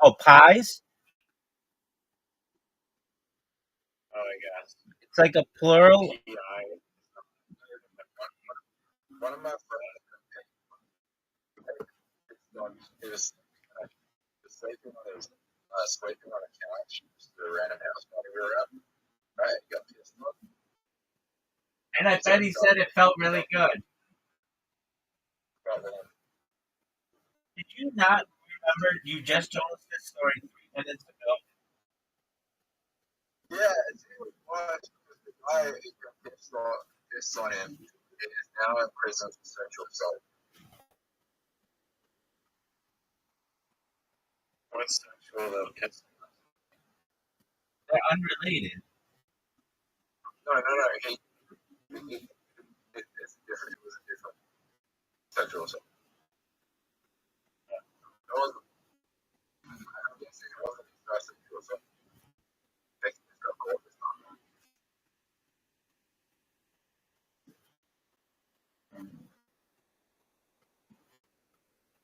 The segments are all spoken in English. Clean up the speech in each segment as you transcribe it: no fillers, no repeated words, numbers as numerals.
Oh, pies? Oh, I guess. It's like a plural. PI. One of my friends is sleeping on a couch just at a random house party we were at. Right, he got pissed off. And I bet he said it felt really good. Did you not remember you just told us this story 3 minutes ago? Yeah, it's even worse because the guy who got pissed on him is now in prison for sexual assault. What's sexual though? They're unrelated. No. It's different. It was a different sexual assault. It wasn't. I'm guessing it wasn't his first sexual assault. Making this girl call this time.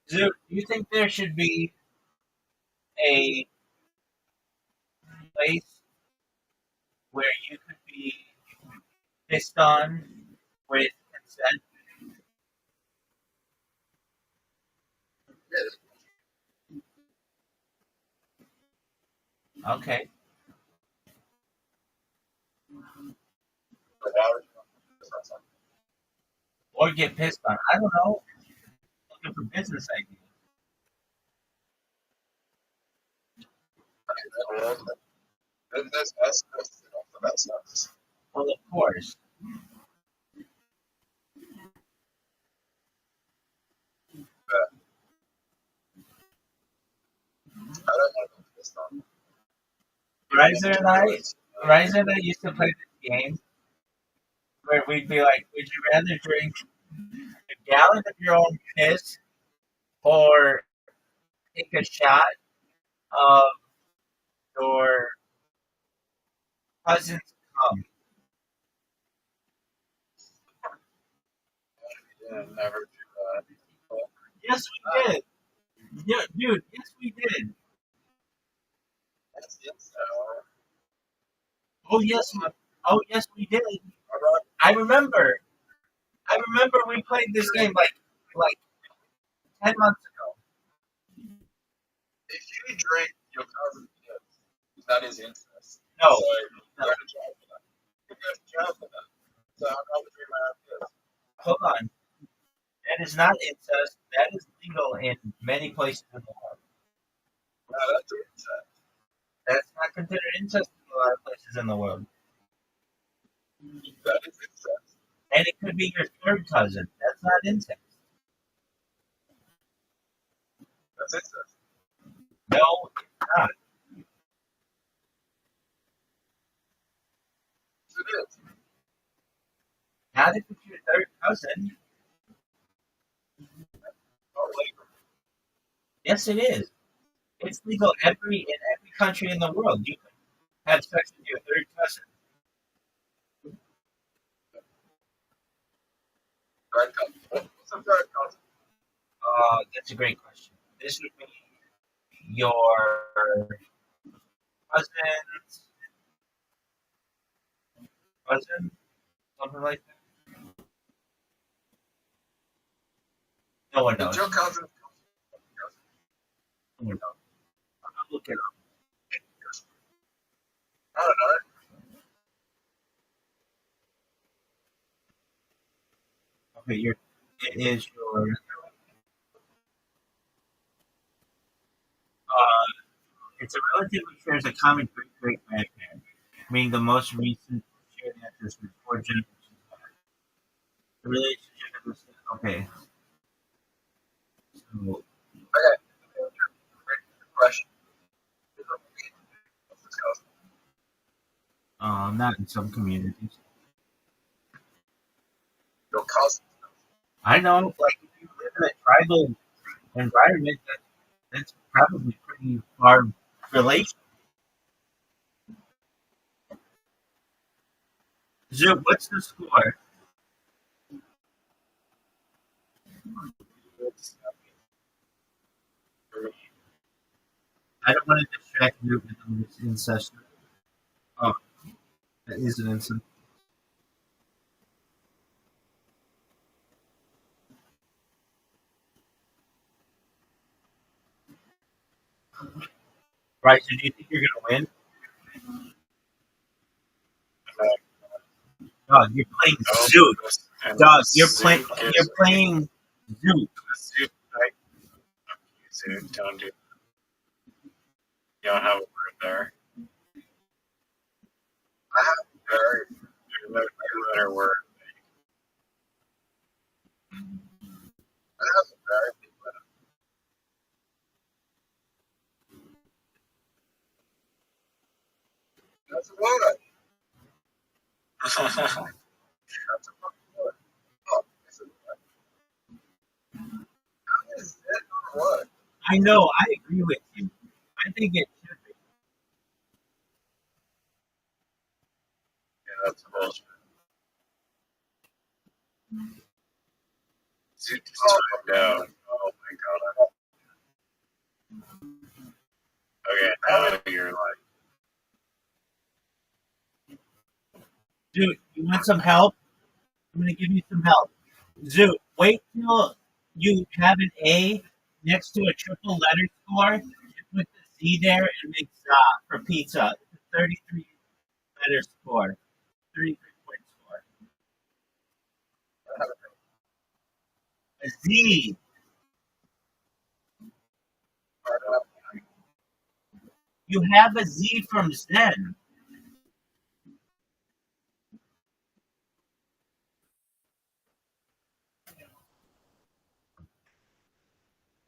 Do you think there should be a place where you could be pissed on with consent? Okay. But why would you want to piss on something? Or get pissed on. I don't know. Looking for business ideas. That's enough for that stuff. Well, of course. But I don't want to be pissed on. Riser and I used to play this game where we'd be like, would you rather drink a gallon of your own piss or take a shot of your cousin's cum? Yeah, never do that. Yes, we did. Yeah, dude, yes, we did. That's it. So, Oh, yes, we did. I remember. I remember we played this game like 10 months ago. if you drink your cousin's piss, that is incest. No, So you no. go to jail for that. You go to jail for that. So I'm not drink my own piss. Hold on. That is not incest. That is legal in many places in the world. No, that's incest. That's not considered incest in a lot of places in the world. That is incest. And it could be your third cousin. That's not incest. That's incest. No, it's not. It is. Not if it's your third cousin. Not legal. Yes, it is. It's legal in every country in the world. You can have sex with your third cousin. Third cousin. What's a third cousin? That's a great question. This would be your cousin's cousin, something like that. No one knows. It's your cousin's cousin. No one knows. I'll look it up. I don't know. Okay, it is your it's a relative which shares a common great grandparent, meaning the most recent shared ancestor four generations back. The relationship is okay. So Okay. Great question. What's this cousin? not in some communities. Your cousin. I know, like if you live in a tribal environment, that's probably pretty far relation. Zoom, what's the score? I don't want to distract you with this incest. Oh, that is an incest. Right, so do you think you're going to win? like, Dog, you're playing no, Zoot. and Dog, Zoot you're gives playing Zoot. Zoot, like, Zoot, don't do, you don't have a word there. I have very, two-letter word. I have a very big letter. That's a word. That's a fucking word. Oh, it's a word. How is that not a word? I know, I agree with you. I think it should be. Yeah, that's bullshit. Zoot is timed out. Oh my god. Okay, now you're like, Dude, you want some help? I'm going to give you some help. Zoot, wait till you have an A next to a triple letter score and put the Z there and make za for pizza. It's a 33 letter score, 33 point score. A Z. You have a Z from Zen.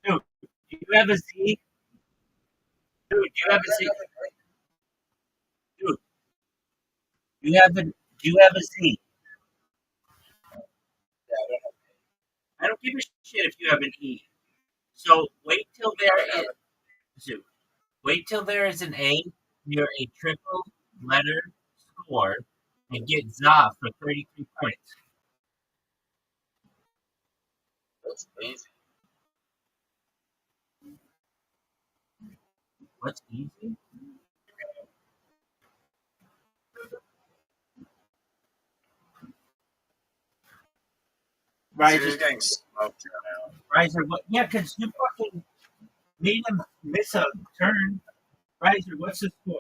Dude, do you have a Z? Dude, do you have a Z? Dude, do you have a Z? I don't give a shit if you have an E. So wait till there is Zoot. Wait till there is an A near a triple letter score and get za for 33 points. that's easy. What's easy? Zoot's Riser, getting smoked right now. Riser, what? Yeah, because you fucking made him miss a turn. Riser, what's the score?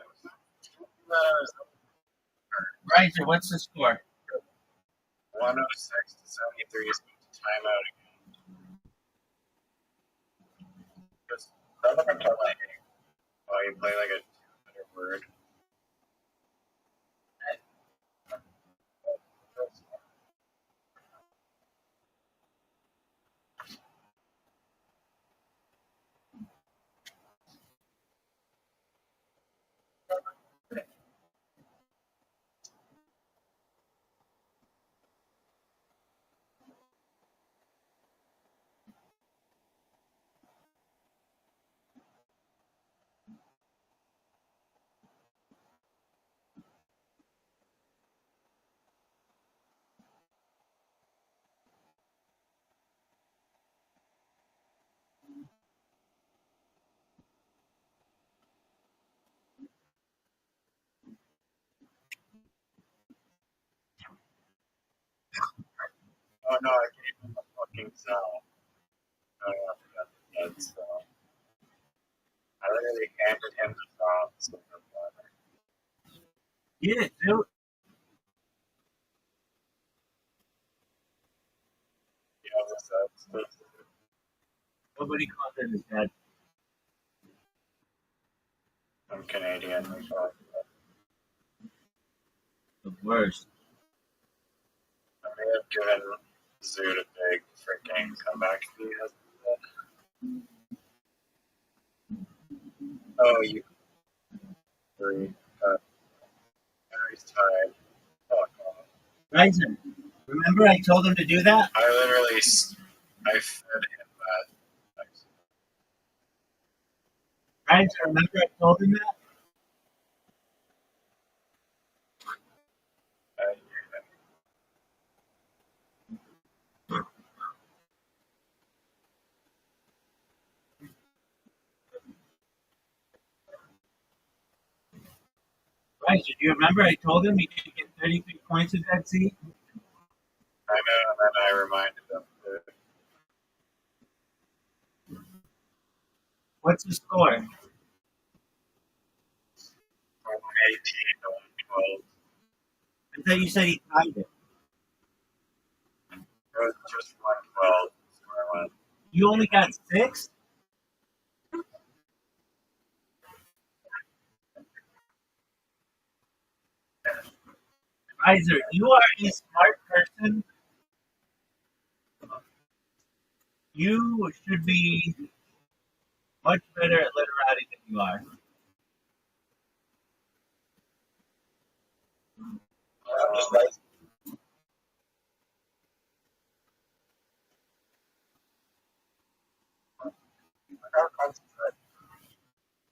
Riser, what's the score? 106 to 73 is timeout again. Just don't look at my name. Oh, you play like a two-letter word. Oh no, I gave him a fucking cell. Oh yeah, I forgot the dead cell. I literally handed him the phone. So Yeah, dude. yeah, that's Nobody called him his dad. I'm Canadian. We call it that. The worst. I may have given Zoot a big freaking comeback fee. Oh, you three. He's tied. Fuck off. Riser, remember I told him to do that? I literally, I fed him that. Riser, remember I told him that? I, Guys, do you remember I told him he could get 33 points with that seat? I know, and then I reminded him to What's the score? 18 to 112. I thought you said he tied it. It was just 112. So I went, You only got 6? Kaiser, you are a smart person. You should be much better at literati than you are. I'm just like, I got concentrate.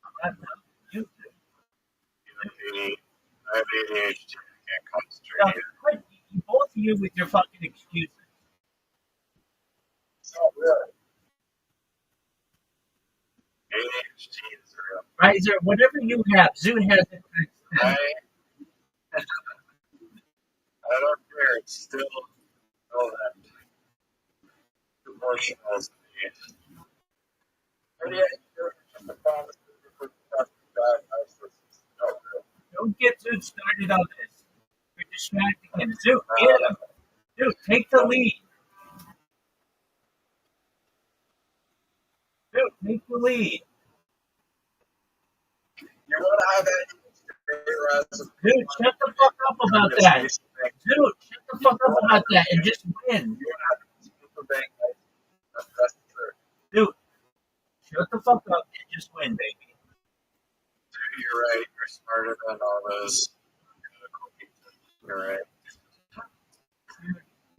I'm not telling you to. I have ADHD. I can't So, concentrate either. quit, both of you with your fucking excuses. Oh, really? ADHD is real. Kaiser, whatever you have, Zoo has it. I, I don't care. It's still that proportional to me. But yeah, you're just a pharmaceutical diagnosis. No, really. Don't get Zoo started on this. You're distracting him. Zoo, get him. Zoo, take the lead. Zoo, take the lead. You want to have that Dude, shut the fuck up about that. Dude, shut the fuck up about that and just win. That's true. Dude, shut the fuck up and just win, baby. You're right. You're smarter than all those. You're right.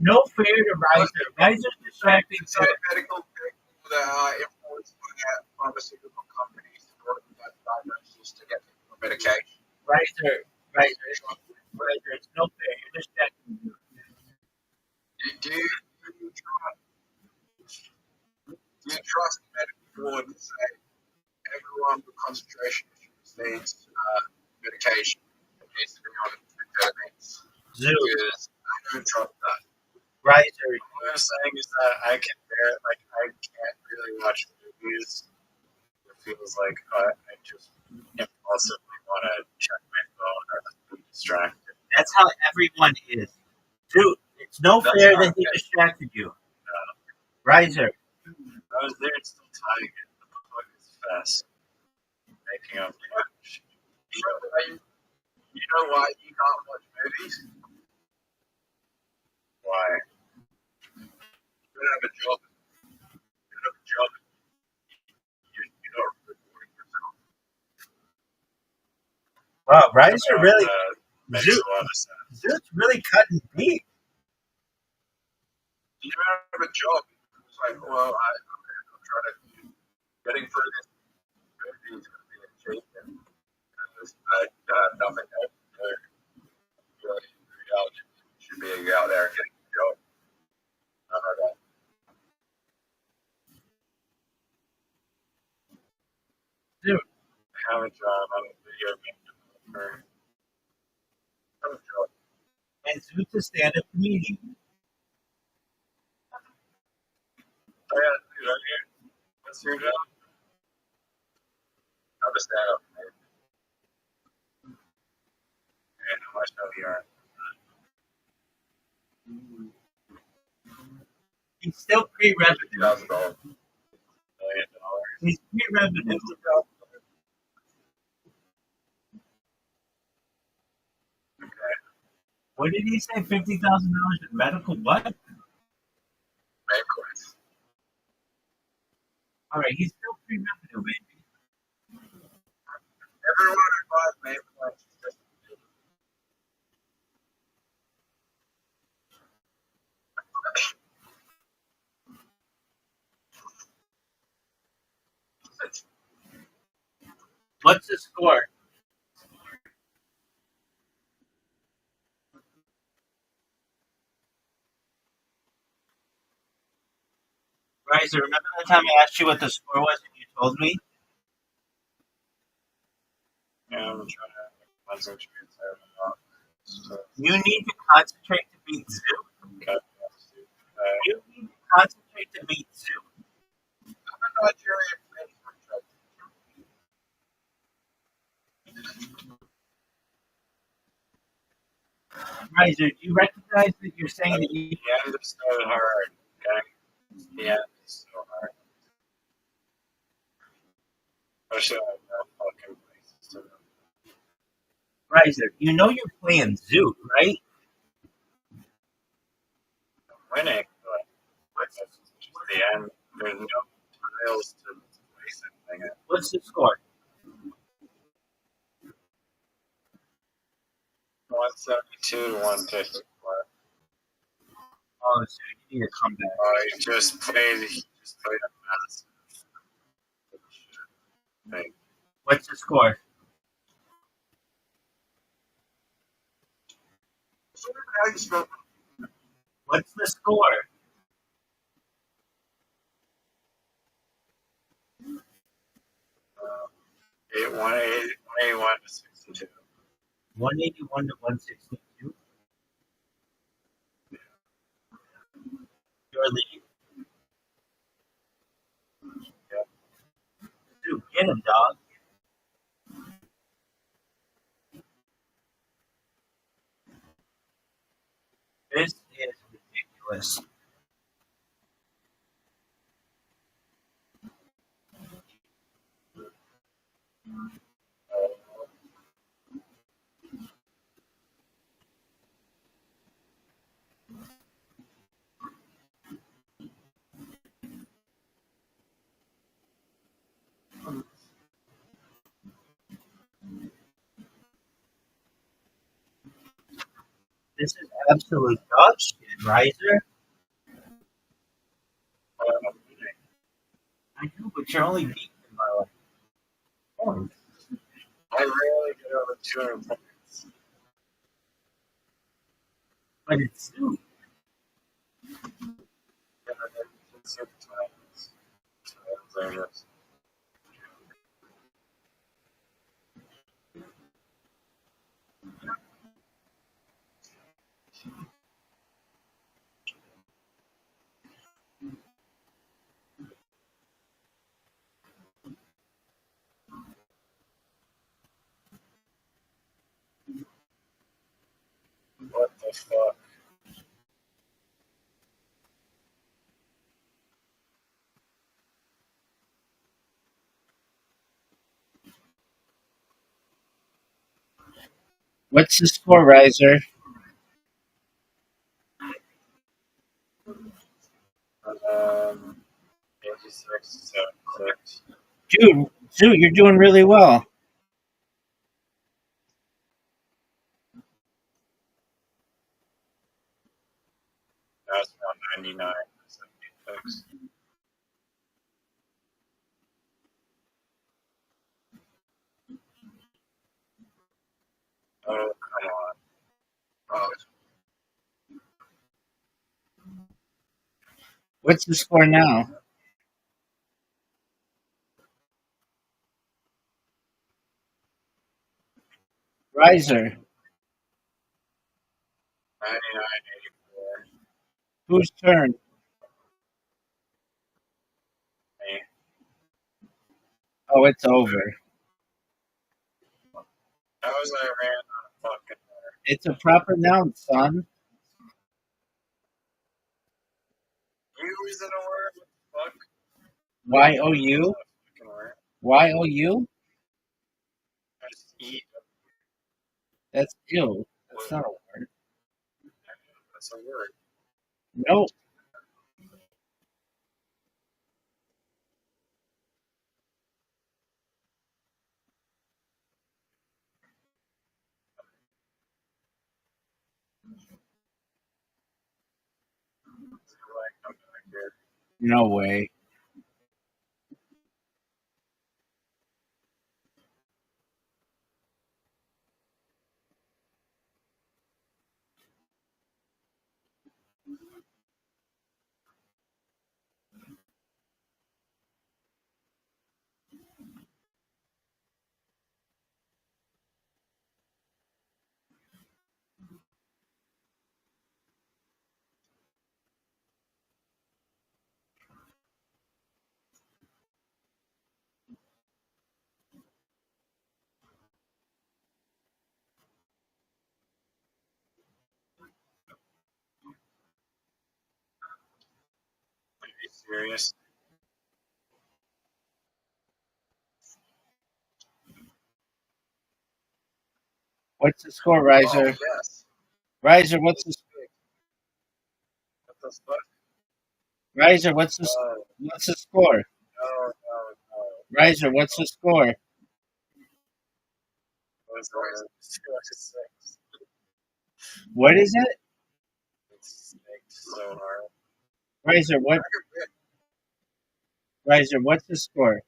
No fear to Riser. Riser's distracting. It's a medical people that are influenced by pharmaceutical companies in order to get diagnosis to get people medication. Riser, it's no fair. You're distracting. Do you trust medical board to say everyone with concentration issues needs medication? It needs to be on amphetamines. Because I don't trust that. Riser. What I'm saying is that I can bear it. Like, I can't really watch movies. It feels like I just impulsively want to check my phone or be distracted. That's how everyone is. Dude, it's no fair that he distracted you. Riser. I was there still tying it. The fuck is fast. Making up. You know why you can't watch movies? Why? You don't have a job. You don't have a job. You're not rewarding yourself. Wow, Riser really. Makes a lot of sense. Zoot's really cutting deep. You don't have a job. It's like, well, I'm trying to getting through this movie is going to be a achievement because I have nothing else to do. Really, in reality, you should be out there and getting a job. I know that. Dude, I have a job. I'm a video game developer. I have a job. and Zoot's a stand-up comedian. Oh, yeah, dude, I'm here. What's your job? I'm a stand-up. And how much know you are? He's still pre-revenue. $50,000. $1 million. He's pre-revenue. Okay. What did he say? $50,000 in medical what? Banquets. All right, he's still pre-revenue, baby. Everyone who buys banquets is just What's the score? Riser, remember that time I asked you what the score was and you told me? Yeah, I'm trying to concentrate there enough. So, You need to concentrate to beat Zoo. okay. You need to concentrate to beat Zoo. I'm a Nigerian friend for Riser, do you recognize that you're saying that you the end is so hard. Okay, the end is so hard. Especially like no fucking places to go. Riser, you know you're playing Zoo, right? I'm winning, but it's just the end. There's no tiles to place anything in. What's the score? 172 to 154. Oh, so you need to come back. He just played a massive thing. What's the score? How you spell What's the score? 181 to 62. 181 to 162. Your lead. Yep. Dude, get him, dog. This is ridiculous. This is absolute dog shit, Riser. I know, but you're only beating him by like points. I rarely get over 200 points. But it's Zoo. What the fuck? What's the score, Riser? 86, 76. Dude, Zoo, you're doing really well. That's 199, 76. Oh, come on. Oh, What's the score now? Riser, 99, 84. whose turn? Me. Oh, it's over. That was I ran on a fucking word. It's a proper noun, son. You was in a word? What the fuck? Y-O-U? Fucking word. Y-O-U? I just eat. That's ill. That's not a word. That's a word. Nope. It's like, I'm back here. No way. serious? What's the score, Oh, Riser? yes. Riser, what's the What's the Riser? No, What's the score? no. Riser, what's the score? What's the 6? What is it? It's so hard. Riser, Riser, what's the score?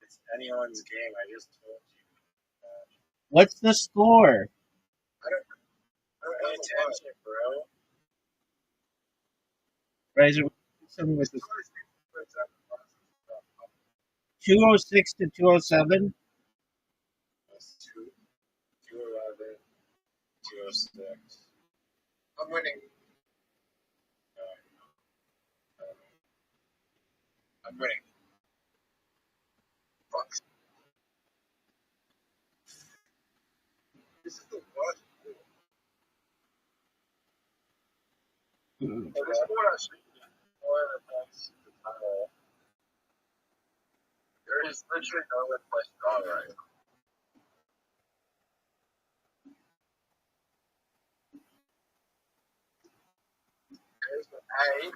It's anyone's game. I just told you. What's the score? I don't pay attention, bro. Riser, something with the 206 to 207. 211, 206. I'm winning. I'm winning. Fuck. This is the worst. This is what I should do. There is literally no one play strong right now. There's the A.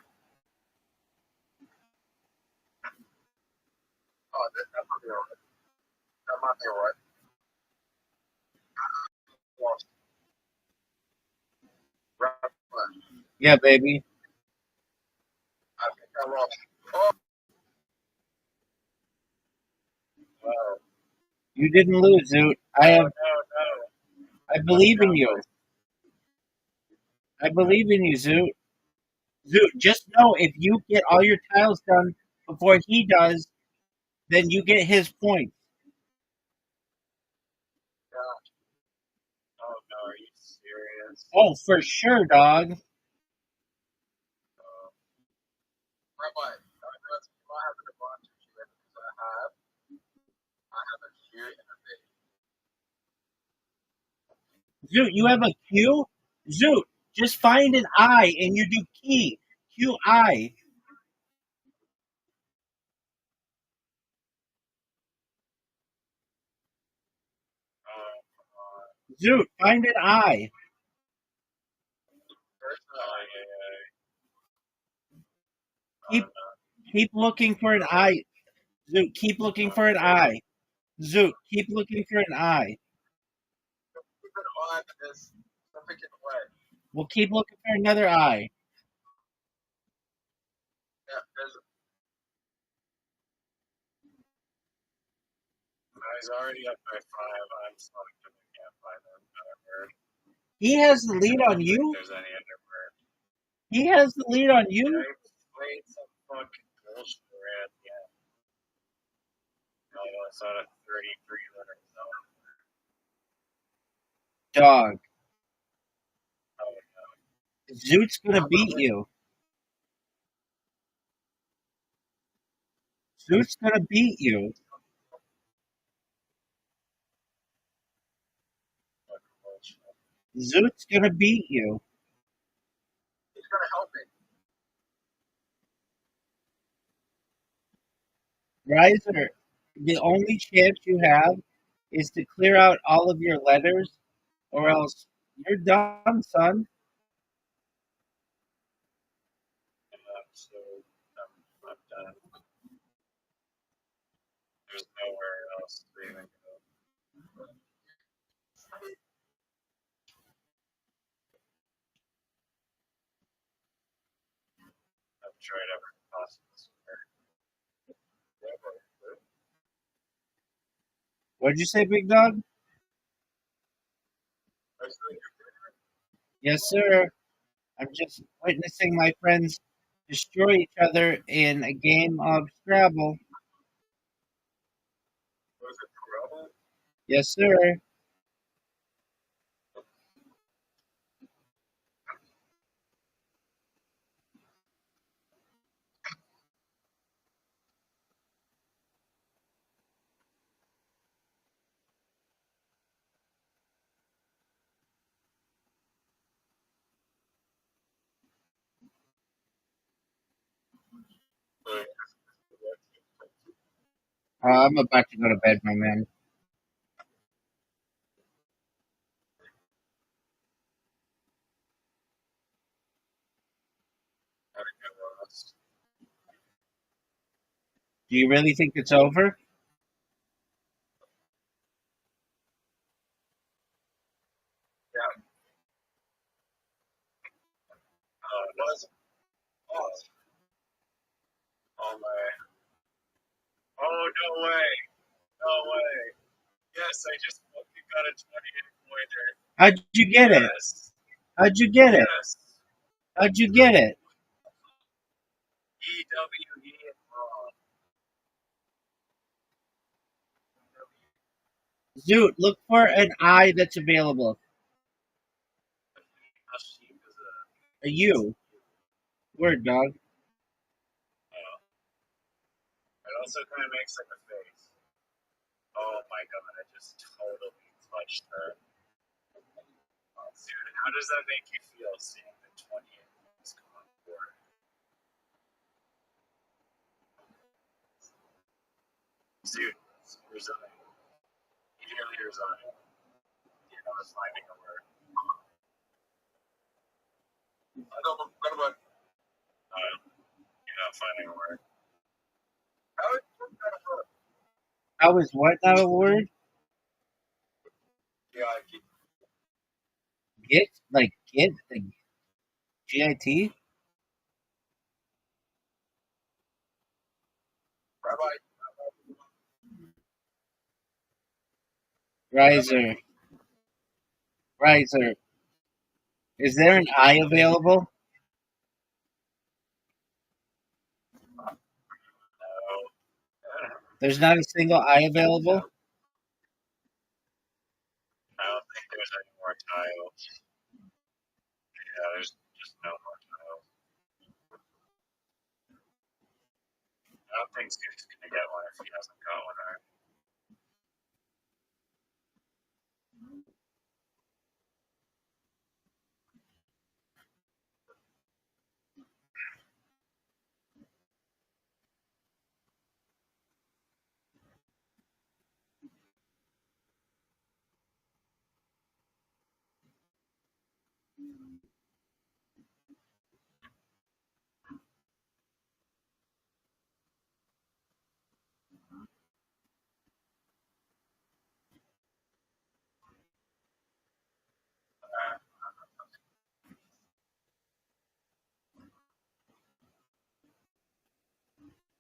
Oh, that might be alright. That might be alright. Lost. Rabbi. Yeah, baby. I think I lost. Oh, wow. You didn't lose, Zoot. No. I believe in you. I believe in you, Zoot. Zoot, just know if you get all your tiles done before he does, then you get his points. God. Oh, no. Are you serious? Oh, for sure, dog. Rabbi, I have an advantage here because I have a Q and a B. Zoot, you have a Q? Zoot, just find an I and you do key. QI. Oh, come on. Zoot, find an I. First, Keep keep looking for an I. Zoot, keep looking for an I. Zoot, keep looking for an I. keep it on this significant way. We'll keep looking for another I. Yeah, he's already up by 5. I'm stuck because I can't find another word. He has the lead on If you. there's any other word. He has the lead on you. I played some fucking bullshit around. Yeah. It's out of 33 letters. Dog. Oh, Zoot's gonna beat you. Zoot's gonna beat you. Zoot's gonna beat you. he's gonna help me. Riser, the only chance you have is to clear out all of your letters, or else you're done, son. So I'm done. There's nowhere else to even go. I've tried every possible square. What'd you say, big dog? Yes, sir. I'm just witnessing my friends destroy each other in a game of Scrabble. Was it trouble? Yes, sir. I'm about to go to bed, my man. Do you really think it's over? Yeah. It was. Oh, oh my. Oh, no way. No way. Yes, I just fucking got a 28 pointer. How'd you get it? Yes. How'd you get it? Yes. How'd you get it? EWE and wrong. Zoot, look for an I that's available. Sheep is A U. Word, dog. it also kind of makes like a face. Oh my god, I just totally touched her. Dude, how does that make you feel seeing the 28 points come on board? Dude, resign. Immediately resign. You're not finding a word. I don't know what. You're not finding a word. How is that a word? How is what not a word? Yeah, I keep. Git? Like git? Like GIT? Rabbi. Riser. Riser. Is there an I available? No. There's not a single I available? I don't think there's any more tiles. Yeah, there's just no more tiles. I don't think Steve's gonna get one if he hasn't got one already.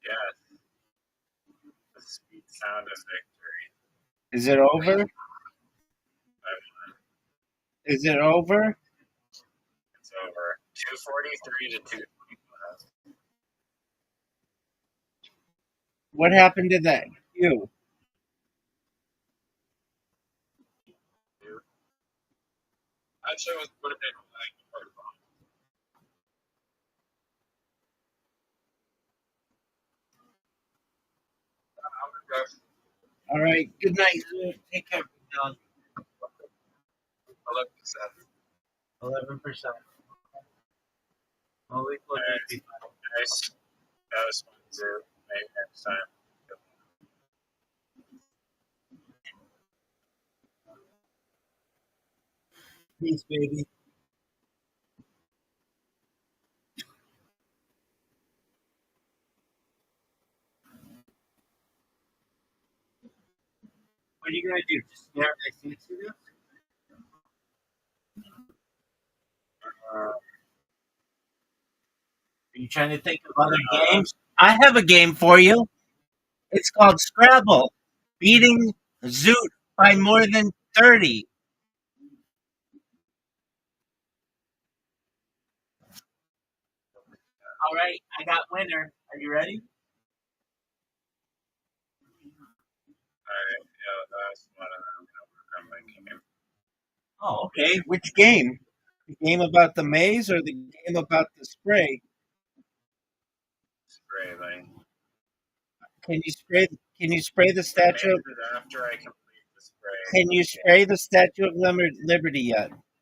Yes, the sweet sound of victory. Is it over? Is it over? It's over. 243 to 225. What happened to that Q? Actually, it would have been like I'm gonna go. All right. Good night. Take care, dog. I love this. 11%. Well, we could be fine. Nice. That was fun too. Maybe next time. Peace, baby. What are you gonna do? Just stare at my sexiness? Are you trying to think of other games? I have a game for you. It's called Scrabble. Beating Zoot by more than 30. All right, I got winner. Are you ready? Alright, yeah, that's one of them. I'm making Oh, okay. Which game? The game about the maze or the game about the spray? spray lane. Can you spray? Can you spray the statue? Of, After I complete the spray. can you spray the Statue of Liberty yet? That'll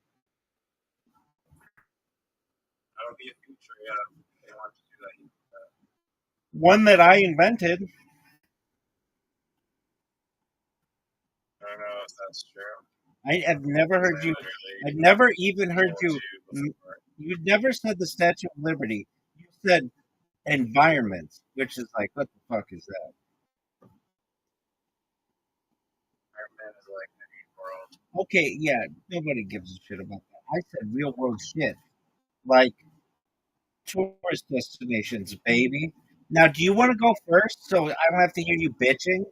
be a feature, yeah. They want to do that. One that I invented. I don't know if that's true. I have never heard I you. literally I've never even heard told you. you before. You never said the Statue of Liberty. You said environment, which is like, what the fuck is that? Iron Man is like any world. Okay, yeah, nobody gives a shit about that. I said real world shit, like tourist destinations, baby. Now, do you want to go first so I don't have to hear you bitching?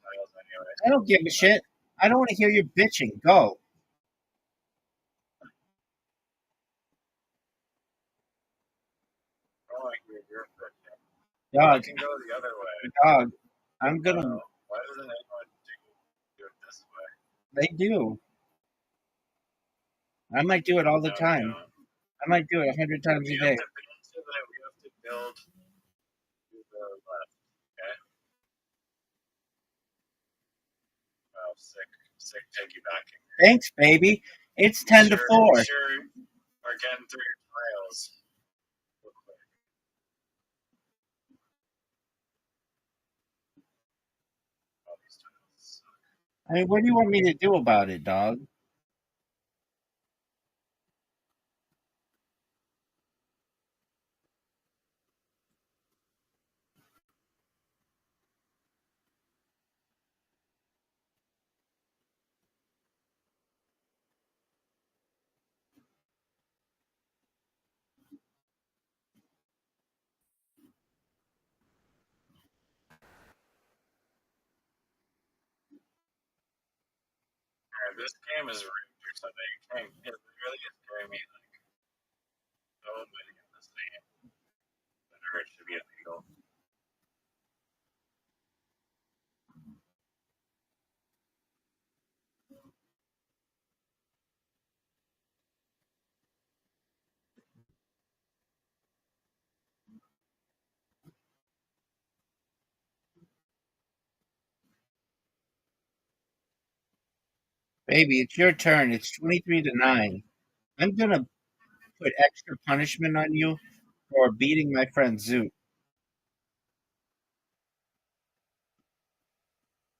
Titles anyway. I don't give a shit. I don't want to hear you bitching. Go, I don't like your version. I dog. can go the other way. Dog. I'm gonna. Why doesn't anyone do it this way? They do. I might do it all the No, we time. don't. I might do it 100 times a We day. have to build to the. We have to build to the left. Okay. Oh, sick piggybacking. Thanks, baby. It's 10 to 4. You sure are getting through your trials. Real quick. All these tiles suck. I mean, what do you want me to do about it, dog? Alright, this game is rigged or something. It really is scaring me like so many of this game that it should be illegal. Baby, it's your turn. It's 23 to 9. I'm going to put extra punishment on you for beating my friend Zoot.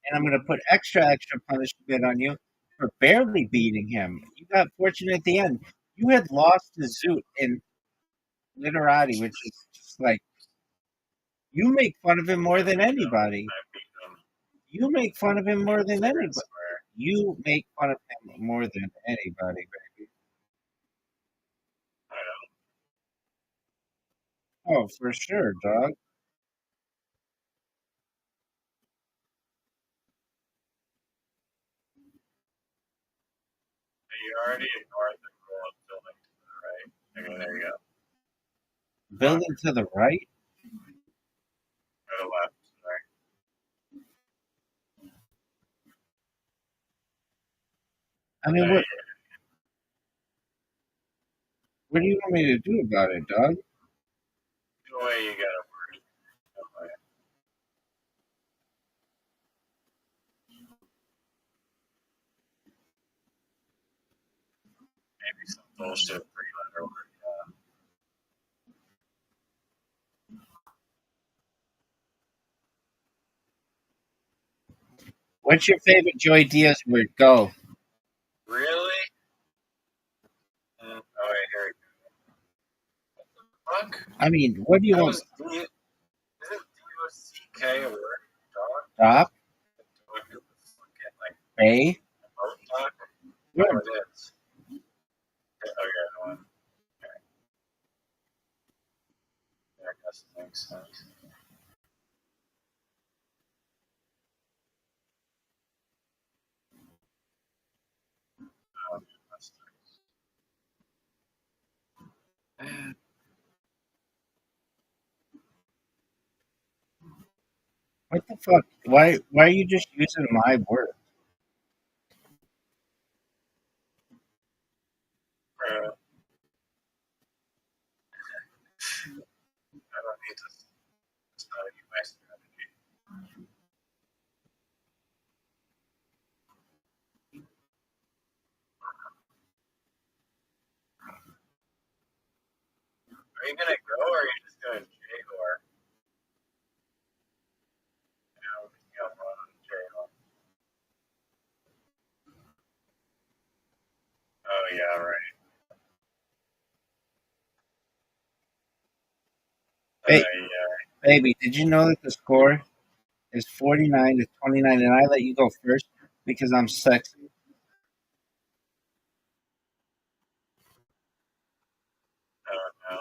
And I'm going to put extra punishment on you for barely beating him. You got fortunate at the end. You had lost to Zoot in literati, which is just like, you make fun of him more than anybody. I beat them. You make fun of him more than Fair and anybody. square. You make fun of him more than anybody, baby. I know. Oh, for sure, dog. You already ignored the rule of building to the right. Okay, there you go. Building to the right? Or the left. Sorry. I mean, what do you want me to do about it, dog? The way you gotta word it. Okay. Maybe some bullshit three-letter word. Yeah. What's your favorite Joy Diaz word? Go. Really? Oh, wait, here we go. Fuck? I mean, what do you That want? was D. Isn't D-O-C-K a word? Dog? Stop? Fucking like A? boat talk? Good. Oh, it is. Okay, hold on. Okay. Yeah, I guess it makes sense. That's nice. What the fuck? Why are you just using my word? I don't need to study my strategy. Are you gonna go or are you just gonna J-Or? Oh yeah, right. Hey, Yeah. baby, did you know that the score is 49-29, and I let you go first because I'm sexy? No.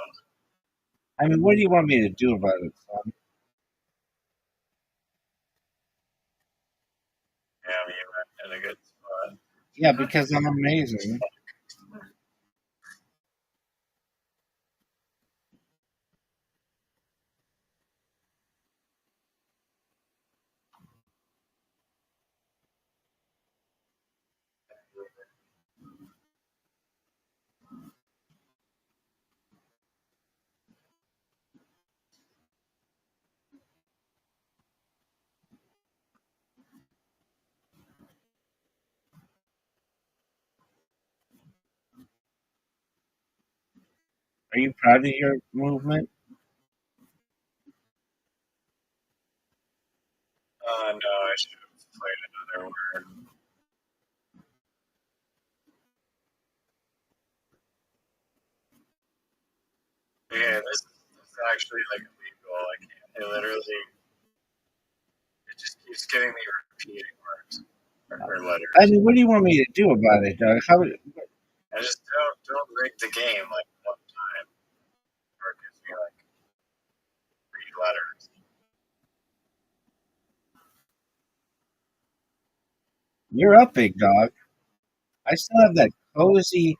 I mean, what do you want me to do about it, son? Yeah, you went in a good spot. Yeah, because I'm amazing. Are you proud of your movement? No, I should have played another word. Yeah, this is actually like illegal. I can't. It literally, it just keeps giving me repeating words or letters. I mean, what do you want me to do about it, Doug? I just don't rig the game like one time, or it gives me like 3 letters. You're up, big dog. I still have that cozy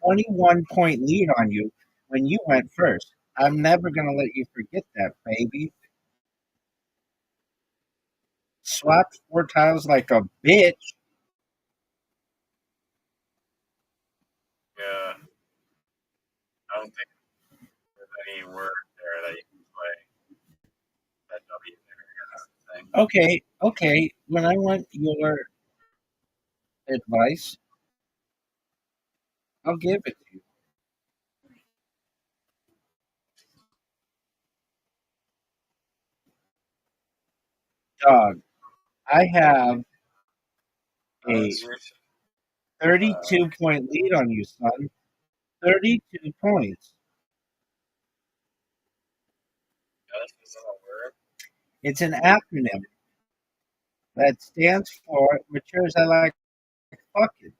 21-point lead on you when you went first. I'm never going to let you forget that, baby. Swapped 4 tiles like a bitch. Yeah, I don't think there's any word there that you can play. That W there, thing. Okay. When I want your advice, I'll give it to you. Dog, I have a 32-point lead on you, son. 32 points. Is that a word? It's an acronym that stands for matures I like fucking.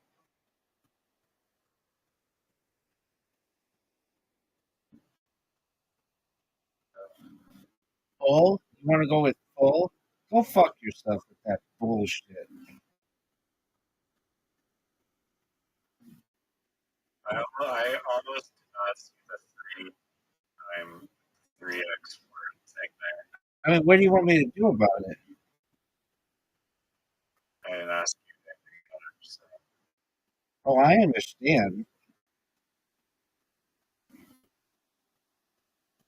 Full? You want to go with full? Go fuck yourself with that bullshit. I almost did not see the 3 time 3x word thing there. I mean, what do you want me to do about it? I didn't ask you anything other, so. Oh, I understand.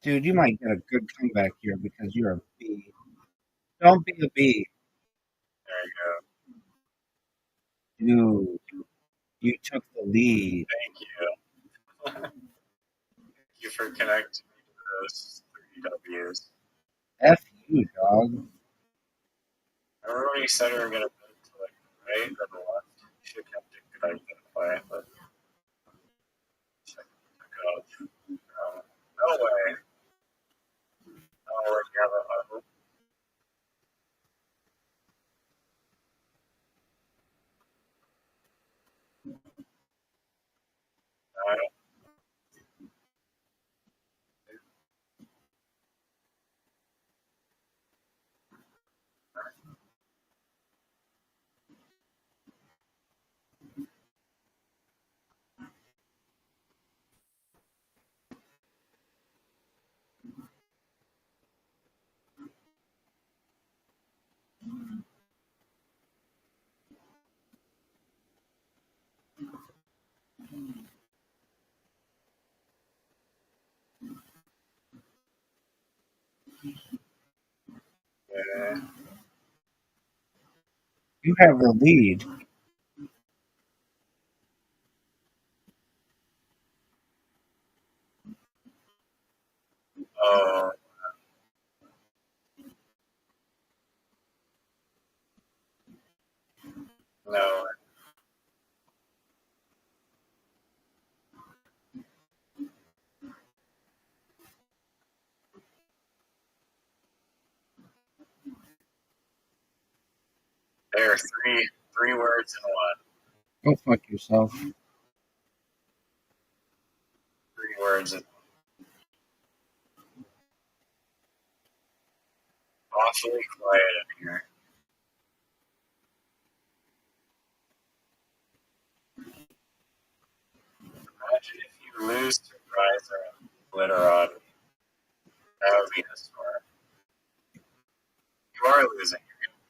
Dude, you might get a good comeback here because you're a B. Don't be a B. There Dude, you took the lead. you go. Thank you for connecting me to those 3 W's. F you, dog. I remember when you said we were going to move to like the right or the left. You should have kept it good identify, but took off. No way. Oh, you have a yeah. You have the lead. There are three words in one. Go fuck yourself. 3 words. Awfully quiet in here. Imagine if you lose to Riser and Glitterati. That would be the story. You are losing. You're getting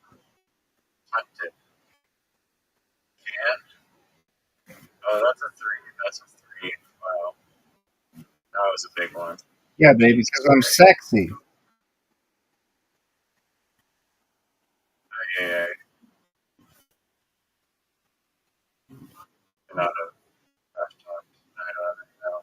hunted. And? Oh, that's a 3. That's a 3. Wow. That was a big one. Yeah, baby, because I'm sexy. Yeah. You're not a trash talk. I don't know.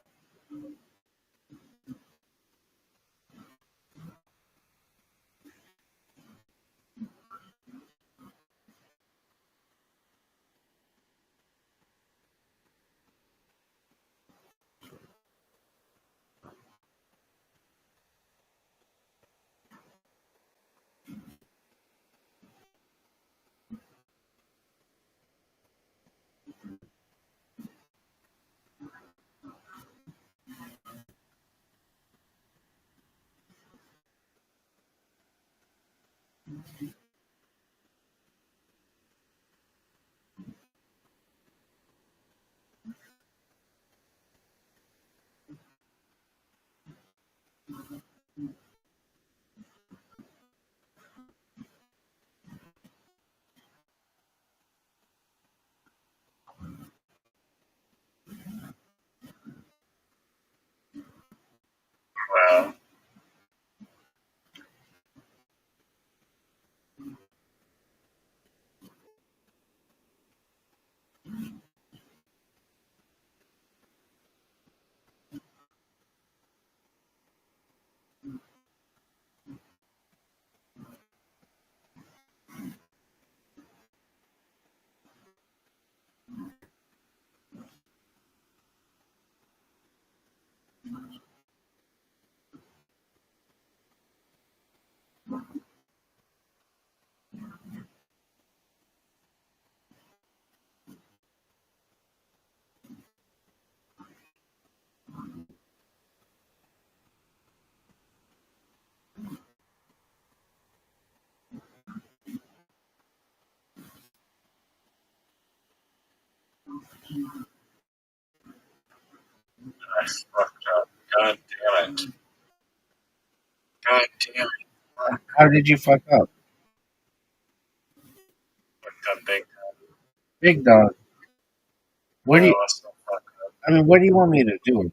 Well, I fucked up. God damn it. God damn it. How did you fuck up? Fucked up big time. Big dog. What do I you, also fucked up. I mean, what do you want me to do?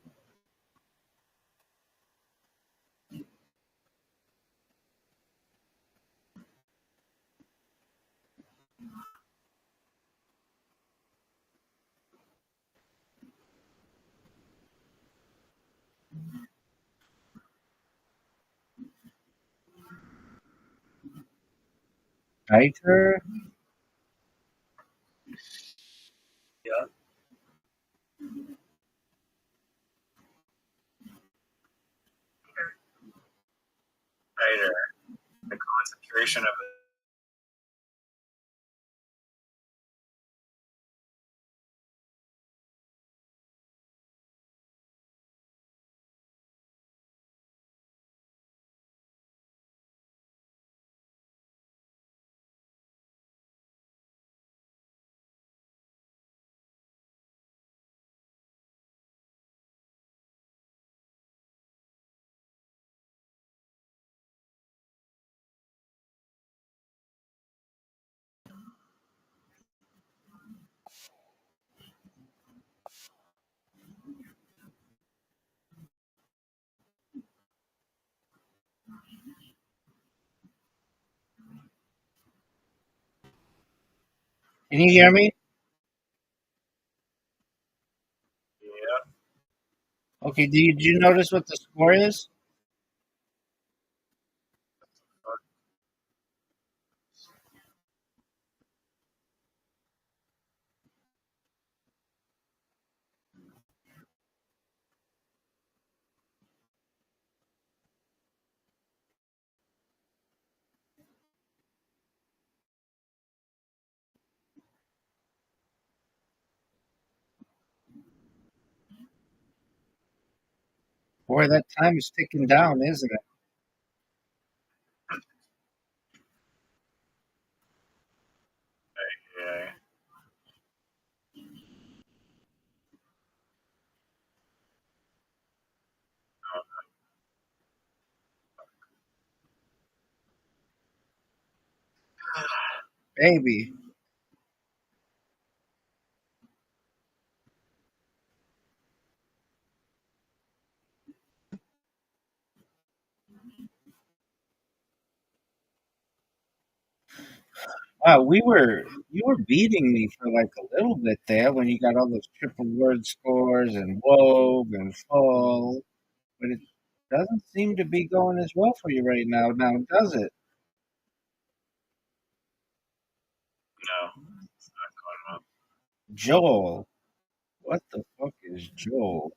Tighter? Yeah. Tighter. The concentration of Can you hear me? yeah. Okay, did you notice what the score is? Boy, that time is ticking down, isn't it? Yeah. Baby. Wow, you were beating me for like a little bit there when you got all those triple word scores and wove and full, but it doesn't seem to be going as well for you right now, does it? No, it's not going well. Joel. What the fuck is Joel?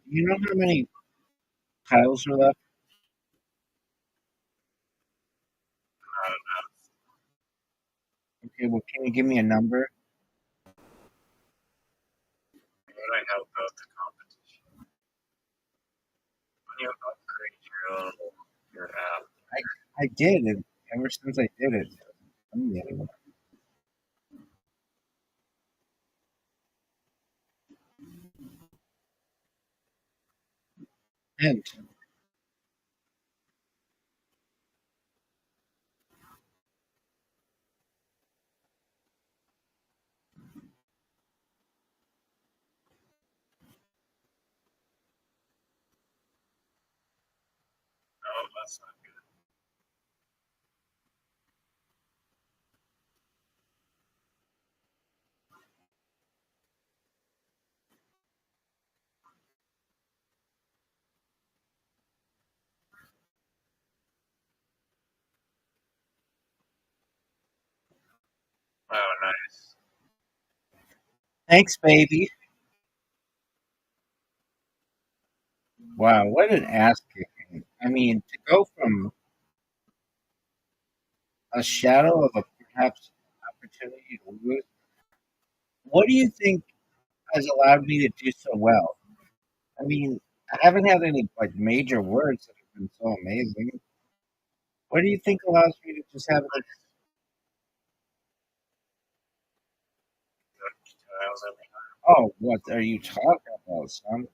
You know how many tiles are left? Okay, well, can you give me a number? When I help out the competition, when you upgrade your app, I did, and ever since I did it, I'm getting hint. no, that's not good. Oh, nice. Thanks, baby. Wow, what an ass kicking. I mean, to go from a shadow of a perhaps opportunity to lose, what do you think has allowed me to do so well? I mean, I haven't had any like major words that have been so amazing. What do you think allows me to just have like, Tiles every time. oh, what are you talking about, son?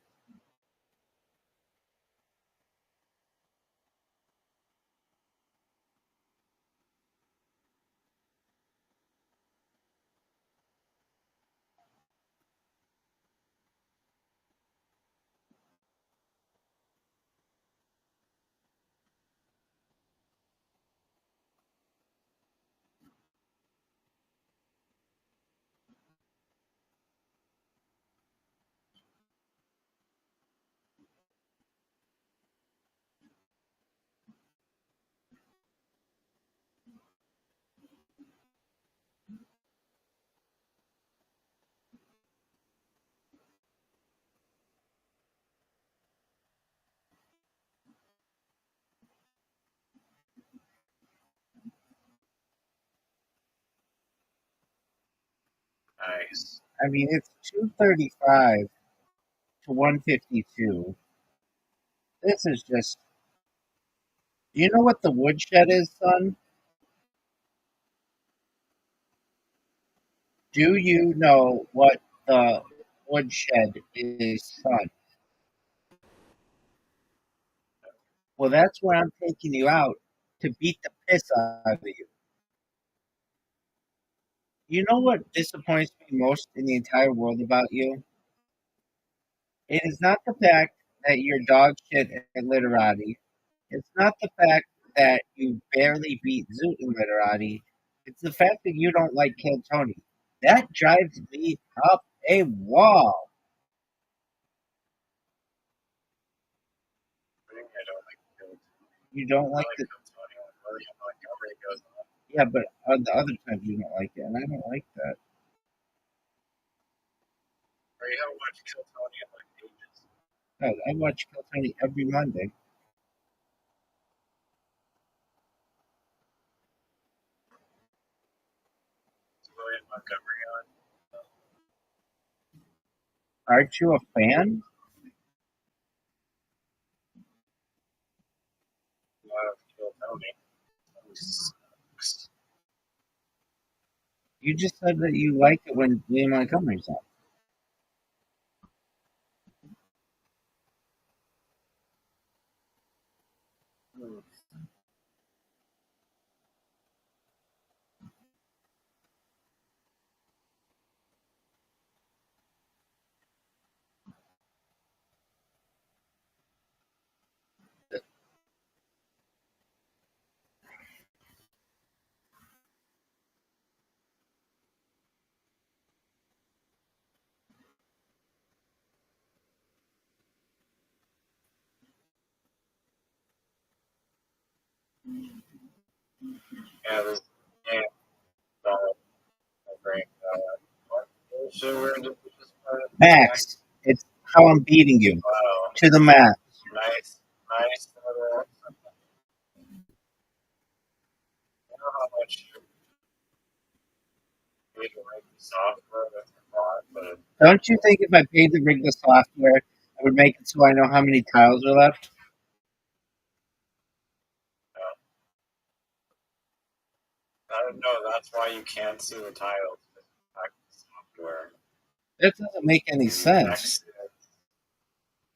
Nice. I mean, it's 235 to 152. This is just, you know what the woodshed is, son? Do you know what the woodshed is, son? Well, that's where I'm taking you out to beat the piss out of you. You know what disappoints me most in the entire world about you? It is not the fact that you're dog shit at literati. It's not the fact that you barely beat Zoot in literati. It's the fact that you don't like Kill Tony. That drives me up a wall. I don't like Bill. You don't I like like the Bill Tony when William Montgomery goes on. yeah, but on the other times you don't like it, and I don't like that. Or you haven't watched Kill Tony in like ages. I watch Kill Tony every Monday. Is William Montgomery on? Aren't you a fan? Love Kill Tony. Tony sucks. You just said that you like it when William Montgomery's on. Hmm. Yeah, this game solid. Great. What bullshit we're in just Max, it's how I'm beating you wow. to the max. Nice little. You know how much you pay to write the software that's bought, but Don't you think if I paid to rig the software, I would make it so I know how many tiles are left? I don't know. That's why you can't see the tiles. Back to the software. That doesn't make any sense.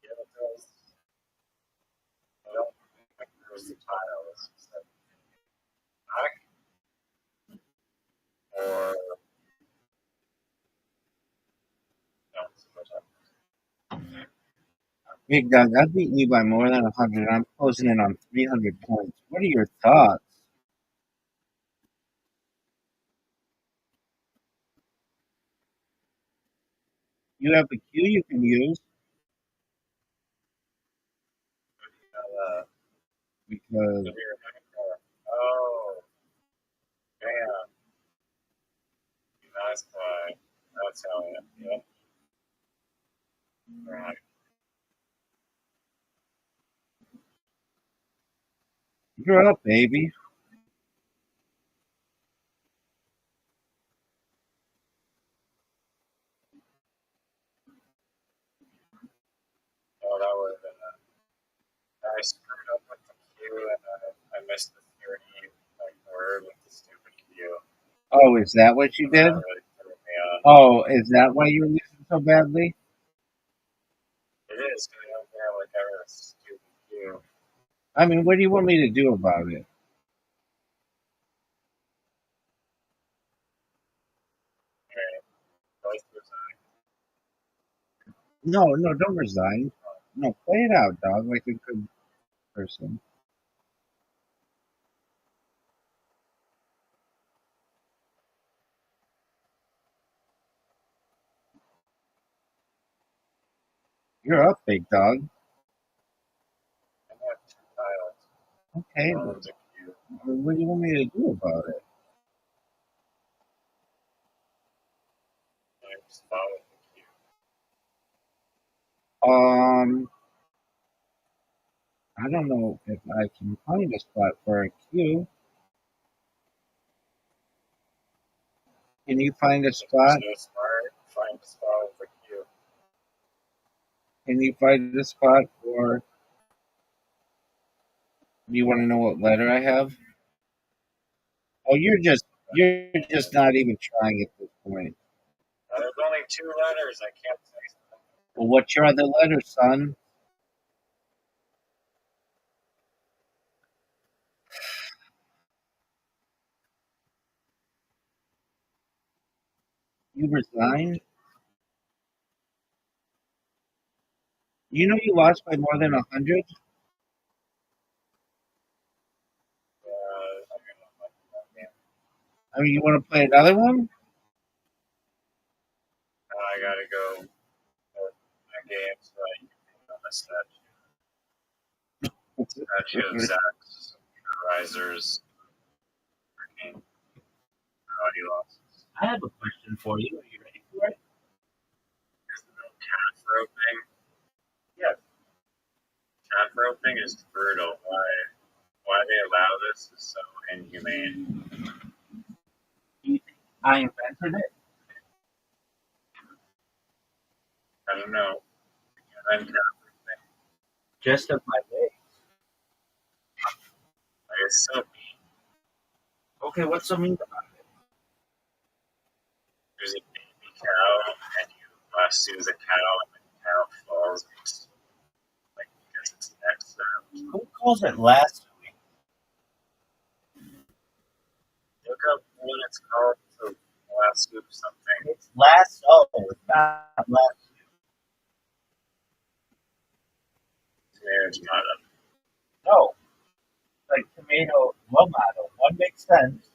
Yeah, it does. I don't think there's the tiles. Back or no, so much Big Doug, I've beaten you by more than 100. I'm closing in on 300 points. What are your thoughts? You have a queue you can use because oh, man. That's why. That's how it. Yep. Right. you're up, baby. Oh, that would have been. I screwed up with the queue and I missed the 30 like word with the stupid queue. Oh, is that what you And that did? really threw me off. Oh, is that why you're losing so badly? It is because I don't have like ever a stupid queue. I mean, what do you want me to do about it? Right. Vice versa. No, no, don't resign. No, play it out, dog, like a good person. You're up, big dog. I have two tiles. Okay, One but of them's a queue. what do you want me to do about it? And I just follow the queue. Um, I don't know if I can find a spot for a queue. Can you find a If you're spot? so smart, find a spot with a queue. Can you find a spot for? Do you want to know what letter I have? Oh, you're just not even trying at this point. There's only two letters. I can't say. Well, what's your other letter, son? You resign? You know you lost by more than 100? I got my game. I mean, you want to play another one? I gotta go my game so I can on a statue of Zach's risers game. Already lost. I have a question for you. Are you ready for it? There's no calf roping. Yes. Calf roping is brutal. Why they allow this is so inhumane. Do you think I invented it? I don't know. And then calf roping. Just of my way. Like it's so mean. Okay, what's so mean about it? There's a baby cow and you lasso the cow and the cow falls like because its neck snapped. Who calls it last week? Look up what it's called to lasso something. It's lasso. It's not last. It's not a No. Like tomato, tomato. One makes sense.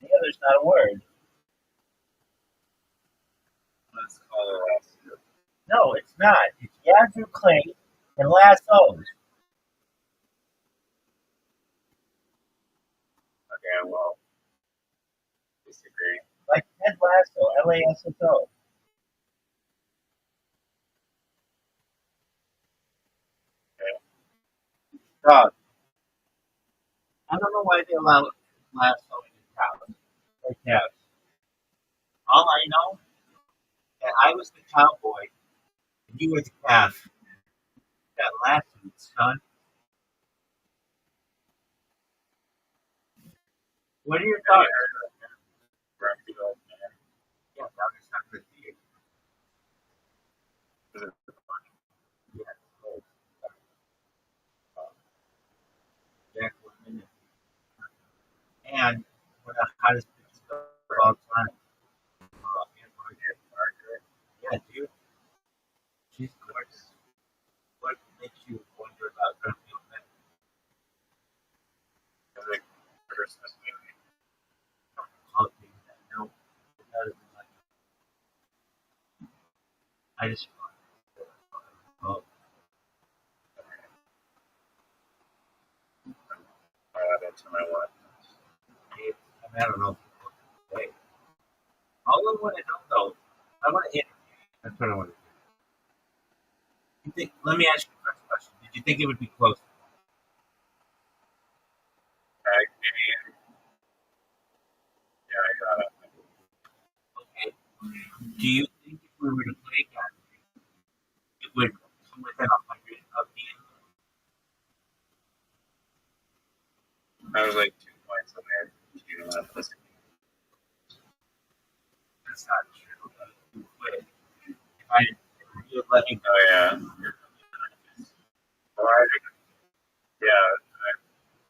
The other's not a word. let's call it lasso. No, it's not. It's Yazoo clay and lassos. Okay, well, disagree. Like Ted Lasso, Lasso. Okay. Dog. I don't know why they allow lassoing in cows or calves. All I know that I was the cowboy and you were the calf. That lassoed, son. What are your Have you thoughts? heard of him? Grumpy old man. Yeah, that was not good to you. Is it Yeah, close. Jack Lemmon and one of the hottest bitches of all time. And Margaret? yeah, dude, she's gorgeous. What makes you wonder about grumpy old men? Is it Christmas movie? Called me that. No, it doesn't like I just oh, I add it to my watch. I don't know. Wait. All I want to know though, I want to interview you. That's what I want to do. You think? Let me ask you the first question. Did you think it would be close? Tag game. Yeah, I got it. Okay. Do you think if we were to play again, it would come within 100 of being? I was like 2 points away from you left this. That's not true. You would. If I, if you would let me go. Oh yeah. Well,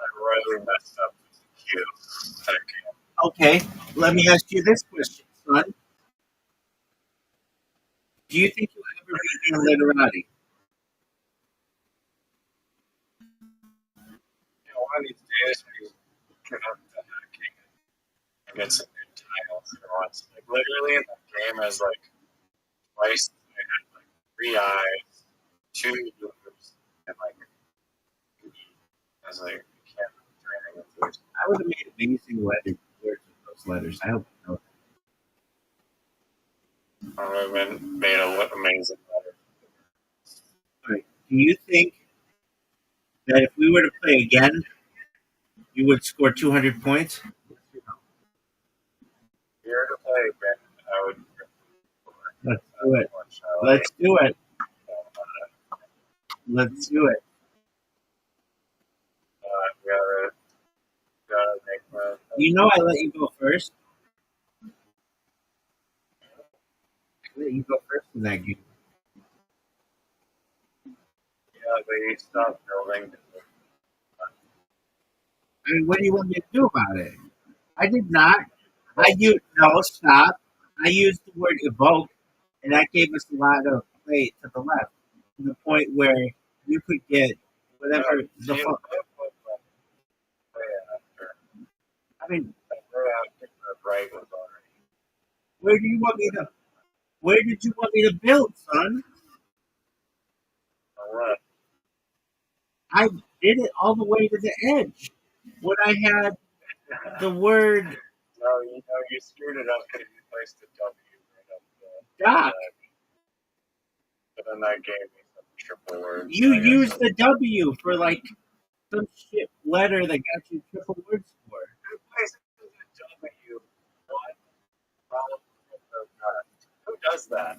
I royally messed up with the cue. Okay. Let me ask you this question, son. Do you think you'll ever be in literati? One of these days we can have the hacking and get some good titles for once. Like literally in the game as like twice I had like 3 eyes, 2 moves, and like I was like I can't do anything with those. I would have made amazing words with those letters. I hope you know. I would have been made a amazing letter. All right. Do you think that if we were to play again, you would score 200 points? If you were to play again, I would Let's do it. Let's do it. Let's do it. Gotta make my You know I let you go first. I let you go first in that game. they stopped building. I mean, what do you want me to do about it? I did not. No, stop. I used the word evoke, and that gave us a lot of play to the left, to the point where you could get whatever the fuck. I mean, Right was already. where do you want me to? Where did you want me to build, son? What? I did it all the way to the edge. When I had the word No, you screwed it up because you placed the W right up there. doc, But then that gave me some triple words. you used the W for like some shit letter that got you triple words for. Who places the W? What? Who does that?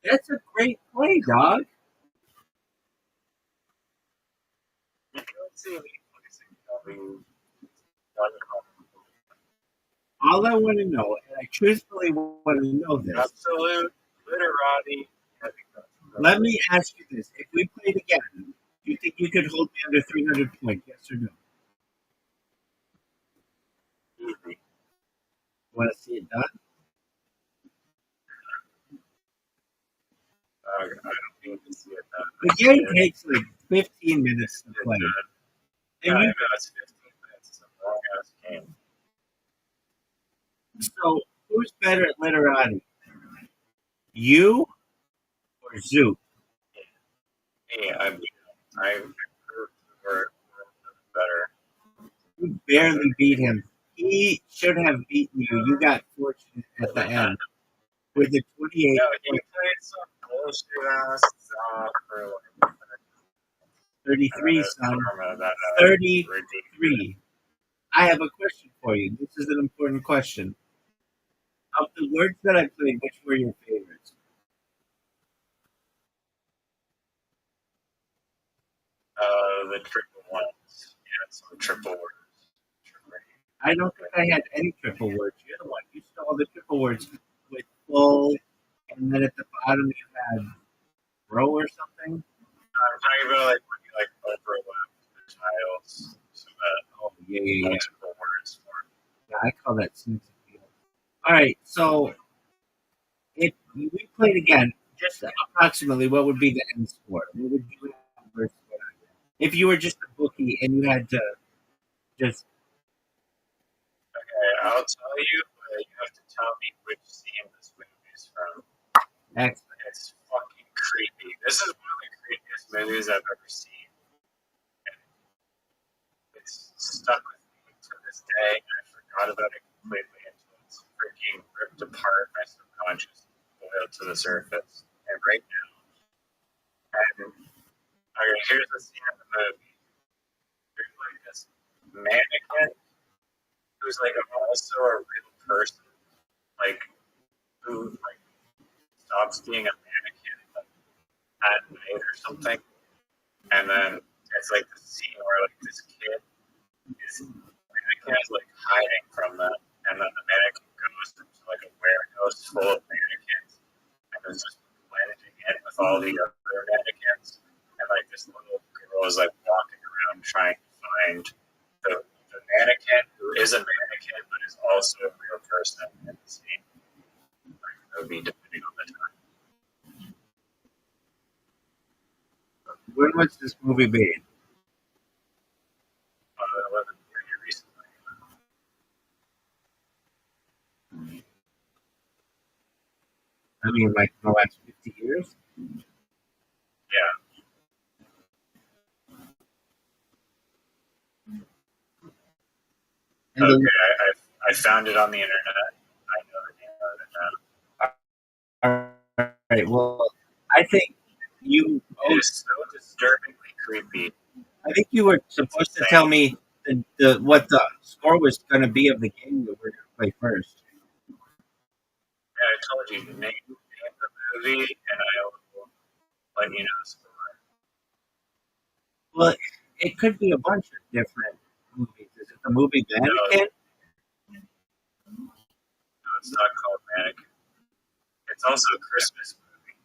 That's a great play, dog. You don't see me placing W. All I want to know, and I truthfully want to know this. Absolute literati. Let me ask you this: if we played again, do you think you could hold me under 300 points? Yes or no? Easy. Want to see it done? I don't need to see it done. The game takes like 15 minutes to play. Yeah, And I you, know it's 15 minutes. It's a long ass game. so who's better at literati? You or Zoot? Yeah, I proved we're better. You barely beat him. He should have beaten you. You got fortunate at the end with the 28. No, he played some bullshit ass stuff for like 33, son. that 33. I have a question for you. This is an important question. Of the words that I played, which were your favorites? The triple ones. Yeah, some triple words. I don't think I had any triple words. You're the one. You stole the triple words with full, and then at the bottom you had row or something. I'm talking about like when you like overlap the tiles so that Oh, yeah. multiple words form. Yeah, I call that sense of feel. All right, so if we played again, just approximately, what would be the end score? What would you have versus what I did? If you were just a bookie and you had to just Okay, I'll tell you, but you have to tell me which scene this movie is from. X. It's fucking creepy. This is one of the creepiest movies I've ever seen. It's stuck with me to this day. I forgot about it completely until it's freaking ripped apart. My subconscious boiled to the surface. And right now, and okay, here's the scene of the movie. There's like this mannequin who's like also a real person, like who like stops being a mannequin like, at night or something, and then it's like the scene where like this kid is mannequin is like hiding from them, and then the mannequin goes into like a warehouse full of mannequins, and is just blending in with all the other mannequins, and like this little girl is like walking around trying to find the mannequin who is a mannequin but is also a real person in the scene. Like, movie, depending on the time. When was this movie made? It wasn't pretty recently. I mean, like the last 50 years? Yeah. And Okay, I found it on the internet. I know the name of it now. all right, well, I think you. It is so disturbingly creepy. I think you were supposed to tell me what the score was going to be of the game that we're going to play first. Yeah, I told you, name the movie, and I will let you know the score. Well, it could be a bunch of different movies. Is it the movie Mannequin? No, it's not called Mannequin. It's also a Christmas movie.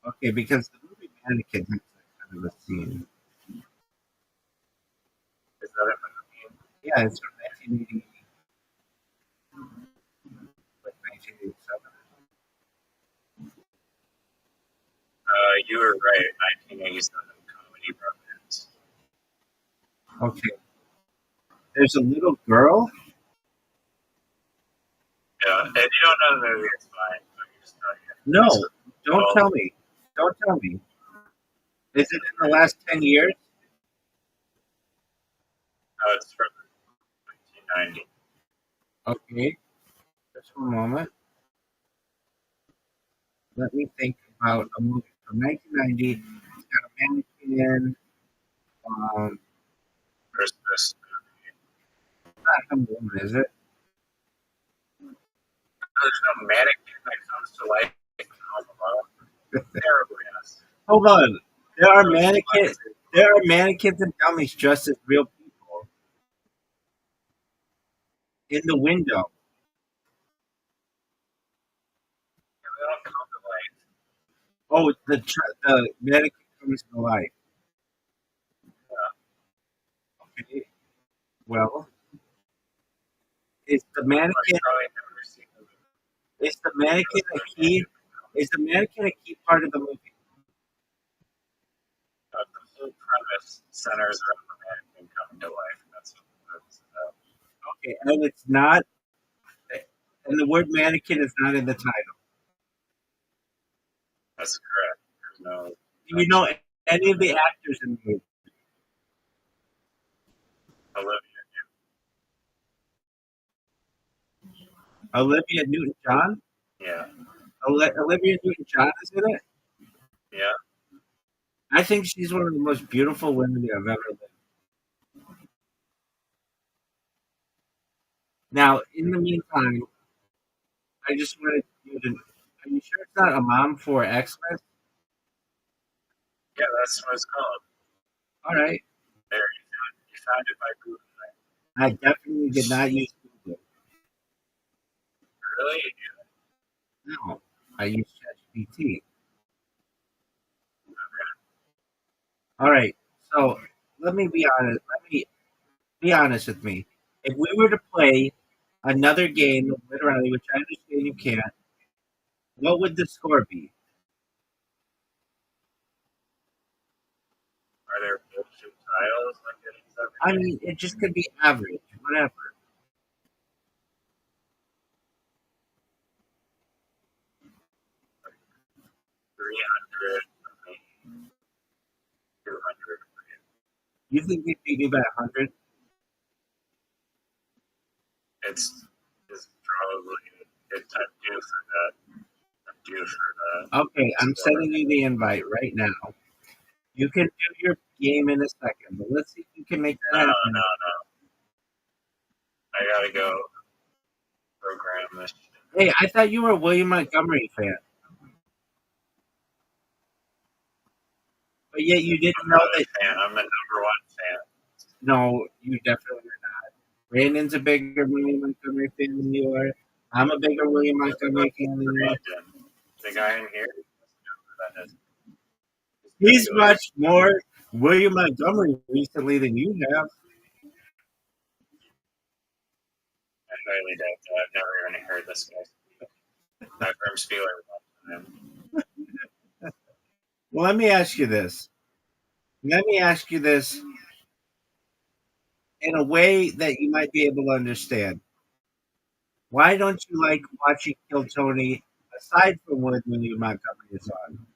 Okay, because the movie Mannequin has that kind of a scene. Yeah, it's from 1980, like 1987. You were right. 1987 comedy romance. Okay. There's a little girl. Yeah, if you don't know the movie, it's fine. I'm just telling you. No, It's don't well, tell me. Don't tell me. Is it in the last 10 years? it's from 1990. Okay. Just one moment. Let me think about a movie from 1990. It's got a mannequin. Um, Christmas. not Home Alone, is it? There's no mannequin that comes to life in Home Alone. Terrible, yes. Hold on. There are Those mannequins. classic- There are mannequins and dummies dressed as real people in the window. They don't come to life. Oh, the mannequin comes to life. Okay. Well, is the I've mannequin probably never seen the movie. is the mannequin a key? Is the mannequin a key part of the movie? The whole premise centers around the mannequin coming to life. That's what the movie's about. Okay, and it's not. And the word mannequin is not in the title. That's correct. There's no. Do you know any of the actors in the movie? Olivia. Olivia Newton-John. Yeah. Olivia Newton-John is in it. Yeah. I think she's one of the most beautiful women I've ever lived. Now, in the meantime, I just wanted you to. Are you sure it's not a mom for Xmas? Yeah, that's what it's called. All right. There, you found it by Google. I definitely did not use Google. Really? No, I used ChatGPT. All right. So let me be honest. Let me be honest with me. If we were to play another game, literally, which I understand you can't, what would the score be? Are there bullshit tiles like getting stuff? I mean, it just could be average, whatever. 300, 200. You think you'd beat me by 100? It's probably I'm due for that. I'm due for that. Okay, I'm sending you the invite right now. You can do your game in a second, but let's see if you can make that No, happen. no. I gotta go program this shit. Hey, I thought you were a William Montgomery fan, but yet you didn't I'm know not a that. fan. I'm a #1 fan. No, you definitely are not. Brandon's a bigger William Montgomery fan than you are. I'm a bigger William Montgomery fan than you are. Brandon, the guy in here, that is. He's watched more William Montgomery recently than you have. I highly doubt that. I've never even heard this guy speak. I've heard him speak like one time. Well, let me ask you this. Let me ask you this in a way that you might be able to understand. Why don't you like watching Kill Tony aside from when William Montgomery is on?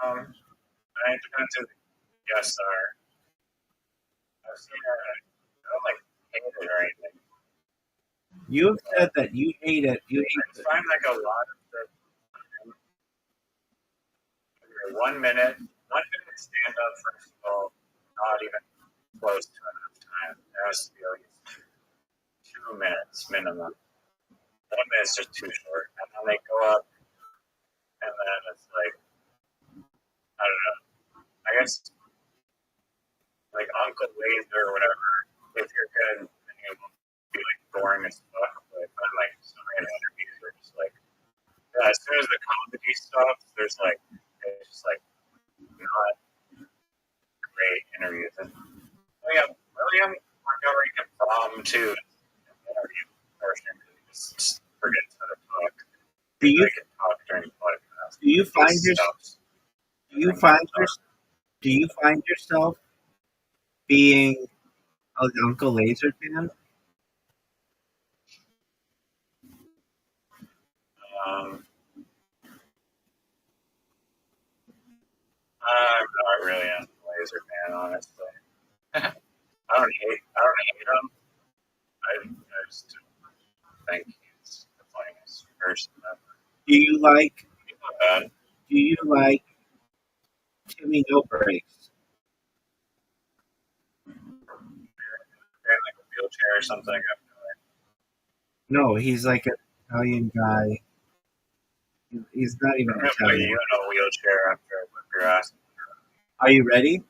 It depends who the guests are. I've seen her. I don't like hate it or anything. You've said that you hate it. You hate I find like a lot of the 1 minute stand up, first of all, not even close to enough time. There has to be at least 2 minutes minimum. 1 minute's just too short. And then they go up, and then it's like, I don't know. I guess like Uncle Laser or whatever, if you're good, then you'll be like boring as fuck. But I'm like, some random interviews are just like, yeah, as soon as the comedy stops, there's like, it's just like not great interviews. William Montgomery can bomb too. Just forgets how to talk. Do you I can talk during the podcast. do you find He your stops do you during find the your talk. do you find yourself being an Uncle Laser fan? Um, I'm not really a laser fan, honestly. I don't hate him. I just don't think he's the funniest person ever. Do you like He's not bad. do you like Timmy No Breaks? In like a wheelchair or something. I have No, he's like an Italian guy. He's not even I'm gonna put you Italian. in a wheelchair after I whip your ass. Are you ready? No,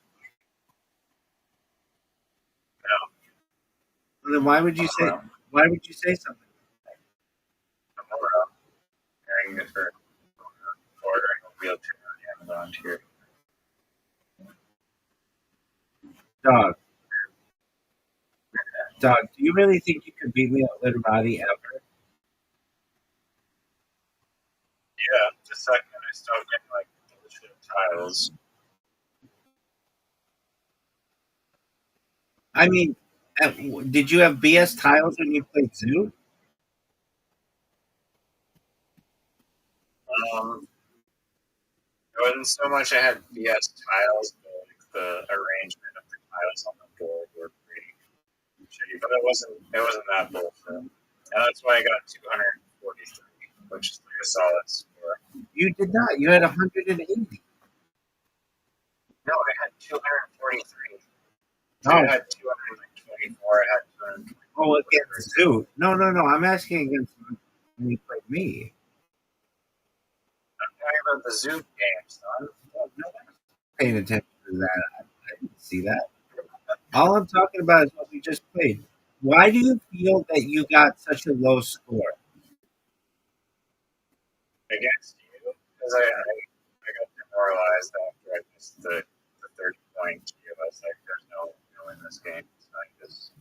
Well, then why would you say I'm something? around carrying it for ordering a wheelchair on Amazon here. Dog. Dog, do you really think you could beat me at Literati ever? Yeah, the second I start getting like bullshit tiles. I mean, did you have BS tiles when you played Zoo? It wasn't so much I had BS tiles, but like the arrangement of the tiles on the board were pretty shitty. But it wasn't that bullshit. And that's why I got 243, which is like a solid score. You did not. You had 180. No, I had 243. No. I had 224. I had 220. Oh, against Zoo. No. I'm asking against when you played me. I'm talking about the Zoo game, son. Oh, no one's paying attention to that. I didn't see that. All I'm talking about is what we just played. Why do you feel that you got such a low score? Against you, because I got demoralized after I missed the 30 point cue. I was like, there's no in this game. So I just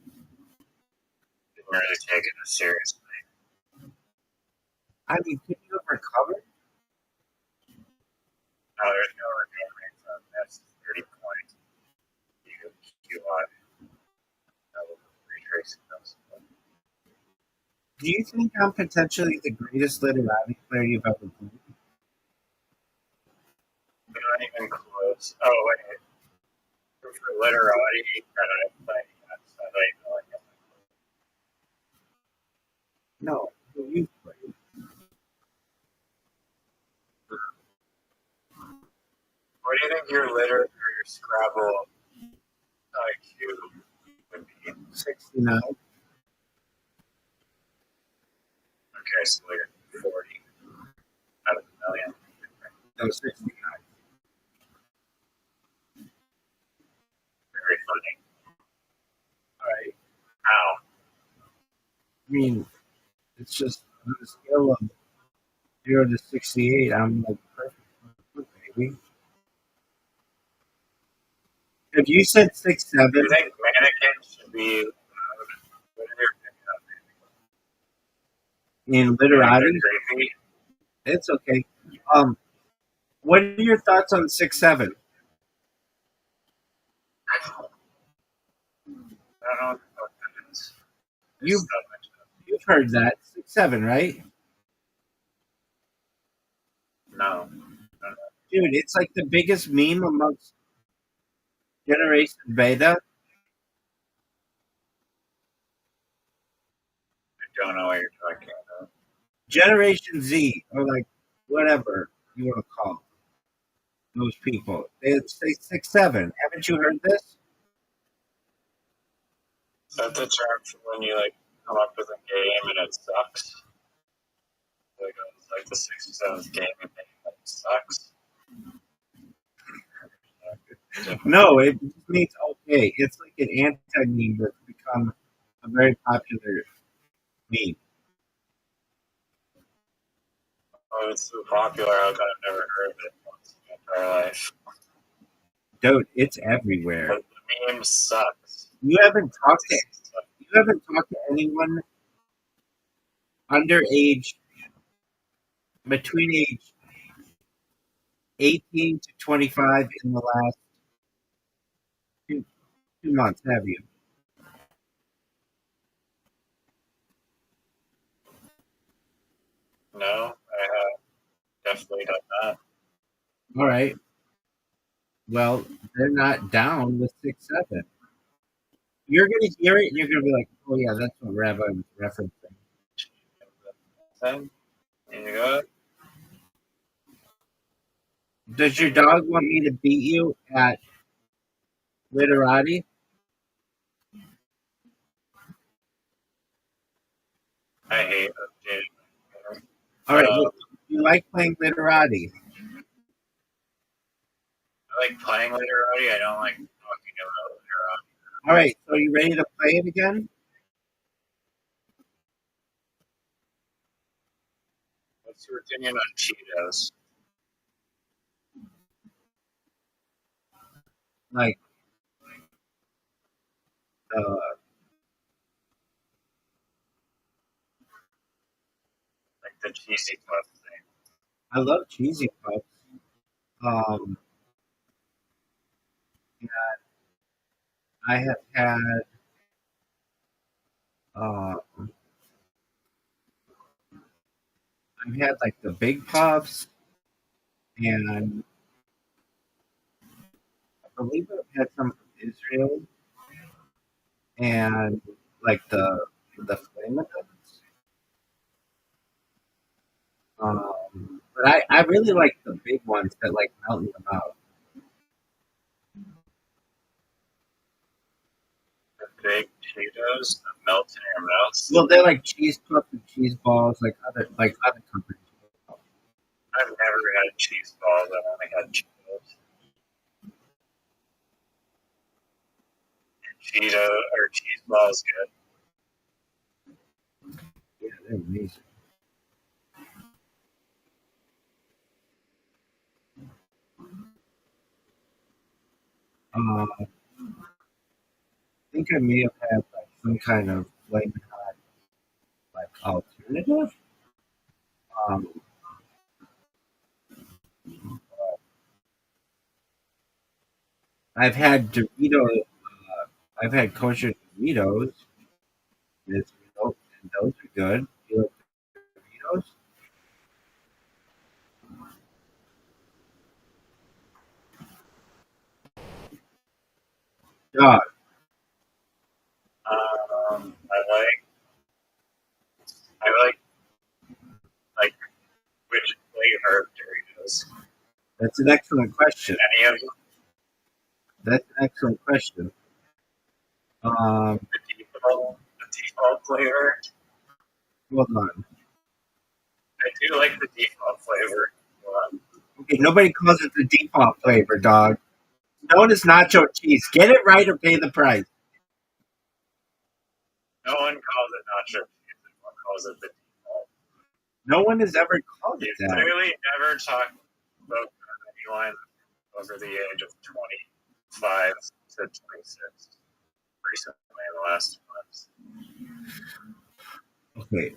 didn't really take it as seriously. I mean, could you have recovered? No, there's no recovering from this 30 point cue on retracing those. Do you think I'm potentially the greatest literati player you've ever played? We're not even close. Oh, wait. For literati, I play. I like it. No, who you played. What do you think your litter or your Scrabble IQ would be? 69. Okay, so you're 40 out of a million. No, 69. Very funny. Right. How? I mean, it's just on a scale of 0 to 68, I'm like perfect, baby. If you said 6'7", Do you think mannequins should be what are your in opinion on literati, creepy? it's okay. What are your thoughts on 6'7"? I don't know what that is. You've heard that 6'7", right? No. Dude, it's like the biggest meme amongst Generation Beta. I don't know what you're talking about. Generation Z, or like whatever you want to call those people. They say 6'7". Haven't you heard this? Is that the term for when you like come up with a game and it sucks? Like it's like the 67th game and it sucks. No, it just means okay. It's like an anti-meme that's become a very popular meme. Oh, it's so popular. I've never heard of it once in my entire life. Dude, it's everywhere. But the meme game sucks. You haven't talked to anyone under between age 18 to 25 in the last two, 2 months, have you? No, I have definitely done that. All right. Well, they're not down with 6-7. You're gonna hear it and you're gonna be like, "Oh yeah, that's what Rabbi was referencing." There you go. Does your dog want me to beat you at literati? I hate updating. All right. Well, you like playing literati? I like playing literati. I don't like talking about literati. All right. So you ready to play it again? What's your opinion on Cheetos? Like, Like the cheesy puff thing. I love cheesy puffs. Um, I have had uh, I've had like the big puffs, and I believe I've had some from Israel, and like the flamin' nuts. But I really like the big ones that like melt in your mouth. The big Cheetos that melt in your mouth. Well, they're like cheese puffs and cheese balls, like other companies. I've never had cheese balls. I've only had Cheetos. Cheeto or cheese balls good. Yeah, they're amazing. I think I may have had like some kind of flaming hot like alternative. Um, I've had Doritos. I've had kosher Doritos. It's, and those are good. You like Doritos? Dog. I like which flavor of Doritos. That's an excellent question. Any of them? That's an excellent question. The default flavor. Hold on. I do like the default flavor. Okay, nobody calls it the default flavor, dog. Known as nacho cheese. Get it right or pay the price. No one calls it nacho cheese. Everyone calls it the default. No one has ever called it You've that. clearly never talked about anyone over the age of 25 to 26 recently in the last 2 months. Okay.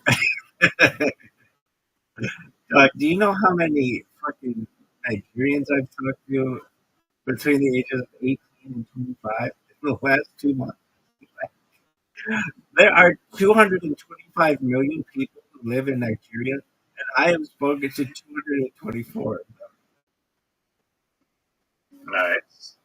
Do you know how many fucking Nigerians I've talked to between the ages of 18 and 25 in the last 2 months? There are 225 million people who live in Nigeria, and I have spoken to 224 of them. Nice.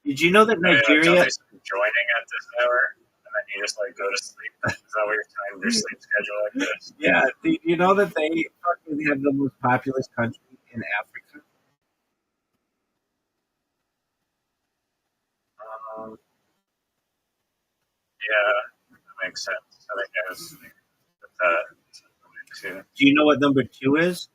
Did you know that Nigeria? Joining at this hour, and then you just like go to sleep. Is that what your time, your sleep schedule like this? Yeah. Did you know that they fucking have the most populous country in Africa? Yeah, that makes sense. I think I was thinking that too. Do you know what number 2 is?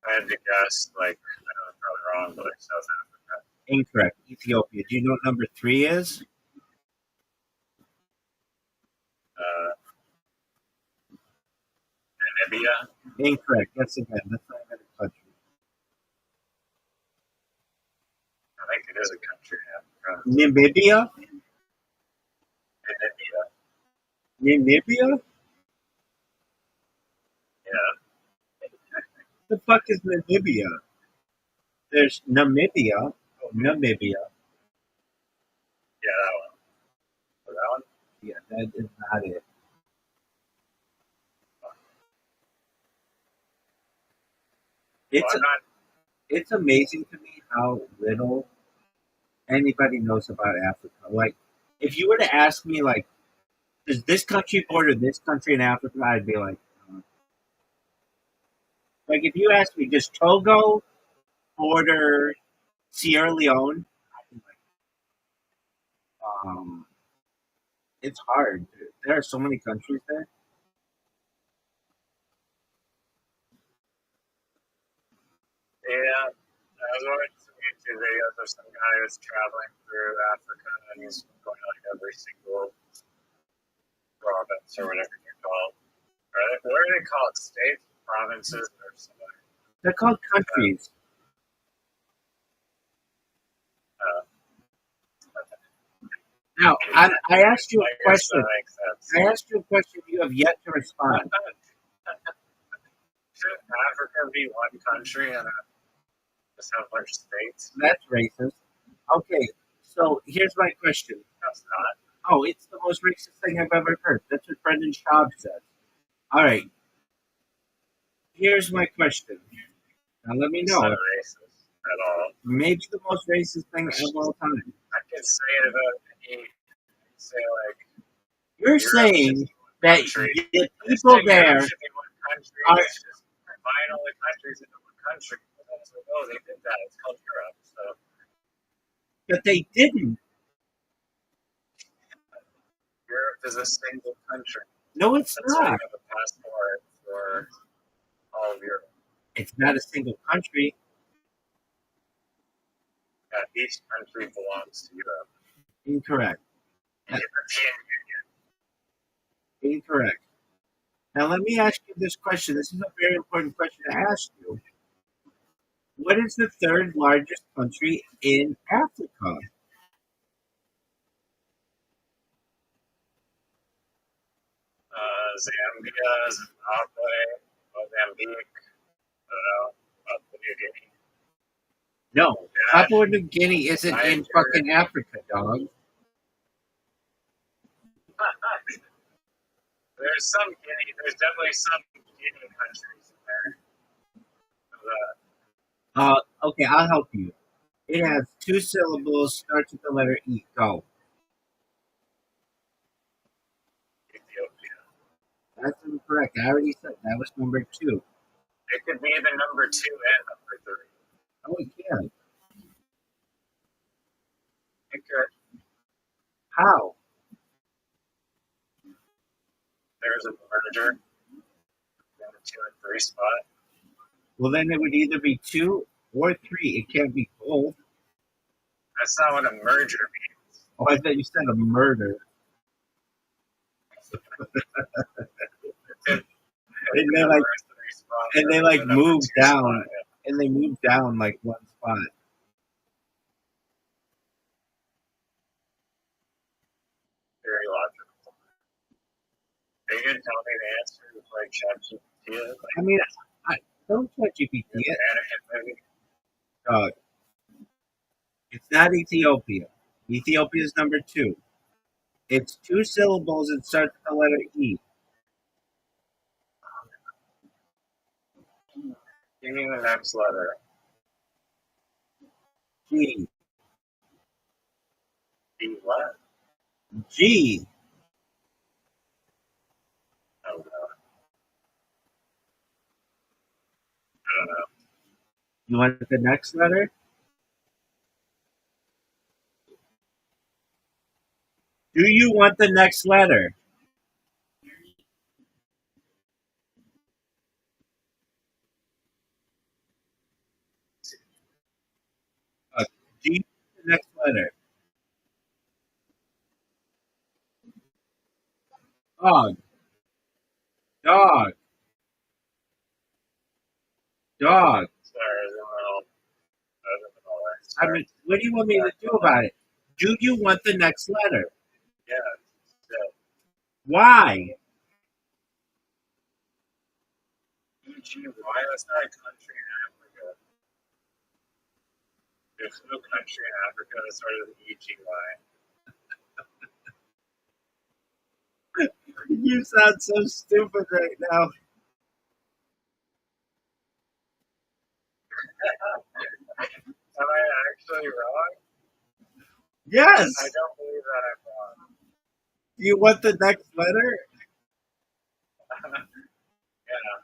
I had to guess, like, I know it's probably wrong, but like South Africa. Incorrect. Ethiopia. Do you know what number 3 is? Namibia. Incorrect. That's again. That's not even a country. like it is a country in Africa. Namibia? In India. Namibia? Yeah. The fuck is Namibia? There's Namibia. Oh, Namibia. Yeah, that one. So that one? Yeah, that is not it. It's Well, I'm not. it's amazing to me how little anybody knows about Africa. Like, if you were to ask me, like, does this country border this country in Africa? I'd be like, if you ask me, does Togo border Sierra Leone? I'd be like, it's hard. There are so many countries there. Yeah. I was watching some YouTube videos of some guy who's traveling through Africa and he's going like every single province or whatever you call it. What do they call it? States? Provinces or something? They're called countries. Now, I asked you a question. That makes sense. I asked you a question. You have yet to respond. Should Africa be one country and just have a bunch of states? That's racist. Okay, so here's my question. That's not. Oh, it's the most racist thing I've ever heard. That's what Brendan Schaub said. All right, here's my question. Now let me It's know. not racist at all. Maybe the most racist thing of all time. I can say it about any. Say like You're Europe saying should be one that country. the They're people saying there Europe should be one country. are- Let's just combine all the countries into one country. And that's like, oh, they did that. It's called Europe. So but they didn't. Europe is a single country. No, it's That's why you not. have a passport for all of Europe. It's not a single country. Each country belongs to Europe. Incorrect. The European Union. Incorrect. Now let me ask you this question. This is a very important question to ask you. What is the third largest country in Africa? Zambia, Zimbabwe, Mozambique. I don't know. Papua New Guinea. No, Papua New Guinea isn't in Nigeria. fucking Africa, dog. There's some Guinea. There's definitely some Guinea countries in there. Okay, I'll help you. It has two syllables, starts with the letter E. Go. Ethiopia. That's incorrect. I already said that was number 2. It could be the number 2 and number 3. Oh, it can. It could. How? There's a merger in the 2 and 3 spot. Well, then it would either be 2 or 3. It can't be both. That's not what a merger means. Oh, I thought you said a murder. And they like moved down. And they moved down like one spot. Very logical. Are you gonna tell me the answer to like ChatGPT? I mean, don't ChatGPT it. It's not Ethiopia. Ethiopia is number 2. It's 2 syllables and starts with the letter E. Give me the next letter. G. E what? G. Oh, no. I don't know. You want the next letter? Do you want the next letter? G. The next letter. Dog. Dog. Dog. Sorry, I was in the middle of I mean, what do you want me to do about it? Do you want the next letter? Yeah. Yeah. Why? EGY, that's not a country in Africa. There's no country in Africa that started with EGY. You sound so stupid right now. Am I actually wrong? Yes. I don't believe that I'm wrong. Do you want the next letter? Yeah.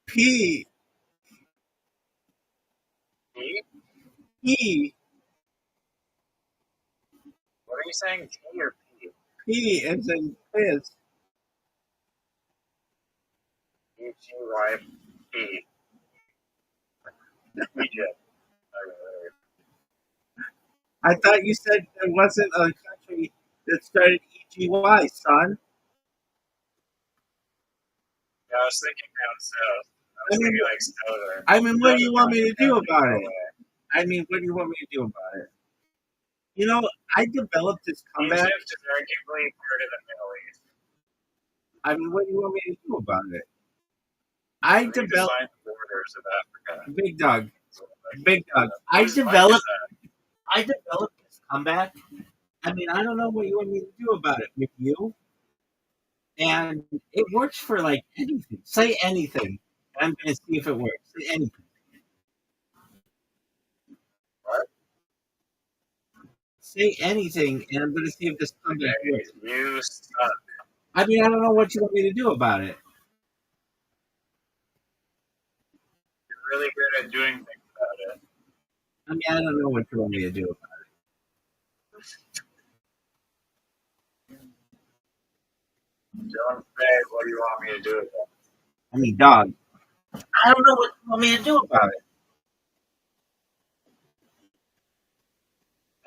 P. P? P. What are you saying? T or P? P is in quiz. EGYP. Egypt. I thought you said there wasn't a country that started EGY, son. Yeah, I was thinking down south. I was thinking like southern. I mean, what do you want me to do about it? I mean, what do you want me to do about it? You know, I developed this comeback. Egypt is arguably part of the Middle East. I mean, what do you want me to do about it? I We developed define the borders of Africa. Big Dog. Big Dog. Whose mic is I developed this comeback. I mean, I don't know what you want me to do about it with you. And it works for like anything. Say anything. And I'm going to see if it works. Say anything. What? Say anything, and I'm going to see if this comeback works. You suck. I mean, I don't know what you want me to do about it. You're really good at doing things about it. I mean, I don't know what you want me to do about it. Don't say, what do you want me to do with it? I mean, dog. I don't know what you want me to do about it.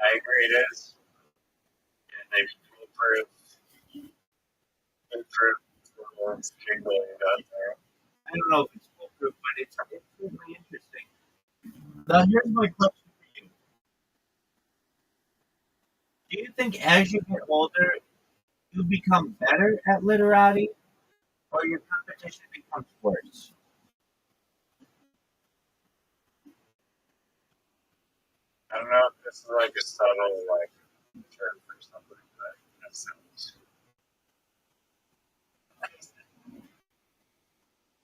I agree it is. And they've foolproof jingling out there. I don't know if it's foolproof, but it's really interesting. Now, here's my question for you. Do you think as you get older, you become better at literati, or your competition becomes worse? I don't know if this is like a subtle like term for something, but that sounds.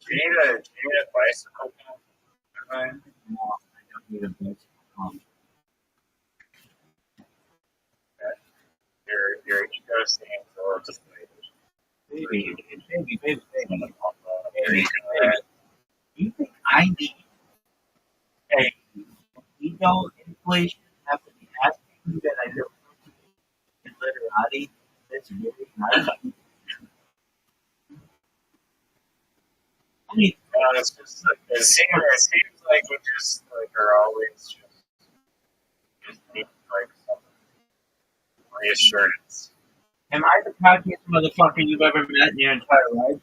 Do you need a bicycle pump? Right? No, I don't need a bicycle. Your ego stands a little deflated. Baby. Maybe. Do you think I need a ego inflation after the asking that I don't in literati? That's really nice. I mean, It's just like, it seems like we just like are always just need like some reassurance. am I the cockiest motherfucker you've ever met in your entire life?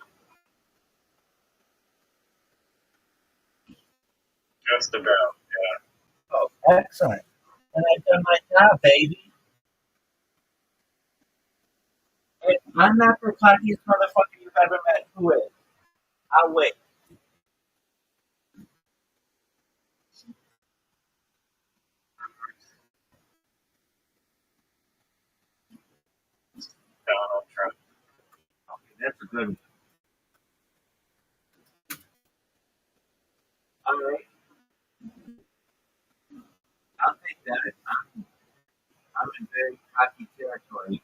Just about, yeah. Oh, excellent. And I've done my job, baby. If I'm not the cockiest motherfucker you've ever met. Who is? I'll wait. Donald Trump. Okay, that's a good one. All right. I'll take that. I'm in very cocky territory.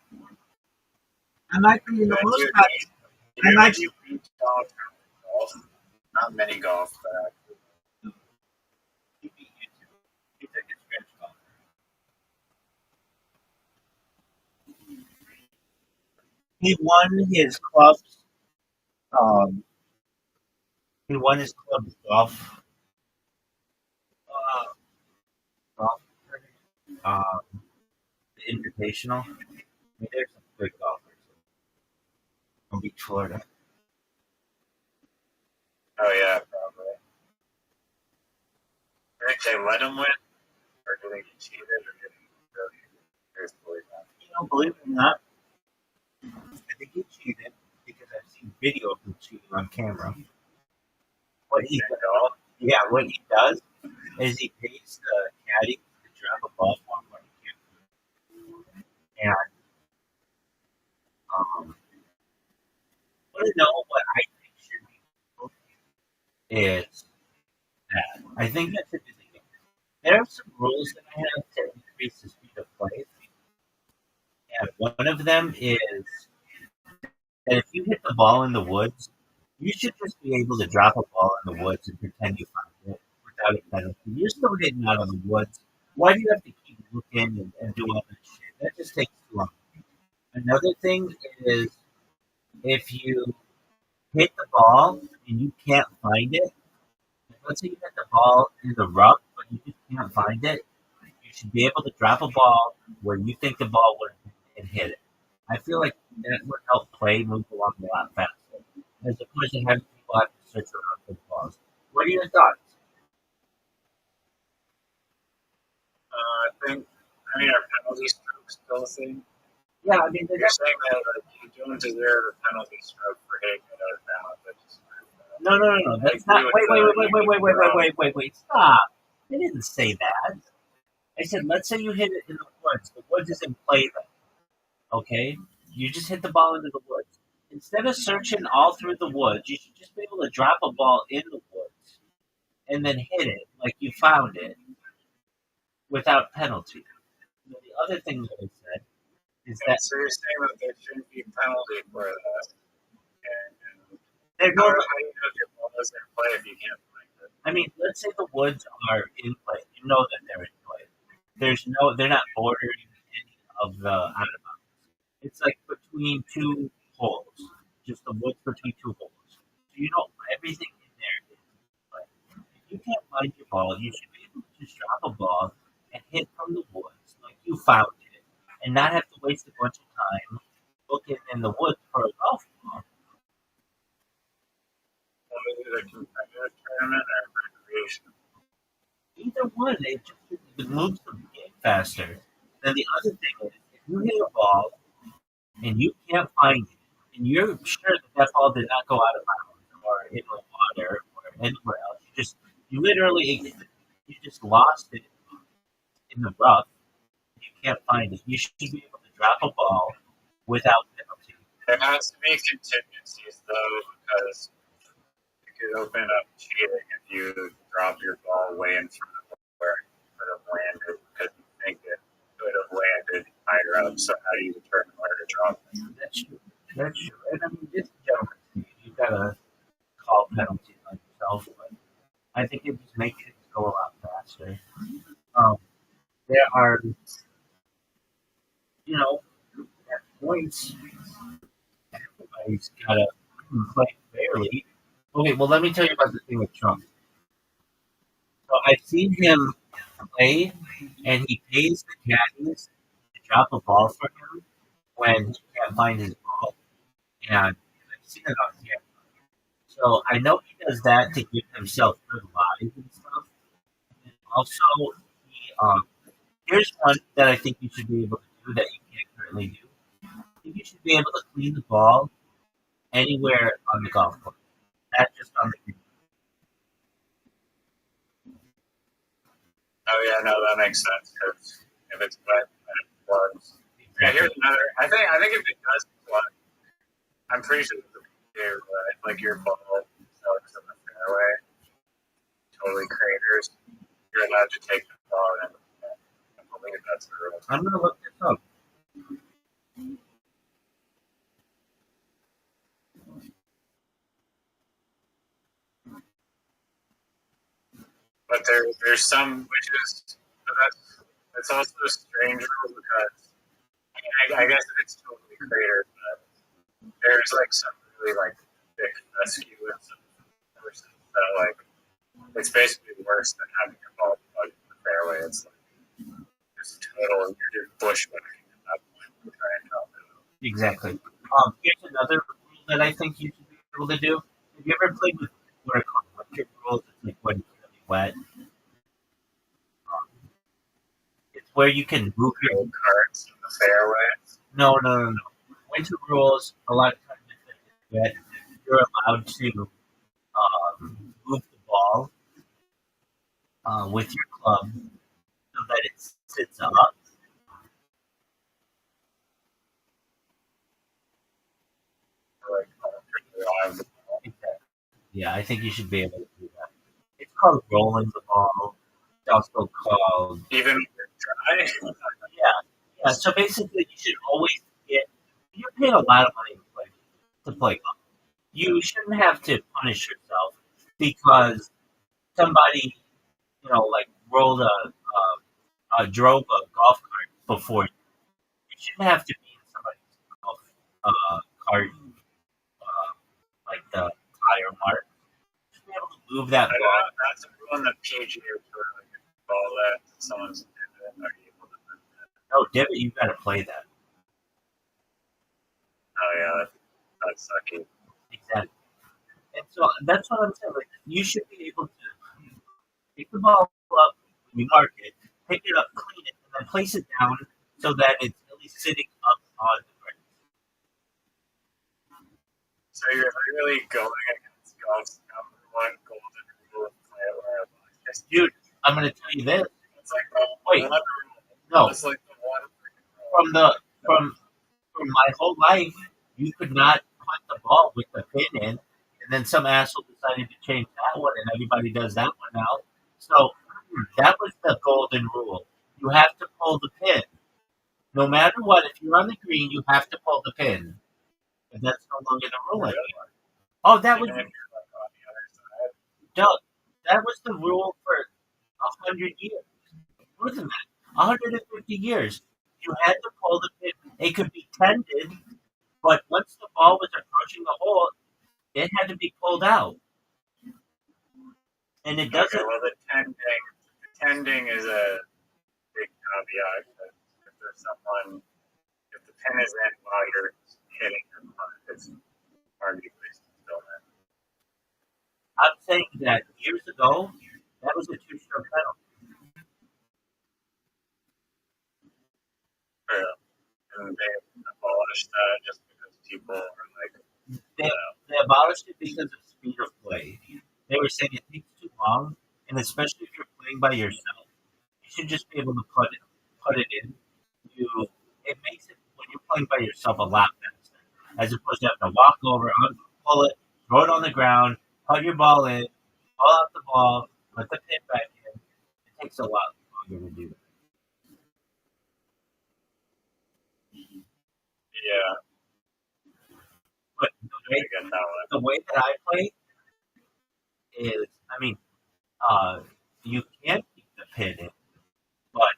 I might be in the most cocky. I might You beat Donald Trump in golf. Not many golf, but be you too. You took a stretch golf. He won his club's um he won his club's golf golf invitational. I mean, there's some good golfers from Beach, Florida. oh yeah, probably. I think they let him win, or do you think he cheated, or did he really truthfully not? Believe it or not, I think he cheated because I've seen video of him cheating on camera. What he what he does is he pays the caddy to drop a ball for him when he can't. And want to know what I think should be is that I think that's a good thing. There are some rules that I have to increase the speed of play, and one of them is that if you hit the ball in the woods, you should just be able to drop a ball in the woods and pretend you found it without a penalty. You're still hitting out of the woods. Why do you have to keep looking and do all that shit? That just takes too long. Another thing is if you hit the ball and you can't find it, let's say you hit the ball in the rough, but you just can't find it, you should be able to drop a ball where you think the ball would and hit it. I feel like that would help play move along a lot faster, as opposed to having people have to search around for the balls. What are your thoughts? I think, are penalty strokes still a thing? Yeah, I mean, You're saying that you don't deserve a penalty stroke for hitting it out of bounds. no. That's not. Wait. Stop. I didn't say that. I said, let's say you hit it in the woods. The woods is in play then. Okay? You just hit the ball into the woods. Instead of searching all through the woods, you should just be able to drop a ball in the woods and then hit it like you found it without penalty. And the other thing that I said is that so you're saying that there shouldn't be a penalty for that. they're How normal. do you know if your ball is in play if you can't find it? I mean, let's say the woods are in play. You know that they're in play. They're not bordering any of the out of bounds. It's like between two holes, just the woods between two holes. So you know everything in there is in play. If you can't find your ball, you should be able to just drop a ball and hit from the woods like you found it, and not have to waste a bunch of time looking in the woods for a golf ball. Is it a competitive tournament or recreation? Either one, it moves the game faster. Then the other thing is, if you hit a ball and you can't find it, and you're sure that ball did not go out of bounds or in the water or anywhere else, you literally you just lost it in the rough. You can't find it. You should be able to drop a ball without penalty. There has to be contingencies though, because it could open up cheating if you drop your ball way in front of where it could have landed because you think it could have landed higher up. So how do you determine where to drop it? That's true. And I mean, it's gentlemen, you've got to call penalties on yourself, but I think it just makes it go a lot faster. There are, at points, everybody's got to play fairly. Okay, well, let me tell you about the thing with Trump. So I've seen him play, and he pays the caddies to drop a ball for him when he can't find his ball. And I've seen it on camera. So I know he does that to give himself good lives and stuff. And also, here's one that I think you should be able to do that you can't currently do. I think you should be able to clean the ball anywhere on the golf course, not just on the green. Oh yeah, no, that makes sense because if it's wet and it floods. Yeah, here's another. I think if it does flood, I'm pretty sure the PGA, like your ball sucks in the fairway, totally craters. You're allowed to take the ball and I believe that's the rule. I'm gonna look this up. But there's some which is that's also a strange rule because I guess it's totally cratered, but there's like some really like thick fescue and some person that it's basically worse than having your ball plug in the fairway. It's like just total you're just bushwhacking at that point to try and help it out. Exactly. Here's another rule that I think you should be able to do. Have you ever played with what are called electric rules? It's like when it's really wet. where you can move your No carts in the fairway. no. Winter rules. A lot of times that you're allowed to move the ball with your club so that it sits up. Like, drive the ball. Yeah, I think you should be able to do that. It's called rolling the ball. It's also called Even if you're dry. yeah. So basically, you should always get. You're paying a lot of money to play golf. You shouldn't have to punish yourself because somebody, like rolled drove a golf cart before you. You shouldn't have to be in somebody's golf cart, like the tire mark. You should be able to move that I don't ball. know. That's a rule on the PGA Tour. Like, if you ball that someone's divot, are you able to move that? No, Divot, you got to play that. Oh yeah, that's sucky. Exactly. And so that's what I'm saying. Like, you should be able to pick the ball up, you mark it, pick it up, clean it, and then place it down so that it's at least sitting up on the ground. So you're really going against golf's number one golden rule of play it where it lies. Dude, I'm going to tell you this. It's like the Wait, one rule. no, It's like the one freaking rule. from my whole life, you could not punt the ball with the pin in, and then some asshole decided to change that one, and everybody does that one now. So that was the golden rule. You have to pull the pin. No matter what, if you're on the green, you have to pull the pin. And that's no longer the rule anymore. Oh, that was Even if you're like on the other side. Doug. That was the rule for 100 years. More than that, 150 years. You had to pull the pin. It could be tended, but once the ball was approaching the hole, it had to be pulled out. And it doesn't. Okay, well, the tending is a big caveat. Because if there's someone, if the pin is in while you're hitting your punt, it's arguably still in. I'm saying that years ago, that was a two-stroke penalty. And they abolished that just because people are like, They abolished it because of speed of play. They were saying it takes too long, and especially if you're playing by yourself, you should just be able to put it in. It makes it when you're playing by yourself a lot faster, as opposed to having to walk over, pull it, throw it on the ground, put your ball in, pull out the ball, put the pin back in. It takes a lot longer to do that. yeah, But I get that one. the way that I play is, I mean, you can keep the pin in, but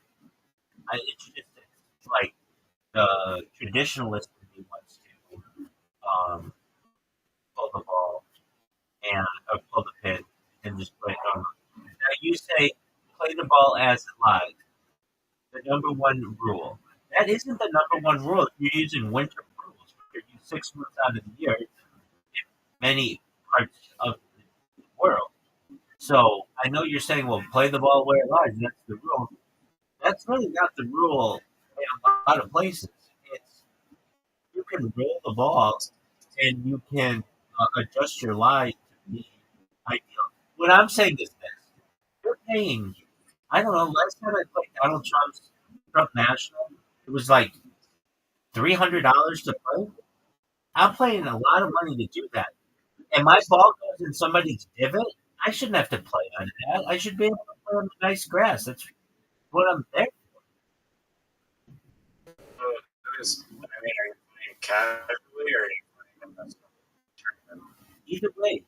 it's just like the traditionalist in me wants to pull the ball and or pull the pin and just play it on. Now you say play the ball as it lies. The number one rule. That isn't the number one rule. If you're using winter rules, you're using 6 months out of the year in many parts of the world. So I know you're saying, well, play the ball where it lies. That's the rule. That's really not the rule in a lot of places. It's you can roll the ball and you can adjust your lie to be ideal. What I'm saying is this: you're paying. I don't know. Last time I played Donald Trump National, it was like $300 to play. I'm paying a lot of money to do that, and my ball goes in somebody's divot. I shouldn't have to play on that. I should be able to play on the nice grass. That's what I'm there. So, are you playing casually or are you playing in this tournament? Either way,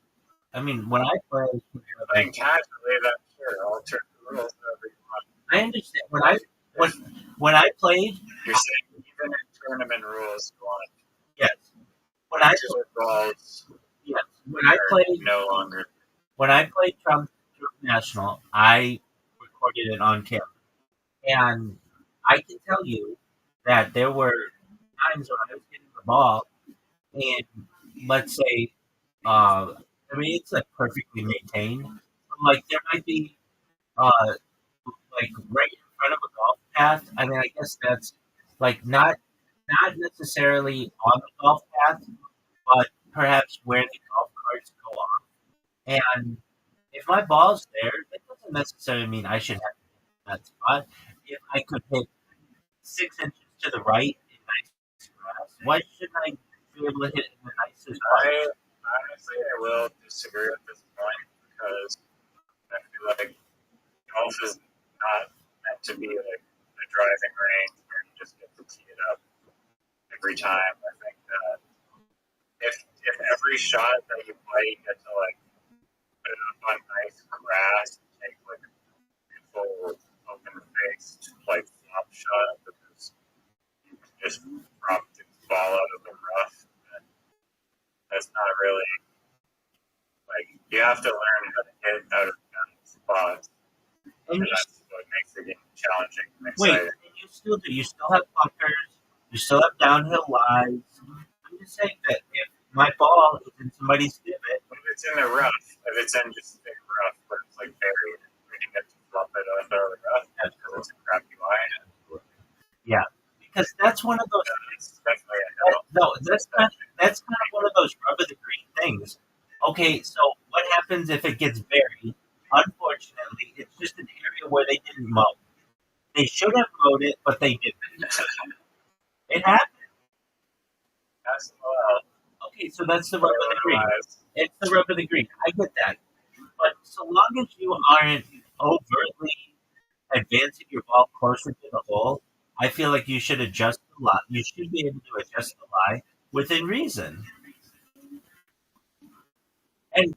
I mean, when I play, If you're playing casually, then sure, I'll turn the rules whenever you want. I understand when I played. You're saying even in tournament rules, you want Yes, when I to balls yes when I are played no longer. when I played Trump National, I recorded it on camera, and I can tell you that there were times when I was getting the ball, and let's say, I mean, it's like perfectly maintained. But, like there might be, like right in front of a golf path, I mean, I guess that's like not necessarily on the golf path, but perhaps where the golf carts go off. And if my ball's there, it doesn't necessarily mean I should have that spot. If I could hit 6 inches to the right in nice grass, why shouldn't I be able to hit in the nicest spot? Honestly, I will disagree at this point because I feel like golf is not meant to be like a driving range where you just get to tee it up every time. I think that if every shot that you play you get to like put it up on nice grass and take like a full open faced like flop shot because you can just drop the ball out of the rough, and that's not really like you have to learn how to hit out of spots. And that's what makes the game challenging and exciting. Wait, you still have bunkers, you still have downhill lies. I'm just saying that if my ball is in somebody's divot, if it's in the rough, if it's in just the rough where it's like buried and you get to flop it under the rough, that's because it's a crappy line. Yeah, because that's one of those. It's definitely that's kind of one of those rub of the green things. Okay, so what happens if it gets buried? Unfortunately, it's just an area where they didn't mow. They should have mowed it, but they didn't. It happened. That's well. Okay, so that's the rub of the green. It's the rub of the green. I get that. But so long as you aren't overtly advancing your ball closer to the hole, I feel like you should adjust the lie. You should be able to adjust the lie within reason. And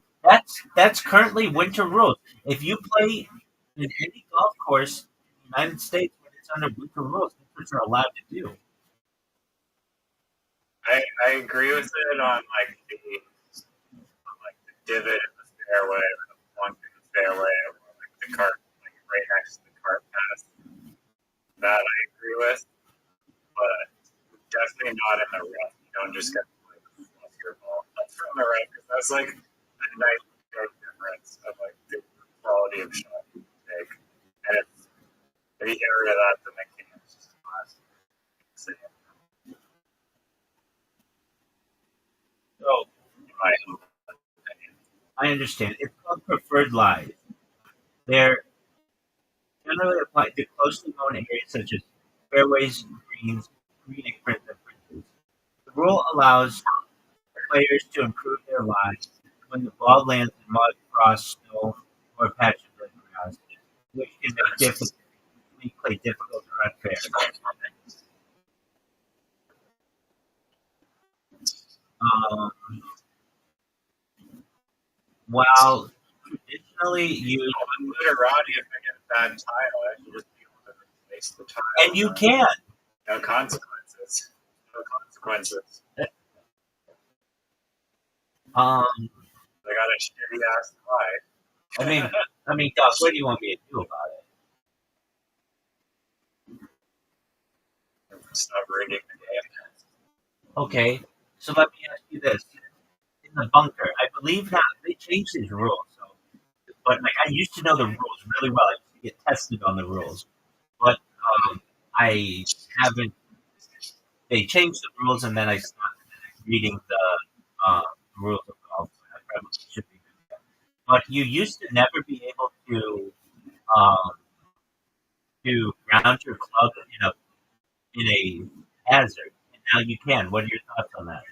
that's currently winter rules. If you play in any golf course in the United States when it's under winter rules, that's what you're allowed to do. I agree with it on like the divot in the fairway or the plunk in the fairway or like the cart like right next to the cart path. That I agree with, but definitely not in the rough. You don't just get to like fluff your ball up from the rough because that's like a night big difference of like the quality of shot you take, and it's the area that the game is just not same. So, I understand. It's called preferred lies. They're generally applied to closely known areas such as fairways, greens, green aprons, and fringes. The rule allows players to improve their lies when the ball lands in mud, frost, snow, or patches of grass, which can make play difficult or unfair. While traditionally used, literati, if I get a bad tile, I can just be able to replace the tile. and you can. No consequences. No consequences. I got a shitty ass lie. I mean, Doc, what do you want me to do about it? Stop rigging the game. Okay, so let me ask you this: in the bunker, I believe now they changed these rules. So, but like I used to know the rules really well. I used to get tested on the rules, but I haven't. They changed the rules, and then I stopped reading the rules of golf. I probably should be doing that. But you used to never be able to ground your club in a hazard, and now you can. What are your thoughts on that?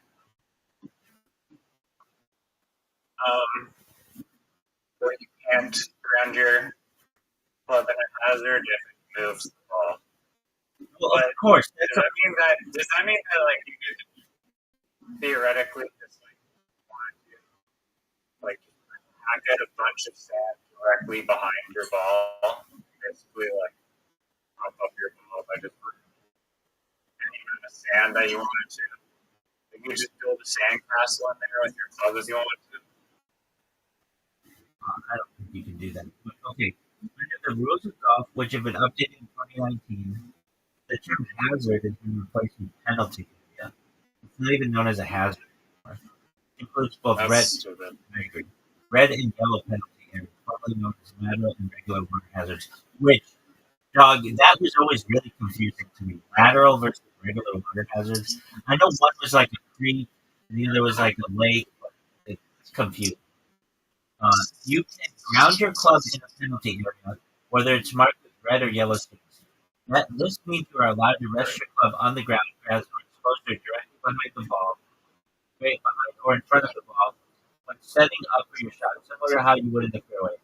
So you can't ground your club in a hazard if it moves the ball. Well, of course. Does that mean that like you could theoretically just want to like hack out a bunch of sand directly behind your ball, basically like pump up your ball by just putting any amount of sand that you wanted to. You could just build a sandcastle in there with your club as you wanted to. I don't think you can do that. But, okay, under the rules of golf, which have been updated in 2019, the term hazard has been replaced with penalty area. It's not even known as a hazard anymore. It includes both red and yellow penalty areas, formerly known as lateral and regular water hazards, which Dog, that was always really confusing to me. Lateral versus regular water hazards. I know one was like a creek, and the other was like a lake, but it's confusing. You can ground your club in a penalty area, whether it's marked with red or yellow sticks. This means you are allowed to rest your club on the ground, grass, or exposure directly behind the ball, straight behind or in front of the ball, when setting up for your shot, similar to how you would in the fairway.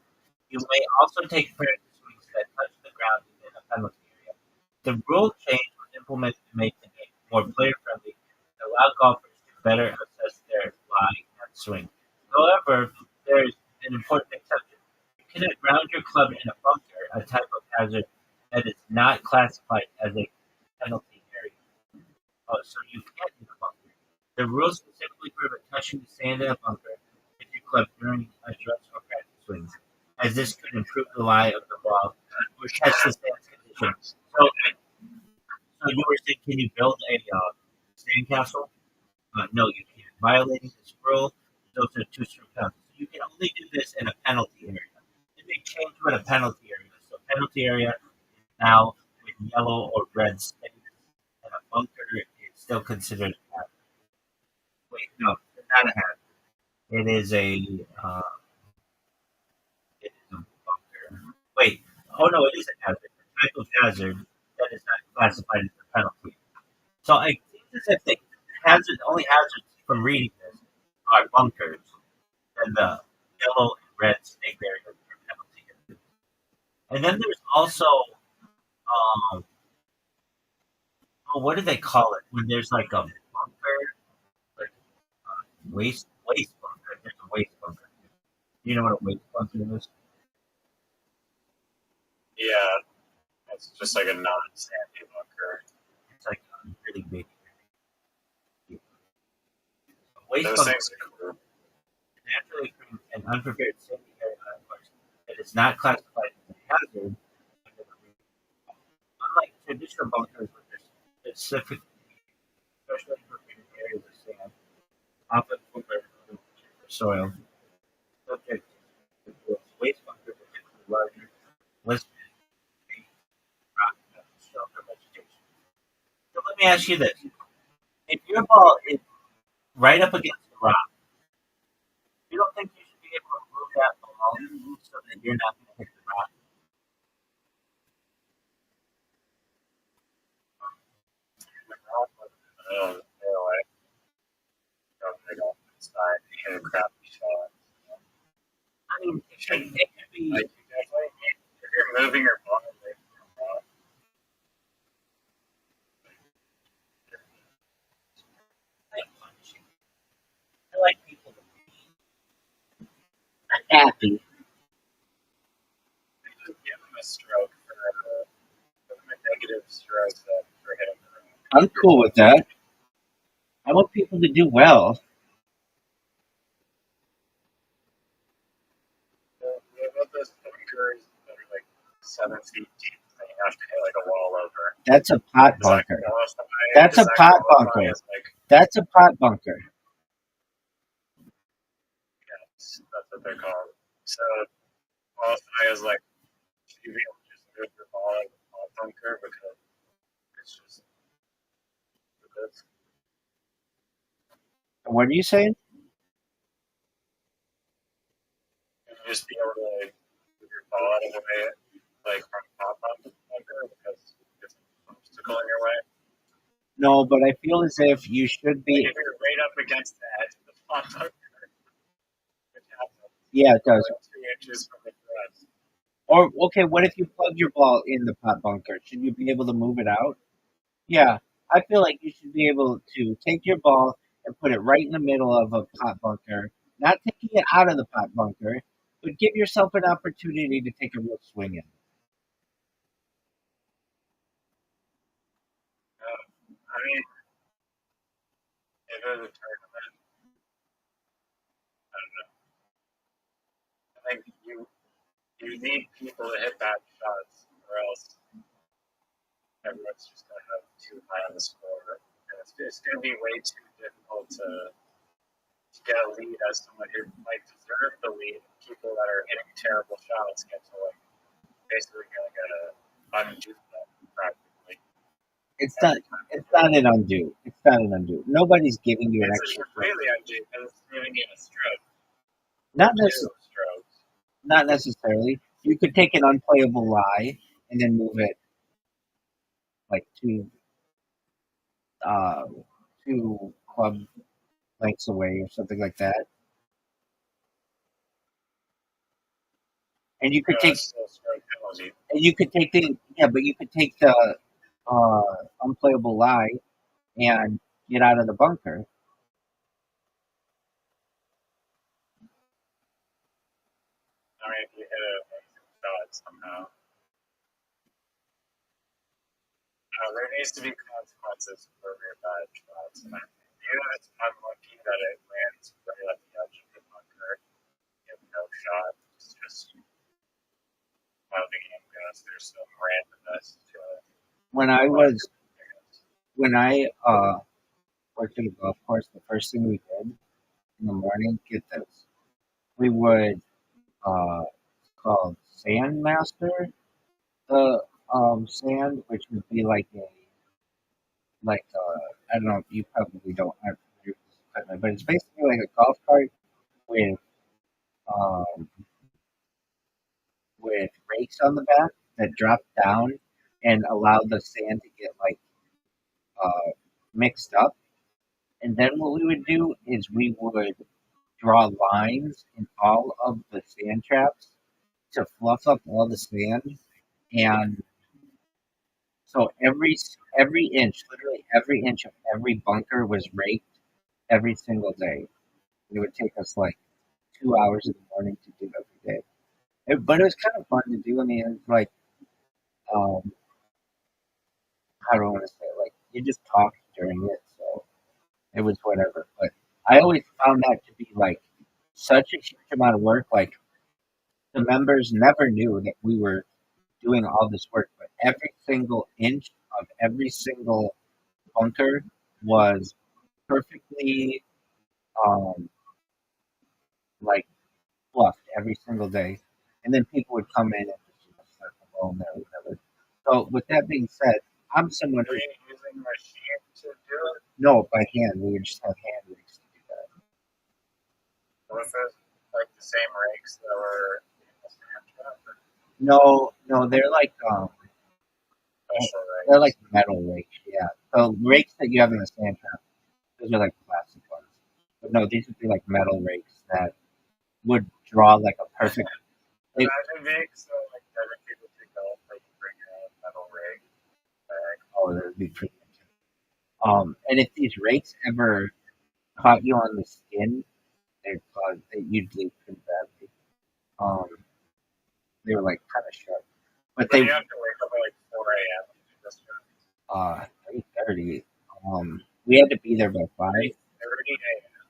You may also take practice swings that touch the ground within a penalty area. The rule change was implemented to make the game more player-friendly and allow golfers to better assess their lie and swing. However, there's an important exception. You cannot ground your club in a bunker, a type of hazard that is not classified as a penalty area. Oh, so you can't hit a bunker. The rules specifically prohibit touching the sand in a bunker with your club during a stretch or practice swings, as this could improve the lie of the ball or test the sand's condition. So you were saying, can you build a sandcastle? No, you can't. Violating this rule, those are two strict penalties. So you can only do this in a penalty area. And they changed what a penalty area is. So penalty area now with yellow or red stakes, and a bunker is still considered a hazard. Wait, no, it's not a hazard. It is a it is a bunker. Wait, oh no, it is a hazard. A type of hazard that is not classified as a penalty. So I think as if the only hazards from reading this are bunkers and the yellow and red snake areas are penalty areas. And then there's also oh, what do they call it when there's like a bunker, like waste bunker. There's a waste bunker. You know what a waste bunker is? Yeah, it's just like a non-sandy bunker. It's like a really big. Waste Those bunker things are cool. naturally occurs in unprepared sandy area that is not classified as a hazard. Unlike traditional bunkers, which are specific, especially for areas of sand, often for soil, subject to waste bunkers are typically larger, less rock shelter vegetation. So let me ask you this: if your ball is right up against the rock, you don't think you should be able to move that ball so that you're not going to hit the rock? Anyway, jumping off the side and hit a crappy shot. I mean, it could be Like, you definitely need, if you're moving your ball away from your ball, like punishing. I like people to be happy. just give them a stroke for the negative stroke that for hitting the rim. I'm cool with that. I want people to do well. What about those bunkers that are like 7 feet deep and you have to hit like a wall over? That's a pot Does that bunker. qualify? That's Does a that pot qualify bunker. as like, That's a pot bunker. yes, that's what they're called. So qualify as like, should you be able to just move your ball out of the pot bunker because it's just because What are you saying? you just be able to like, move your ball out of the way like from pot bunker because it's an obstacle in your way. No, but I feel as if you should Like be. if you're right up against the edge of the pot bunker, which happens Yeah, it does. like 2 inches from the grass. Or okay, what if you plug your ball in the pot bunker? Should you be able to move it out? Yeah, I feel like you should be able to take your ball and put it right in the middle of a pot bunker, not taking it out of the pot bunker, but give yourself an opportunity to take a real swing in. I mean, if it was a tournament, I don't know. I think you need people to hit bad shots, or else everyone's just gonna have too high on the score, and it's gonna be way too difficult to get a lead as someone who might deserve the lead. People that are hitting terrible shots get to like basically gonna get undo that practically. It's not. It's not an undo. It's not an undo. Nobody's giving you an It's a extra. completely undo because it's giving you a stroke. Not Two necessarily. strokes. Not necessarily. You could take an unplayable lie and then move it like uh, two club lengths away or something like that. And you could take. That's still a stroke penalty. And you could take the. Yeah, but you could take the unplayable lie and get out of the bunker. I mean, if you hit a shot somehow. There needs to be consequences for your bad shots. And even if it's unlucky that it lands right at the edge of the bunker, you have no shot. It's just how the game goes. There's some randomness to it. When I was when I worked at a golf course, the first thing we did in the morning, get this, we would it's called Sandmaster the sand, which would be like a like I don't know, you probably don't have this equipment, but it's basically like a golf cart with um with rakes on the back that drop down and allow the sand to get like uh mixed up. And then what we would do is we would draw lines in all of the sand traps to fluff up all the sand. And so every inch, literally every inch of every bunker was raked every single day. It would take us like 2 hours in the morning to do every day. But it was kind of fun to do. I mean, it was like, um, how do I want to say it? Like, you just talked during it, so it was whatever. But I always found that to be like such a huge amount of work. Like, the members never knew that we were doing all this work, but every single inch of every single bunker was perfectly um, like fluffed every single day, and then people would come in and just start to roll there or whatever. So with that being said, I'm someone Were who you using a machine to do it? no by hand. We would just have hand rigs to do that. Or was it like the same rakes that were in the sand trap? Or No, special they're rakes? like metal rakes. Yeah, so rakes that you have in the sand trap, those are like plastic ones. But no, these would be like metal rakes that would draw like a perfect. They, Imagine being so like dedicated to golf that you bring your own metal rig bag. oh, that would be pretty. And if these rakes ever caught you on the skin, they usually pretty badly. Um, they were like kind of sharp, but But they you have to wake up at like 4 a.m. to do this job. 3:30. We had to be there by 5. 30 a.m.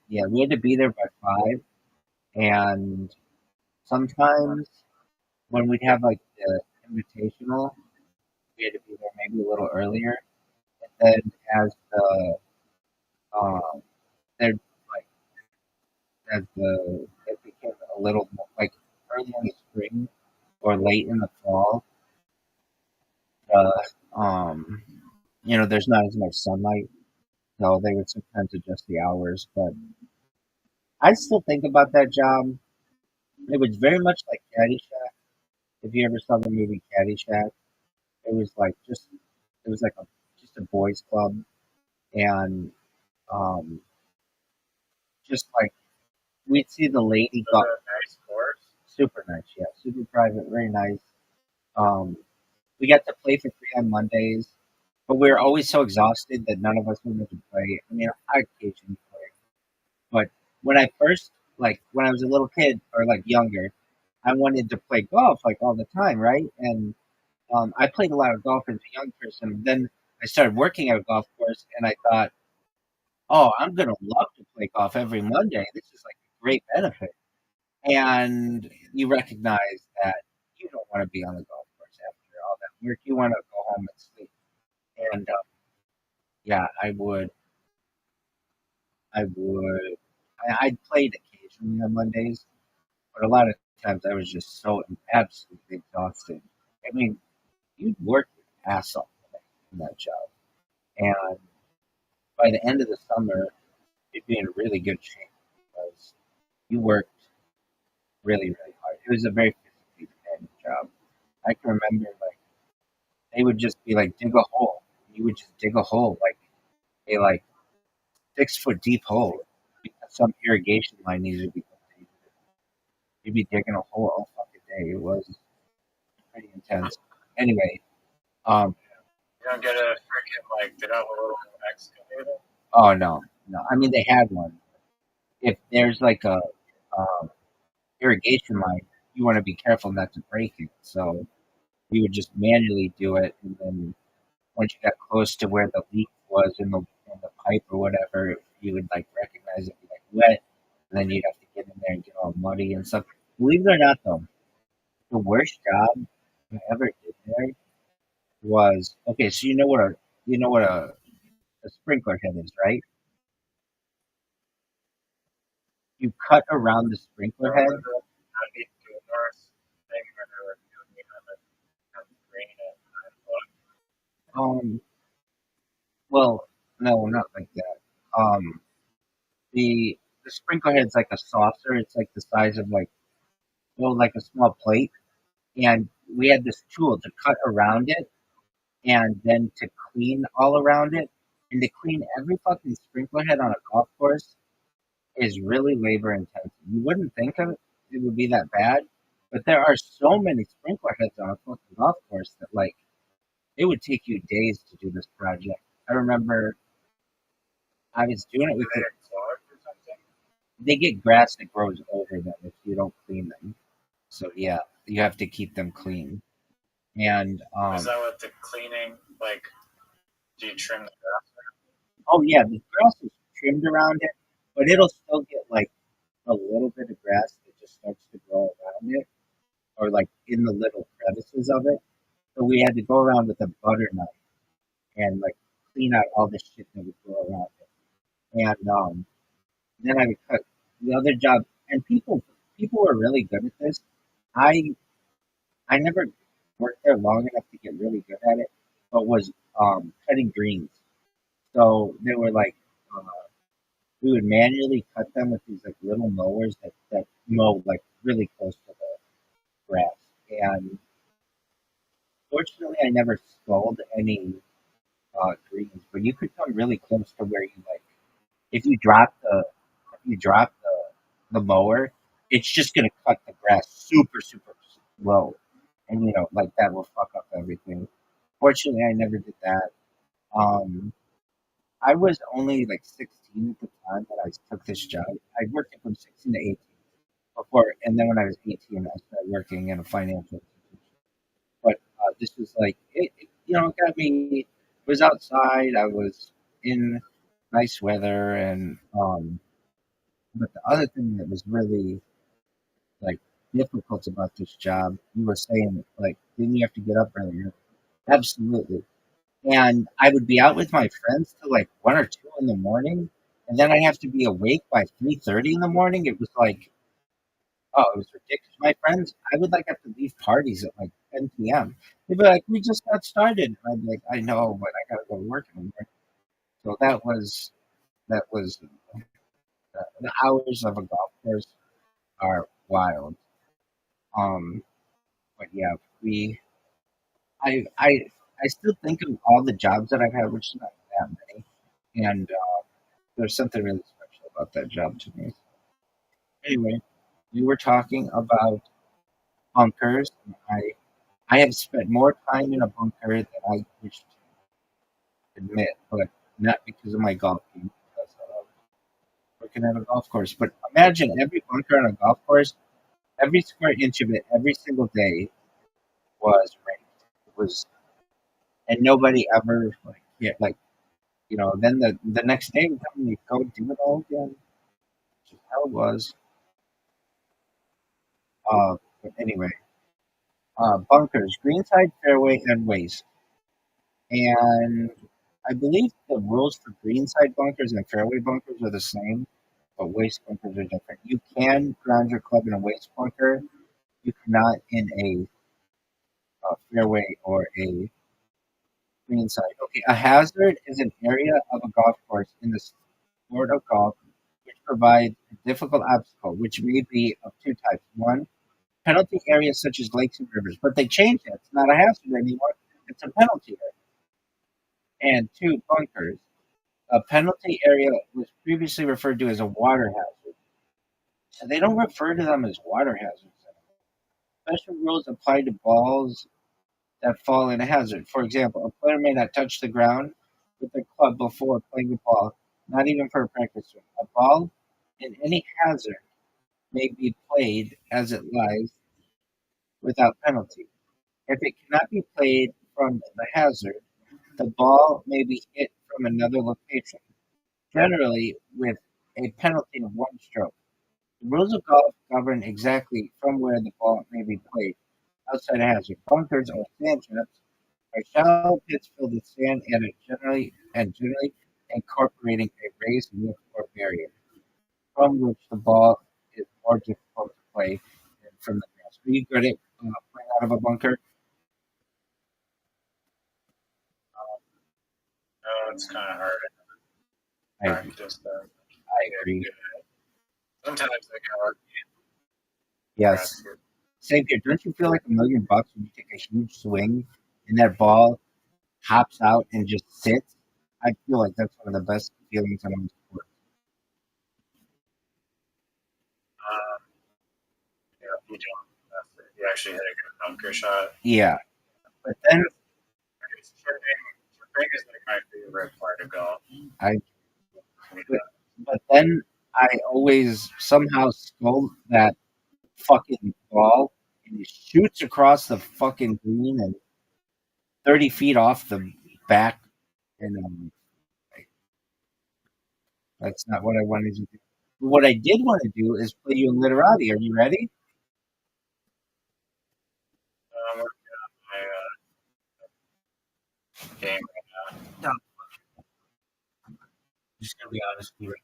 Yeah, we had to be there by 5, and sometimes when we'd have like the invitational, we had to be there maybe a little earlier. And then as the um, they're like as the it became a little more like early in the spring or late in the fall, um, there's not as much sunlight, so they would sometimes adjust the hours. But I still think about that job. It was very much like Caddyshack. If you ever saw the movie Caddyshack, it was like it was like just a boys' club, and um, just like we'd see the lady Was go it a nice course? super nice, yeah, super private, very nice. Um, we got to play for free on Mondays, but we were always so exhausted that none of us wanted to play. I mean, I occasionally play, but when I was a little kid or like younger, I wanted to play golf like all the time, right? And I played a lot of golf as a young person. Then I started working at a golf course, and I thought, oh, I'm gonna love to play golf every Monday. This is like a great benefit. And you recognize that you don't want to be on the golf course after all that work. You want to go home and sleep. And yeah, I played occasionally on Mondays, but a lot of times I was just so absolutely exhausted. I mean, you'd work your ass off in that job. And by the end of the summer, you'd be in really good shape because you worked really, really hard. It was a very physically demanding job. I can remember like they would just be like dig a hole. You would just dig a hole like a like 6 foot deep hole because some irrigation line needed to be completed. You'd be digging a hole all fucking day. It was pretty intense. Anyway, um, You don't get a freaking like they don't have a little excavator. oh no, no. I mean they had one. If there's like a um, irrigation line, you want to be careful not to break it. So we would just manually do it, and then once you got close to where the leak was in the pipe or whatever, you would like recognize it be like wet, and then you'd have to get in there and get all muddy and stuff. Believe it or not, though, the worst job I ever did there was okay. So you know what a sprinkler head is, right? You cut around the sprinkler head. I need to do a nurse thing or you have to green it. Um, well, no, not like that. The sprinkler head's like a saucer. It's like the size of like a small plate, and we had this tool to cut around it and then to clean all around it. And to clean every fucking sprinkler head on a golf course is really labor intensive. You wouldn't think it would be that bad, but there are so many sprinkler heads on a fucking golf course that like it would take you days to do this project. I remember I was doing it with it. They get grass that grows over them if you don't clean them. So yeah, you have to keep them clean. And Is that what the cleaning like? Do you trim the grass? oh yeah, the grass is trimmed around it, but it'll still get like a little bit of grass that just starts to grow around it, or like in the little crevices of it. So we had to go around with a butter knife and like clean out all the shit that would grow around it. And then I would cut the other job, and people were really good at this. I I never worked there long enough to get really good at it, but was cutting greens. So they were like uh, we would manually cut them with these like little mowers that mow like really close to the grass. And fortunately, I never stalled any greens, but you could come really close to where you like if you drop the mower, it's just gonna cut the grass super super slow, and like that will fuck up everything. Fortunately, I never did that. Um, I was only like 16 at the time that I took this job. I worked from 16 to 18 before, and then when I was 18, I started working in a financial institution. But this was like it got me. It was outside. I was in nice weather, and but the other thing that was really like difficult about this job, you were saying like, didn't you have to get up earlier? Absolutely. And I would be out with my friends till like 1 or 2 in the morning, and then I'd have to be awake by 3:30 in the morning. It was like, oh, it was ridiculous. My friends, I would like have to leave parties at like 10 p.m. They'd be like, "We just got started." And I'd be like, "I know, but I gotta go to work in the morning." So that was the hours of a golf course are wild. Um, but yeah, we I I still think of all the jobs that I've had, which is not that many, and there's something really special about that job to me. Anyway, we were talking about bunkers. I have spent more time in a bunker than I wish to admit, but not because of my golf game, because of working at a golf course. But imagine every bunker on a golf course, every square inch of it, every single day was ranked. It was, and nobody ever like yeah, like then the next day would come and you go do it all again. Which is how it was. But anyway, bunkers, greenside, fairway, and waste. And I believe the rules for greenside bunkers and fairway bunkers are the same, but waste bunkers are different. You can ground your club in a waste bunker. You cannot in a fairway or a green side. Okay, a hazard is an area of a golf course in the sport of golf which provides a difficult obstacle, which may be of two types. One, penalty areas such as lakes and rivers, but they changed it. It's not a hazard anymore. It's a penalty area. And two, bunkers. A penalty area was previously referred to as a water hazard. So they don't refer to them as water hazards anymore. Special rules apply to balls that fall in a hazard. For example, a player may not touch the ground with their club before playing the ball, not even for a practice swing. A ball in any hazard may be played as it lies without penalty. If it cannot be played from the hazard, the ball may be hit from another location, generally with a penalty of one stroke. The rules of golf govern exactly from where the ball may be played outside a hazard. Bunkers or sand traps are shallow pits filled with sand and generally incorporating a raised roof or barrier, from which the ball is more difficult to play than from the grass. Are you good at playing out of a bunker? No, it's kind of hard I, to I practice. agree. Sometimes I got Yes. Same here. Don't you feel like $1,000,000 when you take a huge swing and that ball hops out and just sits? I feel like that's one of the best feelings in all sport. yeah, you don't. You actually hit a good bunker shot. Yeah. But then Chipping is like my favorite part of golf. I but then I always somehow scold that fucking ball and it shoots across the fucking green and 30 feet off the back and that's not what I wanted to do. But what I did want to do is play you in literati. Are you ready? I'm working on my game. No, I'm just gonna be honest with you.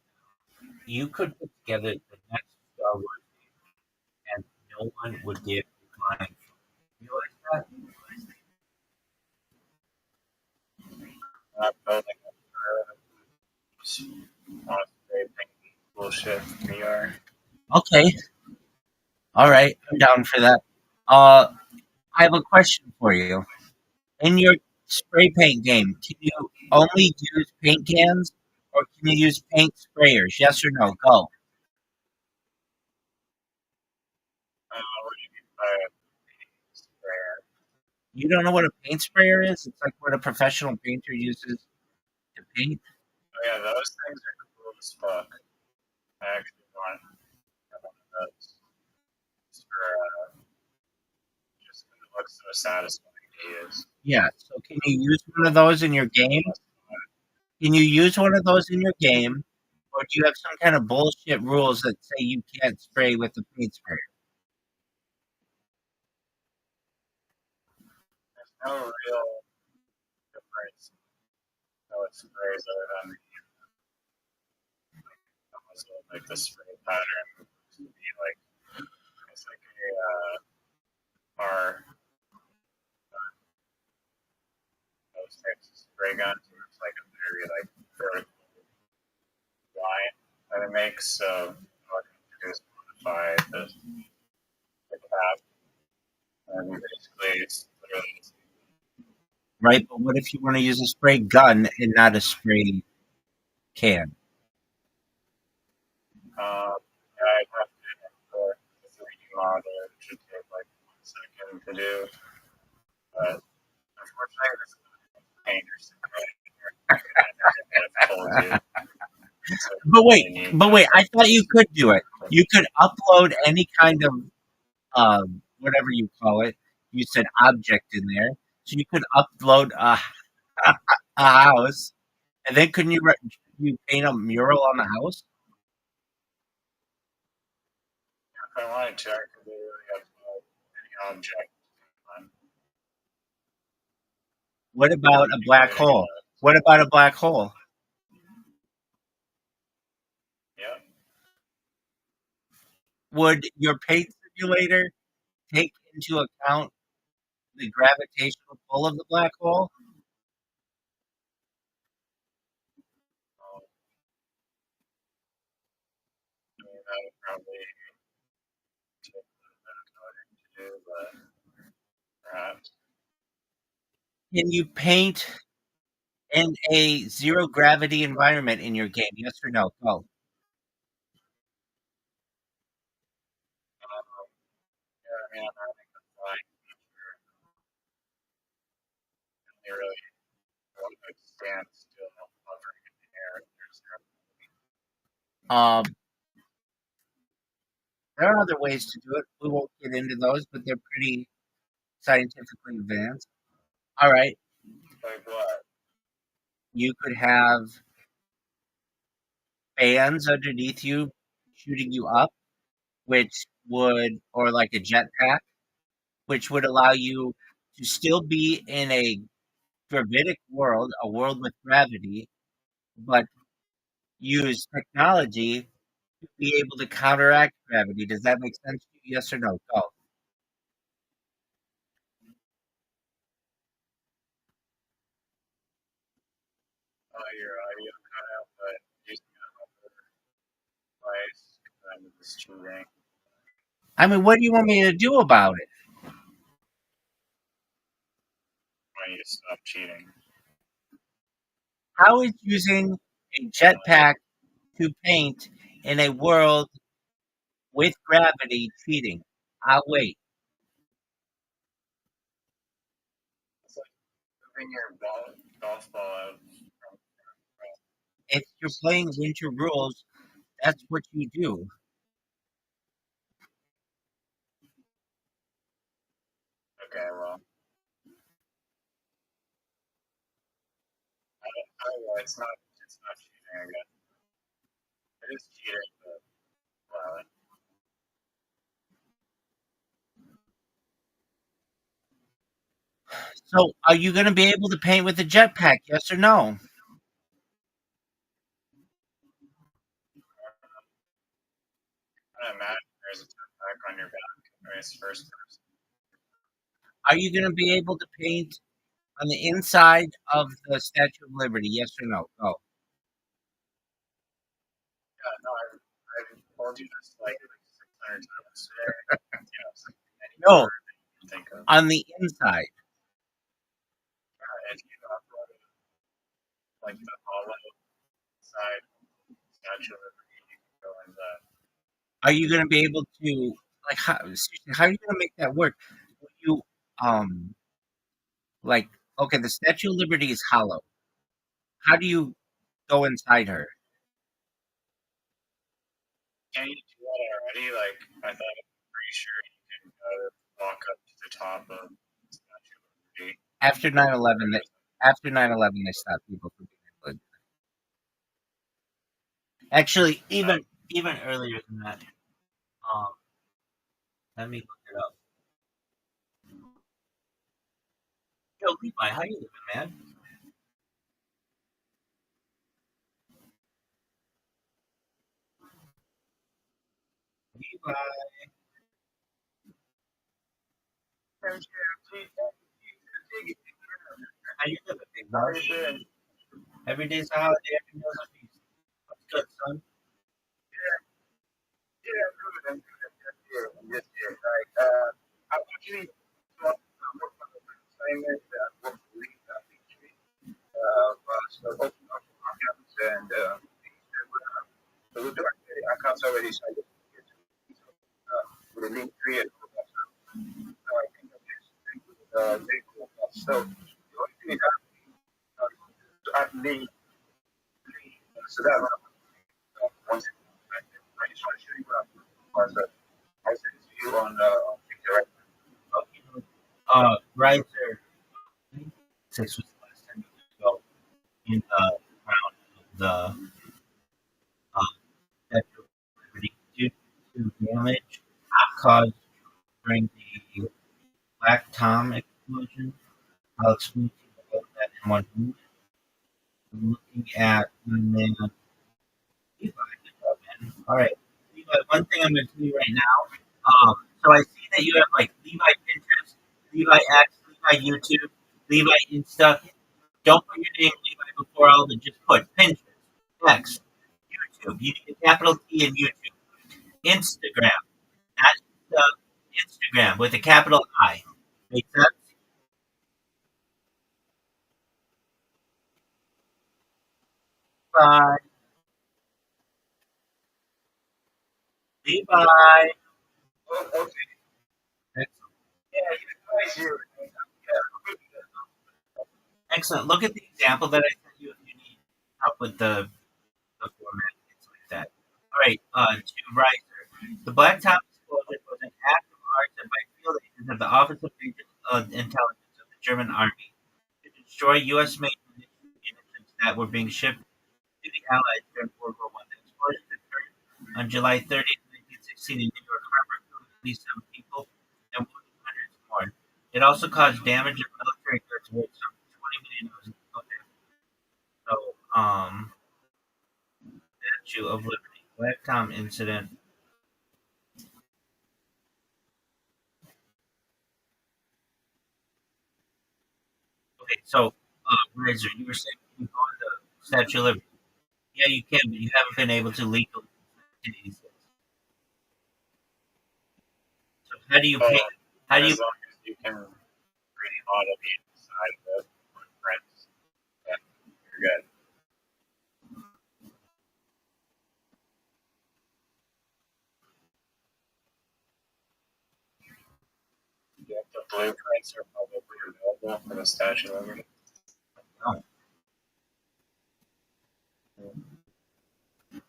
You could put together the next Star Wars and no one would give you client. You realize that? I'm building honestly bullshit. We are. Okay. All right. I'm down for that. I have a question for you. In your spray paint game, can you only use paint cans or can you use paint sprayers? Yes or no? Go. What do you mean by a sprayer? You don't know what a paint sprayer is? It's like what a professional painter uses to paint. Oh yeah, those things are cool as fuck. I actually want one of those. Just for just 'cause it looks so satisfying to use. Yeah. So can you use one of those in your game? Can you use one of those in your game? Or do you have some kind of bullshit rules that say you can't spray with the paint sprayer? There's no real difference. No, it sprays other than like the spray pattern to be like it's like a bar those types of spray guns where it's like a very like vertical line that it makes. So what you have to do is modify the cap and basically it's literally Right? But what if you want to use a spray gun and not a spray can? yeah, I'd have to for the 3D model it should take like 1 second to do. But unfortunately this painters I've told you. So But wait, I thought you could do it. You could upload any kind of whatever you call it. You said object in there, so you could upload a house, and then couldn't you paint a mural on the house? if I wanted to, I could literally upload any object on What about a black hole? What about a black hole? yeah. Would your paint simulator take into account the gravitational pull of the black hole? Um, that would probably take a little bit of coding to do, but perhaps. Can you paint in a zero gravity environment in your game? Yes or no? Go. Um, yeah, I mean, I'm having a flying feature. They really don't like stand still, hovering in the air. There's Um, there are other ways to do it. We won't get into those, but they're pretty scientifically advanced. All right, like what? you could have fans underneath you shooting you up, which would, or like a jetpack, which would allow you to still be in a gravitic world, a world with gravity, but use technology to be able to counteract gravity. Does that make sense to you? Yes or no? Go. Your audio cut out, but using another device kind of is cheating. I mean, what do you want me to do about it? I need to stop cheating. How is using a jetpack to paint in a world with gravity cheating? I'll wait. It's like moving your golf ball out from. If you're playing winter rules, that's what you do. Okay, well, it's not. It's not cheating. I guess it is cheating, but well, So, are you going to be able to paint with a jetpack? Yes or no? I imagine there's a back on your back. It's first person. Are you going to be able to paint on the inside of the Statue of Liberty? Yes or no? Go. Yeah, no, I've told you this like 600 times today. It's like any No, word that you can think of. on the inside. If you upload like the hollow side Statue of Liberty, you can go in the. Are you going to be able to like how are you going to make that work? Will you um like okay, the Statue of Liberty is hollow. How do you go inside her? Can you do that already? Like, I thought I'm pretty sure you can walk up to the top of Statue of Liberty. After 9/11, after 9/11, they stopped people from being able to do that. Actually, even earlier than that. Um, let me look it up. Yo, Levi, how you living, man? Levi, how you living, big How boy? are you doing? Every day's a holiday, every meal's a feast. What's good, son? Yeah, I'm good. I'm good. I'm just here. I'm just here. Like, I'm actually got work on an assignment that I work with actually. So open up accounts and things that we're doing. Accounts already, so I just get to with a link tree and all that stuff. So I think that is very cool. So the only thing is to add link, so that once I just want to show you what I'm doing. I'll send it to you on picture. Okay. Right there. 6 was the last time you could go in the ground of the Statue of Liberty due to damage caused during the Black Tom explosion. I'll explain to you about that in one minute. I'm looking at my man. Levi, good job, man. All right. Levi, one thing I'm going to tell you right now. So I see that you have like Levi Pinterest, Levi X, YouTube, Levi Insta. Don't put your name Levi before all of it. Just put Pinterest, X, YouTube. You need a capital T in YouTube. Instagram, not Instagram with a capital I. Make sense? Bye. Levi. Oh, okay. Yeah, you guys here. Excellent. Look at the example that I sent you if you need help with the format, things like that. All right, to Riser. The Blacktop explosion was an act of arson by field agents of the Office of Intelligence of the German Army to destroy U.S. made munitions that were being shipped to the Allies during World War I. The explosion occurred on July 30th, 1916 in New York Harbor, killing at least 7 people and wounding hundreds more. It also caused damage of military goods worth some $20 million. Okay, so, Statue of Liberty. Black Tom incident. Okay, so, Razor, you were saying you go to the Statue of Liberty. Yeah, you can, but you haven't been able to legally since 1986. So how do you pay? Oh, How do you? as long as you can remodel the inside of the footprints, then you're good. Yeah, the blueprints are publicly available for the Statue of Liberty. Oh,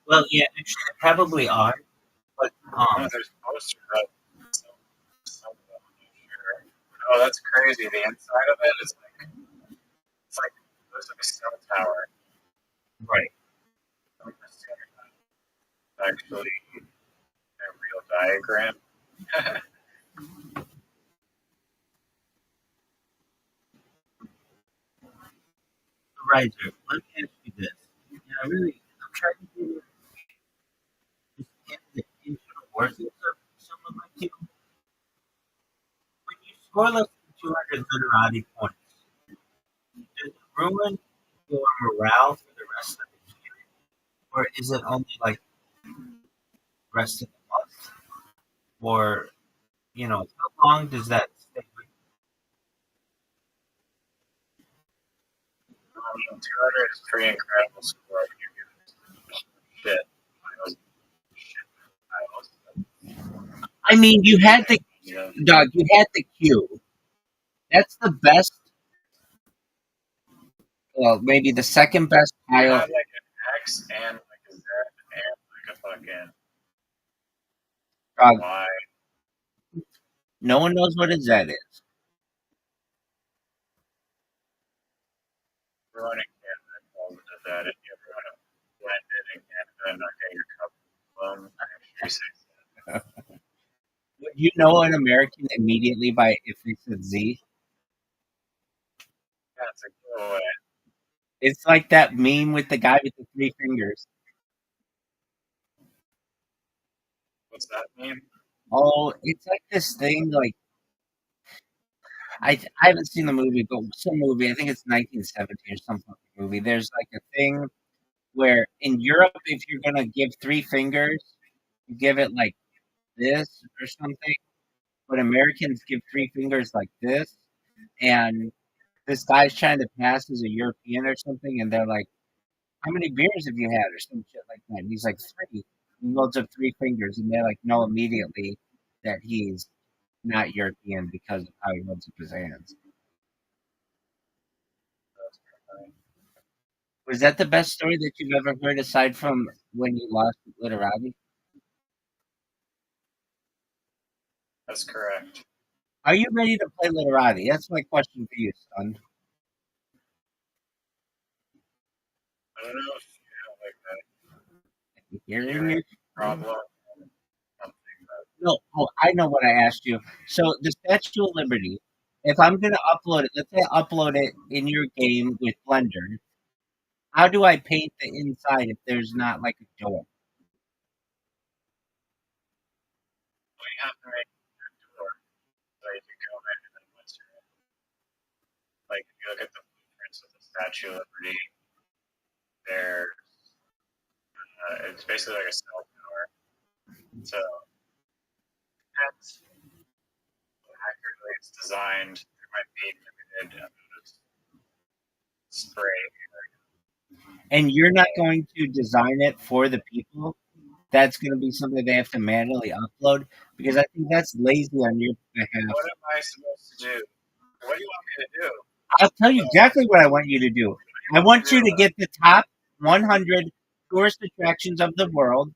well, yeah, actually, they probably are, but Oh, there's posters up. Some of them, I'm not sure. Oh, that's crazy. The inside of it is like it's like there's like a cell tower. right. Like actually a real diagram. Riser, let me ask you this. Yeah, I really, I'm trying to get the internal workings of some of my team. When you score less than 200 literati points, does it ruin your morale for the rest of the year, or is it only like rest of the month, or how long does that stay with 200 is pretty incredible score. You get shit. I was shit. I mean, you had the Yeah. dog. You had the Q. That's the best. Well, maybe the second best You tile. had like an X and like a Z and like a fucking Dog. Y. No one knows what a Z is. Everyone in Canada calls it a Z, and you ever want to blend it in Canada and not get your cup blown. Make sure you say Z. Would you know an American immediately by if they said Z? That's a giveaway. It's like that meme with the guy with the three fingers. What's that mean? Oh, it's like this thing. Like I haven't seen the movie, but some movie. I think it's 1970 or some fucking movie. There's like a thing where in Europe, if you're gonna give three fingers, you give it like this or something. But Americans give three fingers like this, and this guy's trying to pass as a European or something, and they're like, "How many beers have you had?" or some shit like that. And he's like, "3." He holds up three fingers, and they like know immediately that he's not European because of how he holds up his hands. Was that the best story that you've ever heard aside from when you lost Literati? That's correct. Are you ready to play Literati? That's my question for you, son. I don't know if you have like that Hearing hearing it? problem. Something No, oh, I know what I asked you. So the Statue of Liberty, if I'm gonna upload it, let's say I upload it in your game with Blender, how do I paint the inside if there's not like a door? well, you have to make a door so you can go in and then once you're in. Statue of Liberty. There, it's basically like a cell tower. So that's accurately it's designed. There might be limited amount of spray. And you're not going to design it for the people. That's going to be something they have to manually upload because I think that's lazy on your behalf. What am I supposed to do? What do you want me to do? I'll tell you exactly what I want you to do. I want you to get the top 100 tourist attractions of the world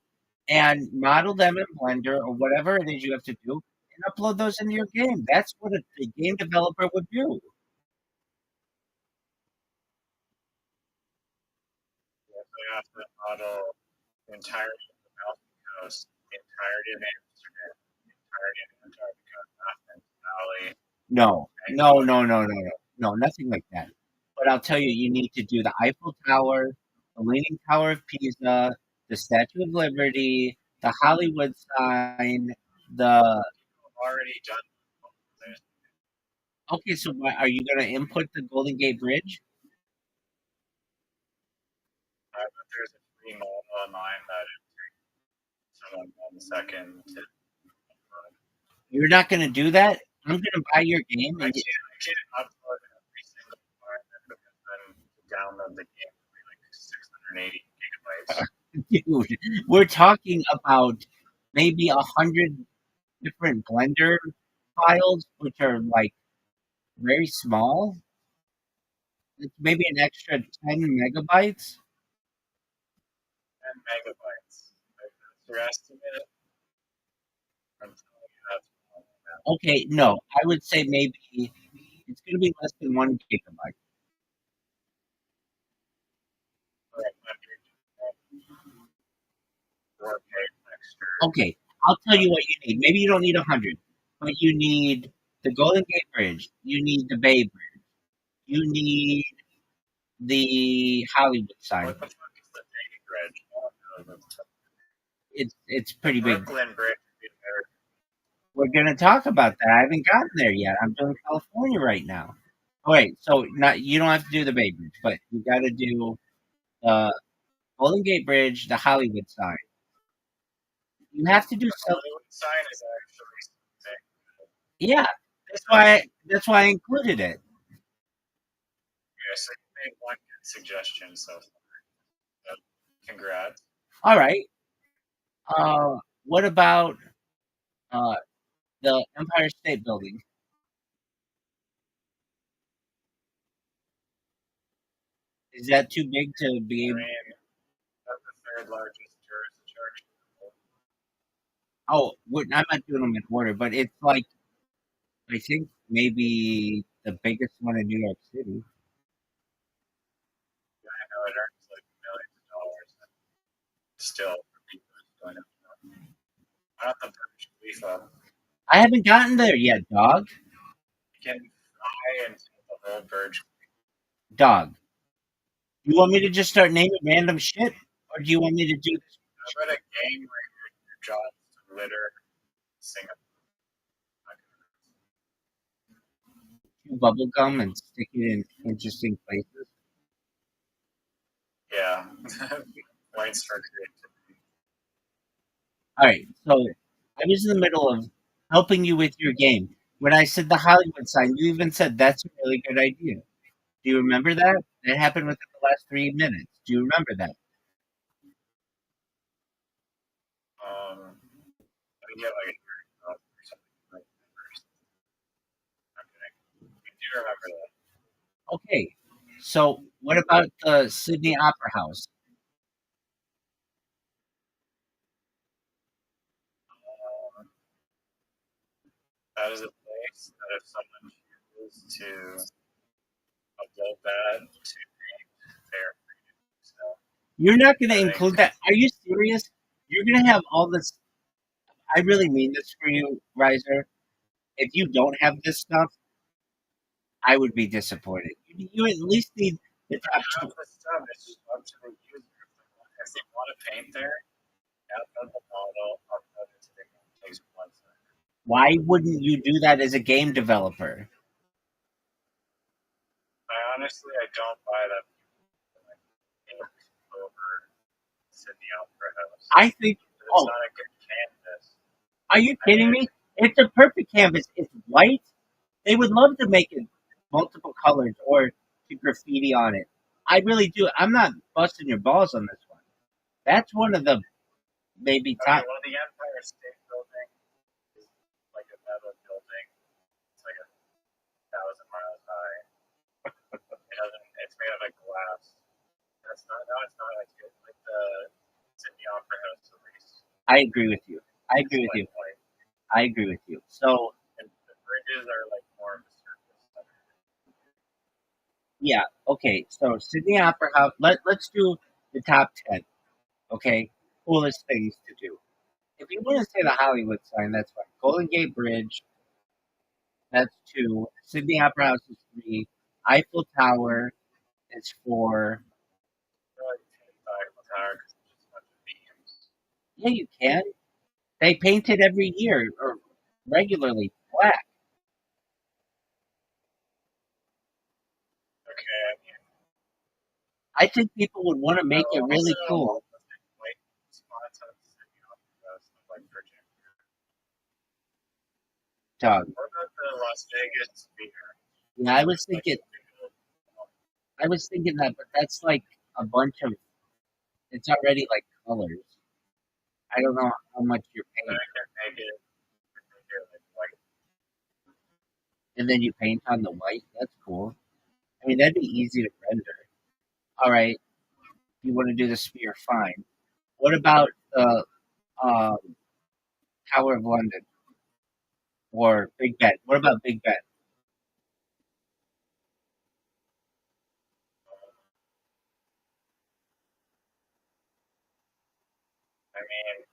and model them in Blender or whatever it is you have to do and upload those into your game. That's what a game developer would do. I have to model the entirety of the Mountain Coast, the entirety of Amsterdam, the entirety of Antarctica, Athens Valley. No, nothing like that. But I'll tell you, you need to do the Eiffel Tower, the Leaning Tower of Pisa, the Statue of Liberty, the Hollywood sign, the. I've already done this. Okay, so are you going to input the Golden Gate Bridge? There's a free model online that it takes someone 1 second to. You're not going to do that? I'm going to buy your game. I can't upload every single environment because then to download the game will be like 680 gigabytes. Dude, we're talking about maybe 100 different Blender files, which are like very small. It's maybe an extra 10 megabytes. 10 megabytes. That's your estimate. I'm telling you that's wrong now. Okay, no, I would say maybe it's going to be less than 1 gigabyte. Okay, I'll tell you what you need. Maybe you don't need 100, but you need the Golden Gate Bridge. You need the Bay Bridge. You need the Hollywood sign. What the fuck is the Bay Bridge? It's pretty big. Brooklyn Bridge. We're gonna talk about that. I haven't gotten there yet. I'm doing California right now. All right, so not you don't have to do the Bay Bridge, but you got to do the Golden Gate Bridge, the Hollywood sign. You have to do The something. Hollywood sign is actually something. Yeah, that's why I included it. Yeah, so you made one good suggestion so far. So, congrats. All right. What about uh the Empire State Building? Is that too big to be I able? mean, that's the third largest tourist attraction. Oh, I'm not doing them in order, but it's like I think maybe the biggest one in New York City. I know it earns like millions of dollars. And still, for people who don't know. Not the Burj Khalifa. I haven't gotten there yet, dog. You can fly into the whole Burj. Dog. You want me to just start naming random shit, or do you want me to do this? How about a game where your job is to litter Singapore? Chew bubble gum and stick it in interesting places? Yeah. Points for creativity. All right, so I was in the middle of helping you with your game. When I said the Hollywood sign, you even said that's a really good idea. Do you remember that? That happened within the last 3 minutes. Do you remember that? I get like a or something like that. Okay. I do remember that. Okay, so what about the Sydney Opera House? That is a place that if someone chooses to upload that to paint, they're free to do so. You're not going to include that. Are you serious? You're going to have all this. I really mean this for you, Riser. If you don't have this stuff, I would be disappointed. You at least need the top Half two. the stuff is just up to the user. If they want to paint there, download the model, upload it to the game. It takes 1 second. Why wouldn't you do that as a game developer? I Honestly, I don't buy that over Sydney Opera House. I think. It's not a good canvas. Are you kidding me? It's a perfect canvas. It's white. They would love to make it multiple colors or to graffiti on it. I really do. I'm not busting your balls on this one. That's one of the maybe top. Well, the Empire State Building is like a metal building. It's like 1,000 miles high. It's made of like glass. It's not as good like the Sydney Opera House at least. I agree with you. I agree with you. I agree with you. So and the bridges are like more of a surface. yeah, okay. So Sydney Opera House. Let's do the top 10. Okay, coolest things to do. If you want to say the Hollywood sign, that's fine. Golden Gate Bridge, that's 2. Sydney Opera House is 3. Eiffel Tower is 4. Yeah, you can. They paint it every year or regularly black. Okay, I think people would want to make it really cool. White spots on Sydney Opera House, like Virginia. Doug. What about the Las Vegas Sphere? Yeah, I was thinking that, but that's like a bunch of. It's already like colors. I don't know how much you're paying. I can make it like white. And then you paint on the white. That's cool. I mean, that'd be easy to render. All right, you want to do the sphere? Fine. What about the um, Tower of London or Big Ben? What about Big Ben? I mean,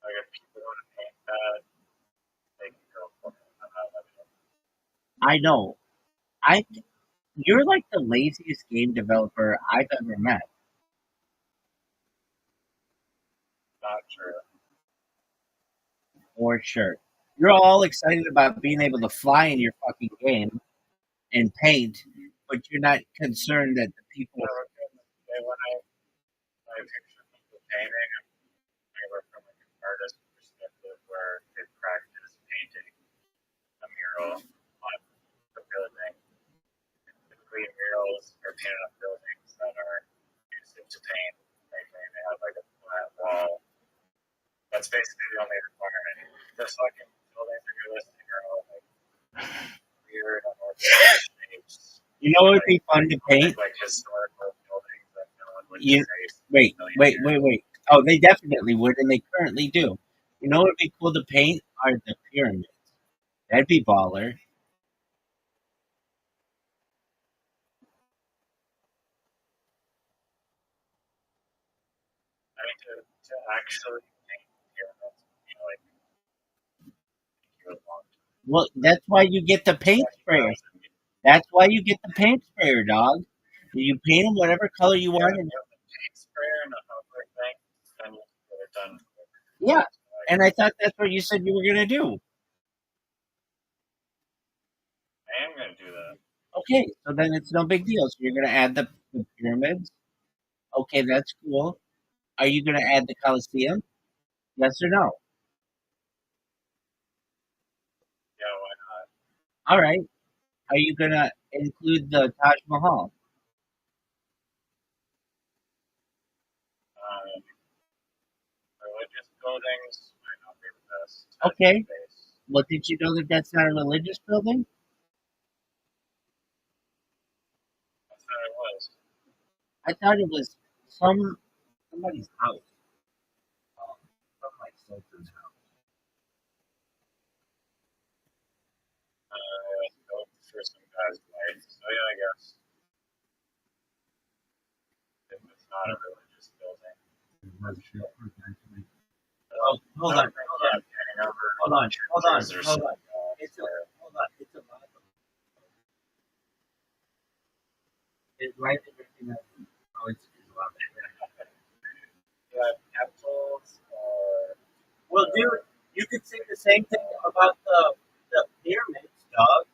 like if people want to paint that, they can go for it. I'm not letting them. I know. You're like the laziest game developer I've ever met. Not true. For sure. You're all excited about being able to fly in your fucking game and paint, but you're not concerned that the people. When I picture people painting, I work from like an artist perspective where they practice painting a mural on the building. Typically, murals are painted on buildings that are used to paint. They have like a flat wall. That's basically the only requirement. The fucking buildings that you're listing are all like weird, unorthodox shapes. You know what would be fun to paint? Like historical buildings that no one would Wait. Oh, they definitely would, and they currently do. You know what would be cool to paint are the pyramids. That'd be baller. I mean, to actually paint pyramids, you know, like you would want Well, that's why you get the paint sprayer. That's why you get the paint sprayer, dog. You paint them whatever color you want. And, the paint sprayer and a hardware thing, then you get it done. yeah, and I thought that's what you said you were gonna do. I am gonna do that. Okay, so then it's no big deal. So you're gonna add the pyramids. Okay, that's cool. Are you gonna add the Colosseum? Yes or no? Yeah, why not? All right. Are you gonna include the Taj Mahal? Religious buildings might not be the best. Okay. Space. Well, did you know that that's not a religious building? I thought it was. I thought it was somebody's house. From like Sultan's house. Built for some guy's wife. So yeah, I guess it's not a religious building. Oh, hold on. Hold on. It's a it's right there. Oh, it's a lot. You have temples or Well, dude, you could say the same thing about the pyramids, dog.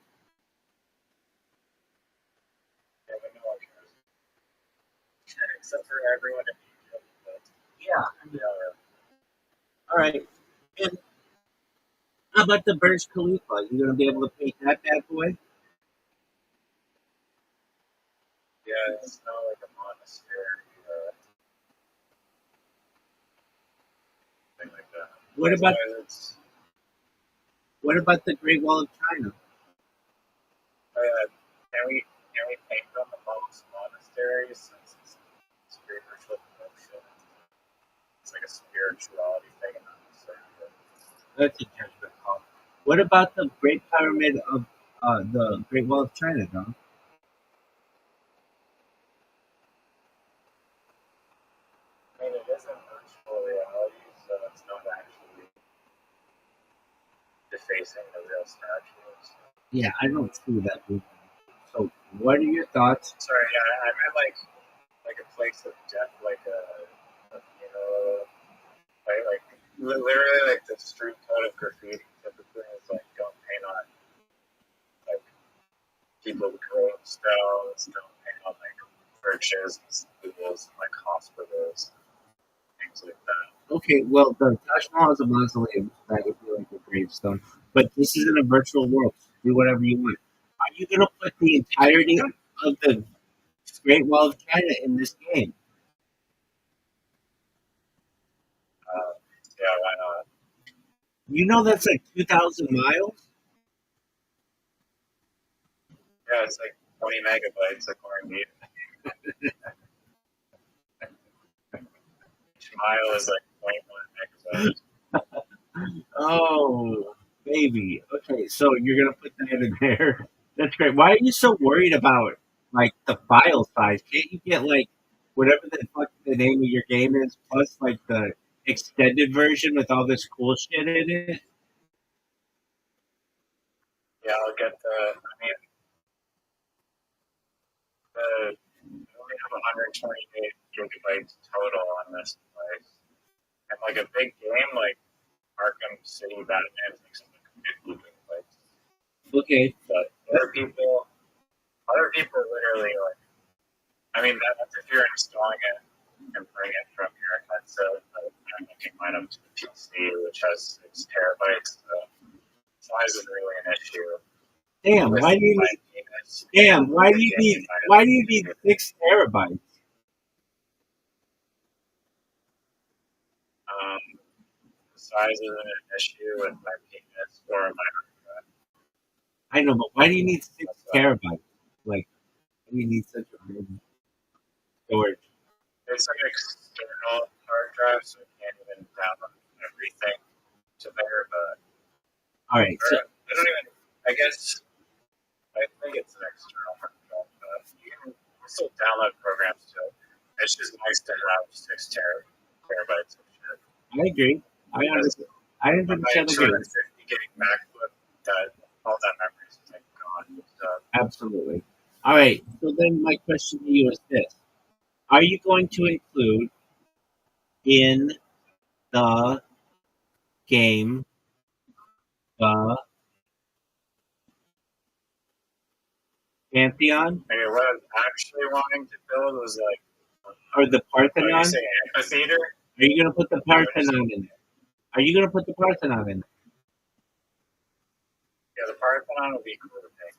everyone in Egypt. But, Yeah. yeah, All right. And how about the Burj Khalifa? You gonna be able to paint that bad boy? yeah, it's not like a monastery thing like that. What That's about why it's the Great Wall of China? can we paint them amongst monasteries since it's spiritual devotion? It's like a spirituality thing, and not necessarily. That's a judgment call. What about the Great Pyramid of the Great Wall of China, Don? I mean, it is a virtual reality, so it's not actually defacing the real statues. Yeah, I don't see that movie. So, what are your thoughts? Sorry, I meant like a place of death, like a like literally like the street code of graffiti typically is like don't paint on like people's gravestones, don't paint on like churches and schools and like hospitals, things like that. Okay, well, the Taj Mahal is a mausoleum. That would be like a gravestone. But this is in a virtual world. Do whatever you want. Are you going to put the entirety of the Great Wall of China in this game? Uh, yeah, why not? You know that's like 2,000 miles? Yeah, it's like 20 megabytes according to you. Each mile is like 0.1 megabytes. Oh, baby. Okay, so you're going to put that in there. That's great. Why are you so worried about like the file size? Can't you get like whatever the fuck the name of your game is, plus like the extended version with all this cool shit in it? Yeah, I'll get I mean, we only have 128 gigabytes total on this device. And like a big game like Arkham City Batman is like something like 50 gigabytes. Okay. But other people literally like, I mean, that's if you're installing it and bring it from your headset. But I'm looking mine up to the PC, which has 6 terabytes. So size is really an issue. Damn, With why do you my need penis, damn, why do you need 6 terabytes? The size isn't an issue with my penis or my I know, but why do you need six that's terabytes? Like, why do you need such a big storage? it's like an external hard drive, so you can't even download everything to there. But All right, so I don't even. I guess I think it's an external hard drive, but you can still download programs too. It's just nice to have 6 terabytes of shit. I agree. I understand. I On my 100% agree. 250 gig MacBook, that all that memory is like gone. So Absolutely. All right. So then, my question to you is this: are you going to include in the game the Pantheon I mean, what I was actually wanting to build was like, or the what do you Parthenon? say, amphitheater? Are you going to put the Parthenon in there? Are you going to put the Parthenon in there? Yeah, the Parthenon would be cool to paint.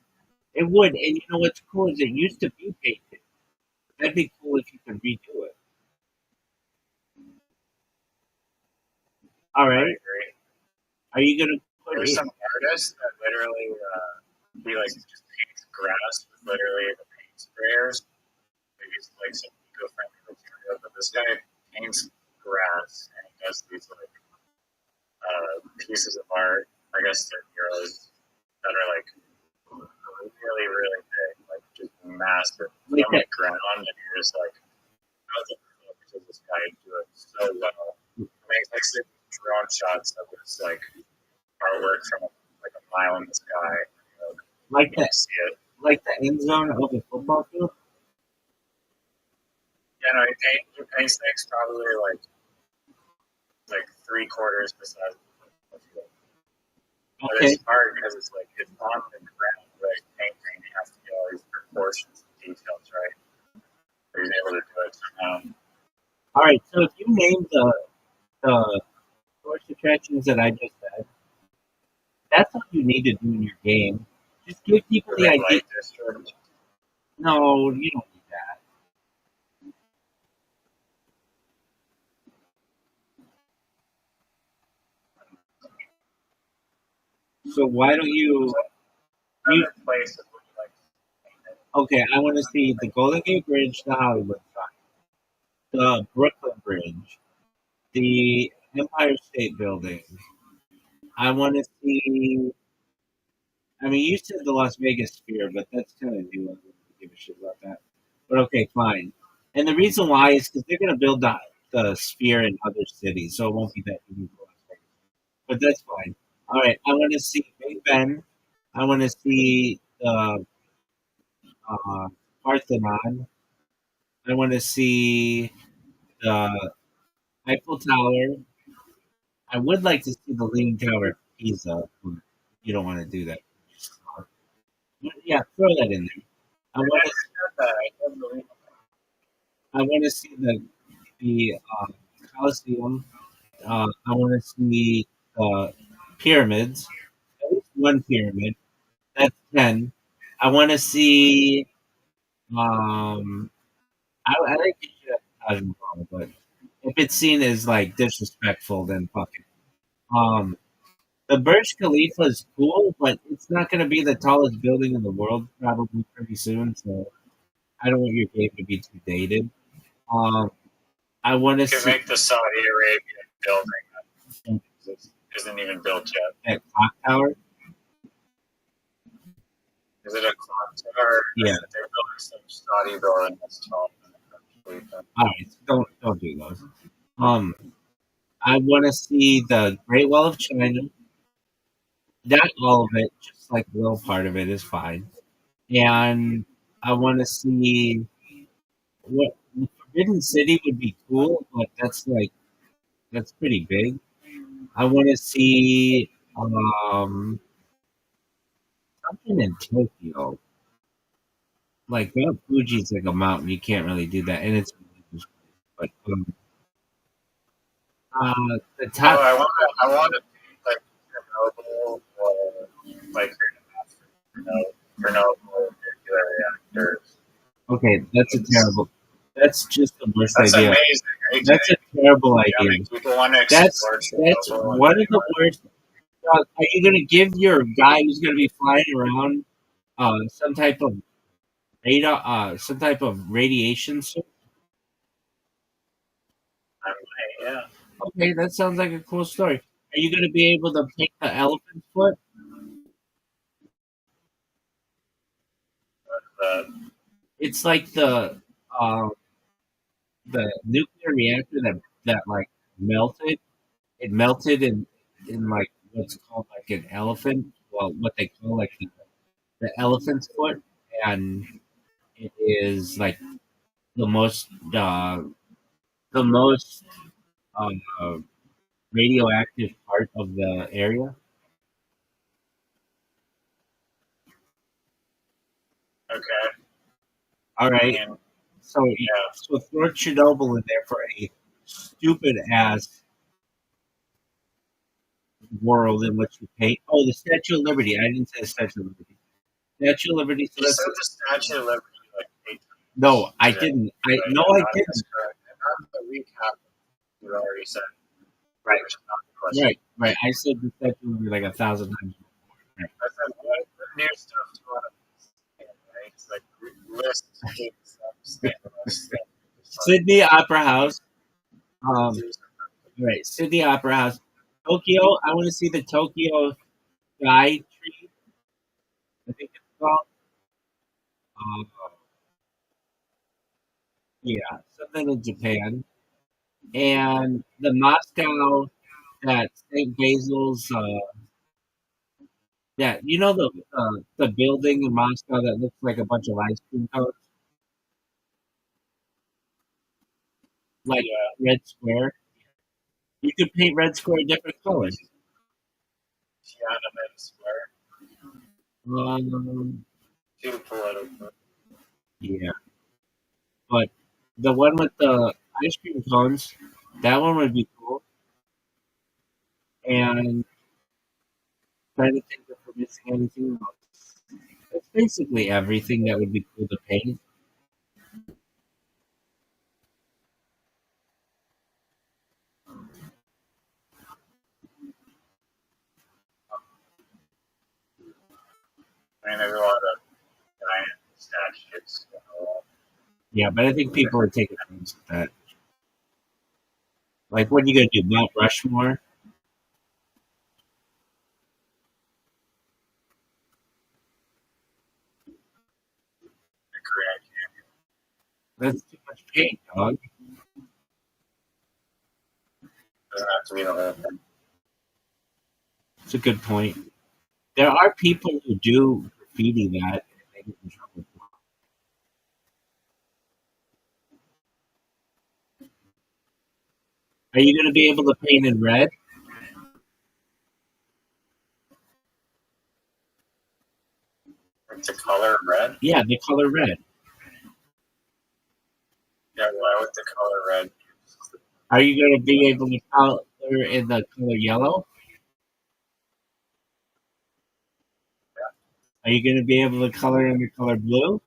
It would. And you know what's cool is it used to be painted. That'd be cool if you could redo it. All I right. agree. Are you going to put There's it? some artists that literally he like just paints grass with literally the paint sprayers. They use like some eco-friendly material, but this guy paints grass and he does these like pieces of art. I guess they're murals that are like really, really big, like just massive Like from the that. ground, and you're just like, how the fuck does this guy do it so well? I mean, it's like drone shots of this like artwork from like a mile in the sky. Like You that. can see it. Like the end zone of a football field? Yeah, no, he paints things probably like 3/4 the size of the field. But Okay. it's hard because it's like it's on the ground, right? Painting, he has to get all these proportions and details right. But he's able to do it somehow. All right, so if you name the tourist attractions that I just said, that's all you need to do in your game. Just give people the Red idea. light district. No, you don't need that. So why don't you? You Other places would you like to see? okay? I want to see the Golden Gate Bridge, the Hollywood sign, the Brooklyn Bridge, the Empire State Building. I want to see. I mean, you said the Las Vegas Sphere, but that's kind of new. I don't give a shit about that. But okay, fine. And the reason why is because they're going to build the Sphere in other cities, so it won't be that new for Las Vegas. But that's fine. All right, I want to see Big Ben. I want to see the Parthenon. I want to see the Eiffel Tower. I would like to see the Leaning Tower of Pisa. But you don't want to do that. Yeah, throw that in there. I want to. I want to see the Colosseum. I want to see pyramids. At least one pyramid. That's 10. I want to see. I think you should have Taj Mahal, but if it's seen as like disrespectful, then fuck it. Um, the Burj Khalifa is cool, but it's not going to be the tallest building in the world probably pretty soon. So I don't want your game to be too dated. Um, I want to You can see make the Saudi Arabian building that isn't even built yet. that clock tower. Is it a clock tower? Yeah. They're building some Saudi building that's tall. All right, don't do those. Um, I want to see the Great Wall of China. Not all of it, just like a little part of it is fine. And I want to see what Forbidden City would be cool, but that's pretty big. I want to see something in Tokyo. Like Mount Fuji's like a mountain, you can't really do that, and it's but the Oh, top. I want to be like Chernobyl or like Chernobyl nuclear reactors. Okay, that's a terrible. That's just the worst That's idea. amazing. That's a terrible I idea. mean, people want to That's explore that's Chernobyl. one of the worst. Are you going to give your guy who's going to be flying around some type of radar, some type of radiation suit? Yeah. Okay, that sounds like a cool story. Are you going to be able to pick the elephant's foot? Uh, It's like uh, the nuclear reactor that like melted. It melted in like what's called like an elephant. Well, what they call like the elephant's foot, and it is like the most uh, the most uh, radioactive part of the area. okay. All right, And so throw Chernobyl in there for a stupid ass world in which you paint. Oh, the Statue of Liberty. I didn't say the Statue of Liberty. Statue of Liberty. So you that's said the Statue of Liberty like 8 times. no, I today. didn't. But I that's didn't. correct. And not the recap you already said. Right, Which is not the question. right. I said the Statue of Liberty like 1,000 times. I said, what new stuff do you want to say, right? It's like list big stuff, list stuff. Sydney Opera House. Right, Sydney Opera House. Tokyo. I want to see the Tokyo Sky Tree. I think it's called. Um, yeah, something in Japan. And the Moscow, that St. Basil's, yeah, you know the building in Moscow that looks like a bunch of ice cream cones, like Red Square. You could paint Red Square different colors. Tiananmen Square. Um, Too political. yeah, but the one with the ice cream cones. That one would be cool. And trying to think if we're missing anything else. That's basically everything that would be cool to paint. I mean, there's a lot of giant statues. Yeah, but I think people would take offense with that. Like, what are you gonna do? Mount Rushmore? The Grand That's too much paint, dog. doesn't have to be the whole thing. It's a good point. There are people who do graffiti that and they get in trouble. Are you gonna be able to paint in red? Like the color red? Yeah, the color red. Yeah, why would the color red? Are you gonna be able to color in the color yellow? Are you gonna be able to color in the color blue?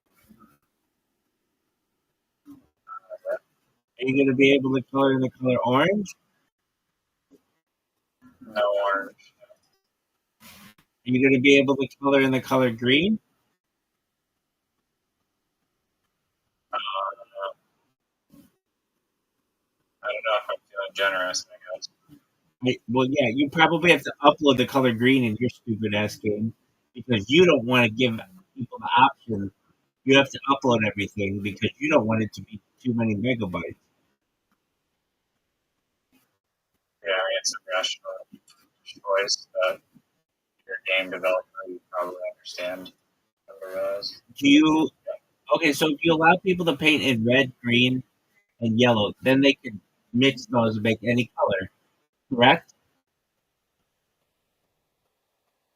Are you gonna be able to color in the color orange? No orange. Are you gonna be able to color in the color green? I don't know if I'm feeling generous, I guess. Well, yeah, you probably have to upload the color green in your stupid ass game because you don't want to give people the option. You have to upload everything because you don't want it to be too many megabytes. Yeah, I mean, it's a rational choice that your game developer you probably understand. Otherwise, Do you? Okay, so if you allow people to paint in red, green, and yellow, then they can mix those and make any color. Correct?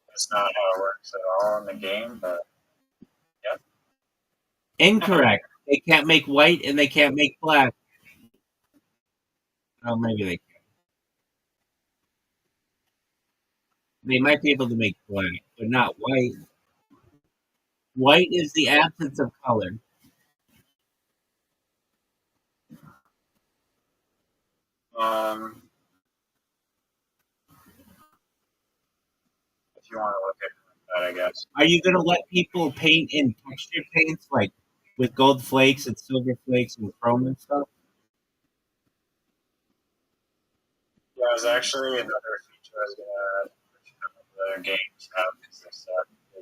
that's not how it works at all in the game, but yeah. Incorrect. They can't make white and they can't make black. Oh, maybe they can. They might be able to make black, but not white. White is the absence of color. Um, if you want to look at that, I guess. Are you going to let people paint in texture paints, like with gold flakes and silver flakes and chrome and stuff? Yeah, it was actually another feature I was gonna add, which none of the games have is this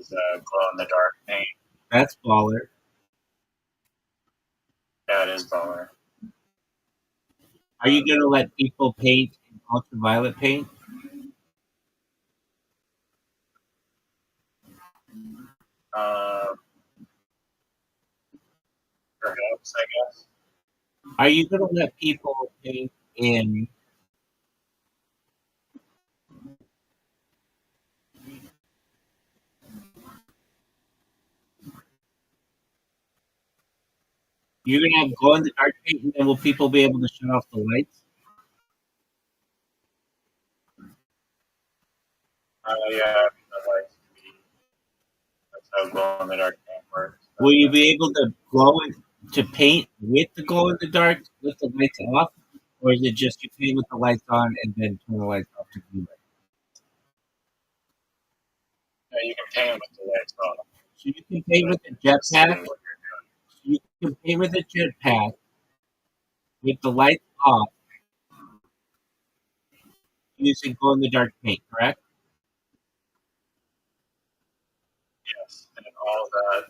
is glow in the dark paint. That's baller. Yeah, it is baller. Are you going to let people paint in ultraviolet paint? Um, perhaps I guess. Are you going to let people paint in? You're going to have glow in the dark paint, and then will people be able to shut off the lights? Yeah, I mean, I like to be. That's how glow in the dark paint works. Will you be able to to paint with the glow in the dark with the lights off, or is it just you paint with the lights on and then turn the lights off to do it? Yeah, you can paint with the lights off. So you can paint with a See what jetpack. you're doing. You can paint with a jetpack with the lights off using glow in the dark paint, correct? Yes, and all that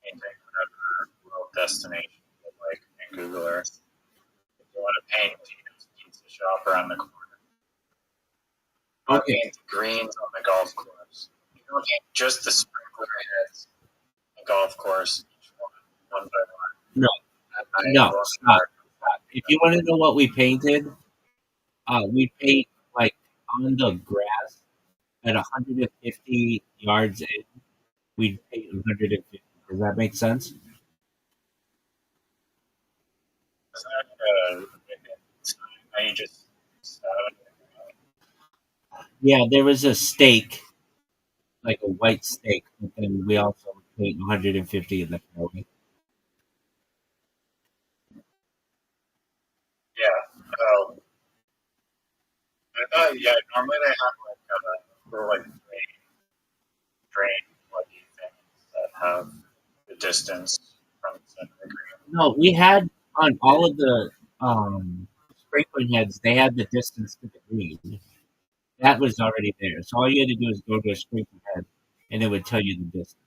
painting whatever world destination you like in Google Earth. If you want to paint Tina's Pizza Shop around the corner, you want to Okay. paint the greens on the golf course. You don't paint just the sprinkler heads on the golf course, each one by one. No. At night, No, glow in the stop. dark. If you want to know what we painted, we paint like on the grass at 150 yards in. We paint 150. Does that make sense? Doesn't that now you just Yeah, there was a steak, like a white steak, but then we also paid 150 in the color. yeah. I thought normally they have like little like drain pluggy things that have the distance from the center of the green. No, we had on all of the sprinkling heads, they had the distance to the green. That was already there. So all you had to do is go to a sprinkler head, and it would tell you the distance.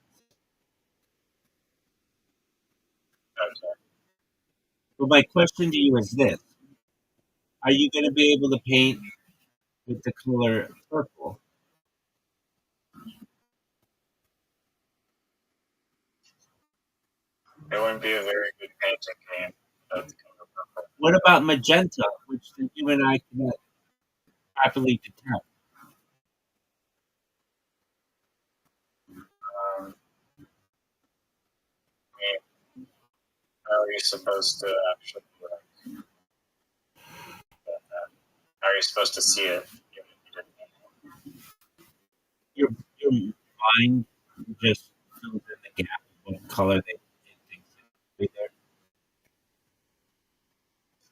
Okay. But my question to you is this: are you going to be able to paint with the color purple? It wouldn't be a very good painting game. That's kind of purple. What about magenta, which then you and I cannot happily detect? I mean, how are you supposed to actually how are you supposed to see it? Your your mind just fills in the gap of what color it thinks it should be there.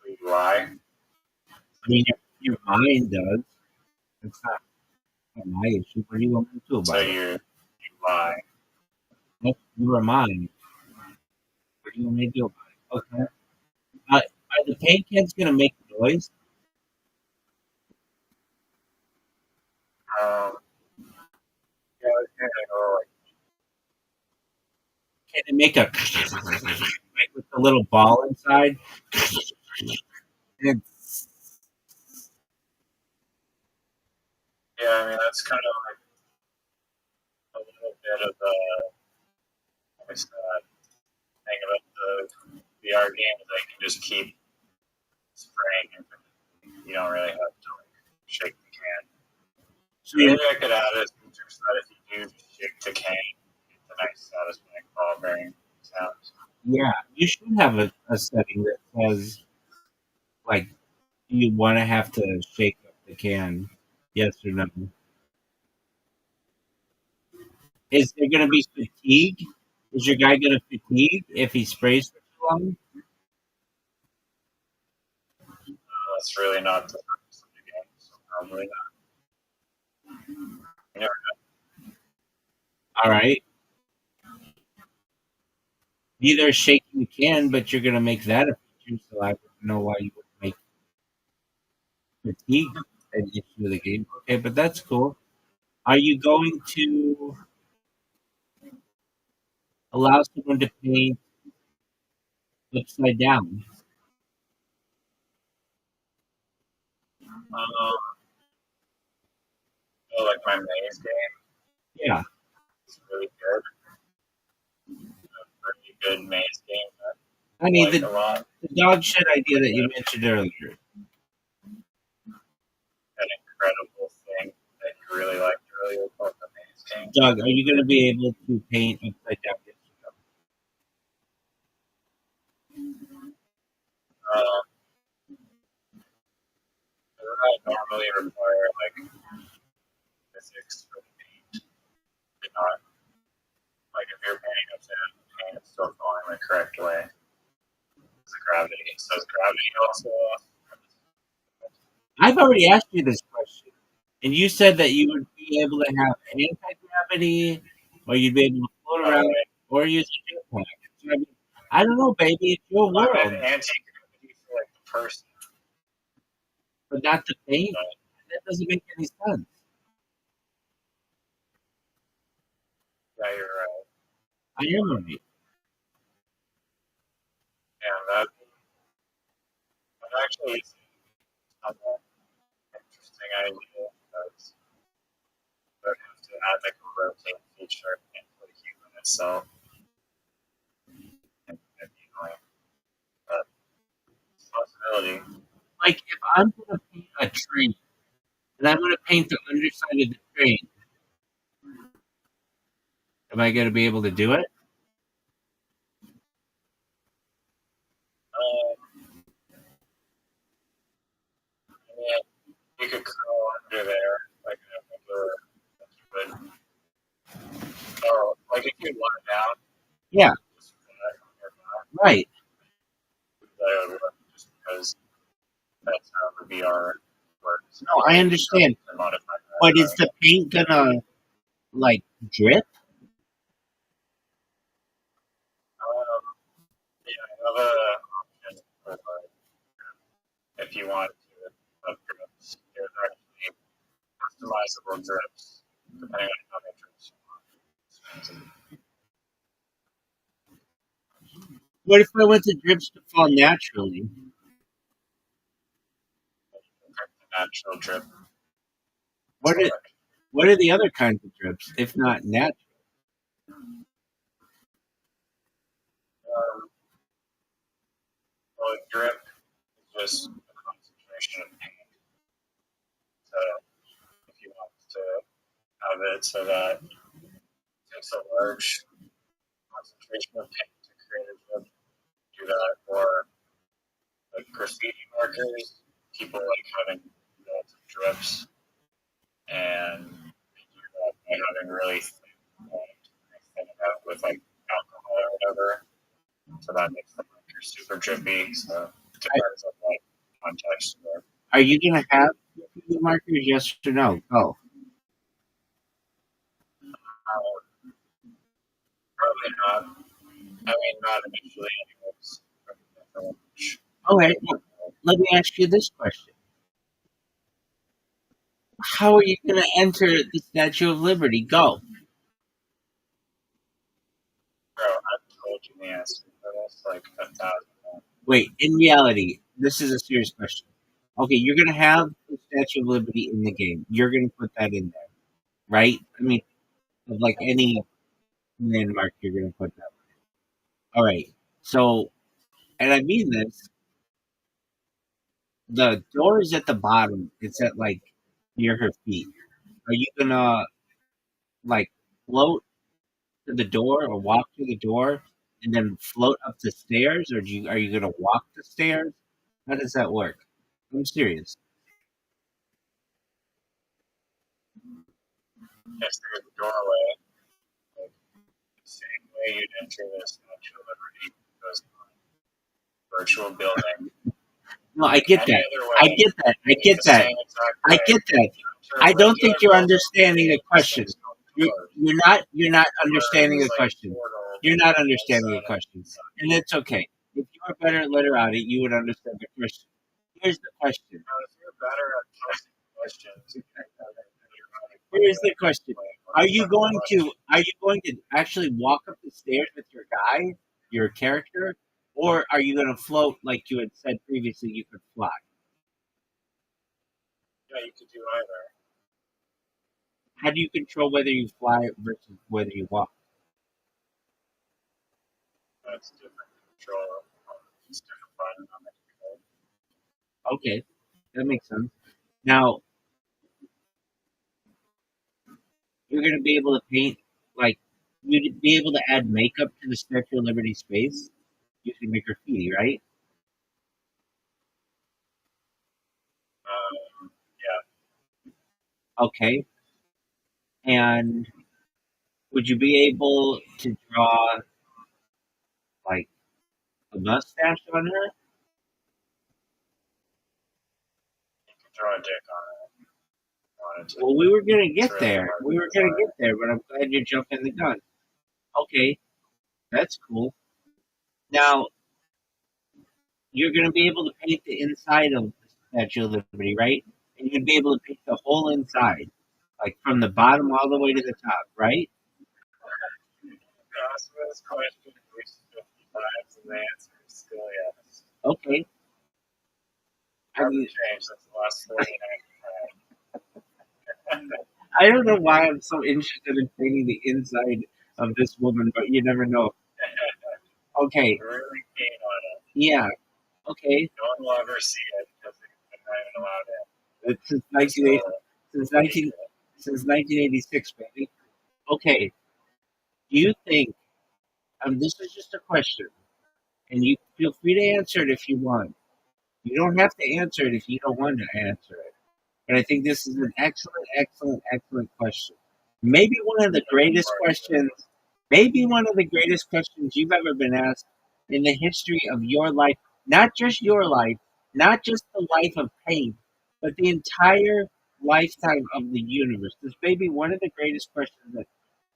So you lie. I mean, your mind does. It's not my issue. What do you want me to do So about it? you lie. That's your mind. What do you want me to do about it? Okay. Are the paint cans going to make noise? Um, yeah, it's kind of like Can it make a like with the little ball inside? And yeah. I mean, that's kind of like a little bit of the I guess, thing about the VR game is that you can just keep spraying and you don't really have to like shake the can. so Maybe I could add a feature so that if you do shake the can, it's a nice satisfying ball bearing sound. yeah, you should have a setting that says like, do you want to have to shake up the can? Yes or no? Is there going to be fatigue? Is your guy going to fatigue if he sprays for too long? That's really not the purpose of the game, so probably not. You never All right. Neither is shaking the can, but you're going to make that a feature, so I wouldn't know why you would make fatigue an issue of the game. Okay, but that's cool. Are you going to allow someone to paint upside down? like my maze game Yeah. is really good. Pretty good maze game that I I mean, like a lot. the dog shit idea that you mentioned earlier. An incredible thing that you really liked earlier about the maze game. Doug, are you going to be able to paint upside down? Yes or Um, I normally require like physics for the paint. But not like if you're painting upside down, the paint is still falling the correct way. It's gravity. So is gravity also no? I've already asked you this question, and you said that you would be able to have anti gravity, or you'd be able to float around, or use a jetpack. So, I mean, I don't know, baby. It's your I world, meant anti-gravity for like the person. but not the paint. But, That doesn't make any sense. yeah, you're right. I am right. Yeah, that actually is not that interesting idea because you would have to add like a rotate feature and put a human itself. And that'd be annoying. But it's a possibility. Like if I'm gonna paint a train, and I'm gonna paint the underside of the train, am I gonna be able to do it? Um, you could curl under there like a regular, like if you lie down, Yeah, just flat on your back, right. that would work just because that's how the VR works. No, I understand. To modify But that. is the paint gonna like drip? Yeah, I have a option for if you want to have drips. There's actually customizable drips depending on how many drips you want. What if I want the drips to fall naturally? The natural drip. What are what are the other kinds of drips, if not natural? Well, a drip is just a concentration of paint. So if you want to have it so that it takes a large concentration of paint to create a drip, do that. Or like graffiti markers, people like having multiple drips, and they do that by having really thin paint. They thin it out with like alcohol or whatever, so that makes the marker super drippy. So it depends on what context you're. Are you gonna have graffiti markers? Yes or no? Oh, Probably not. I mean, not initially, anyways. okay. Well, let me ask you this question: how are you gonna enter the Statue of Liberty? Go. Bro, I've told you the answer for this like 1,000 times. Wait. In reality, this is a serious question. Okay, you're gonna have the Statue of Liberty in the game. You're gonna put that in there, right? I mean, of like any landmark, you're gonna put that. All right. So, and I mean this. The door is at the bottom. It's at like near her feet. Are you gonna like float to the door or walk to the door and then float up the stairs, or are you gonna walk the stairs? How does that work? I'm serious. Yes, there's a doorway. Like, the same way you'd enter the Statue of Liberty goes virtual building. No, I get Any that. other way, I get that. I get the that. same exact I way. get that. I don't think you're understanding the question. You're not understanding the question. You're not understanding the question, and it's okay. If you were better at literati, you would understand the question. Here's the question. If you're better at posing questions, Here's the question. Are you going to actually walk up the stairs with your guy, your character, or are you going to float like you had said previously you could fly? Yeah, you could do either. How do you control whether you fly versus whether you walk? That's different control. It's different button on the control. Okay, that makes sense. Now you're going to be able to paint like you'd be able to add makeup to the Statue of Liberty space using the graffiti, right? Yeah. Okay. And would you be able to draw like a mustache on her? You can draw a dick on it. Wanted to. Well, we were gonna get It's really there. hard We to were gonna draw. get there, but I'm glad you're jumping the gun. Okay, that's cool. Now you're gonna be able to paint the inside of the Statue of Liberty, right? And you'd be able to paint the whole inside, like from the bottom all the way to the top, right? Asked me this question at least 50 times, and the answer is still yes. Okay. I mean, Hasn't changed since the last 49 times. I don't know why I'm so interested in painting the inside of this woman, but you never know. Okay. Really keen on it. Yeah. Okay. No one will ever see it because they're not even allowed in. It's since Just 1980, will since hate 19 it. since 1986, baby. Okay. Do you think? This is just a question, and you feel free to answer it if you want. You don't have to answer it if you don't want to answer it. And I think this is an excellent, excellent, excellent question. Maybe one of the greatest questions, maybe one of the greatest questions you've ever been asked in the history of your life. Not just your life, not just the life of pain, but the entire lifetime of the universe. This may be one of the greatest questions that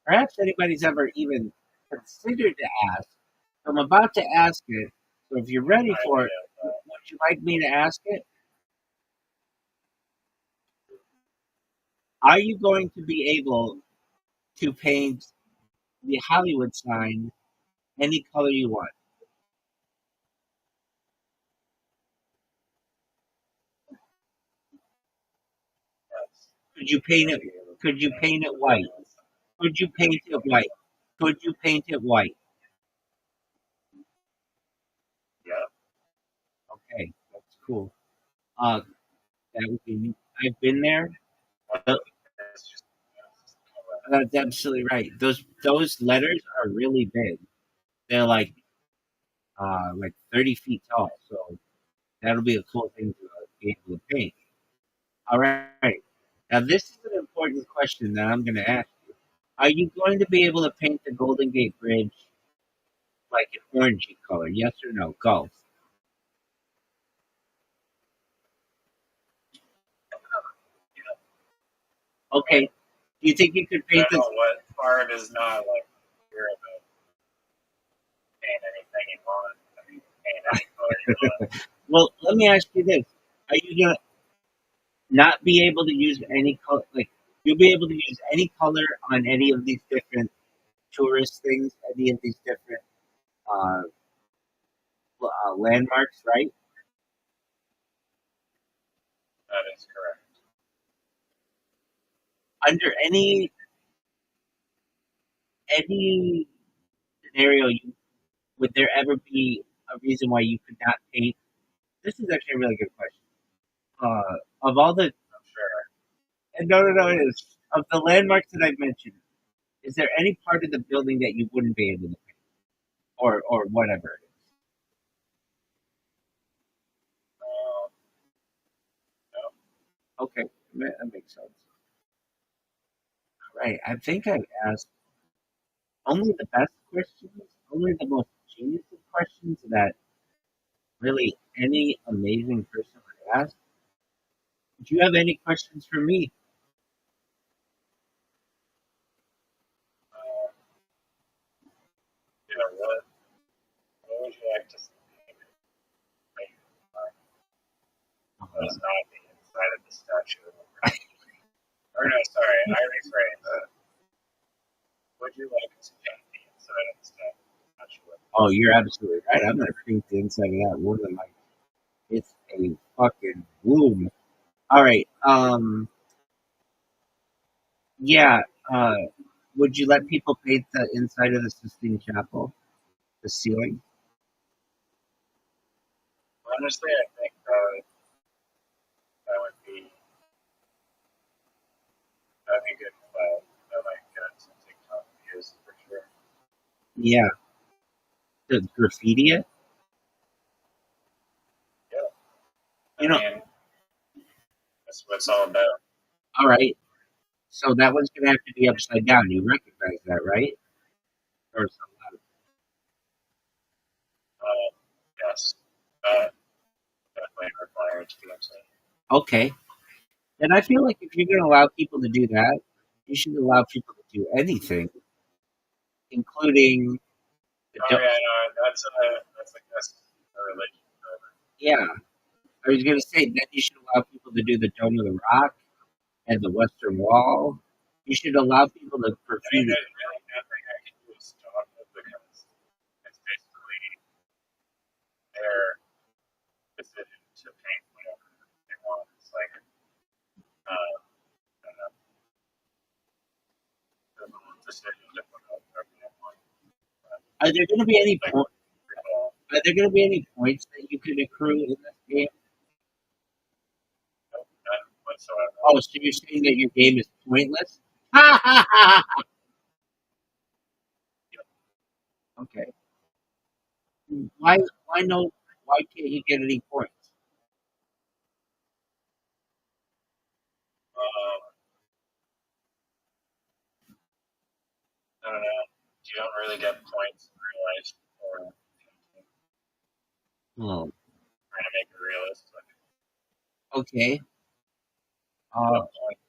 perhaps anybody's ever even considered to ask. I'm about to ask it. So if you're ready for it, would you like me to ask it? Are you going to be able to paint the Hollywood sign any color you want? Could you paint it? Could you paint it white? Could you paint it white? Could you paint it white? Yeah. Okay, that's cool. Uh, that would be. I've been there. Uh, It's just, That's absolutely right. Those letters are really big. They're like 30 feet tall. So that'll be a cool thing to be able to paint. All right. Now this is an important question that I'm going to ask you. Are you going to be able to paint the Golden Gate Bridge like an orangey color? Yes or no? Go. you know, Okay. Do you think you could I paint don't this? know what part is not like you're about paint anything you want. I mean, paint any color you want. Well, let me ask you this: are you gonna not be able to use any color? Like you'll be able to use any color on any of these different tourist things, any of these different uh, landmarks, right? That is correct. Under any scenario, would there ever be a reason why you could not paint? This is actually a really good question. Of all the I'm sure. and no, it is of the landmarks that I've mentioned. Is there any part of the building that you wouldn't be able to paint, or whatever? Um, no, Okay, that makes sense. Right. I think I've asked only the best questions, only the most genius of questions that really any amazing person would ask. Do you have any questions for me? uh, you know what would you like to see? Make, Uh, was not the inside of the statue. Or no, sorry, I rephrase. Would you like to paint the inside of the statue? oh, you're absolutely right. I'm gonna paint the inside of that woman like it's a fucking womb. All right. Yeah. Uh, would you let people paint the inside of the Sistine Chapel, the ceiling? Honestly, I think that would be that'd be good. I might get some TikTok views for sure. Yeah. The graffiti it. Yeah, You I know. mean that's what it's all about. All right. So that one's gonna have to be upside down. You recognize that, right? Or something. Yes, uh, definitely required to be upset. Okay. And I feel like if you're gonna allow people to do that, you should allow people to do anything, including the Oh yeah, no, that's I guess a religion. yeah. I was gonna say then you should allow people to do the Dome of the Rock and the Western Wall. You should allow people to I mean, graffiti. there's really nothing I can do to stop it because it's basically their decision to paint whatever they want. It's like uh, uh, their own decision to put up whatever they want. Are there gonna be any Like, are there gonna be any points that you can accrue in this game? none whatsoever. Oh, so you're saying that your game is pointless? Okay. Why no why can't you get any points? You don't really get points in real life for Oh, trying to make it realistic. okay. No point.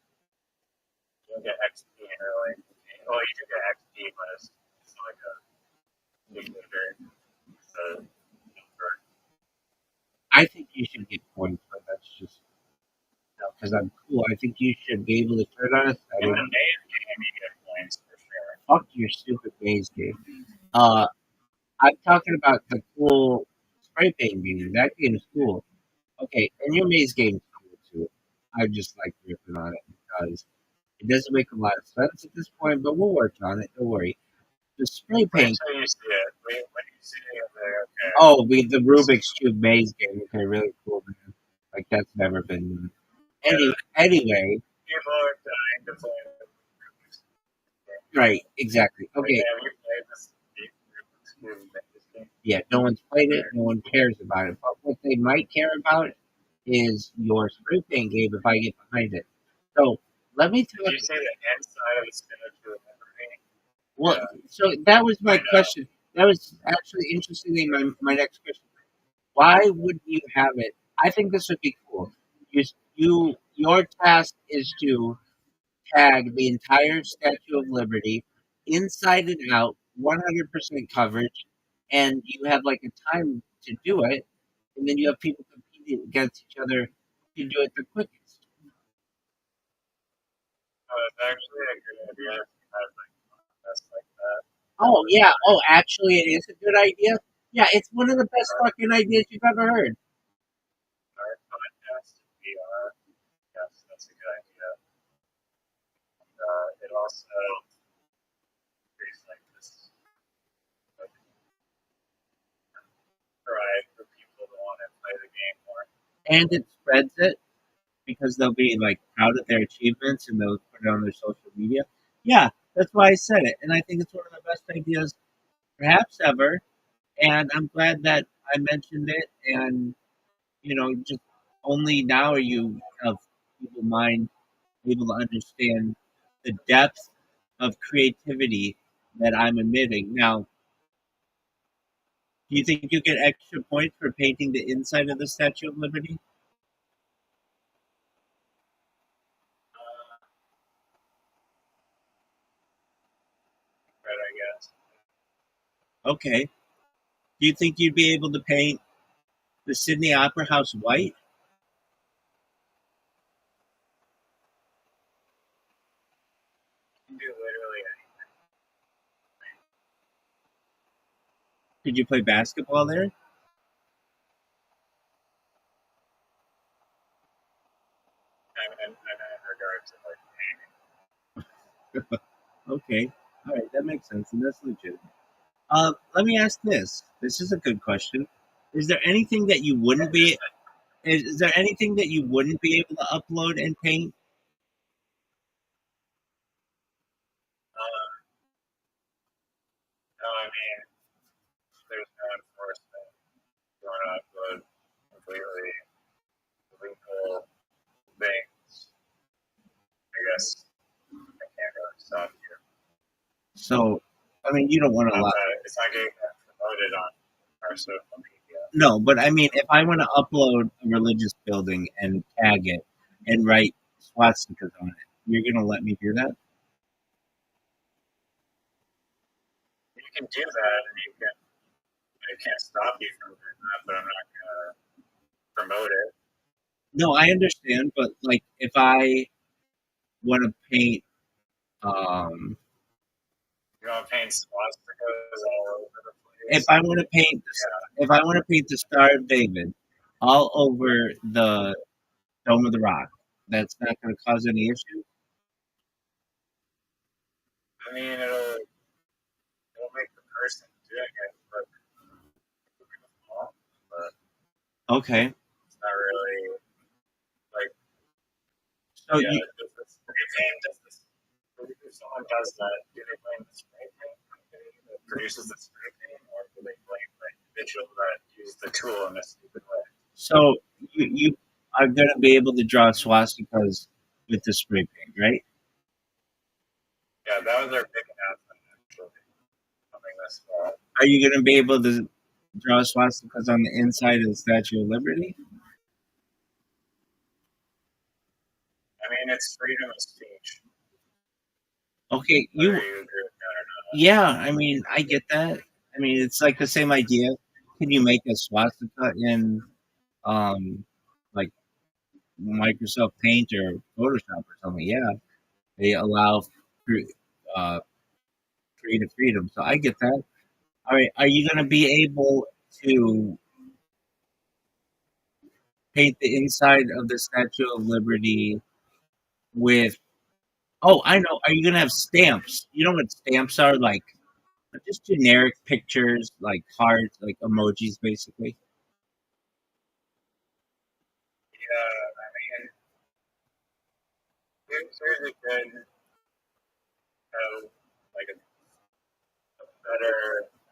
You don't get XP in real life. Well, you do get XP, but it's like a indicator. So, I think you should get points, but that's just because I'm cool. I think you should be able to turn on a in the setting. main game, you get points for sure. Fuck your stupid maze game. I'm talking about the cool spray paint game. That game is cool. Okay, and your maze game is cool too. I just like ripping on it because it doesn't make a lot of sense at this point, but we'll work on it. Don't worry. The spray Wait paint. till you see it. When you see it, there, okay. Oh, the Rubik's Cube maze game. Okay, really cool, man. Like that's never been done. Anyway, People are dying to play Rubik's game. right, exactly. Okay, Have you played this Rubik's game? yeah, no one's played it, no one cares about it. But what they might care about is your spray paint game if I get behind it. So let me talk. Did you say the inside of the statue of liberty? Well, Yeah. so that was my question. That was actually interestingly my next question. Why would you have it? I think this would be cool. Your task is to tag the entire Statue of Liberty inside and out, 100% coverage, and you have like a time to do it, and then you have people competing against each other to do it the quickest. Oh, it's actually a good idea to have like contests like that. Oh yeah. Oh, actually, it is a good idea. Yeah, it's one of the best fucking ideas you've ever heard. Our podcast, VR. Yes, that's a good idea. It also creates like this like, drive for people to want to play the game more. And it spreads it because they'll be like proud of their achievements and they'll put it on their social media. Yeah, that's why I said it, and I think it's one of the best ideas perhaps ever. And I'm glad that I mentioned it. And just only now are you of people mind able to understand the depth of creativity that I'm emitting. Now, do you think you get extra points for painting the inside of the Statue of Liberty? Right, I guess. Okay. Do you think you'd be able to paint the Sydney Opera House white? You can do literally anything. Could you play basketball there? And in regards to like painting. Okay. All right, that makes sense, and that's legit. Let me ask this. This is a good question. Is there anything that you wouldn't be? Is there anything that you wouldn't be able to upload and paint? No, I mean, there's no enforcement. You want to upload completely illegal things. I guess I can't really stop you. So, I mean, you don't want to allow. It's not getting that promoted on our social media. No, but I mean, if I want to upload a religious building and tag it and write swastikas on it, you're gonna let me do that? You can do that, and I can't stop you from doing that, but I'm not gonna promote it. No, I understand, but like, if I want to paint, um, You want to paint swastikas all over the if place? I want to paint, if I want to paint the Star of David all over the Dome of the Rock, that's not going to cause any issue. I mean, it'll make the person doing it look small, but Okay, it's not really like so yeah. you, If someone does that, do they blame the spray paint company that produces the spray paint, or do they blame the individual that used the tool in a stupid way? so you are going to be able to draw swastikas with the spray paint, right? Yeah, that was our big announcement actually. this fall. Are you going to be able to draw swastikas on the inside of the Statue of Liberty? I mean, it's freedom of speech. Okay, Whether you agree with that or not. yeah, I mean, I get that. I mean, it's like the same idea. Can you make a swastika in, like Microsoft Paint or Photoshop or something? Yeah, they allow uh, creative freedom. So I get that. All right, are you going to be able to paint the inside of the Statue of Liberty with? Oh, I know. Are you going to have stamps? You know what stamps are like? Just generic pictures, like hearts, like emojis, basically. Yeah, I mean, here's a good, like a better.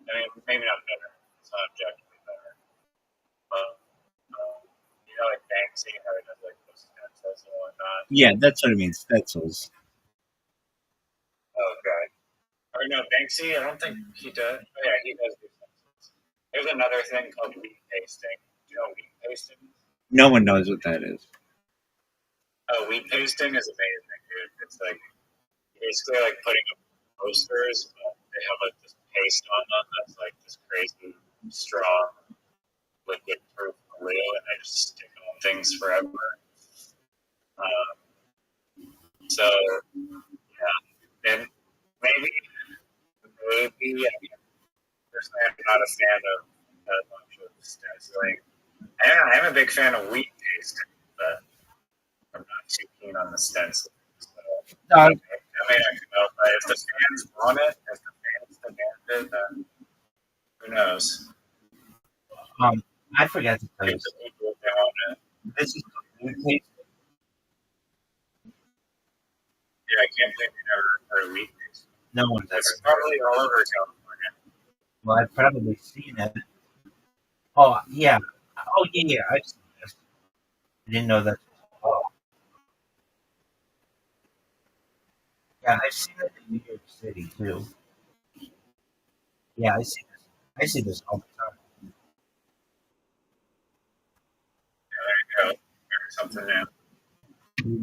I mean, maybe not better. It's not objectively better, but like Banksy, how he does like those stencils and whatnot. Yeah, that's what it means. Stencils. Okay. Or no, Banksy. I don't think he does. Oh yeah, he does do stencils. There's another thing called wheat pasting. Do you know what wheat pasting? No one knows what that is. Oh, wheat pasting is amazing, dude. It's like basically like putting up posters, but they have like this paste on them that's like this crazy strong liquid proof glue, and they just stick on things forever. Um, so yeah, and maybe. I mean, personally, I'm not a fan of that much of stenciling. I'm a big fan of wheat pasting, but I'm not too keen on the stencil. So, I mean, I can help. If the fans want it, if the fans demand it, then who knows? I forgot to tell you. Give the people if they want it. This is wheat pasting. Yeah, I can't believe you never heard of wheat pasting. No one's ever. It's probably all over California. Well, I've probably seen it. Oh yeah. Oh yeah. I've seen this. I didn't know that. Oh yeah, I've seen it in New York City too. Yeah, I see this. I see this all the time. Yeah, there you go. Learn something new.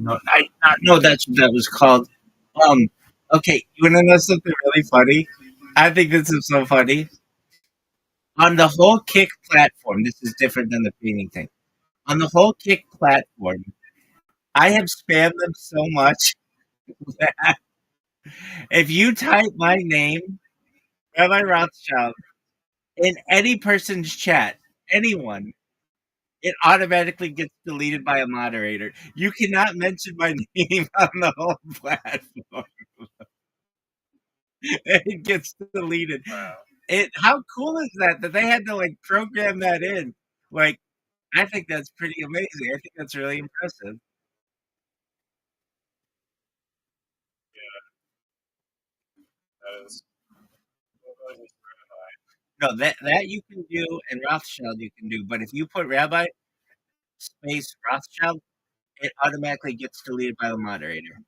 No, I not know that's what that was called. Um. Okay, you want to know something really funny? I think this is so funny. On the whole Kick platform, this is different than the painting thing. On the whole Kick platform, I have spammed them so much that if you type my name, Rabbi Rothschild, in any person's chat, anyone, it automatically gets deleted by a moderator. You cannot mention my name on the whole platform. It gets deleted. Wow. How cool is that they had to like program that in? Like, I think that's pretty amazing. I think that's really impressive. That is really No, that you can do, and Rothschild you can do. But if you put Rabbi space Rothschild, it automatically gets deleted by the moderator.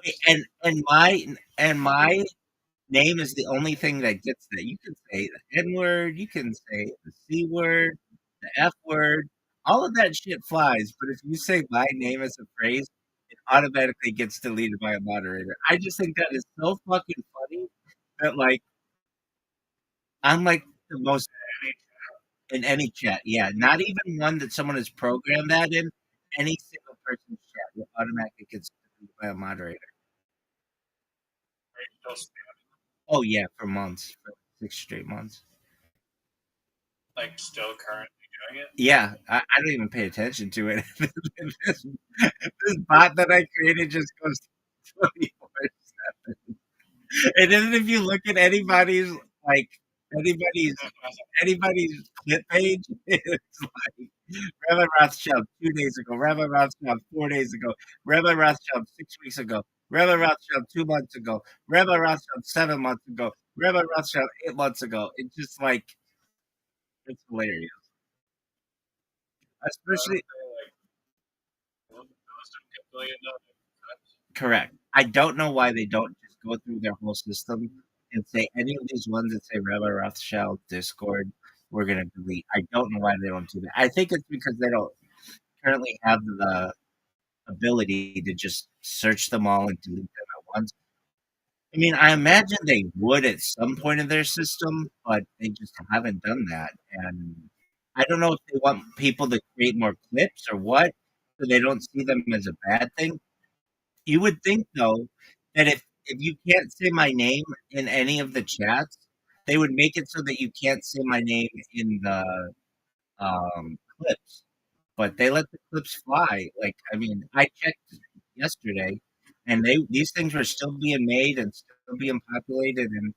Wait, and my name is the only thing that gets that. You can say the N word, you can say the C word, the F word, all of that shit flies. But if you say my name as a phrase, it automatically gets deleted by a moderator. I just think that is so fucking funny that like I'm like the most in any chat. Yeah, not even one that someone has programmed that in. Any single person's chat will automatically gets deleted by a moderator. Oh yeah, for months, for 6 straight months. like still currently doing it. Yeah, I don't even pay attention to it. this bot that I created just goes 24/7. And then if you look at like anybody's anybody's clip page, it's like Rabbi Rothschild 2 days ago, Rabbi Rothschild 4 days ago, Rabbi Rothschild 6 weeks ago, Rabbi Rothschild 2 months ago, Rabbi Rothschild 7 months ago, Rabbi Rothschild 8 months ago. It's just like it's hilarious. Especially Most of them get $1 billion. correct. I don't know why they don't just go through their whole system and say any of these ones that say Rabbi Rothschild Discord, we're gonna delete. I don't know why they don't do that. I think it's because they don't currently have the ability to just search them all and delete them at once. I mean, I imagine they would at some point in their system, but they just haven't done that. And I don't know if they want people to create more clips or what, so they don't see them as a bad thing. You would think though that if you can't say my name in any of the chats, they would make it so that you can't say my name in the clips. But they let the clips fly. Like I mean, I checked yesterday, and these things were still being made and still being populated. And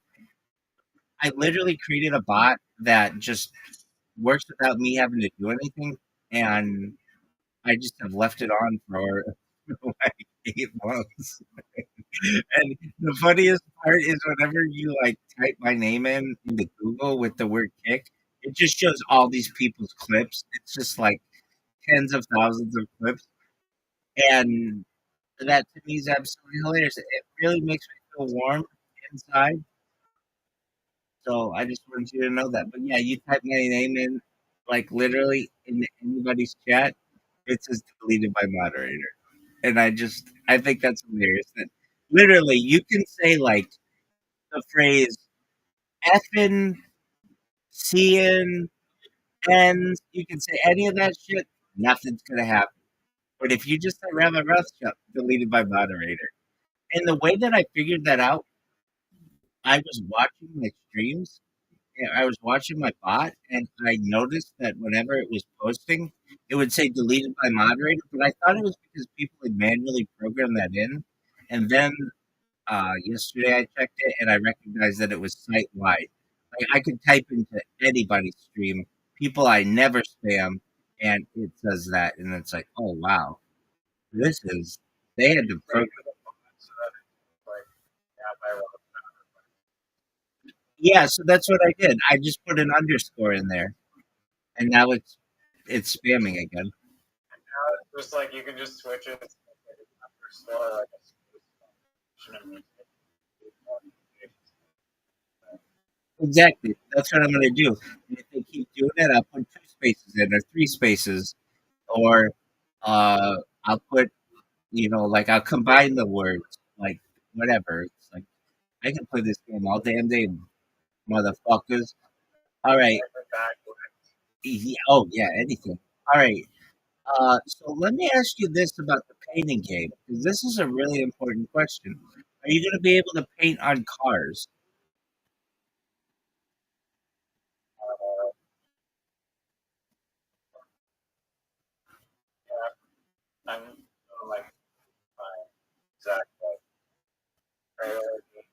I literally created a bot that just works without me having to do anything, and I just have left it on for like 8 months. And the funniest part is whenever you like type my name in into Google with the word kick, it just shows all these people's clips. It's just like tens of thousands of clips. And that to me is absolutely hilarious. It really makes me feel warm inside. So I just wanted you to know that. But yeah, you type my name in, like literally in anybody's chat, it says deleted by moderator. And I think that's hilarious. That literally you can say like the phrase effing, seeing, ends, you can say any of that shit, nothing's gonna happen. But if you just say Rabbi Rothschild, deleted by moderator. And the way that I figured that out, I was watching my streams. And I was watching my bot, and I noticed that whenever it was posting, it would say deleted by moderator. But I thought it was because people had manually programmed that in. And then yesterday I checked it, and I recognized that it was site wide. Like I could type into anybody's stream, people I never spam, and it says that, and it's like, oh wow, this is they had to program. Like, yeah, my road. Yeah, so that's what I did. I just put an underscore in there, and now it's spamming again. Now it's just like you can just switch it after store like a Exactly. That's what I'm going to do. And if they keep doing it, I'll put 2 spaces in or 3 spaces, or I'll put, like I'll combine the words, like whatever. It's like I can play this game all damn day, motherfuckers. All right. Oh yeah, anything. All right. So let me ask you this about the painting game, because this is a really important question. Are you going to be able to paint on cars? Yeah, I'm like my exact like priority,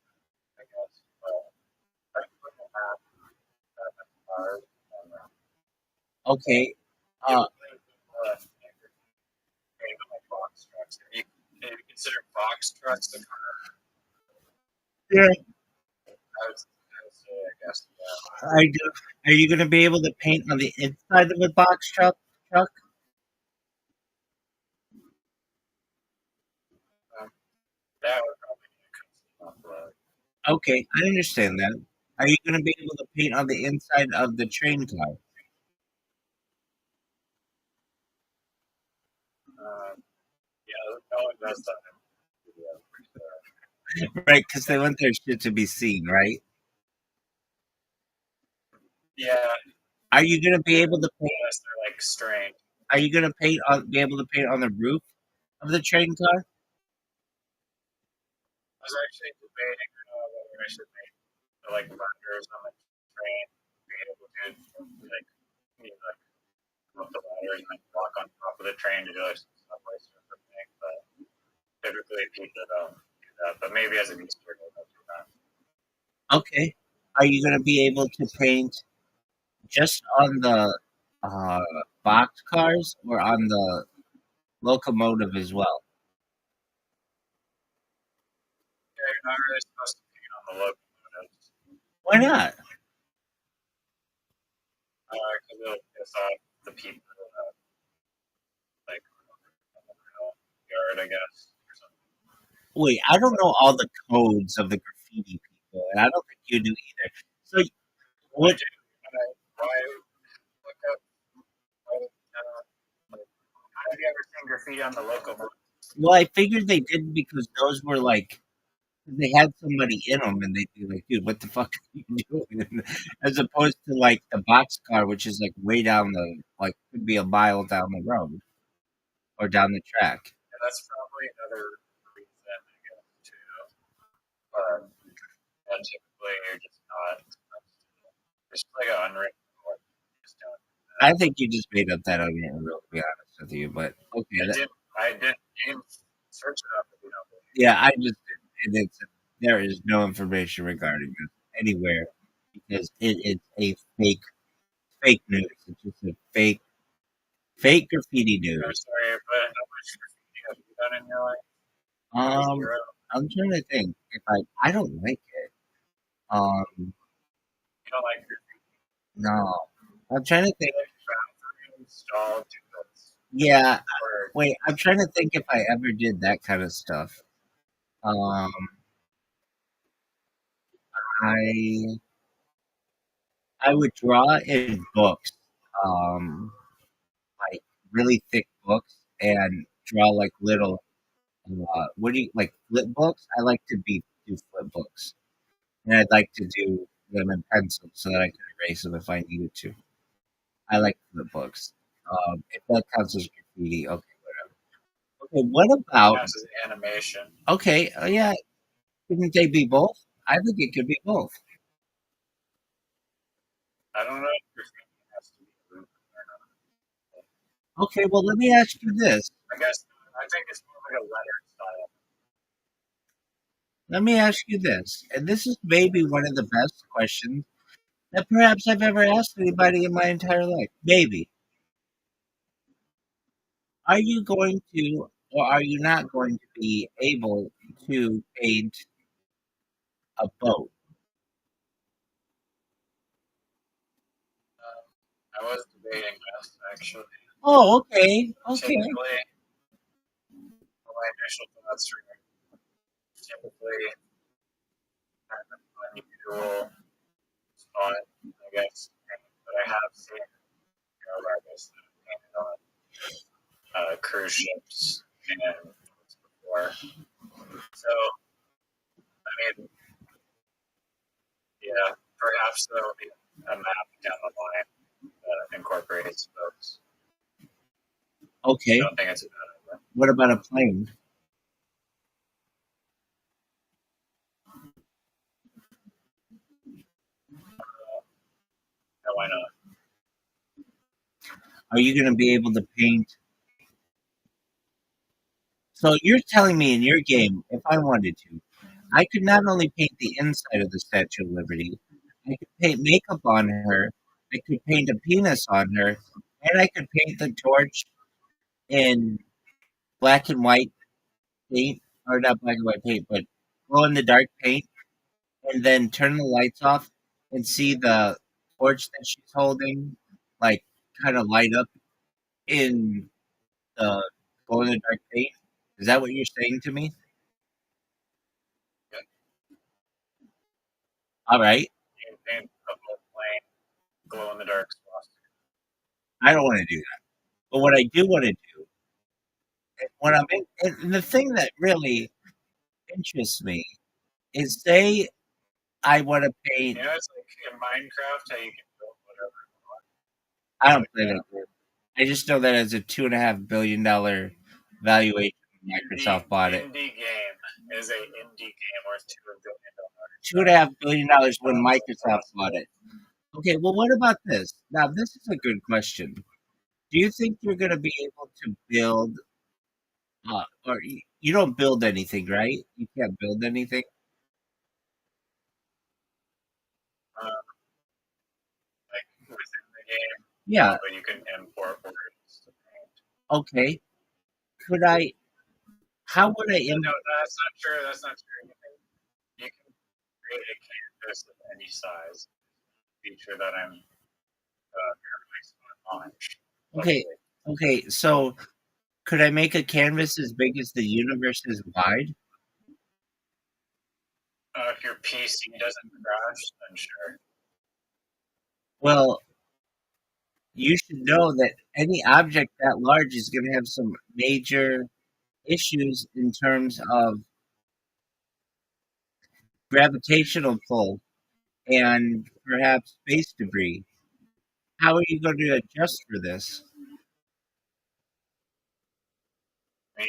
I guess. But I can put the map cars and Okay. yeah, Uh, like box trucks. If you consider box trucks the car, yeah. I would say I guess yeah. I do. Are you going to be able to paint on the inside of a box truck? Um, that would probably be a custom off road. Okay, I understand that. Are you going to be able to paint on the inside of the train car? Yeah, no one does that. Yeah, for sure. Right, because they want their shit to be seen, right? Yeah, Are you going to be able to paint? unless they're like strange. Are you going to be able to paint on the roof of the train car? I was actually debating whether I should make like runners on the train, be able to like like up the ladder and like walk on top of the train to do like some subway surfer thing. But typically people don't do that. But maybe as an Easter egg, I'll do that. Okay. Are you going to be able to paint just on the uh, box cars or on the locomotive as well? Yeah, you're not really supposed to paint on the locomotives Why not? because it'll piss off the people like on the rail yard, I guess, or something. Wait, I don't know all the codes of the graffiti people, and I don't think you do either. So What what? do why look up like, have you ever seen graffiti on the local market? Well, I figured they did because those were like they had somebody in them, and they'd be like, "Dude, what the fuck are you doing?" As opposed to like the boxcar, which is like way down the like could be a mile down the road or down the track. And that's probably another reason I guess too. But and typically you're just not just like an unwritten rule. You just don't do that. I think you just made up that unwritten rule, to be honest with you. But okay, I didn't you can search it up if you don't believe yeah, I just and it's there is no information regarding this anywhere because it's a fake news. It's just a fake graffiti me. I'm news. sorry, but how much graffiti have you done in your life? Um, Zero. I'm trying to think if I don't like it. Um, You don't like graffiti. no, I'm trying to You think. like bathroom stall doodles. Yeah, Or wait, I'm trying to think if I ever did that kind of stuff. Um, I I would draw in books, um, like really thick books, and draw like little. What do you like flip books? I like to do flip books, and I'd like to do them in pencil so that I could erase them if I needed to. I like flip books. If that counts as graffiti, okay, whatever. Okay, what about? counts as animation. Okay, yeah, couldn't they be both? I think it could be both. I don't know if graffiti has to be movement or not. Okay, well, let me ask you this. I guess I think it's more like a letter style. Let me ask you this, and this is maybe one of the best questions that perhaps I've ever asked anybody in my entire life. Maybe. Are you going to, or are you not going to be able to paint a boat? I was debating this actually. Oh, okay, okay. Typically, my initial thoughts were typically kind of unusual spot, I guess. But I have seen artists that have painted on cruise ships and boats before. So, I mean, yeah, perhaps there will be a map down the line that incorporates boats. I Okay. don't think it's a bad idea. What about a plane? No, why not? Are you going to be able to paint? So you're telling me in your game, if I wanted to, I could not only paint the inside of the Statue of Liberty, I could paint makeup on her, I could paint a penis on her, and I could paint the torch in black and white paint, or not black and white paint, but glow in the dark paint, and then turn the lights off and see the torch that she's holding, like kind of light up in the glow in the dark paint. Is that what you're saying to me? Yeah. All right. You can paint a whole plane glow in the dark swastika. I don't want to do that. But what I do want to do, when I'm in, and the thing that really interests me is say I want to paint. You know, it's like in Minecraft how you can build whatever you want. I don't play that game. I just know that as a $2.5 billion valuation, Microsoft bought it. Indie game is a indie game worth $2 billion. $2.5 billion when Microsoft bought it. Okay, well, what about this? Now, this is a good question. Do you think you're going to be able to build, or you don't build anything, right? You can't build anything. Like within the game, Yeah. but you can import words to paint. Okay. Could I? How would I? No, that's not true. That's not true. You can create a canvas of any size. Feature that I'm on. Okay. Okay. So, could I make a canvas as big as the universe is wide? if your PC doesn't crash, then sure. Well, you should know that any object that large is going to have some major issues in terms of gravitational pull and perhaps space debris. How are you going to adjust for this? I mean,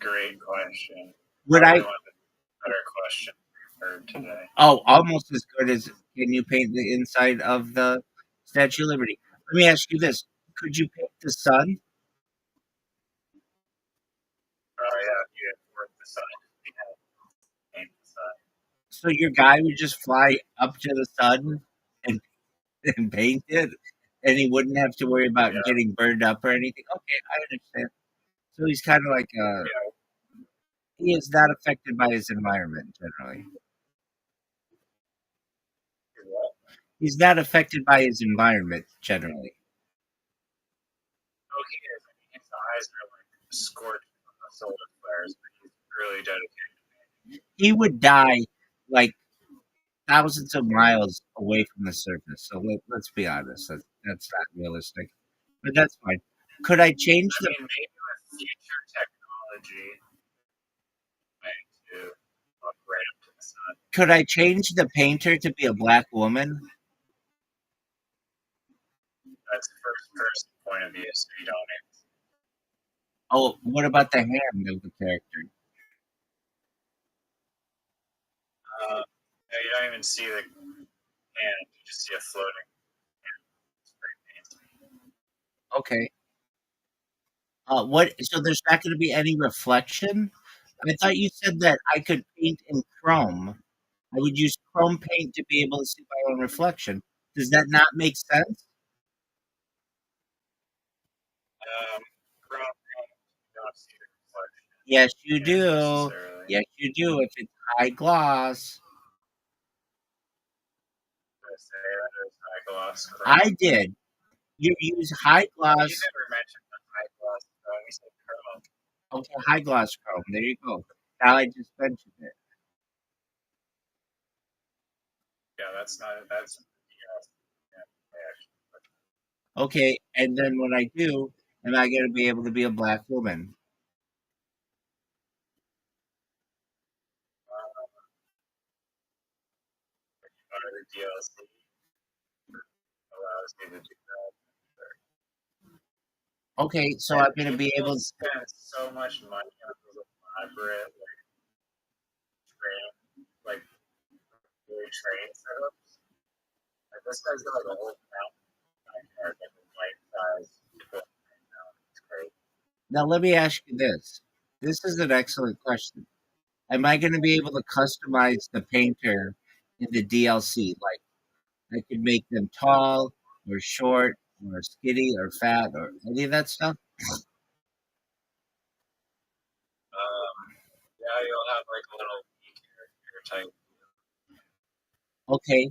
great question. Would Probably I? one of the better questions we've heard today. Oh, almost as good as can you paint the inside of the Statue of Liberty? Let me ask you this: could you paint the sun? Oh yeah, you import the sun. Yeah, paint the sun. So your guy would just fly up to the sun and, and paint it, and he wouldn't have to worry about Yeah, getting burned up or anything. Okay, I understand. So he's kind of like yeah. he is not affected by his environment generally. What? He's not affected by his environment generally. Oh, he is. I mean, his eyes are like scorched from the solar flares, but he's really dedicated. He would die like thousands of miles away from the surface. So let's be honest, that's not realistic. But that's fine. Could I change I the? mean, maybe with future technology, maybe to look right up to the sun. Could I change the painter to be a black woman? That's the first person point of view, so you don't. Oh, what about the hand of the character? No, you don't even see the hand. You just see a floating hand. Spray paint. Okay. What? So there's not going to be any reflection? I thought you said that I could paint in chrome. I would use chrome paint to be able to see my own reflection. Does that not make sense? Chrome paint, you don't see the reflection Yes, you do. necessarily. Yes, you do. If it's high gloss, I say that is high gloss chrome. I did. You use high You gloss. never mentioned the high gloss chrome. You said chrome. Okay, high gloss chrome. There you go. Now I just mentioned it. Yeah, that's not. That's yeah, actually. Okay, and then when I do, am I going to be able to be a black woman? The DLC allows you to do that. Okay, so I'm going to be People able. spend so much money on those elaborate like really train setups. Like this guy's got like a whole mountain backyard, like a life size equipment now. It's crazy. Now let me ask you this. This is an excellent question. Am I going to be able to customize the painter in the DLC? Like I could make them tall or short or skinny or fat or any of that stuff? Yeah, you'll have like a little character type. Okay.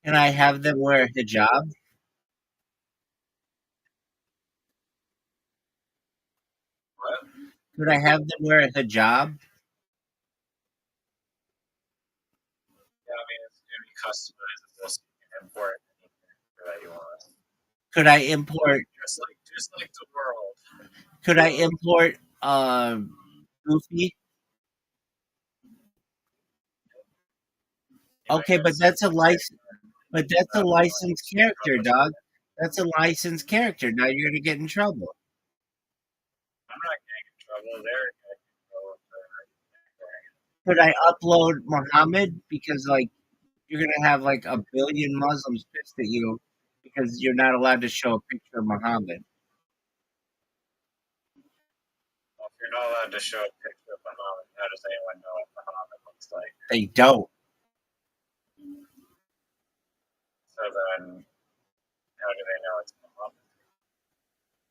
Can I have them wear a hijab? What? Could I have them wear a hijab? Yeah, I mean it's gonna be customizable, so you can import anything that you want. Could I import? Just like the world. Could I import Goofy? Okay, but that's a license. But that's a licensed character, dog. That's a licensed character. Now you're gonna get in trouble. I'm not getting in trouble. They're getting in trouble. Could I upload Muhammad? Because like you're gonna have like a billion Muslims pissed at you because you're not allowed to show a picture of Muhammad. Well, if you're not allowed to show a picture of Muhammad, how does anyone know what Muhammad looks like? They don't. So then, how do they know it's Muhammad?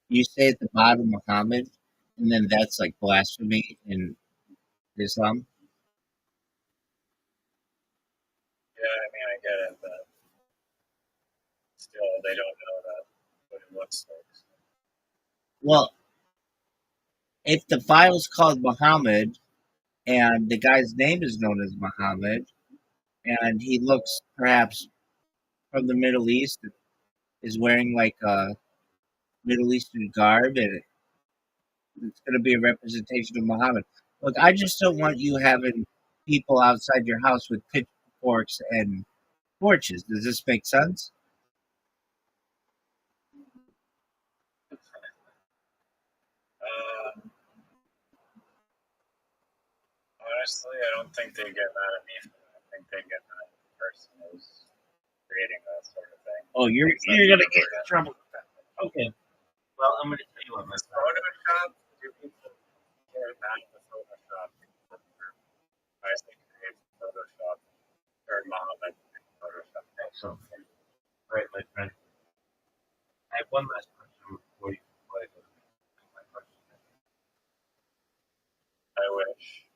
You say at the bottom Muhammad, and then that's like blasphemy in Islam. Yeah, I mean, I get it, but still, they don't know that what it looks like. Well, if the file's called Muhammad, and the guy's name is known as Muhammad, and he looks perhaps from the Middle East, is wearing like a Middle Eastern garb, and it's going to be a representation of Muhammad. Look, I just don't want you having people outside your house with pitchforks and torches. Does this make sense? Honestly, I don't think they get mad at me for that. I think they get mad at the person who's creating that sort of thing. Oh, you're gonna get in trouble with that. Okay. Well, I'm gonna tell you what, my friend. Photoshop? Do people get mad at the Photoshop? I think create Photoshop or Muhammad Photoshop. Excellent. All right, my friend. I have one last question before you before I go to my question. I wish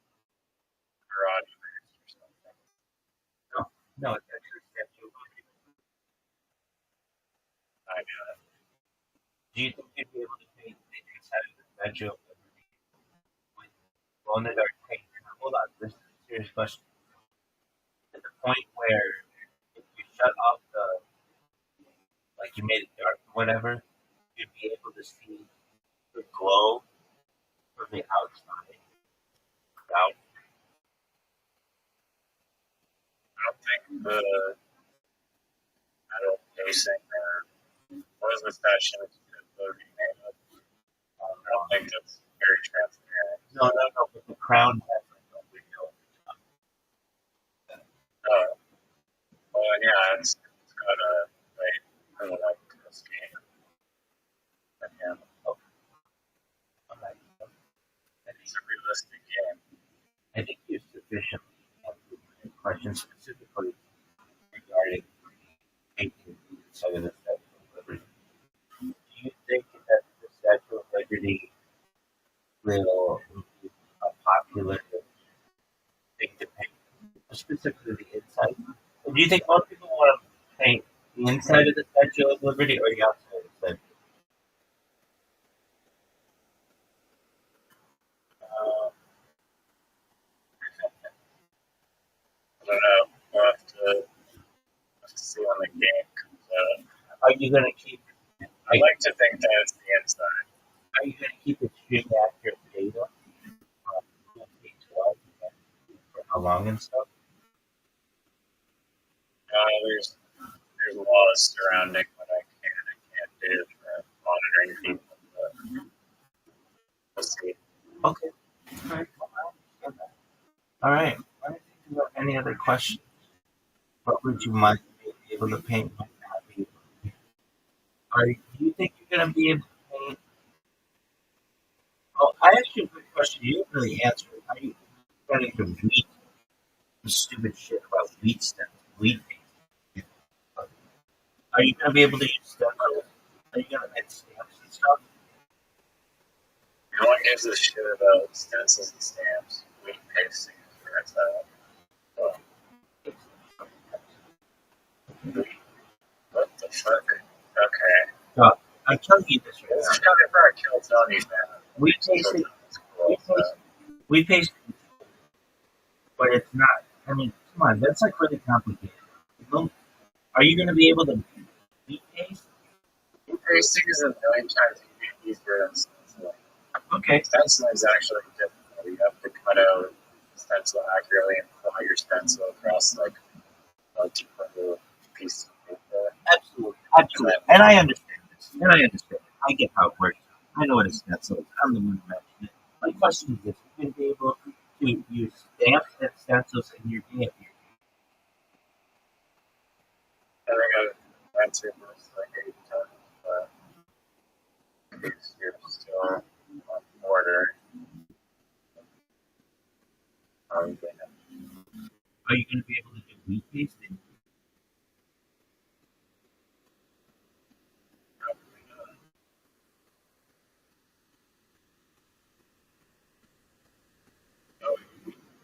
garage fans or something. No, it's actually statue of liberty. I knew that. Do you think you'd be able to paint the inside of the statue of liberty with blown-in dark paint? Hold on, this is a serious question. At the point where if you shut off the, like you made it dark or whatever, you'd be able to see the glow from the outside down. I don't think the metal casing or what is the statue of liberty made of? I don't think it's very transparent. No, but the crown has like a window. Well, yeah, it's got a right for the like this game. And yeah, Okay. it's a realistic game. I think you sufficiently answered my question specifically regarding painting inside of the Statue of Liberty. Do you think that the Statue of Liberty will be a popular thing to paint, specifically the inside? Do you think most people want to paint the inside of the Statue of Liberty or the outside of the statue? Um, I don't know. We'll have to see when the game comes out. Are you going to keep? I like to think that it's the inside. Are you going to keep extremely accurate data on who paints what and for how long and stuff? There's laws surrounding what I can and can't do for monitoring people. But we'll see. Okay. All right. Well, I understand that. All right. Let me think about any other questions. What would you might be able to paint? Might not be able to paint? Do you think you're going to be able to paint? Oh, I asked you a good question. You didn't really answer it. Are you starting to read the stupid shit about wheat stems, wheat paint? Are you going to be able to use stencils? Are you going to make stamps and stuff? No one gives a shit about stencils and stamps. We pasting is where it's at. What the fuck? Okay. So, I'm telling you this right This now. is coming from a Kill Tony fan. We pasted, we pasted, but it's not. I mean, come on, that's like really complicated. Are you going to be able to beat paste? Pasting is a million times easier than stenciling. Okay. Stenciling is actually difficult. You have to cut out the stencil accurately and apply your stencil across like multiple pieces of paper. Absolutely. And I understand this. I get how it works. I know what a stencil is. I'm the one who mentioned it. My question is this: you going to be able to use stamps and stencils in your game? I think I've answered this like 8 times, but you're still on order. Are you going to be able to do wheat pasting? Probably not. Oh,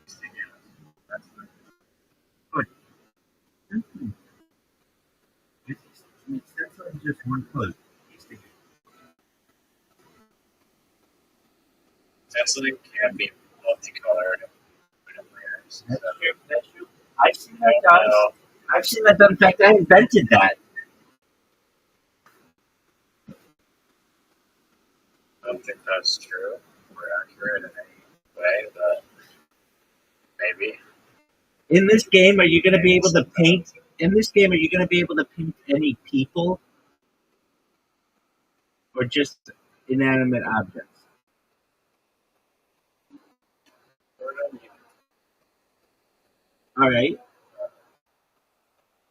pasting, yeah. That's not Good. Stencil is just one color. stenciling can be multicolored. That's true. That's true. I've seen that done. I've seen that done. In fact, I invented that. I don't think that's true or accurate in any way, but maybe. In this game, are you going to be able to paint? In this game, are you going to be able to paint any people or just inanimate objects? All right.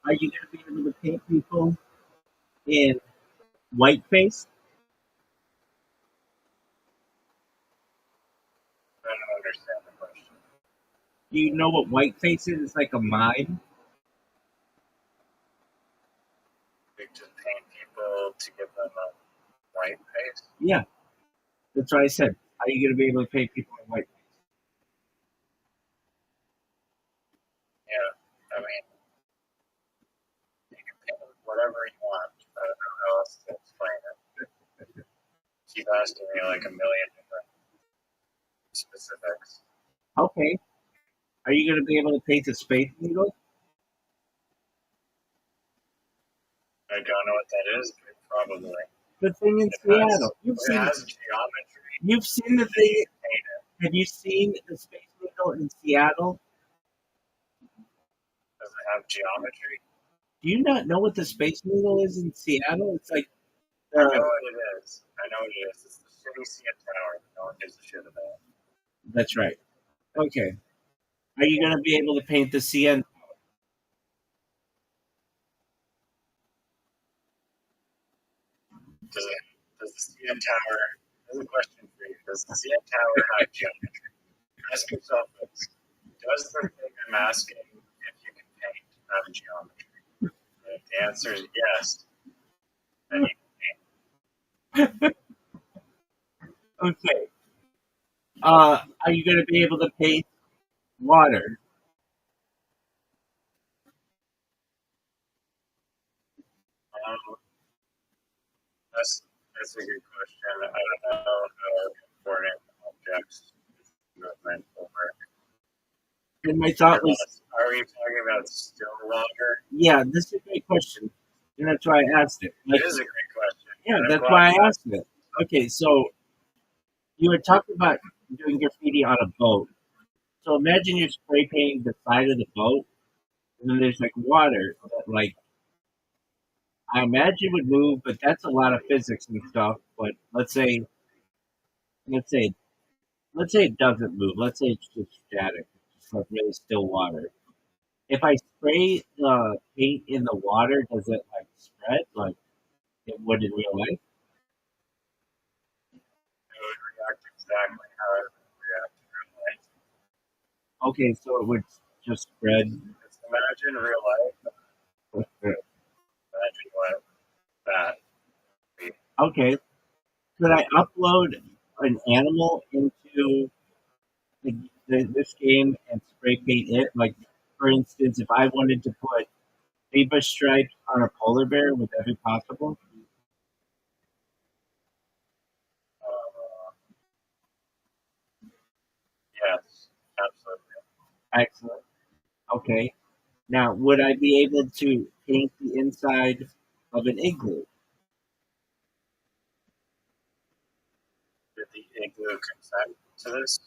Are you going to be able to paint people in whiteface? I don't understand the question. Do you know what whiteface is? It's like a mime. We just paint people to give them a white face. Yeah, that's what I said. Are you going to be able to paint people in whiteface? Yeah, I mean, you can paint whatever you want. I don't know how else to explain it. Keep asking me like a million different specifics. Okay. Are you going to be able to paint a space needle? I don't know what that is, but probably. The thing in It Seattle. has geometry. You've seen the You thing. can paint it. Have you seen the space needle in Seattle? Does it have geometry? Do you not know what the space needle is in Seattle? It's like I know what it is. I know what it is. It's the city CN Tower. No one gives a shit about. that's right. Okay. Are you going to be able to paint the CN? Does the CN Tower? There's a question for you. Does the CN Tower have geometry? Ask yourself this: does the thing I'm asking if you can paint have geometry? And if the answer is yes, then you can paint. Okay. Are you going to be able to paint water? Um, that's a good question. I don't know how important objects movement will work. And my thought was, Are we talking about still water? yeah, this is a great question, and that's why I asked it. Like, It is a great question. yeah, And I'm that's glad why you I asked it. Okay, so you were talking about doing graffiti on a boat. So imagine you're spray painting the side of the boat, and then there's like water that, like, I imagine would move, but that's a lot of physics and stuff. But let's say, let's say it doesn't move. Let's say it's just static, it's just like really still water. If I spray the paint in the water, does it like spread like it would in real life? It would react exactly how it would react in real life. Okay, so it would just spread. Just imagine real life. Imagine what that would be. Okay, could I upload an animal into this game and spray paint it? Like, for instance, if I wanted to put zebra stripes on a polar bear, would that be possible? Uh, yes, absolutely. Excellent. Okay. Now, would I be able to paint the inside of an igloo? Did the igloo consent to this?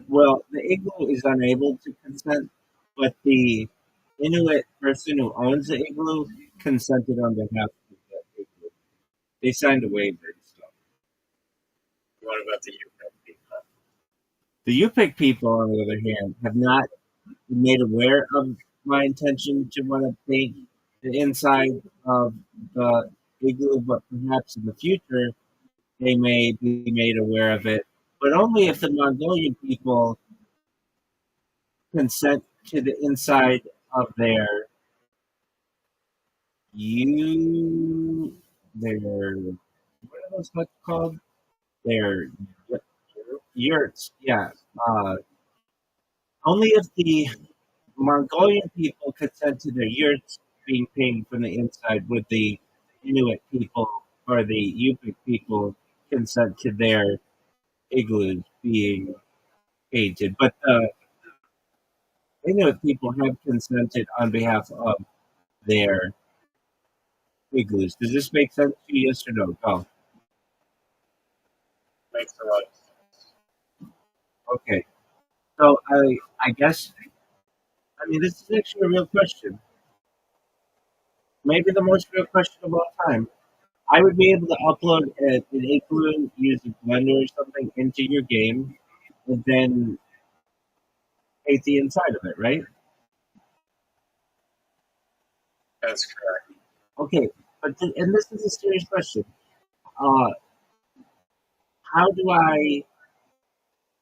Well, the igloo is unable to consent, but the Inuit person who owns the igloo consented on behalf of the igloo. They signed a waiver and stuff. What about the Yupik people? The Yupik people, on the other hand, have not been made aware of my intention to want to paint the inside of the igloo, but perhaps in the future they may be made aware of it, but only if the Mongolian people consent to the inside of you their what are those huts called? Their yurts, yeah. Only if the Mongolian people consent to their yurts being painted from the inside would the Inuit people or the Yupik people consent to their igloos being painted. But Inuit people have consented on behalf of their igloos. Does this make sense to you? Yes or no? Go. Makes a lot of sense. Okay. So I guess this is actually a real question. Maybe the most real question of all time. I would be able to upload an igloo using Blender or something into your game, and then paint the inside of it, right? That's correct. Okay, and this is a serious question. Uh, how do I?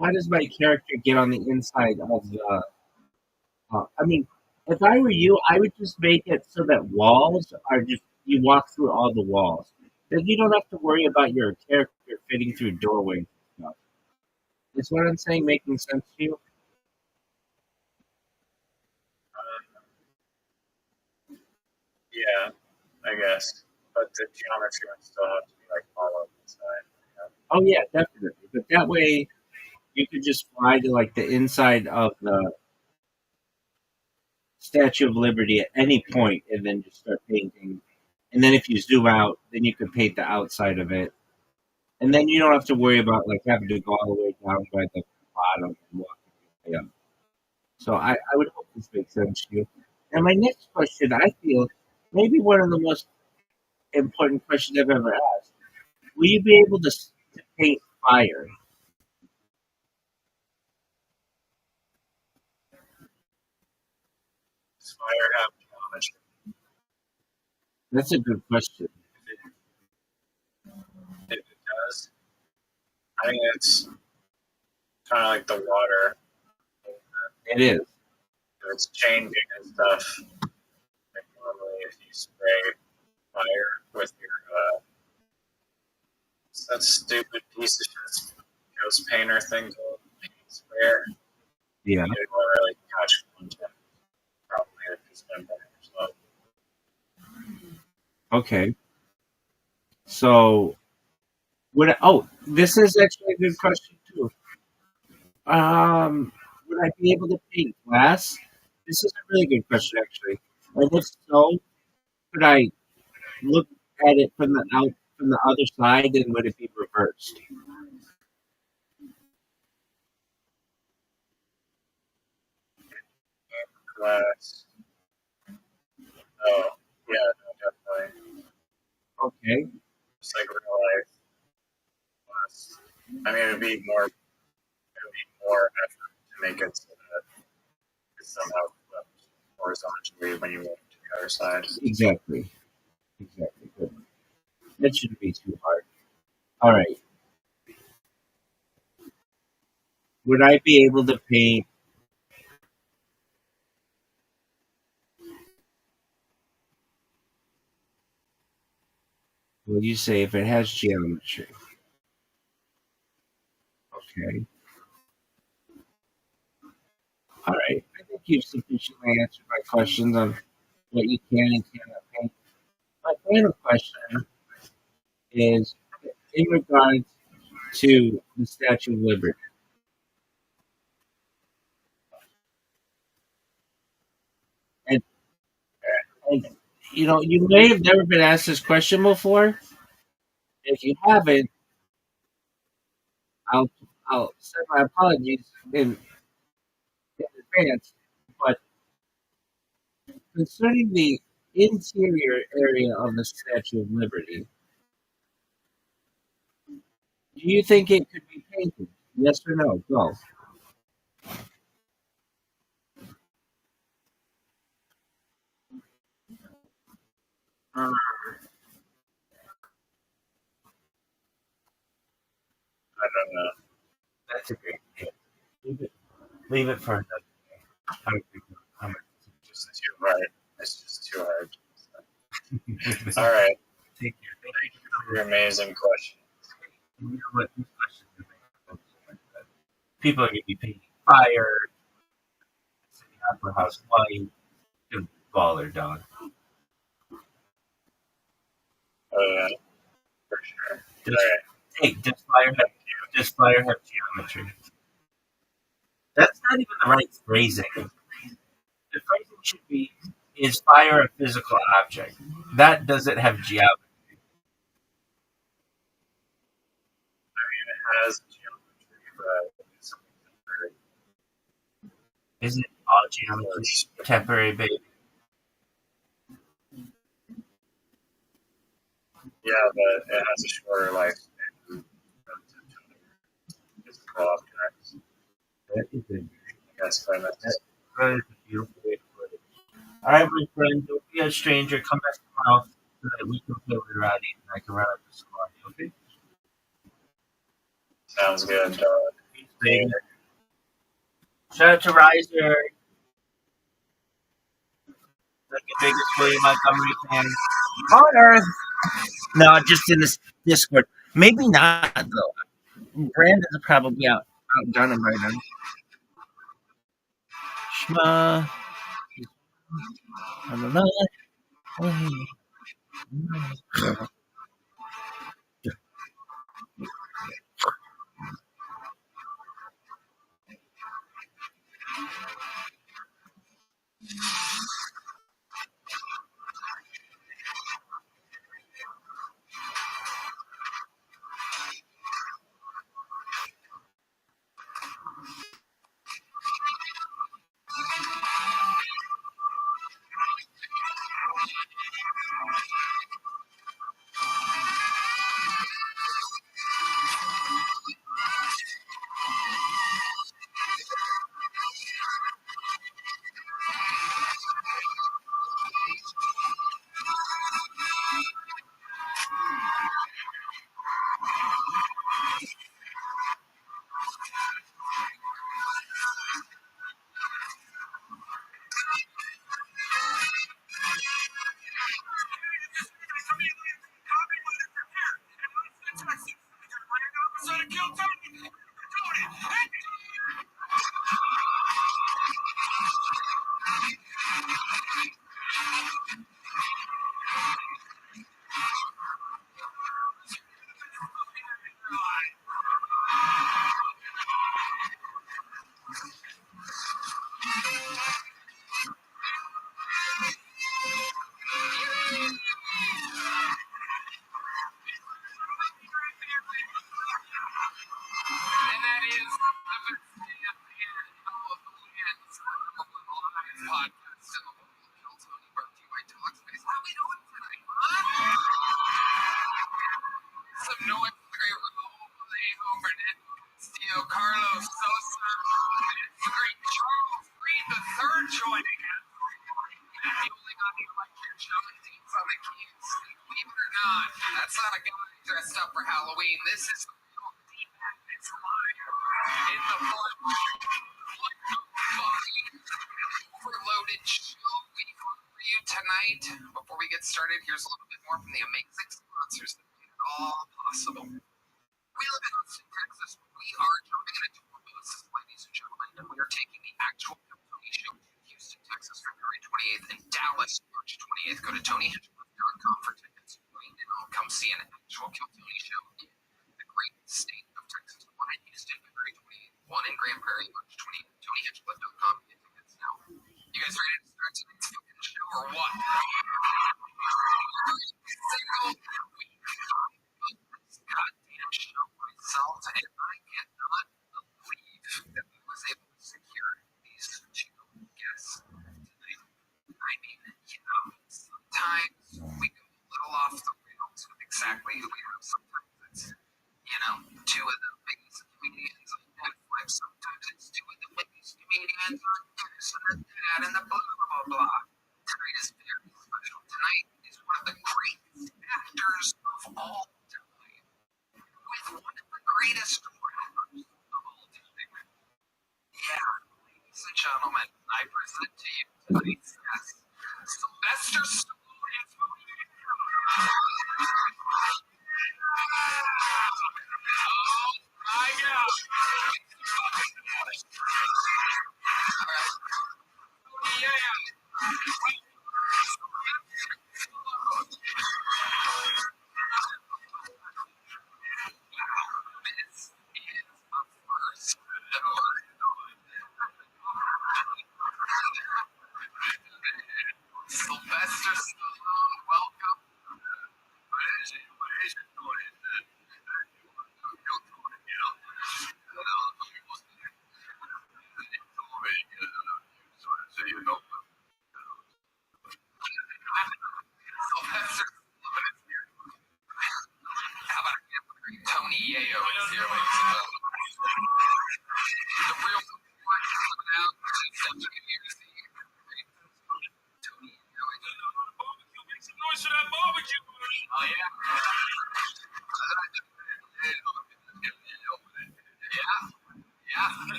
How does my character get on the inside of the? If I were you, I would just make it so that walls are just you walk through all the walls. Then you don't have to worry about your character fitting through doorways and stuff. Is what I'm saying making sense to you? Yeah, I guess. But the geometry would still have to be like all over the side. Oh yeah, definitely. But that way you could just fly to like the inside of the Statue of Liberty at any point and then just start painting. And then if you zoom out, then you could paint the outside of it. And then you don't have to worry about like having to go all the way down by the bottom and walk your way up. So I would hope this makes sense to you. And my next question, I feel, maybe one of the most important questions I've ever asked. Will you be able to paint fire? Does fire have geometry? That's a good question. If it does, I think it's kind of like the water. It is. If it's changing and stuff, like normally if you spray fire with your that stupid piece of shit ghost painter thing called paint sprayer, Yeah. it won't really catch content. Probably if it's been by yourself. Okay. So this is actually a good question too. Would I be able to paint glass? This is a really good question, actually. And if so, could I look at it from the other side, and would it be reversed? Glass. Oh, yeah, no, definitely. Okay. It's like real life glass. I mean, it would be more effort to make it so that it's somehow flipped horizontally when you move to the other side. Exactly. Exactly. Good. That shouldn't be too hard. All right. Would I be able to paint? What do you say if it has geometry? Okay. All right. I think you've sufficiently answered my questions on what you can and cannot paint. My final question is in regards to the Statue of Liberty. And, and you may have never been asked this question before. If you haven't, I'll I'll send my apologies in advance. But concerning the interior area of the Statue of Liberty, do you think it could be painted? Yes or no? Go. Hmm, I don't know. That's a great idea. Leave it for another time. Just too hard. It's just too hard. All right. Take care. Thank Thank you for your amazing question. you. You know what? These questions are making so much sense. People are going to be painting fire, city opera house white, and baller dog. Oh, yeah, for sure. All Does, right. hey, does fire have geometry? That's not even the right phrasing. The phrasing should be, is fire a physical object? That doesn't have geometry. It has geometry, but it's very Isn't all geometry close. temporary, baby? Yeah, but it has a shorter lifespan than physical objects. That is a, That's what I meant to say. that is a beautiful way to put it. All right, my friend, don't be a stranger. Come back tomorrow so that we can play with Roddy and I can run up the squad. Okay? Sounds good. Peace, baby. Shout out to Riser, the biggest William Montgomery fan on earth. No, just in this Discord. Maybe not though. Brandon's probably outdone him right now. Shma. I don't know.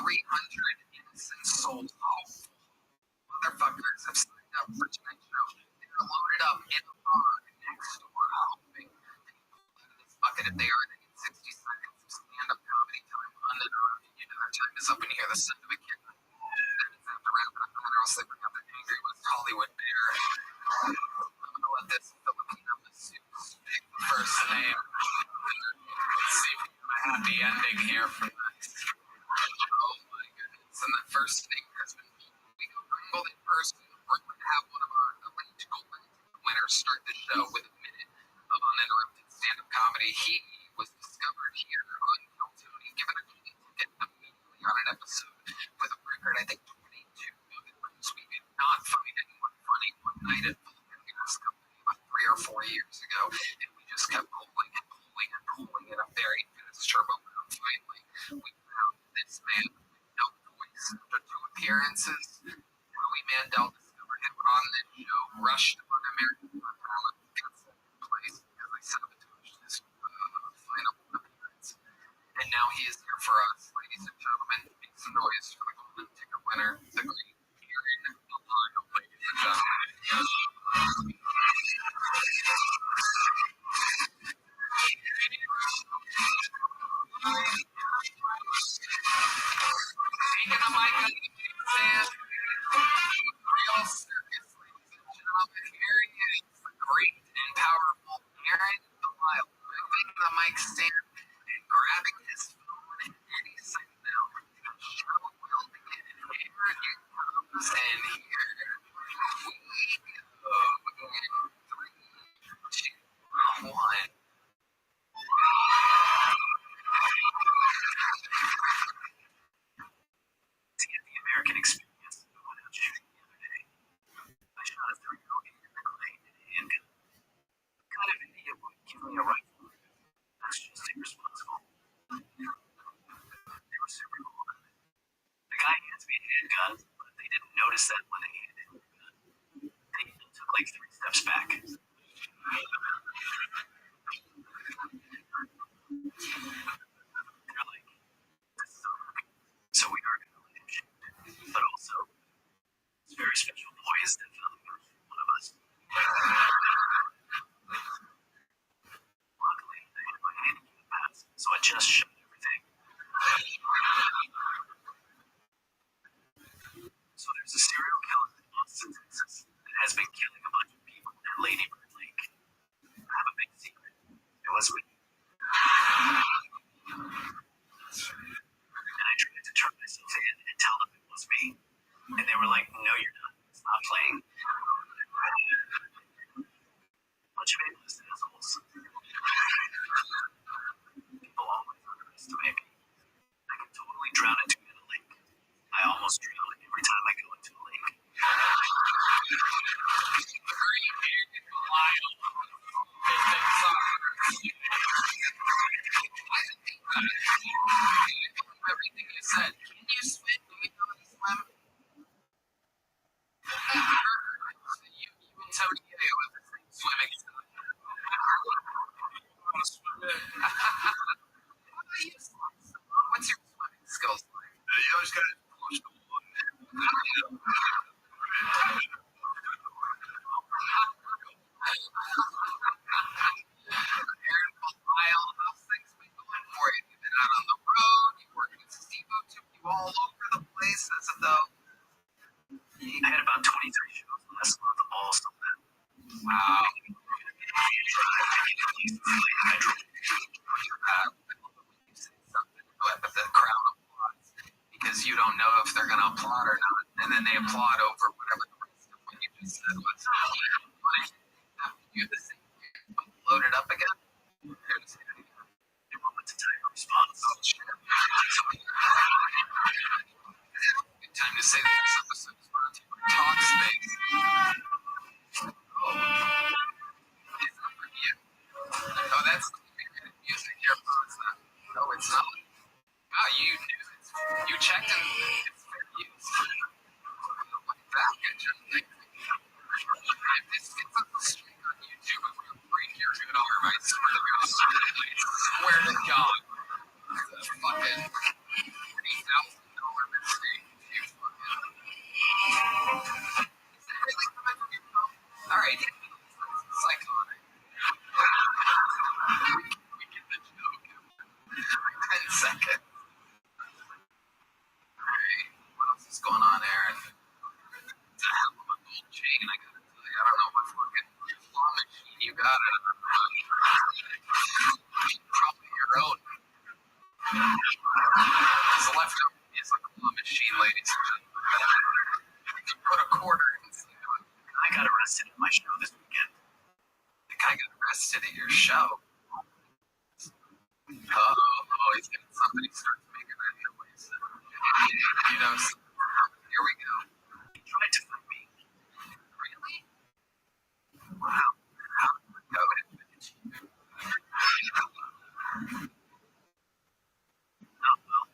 300 innocent souls, hopeful motherfuckers have signed up for tonight's show. They're loaded up in a bar next door, hoping people out of this bucket. If they are, they get 60 seconds of stand-up comedy time uninterrupted. You know their time is up when you hear the sound of a kid. That means they have to wrap it up, and then else they bring out the angry West Hollywood bear. I'm gonna let this Filipino masseuse pick the first name. Let's see if we have a happy ending here for this. Oh my goodness. And the first name has been we go wrangled in person. We're going to have one of our elite winners start the show with a minute of uninterrupted stand-up comedy. He was discovered here on Kill Tony, given a clean ticket immediately on an episode with a record, I think, 22 million views. We did not find anyone funny one night at Gas Company about 3 or 4 years ago, and we just kept pulling and pulling and pulling in a very fast turbo. Finally, we found this man with no voice. After 2 appearances, Howie Mandel discovered him on this show, rushed him on American Talent, got second place because I sabotaged his final appearance. And now he is here for us, ladies and gentlemen. Make some noise for the golden ticket winner, the great Aaron Delano, ladies and gentlemen. Taking a mic on the stand, real circus, ladies and gentlemen. Here he is, the great and powerful Aaron Delano, moving the mic stand and grabbing his phone any second now. The show will begin. Here it comes, and here we go. 3, 2, 1. To get the American experience of what I was shooting the other day, I shot a 3-year-old in the clay in a handgun. What kind of idiot would give me a rifle? That's just irresponsible. They were super cool about it. The guy hands me a handgun, but they didn't notice that when they handed me the gun. They took like 3 steps back. They're like, this is okay. So we are going to let him shoot. But also, this very special boy is definitely going to shoot one of us. Luckily, I had my handicap pass, so I just shot everything. So there's a serial killer in Austin, Texas, that has been killing a bunch of people at Lady Bird Lake. I have a big secret. It was me. And I tried to turn myself in and tell them it was me. And they were like, no, you're not. Stop playing. Bunch of aimless assholes. People always underestimate me. I can totally drown into in a lake. I almost drown every time I go into a lake. Everything you said. Can you swim? Do you know how to swim? You and Tony Yeo have the same swimming style. What's your swimming skills like? You always got to push the water. Aaron Lyle, how's things been going for you? You've been out on the road, you worked with Steve-O, took you all over the place as of though. I had about 23 shows last month, all sold out. Wow. But the crowd applauds because you don't know if they're going to applaud or not, and then they applaud over whatever the rest of what you just said was. You have the same thing, loaded up again. They want to type a response. Oh shit! Good time to say that this episode is brought to you by Talkspace. Oh, it's not for you. Oh, that's music earphones. No, it's not. Oh, you knew it. You checked and it's fair use. Like that, good job. If this gets up the street on YouTube, I'm going to break your good arm. I swear to God. I swear to God. It's a fucking $3,000 mistake. You fucking. All right. Psychotic. We get the joke. 10 seconds. Alright. What else is going on, Aaron? It's a hell of a gold chain, I gotta tell you. I don't know what fucking claw machine you got it. Probably your own. His left arm is a claw machine, ladies and gentlemen. You can put a quarter inside of it. I got arrested at my show this weekend. The guy got arrested at your show. Oh, he's getting somebody starts making that noise. You know, here we go. He tried to fight me. Really? Wow. Go ahead. No, well.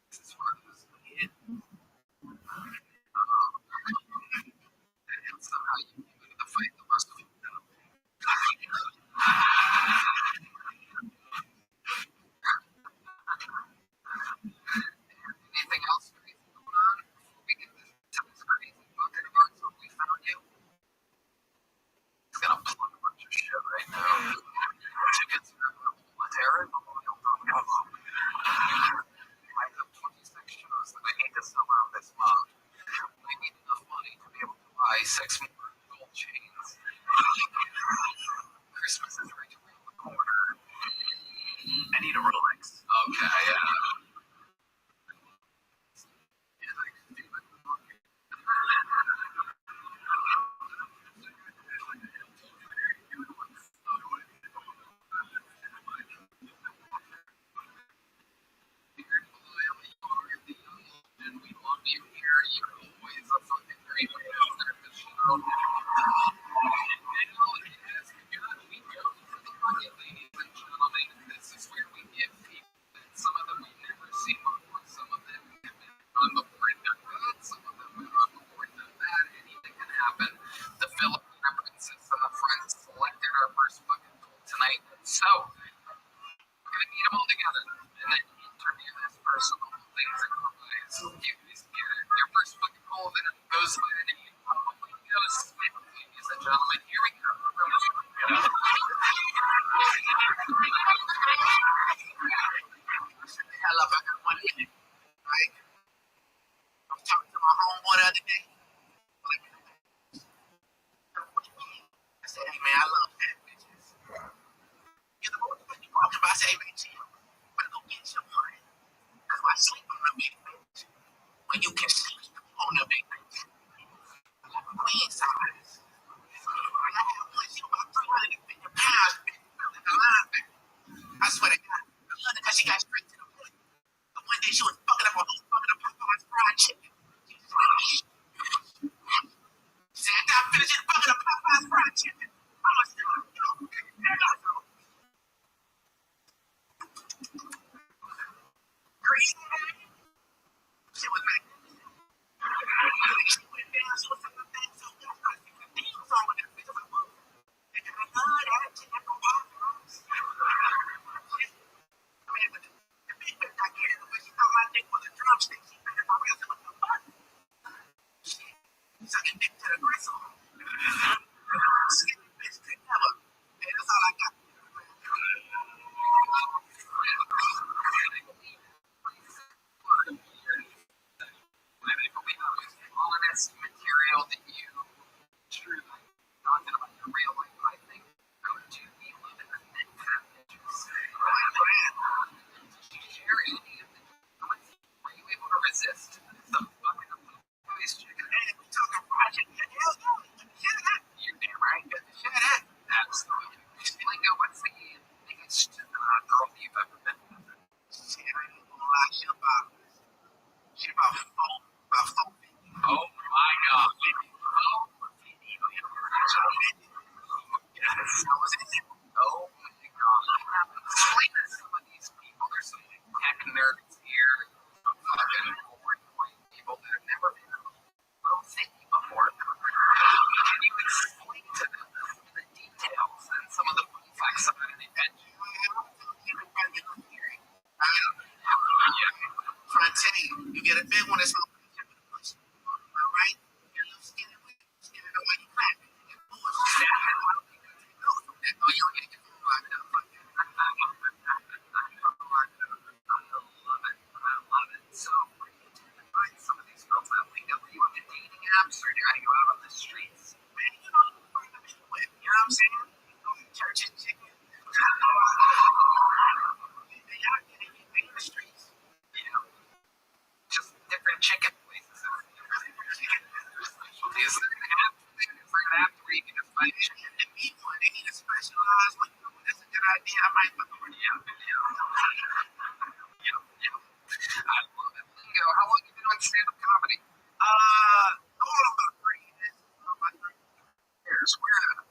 This is one of those weird. And somehow you came into the fight the most of you know. Anything else crazy going on? Before we get to this crazy fucking event, so we found you. He's gonna plug a bunch of shit right now. To get to the terror, I have 26 shows that I need to sell out this month. I need enough money to be able to buy 6 more gold chains. Christmas is right around the corner. I need a Rolex. Okay, yeah. And we love you here. You're always a fucking great listener to the show. And you're not we go for the fucking ladies and gentlemen. This is where we give people that some of them we've never seen before, some of them we have been on before and they're good, some of them we're on before and they're bad. Anything can happen. The Filipino princess and the friends selected our first fucking goal tonight. So, we're gonna meet them all together and then interview this person. Ladies and gentlemen, your first fucking goal then goes by the name of Ghost. Ladies and gentlemen, here we go. Hell up, I got 1 minute. Right? I was talking to my homeboy the other day. Like, I said, hey man, I love fat bitches. You're the motherfucking problem. I said, hey man, chill. I'm gonna go get your money. That's why I sleep on a big bitch. When you can sleep on a big bitch. big one is all right? You're a little skinny, skinny, the way you clap. Oh, you don't get your phone locked up. I love it. So, find some of these girls that link up with you on the dating apps, or do I go out on the streets? Man, you know, find them anyway. You know what I'm saying? Church and chicken. They out there in the streets. You know, just different chicken places. Is there an app? Is there an app where you can just find chicken and eat one? They need a specialized one. That's a good idea. I might put one. Yeah. I love it. Lingo. How long have you been on stand-up comedy? All about 3 years. About 3 years. Where at?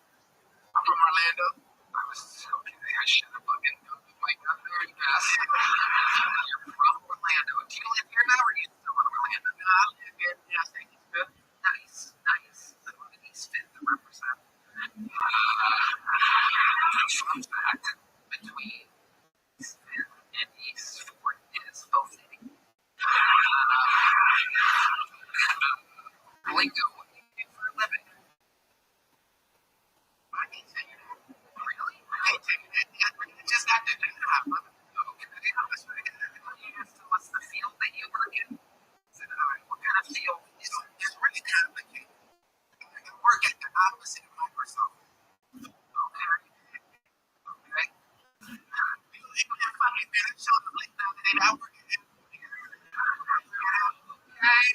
I'm from Orlando. I was okay. I should have fucking known if I got there fast. You're from Orlando. Do you live here now, or are you still in Orlando? No, I live here. Yeah, I think it's good. Nice. East Fifth to represent. Fun fact, between East Fifth and East Fort is Fofity. Lingo, what do you do for a living? I can't tell you that. Really? I can't tell you that. I just got to do that. Okay. What's the field that you work in? What kind of field? It's really complicated. I work at the opposite of Microsoft. Okay. It's funny, man. I showed them like the other day that I work at. Okay.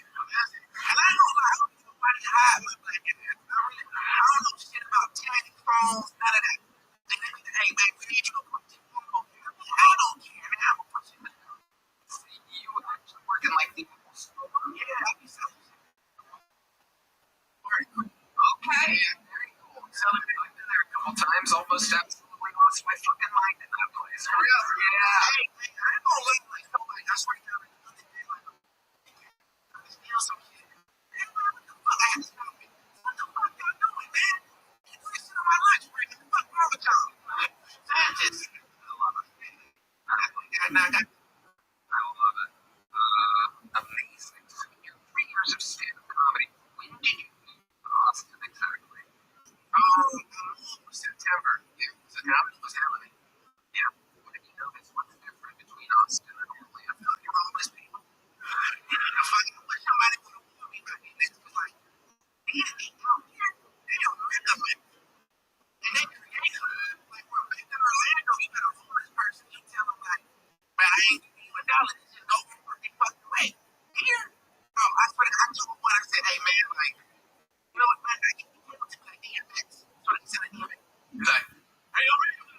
And I don't lie. I don't need nobody to hide my black ass. I don't know shit about tiny phones, none of that. Hey, man, we need you to put your phone over here. I don't care, man. I'm gonna put you in the car. See, you actually working like the yeah, I be selling shit. Very cool. Okay, very cool. Selling it. I've been there a couple times, almost absolutely lost my fucking mind in that place. For real? Yeah. Hey, man, I don't look like nobody. I swear to God, steal some shit. Man, what the fuck? I had to stop it. What the fuck y'all doing, man? You do this shit on my lunch break. What the fuck wrong with y'all? Scientists. I love it. I love it. Amazing. So you're 3 years of stand-up comedy. When did you meet Austin exactly? September. Yeah, so now it was happening. Yeah. What have you noticed? What's different between Austin and Orlando? I feel like you're homeless people. I wish somebody would have warned me back then. This was like, they come here, they don't live it. And they create them. Like, we're back in Orlando, you got a homeless person, you tell them, like, man, I ain't giving you $1, just go for it, they fucking away. Here, I swear to God, I told one, I said, hey, man, like, you know what, man, I get people to like DMX. So they sent a DMX. He's like, hey, I'm ready to go.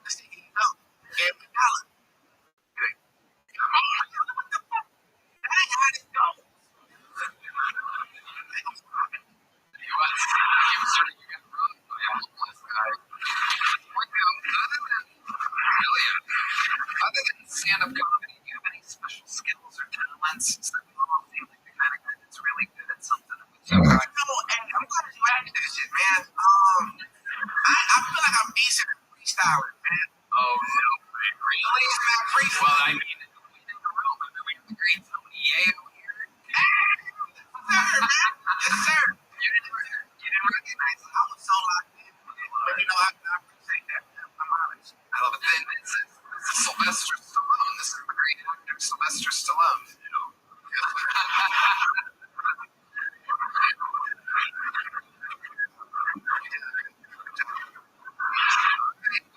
This thing, you know, gave me $1. Like, come on, what the fuck? That ain't how this goes. You got robbed by a homeless guy. Other than stand-up comedy, do you have any special skills or talents? So you all seem like the kind of guy that's really good at something. No, and I'm glad you asked that shit, man. I feel like I'm decent at freestyling, man. Oh, no, really? Well, I mean, we in the room. I mean, we have the great Tony Yale here. Hey, yes, sir, man. Yes, sir. You didn't recognize it. I was so locked in. But, you know, I appreciate that, man. I'm honest. I love it. Then it's Sylvester Stallone. This is a great actor, Sylvester Stallone. You know.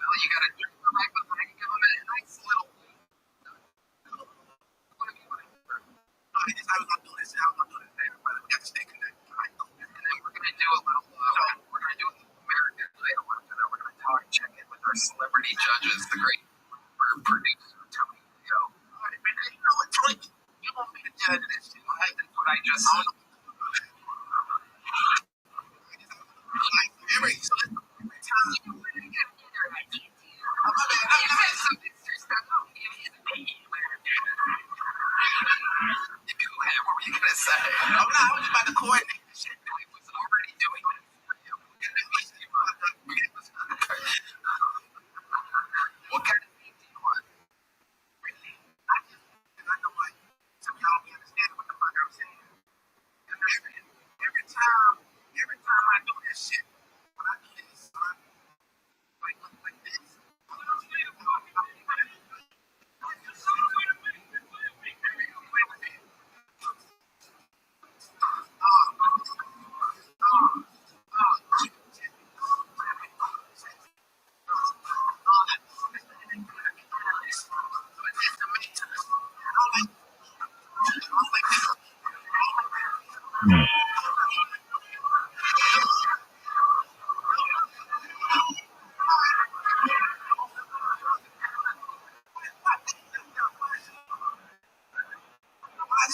Well, you gotta do the right behind. Give him a nice little. What have you been doing? I just, I was gonna do this. I was gonna do this, man. But we got to stay connected. Right? And then we're gonna do a little. We're gonna do a little American Idol after that. We're gonna talk, check in with our celebrity judges, the great producer Tony Leo. You know what, Troy? You want me to judge this shit, right? That's what I just said. Every time you what were you gonna say? I was about to coordinate this shit. I was already doing it. What kind of thing do you want? I just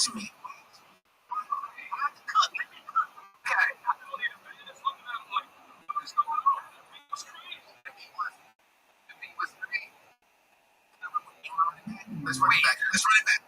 Let's run it back. Let's run it back.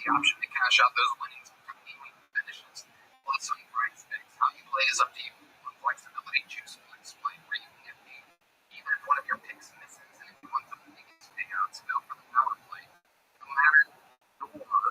Option to cash out those winnings from gaming finishes. Plus, on prize picks, how you play is up to you. On flexibility, choose will explain where you can get paid. Even if one of your picks misses, and if you want the biggest payouts, go for the power play. No matter the war,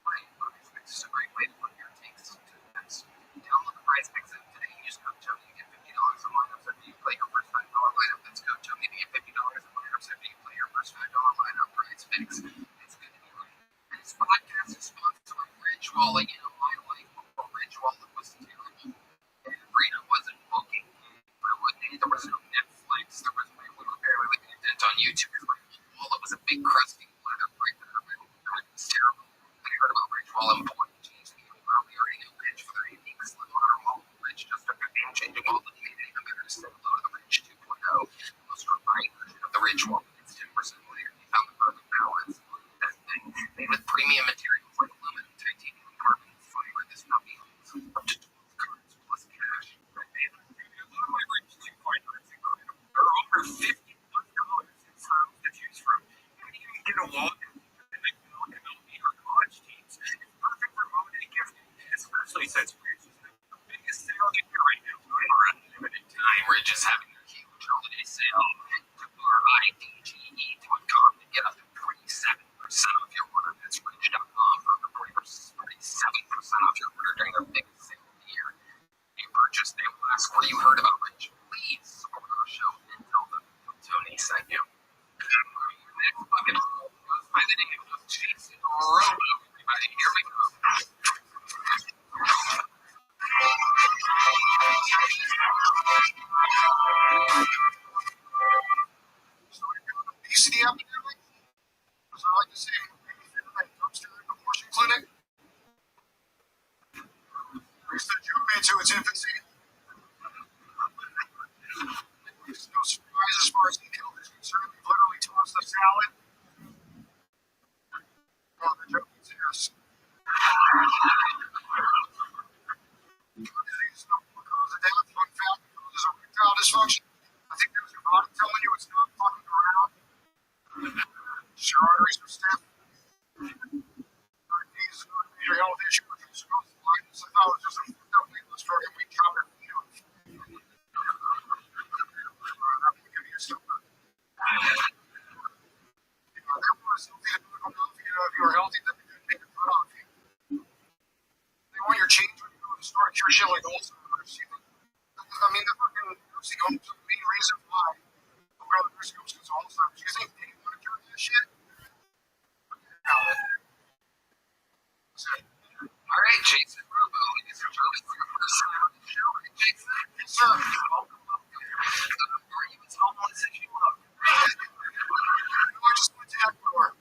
playing prize picks is a great way to put your takes to the test. Download the prize picks app today and use code Tony to get $50 in lineups after you play your first $5 lineup. That's code Tony to get $50 in lineups after you play your first $5 lineup. Prize picks. It's good to be right. And this podcast is sponsored by Ridge Wallet. You know, my life before Ridge Wallet was terrible. And Freedom wasn't booking. There was no Netflix. There was we were barely making a dent on YouTube. My wallet was a big crusty leather brick that hurt my whole back. It was terrible. Then I heard about Ridge Wallet before they changed the name. Well, we already know Ridge for their unique slim water wallet. Ridge just took a game-changing wallet and made it even better to say hello to the Ridge 2.0. The most refined version of the Ridge wallet. It's 10% lighter. You found the perfect balance. Made with premium materials like aluminum, titanium, carbon fiber. This puppy holds up to 12 cards plus cash. A lot of my Ridge 2.0 is incredible. There are over $50 in styles to choose from. You can even get a wallet and make MLB or college teams. It's perfect for holiday gifting, especially since Ridge is the biggest sale you get right now. For a limited time, Ridge is having a huge holiday sale. Head to RIDGE.com to get up to 47% off your order. That's Ridge.com for over 47% off your order during their biggest sale of the year. If you purchase, they will ask where you heard about Ridge. Please support our show and tell them Tony sent you. Your next bucket goes by the name of Jason Robo. Everybody, here we go. You see the epidemic? As I like to say, dumpster abortion clinic. Research moved into its infancy. There's no surprises See, the main reason why I'm going to nursing home because all the time, you think they want to do this shit? All right, Jason Robo, ladies and gentlemen, for your first time on the show. Jason, yes, sir. Welcome. Are you as homeless as you look? I just went to Ecuador.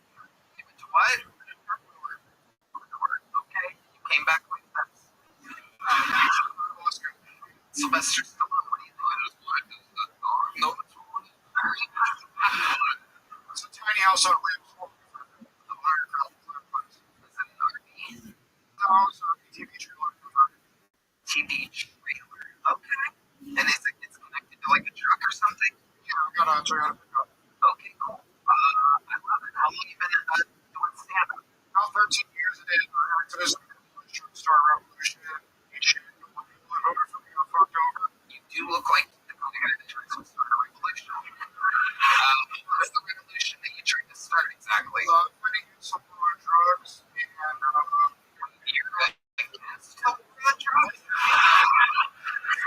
You went to what? Ecuador. Okay. You came back with us. Sylvester Stallone, what do you think? No, it's a tiny house on Rim. TV trailer. TV trailer. Okay. And it's connected to like a truck or something? Yeah, I got a Toyota pickup. Okay, cool. I love it. How long have you been doing stand-up? About 13 years it is. Activism, Star Revolution, you do look like the guy that tried to start a revolution. What's the revolution that you tried to start exactly? Quitting some drugs and you're against the war on drugs.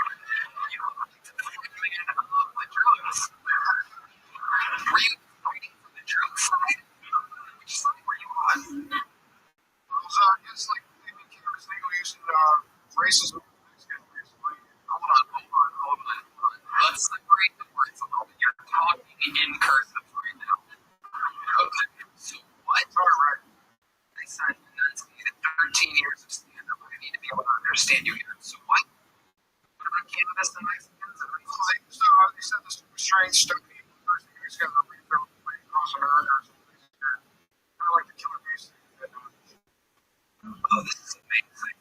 You like to fight the drugs. Were you fighting for the drug side? Which side were you on? It's like cannabis legal use and racism. Hold on. Let's separate the words a little bit. You're talking in cursive right now. Okay. So what? All right. I said enunciated 13 years of stand-up. I need to be able to understand you here. So what? What about cannabis and Mexicans? They said this strange stuff. He's got a refill across America or something. Kind of like the killer beast. Oh, this is amazing.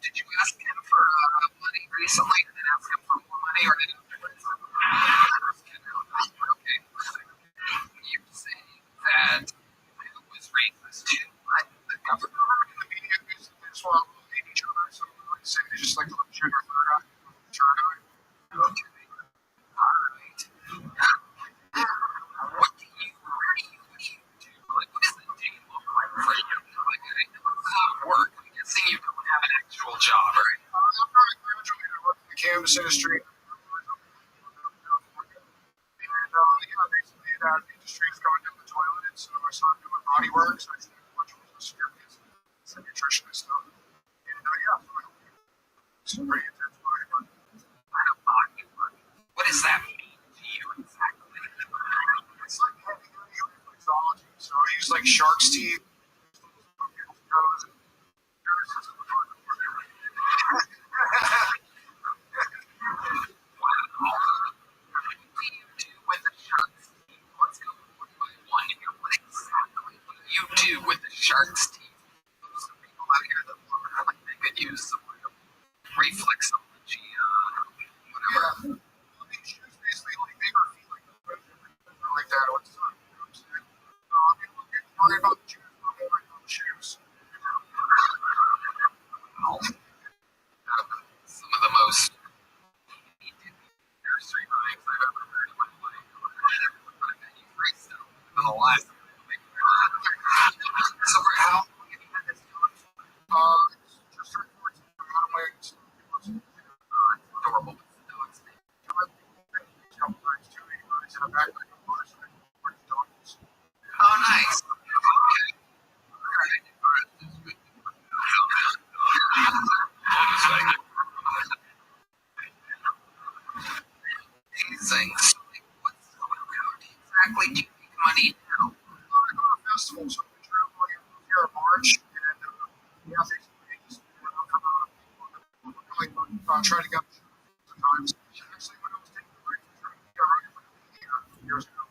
Did you ask him for money recently and then ask him for more money, or did you okay. You're saying that it was racist too? The government and the media basically swap hate each other, so like say they just like to shoot our third eye, turn eye. Okay. Alright. What do you do? Like, what is the day look like for you? Like, I know it's not work. I'm guessing you don't have an actual job, right? I'm not a graduate. I work in the cannabis industry. And, recently that industry is going down the toilet, and so I started doing body work. So I started a bunch of experience as a nutritionist stuff. And, yeah, so it's pretty intense body work. I know body work. What does that mean to you exactly? It's like heavy duty reflexology. So I use like shark's teeth. You do with the shark's teeth. Some people out here that look like they could use some reflexology, whatever. Yeah. Shoes basically like they were feeling like that all the time. You know what I'm saying? Worry about the shoes, not worry about the shoes. Some of the most nursery rhymes I've ever heard in my life. You freestyle in the last. So for how long have you had this done? Just started 14. I'm out of my adorable with the dog's name. A couple times too. He's in a backpack of course. Oh, nice. Okay. Alright. Amazing. So, like, how exactly do you make money now? I go to festivals. So we travel here in March, and yeah, try to get sometimes. Actually, when I was taking the break from years ago.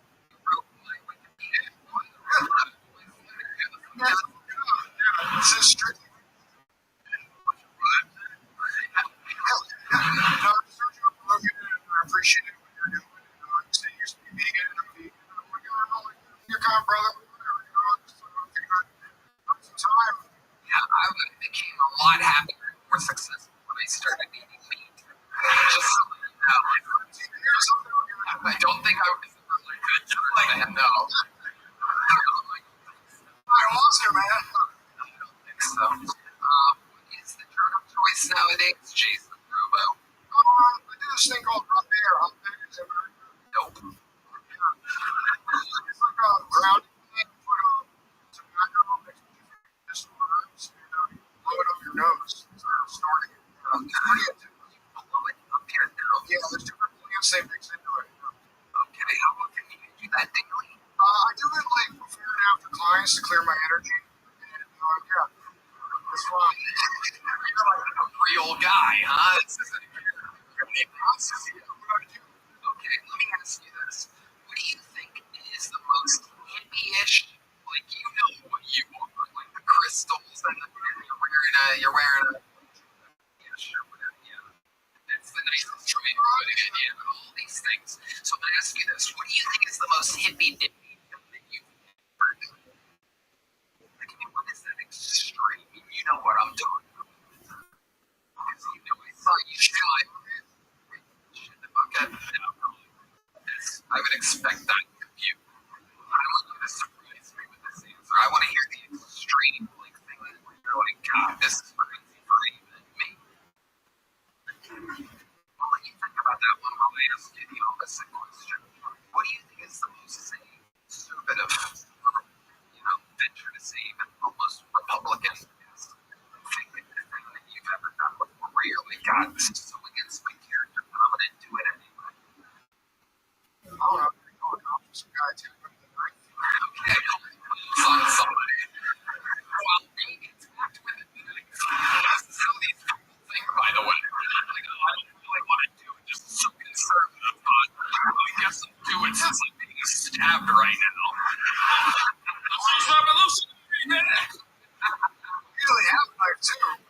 This is strictly. I appreciate it what you're doing. You say you used to be vegan, and I'm vegan. I'm like, oh, you're kind of brother. Some time. Yeah, I became a lot happier and more successful when I started eating meat. Just so you know. I don't think I was really good. Just like no. I lost her, man. I don't think so. What is the drug of choice nowadays, Jason? I do this thing called Rabbi or Rabbi. Nope. It's like a grounding thing. Put tobacco next to just worms and blow it up your nose instead of snorting it. Blow it up your nose? Yeah, there's different plants they mix into it. Okay, how often do you do that daily? I do it like before and after clients to clear my energy. And yeah, it's fun. You're like a real guy, huh? This isn't any process. Okay, let me ask you this. What do you think is the most hippie-ish? Like, you know what you are, like the crystals and you're wearing a yeah, sure, whatever, yeah. That's the nicest trade you're putting in, yeah, all these things. So I'm gonna ask you this. What do you think is the most hippie-dippy thing that you've ever done? Like, I mean, what is that extreme? You know what I'm talking about. Because you know, I saw you try. Shit, the bucket. No. I would expect that from you. I don't want you to surprise me with this answer. I want to hear the extreme like thing where you're like, God, this is crazy for even me. I'll let you think about that one while I ask you the opposite question. What do you think is the most conservative, venture to say, even almost Republican thing that you've ever done before where you're like, God, this is so against my character, but I'm going to do it anyway? I don't know. Some guy taking the knife. Okay, on somebody. Well, it's back with it. This is how these people think, by the way. Like, oh, I don't really want to do it, just so conservative, but I guess I'll do it since I'm being stabbed right now. This revolutionary, man. You really have a knife, too.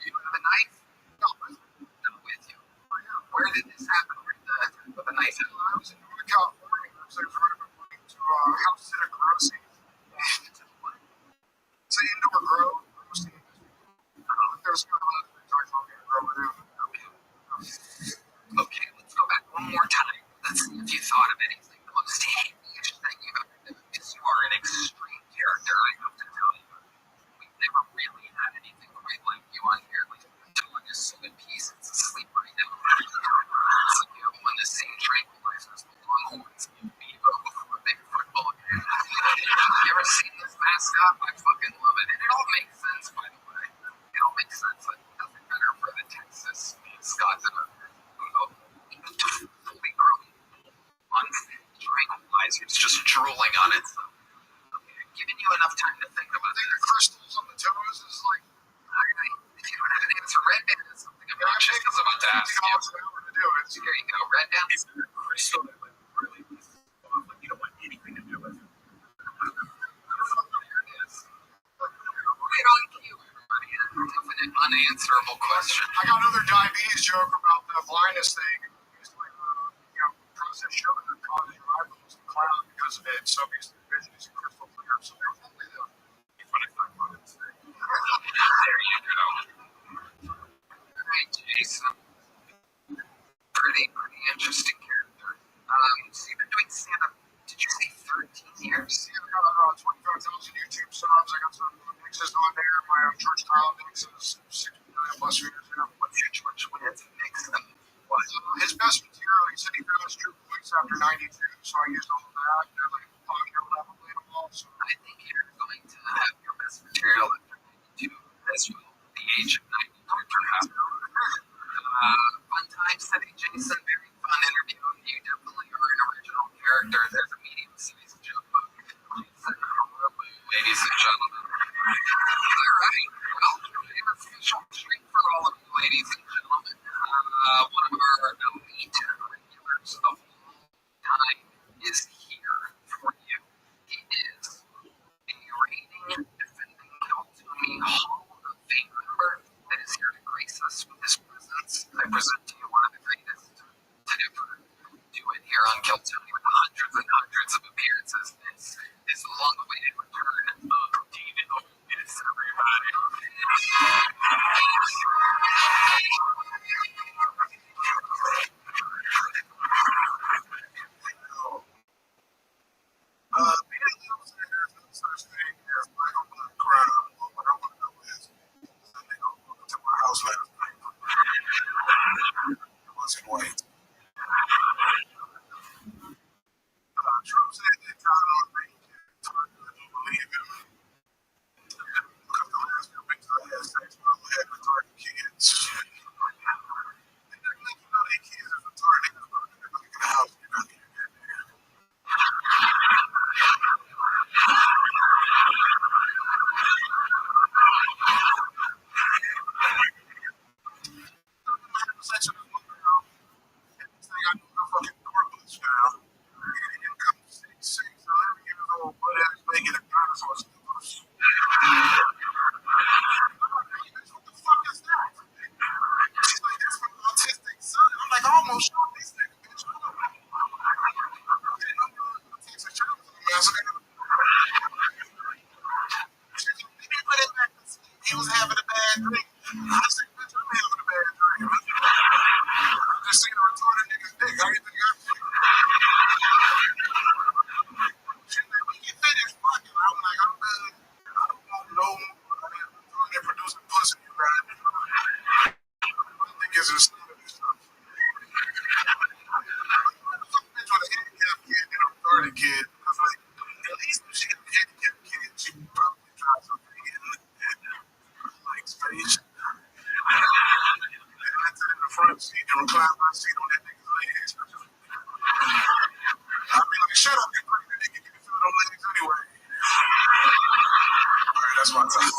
You have a knife? No, not with you. Where did this happen? With the knife? I was in Northern California. I was running to a house at a grocery. It's an indoor grow. There was kind of a lot of things I told me to grow it. Okay, let's go back one more time. Let's see if you thought of anything. The most hippie-ish thing you've ever done. Because you are an extreme character, I have to tell you. We've never really had anything quite like you on here. Like, the dog is so in peace, it's asleep right now. It's like you have on the same tranquilizers, the Longhorns, and Bevo before a big football game. You ever seen this mascot? I fucking love it. And it all makes sense, by the way. It all makes sense. Like, nothing better for the Texas mascot than a fully grown on tranquilizers, just drooling on it. So, okay, I've given you enough time to think about it. The crystals on the toes is like, alright, if you don't have an answer, Red Band is something obnoxious I was about to ask you. So here you go, Red Band is a crystal that would really piss you off. Like, you don't want anything to do with it. There it is. Right on cue, everybody. A definite unanswerable question. I got another diabetes joke about the blindness thing. It's like, processed sugar that causes your eyeballs to cloud because of it. So because the vision is crystal clear. So they're probably the funny thing about it. There you go. All right, Jason. Pretty interesting character. So you've been doing stand-up, did you say 13 years? Yeah, I got 25,000 YouTube subs. I got some mixes on there. My George Carlin mixes, 6 million plus views. What's your George? What is it mix? What? His best material, he said he found his true voice after 92, so I used all of that. They're like popular level animals. So I think you're going to have your best material after 92 as well. The age of 92, perhaps. Fun time setting, Jason. Very fun interview. You definitely are an original character. There's a medium-sized joke book. Ladies and gentlemen. All right. Well, we have a special treat for all of you, ladies and gentlemen. One of our elite regulars of all time is here for you. He is a reigning, defending Keltuni Hall of Fame member that is here to grace us with his presence. I present to you one of the greatest to ever do it here on Keltuni with hundreds and hundreds of appearances. This long-awaited return of David Otis, everybody. niggas are still bitch with a handicapped kid and a retarded kid. I was like, at least if she had a handicapped kid, she would probably try something in like space. And I sit in the front seat and recline my seat on that nigga's legs. I'd be like, shut up, you're pregnant, nigga. You can feel them legs anyway. Alright, that's my time.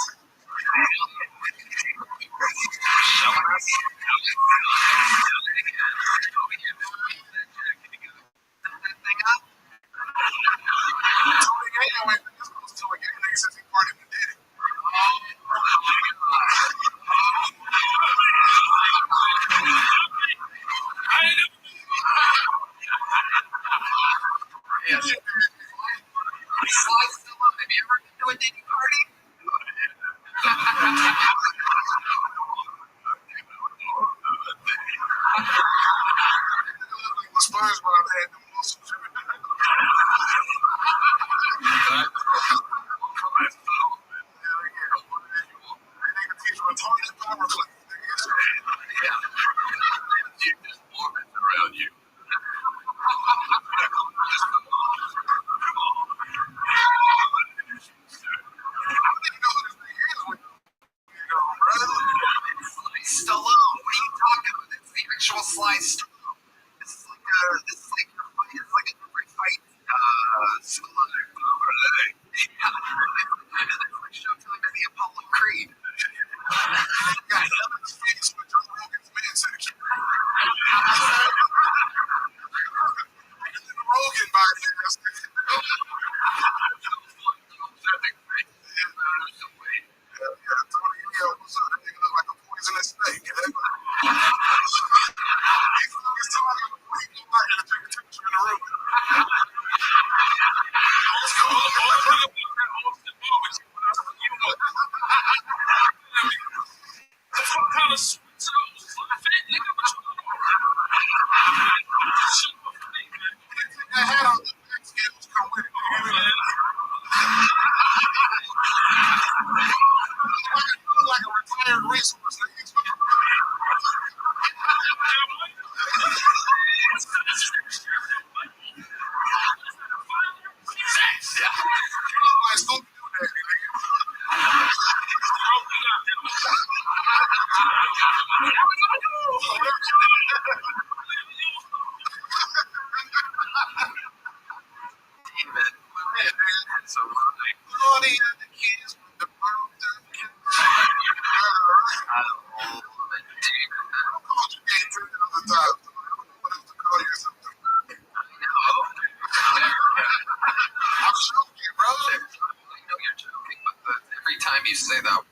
SpongeBob had the muscles. Around you. Stallone, what are you talking about? It's the actual Sly Stallone. This is like a great fight. Showtime at the Apollo Creed. Got hell in his face with Joe Rogan's midsection. Rogan body. Poisonous snake. Like a retired resource. You say that word.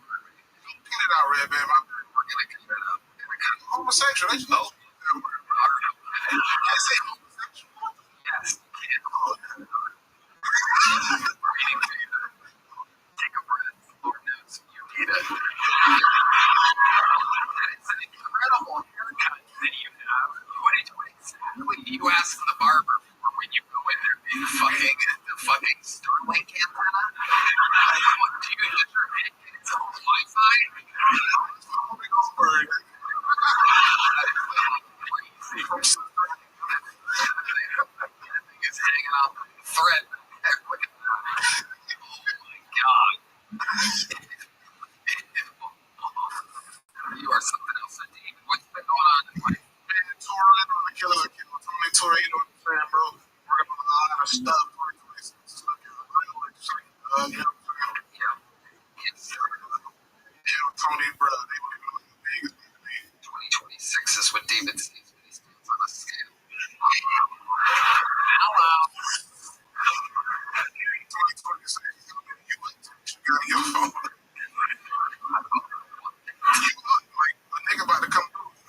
Get it out, Red Man. We're gonna get it out. Homosexual. They just know. I say homosexual. Yes. Take a breath. Lord knows you need it. It's an incredible haircut that you have. What exactly do you ask the barber for when you go in there? The fucking Starlink antenna? Do you just it's all Wi-Fi? It's hanging off the thread. Oh my god. You are something else, indeed. What's been going on in life? Man, touring, I'm a killer. Tony touring, you know what I'm saying, bro? Working on a lot of stuff. 2026 is looking yeah. Yes, sir. Tony, bro, they want to go to the biggest thing. 2026 is what David sees when he stands on a scale. Hello. 2026 is going to be you got your phone. You look like a nigga about to come through.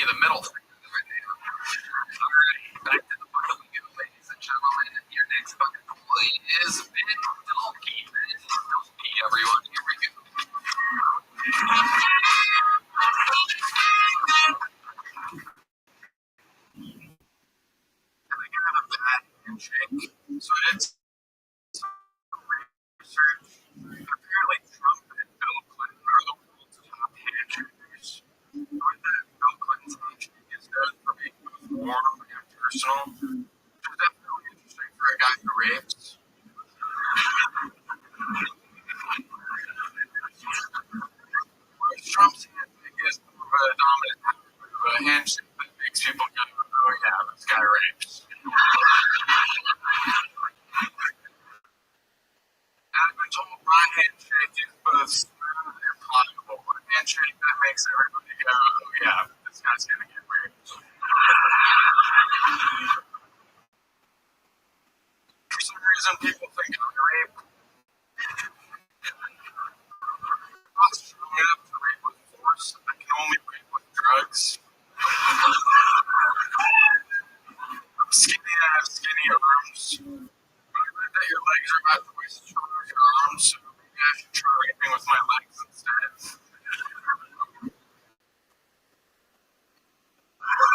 the middle finger. Alright, back to the bucket we go, ladies and gentlemen. Your next bucket boy is Ben Dolke. Ben Dolke, everyone. Here we go. I got a bad handshake. So it's research. Apparently Trump and Bill Clinton are the world's top handshakers. With that, Bill Clinton's handshake is known for being both warm and personal. It's definitely interesting for a guy who rapes. Trump's handshake is more of a dominant handshake that makes people go, oh yeah, this guy rapes. I've been told my handshake is both smooth and pliable. A handshake that makes everybody go, oh yeah, this guy's gonna get raped. For some reason, people think I'm rape. Not strong enough to rape with force. I can only rape with drugs. I'm skinny, I have skinny arms. I read that your legs are about twice as strong as your arms, so maybe I should try raping with my legs instead.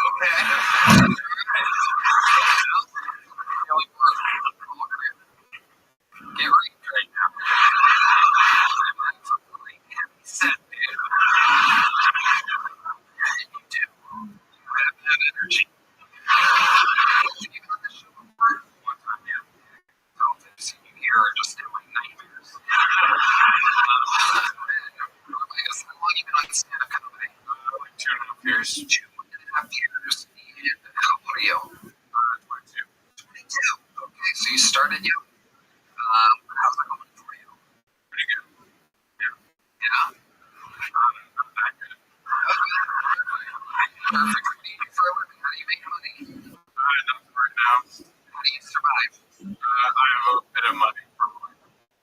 Okay. Get raped right now. Set, dude. You do. You have that energy. Have you done this show before? One time, yeah. I don't think I've seen you here or just in my nightmares. I guess how long have you been on stand-up comedy? Like 2.5 years. 2.5 years. And how old are you? 22. 22. Okay, so you started young. How's that going for you? Pretty good. Yeah. Yeah. Not that good. Perfect. What do you do for a living? How do you make money? Nothing right now. How do you survive? I have a bit of money from my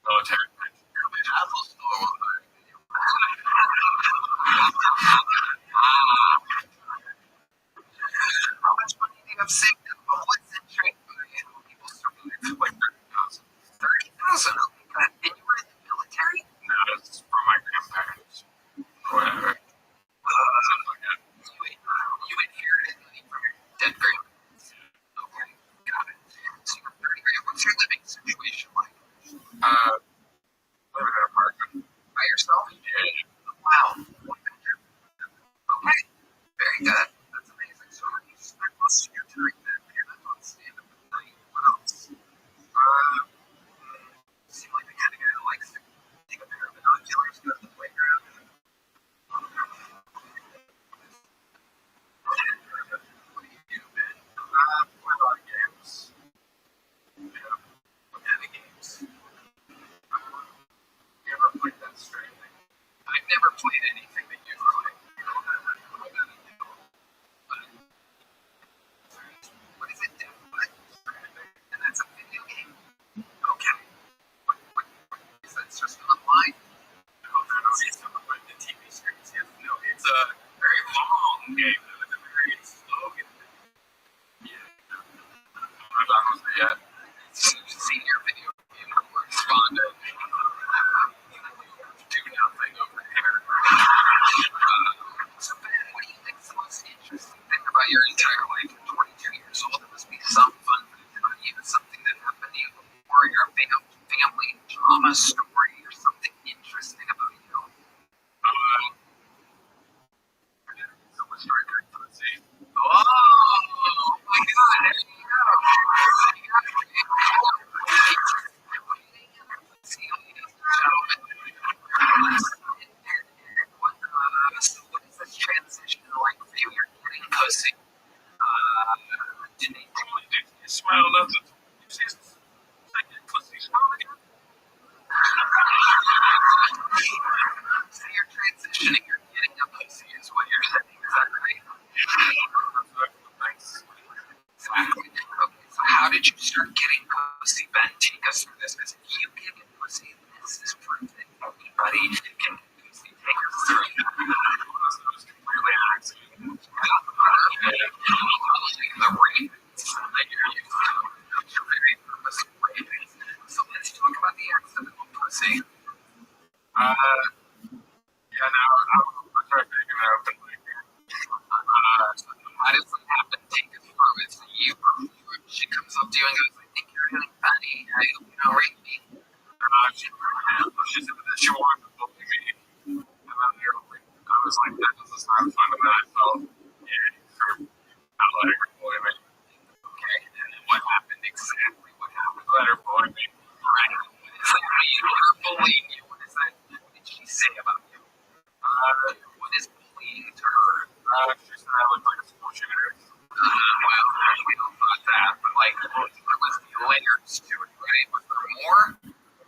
military pension. Apple's still a lot higher than you. How much money do you have saved up? What's in trade? How many people survive? Like 30,000. 30,000? Oh my god. And you were in the military? No, it's from my grandparents. Whatever. Something like that. You inherited money from your dead grandparents? Okay, got it. So you're 30 grand. What's your living situation like? Live in an apartment. By yourself? Yeah. Wow. One bedroom. Okay. Very good. That's amazing. So how do you spend most of your time then? You're not on stand-up at night. What else? You seem like the kind of guy who likes to take a pair of binoculars, go to the playground. What do you do, man? Play a lot of games. Yeah. What kind of games? You ever played that Stranding? I've never played anything that you've played. You know that I do. But what is it? Stranding. And that's a video game? Okay. What is that? It's just online? No, it's like the TV series. Yes, no, it's a very long game. It's a very slow game. Yeah. I'm not on it yet. Seen your video game responded. Do nothing over here. So Ben, what do you think is the most interesting thing about your entire life? You're 22 years old. There must be some fun thing about you, something that happened to you before, your family drama story, or something interesting about you. So much record pussy. Oh my god, there you go. What is this transition like for you? You're getting pussy. Didn't you smile nothing? You see, I get pussy smile again. So you're transitioning, you're getting a pussy is what you're saying, is that right? Thanks. Exactly. Okay, so how did you start getting pussy, Ben? Take us through this. Because you getting pussy, this is proof that anybody can get pussy. Take us through it. It was completely an accident. The ravens. I hear you. You're very purposeful ravens. So let's talk about the accidental pussy. Yeah, no, I'll try figuring it out. Why does that happen? Take us through it. So she comes up to you and goes, I think you're getting funny. Rape me. She wanted to bully me. And then I was like, that doesn't sound fun. And then I felt, yeah, not letting her bully me. Okay, and then what happened? Exactly what happened? Let her bully me. Right. So her bullying you. What is that? What did she say about you? What is bullying to her? She said I look like a school shooter. Well, we don't thought that, but there was layers to it, right? Was there more?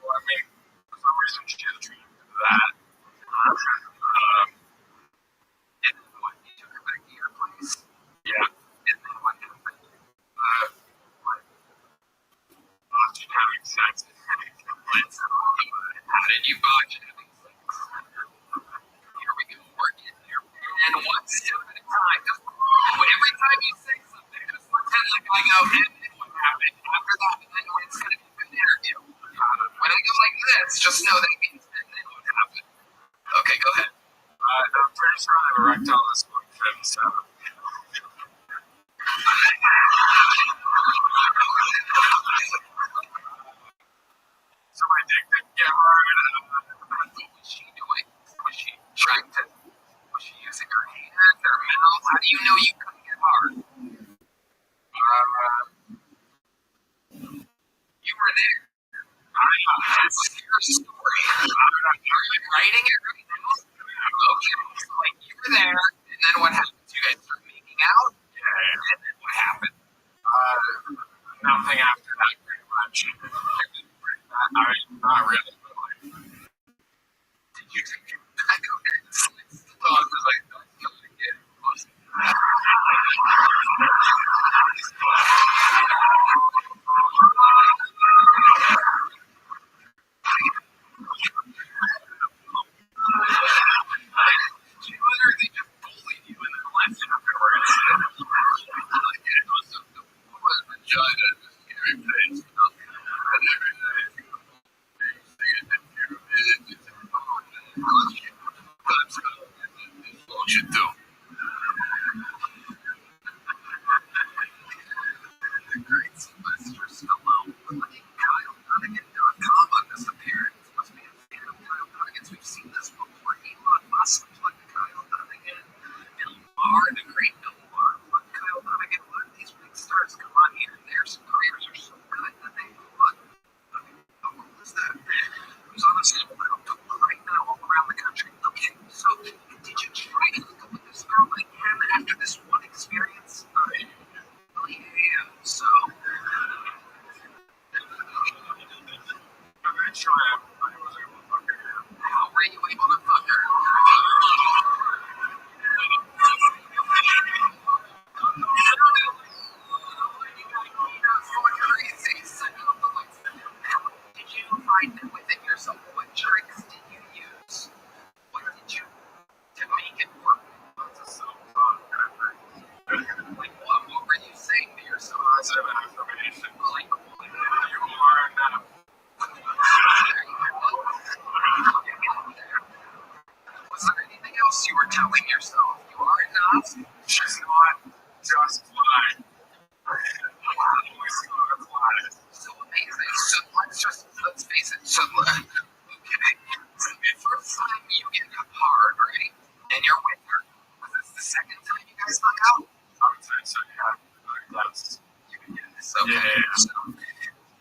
Well, I mean, for some reason she attributed to that. And then what? You took her back to your place? Yeah. And then what happened? Botched having sex. How did you botch having sex? Here we go, we're getting there. And one step at a time. Just every time you say something, just pretend like I go, and then what happened? After that, and then it's going to be an interview. When I go like this, just know that means and then what happened. Okay, go ahead. I'm pretty sure I have erectile dysfunction, so. So my dick didn't get hard. What was she doing? Was she trying to? Was she using her hands, her mouth? How do you know you couldn't get hard? You were there. That's your story. Are you writing it right now? Okay, so you were there, and then what happened? You guys started making out? Yeah. And then what happened? Nothing after that, pretty much. Not really, but did you take it back over and slice the dog? I was like, that's not again. She literally just bullied you and then left afterwards. It was a vagina, just scary face. And everything. What you do? The great Sylvester Stallone playing KyleDunnigan.com on this appearance. Must be a fan of Kyle Dunnigan's. We've seen this before. Elon Musk played Kyle Dunnigan. Bill Maher, the great Bill Maher, played Kyle Dunnigan. A lot of these big stars come on here and their careers are so good that they move on. How cool is that? Who's on a SoundCloud tour right now all around the country? Okay, so did you try to hook up with this girl again after this one experience? Oh yeah, so eventually I was able to fuck her. How were you able to fuck her? Did you find within yourself? What tricks did you use? What did you to make it work? That's a self-talk effort. What were you saying to yourself? Positive affirmation. Like, you are enough. Was there anything else you were telling yourself? You are enough. She's not just fine. So amazing. So let's face it. So okay. The first time you get hard, right? And you're with her. Was this the second time you guys hung out? I would say so, yeah. Yes. You can get this. Okay. Yeah. So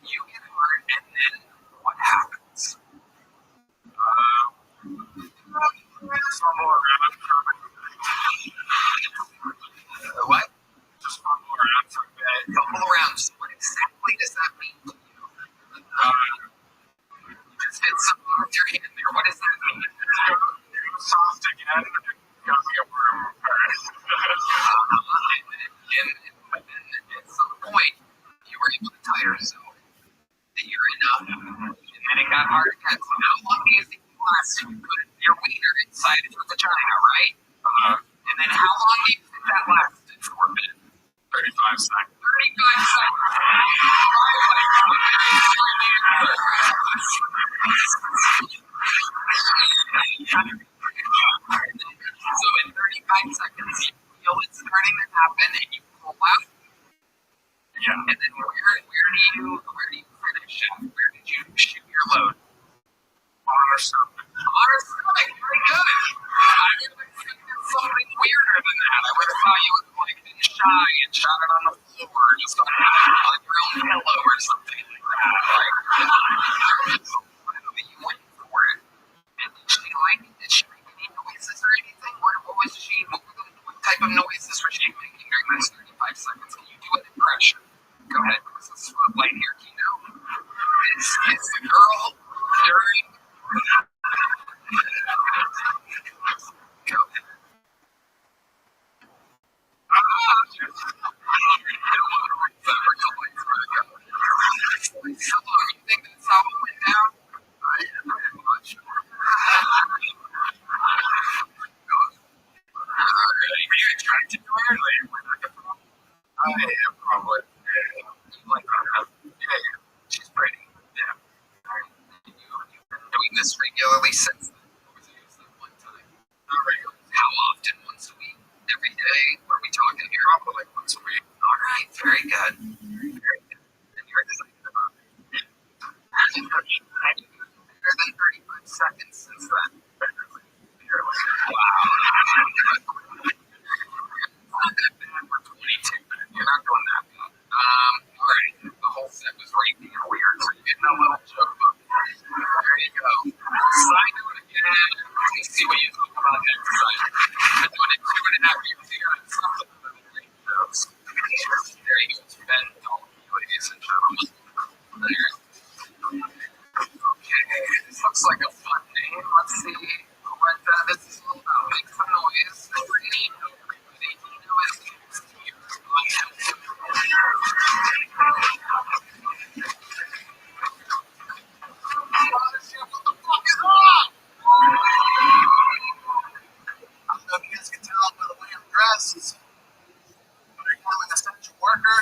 you get hard, and then what happens? Fumble around for a bit. What? Just fumble around for a bit. Fumble around. So what exactly does that mean to you? You just hit something with your hand there. What does that mean? It was soft again. It got me a room. And at some point, you were able to tell her seconds. 35 seconds. So in 35 seconds, you feel it starting to happen, and you pull out. Yeah. And then where do you finish at? Where did you shoot your load? On our stomach. On our stomach. Very good. I would have expected something weirder than that. I would have thought you would have been shy and shot it on the floor, just on your own pillow or something like that. But you went for it. And did she make any noises or anything? What type of noises was she making during those 35 seconds? Can you do an impression? Go ahead, because it's a spotlight here, Kino. It's the girl during. Go ahead. You think that's how it went down? I'm not sure. Were you attracted to her? I am probably. You like her? Yeah. She's pretty. Yeah. You've been doing this regularly since then. Or was it just that one time? Not regularly. How often? Once a week? Every day? What are we talking here? Probably like once a week. All right. Very good. Very good. And you're excited about it. Yeah. Better than 35 seconds since then. Barely. Wow. Not that bad. We're 22. You're not doing that bad. Alright. The whole set was right being weird. So you're getting a little joke about it. There you go. Side note again. Let's see what you think about next side. I've been doing it 2.5 years. You got something other than great jokes. There you go. It's Ben Dalton, ladies and gentlemen. There. Okay. This looks like a fun name. Let's see what this is all about. Make some noise. Nino, everybody. Nino is next here. What the fuck is on? I don't know if you guys can tell by the way I'm dressed, but I'm an essential worker.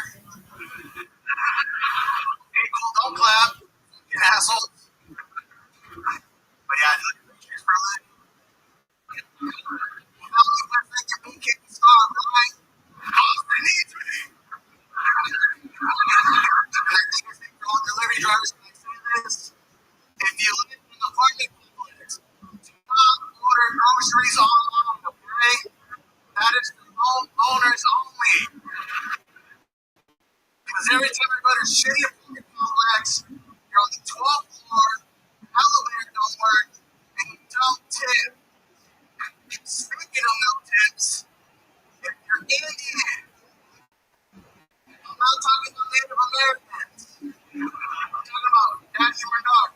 Hey, cool, don't clap, you assholes. But yeah, I do the groceries for a living. You know, if I think you're being kicked and starved, right? Austin needs me. And I think it's for all delivery drivers when I say this. If you live in an apartment complex, do not order groceries online, okay? That is for homeowners only. Because every time I go to a shitty apartment complex, you're on the 12th floor, elevator don't work, and you don't tip. Speaking of no tips, if you're Indian, I'm not talking about Native Americans. I'm talking about Dasher Bernard.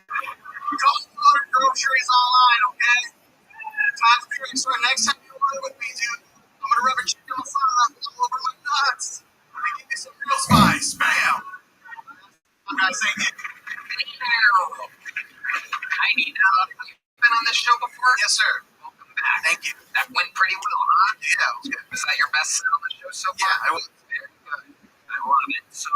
Don't order groceries online, okay? Time's very short. Next time you order with me, dude, I'm gonna rub a chicken masala all over my nuts. And give me some real spice. Bam! I'm not saying it. Hi, Nino. Have you been on this show before? Yes, sir. Welcome back. Thank you. That went pretty well, huh? Yeah, it was good. Was that your best set on the show so far? Yeah, it was. Very good. I love it. So,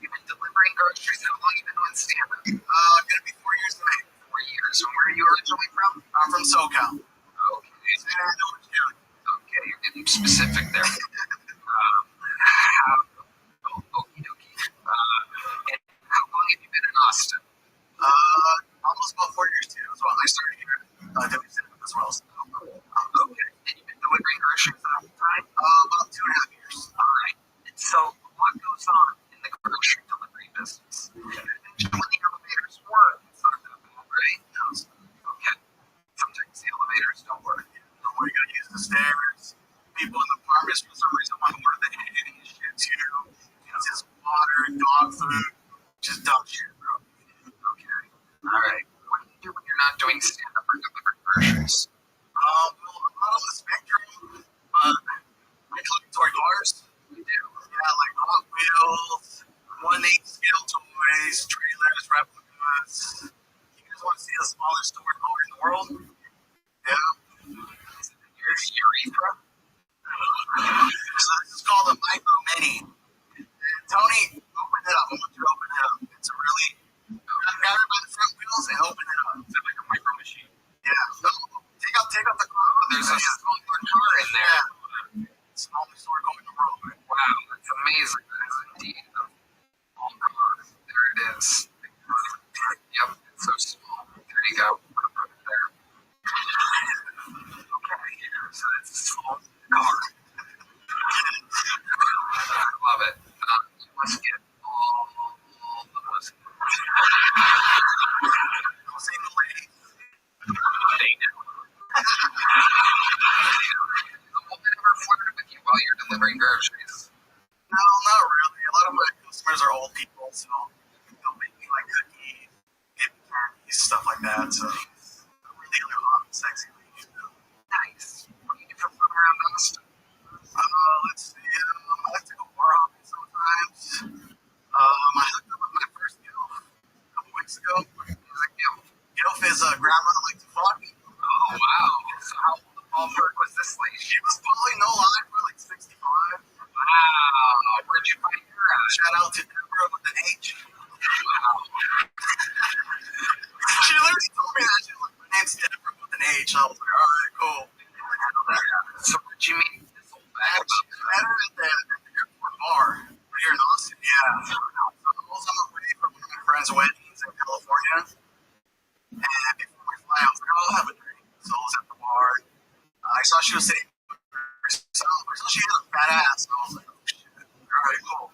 you've been delivering groceries. How long have you been on stand-up? Gonna be 4 years in May. 4 years. And where are you originally from? I'm from SoCal. Okay. Orange County. Okay, you're getting specific there. Okie dokie. And how long have you been in Austin? Almost about 4 years too. As well. I started here at WCW as well. So. Cool. Okay. And you've been delivering groceries that whole time? About 2.5 years. All right. And so, what goes on in the grocery delivery business? When the elevators work, it's not that bad, right? No. Okay. Sometimes the elevators don't work. You gotta use the stairs. People in the apartments, for some Wow, that's amazing. That is indeed a small car. There it is. Yep, it's so small. There you go. Put it there. Okay, so that's a small car. I love it. You must get all those. Same lady. They know. The woman ever flirted with you while you're delivering groceries? No, not really. A lot of my customers are old people, so they'll make me like cookies, give me candies, stuff like that. So I'm really a hot, sexy lady. Nice. What do you do for fun around Austin? Let's see. I like to go bar hopping sometimes. I hooked up with my first gilf a couple weeks ago. Gilf is a grandma that likes to fuck. Oh, wow. So how old the ballpark was this lady? She was probably no lie, probably like 65. Wow. Where'd you find her at? Shout out to Deborah with an H. Wow. She literally told me that. She was like, my name's Deborah with an H. I was like, all right, cool. So where'd you meet this old bag? I met her at the airport bar here in Austin. Yeah. So I was on the way from one of my friend's weddings in California. And before my flight, I was like, oh, I'll have a drink. So I was at the bar. I saw she was sitting by herself. So she had a fat ass. So I was like, oh, shit. All right, cool.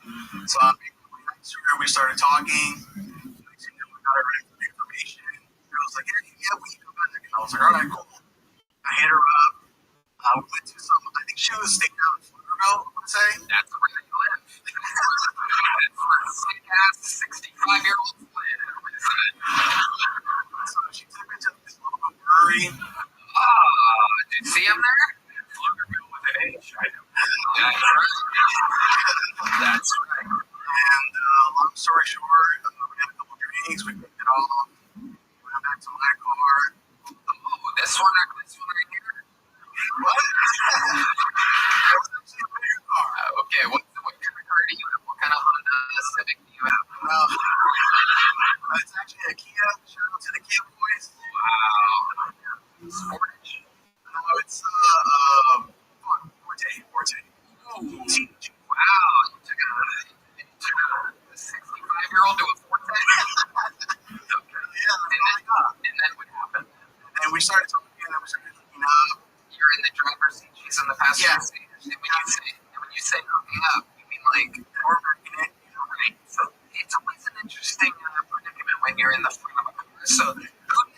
So I made my way next to her. We started talking. Next thing you know, we got her information. She was like, yeah, we can go back. And I was like, all right, cool. I hit her up. We went to some, I think she was staying out in Pflugerville, I would say. That's where they live. That's where sick ass 65-year-olds live. So she took me to this local brewery. Did you see him there? Pflugerville with an H. I know. That's right. That's right. And long story short, we had a couple drinks, we picked it all. We went back to my car. Oh, this one right here? What? That was actually a bigger car. Okay, what kind of car do you have? What kind of Honda Civic do you have? It's actually a Kia. Shout out to the Kia boys. Wow. Sportage? No, it's Forte. Ooh. Wow, you took a 65-year-old to a Forte? Okay. Yeah, that's all I got. And then what happened? And we started talking, and we started hooking up. You're in the driver's seat, she's in the passenger Yeah. seat. And when you say hooking up, you mean like We're working it. right? So it's always an interesting predicament when you're in the front of a car. So who do you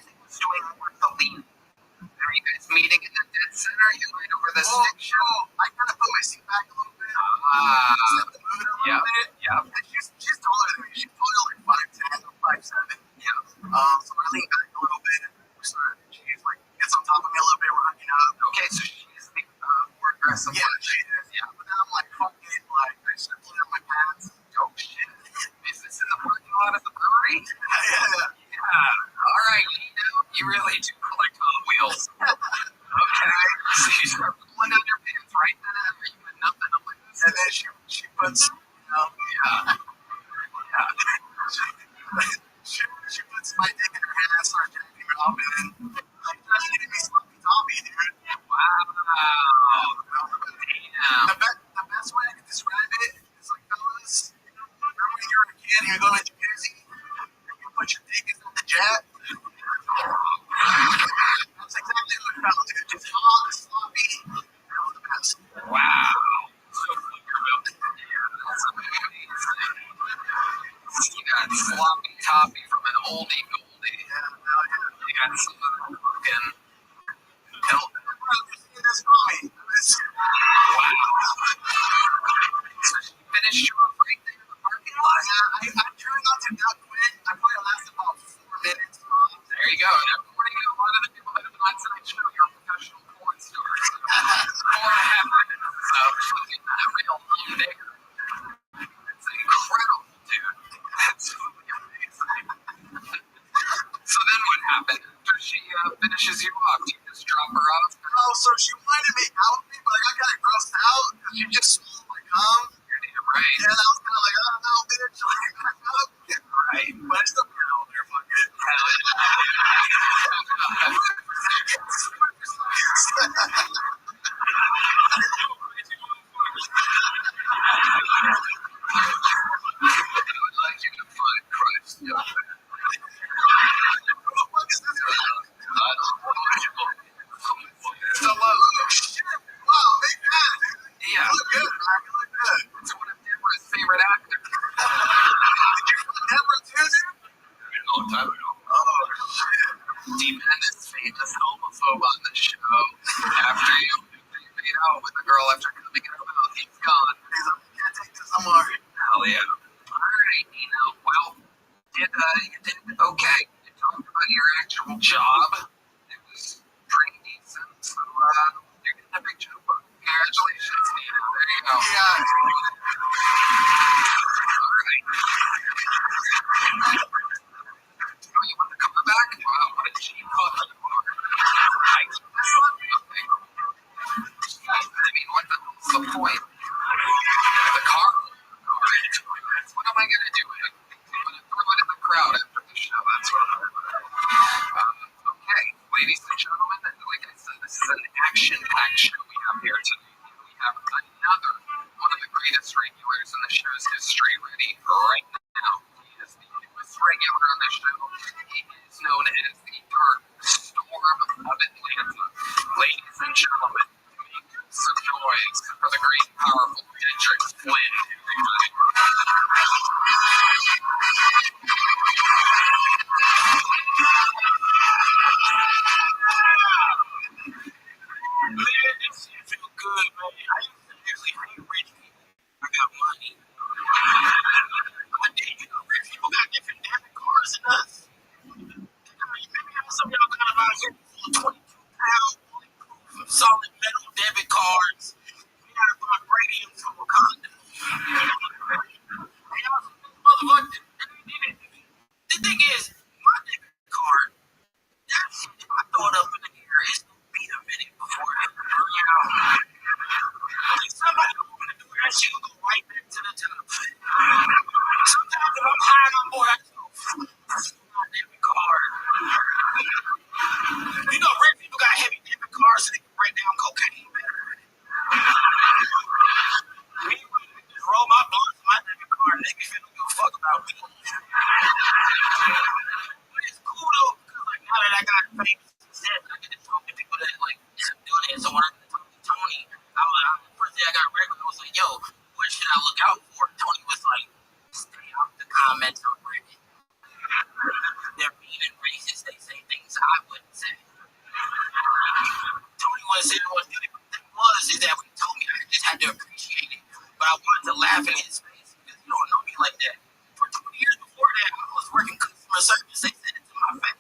think was doing more of the lean? Are you guys meeting in the dead center? You right over the stick shift? I kind of put my seat back a little bit. Set the mood a little bit. Yeah. And she's taller than me. She's probably like 5'10" or 5'7". Yeah. So I leaned back a little bit. We started. She's like gets on top of me a little bit. We're hooking up. Okay, so she's the more aggressive Yeah, one. she is. Yeah, but then I'm like, fuck it. Like I start pulling up my pants. Oh shit. Is this in the parking lot of the brewery? Yeah. All right, you really do collect on wheels. Okay. So you start pulling down your pants right then. Are you with nothing to lose? And then she puts, Yeah. she puts my dick in her hand, starts jacking me up, and then she starts hitting me sloppy toppy, dude. Wow. Damn. The best way I can describe it is like, fellas, remember when you're a kid and you're going to jacuzzi, and you put your dick inside the jet? That's exactly what it felt, dude. Just hot, sloppy, that was the best. Wow. So that's amazing. You got sloppy toppy from an oldie goldie. You got some of the fucking help. This mommy. Wow. So she finished you off right there in the parking lot? I tried not to not quit. I probably lasted about 4 minutes. There you go. And according to a lot of the people that have been on tonight's show, you're a professional porn star. So 4.5 minutes. So she's getting that real long digger. It's incredible, dude. Absolutely amazing. So then what happened? After she finishes you off, do you just drop her off? Oh, so she wanted to make out with me, but I got kind of grossed out because she just smelled my cum. You're damn right. And comfortable job. It was pretty decent. So you're getting a big jump. Congratulations, Nina. There you go. Yeah. All right. Oh, you want the cover back? Wow, what a cheap fuck you are. I keep this one? Okay. I mean, what's the point? The car? Alright. What am I gonna do? I'm gonna throw it in the crowd after the show. That's what I'm gonna do. Okay, ladies and gentlemen, like I said, this is an action-packed show we have here today. We have another one of the greatest regulars in the show's history ready right now. He is the newest regular on the show. He is known as the Dark Storm of Atlanta. Ladies and gentlemen, make some noise for the great, powerful Kendrick Flynn. Man, this shit feel good, man. I used to actually hate rich people. I got money. I did, you know, rich people got different debit cards than us. Maybe some of y'all got about here 22-pound solid metal debit cards. We got to buy radiums from Wakanda. Motherfucker, the thing is, my debit card, that shit, if I throw it up in the air, it's going to be a minute before it, you know. If somebody don't want to do that shit, will go right back to the top. Sometimes if I'm high on board, I just go, that's my debit card. You know, rich people got heavy debit cards so they can write down cocaine better. Me, just roll my blunts on my debit card, niggas don't give a fuck about me. But it's cool though, because like now that I got famous success, I get to talk to people that like doing it. So when I get to talk to Tony, the first day I got regular, I was like, yo, what should I look out for? Tony was like, stay out the comments on Reddit. They're mean and racist. They say things I wouldn't say. Tony wasn't saying what the thing was, is that when he told me, I just had to appreciate it. But I wanted to laugh in his face because you don't know me like that. For 20 years before that, I was working customer service. They said it to my face.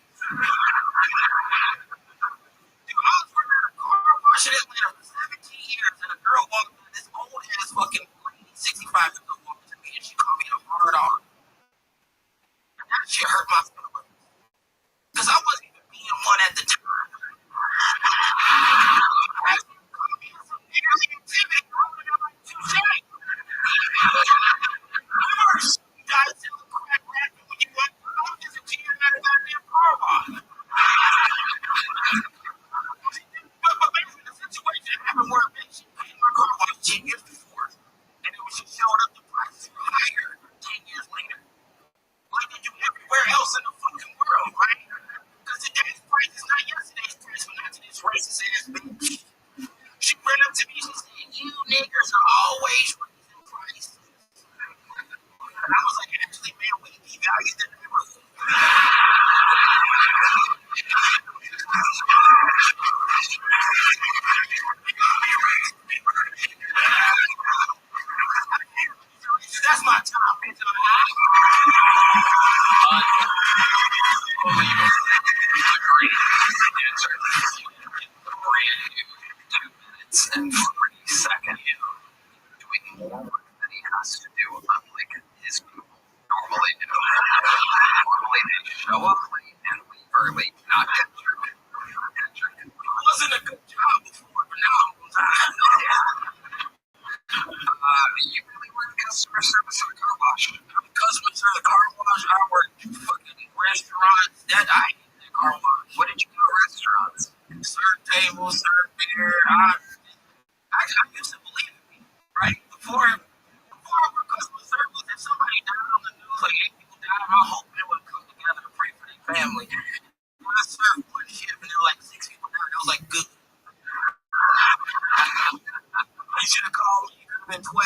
Dude, I was working at a car wash in Atlanta for 17 years, and a girl walked in, this old ass fucking lady, 65 years old, walked to me and she called me a hard on. And that shit hurt my feelings. Because I wasn't even being one at the time. Everywhere else in the fucking world, right? Because today's price is not yesterday's price, but not today's racist ass bitch. She ran up to me, she said, you niggers are always raising prices. And I was like, actually, man, we devalued the neighborhood. That's my time, bitch. And 40 seconds, doing more than he has to do, unlike his people normally do. Normally they show up late and leave early, not Kendrick. It wasn't a good job before, but now I'm on time. You really work customer service at a car wash? I'm customer service at a car wash. I work fucking restaurants. I hate that car wash. What did you do at restaurants? Serve tables, serve beer. I used to believe in me, right? Before I worked customer service, if somebody died on the news, like 8 people died, my whole family would come together to pray for their family. When I served one shift and there were like 6 people died, I was like, good. You should have called me, you could have been 12.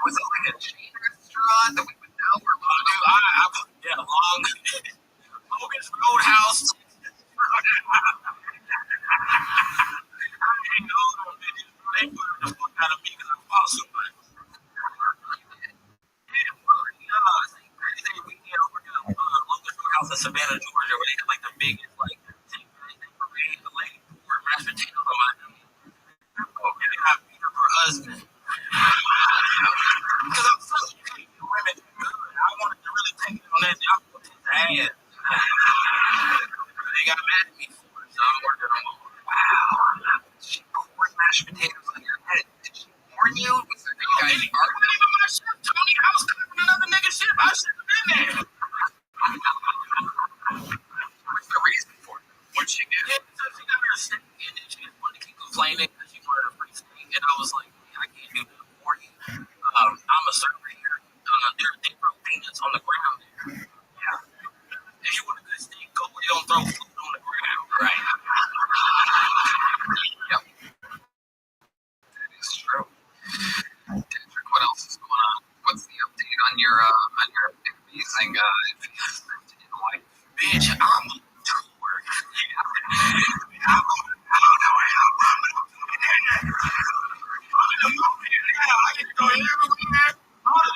Was it like a chain restaurant that we would know or long? Logan's Roadhouse. They put the fuck out of me because I fought so much. We did over to Logan's Roadhouse in Savannah, Georgia. husband. Because I'm so women good. I wanted to really take it on that job with his ass. They got mad at me for it, so I ordered them all. Wow. She poured mashed potatoes on your head. Did she warn you? Was there you guys arguing about my ship, Tony? I was covering another nigga's ship. I should have been there. What's the reason for it? What'd she do? Yeah, so she got her a steak and then she just wanted to keep complaining because she wanted a free steak. And I was like, I can't do that for you. I'm a server here. They throw peanuts on the ground there. Yeah. If you want a good steak, go where you don't throw food on the ground. Right. Yep. That is true. Kendrick, what else is going on? What's the update on your amazing advancement in life? Bitch, I'm a tour. Yeah. I don't know how I'm I get to go everywhere. All the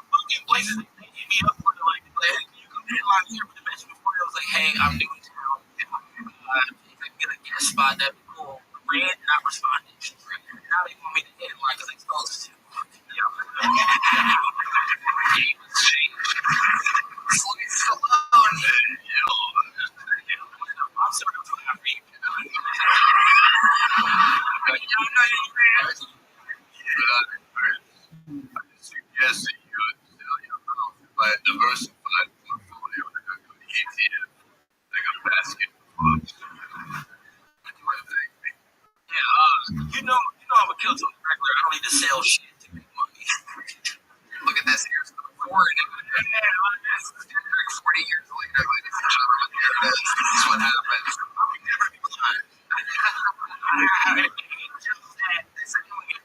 fucking places they hit me up for, like, you can headline here with the message before. I was like, hey, I'm new in town. If I can get a guest spot, that'd be cool. Red, not responding. Now they want me to headline because they supposed to. Game has changed. Slice alone. I'm sorry to laugh for you. I suggest that you sell your house and buy a diversified portfolio that could go ETF, like a basket of funds. What do you think? Yeah, you know I'm a kill to the regular. I don't need to sell shit to make money. Look at this. Here's the forward. 40 years later, ladies and gentlemen, here it is. This is what happens. I would never be blind. Does anyone in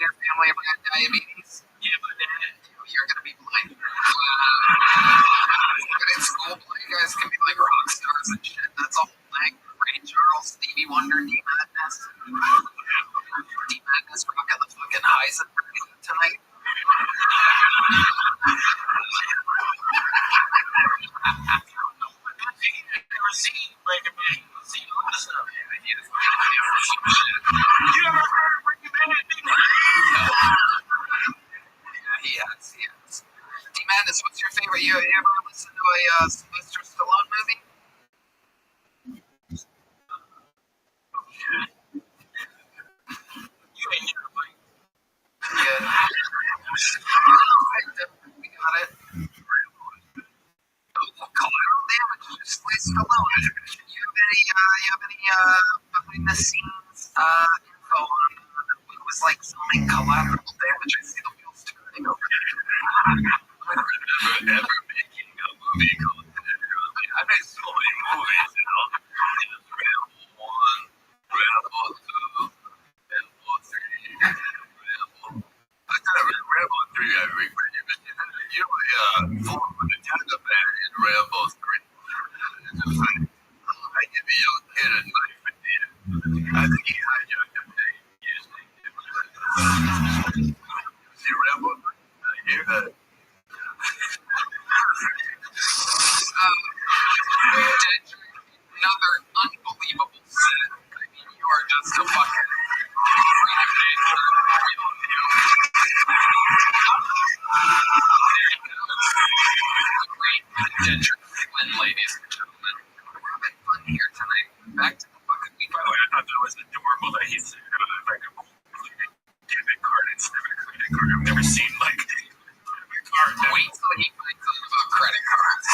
your family ever got diabetes? Yeah, my dad. You're going to be blind. But in school, blind guys can be like rock stars and shit. That's a whole thing. Ray Charles, Stevie Wonder, D Madness. D Madness rocking the fucking Heisenberg tonight. Never seen Breaking Bad. You've seen a lot of stuff. You ever heard of Breaking Bad? Yeah, he has. D-Madness, what's your favorite? You ever listen to a Sylvester Stallone movie? You ain't never like. Yeah. We got it. Collateral damage. Just Sylvester Stallone. You have any behind the scenes info on what was like something collateral damage? I see the wheels turning over there. Ever making a movie called I made so many movies, you know. Rambo 1, Rambo 2, Rambo 3, Rambo. I thought Rambo 3 I regret but you fought with the Taliban in Rambo 3. It's just like, I give a young kid a knife at the end. I think he hijacked a plane. See Rambo 3? I hear that. Another unbelievable set. I mean, you are just a fucking freedom dancer. Great contention, ladies and gentlemen. We're having fun here tonight. Back to the fucking week. By the way, I thought that was adorable that he said like a debit card instead of a credit card. I've never seen like a debit card. Wait till he finds out about credit cards.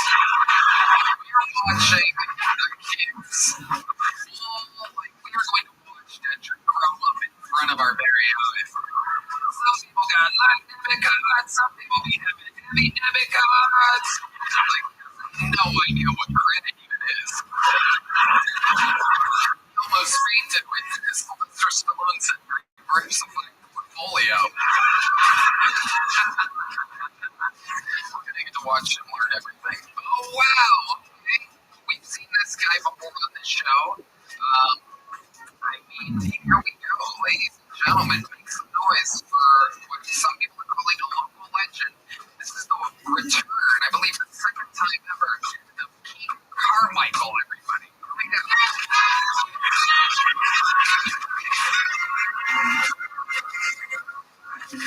We're watching the kids. Like we were going to watch Dedrick grow up in front of our very eyes. Some people got debit cards. Some people be having heavy debit cards. Like, no idea what credit even is. Almost fainted with his Sylvester Stallone said diversifying portfolio. We're gonna get to watch him learn everything. Oh wow! Okay. We've seen this guy before on the show. I mean, here we go, ladies and gentlemen. Make some noise for what some people are calling a local legend. This is the return, I believe, the second time ever of King Carmichael. Everybody, here we go. Yeah.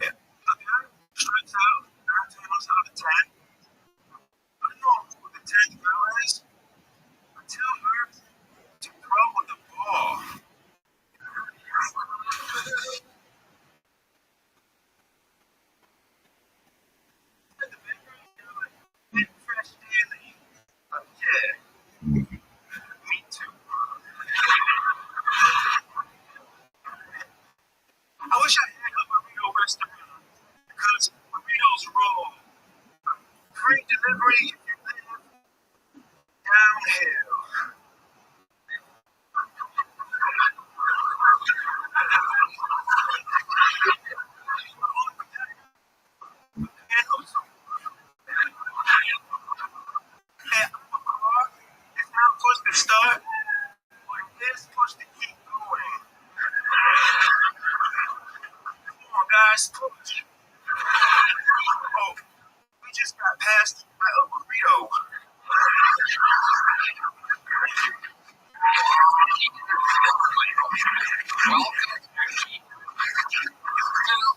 The guy strikes out 9 times out of 10. I know who the 10th girl is. I tell her to throw with the ball. At the background, big fresh daily. Yeah, me too. I wish I had a burrito restaurant because burritos roll. Free delivery if you live downhill. And also, and a car is not supposed to start, but it's supposed to keep going. Come on, guys, push. Oh, we just got passed by a burrito.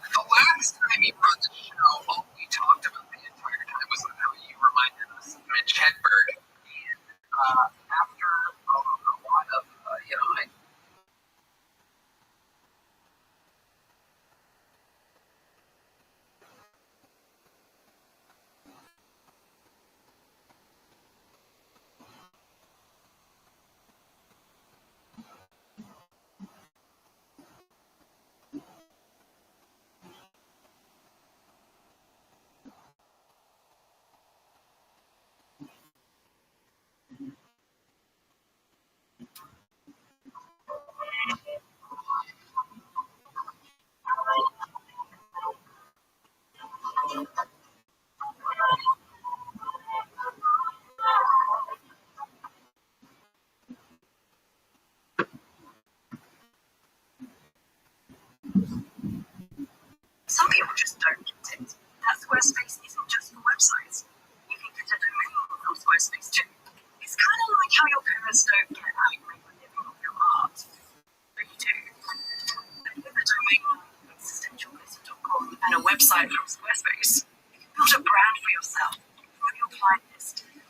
The last time you were on the show, all we talked about the entire time was how you reminded us of Mitch Hedberg. And after a lot of, Some people just don't get it. That Squarespace isn't just for websites. You can get a domain from Squarespace too. It's kind of like how your parents don't get how you make a living off your art. But you do. And with a domain from existentialbasic.com and a website from Squarespace, you can build a brand for yourself, grow your client list, and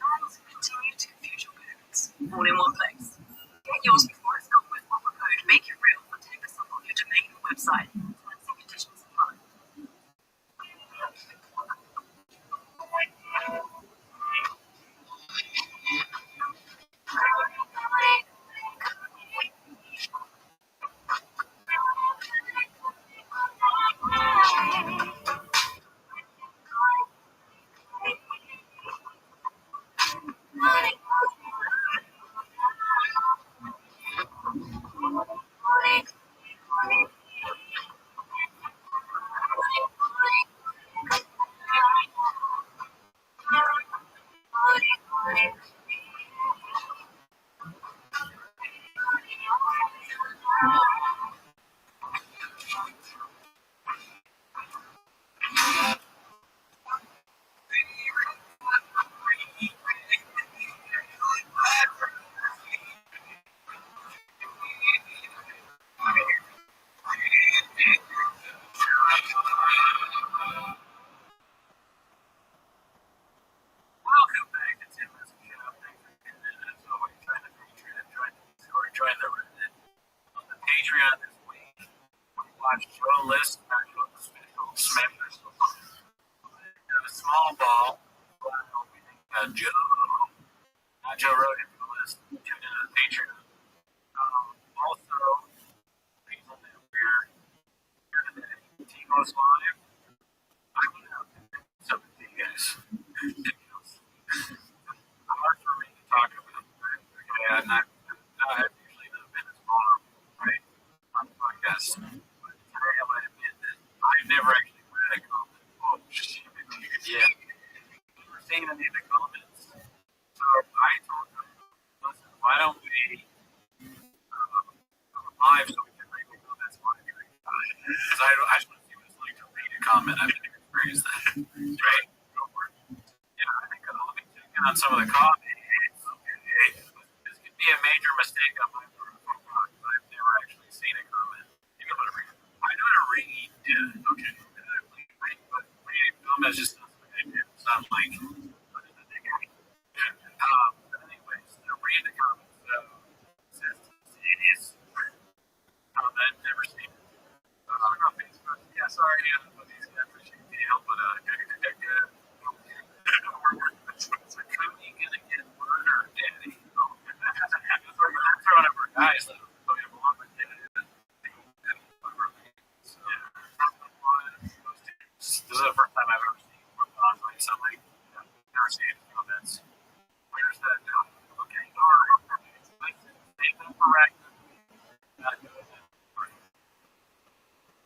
continue to confuse your parents all in one place. Get yours before it's gone with offer code Make It Real for 10% off your domain and website. Terms and conditions apply. Welcome back to Tim Show. Thanks for getting in. As always, join the Patreon, join the Discord, join the Reddit. On the Patreon this week, we watched Show List Special Smackers. A small ball. We think Joe. Joe wrote it for the list. Tune into the Patreon. Also, please let me know we're here today. Timo's live. I went out and some of you guys. Hard for me to talk about. Okay, I've usually not been as vulnerable, right, on the podcast. But today I'm going to admit that I've never actually read a comment. Oh, shit. Yeah. You were saying any of the comments. So I told them, listen, why don't we live so we can read the comments live during the time? Because I just want to see what it's like to read a comment. I've never experienced that. Right? Go for it. on some of the coffee. This could be a major mistake on my part. I've never actually seen a comment. You know how to read. I know how to read. Yeah. Okay. But reading comments just doesn't make it sound like. But anyways, read the comments. So it is. I've never seen it. On Facebook. Yeah, sorry, but these guys appreciate the help, but how are you gonna get murdered, Daddy? I'm throwing it for guys though. So we have a lot of this is the first time I've ever seen like something. Never seen any comments. Where's that? Okay, alright. Stay correct.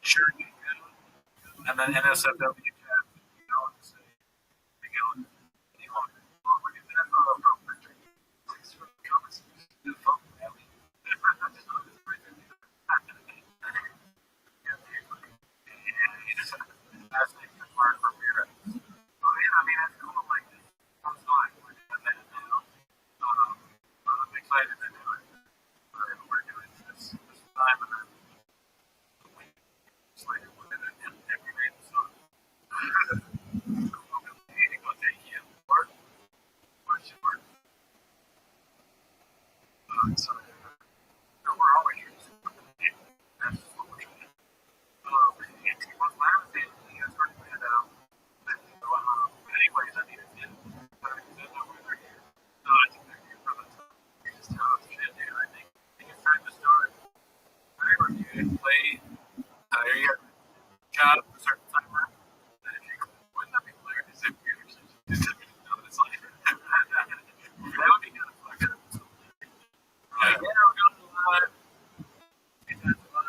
Sure, you can. And then NSFW chat, you know, and say, Miguel, you want to look at that thanks for the comments. Good fun, Abby. Fascinating part for beer. Oh, yeah, I mean, that's cool. Like, I'm fine. We're doing that now. I'm excited to do it. We're doing this time, and then it's like we're going to every day. So, thank you. Work. Where's your work? So, we're always here. That's what we're doing. It was last day. You guys already planned out. Anyways, I need to get. I don't know where they're here. No, I think they're here for the time. Just tell us shit, dude. I think it's time to start. I reviewed, play. You got job, a certain timer. And if you wouldn't that be clear? Is it weird? It's like that would be kind of fucking. Yeah, we're going to live. That's fun.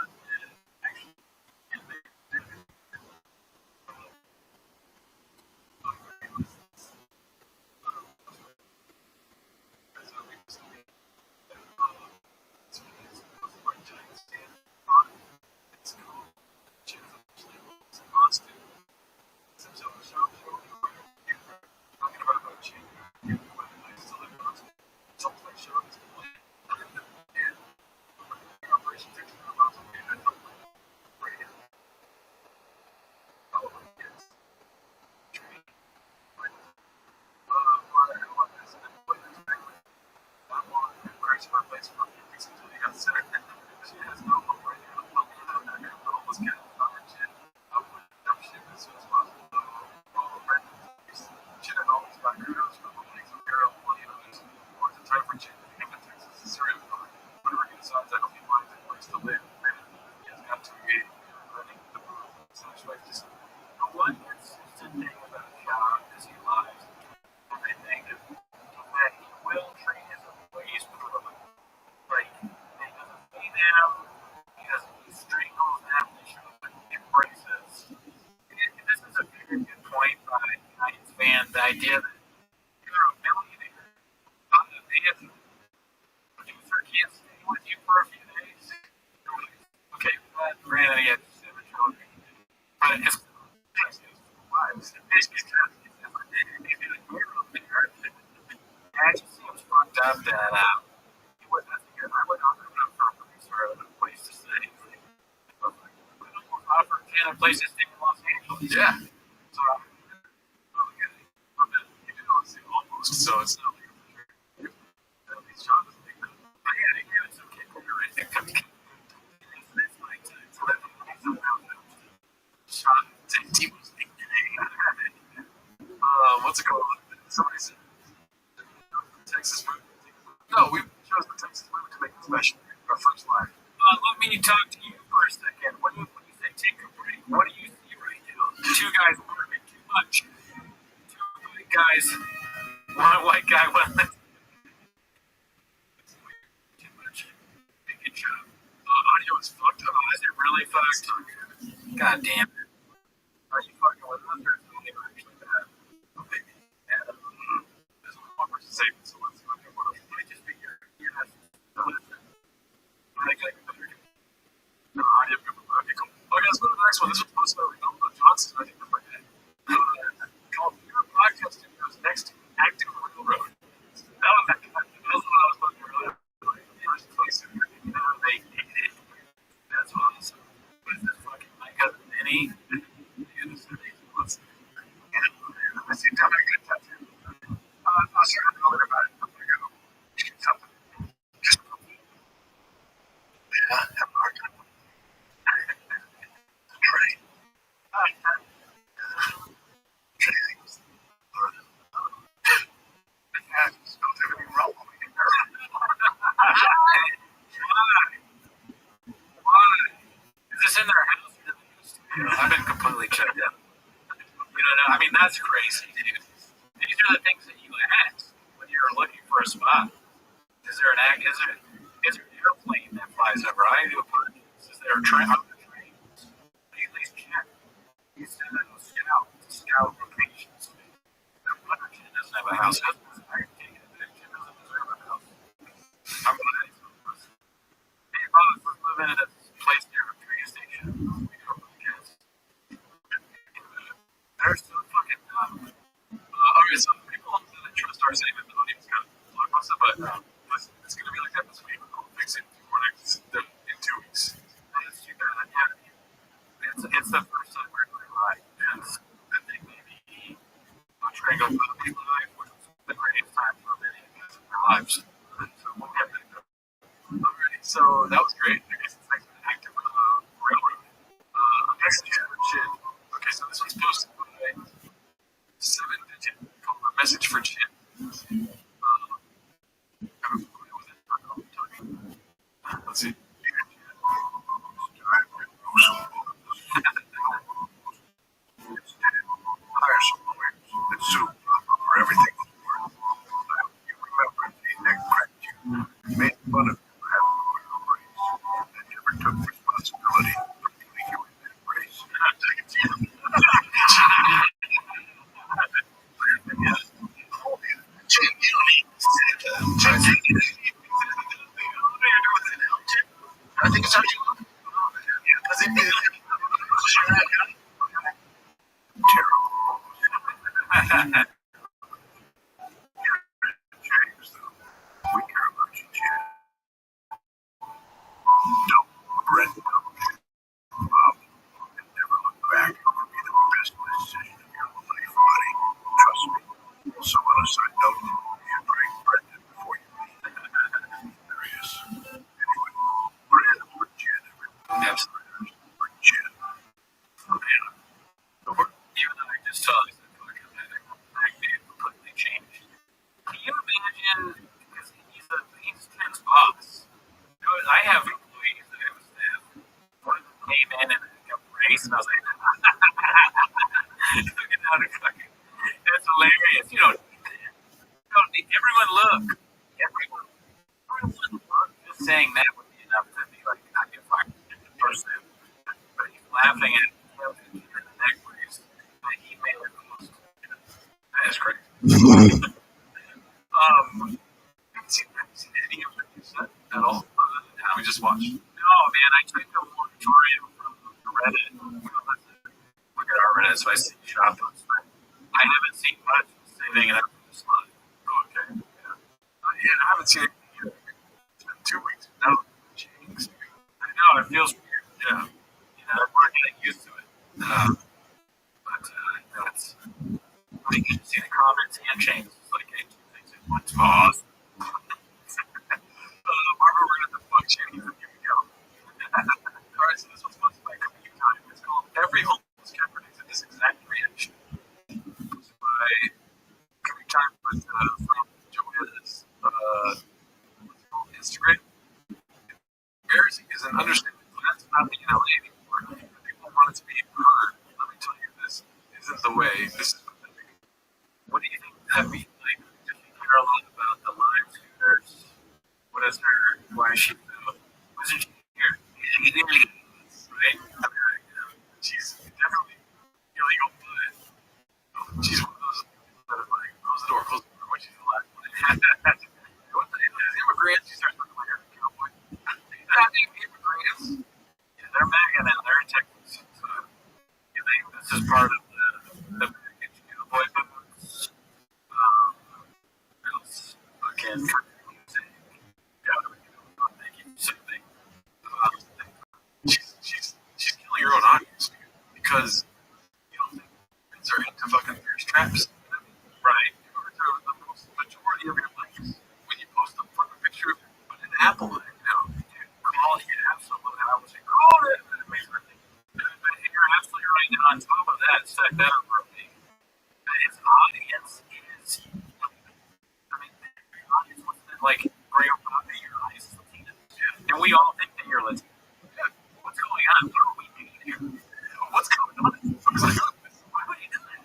Actually, one consistent thing about John is he lies. And I think that he will treat his employees poorly. Like, he doesn't pay them, he strangles them, he shows them embraces. This is a very good point by Giants fans, the idea that you're a millionaire on the vehicle. Producer can't stay with you for a few days. Okay, granted, he had 7 children. But it's It seems fucked up that he wouldn't have to I would offer him for a producer a place to stay. I almost offered Ken a place to stay in Los Angeles. Yeah. So really good. You do honestly almost, so it's not like at least John doesn't think that. But yeah, he had some kick over it. It's like Sean he was what's it called? Somebody said Texas movie. No, we chose the Texas movie to make it special. Our first live. Let me talk to you for a second. When you say take a break, what do you see right now? 2 guys working too much. 2 white guys. 1 white guy, 1 too much. Good job. Audio is fucked up. Is it really fucked? God damn it. Are you fucking with us or is it actually bad? Okay. Adam. There's one person saving, so let's see what else. Might just be here. Yes. No, listen. I got no audio. Okay, cool. Okay, let's go to the next one. This one's posted by Ronaldo Johnson. I think that's my name. Called Your Podcast Studios Next Acting Railroad. are the things that you ask when you're looking for a spot. Is there an airplane that flies over? I do apartments. Is there a train on the train? You at least check. You send a scout locations. No wonder Jen doesn't have a house. I can't get it. Jen doesn't deserve a house. I'm glad he's with us. Hey, boss, let's move into this place near the train station. We do a podcast. They're so fucking dumb. Okay, so people that trust our statement don't even kind of talk about stuff, but it's going to be like that this week. We'll fix it in 2 weeks. It's too bad. Yeah, it's the first time we're going live. I think maybe I'm trying to go for the people live, which was the greatest time for many of our lives. So we'll get that done. Alrighty, so that was great. I guess it's like an active railroad. Message for Chin. Okay, so this one's posted by 7-digit called a message for Chin. Let's see. Hire some lawyers that sue for everything. You remember the neck crack you made fun of you for having a real race, and never took responsibility for putting you in that race. I think it's actually because it did. Terrible. James, though, we care about you, Jen. Don't regret the and never look back. It would be the best decision of your life, buddy. Trust me. So on a side note, you drink Brendan before you leave. There he is. Anyway, we're in for Jen, everyone. Absolutely. For Jen. Even though I just saw this, I completely changed. Can you imagine? Because he's Tim's boss. I have employees that have staff. One of them came in and got race, and I was like, look at how they're fucking. That's hilarious. You don't need that. You don't need, everyone look. Everyone look. Just saying that would be enough to be like, I get fired. Person. But he's laughing at him in the neck brace. Like he made it the most. That is crazy. Haven't seen any of what you said at all. We just watched. No, man, I took the moratorium from the Reddit. Look at our Reddit, so I see shop those. I haven't seen much saving it up for this month. Okay. Yeah. I haven't seen it in 2 weeks. No, jeez. I know, it feels weird. Yeah. We're getting used to it. But that's. I can see the comments and change. It's like, hey, two things in one pause. Barbara, we're going to function. Here we go. Alright, so this one's posted by Community Time. It's called Every Homeless Cat Predicted This Exact Reaction. Posted by Community Time from Joanna's Instagram. Embarrassing is an understatement. That's not being LA anymore. People want it to be heard. Let me tell you, this isn't the way. This is pathetic. What do you think that means? Like, did you care a lot about the Lime scooters? What is her? Why is she? Wasn't she here? Right? She's definitely illegal, but she's one of those that is like, close the door when she's alive. What the immigrants? She starts looking like a cowboy. Immigrants? Yeah, they're mega now. They're in Texas. So, this is part of the package. The boy boots. Else. Again, she's killing her own audience because you don't think kids are into fucking thirst traps, right? The majority of your likes when you post a fucking picture of an apple, call it, you have someone that I would say, call it, and it makes her think. But you're absolutely right now. On top of that, set that up for me. His audience is, I mean, your audience wants to like bring up your eyes as Latina, and we all think that you're Latina. What's going on? What are we doing here? What's going on? Why would you do that?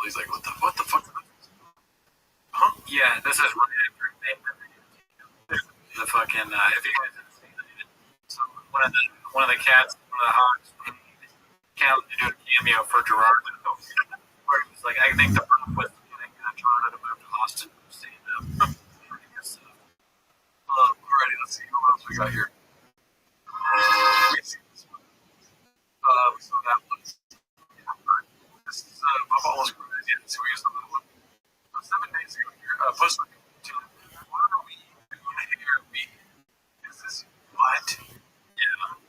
He's like, what the fuck? Huh? Yeah, this is right after the fucking if you guys haven't seen it, so one of the cats, one of the hogs, cat to do a cameo for Gerard, where he's like, I think the problem was getting Toronto to move to Austin to stand up. Alrighty, let's see what else we got here. So that looks. This is Buffalo Screwed. Yeah, so we used the one 7 days ago here. Post what are we doing here? Is this what? Yeah,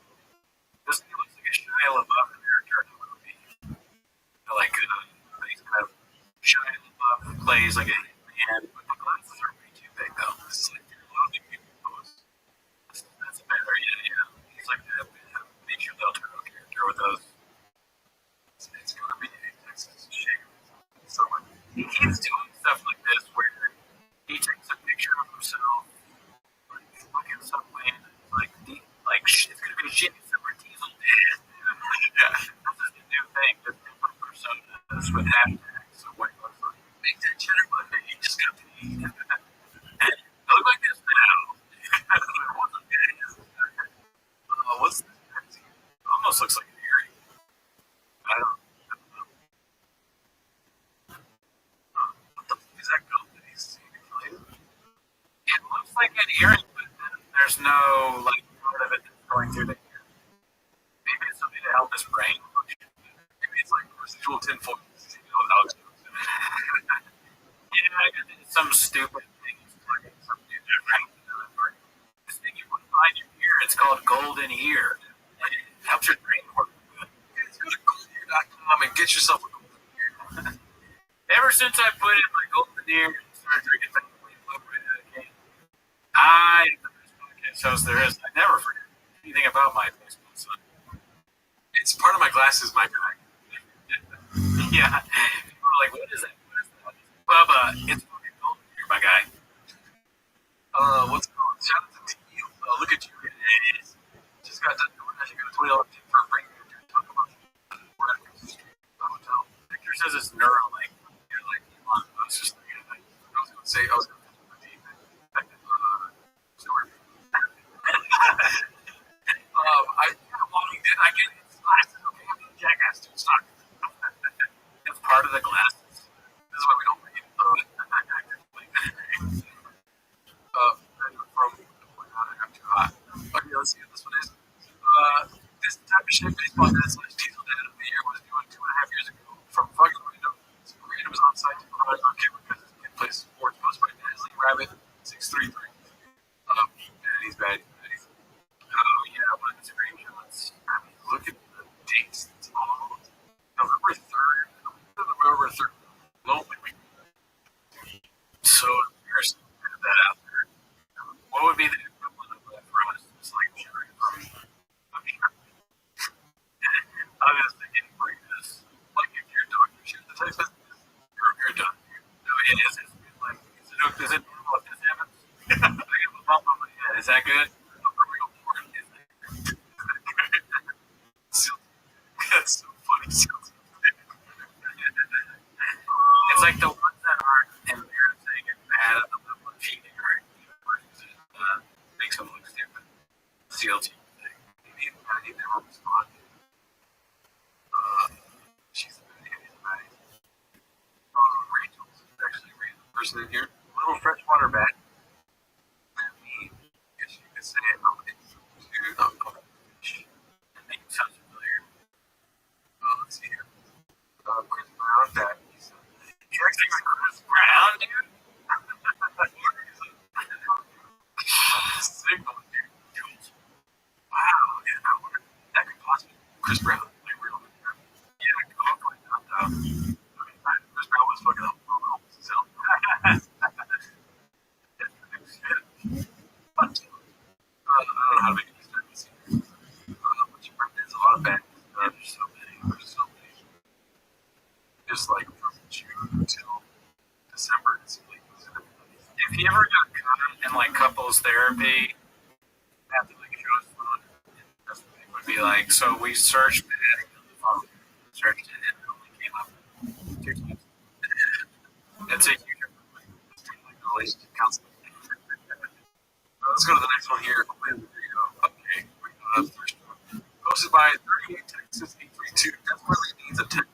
this looks like a Shia LaBeouf character in the movie. Like he's kind of Shia LaBeouf plays like a man, but the glasses are way too big though. This is like loading people post. That's better, yeah. He's like a Nature Del Toro character with those. It's gonna be a Texas shake. So He keeps doing stuff like this where he takes a picture of himself, like looking somewhere, like it's gonna be shitty summer diesel dead. Yeah, this is the new thing. This different personas with hashtags. So what it looks like. Make that cheddar Monday. You just got paid. And I look like this now. What's up, guys? what's this? Almost looks like an earring. I don't know. What the fuck is that company? It looks like an earring, but there's no like part of it that's going through the ear. Maybe it's something to help his brain function. Maybe it's like residual tinfoil. Yeah, I got some stupid thing. Like some dude that right. This thing you put behind your ear, it's called golden ear. And it helps your brain work good. Go to goldenear.com and get yourself a golden ear. Ever since I put in my golden ear and started drinking that clean blood right out of the can, I am the best podcast host there is. I never forget anything about my Facebook son. It's part of my glasses, my guy. Yeah. People are like, what is that? What is that? Bubba, it's fucking golden ear, my guy. What's going on? Shout out to T. Look at you. Just got done doing that. You got a $20 tip for bringing me to talk about we're at the hotel. Victor says it's Neuralink. You're like, I was just thinking of that. I was going to say, I was going to put the story. I get his glasses, okay? I'm a jackass, dude. Stop. It's part of the glasses. This is why we don't read. I got too hot. Okay, let's see what this one is. This type of shit baseball dead / diesel dead of the year was doing 2.5 years ago. From fucking random, some random was on site to provide on camera because his kid plays sports. Post by Nasly Rabbit 633. He's bad. Oh, yeah, one of the screenshots. I mean, look at the dates. It's all November 3rd. November 3rd. Lonely week. So embarrassing to have that out there. What would be the equivalent of that for us? It's like sharing from I was thinking, bring this. Like if your doctor shares the text message, you're done. No, it is. It's like, is it normal if this happens? I have a bump on my head. Is that good? That's so funny. It's like the ones that aren't embarrassing and bad at the level of cheating or makes them look stupid. CLT thing. He never responded. She's amazing. Rachel's actually a random person in here. Little freshwater bat. I mean, I guess you could say it. I think it sounds familiar. Let's see here. Chris Brown, that he's actually like Chris Brown, dude? Signal, dude. Wow, yeah, that could possibly be Chris Brown, like real. Yeah, hopefully not though. I mean, Chris Brown was fucking up himself. But I don't know how to make it start this year. But your birthday's a lot of bad. There's so many. Just like from June till December, it's like If he ever got caught in like couples therapy, have to like show us phone, it would be like, so we searched Maddie on the phone, searched it, and it only came up 2 times. relationship counseling. Let's go to the next one here. There you go. Okay. First one. Posted by 38 Texas 832. Definitely needs attention.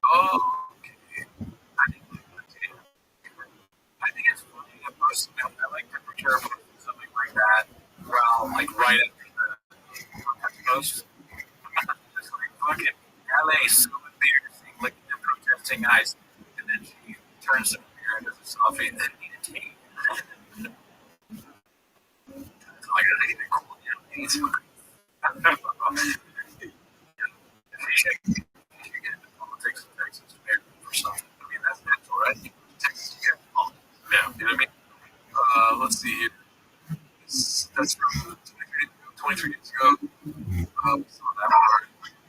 Oh, okay. I think it's funny at first. I like to prepare for something like that. Well, like right after the post. Just like fucking LA so embarrassing, like the protesting eyes, and then she turns to the mirror and does a selfie and then need a tea. I gotta get it cool. Yeah, it's if you get into politics in Texas, maybe for something. I mean, that's natural, right? Texas, you get politics. Yeah, you know what I mean? Let's see here. That's from 23 days ago. So that part.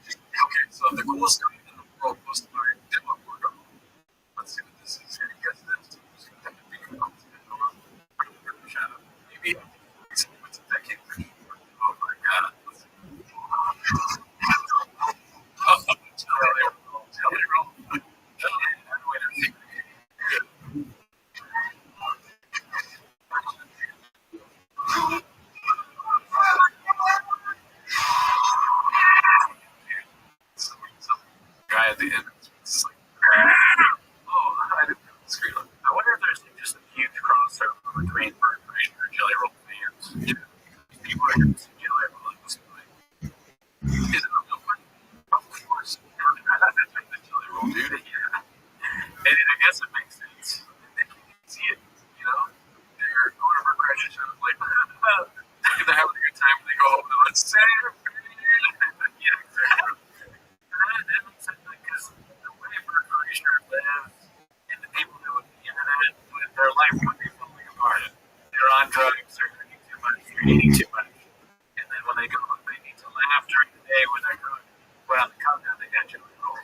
Okay, so the coolest guy in the world was by Demo Gordo. Let's see what this is. Can you guess this? Maybe it's a decade. Oh my god. Guy at the end, it's like, oh, I didn't screen on. I wonder if there's like just a huge crossover between Bird Brain and Jelly Roll fans. You know, people are going to see Jelly Roll at this point. Is it a real one? Of course. I thought that's like the Jelly Roll dude. Yeah. And I guess it makes sense. They can see it, you know? They're going over crash shows like, they're having a good time when they go home and let's say, yeah, exactly. That makes sense because the way Bird Brain lives and the people who on the internet, their life would be falling apart. They're on drugs, they're drinking too much, they're eating too much. And then when they go home, they need to laugh during the day when they're going, well, the countdown, they got Jelly Roll.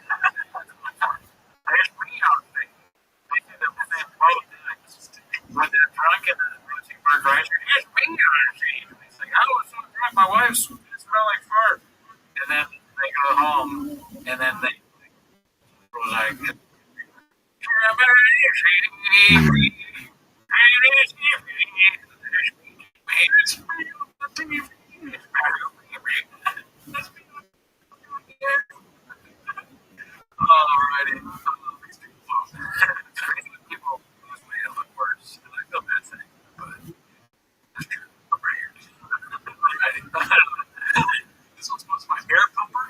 There's me out there. They do the same both times. When they're drunk and they're watching Bird Brain, here's me on scene. And he's like, I was so drunk, my wife's smell like fart. And then they go home, and then they was like, alrighty. It's crazy when people lose weight and look worse. And I feel bad saying that, but it's true. I'm right here. Alrighty. This one's supposed to be my air pumper.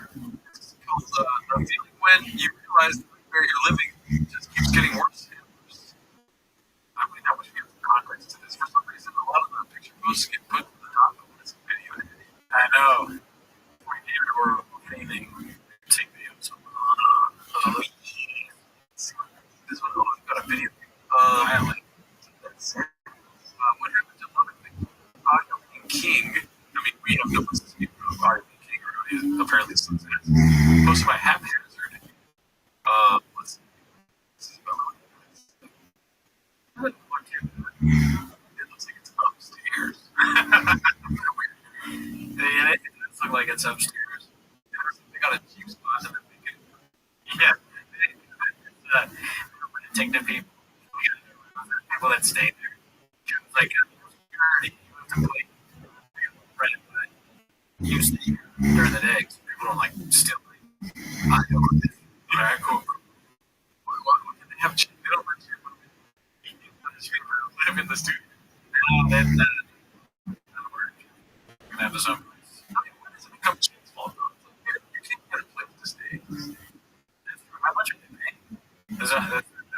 It's called the feeling when you realize where you're living just keeps getting worse and worse. I mean, I wish we had some context to this. For some reason, a lot of the picture posts get put to the top of this video. I know. For you or anything, take videos. This one always got a video. I like that's it. What happened to Love and Audio King? I mean, we have no business to Audio King, or who apparently still exists. Most of my happy hazard. Let's see. This is about it looks like it's upstairs. And it looks like it's upstairs. They got a cheap spot in the beginning. Yeah. Protective people. People that stay there. It's like security. You have to play rent, but you stay here during the day. So people don't like steal. Alright, cool. What can they have? They don't let you live in the studio. That'll work. You're gonna have this own place. I mean, when does it become Chin's fault? You can't get a place to stay. How much are they paying?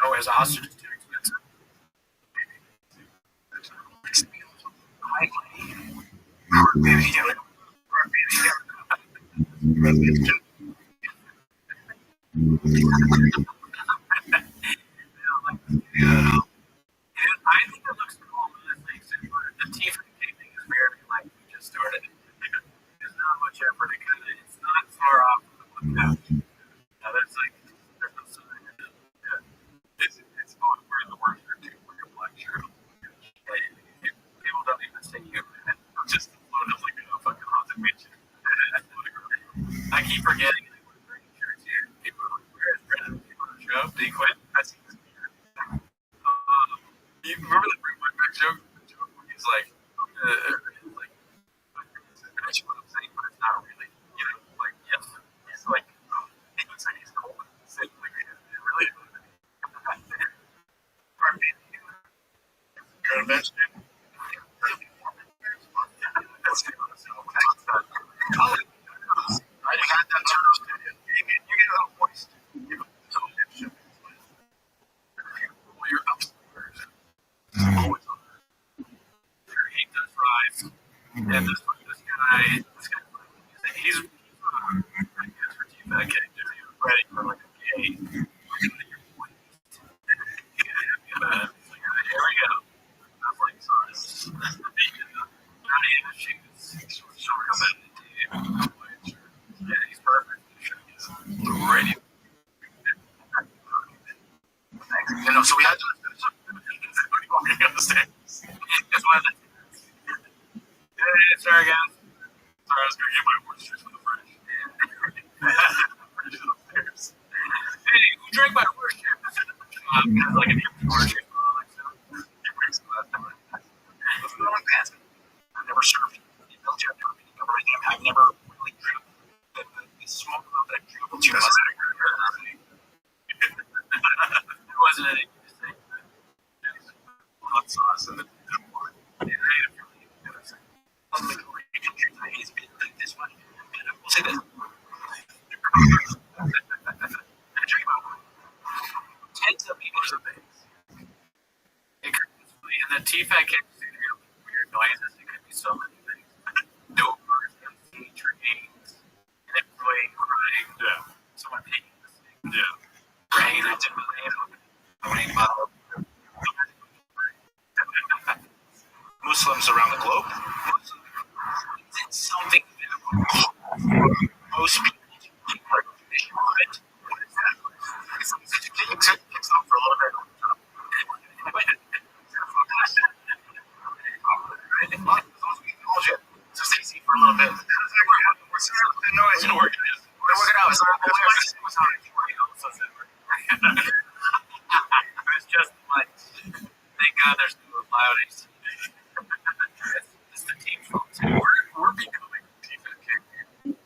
No, as a hostage is too expensive. Maybe you know, or maybe you yeah. I think it looks cool, honestly. The Tiffany thing is very like we just started. There's not much effort. It's not far off from the one now that's like there's no sign. It's going where the words are too like a black shirt. People don't even say you. Just float up like a fucking haunted mansion. I keep forgetting they wear green shirts here. People where is Brennan? People on the show. Did he quit? I see this beard. remember the Bring Back joke? Where he's like, that's what I'm saying, but it's not really, like, yes. He's like, he looks like he's cold. Like, it really is. You're an invention. I had that sort of you get a little moist. You're upstairs. Always on your heat does rise. And this guy, he's pretty good for TFAC. If you're ready for like a gay, here we go. That's like, sorry. Johnny in his shoes. She'll come in and do. Yeah, he's perfect. Ready. So we had to. Understand? It's one of the. Sorry, guys. Sorry, I was going to get my oysters from the fridge. Fridge upstairs. Hey, who drank my oyster? It's like an empty oyster. I've never served I've never really drank the smoke that I drink too much. There wasn't any hot sauce in the wine. Yeah, I ate it from He's been like this one. We'll say this. Tens of people are things. It could be, and the TFAC can do weird noises. It could be so many things. Doors, MC trains, an employee crying. Yeah. Someone taking the thing. Yeah. Rain, I didn't rain bottle. Muslims around the globe. It's something most people are ignorant. What is that? It's not for a little bit. So Stacy for a little bit. What's the noise? We're working out. It's just like, thank God there's no loud AC. It's the team's fault too. We're becoming TFAC.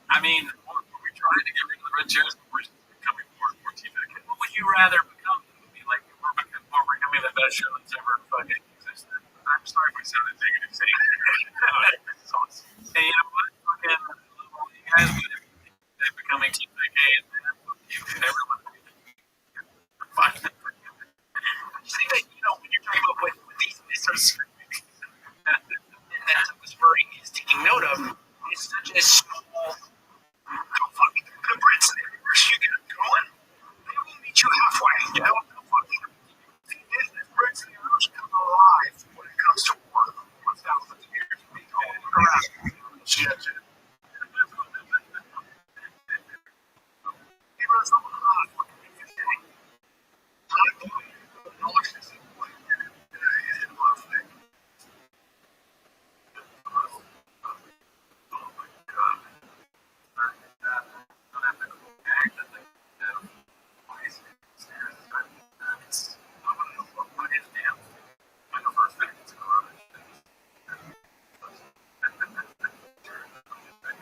I mean, we're trying to get rid of the red chairs, but we're becoming more and more TFAC. What would you rather become? Like, we're becoming the best show that's ever fucking existed. I'm sorry if I sounded negative saying that. It's awesome. And you know what? Fucking, you guys, they're becoming TFAC and everyone. Fine. See that, when you're talking about what these are that was very is taking note of is such a small fucking the Brits and where's you get going? They will meet you halfway, fucking business. Brits and the Irish come alive when it comes to war. 1,000 years shit. He runs a lot of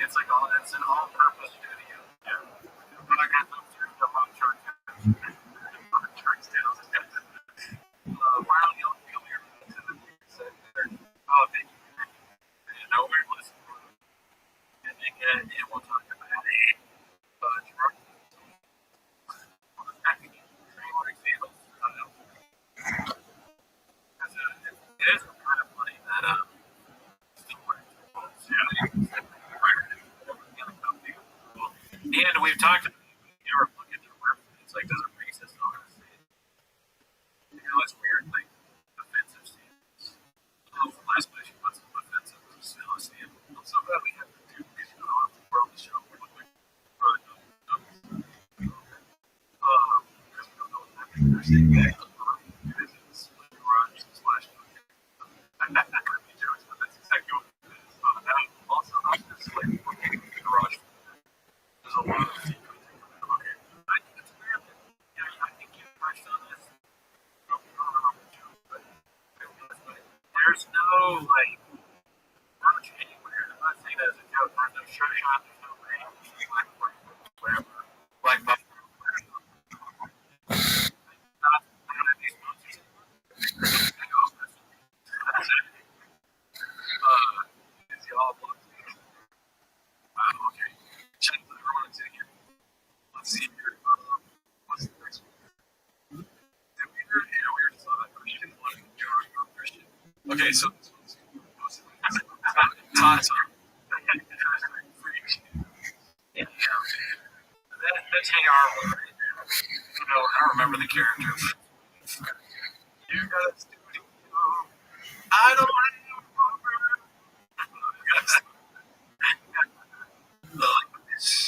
It's like it's an all-purpose studio. Yeah. When I got up to the home church, why don't you come here to the said, oh, thank you. And nobody listened. And we'll talk about it. But it is kind of funny that and we've talked about you ever look at their websites, like there's a racist on it. It's weird, like offensive standards. Last place you put some offensive standards. I'm so glad we have to do because off the world show. We look like because we don't know what that means. That's exactly what it is. Also, I'm just like garage. There's a lot of secrets. Okay. I think it's weird that, I think you touched on this. like much anywhere. I'm not saying that as a joke. There's no shirt shop, there's no rain, whatever. Like Buffalo. Not these monsters anymore. Is he all blocked? Okay. Check everyone's in here. Let's see here. What's the next one? Did we already saw that Christian one. Christian. Okay, so this one's Todd's yeah. That's AR one right there. You know, I don't remember the character. You got a studio. I don't want to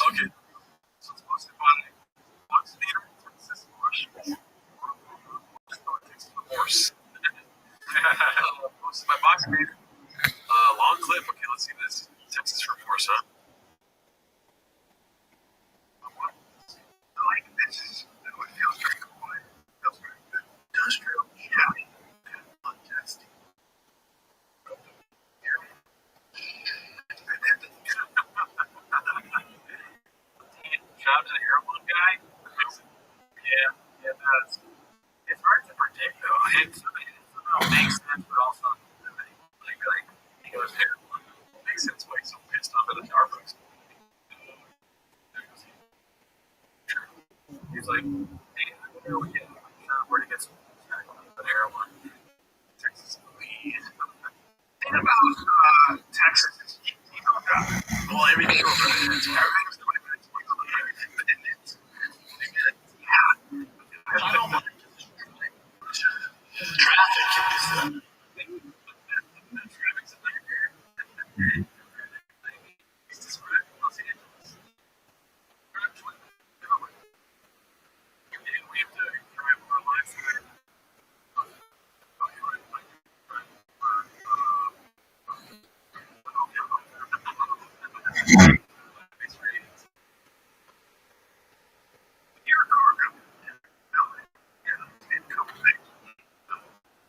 okay. So it's posted by Box Theater, Texas, Washington. Horse. Posted by Box Theater. Long clip. Okay, let's see this. Texas for Force, huh? Like this is what feels very cool. Feels very good. Industrial. Yeah. Fantastic. Shout out to the airline guy. Yeah, it does. It's hard to predict though. It somehow makes sense, but also like he goes there. It makes sense why he's so pissed off at the Starbucks. He's like, hey, I wonder where to get some an airline. Texas, please. And about Texas, well, everything over there. Everything's 20 minutes. But then it's 20 minutes. Yeah. I don't mind. Traffic is traffic's a nightmare. It's just right in Los Angeles. We have to drive our lives there. Your car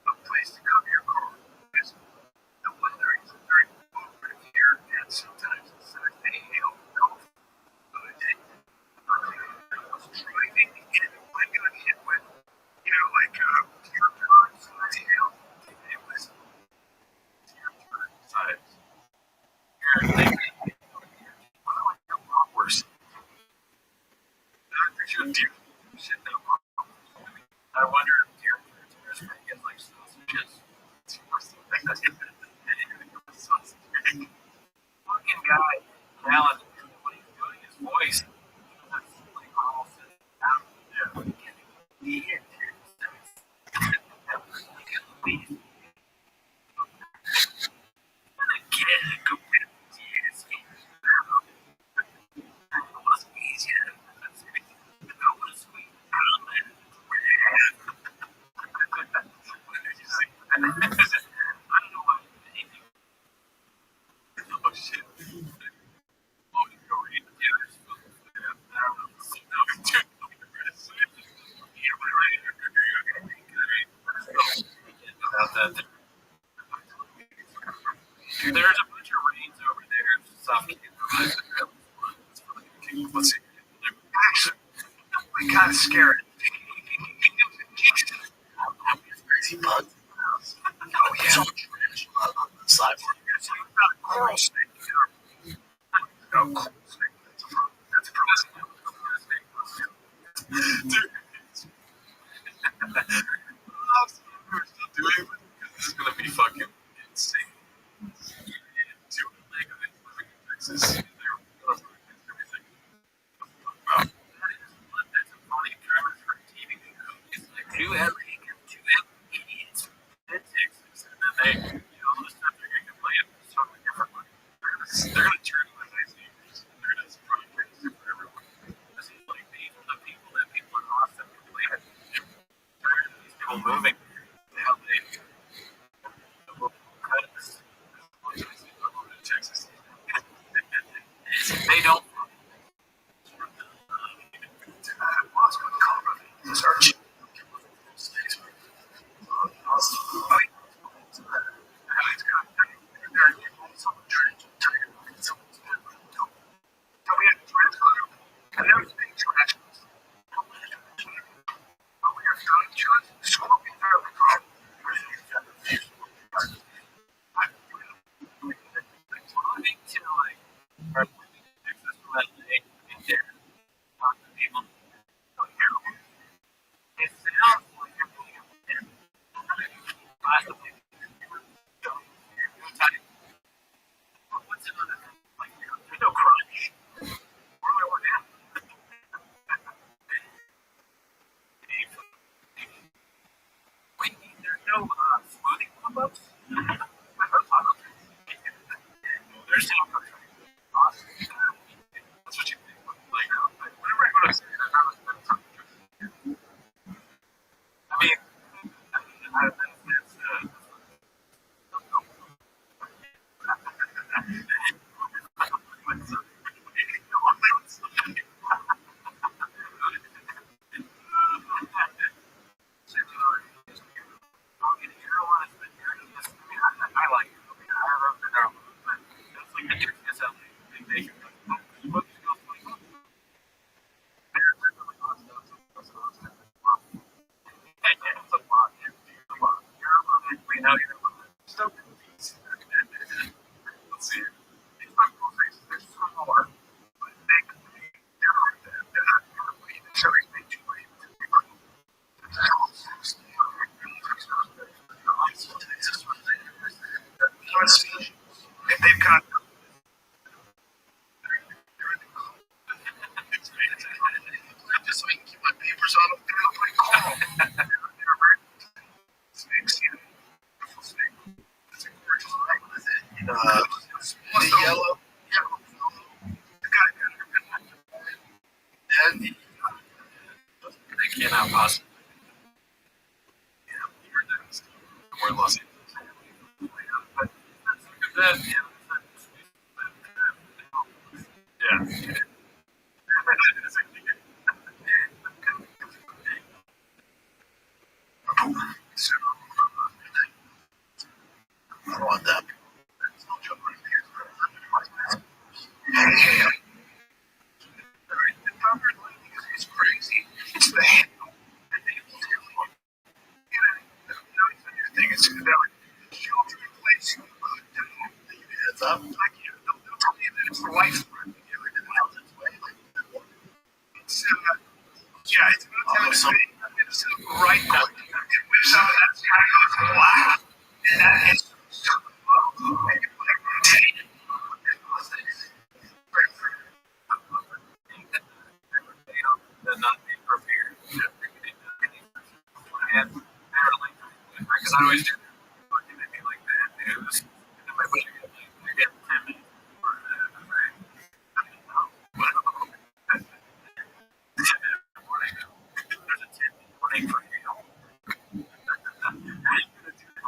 a place to come your car. The weather is very cooperative here, and sometimes it's like, hey, go. But I was driving and I got hit with, like tear turns. It was tear turn size. Worse. There should deer shit that I wonder if deer turns are get like sausages. Fucking guy, Alan, what he's doing his voice. That's like almost There's a bunch of rains over there. Let's see. Actually, we kind of scared. Crazy bugs. Oh yeah. Slide. Coral snake. No, coral snake. That's a problem. Dude. We're still doing it because this is gonna be fucking insane. Two leg of it living in Texas. That's a funny premise for a TV show. It's like two idiots in Texas, and then they, all the stuff they're gonna play it totally different. They're gonna turn into nice neighbors. They're gonna surprise things for everyone. This is like the people in Austin can play it. These people moving. Texas. They don't. Search. Scorpions are the problem. Moving to like, or moving to Texas from LA and there, talk to people. It sounds like you're moving up there. Possibly. What's another thing? Like, there's no crunch. Where do I work out? Wait, there's no smoothie pop-ups? There's no crunch. Awesome. That's what you think. Like, whenever I go to I mean, I like it. I love the drama. But that's like I guess how they make it. We know you're stuff. Let's see. These people face they're smaller, but they're hard to show you they do if they've got just so we can keep my papers on them, they're not like calm. Snakes, you know, beautiful snake. It's a gorgeous snake with it. The yellow, the guy and the they cannot possibly. We're in Los Angeles. But that, yeah. So, I don't want that. It's crazy. It's the handle. I think it's really, the thing is that shelter in place, heads up. Like, they'll tell you that it's the wife's friend. You know, the house its way. It's, yeah, it's going to tell you it's right now. And when some of that kind of goes black, and that is maybe like 10. They're not being prepared. And apparently, because I always do looking at me like that news, and my buddy goes, you're getting 10 minutes. There's a 10-minute warning for you. How are you going to do that?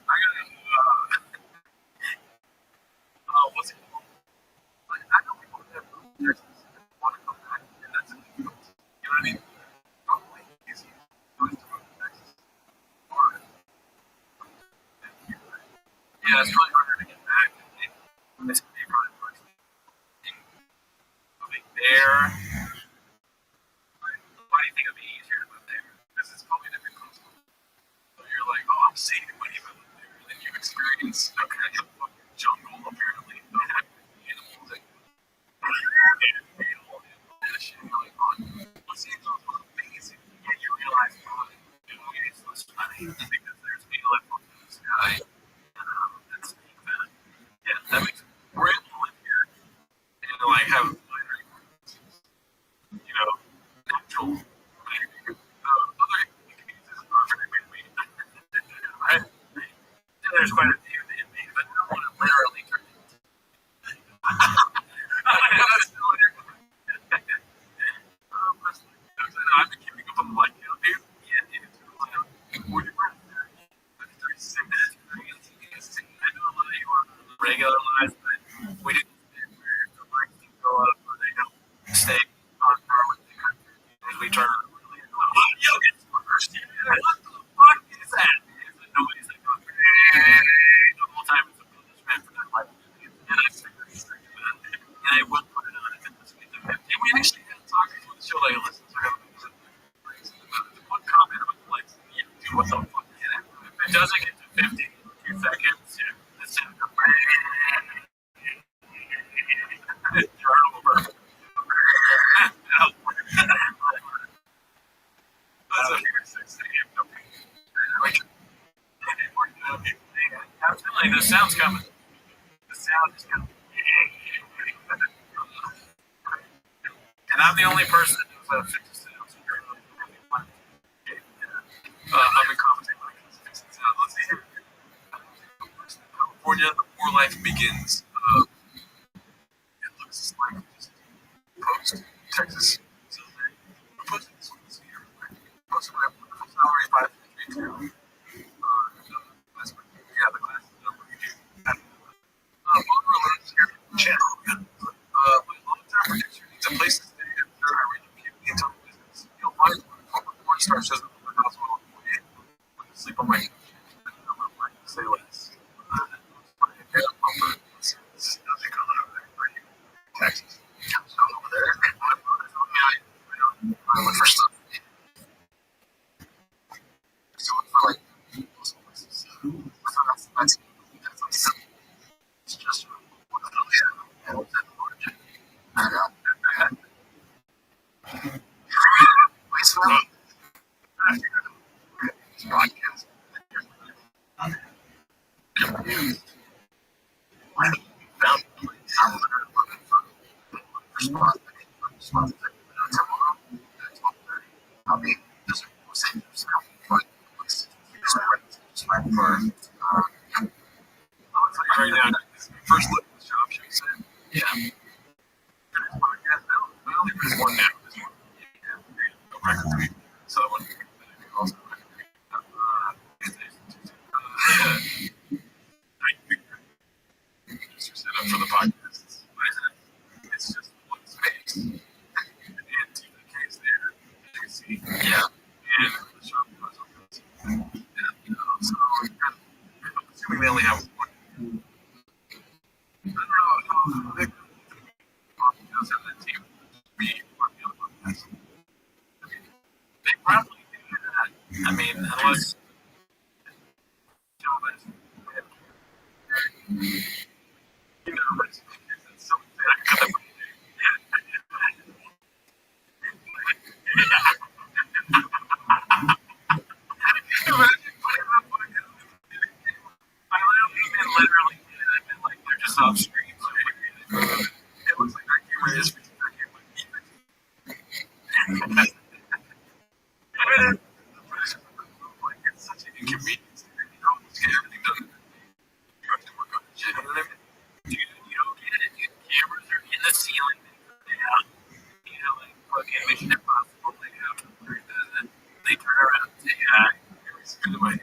I gotta, what's it called? Like, I know people that move to Texas and want to come back, and that's it. You know what I mean? Probably easy to move to Texas. Or, yeah, it's really harder to get back. It's going to be really hard. Moving there. Why do you think it would be easier to move there? Because it's probably different coastal. So you're like, oh, I'm saving money if I live there. And then you experience a kind of fucking jungle, apparently. Animals and hail and all that shit going on. Los Angeles was amazing. Yet you realize why it's less money because there's people that look in the sky. That's that. Yeah, that makes it. We're able to live here and like have minor experiences. You know, natural. Other communities are very big. Right? And there's quite a few that made, but no one literally turned it. I've been keeping up on the light count, dude. Yeah, dude. We're 36 minutes. I know a lot of you are regular lives, but we didn't where the lights can go up or they don't stay on par with the country. As we turn really, yo, it's first. What the fuck is that? The noise that goes the whole time it's a punishment for that light. And I figured and I will put it on if it's and we actually the sound's coming. The sound is coming. And I'm the only person that knows how to fix the sound. So you're I'm in commenting when I can fix the sound. Let's see here. California, the war life begins. It looks like just post Texas. So we're posting this one. Let's see here. Posting my salary 532. Yeah, the class is number you do. Channel. When a long-time producer needs a place to stay after I read the entire business, you'll find one. Former porn star shows up in the hospital at 48. When you sleep on my couch, I'm not like to say less. Texas. Over there. I look for stuff. So for like most places. That's it's just yeah. I know. Wait, so broadcast. I'll be just saying right now, first look at the job show said, yeah. I only put one now. So I want to also set up for the podcast. What is it? It's just one space. And to the case there, you can see. Yeah. And the shop goes up. Yeah. So I'm assuming they only have one. I don't know how big does have that team. We want to be on the podcast. They probably do that. I mean, unless you know, it's something that could have literally, like they're just off screen. It looks like that camera is because that camera is like it's such an inconvenience. You know, get everything done. You have to work on the shit. You don't get it. The cameras are in the ceiling. Yeah. You know, like fucking Mission Impossible. They turn around and say, everything's good in my head.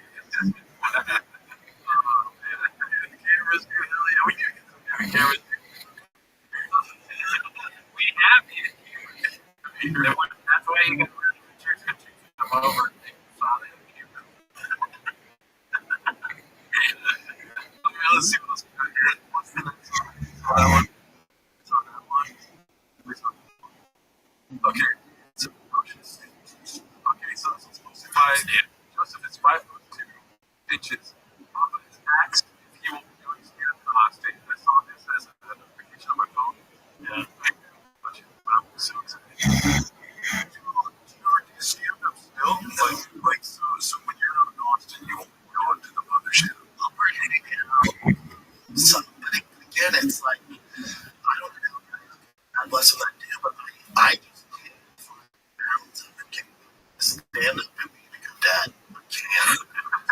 Cameras, yeah, we do get some cameras. We have these cameras. That's why you got to really come over and take a shot at the camera. Okay, let's see what else we got here. What's the next one? That one. It's on that one. Okay. So, okay, so this one's posted by Joseph. It's 5'2" inches. It's asked if he will be doing stand for hostage. I saw this as a notification on my phone. Yeah. I'm so excited. Do you stand up still? Like so when you're not in Austin, you won't go into the mothership. So, but again, it's like, I don't know. I'm less of that deal, but I just can't find balance of it. Stand up and be a good dad. I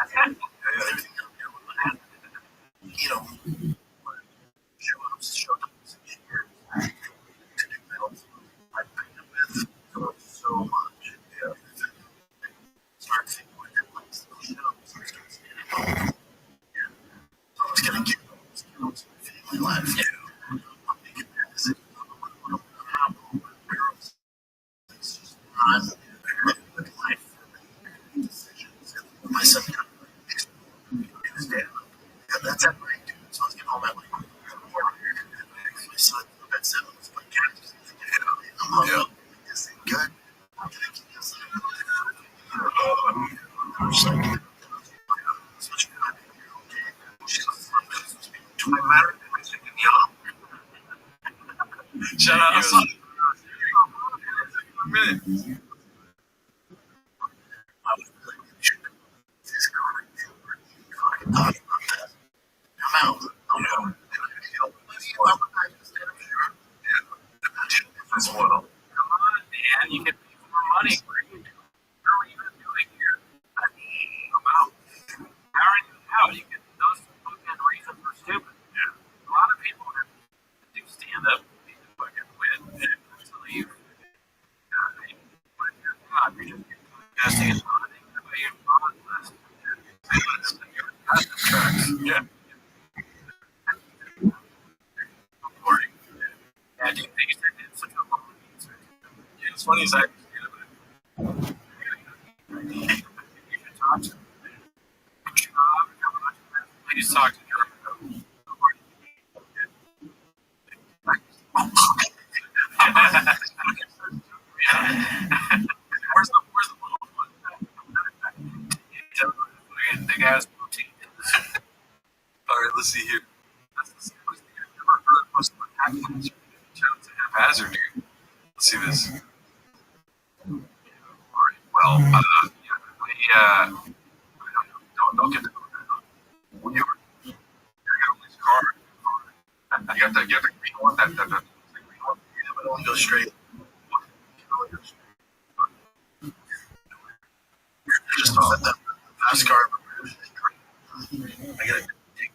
can't. Everything I'm doing with my hand. You know, show ups and years to do that. I paint them with so much. Yeah. Start thinking with it, like, show-ups, start standing up. Yeah. So I was going to give those skills to family life, too. I'm making that decision. I'm it's just not a good life for me. Decisions. My son got to stand up. And that's at night, dude. So I was getting all that, like, my son at 7 was playing catches. I'm hung up. This ain't good. I'm going to keep this. I'm just like, especially when I'm okay. She's supposed to be 20 matter. I'm thinking, shout out. I saw it. A minute. I was like, this girl right there. I'm and you get more money. What are you doing? What are you doing here? About hiring them out. You get those fucking reasons are stupid. Yeah. A lot of people that do stand up need to fucking quit and leave. But you're not. You're just podcasting and auditing. You're on list. Yeah. Yeah, do you think it's such a long answer? Yeah, it's funny as I you should talk to him. Please talk to Jordan. Where's the little one? The guy's protein. All right, let's see here. That's the simplest thing I've ever heard. Most of the haphazard, dude. Let's see this. All right. Well, yeah, don't get to when you're gonna lose car. You got the green one. The green one. Yeah, but only go straight. Just off the NASCAR. I gotta take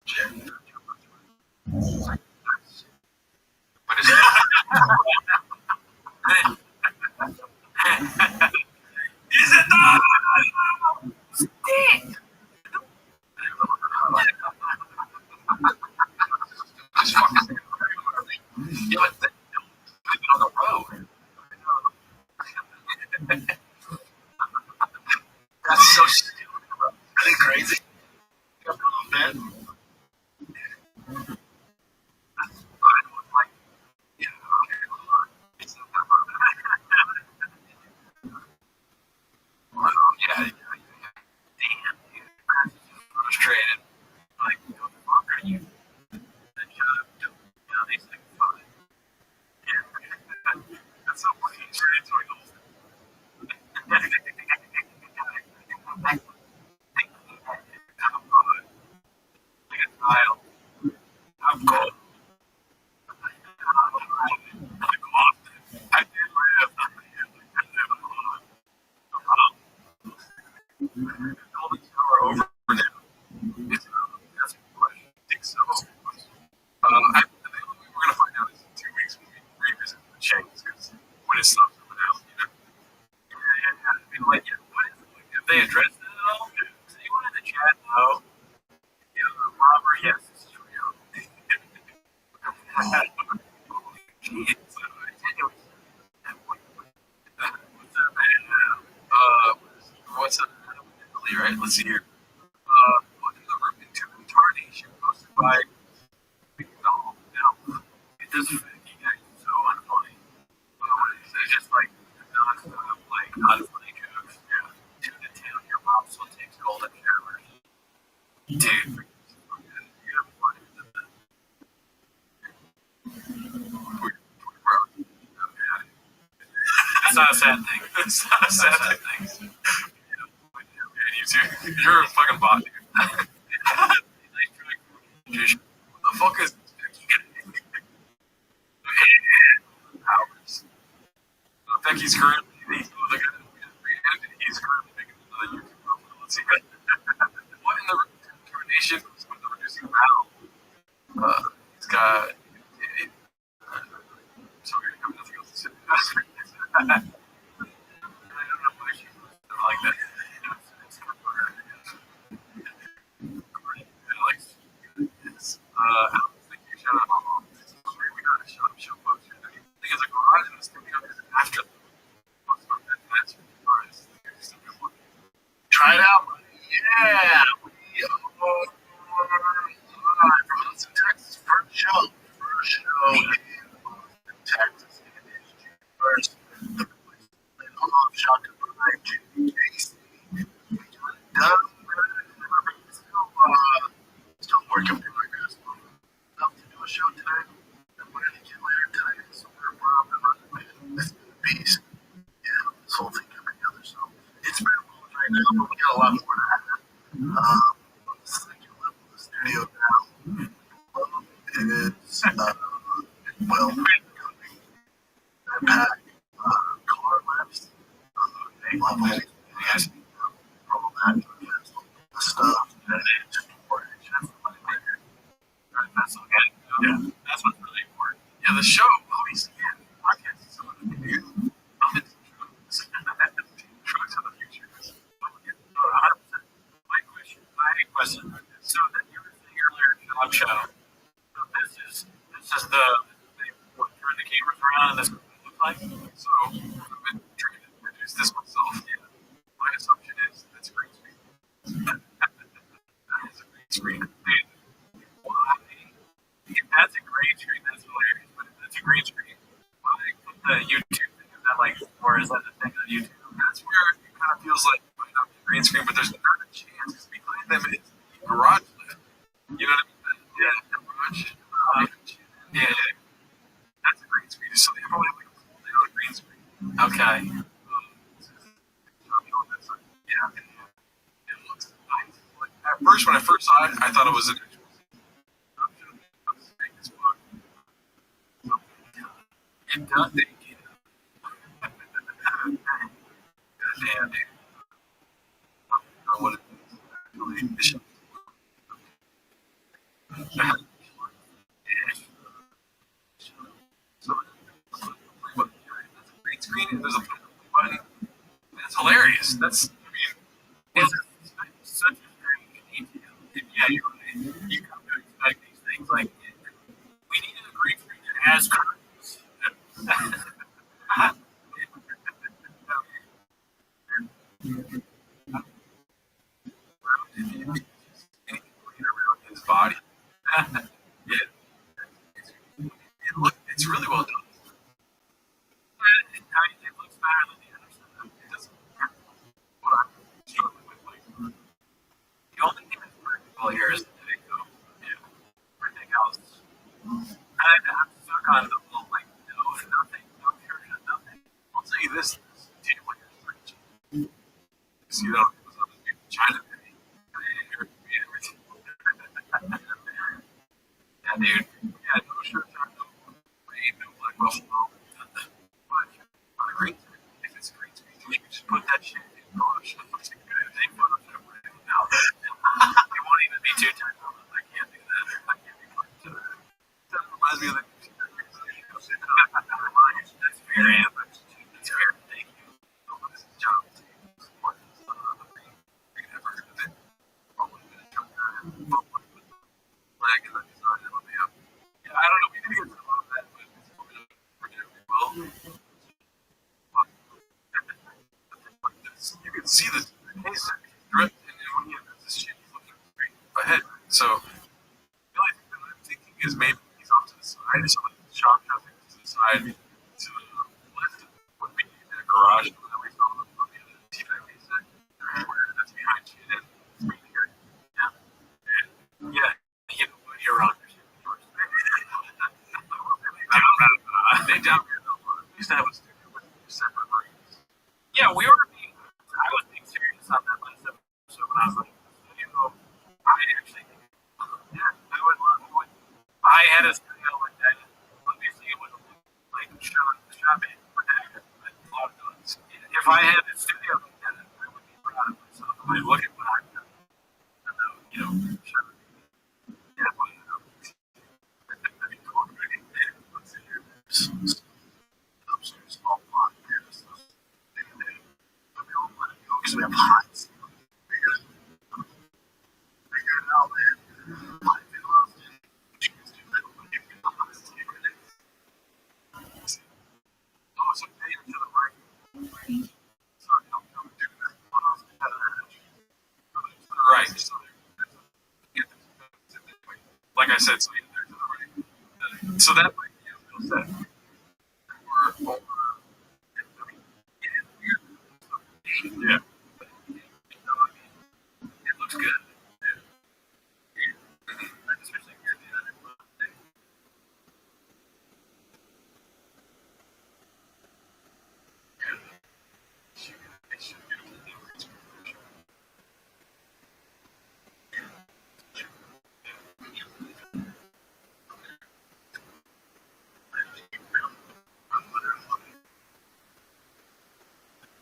check. What is it? Is it not? Stick. Just fucking. Yeah, but they've been on the road. That's so stupid. Isn't it crazy? Man. Yeah. Damn, dude. Frustrated. Like, what the fuck are you? Then shut up. They say, fine. Yeah. That's so funny. It's like I'm good. I did live. All these are over now. That's a question. I think so. I think the only way we're going to find out is in 2 weeks when we revisit the chains because when it stops coming out, you know. I mean, like, if they addressed it at all, does anyone in the chat know? You know, Robert, yes, this is real. What's up? Right? Let's see here. Welcome to the Root into Incarnation, hosted by McDonald. Now, it does you guys so unfunny. It's just like non-stop, like unfunny jokes. Yeah. 2 to 10, your mom still takes golden showers. Dude. It's not a sad thing. It's not a sad thing. You too. You're a fucking bot, dude. What the fuck is hours? Becky's currently he's currently making another YouTube profile. Let's see. What in the incarnation is with the reducing valve? He's got. Sorry, I have nothing else to say. I don't know why she was like that. Alex, yes. Thank you. Shout out. We got a show poster. I think it's a garage in the studio after. Try it out. Yeah. We are live from Austin, Texas. First show. Texas. It is June 1st. The boys played off Shotgun by Jimmy Casey. We got it done. Still working through my grasp. Enough to do a show today. I'm going to get later today. So we're up and running. This is the beast. Yeah, this whole thing coming together. So it's been a moment right now, but we got a lot more to happen. On the second level of the studio now. It's well, packed car people have like yes, problematic stuff. And it's just important. That's okay. Yeah, that's what's really important. Yeah, the show, obviously, yeah, podcast is something we can do. I'm into drugs. Drugs of the future. Oh, 100%. My question, so that you were saying earlier, dog show. So this is the they turn the cameras around and this is what it looks like. So I've been trying to produce this myself. Yeah. My assumption is that's a green screen. That is a green screen. And why? If that's a green screen, that's hilarious. But if that's a green screen, why put the YouTube thing? Is that like, or is that the thing on YouTube? That's where it kind of feels like it might not be a green screen, but there's not a chance because behind them is the garage lift. You know what I mean? Yeah, the garage. Yeah, that's a green screen. So they probably have like a full down green screen. Okay. Yeah, it looks nice. Like, at first, when I first saw it, I thought it was an actual. It does. Damn, dude. I don't know what it is. So, that's a green screen, and there's a button. That's hilarious. That's, I mean, it's such a strange detail. Yeah, you're right. You come to expect these things like, we need a green screen that has curtains. His body. Yeah, it's really well done. It looks better than the other stuff. It doesn't. What I'm struggling with, like, the only thing that's practical here is the video. Yeah, everything else. I'm stuck on the whole like nothing, no church, nothing. I'll tell you this: take like a church. You see that it was on the China thing. Everything. Yeah, dude. Yeah, no shirt, no rain, no black muscle, no nothing. But on a green screen, if it's a green screen, you can just put that shit in Photoshop. They Photoshop right now. It won't even be too tight. I can't do that. I can't be part of that. That reminds me of the. That's fair, yeah. That's fair. Thank you. This is John. Support this. I never heard of it. Probably gonna jump down. Flag is designed to let me up. Yeah, I don't know. We didn't get to a lot of that, but it's probably we're doing well. You can see the case drip, and then when he has this shit, he's looking straight ahead. So the only thing that I'm thinking is maybe he's off to the side, so like the shop traffic to the side, to the left would be the garage that we saw on the other T-back set, where that's behind you, and it's really good. Yeah. And yeah, you know what, you're on your shit. They down here though. We used to have a studio with separate rooms. Yeah, we were being. I was being serious on that last episode when I was like, you know, I actually, yeah, I would love it. I had a studio like that. Obviously, it would look like shopping for that. But a lot of dogs. If I had a studio like that, I would be proud of myself. I would look at what I've done. You know, shopping. Yeah, well, you know, that'd be cool. Let's see here. Small pond here. Because we have pots. Figure it out, man. Oh, it's a pavement to the right. So I'm doing that. Right. So, like I said, so they're to the right. So that might be a real set. Or over. Yeah. It looks good. Especially if you're the other one. It should get a little different. I'm literally looking.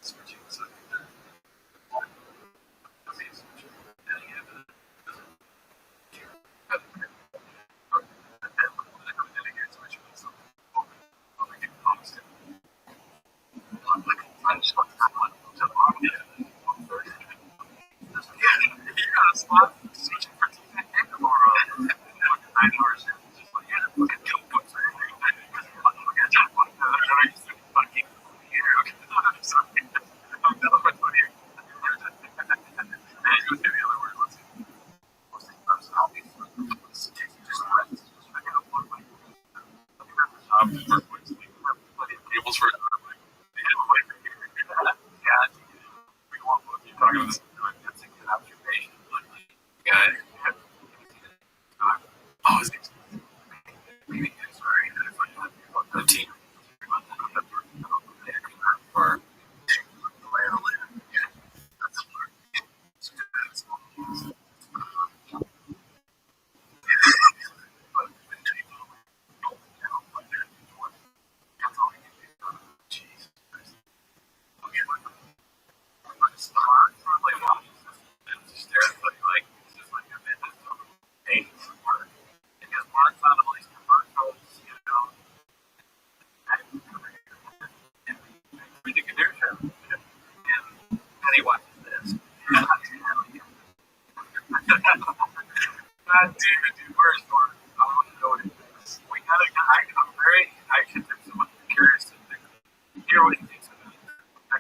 Switching the second.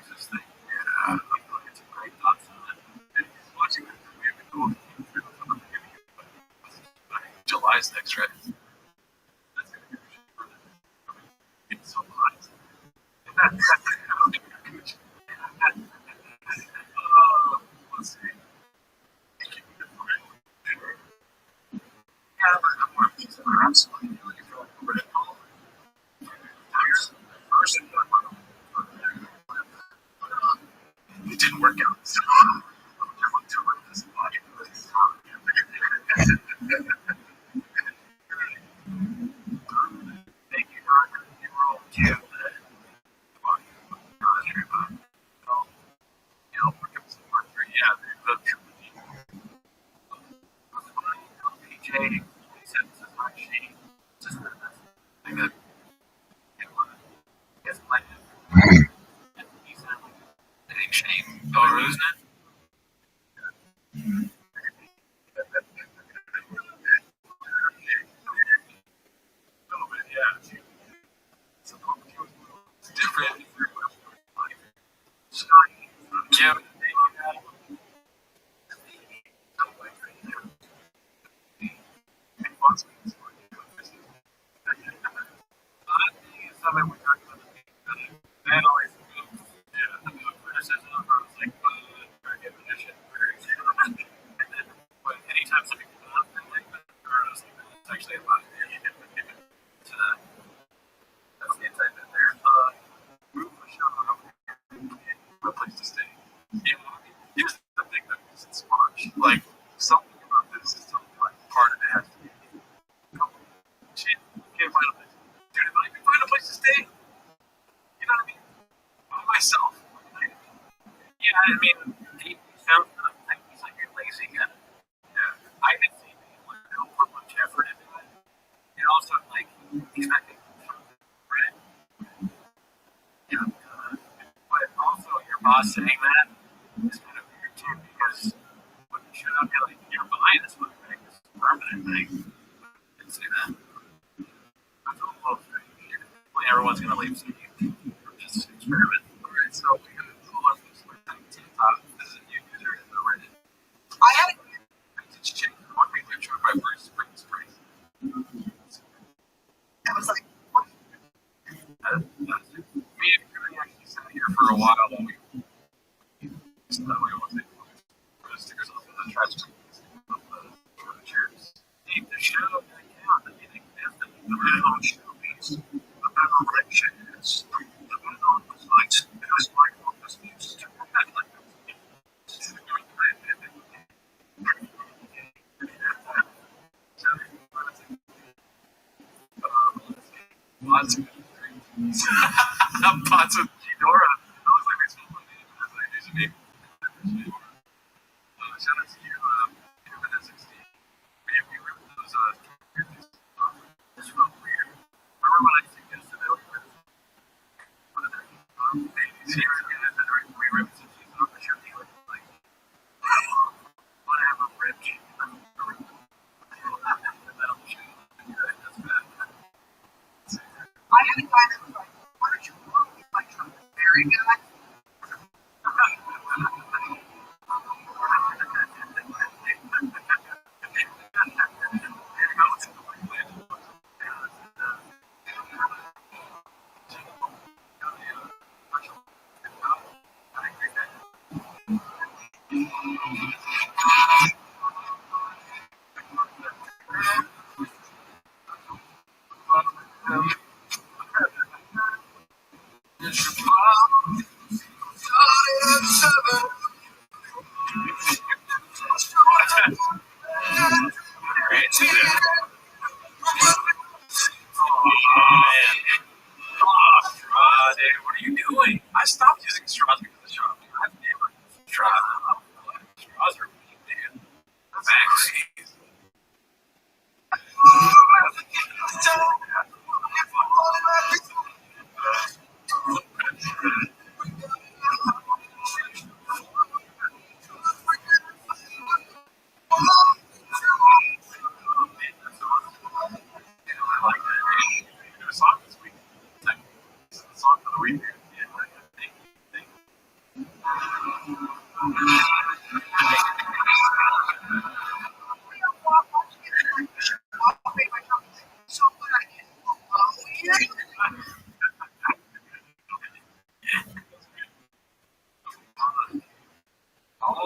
Texas thing. Yeah, I feel like it's a great thoughts on it. And watching this movie, I've been going through some of the beginning, but July's next, right? That's gonna be it's so hot. Let's see. Yeah, but I'm more pizza. I'm absolutely looking for like a red ball. First, it didn't work out. So, thank you, Roger. You were all cute. Yeah, the PJ said this is my shame. Just the thing that gets like he said like shame. Oh, isn't it? A little bit, yeah. It's different. Yeah. Actually, a lot of to that. That's the insight there. Move the show, a place to stay. Here's the thing that makes it sponge. Like, something about this is something like part of it has to be. Shit, can't find a place. Dude, if I can find a place to stay, you know what I mean? By myself. Like, yeah, I mean, he sounds like he's like a lazy guy. Yeah. I can see people that don't put much effort into it. And also, like, he's not getting credit. Yeah. But also, your boss saying that is kind of weird too, because what you should not be like, you're buying this one, right? This is a permanent thing. Didn't say that. That's a little strange. Well, everyone's gonna leave so you for this experiment. Alright, so we got a pull up this like this is a new user in the Reddit. I haven't checked one weekly truck by first spring. I was like, what? That's it. Me and Curry actually sat here for a while when we so that way we'll take the stickers off of the trash of the chairs. Hey, the shadow back down, the meeting after the middle show piece. The middle direction is the middle of the light because my focus needs to prevent like Lots of pots of Ghidorah. That looks like it's funny. That's like there's a name. Shout out to you, Kevin S16. Man, we ripped those this felt weird. Remember when I suggested that we ripped some cheese off the shirt? He was like, want to have a rib cheese? I had a guy that was like, why don't you walk me like a very guy? What are you doing? I stopped using straws because of the shop. I've never used straws. Straws are weak, man. Vaccines. I like that. Do a song this week. Song for the weekend. Yeah, thank you. All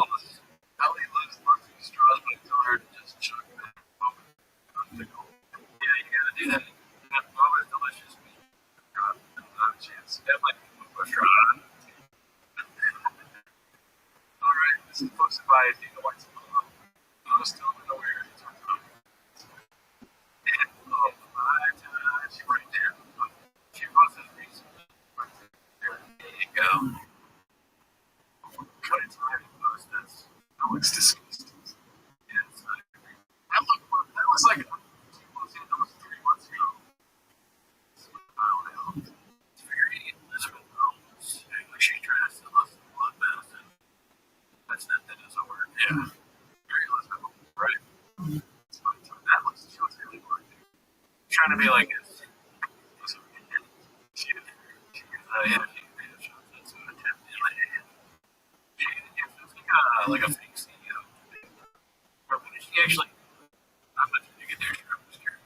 of us. Ellie loves lots of straws, but it's hard to just chuck that bubble. Yeah, you gotta do that. That bubble is delicious. God, not a chance. Definitely put a straw on. Alright, this is posted by Dina White's mom. I was still unaware. And oh, she right there. She wasn't recently. There you go. But it's hard to post this. Oh, it's disgusting. Yeah, it's not great. That was like, that was 3 months ago. So, I don't know. It's very Elizabeth Holmes. Like she's trying to sell us blood medicine. That doesn't work. Yeah. Very Elizabeth Holmes, right? That looks, she looks really good. Trying to be like this. She that's an attempt. She's like a fake CEO. Or when she actually, I'm not trying to get there. I'm just curious.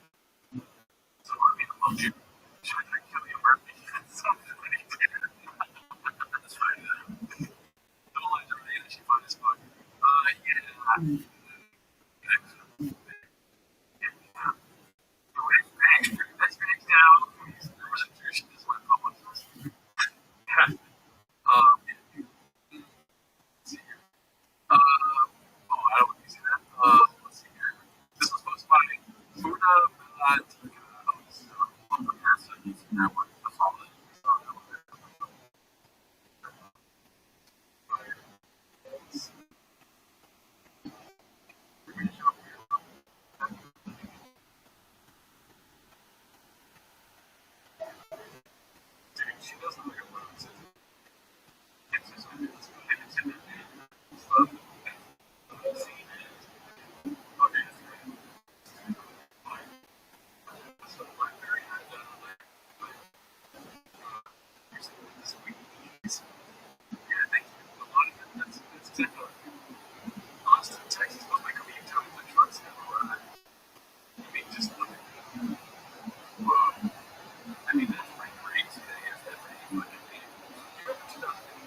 So, I mean, I love you. Should I kill you, Murphy? That's fine. I don't like the way that she found this book. Yeah. That's next down. There was a tradition this went public. Yeah. Let's see here. Oh, I don't want to see that. Let's see here. This was supposed to be Buddha Network. That's all that she doesn't look at what it says. It's Austin, Texas was my commute time. The trucks never run. I mean, just look at that. I mean, that's pretty crazy. That is that pretty fucking big. You remember 2008?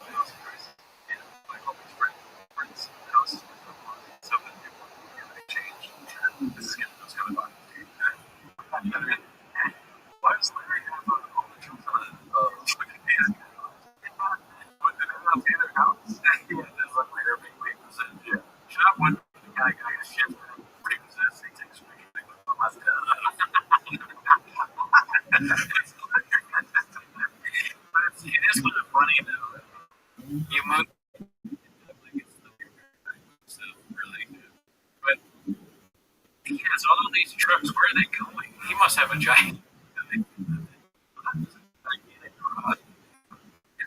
The house crisis. And my homie's friend's house is something people changed. This is getting those kind of bodies. Why does Larry have all the truth on fucking man? What did they not pay their house? Yeah, that's like later being late percent. Yeah. Shot one guy got his shit pretty possessed. He takes a picture with the left But it is kind of funny though. You move like it's so really good. But he has all these trucks. Where are they going? He must have a giant.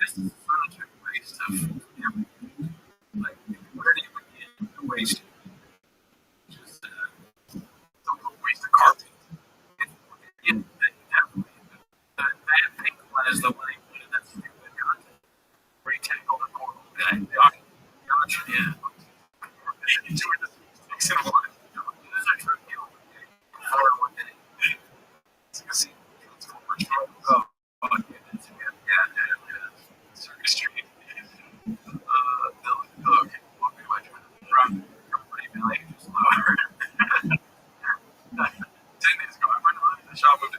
This is such a waste of like where do you begin the waste? Just don't waste the carpet. Definitely that pink one is the one he put in that stupid content where he tackled the poor old guy. Gotcha, yeah. Enjoy this. This is a true deal. For one day. It's like a scene. It's for oh, yeah. Circus Street. Okay, walk me to my joint. From pretty just lower. 10 days ago, I went to the shop with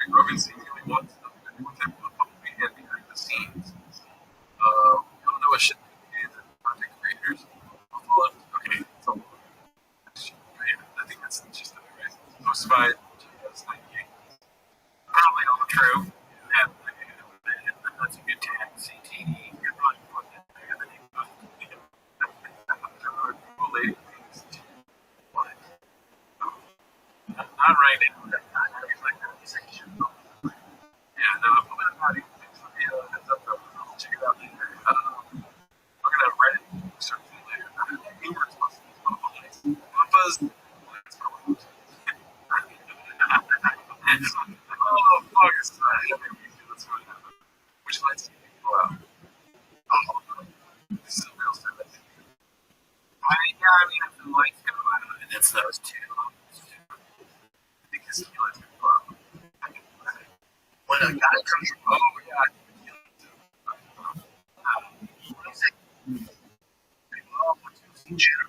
Rogan seems only once. One time we had behind the scenes. We don't know what shit they did. Content creators. Okay, so I think that's just the right. Posted by GS98. Probably all true. That's a good tag. CT. jitter.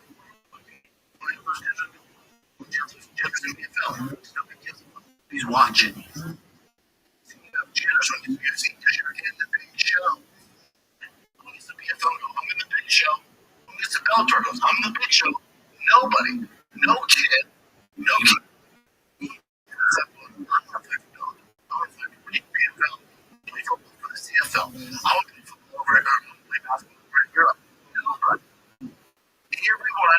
Jitters in the NFL. Nobody gives a fuck. He's watching. So you have jitters when you UFC because you're in the big show. Who gets the PFL go? I'm in the big show. Who gets the Bellator goes? I'm in the big show. Nobody. No kid. No kid. I'm not fighting for Bellator. I want to fight for the PFL. Play football for the CFL. I want to play football over at play basketball over in Europe. Nobody. Everyone.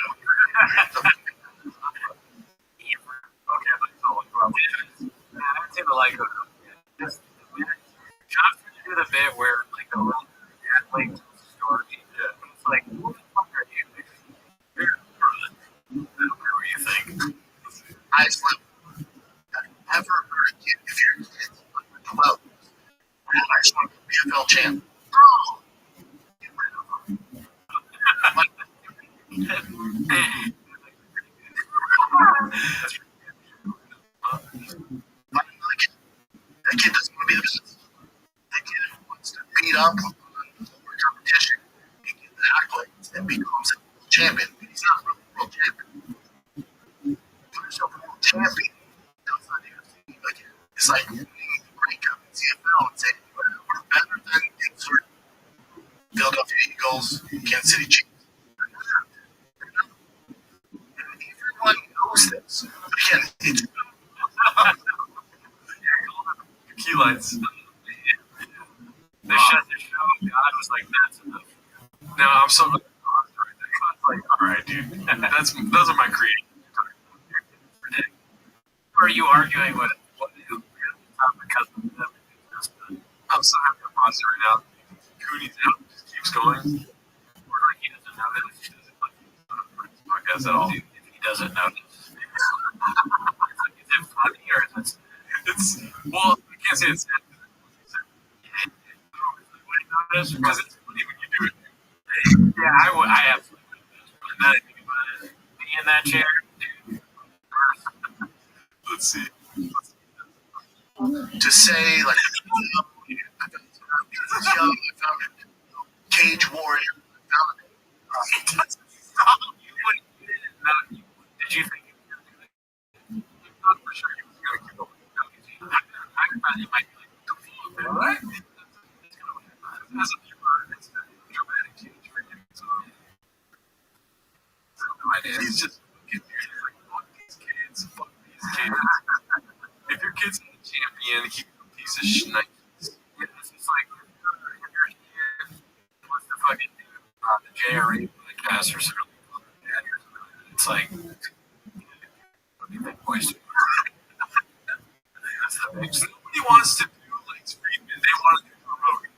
Okay, but so like, well, I would say the like, just Johnson do the bit where like the whole athlete story. It's like, what the fuck are you? I don't care what you think. I slept. Have you ever heard a kid, if you're a kid, like 12, and I just want to be a PFL champ? Oh! Get rid of him. That kid doesn't want to be the best. That kid wants to beat up on lower competition and get the accolades and becomes a world champion. But he's not really a world champion. Put yourself a world champion outside the UFC. Like, it's like being a great guy in CFL and saying, we're better than insert Philadelphia Eagles, Kansas City Chiefs. They're not. And everyone knows this. But again, it's Key lights. They shut the show. God was like, that's enough. No, I'm so like, all right, dude. Those are my creative. Are you arguing with what you because of them? I'm so happy to pause it right now. Cooney's out, just keeps going. Or like he doesn't know that he doesn't like podcast at all. Dude, if he doesn't notice, is it funny or is it? It's well, I can't say it's. Because it's funny when you do it. Yeah, I absolutely would. Now that I think about it, be in that chair, dude. Let's see. to say, like, I found it. Cage Warrior. I found it. Did you think he was going to do that? I'm not for sure he was going to keep going. I thought he might be like, don't right? As a viewer, it's a dramatic change for him. So, I have no idea. He's just looking here. He's like, fuck these kids. Fuck these kids. If your kid's not a champion, he's a piece of shit. It's just like, if your kid wants to fucking do the JRA podcast or something, it's like, what do you think, boys? That's the big thing. Nobody wants to do like Friedman. They want to do Rogan.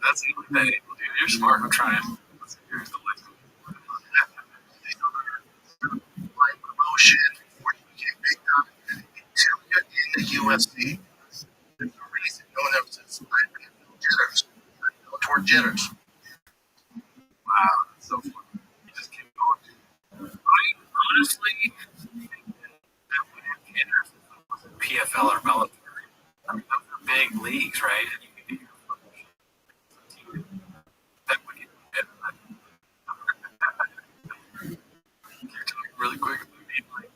That's the only thing. Dude, you're smart. I'm trying. Here's the list. Like promotion before you became big time until you're in the UFC. There's a reason no one ever says I feel jitters. I feel toward jitters. Wow, that's so funny. You just keep going. I honestly think that would have jitters if it wasn't PFL or Bellator. I mean, those are big leagues, right? And you can do your that would get better. You're talking really quick. I mean, like,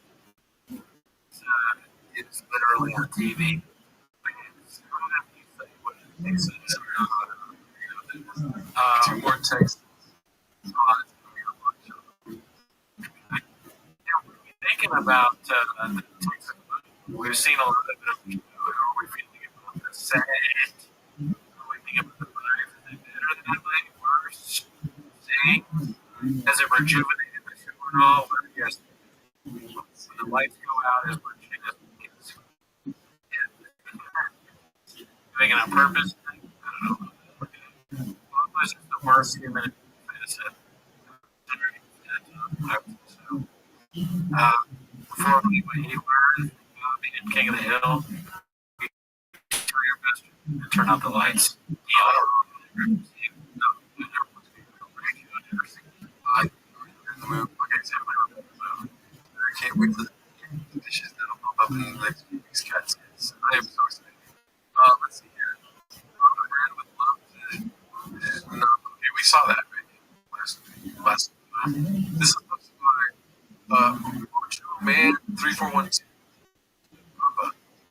it's literally on TV. Two more texts. Thinking about the Texas, we've seen a little bit of how are we feeling about the set. Are we thinking about the life? Is it better than that way? Worse? Same? Has it rejuvenated the show at all? Or just when the lights go out, is where she just gets doing it on purpose? I don't know. Was it the worst human medicine? Before we learned being King of the Hill, we try our best to turn out the lights. I can't wait for the dishes that'll pop up in the next few weeks, guys. I am so excited. Let's see here. Brand with love. Okay, we saw that right? last This is posted by Man 3412.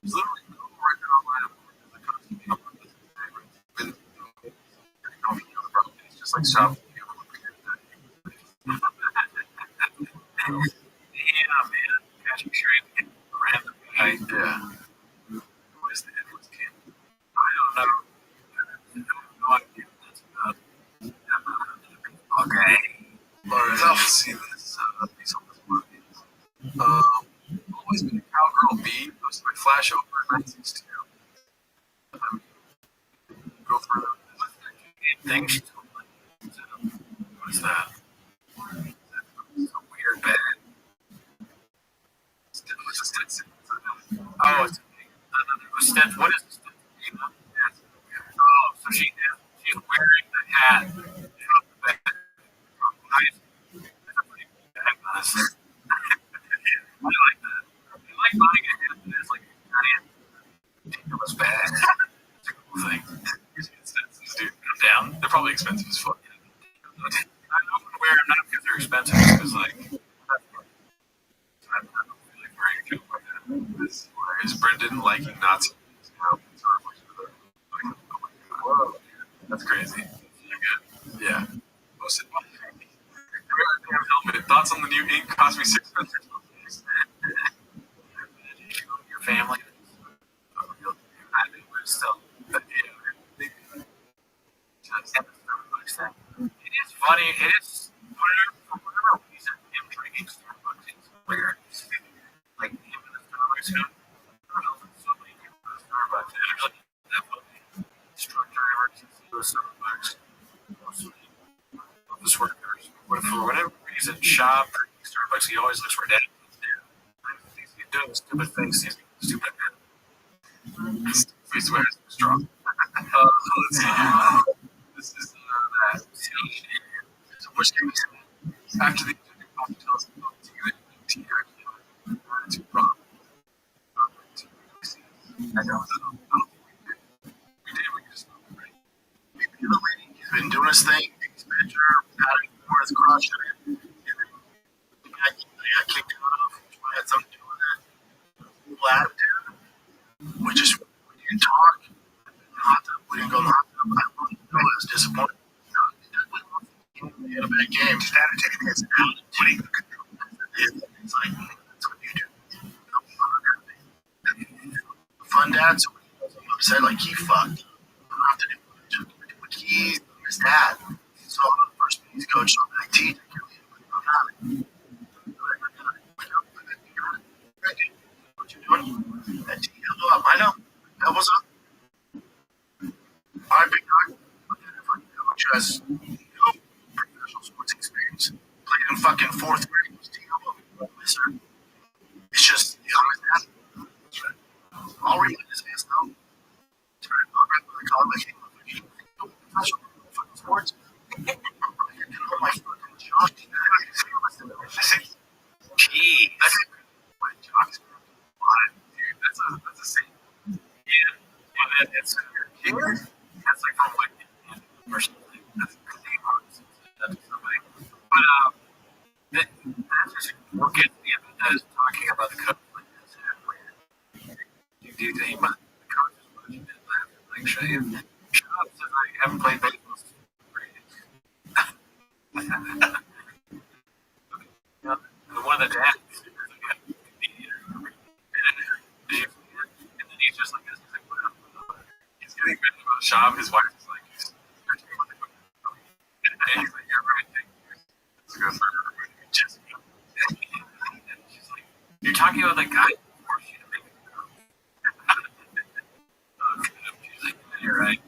There's literally no record online of the Cubs keeping up with this. Been off the other properties, just like South. Yeah, man. Catching straight random guy. Yeah. What is the Edwards camp? I don't know. I have no idea what that's about. Okay. Alright, let's see this. These on this market. Always been a cowgirl bee, posted by Flash over 962. Go through Thing she's holding. What is that? It's a weird bag. What's a Stetson? Oh, it's a Stetson. What is a Stetson? Do you know? Oh, so she's wearing the hat from the bag. Nice. That's a pretty cool bag, honestly. I like that. I like buying a hat that has like a giant ridiculous bag. It's a cool thing. dude, I'm down. They're probably expensive as fuck. I don't wear them not because they're expensive, just because like I'm not really wearing a joke like that. This is Brendan liking Nazi. Whoa, that's crazy. Good. Yeah. Posted by helmet. Thoughts on the new ink cost me $600. Your family. I mean, we're still. It is funny. It is for whatever reason, him drinking Starbucks is weird. Like him in the Starbucks. I don't know, so many people in the Starbucks. Actually, definitely truck drivers go to Starbucks. Mostly office workers. But for whatever reason, shop drinking Starbucks, he always looks where Dad is. He's doing a stupid face. He's stupid. Face wears strong. Let's see here. This is that. So which game is it? After the interview, Papa tells him about the tea actually to Rob. I know. We just right. Maybe the lady, he's been doing his thing, takes his picture, patting for his crush on it, and then the guy got kicked out of, which had something to do with it. Little attitude. We didn't talk. We didn't go in the hot tub. I was disappointed. He had a bad game. Just had to take his out and take the control. It's like, that's what you do. Fun dad, so I'm upset, like he fucked. I don't have to do what he's his dad. So I'm the first piece coach, so I'm like, teach. I got it. What you doing? That team up. I know. That was up. All right, big dog. Coach has no professional sports experience. Played in fucking fourth grade. It's just, I'm his dad. I'll read his ass now. I'll read the college. Professional fucking sports. Oh my fucking job. Gee. That's a saying. Yeah. And it's that's like from like commercial thing. That's the name that's somebody. But that's just what gets me about that is talking about the Cubs like this. You do think about the Cubs as much as like Shane. Cubs says I haven't played baseball since one of the dads. And then he's just like this. He's like, whatever. He's getting mad about Shab. His wife is like, he's like, yeah, right. Let's go for just. And she's like, you're talking about the guy who forced you to make it go. She's like, you're right.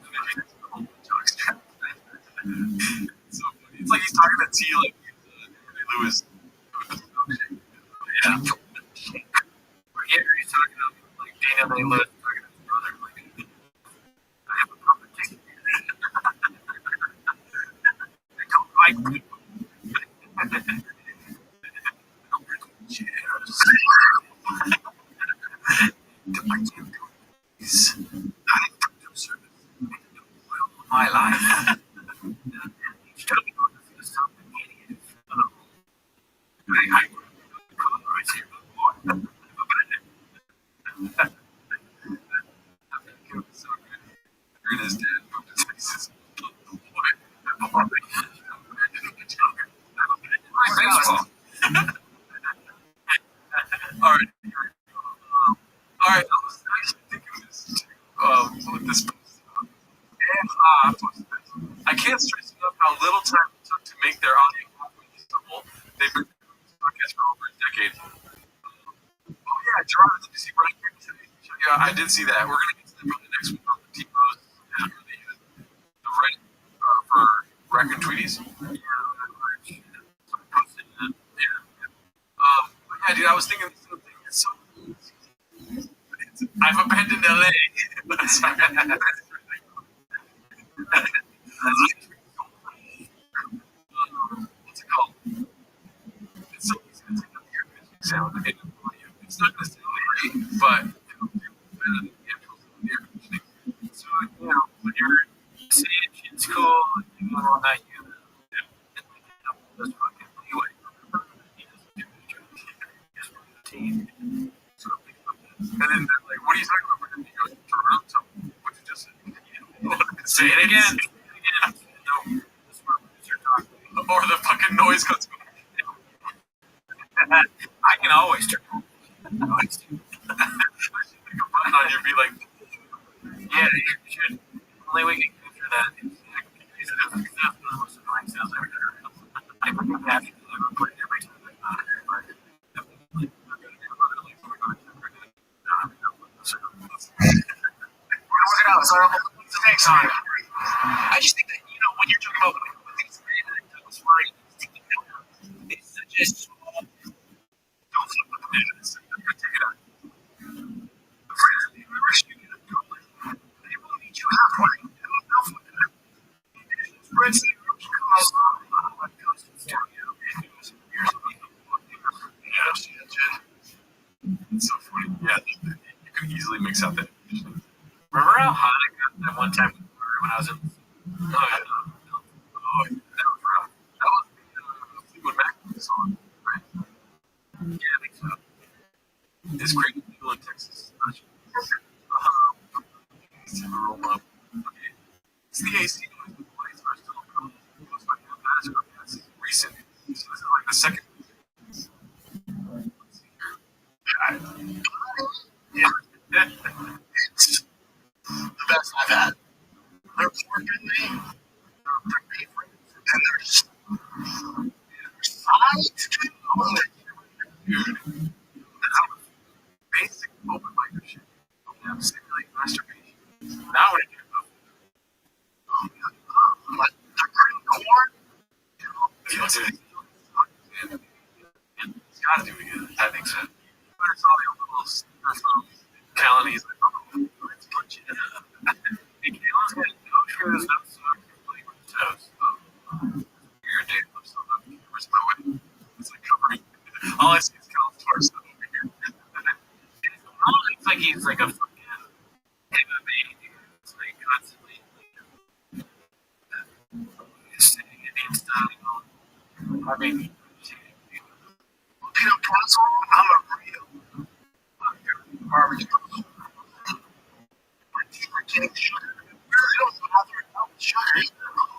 So it's like he's talking to T like Lewis. Yeah. Or he's talking about like Daniel Day-Lewis talking to his brother. Like, I have a competition. I don't like people. My life. He's talking about this is something idiot. and his dad moved his faces. Baseball. All right. All right. I was actually thinking this with this. I can't stress enough how little time it took to make their audio usable. They've been doing this podcast for over a decade. Oh yeah, Gerard, did you see Brian Green today? Yeah, I did see that. We're gonna get to them on the next one on the T-Post and the Reddit for Raccoon Tweeties. Yeah, dude, I was thinking the same thing. It's so I've abandoned LA. What's it called? It's so easy to take up the air sound and audio. It's not necessarily great, but it'll do better than the actual air conditioning. So, when you're saying shit's cool, and you know all that, and like, this fucking anyway. He doesn't do his job. He's from the team. So, and then they're like, what are you talking about? And he goes, Toronto. What you just said. Say it again. No. Or the fucking noise cuts. I can always turn on. I should think a button on you and be like, yeah, you should. Only way we can capture that is that's one of the most annoying sounds I've ever heard. I forget that every time I just think that, when you're talking about things that was fine, it's just small. Don't flip with the minutes. Take it out. They will meet you halfway. They'll flip it out. Spreadsheet groups come out when it comes to the studio. It's so funny. Yeah, you can easily mix out that. Remember how hot I got that one time when I was in? Oh, yeah. Oh, that was rough. That was the Fleetwood Mac song, right? Yeah, I think so. It's crazy people in Texas. It's the AC noise. The lights are still coming. Looks like the past is recent. So this is like the second. Yeah. It's the best I've had. They're fortunately, they're favorite, and they're just sides to dude. Basic open mic shit. Simulate masturbation. Now what do you do? Like the green corn. If you listen to it, it's got to do it again. I think so. Better saw the little sticker from Callanese. Like, let's punch it up. Hey, Callan's got no shoes, no socks, playing with his toes. You're a dude. I'm still not the cameras in my way. It's like covering. All I see is Callan's torso over here. It's like he's like a fucking MMA dude. It's like constantly sitting Indian style. I mean, I'm a real barbecue. My teeth are getting shut. Really don't bother about sugar.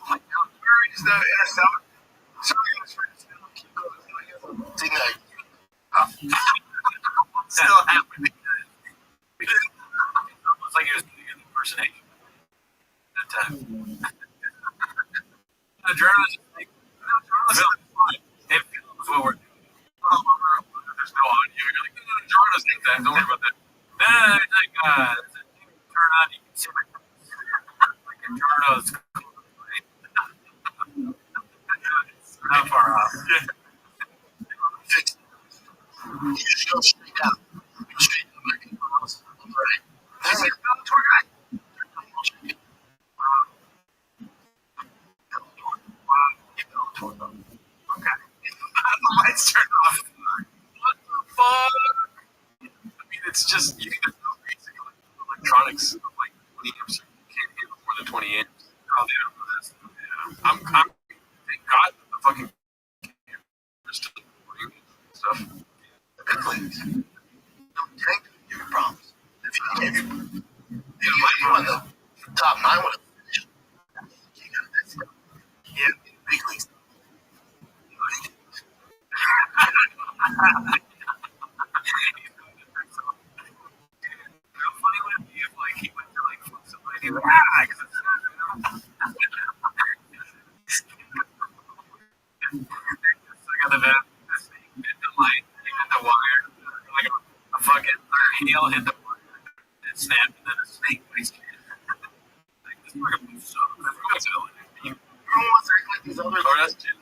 Like, where is the interstellar? Sorry, I was trying to keep going. Thing like, still happening. It's like he was doing an impersonation at that time. The journalist is like, it feels what we're doing. There's no audio. You're like, Jordan's like that. Don't worry about that. Then it's like, there's a thing you turn on, you can see my face. Like in Jordan's cool, right? Not far off. Yeah. You just go straight down. Straight to my house. Right. There's like a tour guide. Okay. The lights turned off. What the fuck? I mean, it's just, you need to know basic electronics of like 20 amps. You can't handle more than 20 amps. Oh, they don't know that stuff. Yeah. I'm thank God that the fucking cameras still recording stuff. Please. Don't take your problems. If you, you know, like you on the top 9 would have finished. Yeah, big leagues. How funny would it be if like he went to like flip somebody and like, ah, because it's I got the net, this thing hit the light, it hit the wire, like a fucking heel hit the wire, it snapped, and then a snake bites you. Like this fucking move sucks. That's Godzilla. Everyone wants to act like these other Or that's Jim.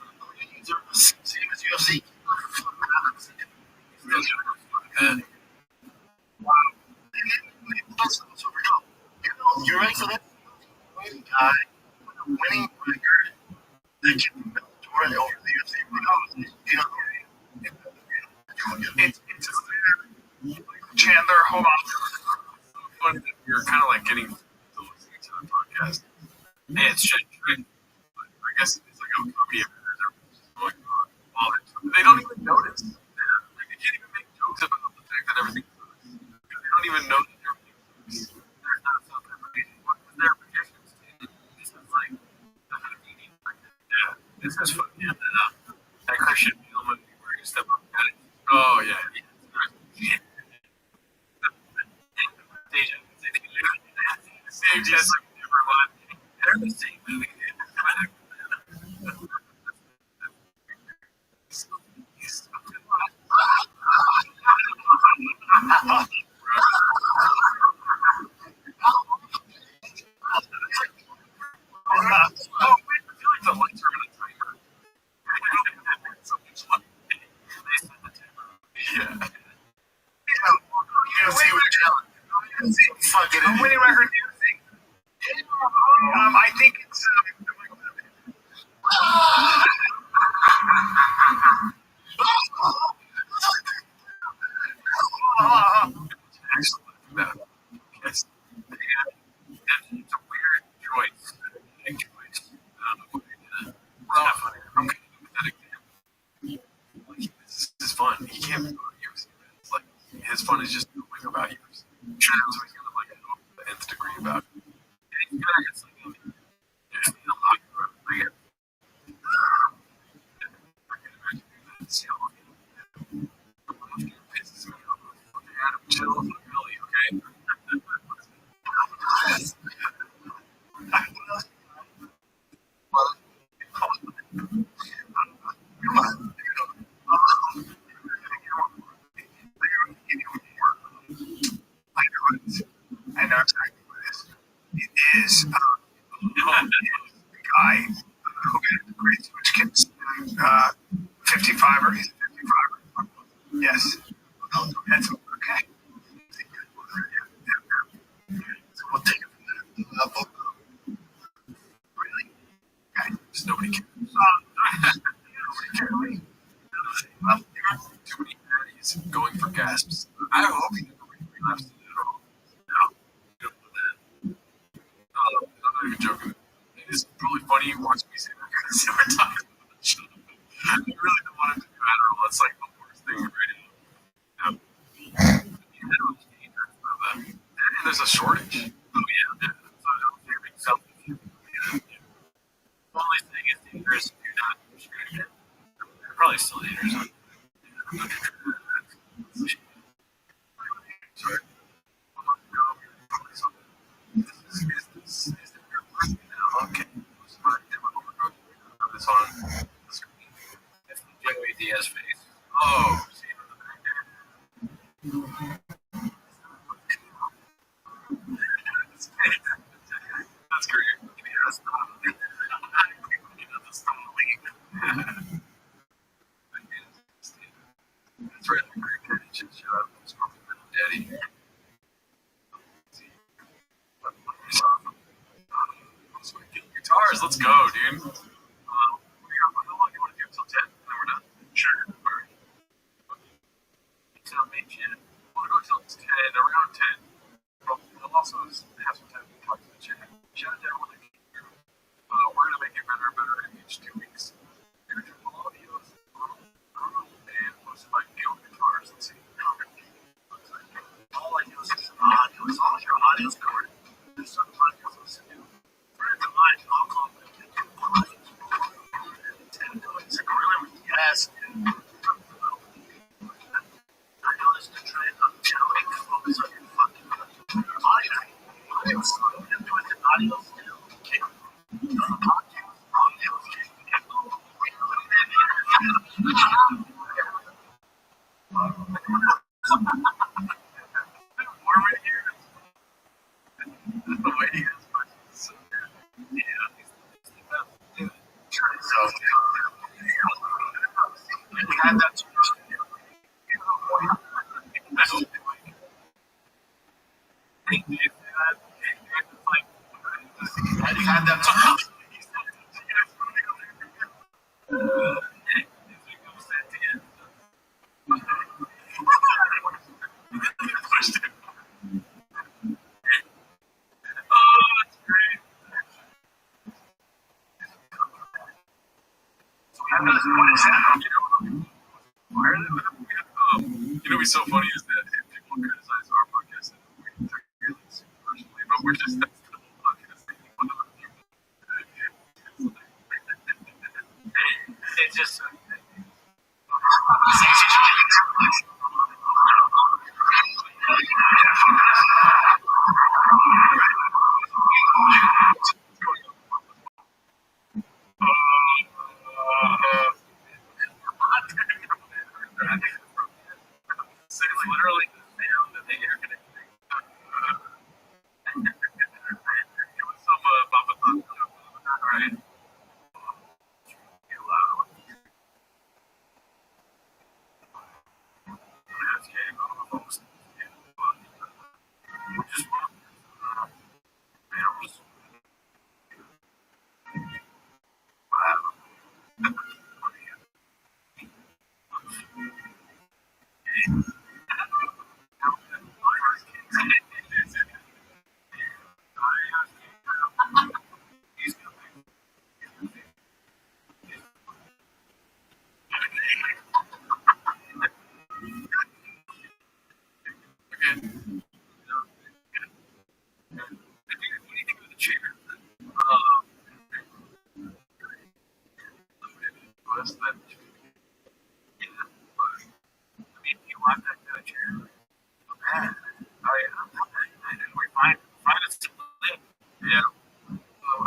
same as UFC. Still got a fucking head. Wow. You ready for this? Guy with a winning record that can be Bellator over the UFC. It's Chandler, hold on. Funny that you're kind of like getting to listening to the podcast. And it's just trick. I guess it's like a comedy of errors going on while they don't even notice. Like they can't even make jokes about the fact that everything sucks. Because they don't even know that everything sucks. There's not something amazing. What was their projections? This is like the meeting. Yeah, this is fun. Yeah, that Christian Bale movie where you step up at it. Oh yeah. Yeah. Same just like never won. They're the same movie. Fucking How many records do you think? I think it's. Yes. It's a weird choice. Big choice. Well, I'm going to go with that example. Like, this is fun. He can't be about UFC. It's like his fun is just knowing about UFC. Sure, so he's gonna like know the nth degree about it. And he's gonna get something. Just in the locker room. Like, I can imagine doing that. See how long it pisses me off. Fucking Adam, chill with the belly, okay? I know exactly what it is. It is the guy who got the great switch kicks. 55er. He's a 55er. Yes. That's okay. So we'll take it from there. Really? Okay. Just nobody cares. Nobody cares. Well, Too many patties going for gasps. I hope he never really laughs at all. No, you don't know that. I'm not even joking. It is probably funny watching me say that because we're talking about the show. I really don't want him to do Adderall. That's like the worst thing right now. No. Adderall's dangerous, brother. And there's a shortage. Oh, yeah. So they're being selfish. Yeah. The only thing is dangerous if you're not restricted. They're probably still dangerous. Sorry. Is the working now? Okay. This on the screen. That's the Joey Diaz face. Oh, see him in the back there. That's great. That's That's right. Shout out to Daddy. Guitars, let's go, dude. How long do you want to do? Till 10? Then we're done? Sure. Alright. Tell me, Jen. I want to go till 10, around 10. We'll also have some time to talk to the chat. Chat it down when I get here. We're going to make it better and better in each 2 weeks. We're going to do audios, and most of my field guitars. Let's see. All I do is audio. As long as your audio's recorded, there's some audio. had them. You know what's so funny is that if people criticize our podcast, we take it really personally, but we're just that's the whole podcast making fun of other people. It's just It's literally the sound of the air conditioning. It was some Papa right? Too loud. That's getting on the host. Just what do you think of the chair? Was that? I mean, you want that kind of chair? Man, I think we find it still lit. Yeah.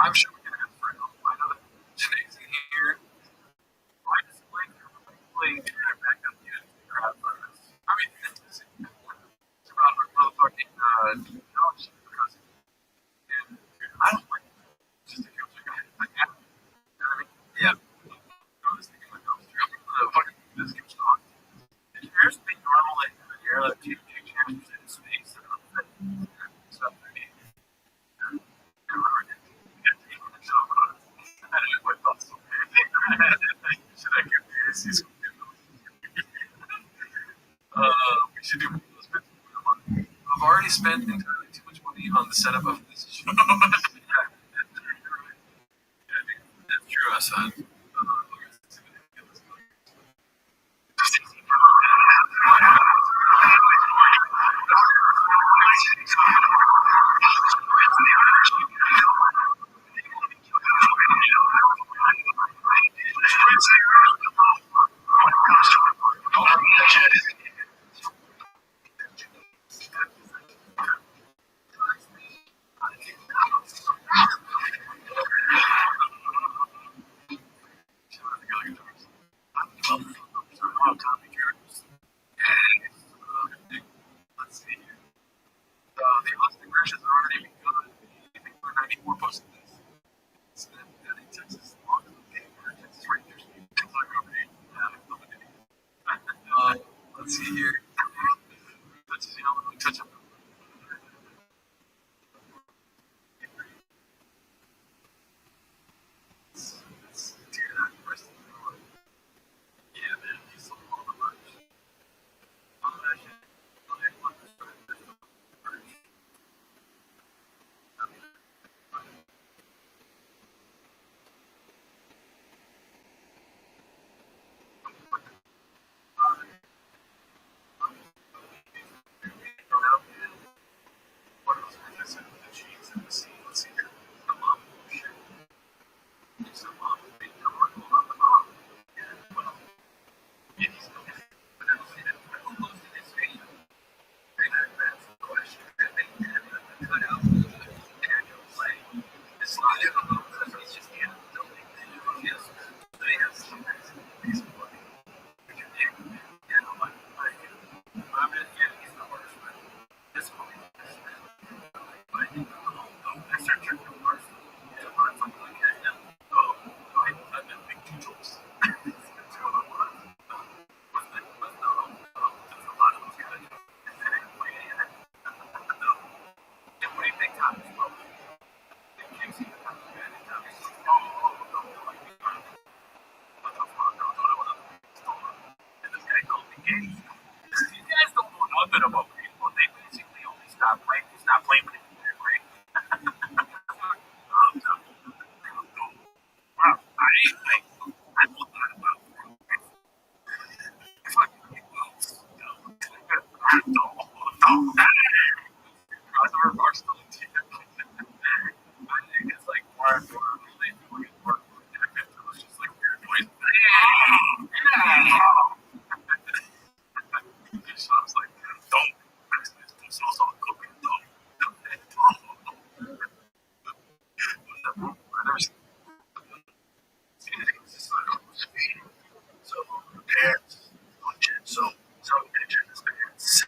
I'm sure we can ask for help. I know that today's in here. Why does it like turn it back up yet? Crap. I mean, it's about motherfucking couch because I don't like it. It's just a couch like that. You know what I mean? Yeah. I was thinking like, fucking this keeps talking. If yours be normal, like you're like two big chairs in space and stuff. I mean, we should do one of those bits. I've already spent entirely too much money on the setup of this show. That's true, Hassan. Let's see. The Austin Grishas are already begun. I think we're 94 posted this. It's in Texas. Texas Rangers. Let's see here. Let's see how we touch up. Let's do that rest of the world. Yeah, man, he's so all the merch. And this guy called me gay. These guys don't know nothing about baseball. They basically only stopped playing when they were great. Wow, I know that about fucking crossover Barstool team. I think it's like more and more really doing his work. It was just like weird noise. So I was like, don't. It's also cooking. Don't. I never seen anything. It's just like, so parents, so some pictures, parents,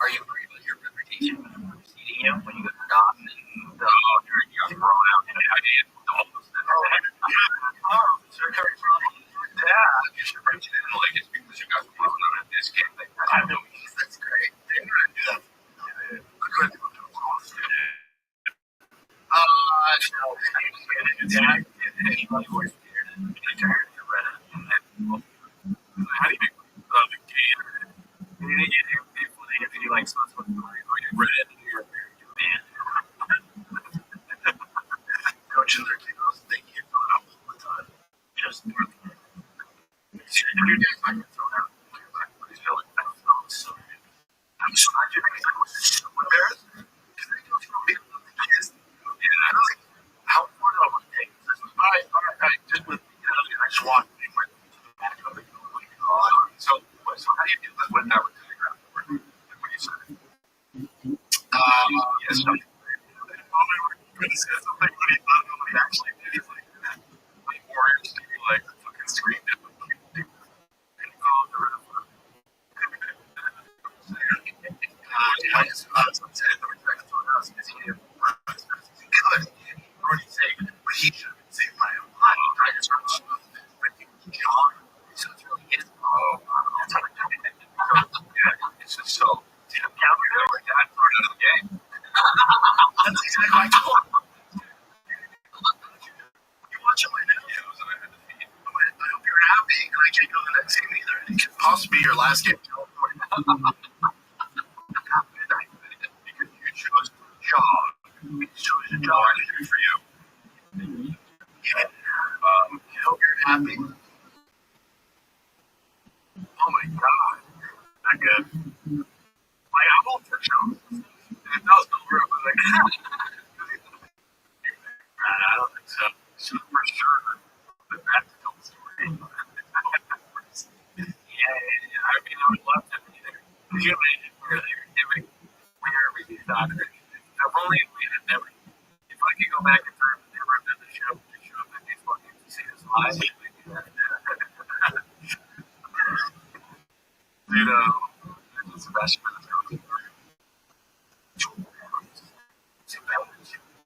Are you worried about your reputation preceding you when you go to the dock and you got thrown out and how do you all those things? you should bring it in like it's because you got thrown out at this game. Like, I know that's great. They're gonna do that. I'm gonna do it. How do you make the game? If you like sauce with red, you're man. Coaching their kids, they get thrown out all the time. Just your dad's not getting thrown out. He's feeling so I'm just not doing anything with this shit. Embarrassed? Because they don't feel big with the kids. Yeah, I don't think how far do I want to take this? I just with I just walked and went to the back of it. So how do you do that when that was in the ground? What do you say? Yes, no. Nobody actually did it like that. Like Warriors, people like fucking screamed at them. And called the red flag. I just upset the respect to us because he didn't because he already saved, but he should have saved my own life. I just heard John. So it's really his problem. That's how I did it. Yeah, it's just so. See, the counter like that, throw it out of the game. That's exactly what I told him. You watch him right now? Yeah, it was an undefeated. I hope you're happy, and I can't go to the next game either. It could possibly be your last game. Because you chose to jog. You chose to jog. I did it for you. Yeah. I hope you're happy. Oh my god. Not good. Like, I'm all for shows. And if that was over, I was like, I don't think so. So for sure, but that's a cool story. Yeah, I mean, I would love to be there. Could you imagine where they were giving where we do soccer? If only we had never, if I could go back in time and never have done the show to show up at baseball games to see this live, we do that. Dude, Sebastian was going to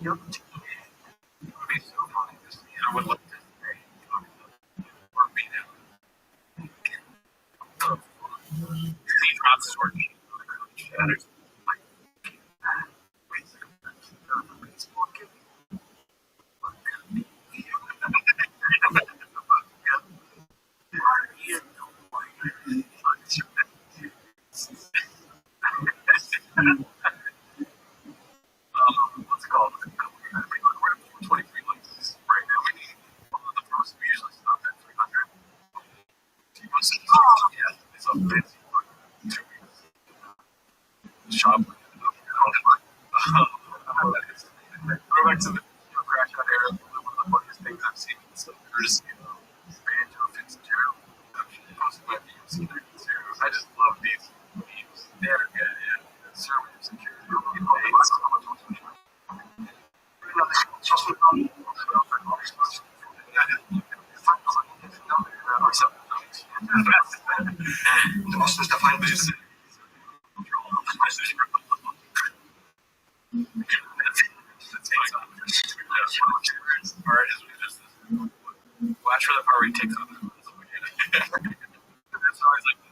it would be so funny to see. I would love to or be there. He drops his work. Shatters. What's it called? We're at 23 links right now. We need the post. We usually stop at 300. Yeah, it's a fancy 2 weeks. Shop. Go back to the crash out era. One of the funniest things I've seen. So courtesy of Banjo Fitzgerald. I just love these memes. They're good, yeah. Conservative security. Most stuff like this. Watch for the part where he takes off. That's always like the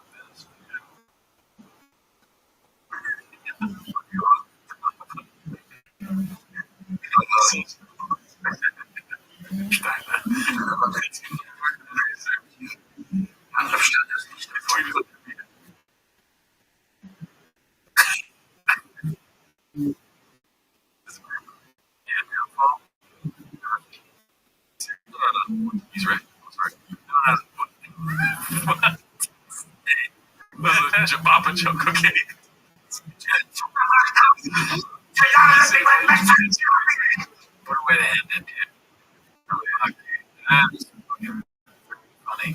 best. Understand das nicht bevor ich He's right. Papa joke, okay. What a way to end it, dude. That's fucking funny.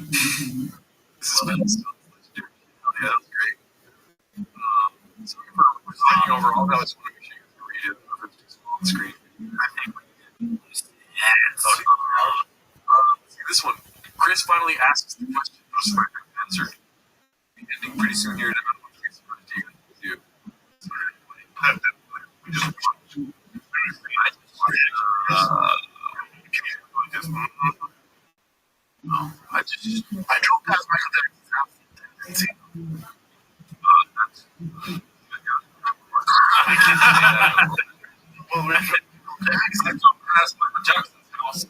This has been so legendary. Yeah, that was great. So for thinking overall, that was one of your shoes to read it. If it's too small on the screen. I think we did. See this one. Chris finally asks the question most likely answered. Ending pretty soon here. I drove past Michael Jackson's house. Well, we're I drove past Michael Jackson's house.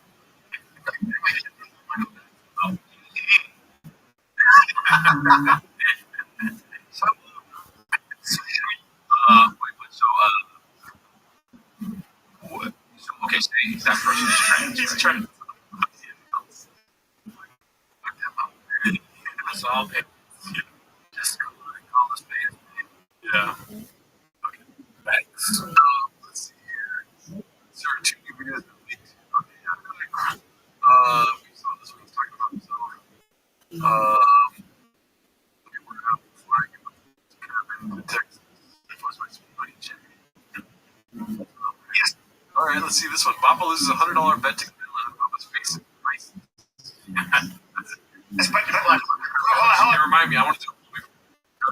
Okay, so that person is trans. He's trying. That's all they just call this band. Yeah. Okay. Thanks. Let's see here. There are two new videos that leaked. Okay, yeah. We saw this one. He's talking about himself. Okay, we're gonna have a flag in Texas. Yes. All right, let's see this one. Papa loses $100 bet to Papa's face. Nice. Remind me, I want to do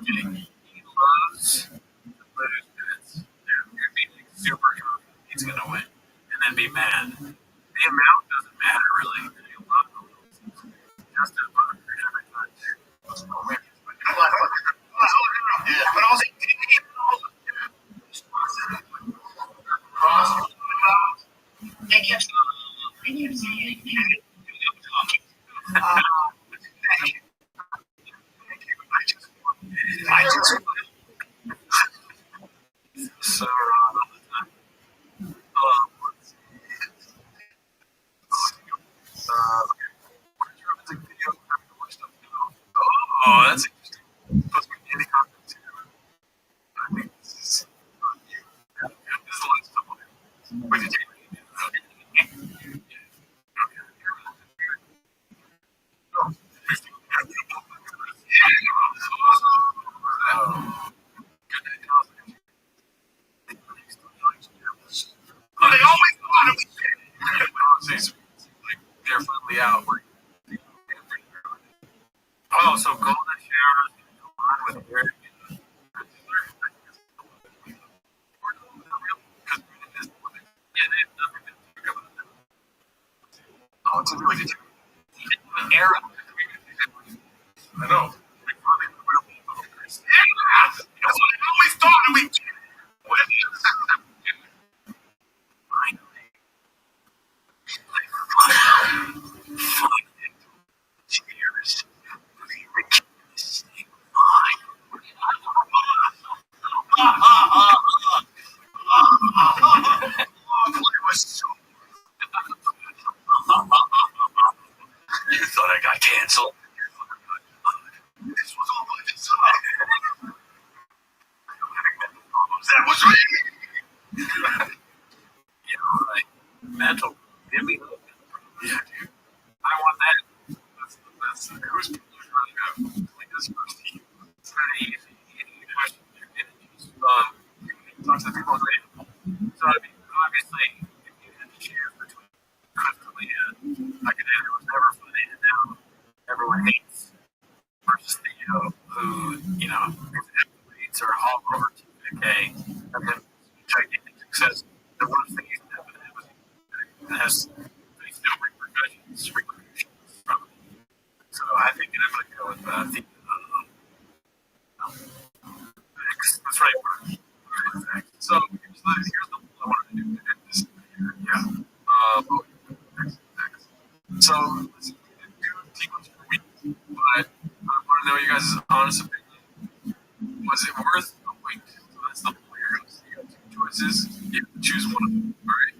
okay. He loves to lose bets. Yeah, he'd be like super confident he's gonna win, and then be mad. The amount doesn't matter really. He'll love the losing. Just as much every time. Yeah, but also They kept saying, I just So, let's see. Oh, that's interesting. Supposed to be any content too. I think this is you. This is the last couple of days. Wait, did you? they always want to like they're finally out. Oh, so golden showers combined with air. Yeah, they have nothing to do about that. Oh, it's really good. An era. I know. That's what I always thought we did. Cheers. You thought I got canceled? This was all by design. That was right. Yeah, right. Mental. Give me. Yeah, dude. I want that. That's who's running out. Like this first team. It's very easy. Any question. Talk to the people in So, I mean, obviously, if you had to choose between constantly like it was never funny, and now everyone hates, versus Theo, who, his athletes are all over TK, and then gigantic success. The worst thing he's ever had was it has faced no repercussions from it. So I think I'm going to go with Theo. That's right. So here's the I wanted to do this here. Yeah. So listen, we didn't do sequence for weeks, but I want to know you guys' honest opinion. Was it worth the wait? So that's the whole year. So you got two choices. You have to choose one of them. All right.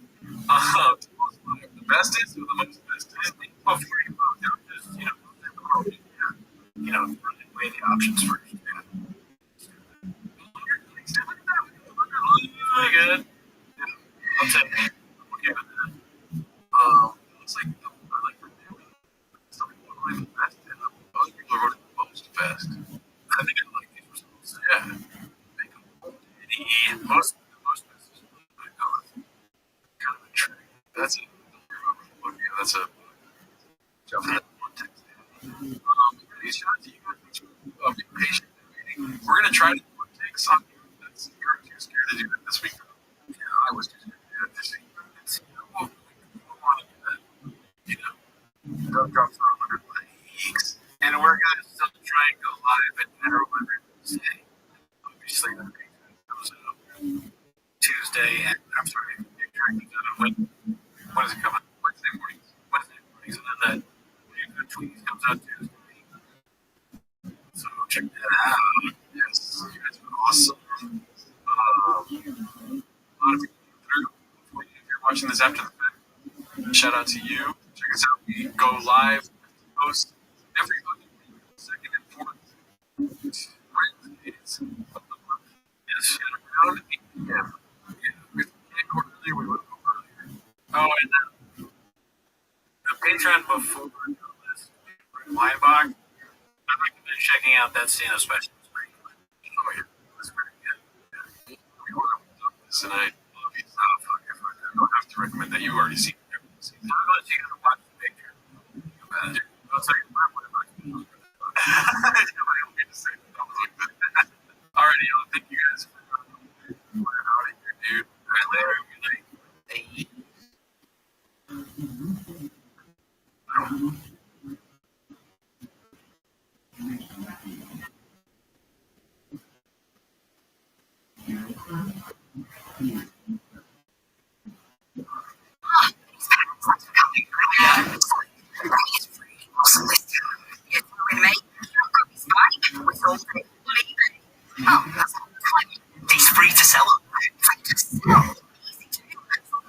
The bestest or the most bestest? Before you vote, just really weigh the options first. Yeah. Really good. I'll take it. I'm okay with that. Looks like for Newman, some people are voting the best, and other people are voting the most best. I think I like these results. Yeah. Make them the most best is kind of a trick. That's a that's a jump in one text. Shout out to you guys for being patient and waiting. We're gonna try to take something that's you're too scared to do it this week. Yeah, I was too scared to do it this week. We'll want to do that. Don't drop for 100 likes. And we're gonna still try and go live at 10 or 11 Tuesday. Obviously, the Patreon comes out Tuesday, and I'm sorry, the Patreon comes out on when does it come out? Wednesday mornings, and then that tweet comes out Tuesday. So check that out. Yes, you guys are awesome. A lot of people came through. Hopefully, if you're watching this after the fact, shout out to you. Check us out. We go live, post every second and fourth Wednesdays of the month. Yes, at around 8 p.m. If we can't go earlier, we will go earlier. Oh, and the Patreon before this, Linebox. I recommend checking out that scene especially. Oh yeah, that's pretty good. Yeah. We ordered this and I love you. I don't have to recommend that. You've already seen it. I'm going to watch the picture. I'll tell you about it. Alrighty, y'all. Thank you guys for out of here, dude. All right, later. Good night. Hey. It's free to sell. Easy to do.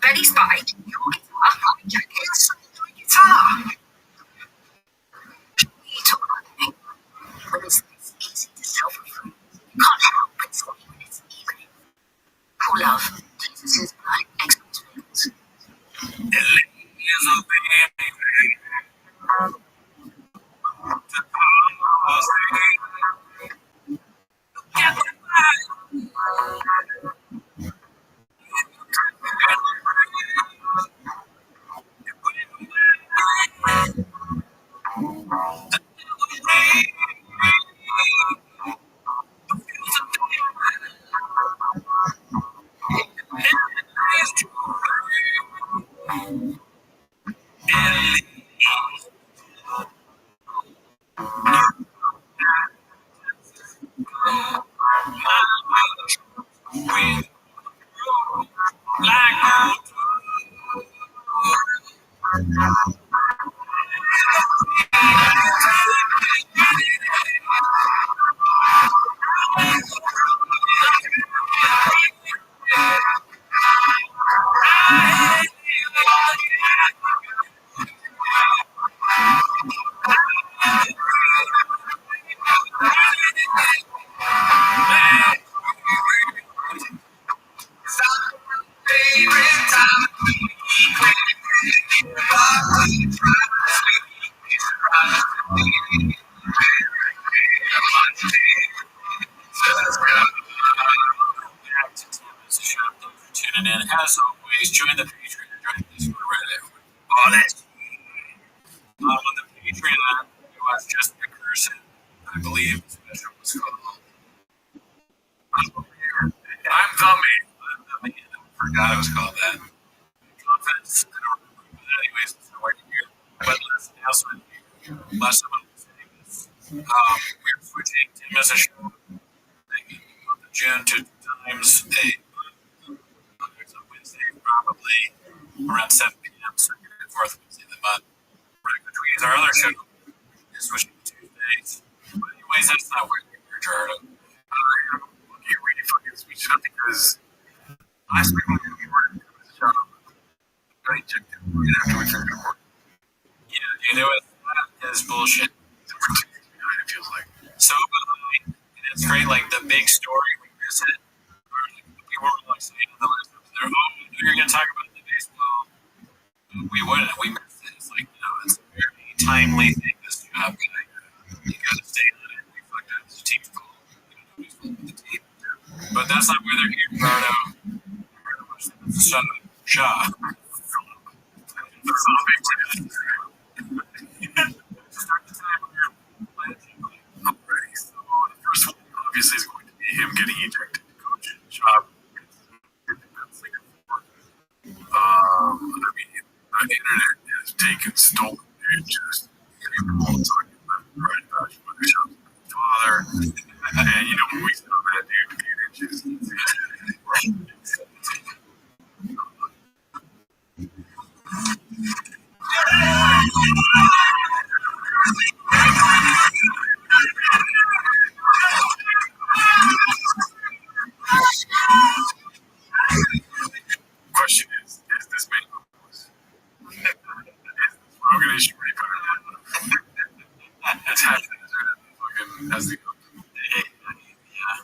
Betty's bike, your guitar, my jacket, my guitar. You talk about the name. When it's easy to sell for free, you can't help but sell when it's evening. Oh, love, Jesus is like expert miracles. Tuning in. As always, join the Patreon and join the Discord Reddit. All that. On the Patreon, it was just a person. I believe the special was called I'm the Man. I forgot it was called that. Confidence. I don't remember that anyways. It's nowhere near. But last announcement. Last time I was saying this. We're switching 10 minutes a show. In the month of June to 2 times a Wednesday, probably around 7 p.m. second and fourth Wednesday of the month. between our other show, Switching Tuesdays. But anyways, that's not where you're Gerardo. You really fucking switched it up because last week when we were doing the job, I checked it right after we finished recording. Yeah, dude, that is bullshit. It feels like. So, and it's great, like the big story, we miss it. People were like saying in the last episode, oh, you're going to talk about the baseball. We wouldn't. We missed it. It's like, it's a very timely thing, this job. You got to stay on it. We fucked up. It's a team's call. The team. But that's not why they're here, Bardo. Son of Shaw. Already. So the first one obviously is going to be him getting ejected. Coach job. I mean, the internet has taken stolen. It just people all talking about right about your mother shop, father, and you know when we saw that dude, it just. Question is this man homeless? Is Rogan issue pretty better? It's happening fucking as the yeah.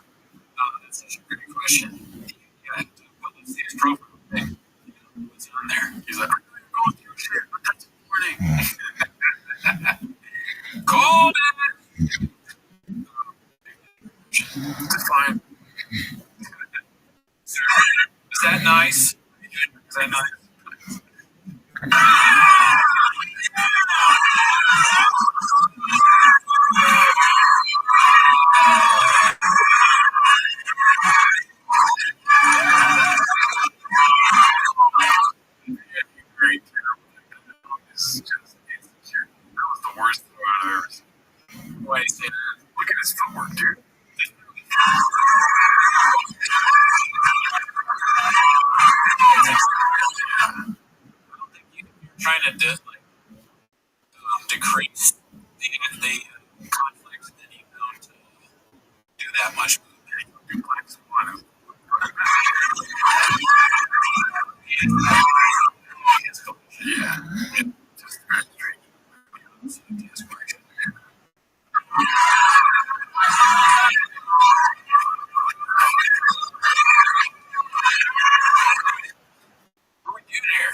That's such a great question. Yeah, but let's see his profile. What's on there? He's like, I'm going through shit, but that's morning. Called it. It's fine. Is that nice? Is that nice? Great. It's just insecure. That was the worst thing I've ever seen. Why do you say that? Look at his footwork, dude. Trying to decrease the conflict, and you don't do that much. Do black swan. Yeah, it just very strange. What are we doing here?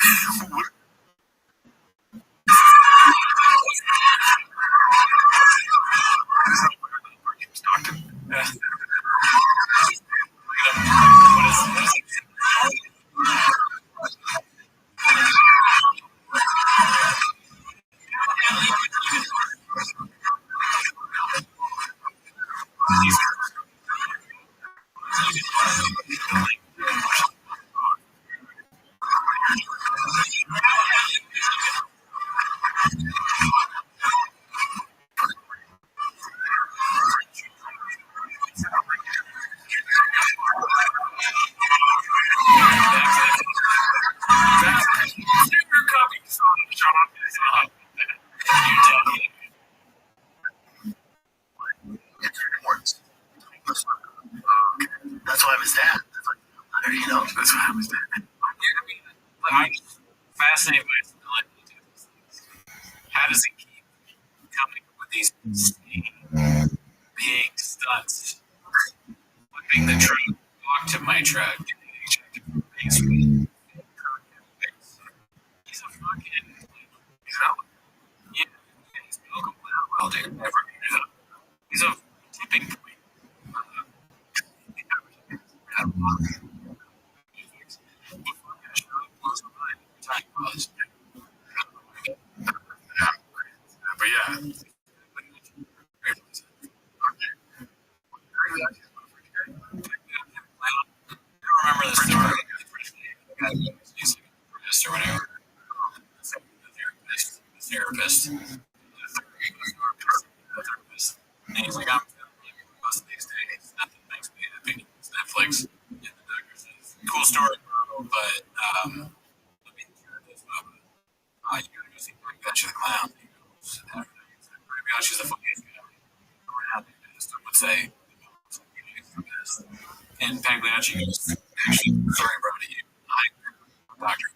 That's why I was that. You know, that's why I was that. I'm fascinated by his ability to do these things. How does he keep coming up with these insane, big stunts? Flipping the truck, walk to my truck, he's a fucking, he's not, yeah, he's Malcolm Gladwell, dude. He's a tipping point. But yeah. I remember the story. Or whatever. The therapist. And he's like, I'm most of these days. Nothing makes me happy. It's Netflix. And the doctor says, cool story, bro, but let me hear this. You gotta go see Catch the Clown. And Pagliacci goes, actually, sorry, bro, to you. I'm Dr.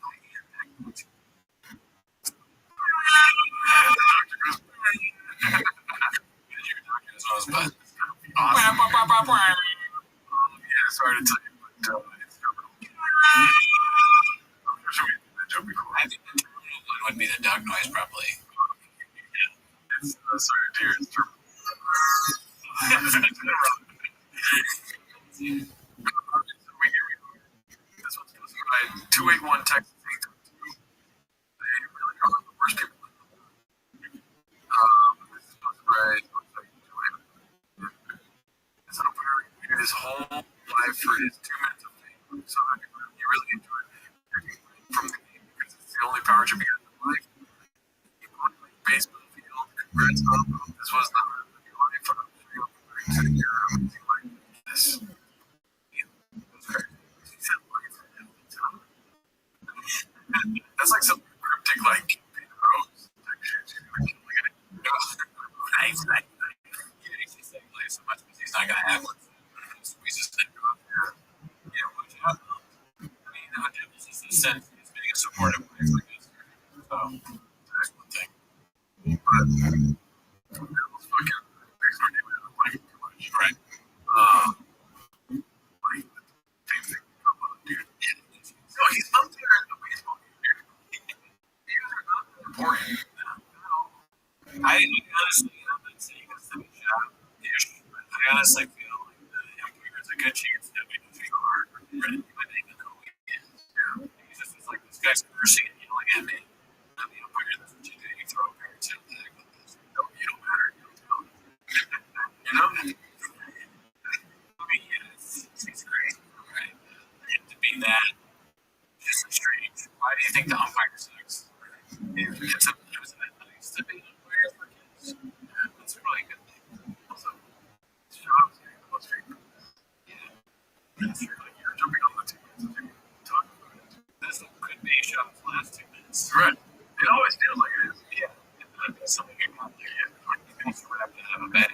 But yeah, sorry to tell you, but it's terminal. I'm sure we did that joke before. I think the terminal one would be the dog noise, probably. Yeah. It's sorry, dear, it's terminal. So here we are. This one's specified 281 Texas 822. They really are the worst people in the world. This is specified 281. It's an opera. He did his whole life for his 2 minutes of fame. So he really enjoyed taking from the game because it's the only power trip he has in life. He won the baseball field. Congrats, this was the heart of your life. I'm sure you'll be very to your amazing life. This. He said life for him. That's like some cryptic, like, rose type shit. Nice. He actually said life so much because he's not going to have one. Squeezes that off. Yeah, watch out. I mean, just the sense he's being a supportive place like this. So, that's one thing. But, that was fucking makes my name like too much. Right. Like, same thing. Come on, dude. No, he's up there in the baseball game, dude. He was not that important. I honestly, I'm not saying it's a job-ish, but I honestly feel like there's a good chance that we can feel hard or ready to even know who he is. Yeah. He's just like, this guy's cursing and yelling at me. I'm the umpire, that's what you do. You throw a parent's head back with this. No, you don't matter. You don't tell me. You know? I mean, yeah, it's great, right? And to be that, just strange. Why do you think the umpire sucks? It's a, it was nice to be an umpire for kids. Yeah, that's really a good thing. Also, jobs getting the most favorite. Yeah. That's true. Like, you're jumping on the 2 minutes of talking about it. This could be Shop's last 2 minutes. Right. It always feels like it is. Yeah. It's something you're not there yet. He's wrapped it up a bag.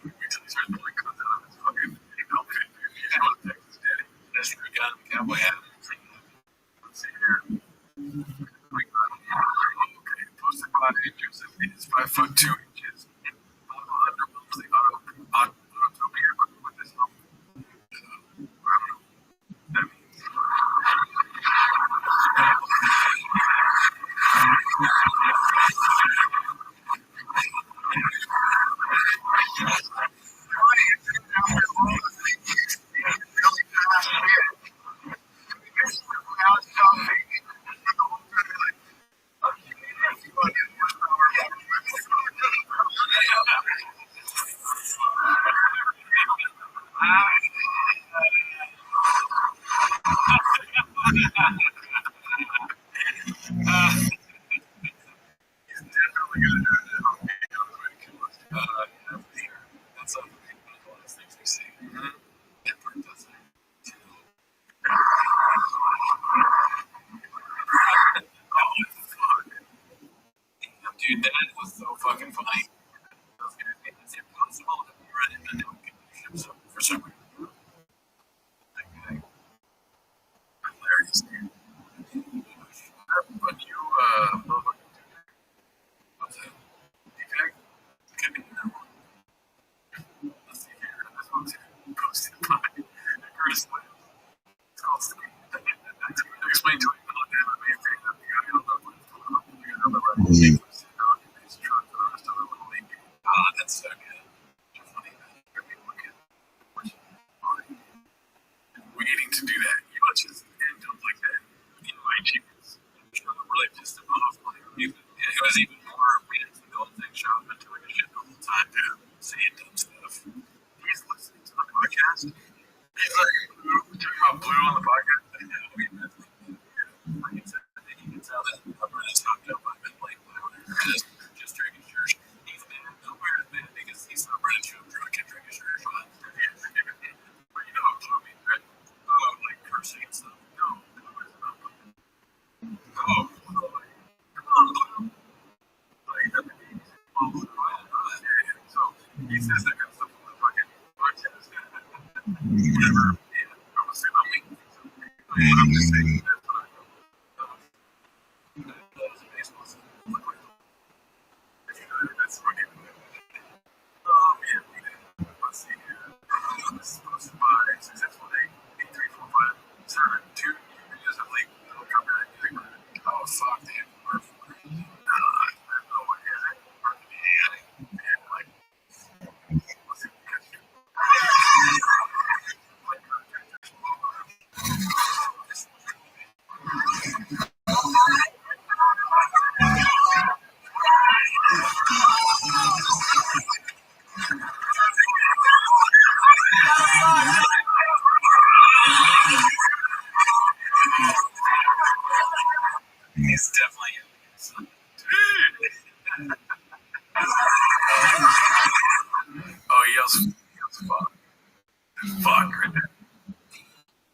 Wait till he starts pulling guns out of his fucking outfit. He's going to Texas, daddy. That's true. Got him. Cowboy hat. Let's see here. Okay. Posted by Joseph is 5'2" inches. Underwhelms the autotopia with this hump. I don't know. That means. That's one of the last things we see. Dude, that was so fucking funny. It's impossible to run into no conditions for some reason. Okay. Hilarious, dude. But you, what's that? DJ? Could be that one. Let's see here. This one's posted by Curtis Williams. It's called Skin. Explain to him how damn amazing that the guy on the right that's so good. It's funny that you're looking waiting to do that. You watch his end up like that in my chickens. I'm really pissed him off. Like, it was even more weird than the old thing shop into like a shit the whole time, dude. Saying dumb stuff. He's listening to the podcast. He's like, talking about blue on the podcast. I know, like he said, he can tell that upper is hooked up. I've been playing blue. Just drinking shirt. He's mad. Nowhere is mad because he's not running to a drunk and drinking shirt. But you know what blue means, right? Oh, like cursing and stuff. No, blue is not blue. Oh, like, come on, blue. Like, that means, oh, blue. So he says that kind of stuff on the fucking podcast. Whatever. Yeah. I'm just saying that those baseball season look like that's fucking. Yeah, we did. Let's see here. Posted by successful day 8345 server 2 videos of leak. Copyright music. Oh fuck, they have Murph. I don't know what is it. And like, let's see. He's definitely. Oh, he yells fuck. Fuck right there.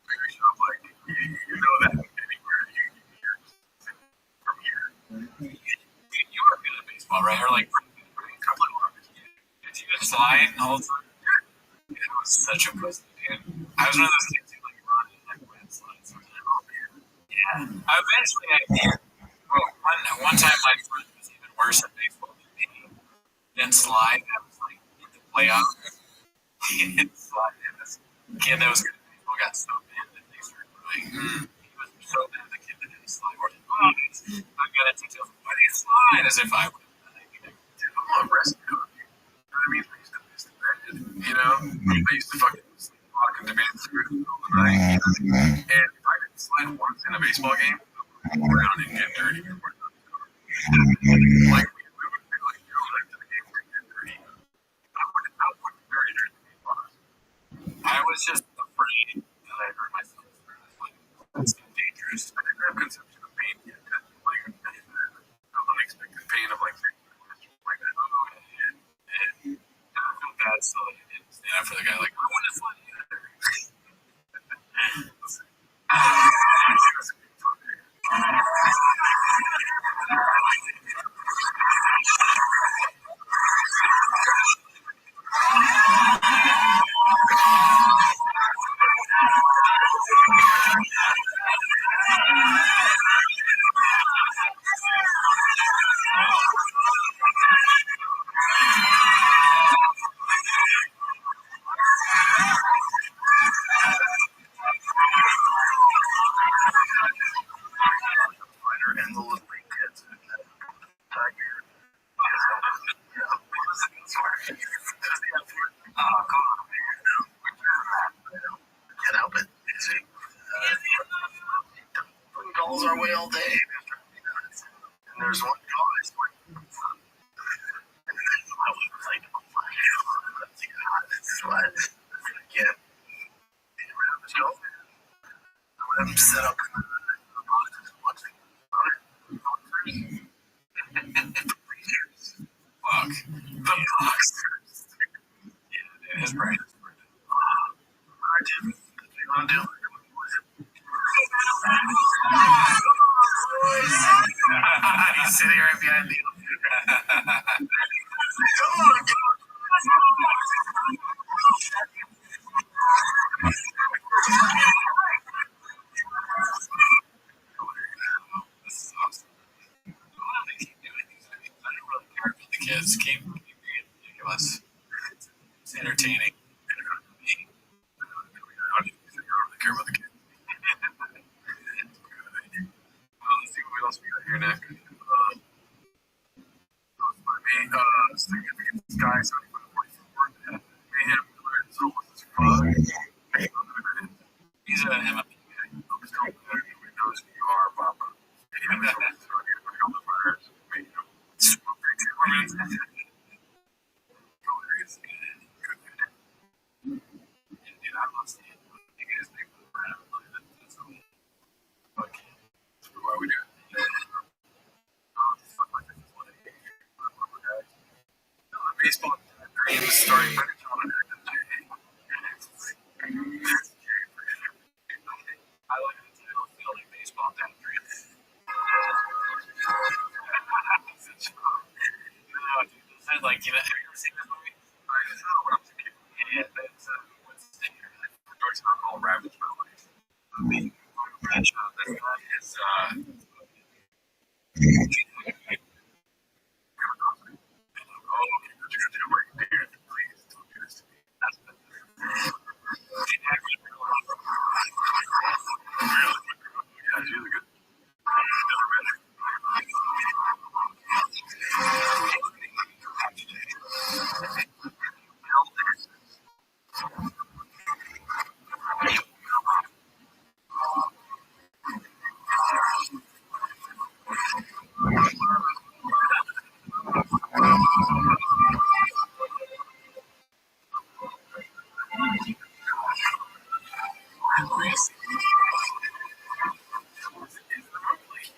Very sharp, like, you know that anywhere you hear from here. You are good at baseball, right? Or like, did you just slide all the time? It was such a pussy, dude. I was one of those kids who like run and like went slides. Yeah. Eventually I did. Well, one time my friend was even worse at baseball than me. Didn't slide. I was like in the playoffs. He didn't slide. And this kid that was good at baseball got so mad that they started crying. He was so mad the kid that didn't slide. We're like, oh, I've got to teach him why do you slide as if I would. Dude, I'm not resting on you. You know what I mean? I used to miss the bed, you know? I used to fucking walk and demand through the middle of the night. And if I didn't slide once in a baseball game, I would go around and get dirty. Like, we would do like, go back to the game where you get dirty. I wouldn't be very dirty in baseball. I was just afraid that I hurt myself. Like, that's dangerous. I didn't have conception of pain yet. Like, unexpected pain of like, like that. And I feel bad still. I didn't stand up for the guy. Like, I want to slide you there. And the little league kids and Tiger. Oh, come on, man. Can't help it. Putting calls our way all day. And there's one call I swear. I was like, oh my god, this is what I get. I'm set up in the boxes watching. Fuck. The boxers. Yeah, dude, his brain is pretty. I did. You want to do it? He's sitting right behind you. Come on, this is awesome. I don't think keep doing these. I don't really care about the kids. Keep being ridiculous. It's entertaining. I don't really care about the kids. Let's see what else we got here next. Significant sky, 75 44. Mayhem, so what's his father? He's a MFP guy. Everybody knows who you are, Papa. Even that is going to be a couple of fires. Maybe super big hilarious. Good. Dude, I'm not saying you guys think around. That's okay. That's why we do it. Baseball dreams starting with John. I like the title Fielding Baseball Down Dreams. Like, you know, have you ever seen that movie? I don't know what I'm thinking. Yeah, that's what's the name? George Orwell, Rabbi.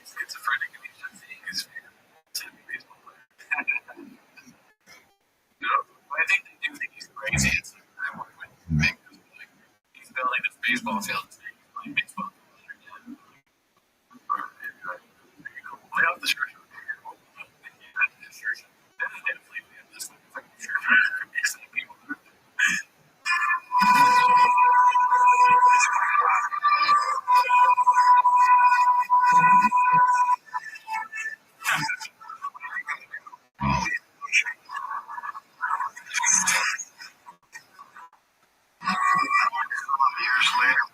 Schizophrenic and he's just seeing his baseball player. No, I think they do think he's crazy. It's like, he's building this baseball field. He's playing baseball. Lay off the shirt. Years later,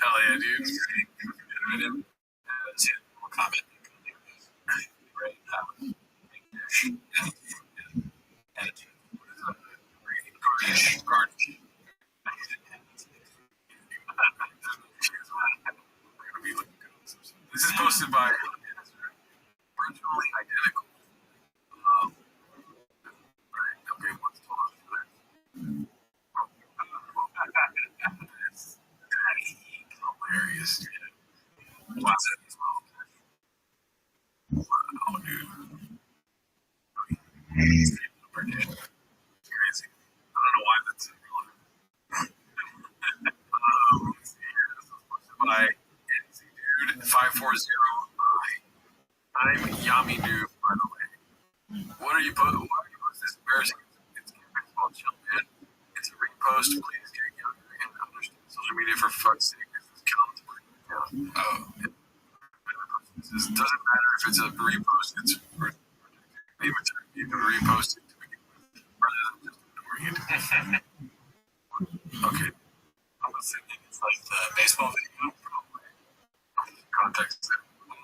Hell yeah, dude. See a comment. Right. This is posted by virtually identical. Okay, what's hilarious. Wow, dude. It's crazy. I don't know why that's irrelevant. By dude 540. I'm Yami Noob, by the way. What are you posting? Why are you posting this embarrassing? It's called Chill Man. It's a repost. Please get younger and understand social media for fuck's sake. This is counts. Oh. This doesn't matter if it's a repost. It's you can repost it to begin with, rather than just ignoring it. Okay. I'm assuming it's like the baseball video. Context. I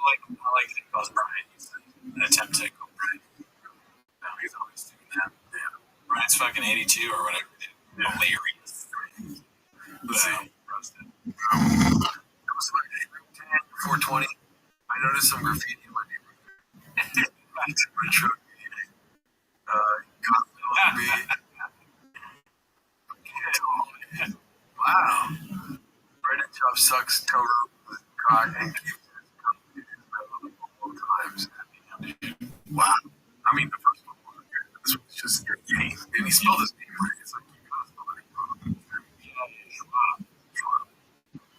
like that he calls Brian. He's an attempt to go Brian. No, he's always doing that. Yeah. Brian's fucking 82 or whatever. Yeah. Hilarious. Let's see. Roasted. It was like 420. I noticed some graffiti in my neighborhood. Retro. Wow. Reddit job sucks. Toto. God. And times. Wow. I mean, the first one was good. This one's just, and he spelled his name right. It's like, you gotta spell that wrong.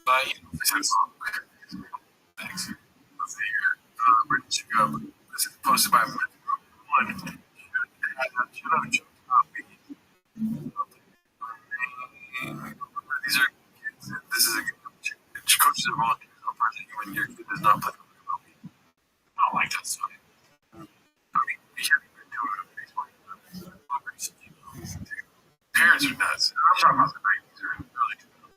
But, thanks. Let's see here. Reddit should go. This is posted by one. Should have choked me. These are kids. This is a coaches and volunteers on project when your kid does not play rugby. I don't like that stuff. I mean, you can't even do it on baseball. Parents are nuts. I'm talking about the 90s or early 2000s.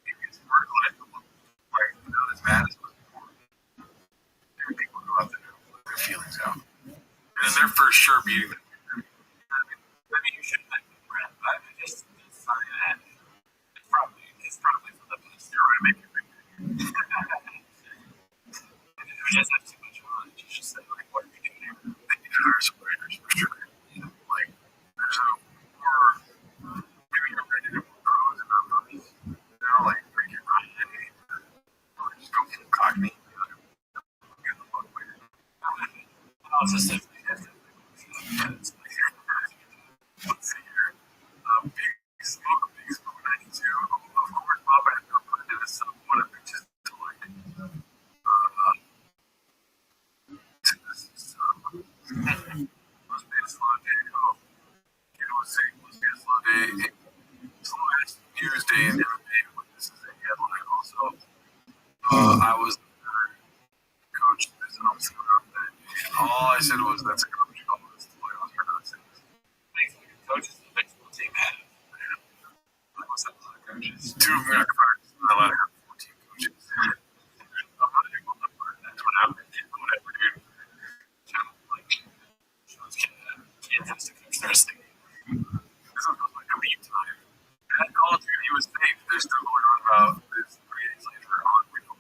Maybe it's work life, like not as bad as it was before. Maybe people go out there and let their feelings out. And then they're for sure beating them. I mean, you shouldn't let them run. I just sign that. It's probably for the steroid to make it bigger. If you just have too much on it, you should say, like, what are we doing here? There are some writers for sure. Like, there's a more, maybe you're ready to more pros and not pros. You know, positively. Let's see here. Big Smoke 92. Of course, Bob had never put into this one of pictures to like. This is must be a slow day. Oh, you know what's saying? Must be a slow day. Slow ass news day and never paid. This is a headline. Also, I was coach. This and I'm screwed up that. All I said was that's a coach. All this playoffs for not saying this. Coaches in the baseball team have. I must have a lot of coaches. 2 of them got fired. I let her 14 coaches. I'm not able to learn. That's what happened. Whatever, dude. Like, kids has to coach their state. This was like a leave time. That call dude, he was safe. They're still going on about this 3 days later on real.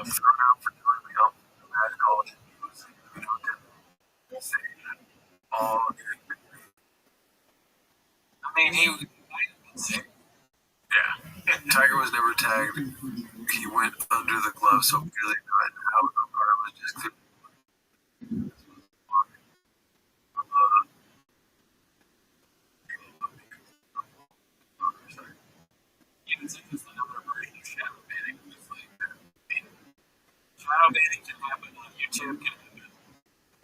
Thrown out for totally help. Bad college. He was safe. All good. I mean, he might have been sick. Yeah. Tiger was never tagged. He went under the glove, so really not how the car was just clear. Even if it's another version of shadow banning, just like shadow banning can happen on YouTube, can happen in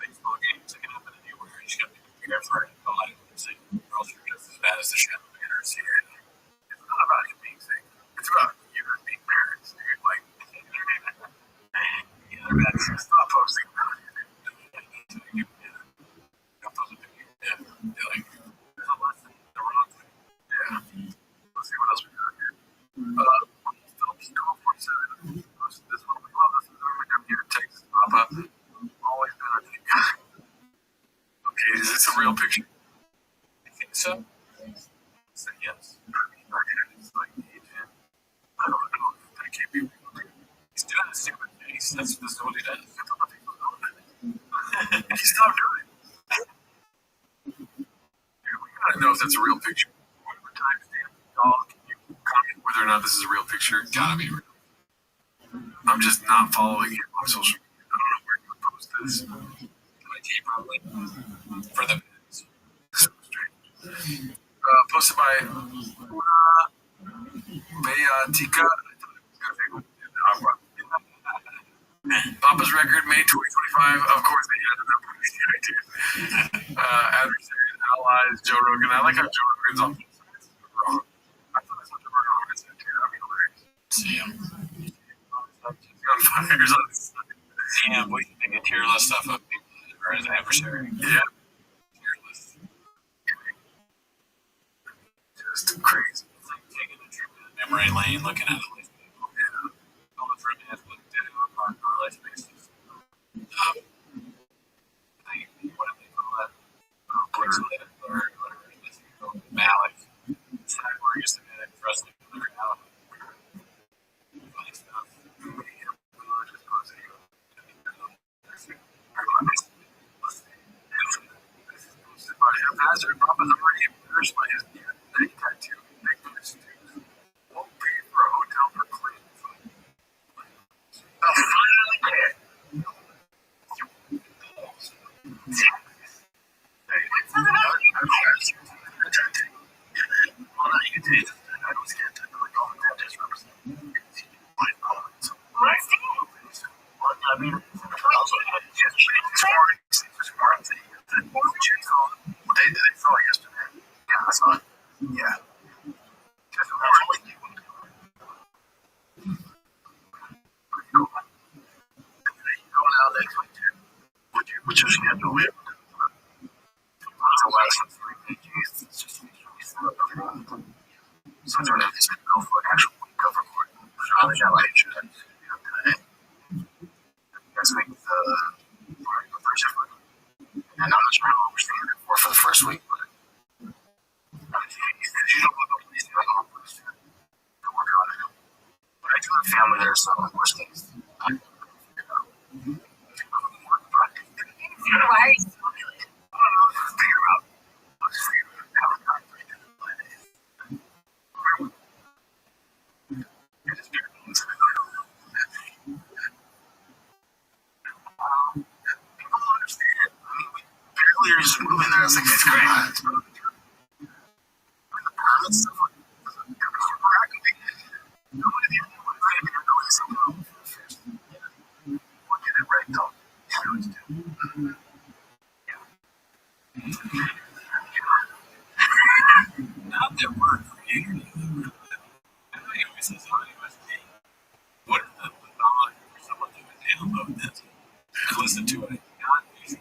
baseball games, it can happen anywhere. You just gotta be prepared for it. Or else you're just as bad as the shadow banners here. It's not about him being sick. It's about you guys being parents, dude. Like, yeah, that's stop posting about it. Don't post a picture. Yeah. Like, there's a lesson. The wrong thing. Yeah. Let's see what else we got here. Phillips 1247. This one we love. This is I'm here in Texas. Papa. Always been a big guy. Okay, is this a real picture? I think so. So yes. It's like, I don't know. That can't be real. He's doing a stupid face. That's what he does. He stopped doing it. We gotta know if that's a real picture. Whatever timestamp, y'all, can you comment whether or not this is a real picture? Gotta be real. I'm just not following him on social media. I don't know where you post this. IT probably for the vids. So strange. Posted by Beatica. Papa's record, May 2025. Of course, they had it up. Adversaries, allies, Joe Rogan. I like how Joe Rogan's on both sides. Wrong. I thought that's what Joe Rogan said too. That'd be hilarious. See him. He's on fires on his side. Yeah, we can make a tier list stuff of people that are his adversary. Yeah. Tier list. Just crazy. It's like taking a trip down memory lane, looking at all these people. Yeah. All the friends have looked at on our life basis. What do they call that? Blur. Or whatever it is. Malik. It's like where used to be that wrestling blur now. Funny stuff. Just posting. Hazard Papa's already embarrassed by his neck tattoo. Neck tattoos. Won't pay for a hotel for clean food. Finally did. Well, now you can take this. I was scared to click on that just represent. Right. I mean, also, they saw yesterday. Yeah, I saw it. Yeah. Just going out next week, too. What's your schedule? We have to last for 3 days. It's just so I don't know if it's going to go for an actual week of recording. I mean, I like today. Next week, the first week. And I'm not sure how long we're staying there for the first week, but you don't look up at least like on the first week. Don't work on it. But I do have family there, so worst case. Why are you so good? I don't know. Just figure out. I'll just figure out how to operate it. I just figured out. This is USD. What is the thought for someone to download this and listen to it? Not easy.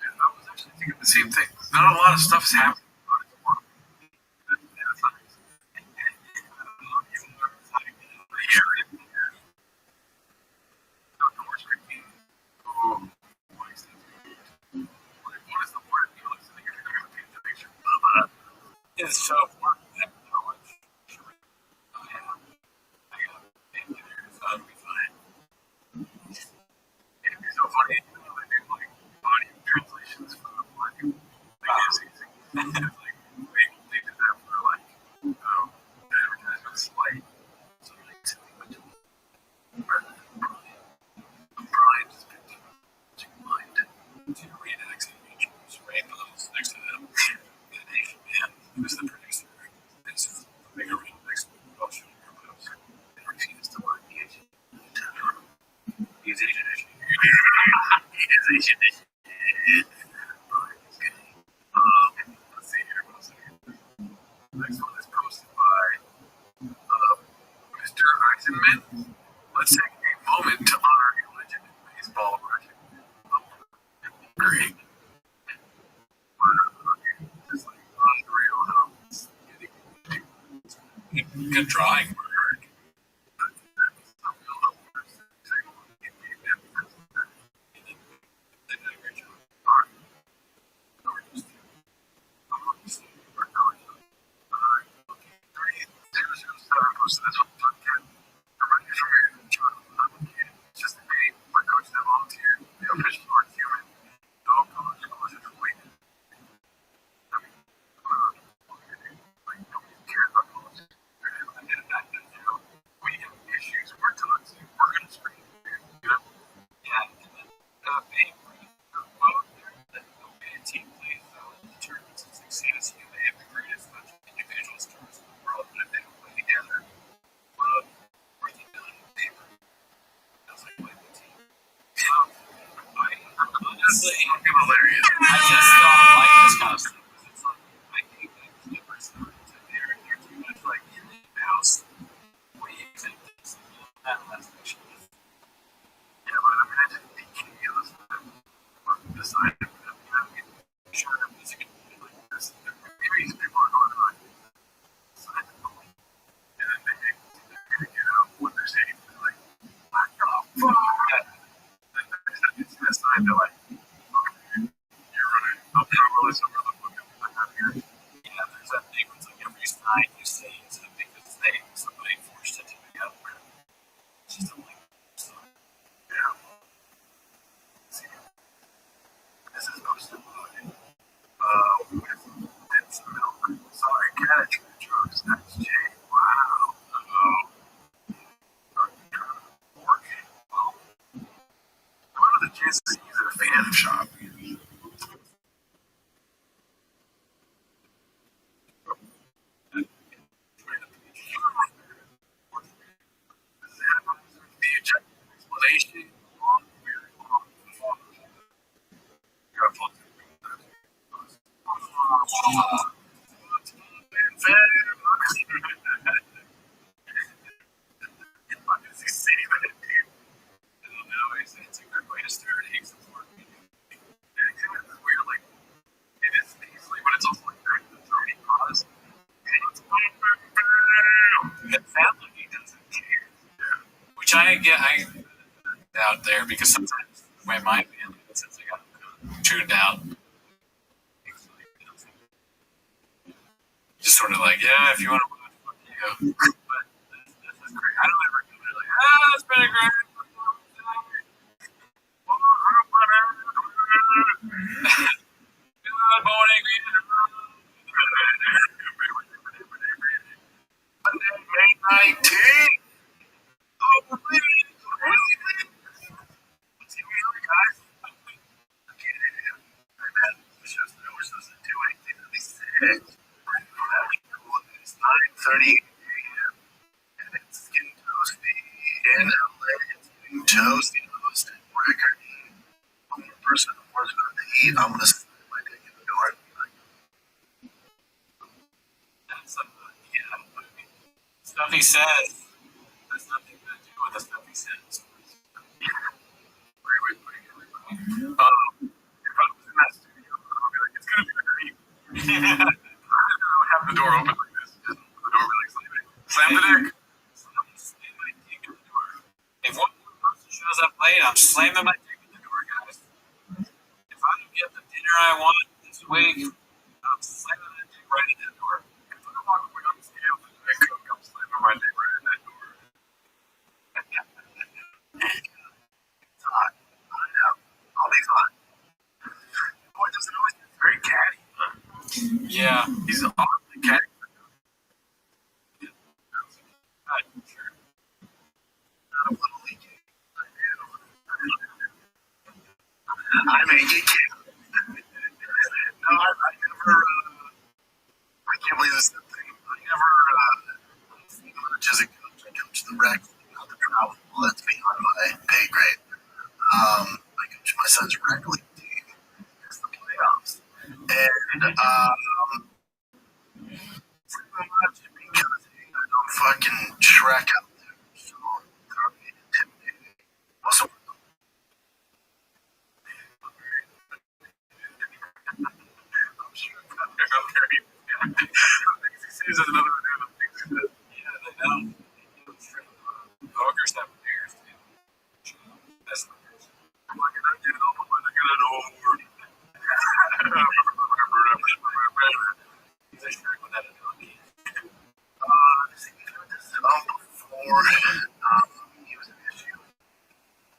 And I was actually thinking the same thing. Not a lot of stuff's happening. It's so important to have knowledge. I have engineers, that'll be fine. It'd be so funny, they do like audio translations for the like it's easy. Like they did that for like advertisements like so like Brian just picked up to mind to read an execution, right? Those next to them. And he was the producer. This is the bigger real next motion post. And refused to work the Asian. He's Asian. He is Asian. Let's see here. What else? Next one is posted by Mr. Eisenman. Let's take a moment to honor a legend in baseball legend. Great. Just like unreal how it's getting good drawing work. Just a name, my coach that volunteered, the official art human, no college was it for like nobody cares about college. We have issues, we're toxic, we're gonna scream, you know? Yeah, and then paying for both that a team plays determines its success. You know, they have the greatest individual stars in the world, but if they don't play together, worth it done on paper. That's like playing the team. I'm honestly fucking hilarious. I just don't like this kind of stuff. It's like, I think that the personalities in there, they're too much like in the house. What do you think? That last picture. Yeah, but imagine thinking you listen to them or decide to sure that music can be like this. Maybe these people are going to like decide to go and then they're gonna get out what they're saying. They're like, black off. It's a sign to like, okay, you're running. I'm gonna really some other book like that here. Yeah, there's that thing where it's like every sign you say is a big mistake. Somebody forced it to be up there. It's just a link. So, yeah. See, this is posted by with some milk. Sorry, catch the drugs. That's Jay. Wow. Pork. Well, what are the chances that he's a fan of shop? The explanation long, very long. You got fun. It's a good way to start eggs and pork. It's weird, like it is easily, but it's also like very throaty pause. It sounds like he doesn't care. Yeah. Which I get out there because sometimes my mind since I got tuned out. Just sort of like, yeah, if you want to watch, fuck you. But this is great. I don't ever do it like, it's been a great. Good morning, May 19th. Oh, please. Let's see what guys. Okay, the show's nowhere supposed to do anything that they said. It's 9:30 a.m. and it's getting toasty in LA. It's getting toasty, toasted record. I'm the person who works with the heat. I'm gonna sit my dick in the door and be like, that's yeah. Stuff he says. has nothing to do with the stuff he says. If I was in that studio, I would be like, it's gonna be a dream. I would have the door open like this, just the door really slamming. Slam the dick. Slam my dick in the door. If one more person shows up late, I'm slamming my dick in the door, guys. If I don't get the dinner I want this week, I'm slamming that dick right in that door. If I walk away on the scale, I'm slamming my dick right in that door. It's hot. I know. All these hot. Boy, doesn't always get very catty. Huh? Yeah, he's awfully catty. Sure. Not a little leaky. I do. I make it count. No, I never. I can't believe this is the thing. I never. Much as a coach, I coach the rec, not the travel. Well, that's beyond my pay grade. I coach my son's rec league team. It's the playoffs, and because I don't fucking Shrek out there, so they're intimidating. Also, I'm sure I'm very. He sees as another one of the things he says. Yeah, they know. Ogres have bears too. That's not good. I'm like, I get it over, but I get it over. He's a Shrek without a donkey. Before he was an issue,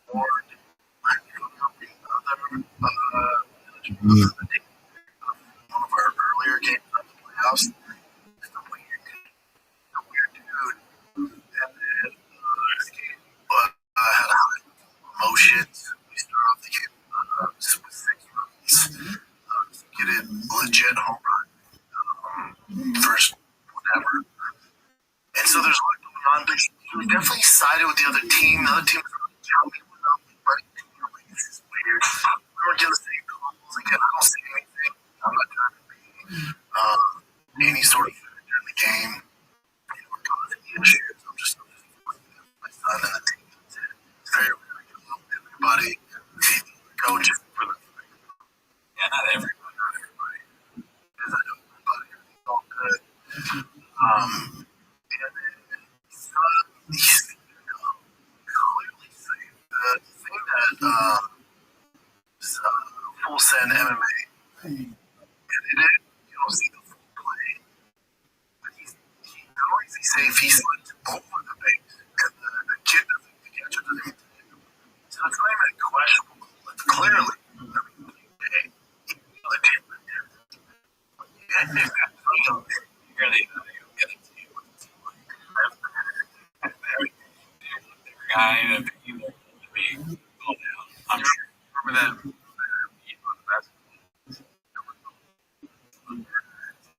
or I don't know the other one of our earlier games at the playoffs. Just a weird dude, and then this game had a high emotions. We start off the game with 6 runs, get it legit home run, first whatever. And so there's a lot going on, but he was definitely sided with the other team. The other team was really telling me what up, but like, this is weird. We weren't getting the same calls. Again, I don't say anything. I'm not trying to be any sort of factor in the game. We're causing the issues. I'm just my son and the team. It's very weird. Everybody, the coaches for the yeah, not everybody, because I know everybody. It's all good. He's clearly safe. The thing that full send MMA, you don't see the full play, but not only is he safe, he slides over the base, and the kid doesn't, the catcher doesn't even take him. So it's not even questionable. It's clearly, hey, the other team right there. You really get it to you with the team like guy to be called down. I'm sure. Remember that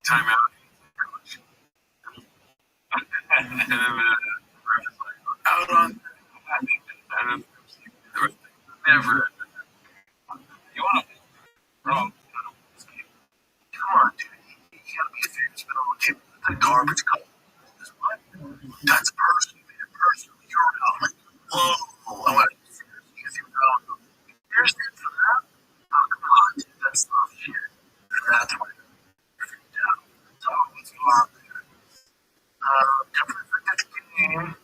timeout. And then out on never. You want to wrong? Come on, dude. You gotta be a fan. It's been all game. The garbage call. What? That's personal, man. Personal. You're out. Like, whoa. I went. You're standing for that? Oh, come on, dude. That's not shit. That's why. So, what's going on there? Different game.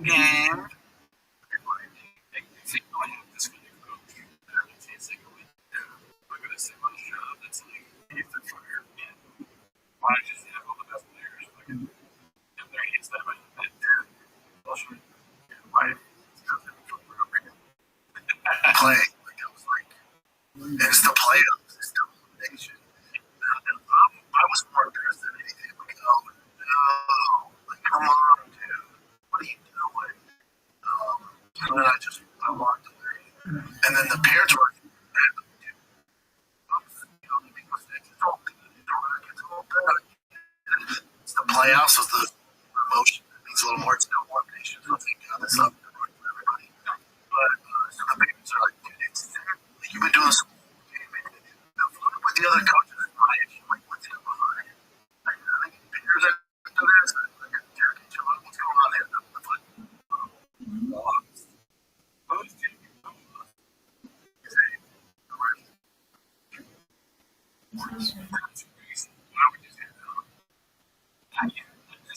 Game. Look at this thing on the show. That's like, he's the fire. Why don't you have all the best players? Look at if there hits them and dude, bullshit. Why? Play. Like, I was like, it's the playoffs. It's the elimination. I was more embarrassed than anything. Like, oh, no. Like, come on, dude. What are you doing? And then I walked away. And then the parents were like, it's the playoffs was the emotion. It means a little more. It's no more patience. So thank God that's not for everybody. But so the parents are like, dude, it's like you've been doing this whole game, man. With the other coaches, I'm like, what's going on? Like, I think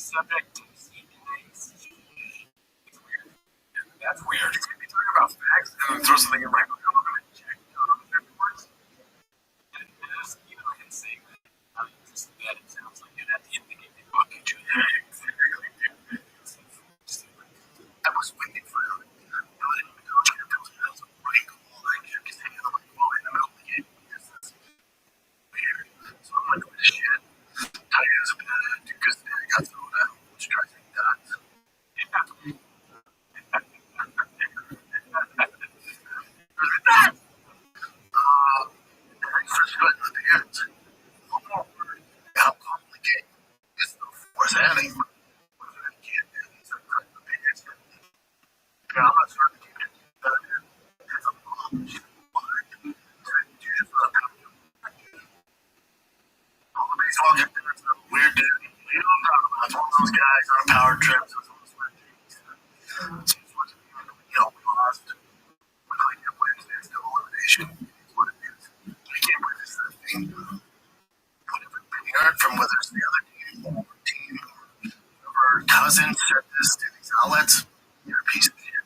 subject DC days. It's weird. That's weird. It's gonna be talking about facts and then throw something in like, I'm gonna check out the reports. And it is, insane. Just that it sounds like it at the end of the game, they fucking do that. I was waiting for it. I didn't even go check it out. That was pretty cool. Like, you're just hanging on the wall in the middle of the game. It's weird. So I'm like, what the shit? Tigers are gonna do good today. I got thrown out, which drives me nuts. First good at the end. One more word. How complicated is the fourth inning? What if I can't do these? I'm not the biggest. Yeah, I'm not sure if you can do that. It's a long shit. All the baseball get there. It's a weird dude. You don't talk about. It's one of those guys on a power trip. So it's almost like we lost. We played good Wednesday. It's still elimination. It's what it is. I can't believe this thing. Whatever opinion from whether it's the other team or whoever cousin said this to these outlets, you're a piece of shit.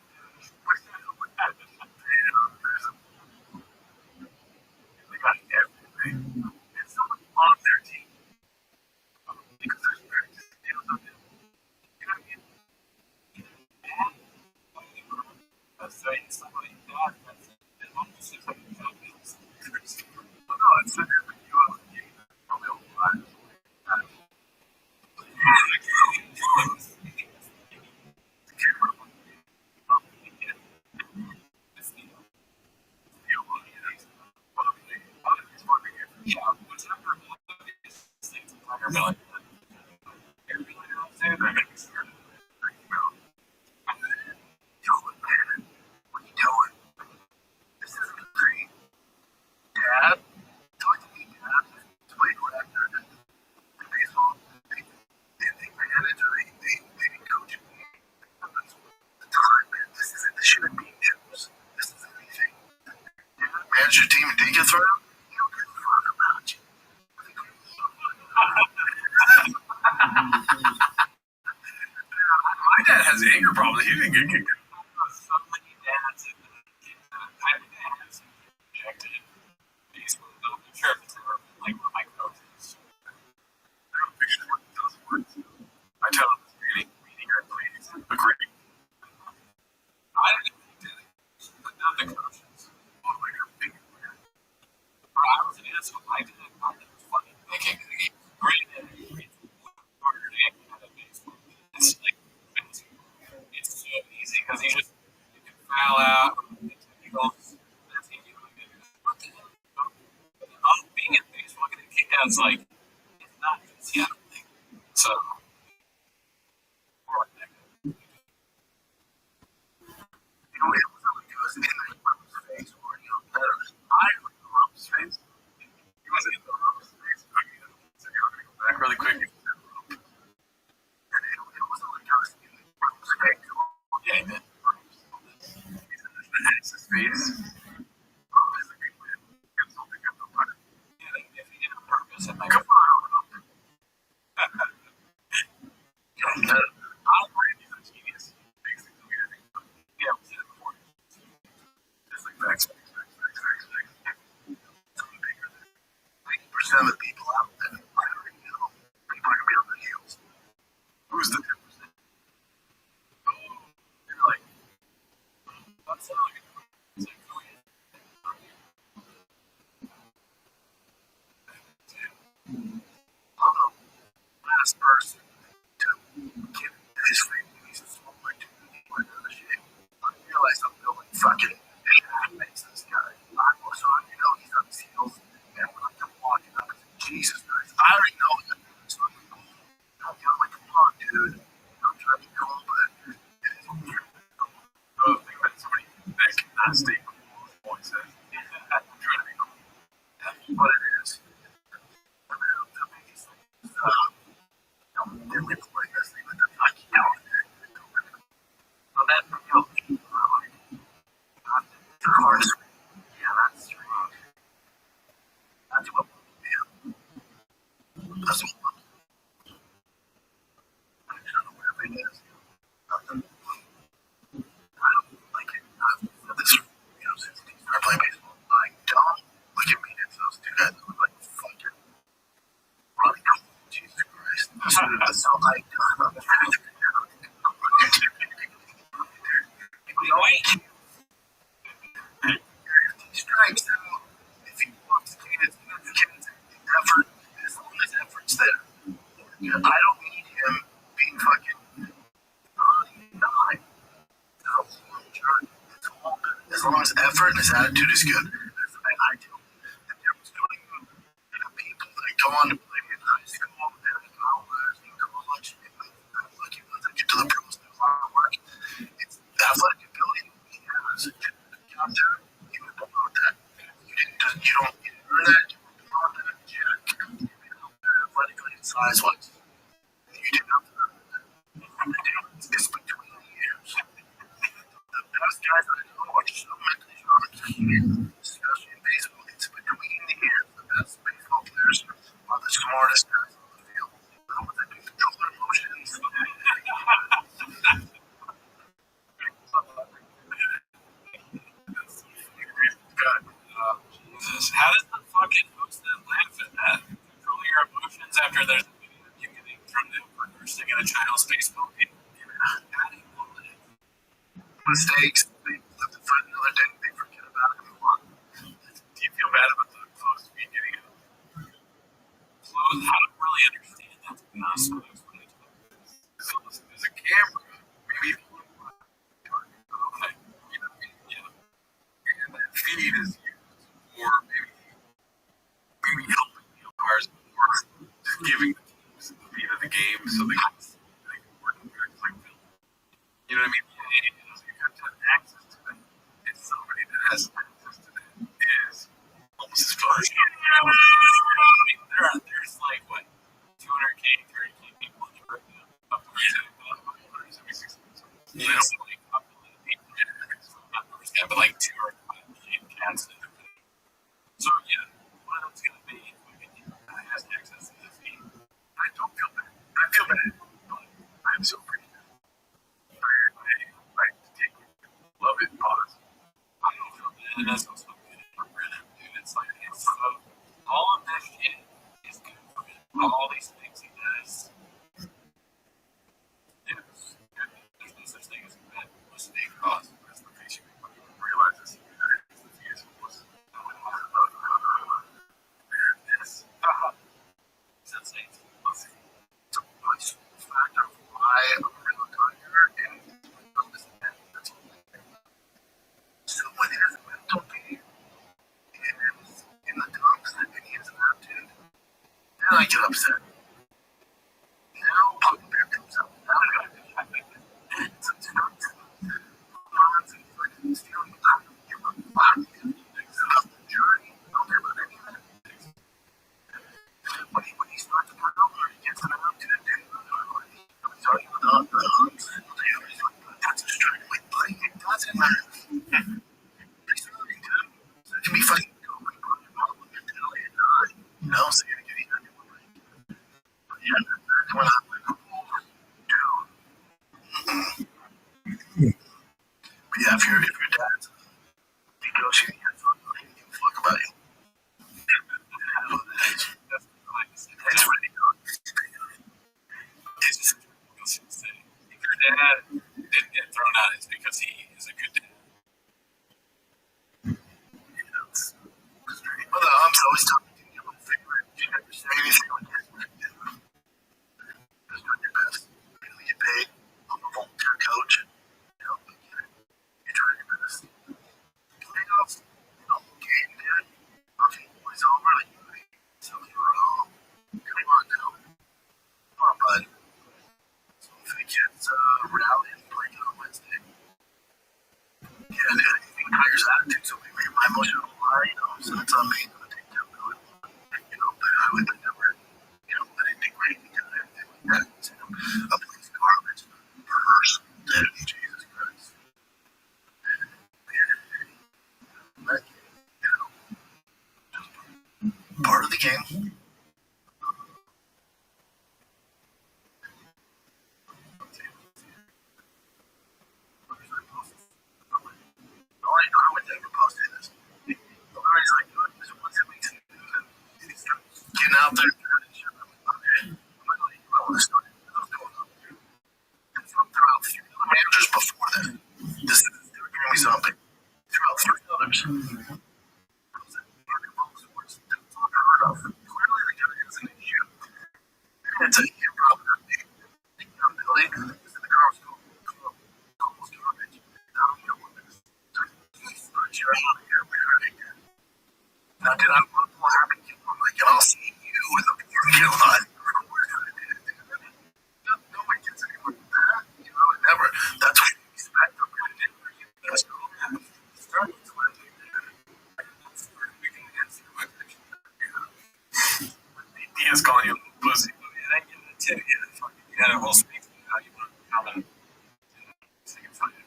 They got everything. And someone on their team. Because there's very good deals of them. You know what I mean? Saying somebody died, it almost seems like a job deals. Well, no, it's in there, but you have a game that probably all lives. Yeah, what's happening is things are really what are you doing? This isn't a dream. Dad, talk to me, Dad. It's way after the baseball. They manage or they coach me. The time, man. This shouldn't be news. This isn't anything. Dad, manage your team and did get thrown out? You don't give a fuck about you. My dad has anger problems. He didn't get kicked out. So many dads have been my dad has rejected baseball. I'm not sure if it's like one of my coaches. I don't picture what those words. I tell him it's reading or please agree. I didn't think that, but not the coaches. Oh, like a big weird. Bro, I was an asshole. I did it. I thought it was funny. They came to the game. Great. Harder to get out of baseball. It's like it's so easy because you can foul out. You go. That's easy. What the hell? Being in baseball, getting kicked out is like it's not easy. I don't think so. It was really good in the Rump's face, or I was in the Rump's face. He wasn't in the Rump's face. So you're gonna go back really quick. And it wasn't like I was in the Rump's face. Yeah, he did. It's his face. Rump is a good man. It's something I don't want. Yeah, if he did it on purpose, it might come on. guys look like fucking Robbie Cole. Jesus Christ. So like, strikes out. If he wants to get effort, as long as effort's there. I don't need him being fucking 9. As long as effort and his attitude is good. I do. And there was people that go on to play in high school and in college and lucky ones that get to the pros and a lot of work. It's the athletic ability he has. Get out there, you would promote that. You don't earn that, you would promote that. Athletically and size wise. You did not earn that. It's between the years. The best guys that I know are so mentally strong, especially in baseball. It's between the years. The best baseball players are the smartest guys on the field. The ones that can control their emotions. Jesus, how does the fucking host then laugh at that? Control your emotions after there's a video of you getting thrown out for bursting in a child's baseball game. Mistakes. They live to fight another day. They forget about it and move on. Do you feel bad about the close to be getting out? Close, I don't really understand that, to be honest with you. So there's a camera. Maybe Okay. Yeah. and that feed is used for maybe helping the umpires or just giving the teams the feed of the game so they can work like film. You know what I mean? You have to have access to that. And somebody that has access to that is almost as far as There's like, what, 200K, 30K people in the right now. Up to yes, like, up to not numbers yet, but like 205 million cats in the video. So, yeah, one of them's going to be has access to this game. I don't feel bad. I feel bad, but I'm so appreciative. I take it. Love it. Pause. I don't feel bad, and that's also good for Brennan, dude. It's like, it's all of this shit is good for him. All these things he does. Yeah, there's no such thing as a bad publicity cause. That's the face you make when you realize this. This. That's nice. It's a nice factor of why I'm really tired and this and that. That's all. So when it is a mental game and it's in the dumps and he has an attitude, then I get upset. Now Papa Bear comes out. Now I gotta be happy. It's a nonsense. Nonsense. Like stealing. I don't give a fuck. It's about the journey. I don't care about any of that. When he starts to turn over, he gets an attitude. I'm sorry, the humps. That's just trying to like play. It doesn't matter. It's really good. So it can be fucking dope. You know, so you're getting that. But yeah, that's when I'm like, dude. But yeah, if your dad's negotiating your phone, he can fuck about you. It's really good. It's just If your dad didn't get thrown out, it's because he is a good dad. Well, the ump's always talking to you about favorite. You never say anything like that. Just doing your best. You know, you get paid. I'm a volunteer coach. You know, you're trying your best. Playoffs, you know, game, man. Nothing was over. Like, you made something wrong. Come on now. Come on, bud. So if the kids rally and play on Wednesday, yeah, he hires attitude, so maybe my emotional lie, you know, so that's on me. I'm gonna take care of it. You know, but I would never, you know, let it degrade me or anything like that. So, a police garbage, perverse, dead, Jesus Christ. But, you know, just part of the game. I would never post this. The only reason I do it is once it makes news and It's a improv building. The car was almost garbage. Now you know what it is. You're out of here. We're out of here. Now, did I want to happen? I'm like, and I'll see you in the parking lot. No one gets anywhere with that. You know, never. That's what you expect. That's cool. Starting to let me he is calling you a pussy. It ain't getting a tip yet. You had a whole speech. How you want to comment? So you find it.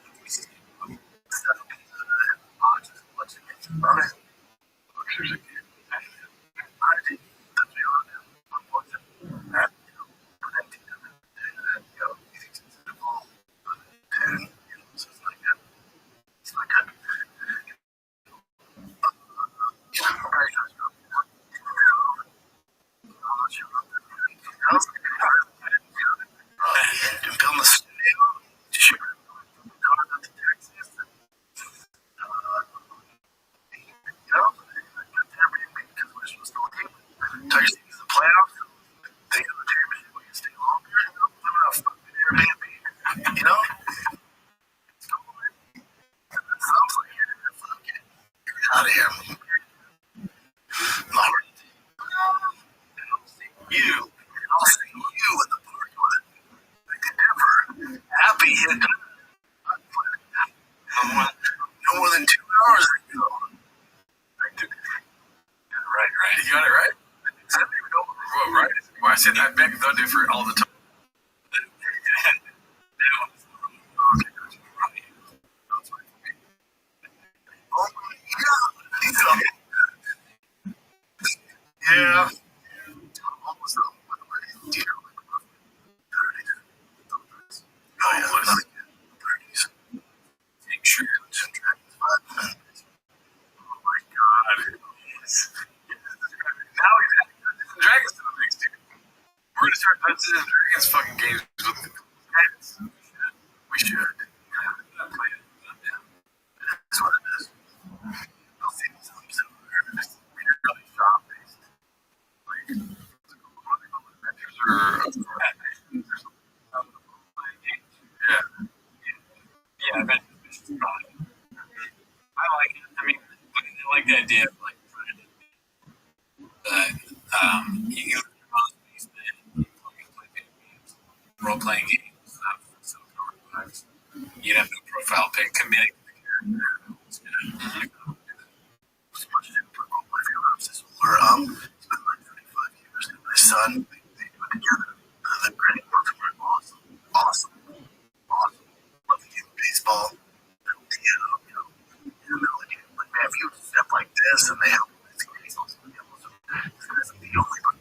Pictures again. I think that's the other unfortunate. That, you know, preventing them. You know, he thinks it's a ball. And, you know, so it's like that. It's like that. Yeah, very nice. Film the studio, shoot cars out to Texas, and, you know, got the Airbnb because we're supposed to leave. Tiger City's the playoffs. They go to the championship, we can stay longer, you know, live in a fucking Airbnb, you know? It's cool, man. That sounds like it. Fuck it. Get out of here. My heart. I'll see you. I'll see you in the parking lot. Like ever. Happy hit. No more than 2 hours ago. Right. You got it right? I don't even know what right is. Well, I said I beg they'll differ all the time. Oh my God. Yeah. Almost done. By the way, dear. Oh, yeah. 30s. Make sure you're listening to Dragons 5 minutes. Oh my God. Yes. Now we've had Dungeons and Dragons to the mix, dude. We're gonna start Dungeons and Dragons fucking games with the guys. We should. Play it. Yeah. That's what it is. I'll see these episodes. We're really shop based. Like, adventures or yeah. Yeah, adventures. I like it. I mean, I like the idea of like trying to you can live in your mom's basement, you can play video games, role playing games, stuff. So you'd have no profile pic committing to the character. It's good. We're it's been like 35 years. And my son, they do it together. They're great. Awesome. Awesome. Love the game of baseball. Piano, you know, melody. Like, man, if you step like this and they help with the baseball, this guy's the only one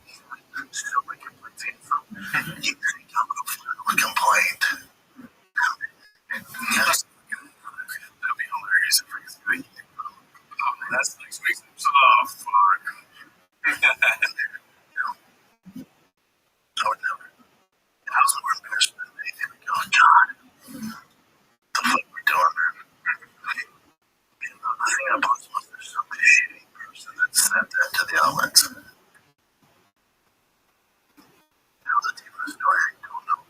still like complaining from. You think I'll go for a complaint? Yes. That'd be hilarious if he's doing it. Oh, man, that's next week. Oh, fuck. I would never. I was more embarrassed than anything. Like, oh, God. The fuck we doing, man? The thing I bought was there's some shitty person that sent that to the outlets. Now the deeper story, I don't know.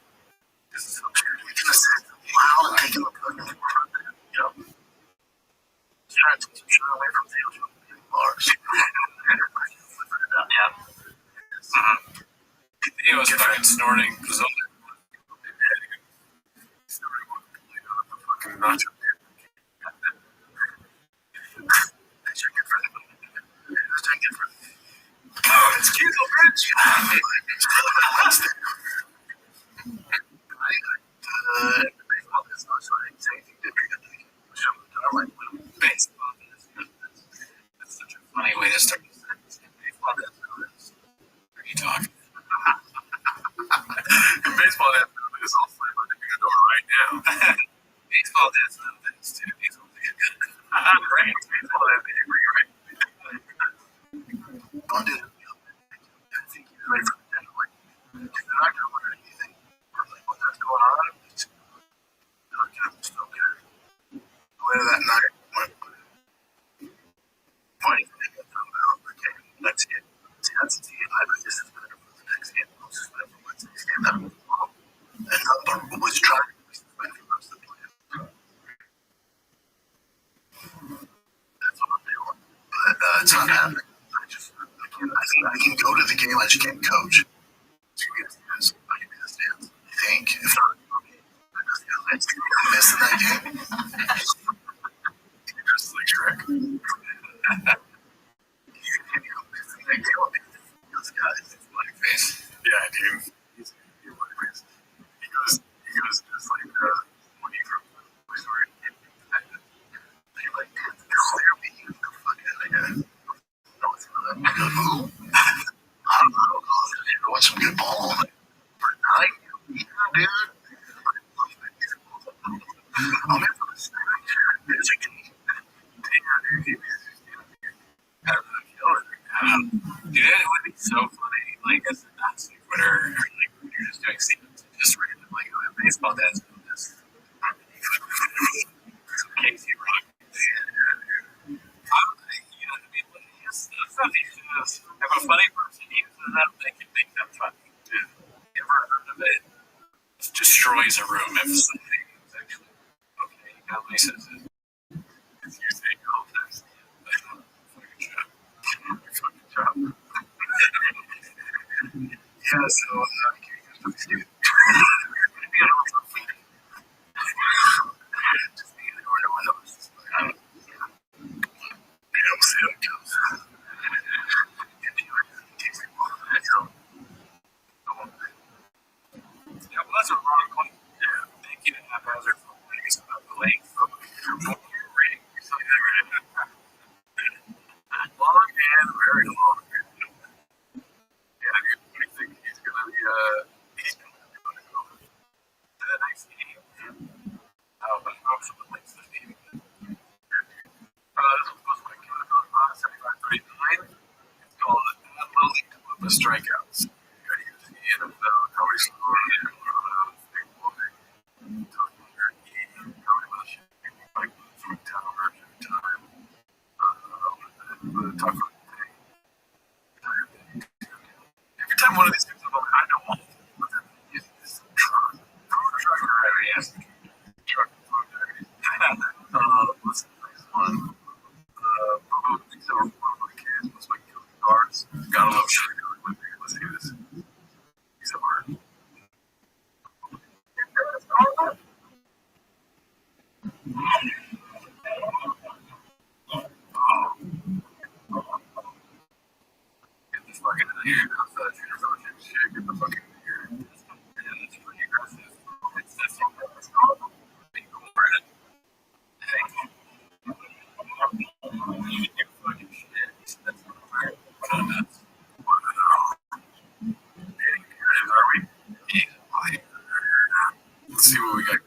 This is so weird. We can say, wow, I'm taking the fucking front there. Yep. Just trying to take some shit away from sales from bars. Yeah. He was fucking snorting. Fucking nacho. Oh, it's cute, bitch. Baseball is that's such a funny way to start the sentence. Baseball is what are you talking? Baseball is all flavor to be a door right now. Baseball has some things too. Baseball is good. Right? Baseball has the agree, right? Oh, dude. I think he's ready for the day. Like, they're not going to learn anything. Like, what that's going on. It's so good. Later that night, why do you think I found out? Okay, that's it. See, that's the I was just as better for the next game. I was just better for my you can't coach. So you get to his stance. I think. If not, missing that game. Just like Shrek. This guy's blackface. Yeah, dude. He's blackface. He goes just like when he from Toy Story. They're like, clear me the fuck out of here. No, it's not. Who? I don't know. I want some good ball for 9. Yeah, dude. I'm in for the snack. There's a game. Damn, dude. Dude, it would be so funny, like, as a Nazi Twitter, or, like, when you're just doing scenes, just random, like, baseball dads do this. Casey Rock. You know what I mean? Like, that's not easy. If a funny person uses them, they can make them funny. Dude, you ever heard of it? It destroys a room if something is actually okay. You got my senses. It's usually all times. Fucking job. Fucking job. Yeah, so, just being over the windows. I don't see how it goes. Yeah, well, that's a wrong point. Yeah, thank you to Haphazard for warning us about the length of reading. Long and very long. Yeah, what do you think he's going to be, he's going to go to the next game? But I'm the links to the game. This was like 75-39. It's called Unloading Club of Strikeouts. You got to use the NFL, comedy store, big boy, talking about comedy about shit, like from town every time. Talk about the thing. Every time one of these things I'm like, I don't want to put them in this truck. Truck already, yes. Truck food already. What's the next one? Things that were fun for the kids was like killing guards. Gotta love shooting guard. Let's do this. These are hard. Get the fuck out of here. Outside your fucking shit. Get the fuck out of here. Yeah, that's pretty aggressive. That's something that's cool. Being cool for it. Hey. You do fucking shit. That's not fair. Nuts. Are we? Yeah. Let's see what we got.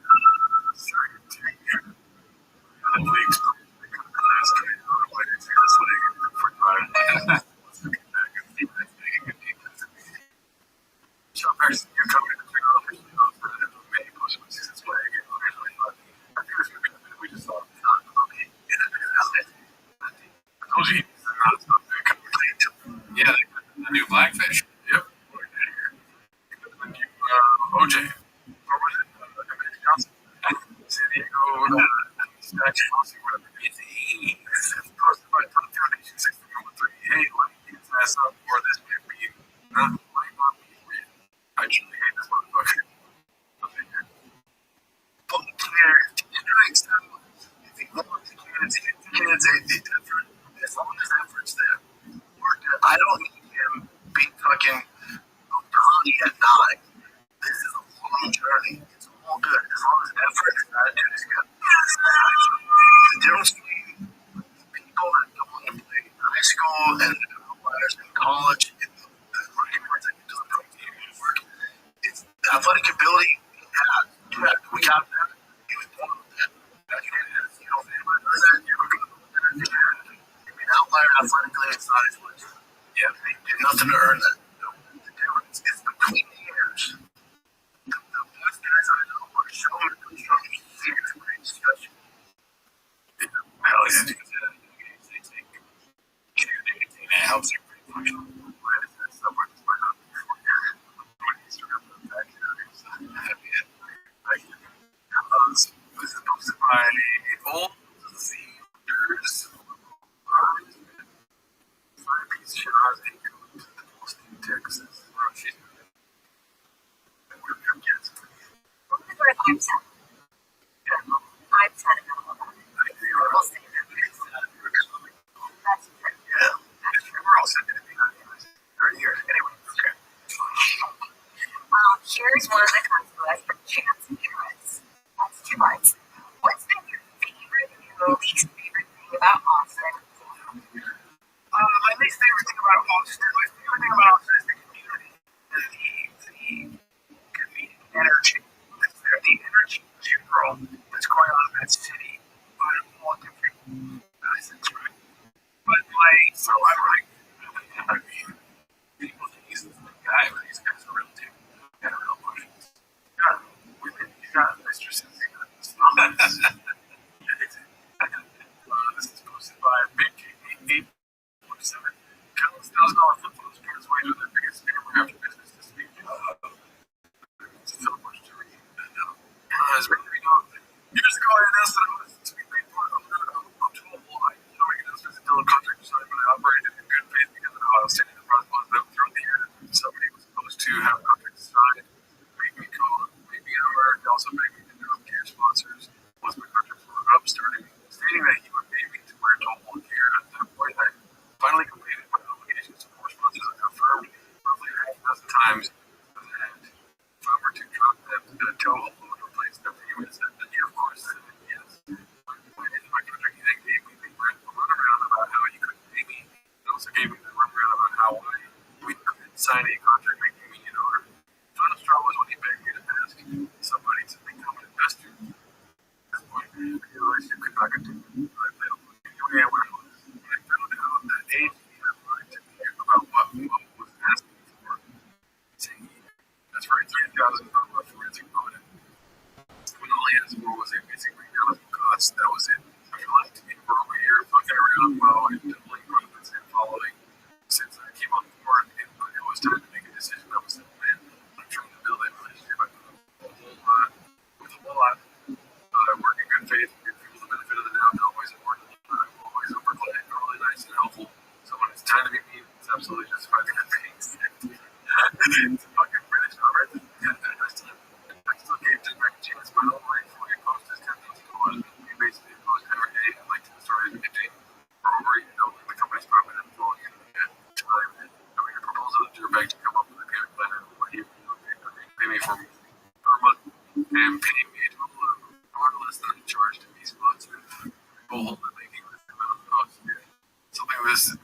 Yeah, the new Blackfish. Yep. OJ. Or was it Johnson? San Diego, it's posted by Top Foundation 63113. Hey, let me get his ass up for this might not be real. I truly hate this motherfucker. But next time, if you look at the kids, as long as effort's there, I don't need him being fucking Tony at 9. This is a long journey. It's all good. As long as effort is not dude is good. The difference between people that go on to play in high school and players in college, and the running words that do the work, it's the athletic ability. Yeah, we got that. He was born with that. You know, if anyone does that, you're going to know that. You'd be an outlier athletically, it's not as much. Yeah, they did nothing to earn that. The difference is between the years. The best guys I know are showing construction. It's a great discussion. Hell yeah. It helps you pretty functional. Why does that stuff work? It's not before you start up the back this is posted by Old Zers. Five piece shit has a I've said it all about it. We'll say that. That's true. Yeah. That's true. We're all sitting in the 30 years. Anyway, okay. Here's one that comes to us from Chance Harris. That's two parts. What's been your favorite and least favorite thing about Austin? My least favorite thing about Austin, my favorite thing about Austin is the community. The energy that's there. The energy general that's going on in that city on all different facets, right? But so I'm like, I mean, people think he's this big guy, but these guys are real dude. Got a real push. Got women, he's got mistresses, he's got slumbers. This is posted by Big K 847. Countless $1,000 flip phones put his way to their biggest scammer after business this week. It's so much to read. As many know, years ago I announced that I was to be made part of to a wall. I make announcements until a contract was signed, but I operated in good faith because of how outstanding the product was. But throughout the year, somebody was supposed to have contracts signed, make me call, make me an order, and also make me their own care sponsors. Once my contracts were up, starting stating that he would pay me to wear total care. At that point, I finally completed my obligations to four sponsors. I confirmed roughly 90,000 times that if I were to drop them to a toe, I would replace them for you. And said that you, of course, said yes. When in my contract, he then gave me the runaround about how he couldn't pay me. He also gave me the runaround about how we couldn't sign a contract making me an owner. The final straw was when he begged me to ask somebody to become an investor. At this point, I realized you could not continue. I played a game where I was. When I found out that age, he had lied to me about what was asking for. Saying that's right, 30,000 for forensic audit. When all he asked for was a basic breakdown of costs, that was it. After lying to me for over a year, fucking around while and doubling profits and following. Since I came on board, it was time to make a decision. I was simple man. I'm trying to build a relationship with a whole lot. Work in good faith, give people the benefit of the doubt, always important. Always overplay, really nice and helpful. So when it's time to be mean, it's absolutely justified to get paid. It's a fucking British, alright? I still gave Jim back a chance, but all right, before he posted his $10,000, we basically post every day. I like to the story of the day. For over a year, the company's profit and falling in the time. I made a proposal to Dirtbag to come up with a payment plan and what he would pay me for per month and pay me a total of far less than he charged to be sponsored. We'll hold the making this amount of cost. Something this is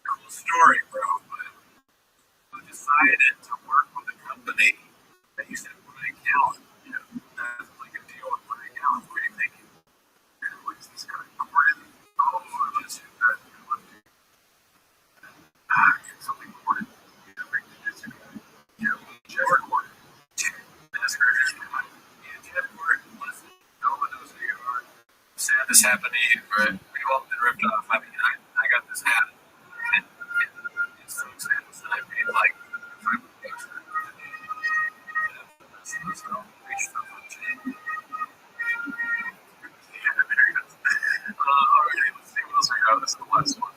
cool story, bro. But I decided to work with a company that used to have my account. You know, that's like a deal with my account. What do you think? And it was this guy, Gordon. Oh, let's do that. Something Gordon. Jeff Gordon. That's great. Jeff Gordon. Listen, no one knows who you are. Sad this happened to you, right? We've all been ripped off. I mean, I got this hat. And it's so sad. I made like 5 bucks for it. So, reach the chain. Yeah, there he goes. Alright, let's see what else we got. This is the last one.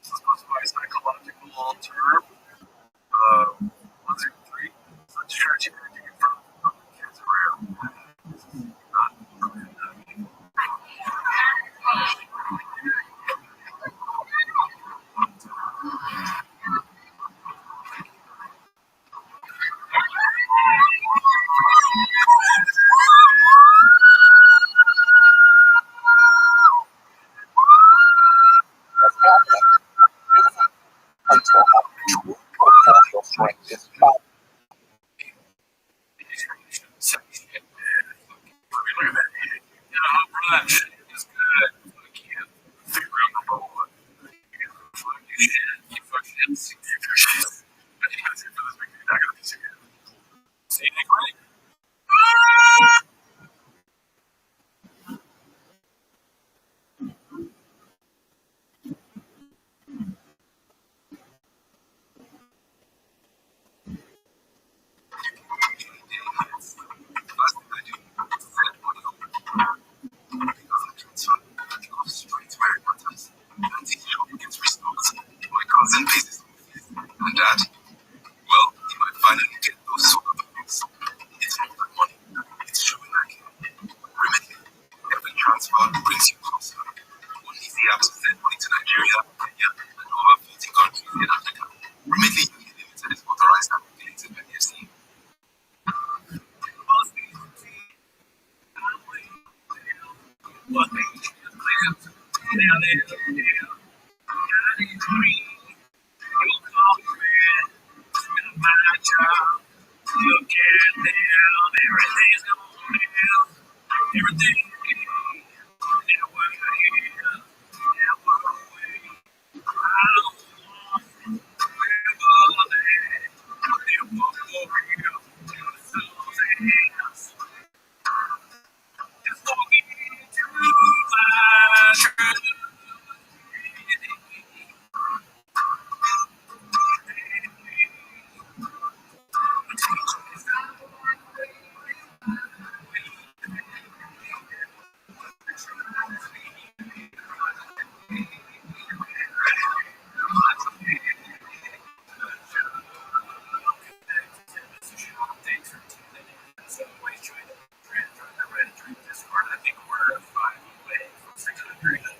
This is supposed to be a psychological term. 1 through 3. So, church parenting in front of kids around. This is not really Dad?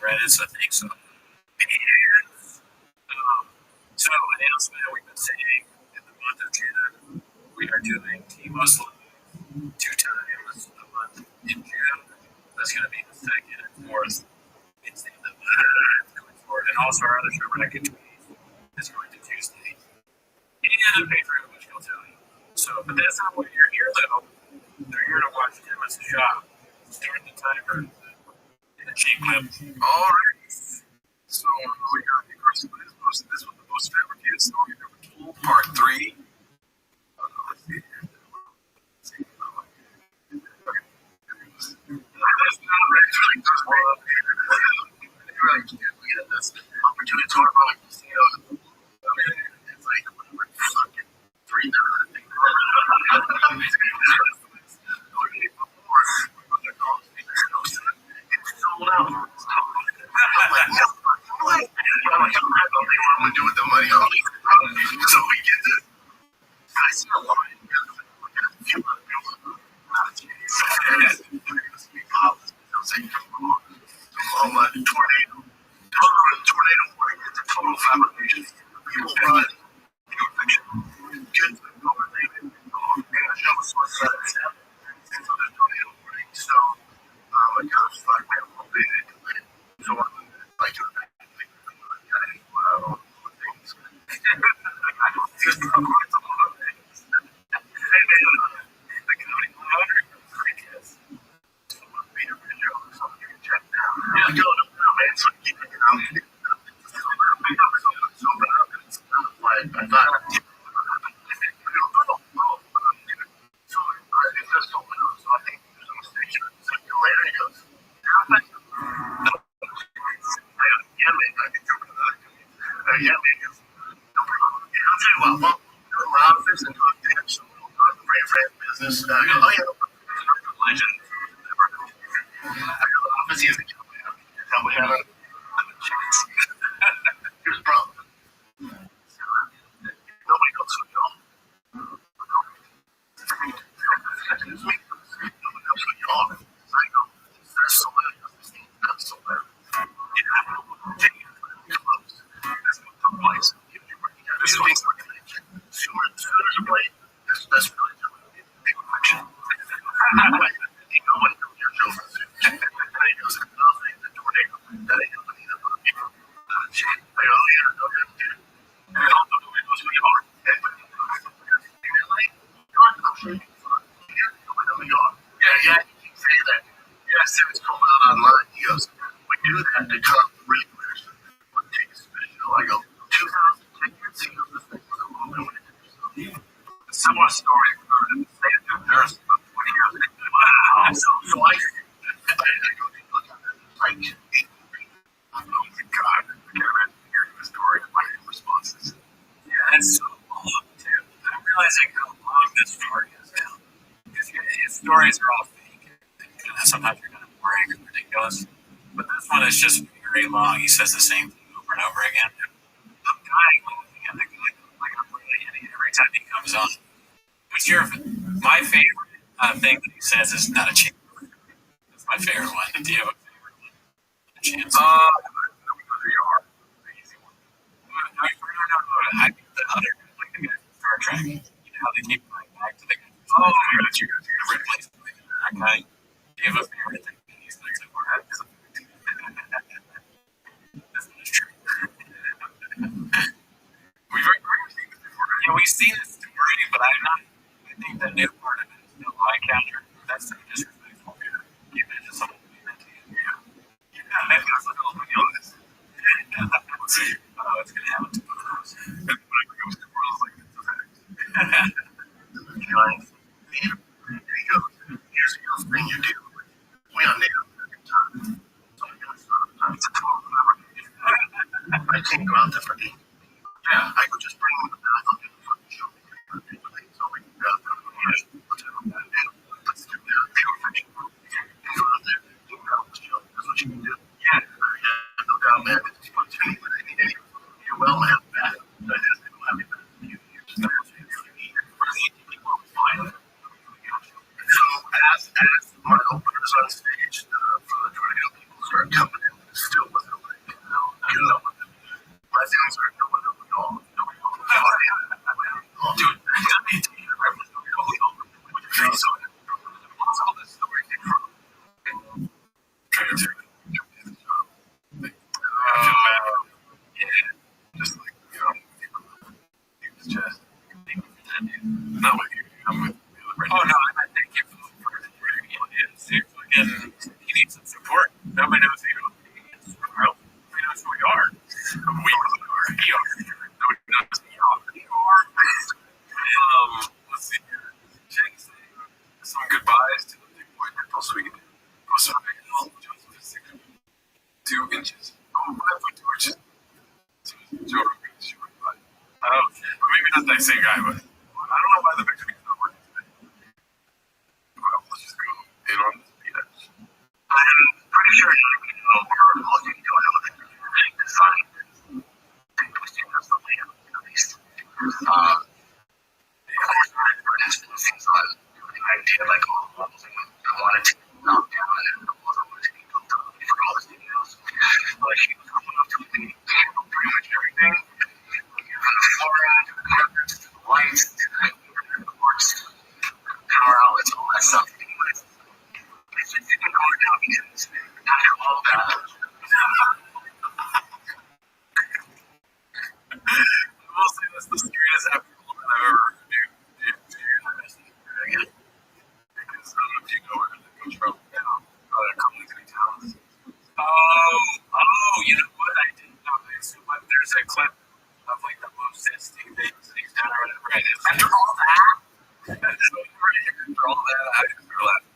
Reddit, I think so. So, announcement we've been saying in the month of June, we are doing T-Muslim 2 times a month in June. That's going to be the second and fourth Wednesday of the month going forward. And also our other show, Racket Tweets, is going to Tuesday. And Patreon, which he'll tell you. So, but that's not what you're here, though. They're here to watch Tim as a shop. Start the timer. In the cheap clip. All right. So we got the person who is posted. This was the most fabricated story ever told, part 3. Let's see. This opportunity to talk about like casinos. It's like fucking 3 sold out. I'm do with the money. So we get this. I see a line. Tornado. Tornado warning. It's a total fabrication. People run. Kids overrated. And show us what's up. And so there's tornado warning. So I got stuck there a little bit. So I'm like, business. Oh yeah, legend. Office is probably have a chance. Here's the problem. Nobody knows who you are. Nobody knows who you are. I know. There's so many of these things. That's so bad. You have to take it close. That's what took place. There's things we're going to check. Sooners are playing. That's really big reflection. No one knows your children. That ain't knows nothing. The tornado. That ain't nothing either. People. I only know them too. And I don't know who knows who you are. I'm sure you can find. Nobody knows who you are. Yeah, you keep saying that. Yeah, I see what's coming out online. He goes, we do that to cut the readers. What takes special? I go, 2,000 tickets. He goes, this thing was a little bit. A similar story occurred in the state of New Jersey about 20 years ago. Wow. So I go to look at it. Like, oh my God. I can't imagine hearing the story and my responses. Yeah, that's so long, too. I'm realizing how long this story is now. Because his stories are all fake. And sometimes you're kind of boring and ridiculous. But this one is just very long. He says the same thing over and over again. I'm dying laughing at the guy. Like, I'm really hitting it every time he comes on. What's my favorite thing that he says is not a chance. That's my favorite one. Do you have a favorite one? A chance? I think the other, like the guy from Star Trek, you know how they keep going back to the guy. Oh, you got to replace that guy. Do you have a favorite thing he's like so far? sorry, nobody else. Dude, so what's all this story came from? Yeah, just like, his chest. Not with you, I'm with the other friend. Oh, no, I meant thank you for the he needs some support. Nobody knows who nobody knows who we are. We are. We are. Nobody knows who we are. We are. Let's see here. Jake's some goodbyes to the big boy purple sweet. Post 2 inches. Oh, 5.2 inches. Oh, maybe not that same guy, but I don't know why the picture is not working today. Well, let's just go in on this BS. I'm pretty sure you know we're looking to design and posting us the layout at least. Things on I did like all the levels I wanted to knock down and the other ones to be built up for all the studios. But she was coming up to me pretty much everything. From the flooring to the carpets to the lights to the courts, power outlets, all that stuff. Anyways, it's just didn't go down because after all that, I will say that's the scariest afterglow I've ever again. Because I don't know if you know where that comes from. Community towns. Oh, you know what? I didn't know this. But there's a clip of like the most interesting things that he's done or whatever. Right? After all that, after all that, I didn't realize.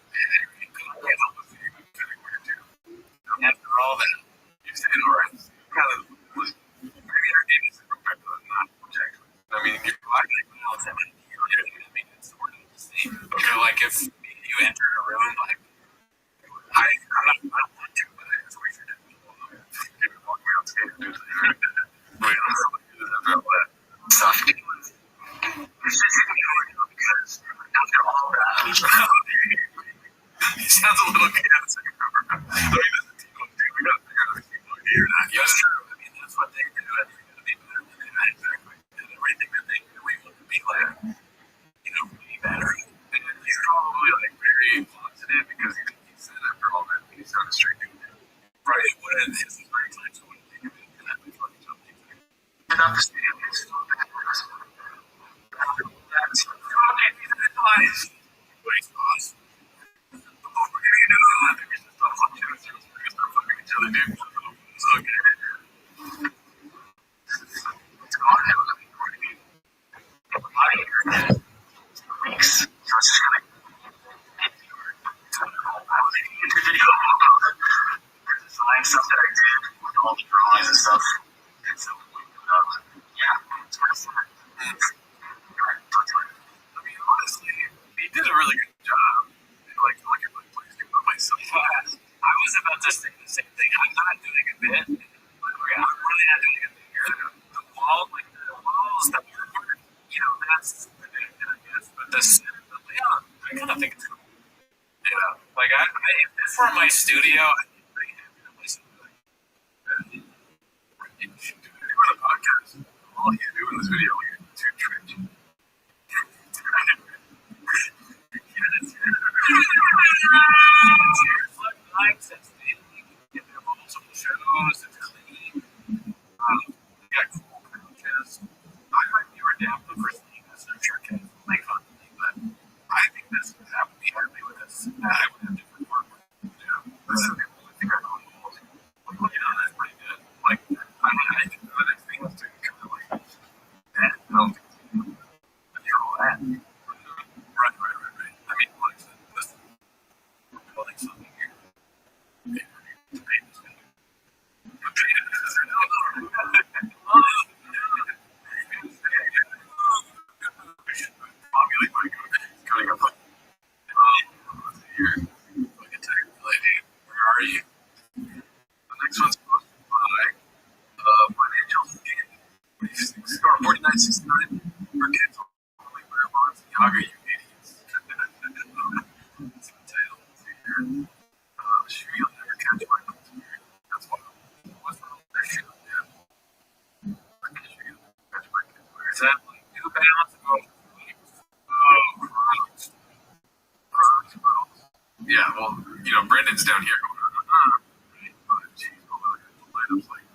After all that, you said it right. Kind of was maybe entertaining is compared to not project. I mean, you're like now, it's I mean, it's sort of the same. Okay, like if you enter a room, like I don't want to, but I just wait for it. Walk me out skating, dude. Wait on somebody to do that stuff. It's just because after all that, he sounds a little chaotic. I mean, we got to figure out if people are here or not. That's true. I mean, that's what they do. I think it's going to be better than that. Exactly. And everything that they do, we want to be like, way better. And he's probably like very positive because he said after all that, he's on a straight dude. Right. When his very time, so when they do it, and that makes fucking something. And not the studio, it's so bad. That's nice. Waste loss. Stuff that I did with all the drawings and stuff. And so, yeah, it's kind of fun. I mean, honestly, he did a really good job. Like, look at my place, dude. My place so fast. I was about to say the same thing. I'm not doing a bit. I'm really not doing a bit here. The wall, like the walls, the artwork, that's the big thing, I guess. But the layout, I kind of think it's cool. Yeah, like for my studio, you should do a podcast. All you do in this video, you're too tricky. Nice, it's multiple shows, it's clean. We got cool couches. I might be adaptive for seeing this, I'm sure kids will make fun of me, but I think this would have to be happy with this. I would have different work. But some people would think I'm on the walls. That's pretty good. Like, I mean, I think the next thing is to kind of like, I don't think control that. Right. I mean, like, listen, we're building something here. To pay this thing. Populate my cutting up. Here, look at that lady. Where are you? The next one's supposed to buy financial skin. Or 49.69 for kids only wear bonds. Yaga, you idiots. It's the title. Here. Sure, you'll never catch my nose here. That's why. What's wrong with that shit? Yeah. Is that like New Balance? Oh, Crocs. Yeah, well, Brendan's down here going, geez, lineups like,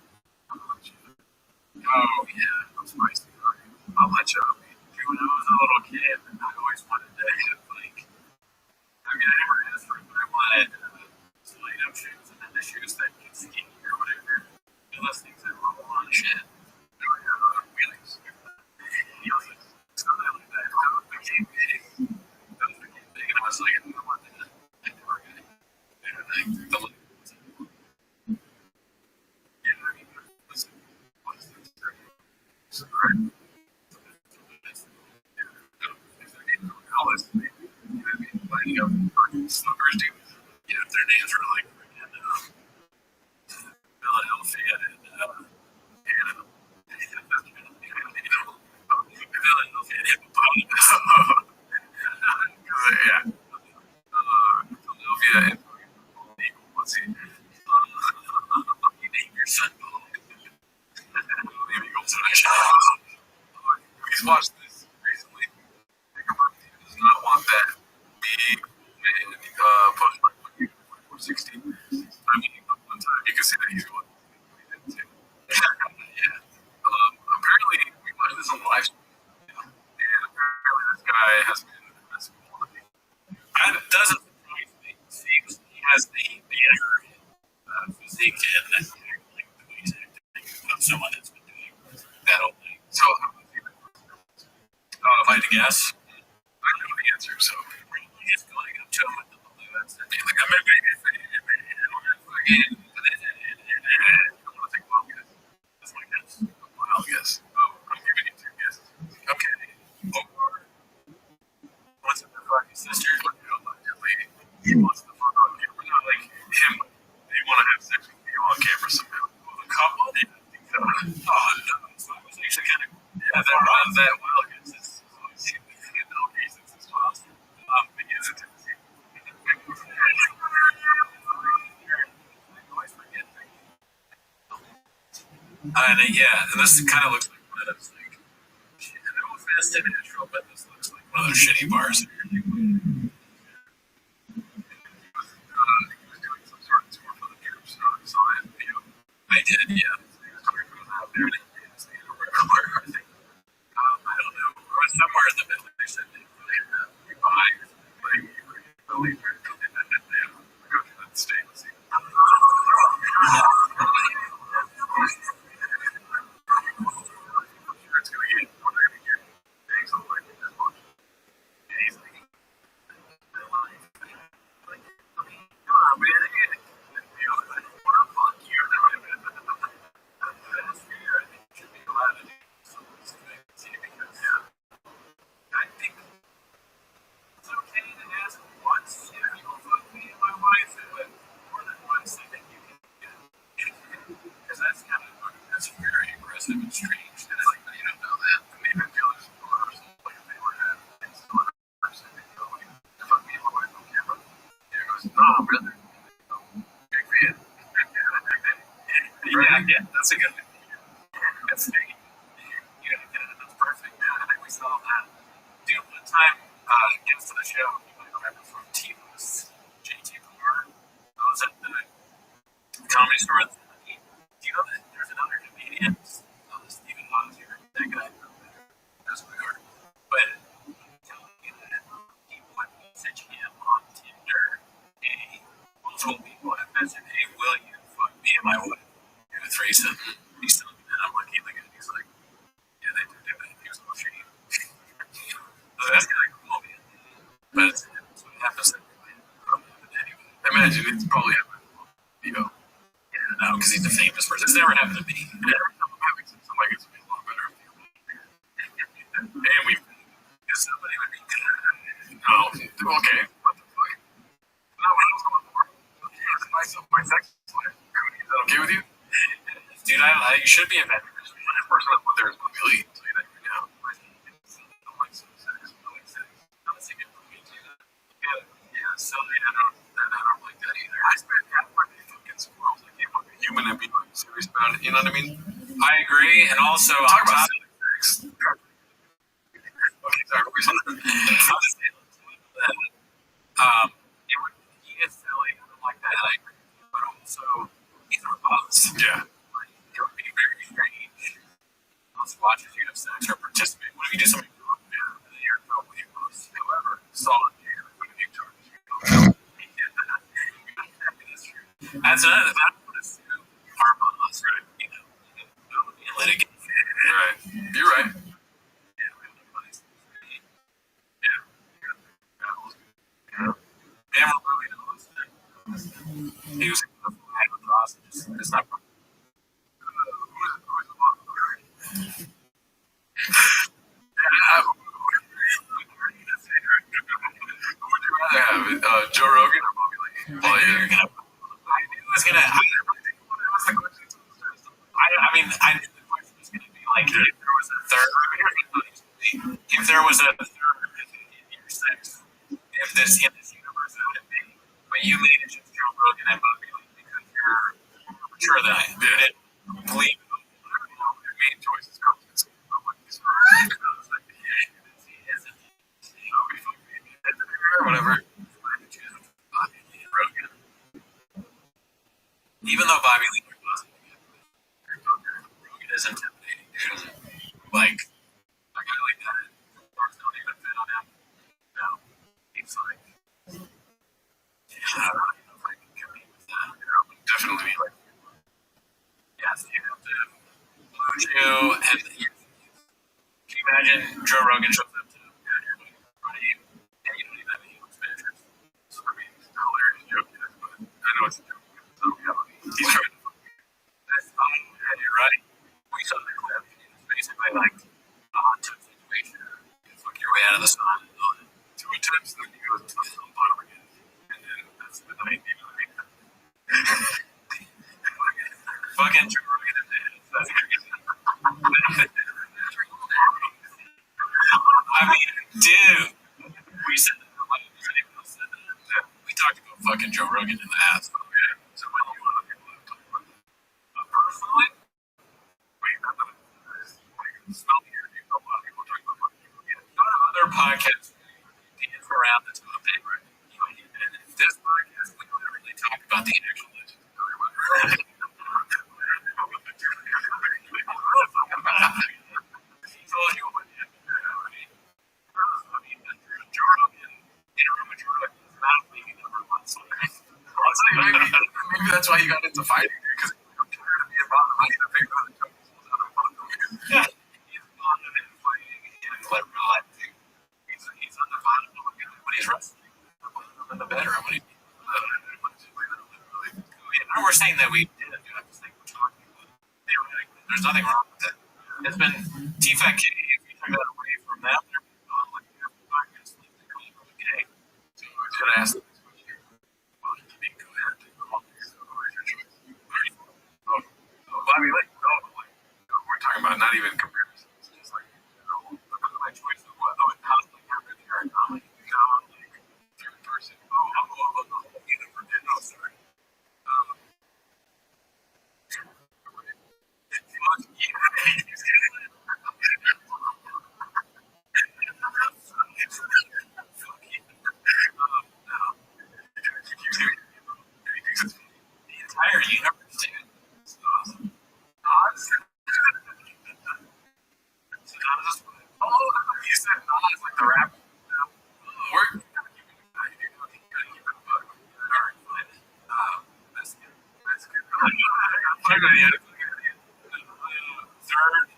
oh, yeah, I'm spicy. I'll let you know. When I was a little kid, I always wanted to like, I never asked for it, but I wanted light-up shoes, and then the shoes that get skinny or whatever. Those things that roll on shit. They were wheelies. Something like that. Those became big. And I was like, I don't want that. I never got it. The yeah, I mean, listen, what is this? So, right? Lining up fucking snookers, dude. Their names are like Philadelphia and Philadelphia and hippopotamus. Yeah. Philadelphia and let's see. You name your son. He's watched this recently. He does not want that big man push by 460. I mean, one time you can see that he's going. Yeah. Apparently, we watched this on live stream. And apparently, this guy has been in the school. That doesn't surprise me. Seems he has the better physique and like the way he's acting of someone that's been doing that whole thing. So, if I had to guess, I know the answer. So, he's going up to him with the balloons and being like, I'm going to make it. I don't want to take a wild guess. That's my guess. A wild guess. Oh, I'm giving you 2 guesses. Okay. Or wants to fuck his sister. He wants to fuck on camera. Not like him. They want to have sex with you on camera somehow. The couple? I think so. Oh, no. So it was actually kind of that wild guess is in all cases is possible. But he is a Tennessee. And this kind of looks like one of those, like, no offense to Nashville, but this looks like one of those shitty bars. He was doing some sort of tour for the troops. I saw that video. I did, yeah. So he was talking about out there, and he was staying over I think. I don't know. Or somewhere in the middle, they said they buy, like, really weird. Go to that state and see. It's going to get more than you get. Thanks, I'm like, this much. And he's like, I think it's okay to ask once, you will fuck me and my wife, but more than once, I think you can get it. Because that's very aggressive and strange. And it's like, you don't know that. I mean, I feel it's rehearsal, like if they were to install a person, they go, like, fuck me and my wife on camera. And he goes, no, brother. Big fan. Yeah, that's a good thing. That's big. That's perfect, man. I think we saw that. Dude, one time, guest to the show, you might remember from T-List, JT Lamar. I was at the Comedy Store. Do you know that there's another comedian, Stephen Lozier, that guy from there? That's my heart. But I'm telling you that he would message him on Tinder, and multiple people have messaged, hey, will you fuck me and my wife? Do a threesome. He's telling me that. I'm looking at the guy, he's like, yeah, they do that. He was on stream. So that's kind of cool, man. But it's what happens anyway. Imagine it's probably happened, no, because he's a famous person. It's never happened to me. I'm having somebody gets me a lot better. And we, if somebody would be good. No, okay, what the fuck? Not what I was going for. My sex life. Is that okay with you? Dude, you should be a veteran. The first one there is really tell you that right now. I like some sex. I like sex. I'm not saying it for me too. Yeah, so I don't like that either. I spent half my day fucking squirrels. I can't fuck a human and be serious about it. You know what I mean? I agree, and also talk about sex. It would, he is silly, I don't like that, but also he's a boss. Yeah. Like, it would be very strange. Let's watch if you have sex or participate. What if you do something wrong? Yeah, and then you're in trouble with your boss. However, solid here. What if you charge you? That's another. That's what it's our boss, right? You know, litigation. Right. You're right. Yeah, we have no money. Yeah. Yeah, we're really not. He was able to fly across. It's not. Joe Rogan or Bobby Lee? Well, you're gonna. I knew it was gonna. I mean, I knew the question was gonna be like, if there was a third. If there was a third in your sex, if this in this universe would it be? But you made it just Joe Rogan and Bobby Lee because you're more mature than I am. You didn't believe your main choice is competence. Whatever. Even though Bobby Lee wasn't Rogan is intimidating, dude. Like a guy like that, parts don't even fit on him. No, he's like, I don't know if I can compete with that. Definitely be like, Yes, you have to lose you, and can you imagine Joe Rogan shows up to your in front of you, and you don't even have any English majors? So I mean, it's a hilarious joke, but I know it's a joke. So yeah, he's trying to. That's fine. Yeah, you're right. We saw the clip. It's basically like a hot tub situation. You fuck your way out of the sun. 2 attempts, then you go to the bottom again, and then that's the night. You know what I mean? Fucking Joe Rogan and that's I mean, dude, we said that. We talked about fucking Joe Rogan in the ass. Okay, so when you want to talk about personally, wait, not that smell the interview. A lot of people talk about fucking Joe Rogan. Not other podcasts dance around the topic, right? And this podcast, we don't really talk about the actual legend. He told you what happened. I mean, Joe Rogan in a room with Joe Rogan is not making number one. So maybe that's why he got into fighting, because I'm tired of being bothered. I need to figure out the jokes. yeah, he's on the net fighting and let rod. He's undefinable when he's wrestling. In the bedroom when he. And we're saying that we did it. I just think we're talking about it. Theoretically, there's nothing wrong with it. It's been T-Fat K. If you took that away from them, they're like podcast like they call it gay. So I was gonna ask them this question. Well, you can go ahead. Bobby Lee, we're talking about not even comparisons. It's just like, My choice of what? Oh, how to happen here in comedy. Like third person. You never did. No, sorry. The entire universe, dude. It's awesome. Oz. Oh, you said Oz like the rap. We're that's good. That's good. Third,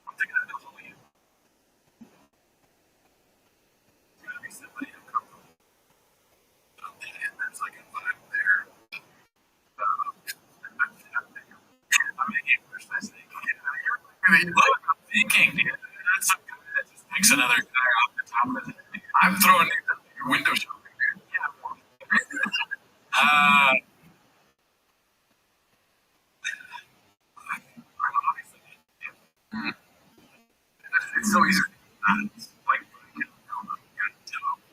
I'm thinking of Napoleon. It's gonna be somebody uncomfortable. And there's like a vibe there. I'm in English, I think. Look, I'm thinking, dude. That's so good. That just picks another guy off the top of it. I'm throwing your window shopping, dude. Yeah. It's so easy. Like,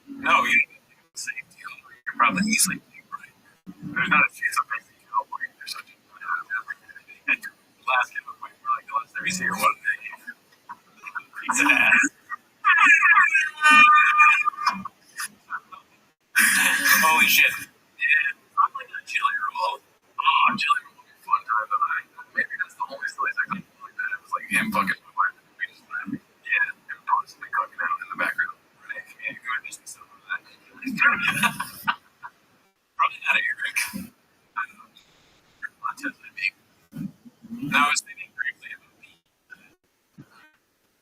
no, you don't say deal. You're probably easily right. There's not a chance of making you help. There's such a last giveaway. We're like, let's every year one day. Piece of ass. him fucking my wife. We just laugh. Yeah, him constantly cooking out in the background. Right? Yeah, you would just some of that. Probably not Eric. I don't know. Montez, maybe. Now I was thinking briefly about me.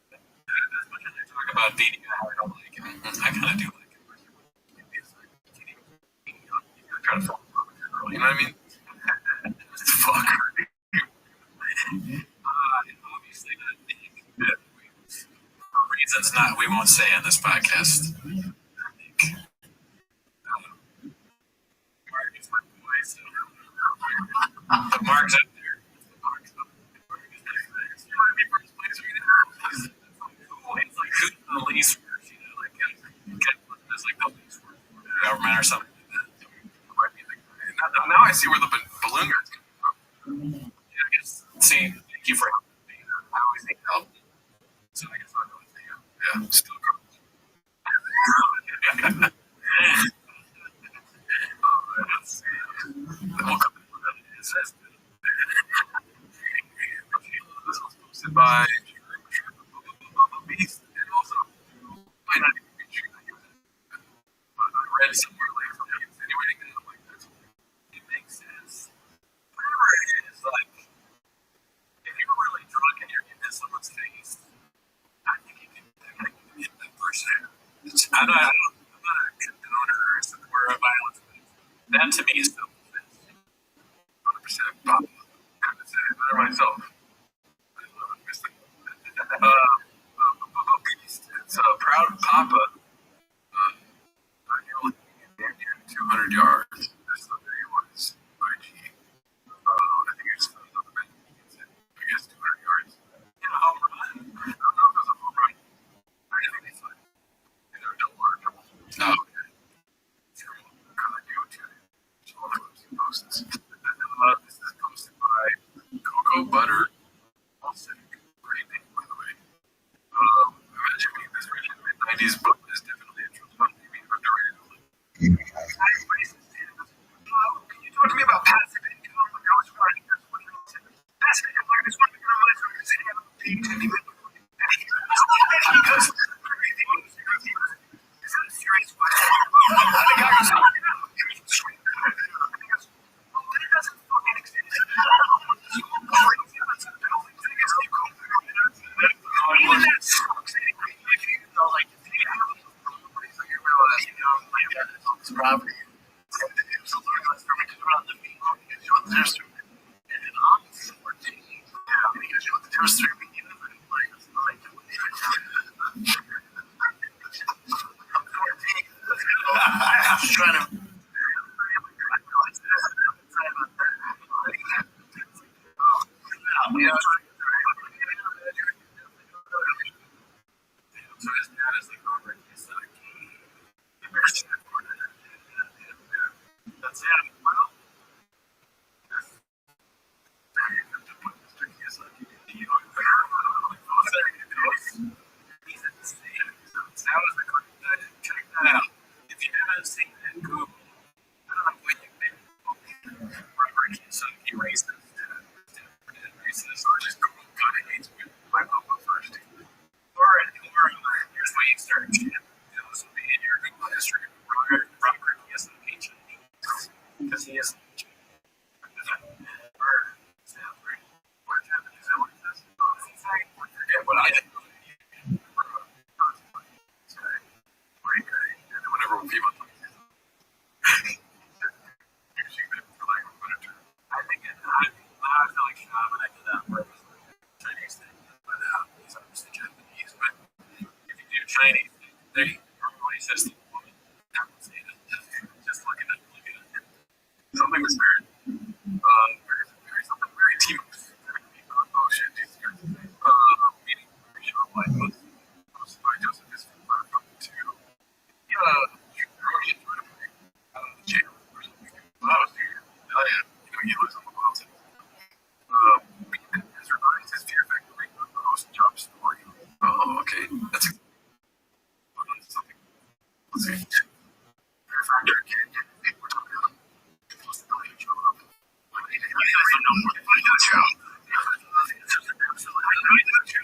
As much as I talk about dating how I don't like it, I kind of do like it. You're trying to fall in love with your girl, you know what I mean? Fuck her. Obviously, I think that for reasons not we won't say on this podcast. I think Mark is my boy, so the Mark's up there. The Mark's up there. You want to be first place right now? He's like who's the least worst, you know, like it's like the least worst government or something like that. Might be the guy. Now I see where the balloon guy's coming from. Yeah, I guess. See, thank you for helping me. I always need help. So I guess I'll go with you. Yeah, still cool. Let's see. We'll come to that. It says this was posted by Beast and also might not even be true. But I read somewhere like something insinuating that like that's it makes sense. Whatever it is, like if you're really drunk and you're in someone's face, I think you can hit that person. I'm not a condoner or a supporter of violence, but that to me is self-defense. 100% Papa. I have to say it better myself. I love it, Mr. Beast. It's a proud Papa. 9-year-old damn near 200 yards. That's the video on his IG. I think it's on the bench. I guess 200 yards. In a home run. I don't know if it was a home run. I think it's like in a double or triple. Oh, okay. Kind of new to it. So all the clips he posts. This is posted by Cocoa Butter. Also, great name, by the way. Imagine being this rich in the mid-90s, but is definitely a true fun. Maybe underrated. Can you talk to me about passive income? Like I was writing this one. Passive income, like I just want to become a money from the city of because is that a serious question? I think I was but it doesn't fucking exist. Even that sucks. Like, it's property. It's a little less for me to run the beat. Because you know what the difference between an office or taking. Yeah, because you know what the difference between you and like, I'm just trying to. Yeah. So his dad is like over and he's like, that's it. Well, he's insane. So that was the check that out. If you haven't seen it, Google. I don't know what you've been. Robert Kinson, he racist. Racist. Or just Google gun hates with my Papa first. Or here's what you start. This will be in your Google history. Robert Kinson, HID. Because he is. Forget what I did. Whenever people talk to I think I feel like Sean when I did that where it was like Chinese thing, but he's obviously Japanese. But if you do Chinese, everybody says the woman. Just looking at it. Something was weird. Something very team. Oh shit, Jesus Christ. Meeting Sean White was hosted by Joseph is from to jail or something. When I was here, hell yeah, he lives on the mountain. Has revised his fear factory on the host job story. Oh, okay. That's something. Let's see. Fear factor can't get we're talking about. Supposed to know you show up. I don't know what I got you.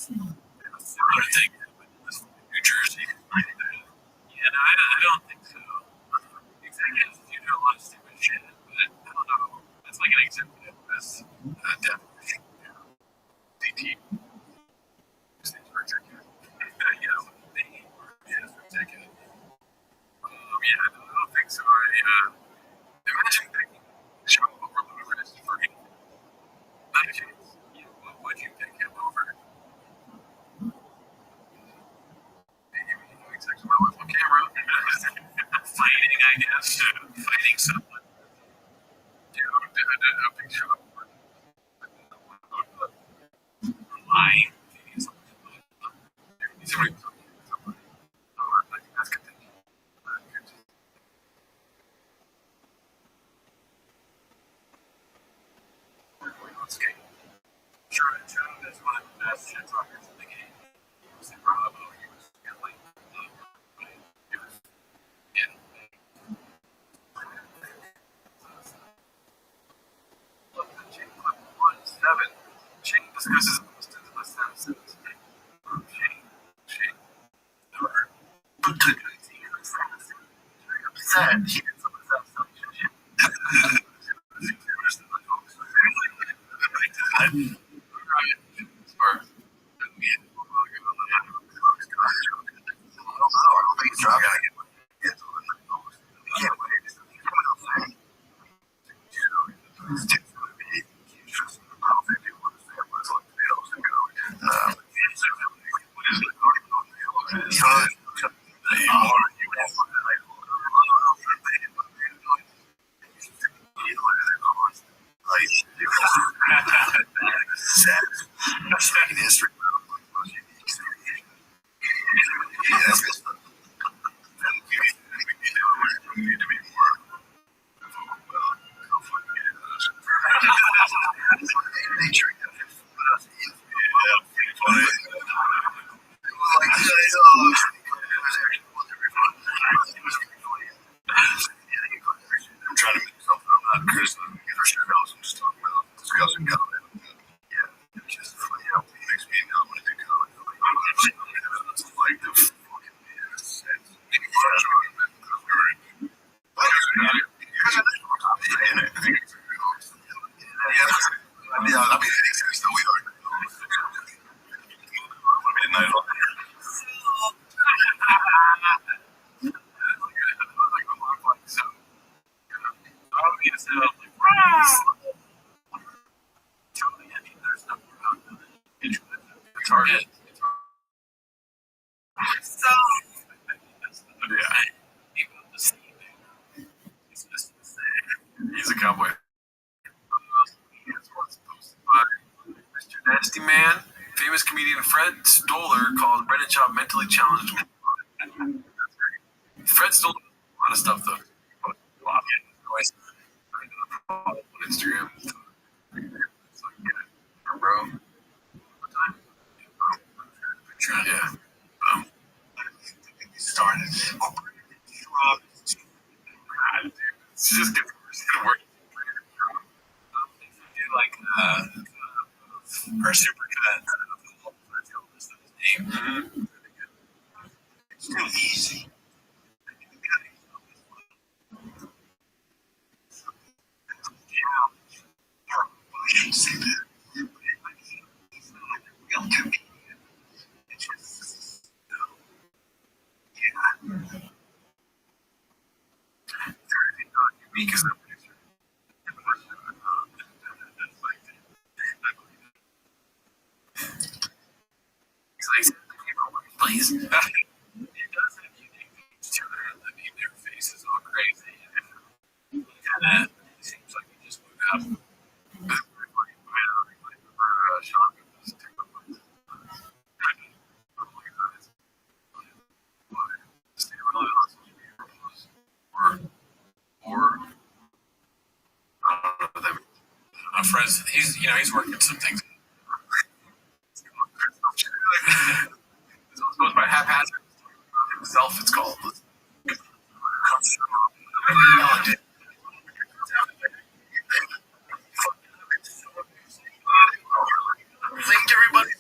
similar thing with New Jersey. Yeah, no, I don't think so. Executives do a lot of stupid shit, but I don't know. It's like an executive with definition. DT. Stands for executive. You know, they stands for executive. Yeah, no, I don't think so. Imagine picking Joe over Ludacris for anything. Not a chance. Yeah, what would you pick him over? Having sex with my wife on camera. Fighting, I guess. Fighting someone. Yeah, I pick Joe over. Lying. Somebody. I think that's good. Let's get. Sure, Joe is one of the best shit talkers in the game. He was in Bravo. He was like, it was, yeah. Shane clip 1-7. Shane discusses the Simpsons. Shane. Never. But to upset. He did some of that stuff. I'm trying to make something. I'm not criticizing either shit else. I'm just talking about discussing comedy. Yeah, it's just funny how it makes me not want to do comedy. It's like the fucking I'll be hitting things that we are. Midnight on. So, obviously, I'm like, wow! Totally, I mean, there's no more about the internet. It's hard. It's hard. So, Yeah. even the scene, it's just the same. He's a cowboy. Mr. Nasty Man, famous comedian Fred Stoller calls Brennan Schaub mentally challenged. Fred Stoller does a lot of stuff though. A lot on Instagram. It's like, yeah, bro. What time? Yeah. Started. It's just good. It's gonna work. Do like her supercut of his name. It's too easy. I shouldn't say that. Real comedian. It's just, yeah. Everything not unique is the picture. He's like, please. It does have unique things to it. I mean, their faces all crazy. And kind of seems like he just moved out. Or I don't know them. Friends, he's working some things. It's supposed by haphazard himself. It's called. Linked everybody.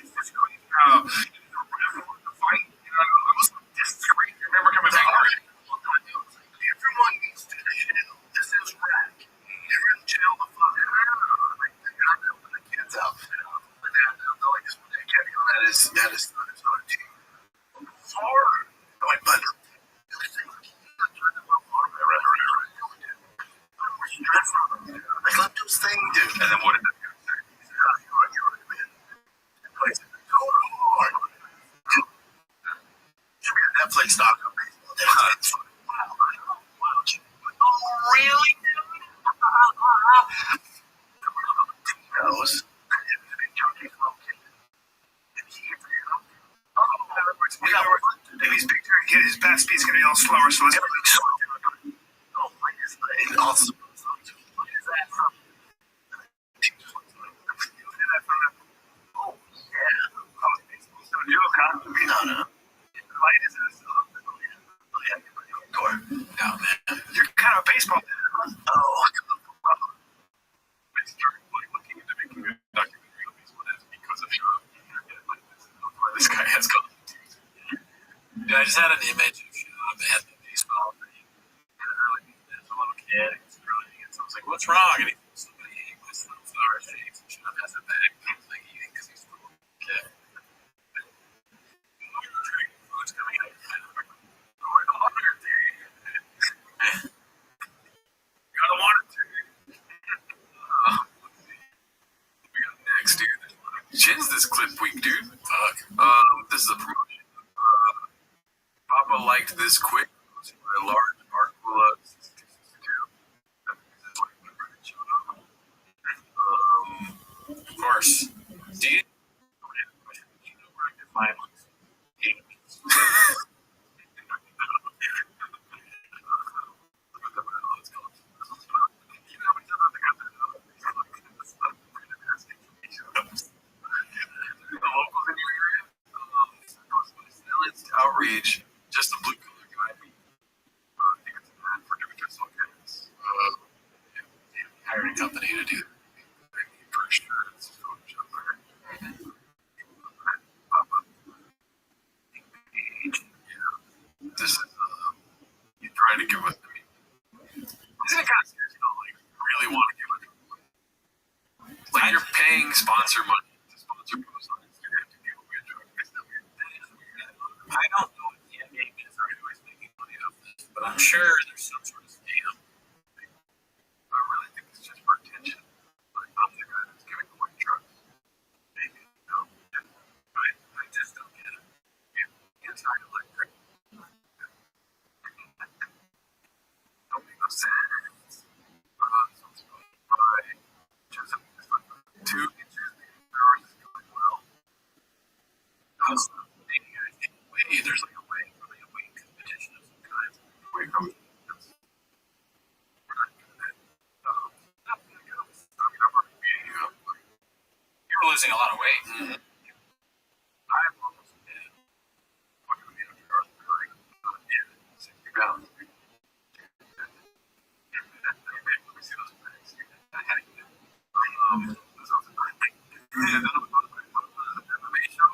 just going the fight. You know, I was discreet. I remember coming back. Everyone needs to chill. This is rap. Everyone chill the fuck out. Like, you're not building the kids up. But that is not a team. It's hard. Like, but like, let those things do. And then what did that guy say? He said, oh, you're right, man. It plays so hard. Should be a Netflix doc on baseball. Wow. Oh, really, dude? He knows. If he's big turn, his bat speed's gonna be all slower, so it's gonna be slow. Oh, my God. Also, oh, yeah. No. No, man. You're kind of a baseball fan. Oh. I started looking into making a documentary on baseball because of Shop. This guy has gone. Yeah, I just had an image of Shop at the baseball thing. As a little kid, he was crying, and so I was like, "What's wrong?" And he goes, "Somebody ate my sunflower shakes." And Shop has it back. He was like eating because he's full. Okay. Food's coming out. Gotta want it to. We got next, dude. Chin's this clip week, dude. Fuck. This is a promotion. Papa liked this quick. A large Arcula 62. Of course. Do you know where I can find outreach, just a blue color guy. I think it's an ad for different locales. Hiring a company to do for insurance. This is you trying to give it. Isn't it kind of serious? You don't like really want to give it. Like you're paying sponsor money to sponsor posts on Instagram to give away a drug. I don't know if the NBA is or anybody's making money off this, but I'm sure there's some sort of scam. I really think it's just for attention. Like, I'm the guy that's giving away drugs. Maybe, no. I just don't get it. Anti-electric. Don't make no sense. Just 2 inches is going well. I was thinking, there's like a way, really a weight competition of some kind. Weight competition. You're losing a lot of weight. Mm-hmm. I'm almost dead. I'm going to be a Charles Curry. 60 pounds. Let me see those bags. I had to get it. This was a great MMA show.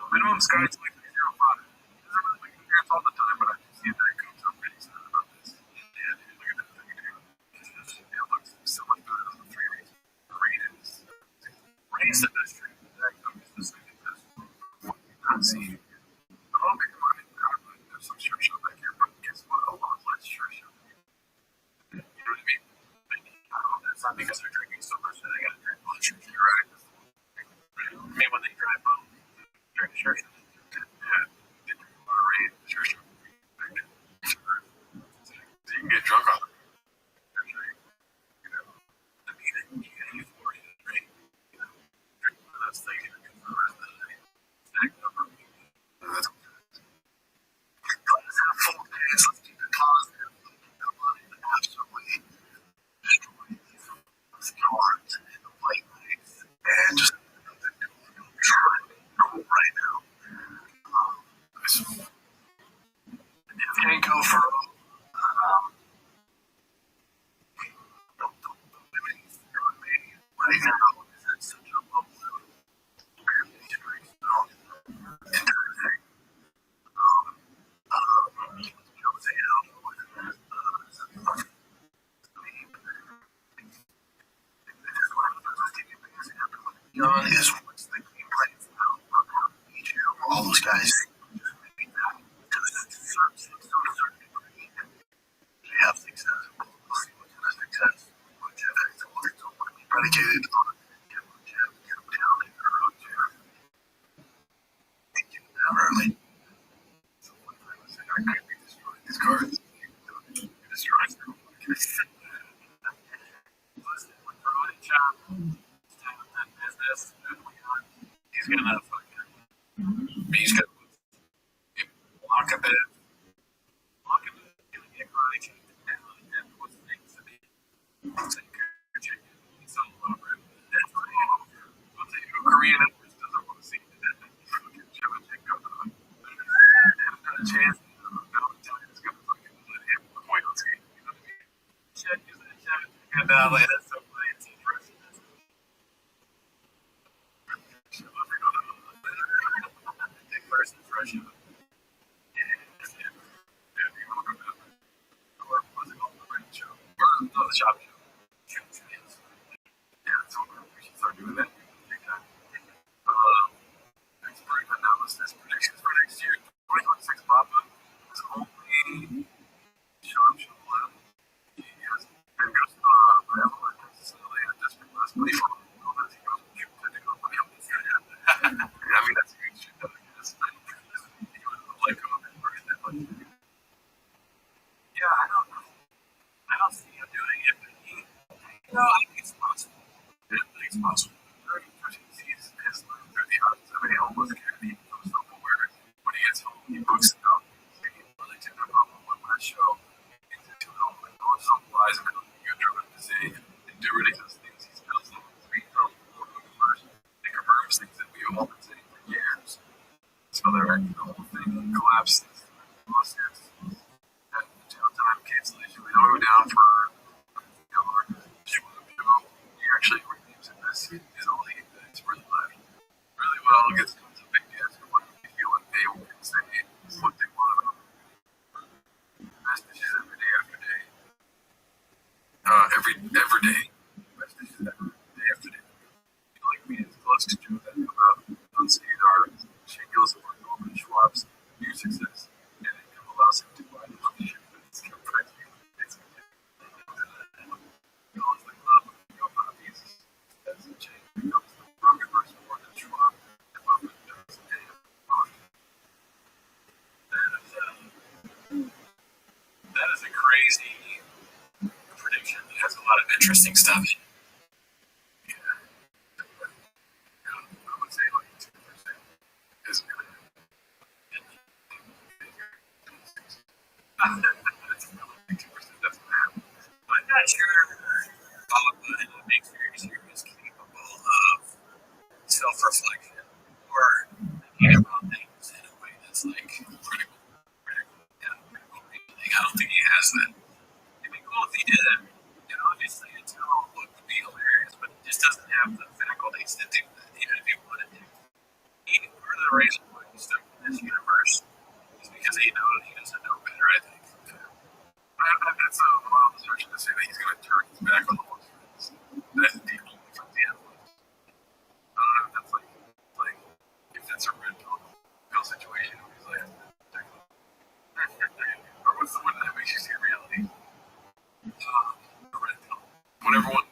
Minimum sky's like 305. It doesn't really make a difference all the time, but I can see that it comes up pretty soon about this. Yeah, dude, look at that thing, dude. It looks so much better than the 3 race. The race the best tree. That comes the second best. Not seeing. I'll make money. There's some shirt shop back here, but guess what? A lot less shirt shop. You know what I mean? That's not because they're drinking so much that they gotta drink much. You're right. Maybe when they drive home, drink shirt shop. Yeah. They drink a lot of rain. Shirt shop. So you can get drunk on it. You know, I mean, you gotta use more to drink. You know, drink one of those things for the rest of the night. Stack up. That's class have full days. Let's keep it positive. Absolutely destroy these cards and the white lights and just try to be cool right now. guys repeat that because certain people they have success. What kind of success? Longevity. So don't want to be predicated on get longevity, get them down in their road to get them down early. So one time I said, I could be destroying these cards. You destroy them. Listen, when Rowan and Chop stand up that business, he's gonna fucking, he's gonna lock up it. Lock up it, gonna get karate chopped and what's the name to be? It's like Virginia. It's all over it. That's all over. I'll tell you, Korean Empress doesn't want to see that. Fucking Shevchenko. Haven't got a chance. Valentine's gonna fucking let him point on skate. You know what I mean? Check is that Shevchenko now, like, that's so funny. It's impressive. Take first impression. Or was it called the radio show? Or no, the shop show. Yeah, so we should start doing that. Next analysis predictions for next year. 2026 Papa is only Sean Shalom. He has been good forever consistently at this last play for him. He goes technical money on this guy. I mean, that's huge shit. He was like, that much. Yeah, I don't know. I don't see him doing it, but I think it's possible. I think it's possible. He's through the odds. I mean, he almost can't be where when he gets home, he books it out. He really took that on one last show. He's into home and going some lies and you're driven to say and do ridiculous things. He's built some three from first. It confirms things that we have all been saying for years. So the whole thing collapses. Lawsuits. At time cancellation. We know we were down for he actually redeems it as his only it's really left. Really well gets to the big guess of what they feel like they will say what they want to messages every day after day. Every day. Messages day after day. Like me as close to Joe that about unseen our shingles of our Norman Schwab's new success. And it allows him to buy the money and it's compressed. That is a crazy prediction. It has a lot of interesting stuff. Yeah. I would say like 2% is going to that's really 2% doesn't happen. I'm not sure Papa in the big series here is capable of self-reflection or thinking about things in a way that's like critical. I don't think he has that. It'd be cool if he did it. Obviously it's all look to be hilarious, but he just doesn't have the faculties to do that, even if he wanted to. Part of the reason why he's stuck in this universe is because he doesn't know better, I think. That's a wild assertion to say that he's going to turn his back on the horse. That's the only from the influence. I don't know if that's like if that's a red pill situation. He's like, or what's the one that makes you see reality? The red pill. Whatever one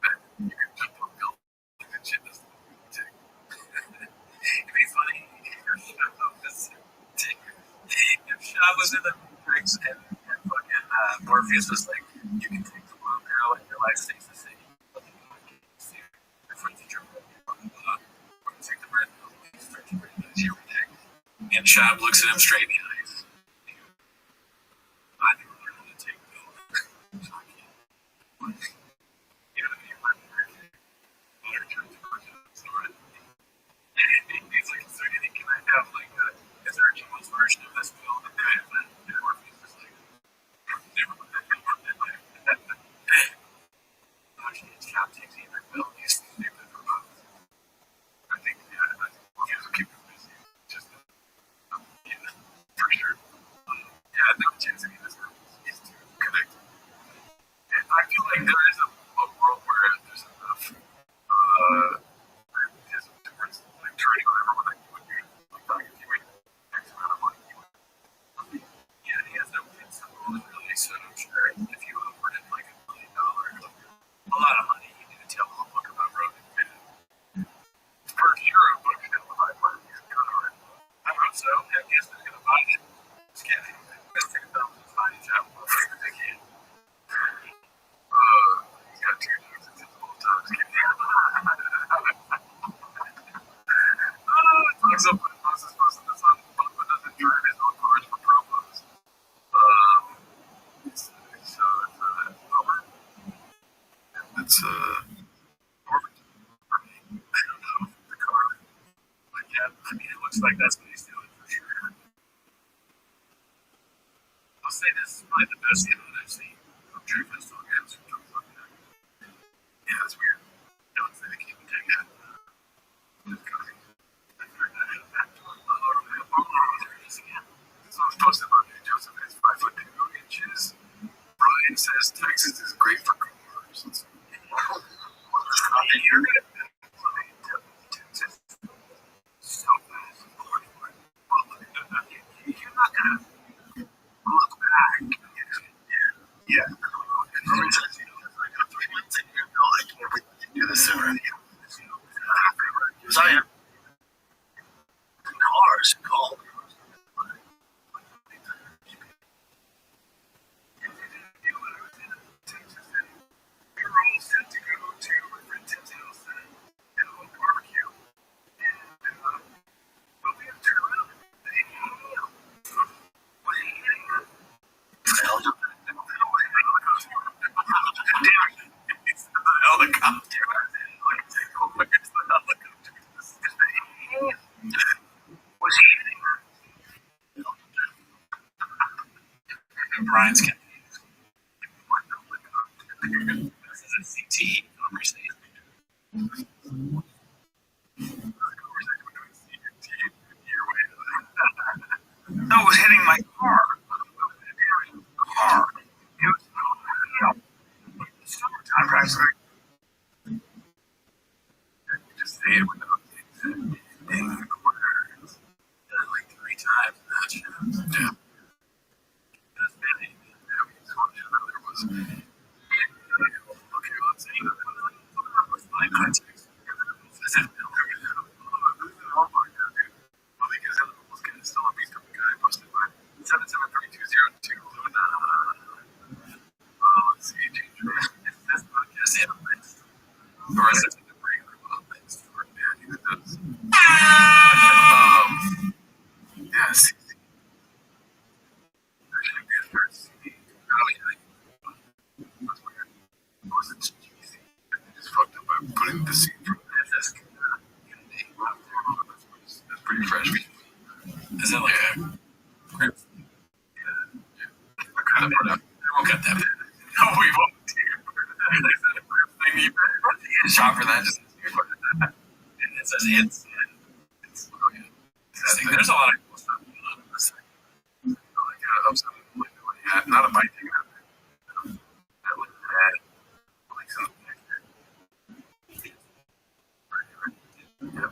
that you can jump on pill. Like that shit doesn't take. It'd be funny if Shaw was in the Matrix and fucking Morpheus was like, you can take the blue pill and your life stays the same. And Shab looks at him straight in the eyes. I never learned to take pills. So I can't. You know what I mean? My return to person. He's like, so can I have like is there a child's version of this pill? And I have that. And Morpheus is like, never mind. Actually, Shab takes either pill. He's stupid for both. I think Morpheus will keep him busy. Just for Looks up and posts his post on the sun, but doesn't drive his own cars for promos. It's Homer. It's Norbert. I don't know the car, but yeah, I mean it looks like that's what he's doing for sure. I'll say this is probably the best thing that I've seen from True Festival games. Yeah, that's weird. I don't think they can even take that. Someone's posted about Nick Joseph is 5'2" Brian says Texas is great for cars. You're gonna Texas so fast. You're not gonna look back. Yeah. Norman says, I got 3 months in here, Bill. I can't wait to do this sooner. Because I am cars called. We were all set to go to my friend Tim's house and have a little barbecue. But we have to turn around and say, hey, what are you eating? It's the helicopter. It's the helicopter. What's he eating? Brian's getting this is a CT conversation. No, it was hitting my car. It was summertime, right? Just say it without hitting the corner. Like 3 times. Yeah. That's bad. There was. Okay, let's see. Yes. Just fucked up by putting the scene from that's pretty fresh. Is that like a script? I won't cut that. No, we won't. Shot for that. Just it says hits. There's a lot of cool stuff going on in this thing. Not a bite thing. That was bad. Like something like that. Yeah.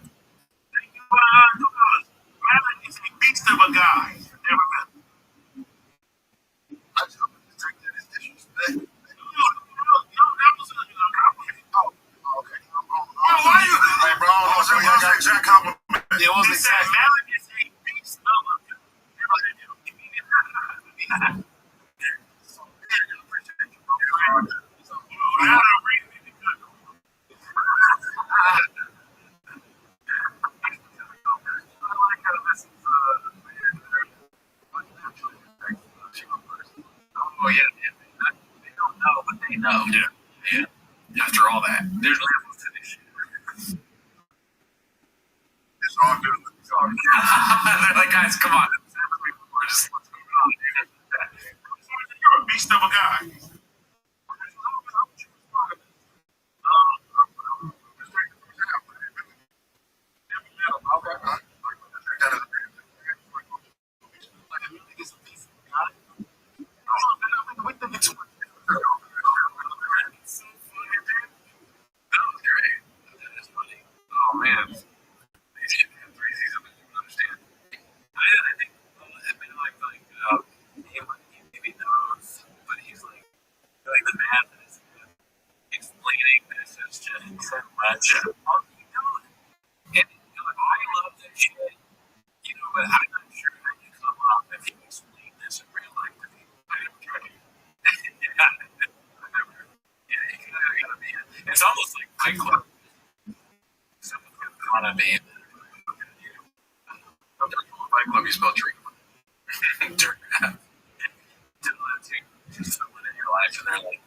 Madeline is a beast of a guy. Never met. I just think that is disrespect. No, that was a compliment. Oh, okay. Why you? Hey, bro, I was an exact compliment. It was exact. Madeline is a beast of a guy. Oh yeah, they don't know, but they know. Yeah. After all that, there's levels to this shit. It's all good. It's all good. They're like, guys, come on. We're just let's go on. You're a beast of a guy. Oh man, these should have 3 seasons. I don't understand. I think he maybe knows, but he's like like love you spell dream. Giraffe. Tell that to someone in your life, and they're like,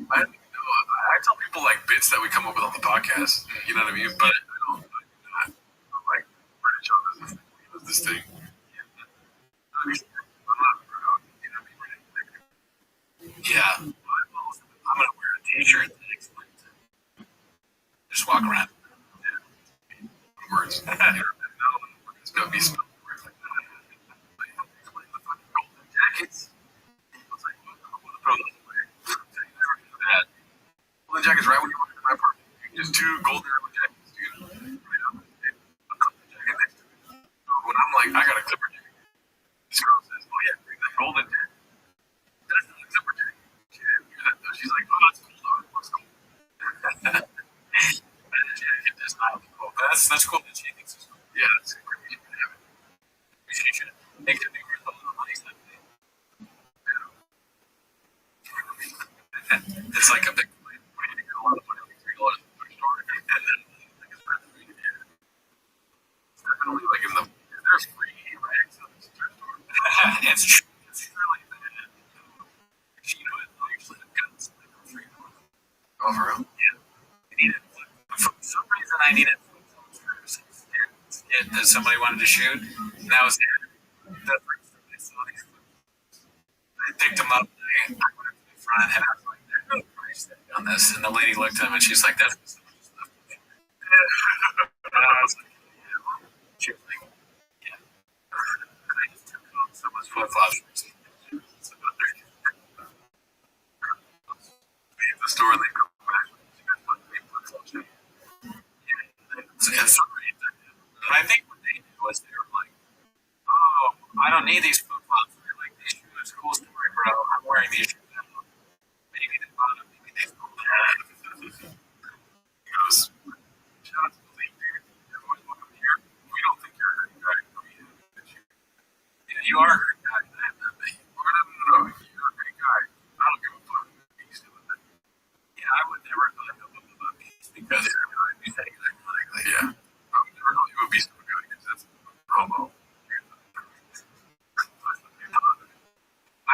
I don't even know. I tell people like bits that we come up with on the podcast. You know what I mean? But I don't. I'm like, British on this thing. Yeah. I'm gonna wear a T-shirt that explains it. Just walk around. Words. It's gonna be spelled words like that. Explain the fucking golden jackets. I was like, I'm gonna throw those away. Never do that. Golden jackets right when you walk into my apartment. Just two golden jackets, dude. Right up. A clipper jacket next to it. So when I'm like, I got a clipper jacket. This girl says, oh yeah, bring that golden jacket. That's not a clipper jacket. She didn't hear that though. She's like, oh, it's cool though. It looks cool. Jacket does not look cool. That's cool that she thinks it's cool. Yeah, that's great. She should have it. She should make it be worth a lot of money someday. It's like a big plane. You get a lot of money, like $3 at the store, and then like it's worth $3. It's definitely like in the there's free rags at the thrift store. It's true. It's really bad. You know, it usually have guns like for free. Oh, for real? Yeah. I need it. For some reason, I needed it that somebody wanted to shoot, and that was it. The first time I saw these photos, I picked them up, and I went up to the front, and I was like, there's no price tag on this. And the lady looked at them, and she's like, that's what someone just left me. And I was like, yeah, well, she was like, yeah. And I just took off someone's flip-flops. The store, and they come back. You guys want to make flip-flops? And some reason, but I think what they did was they were like, oh, I don't need these flip flops. They're like, these shoes, cool story, bro. I'm wearing these shoes now. Maybe they bought them, maybe they stole them. He goes, shout out to the league, dude. Everyone's welcome here. We don't think you're a hurt guy. Yeah, you are a hurt guy. No. You're a great guy. I don't give a fuck. He's doing that. Yeah, I would never talk about peace because you're saying exactly. Yeah. I would never know you would be so good because that's promo. I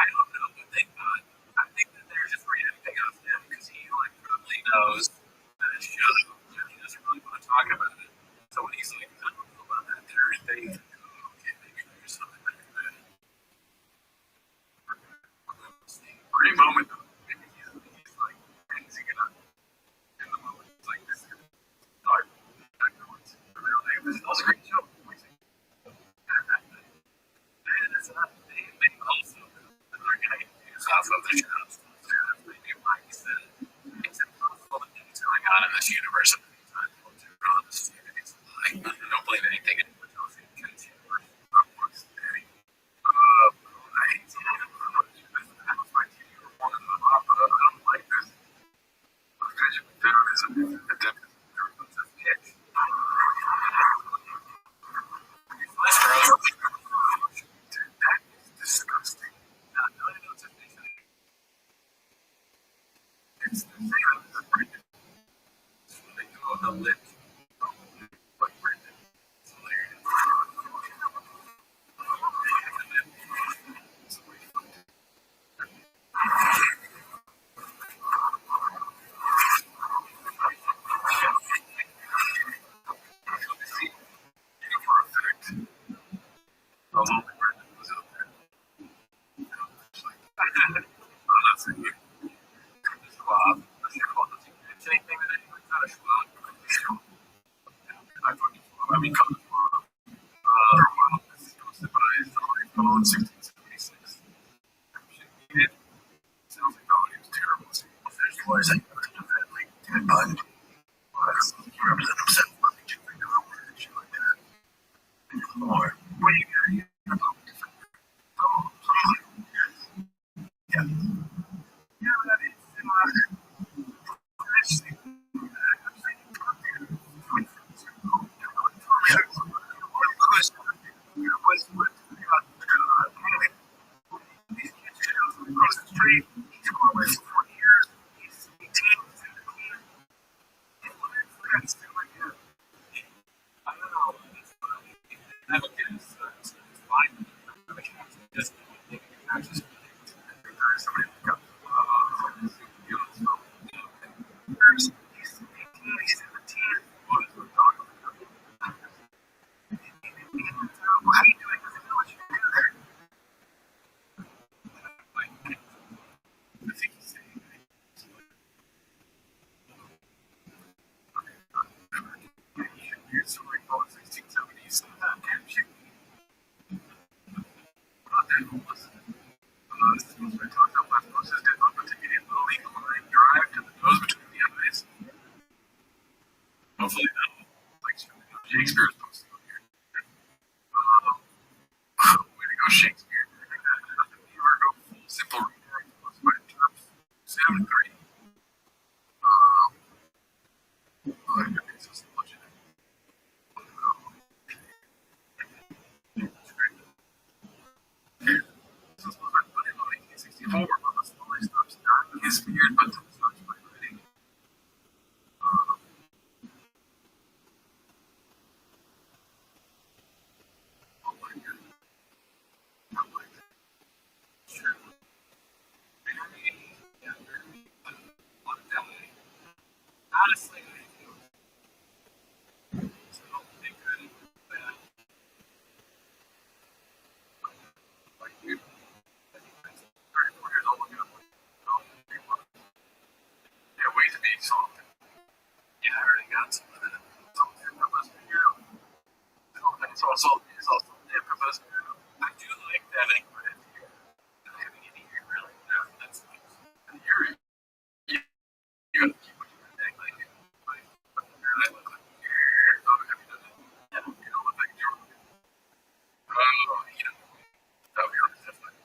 don't know what they thought. I think that they're just reacting off him because he like probably knows that it's just he doesn't really want to talk about it. So when he's like, I don't know about that, they think, oh, okay, maybe there's something like that. Great moment though. Maybe he's like crazy enough in the moment. It's like this is dark. This was a great show. It's not they also are going to use off of the shows. Maybe like you said, it's impossible that things going on in this universe at any time. I don't believe anything in which else in this universe. I hate to that was my TV report on the opera. I don't like this. Feminism is a different pitch. Let's grow. That is disgusting. No, it's a thing. It's the thing that Brendan. They go on the lip. Like Brendan. It's hilarious. I'm only Brendan was out there. I'm not saying it. It's Schwab. It's anything that anyone's not a Schwab. I fucking Schwab. I mean, come to Schwab. This is posted by somebody's phone, 1676. It sounds like quality was terrible. There's boys like that, like Ted Bundy. He represents himself. Fucking shit like that. Shit like that. Or, what do you got here? Yeah. Yeah, that is Shakespeare's posted on here. Way to go, Shakespeare. Simple reader, by terms 7-3. His beard, but starts by writing. Oh my god. Sure. Honestly, I feel so they could like you. I think that's 34 years old ago. Yeah, way to be soft. Yeah, I already got some of it. It's also infamous. I do like having credit here. Having any here, really. That's nice. And you're you gotta keep what you're doing. Like, I look like, yeah, have you done it? Yeah, you don't look like you're oh, you know, that would be really different.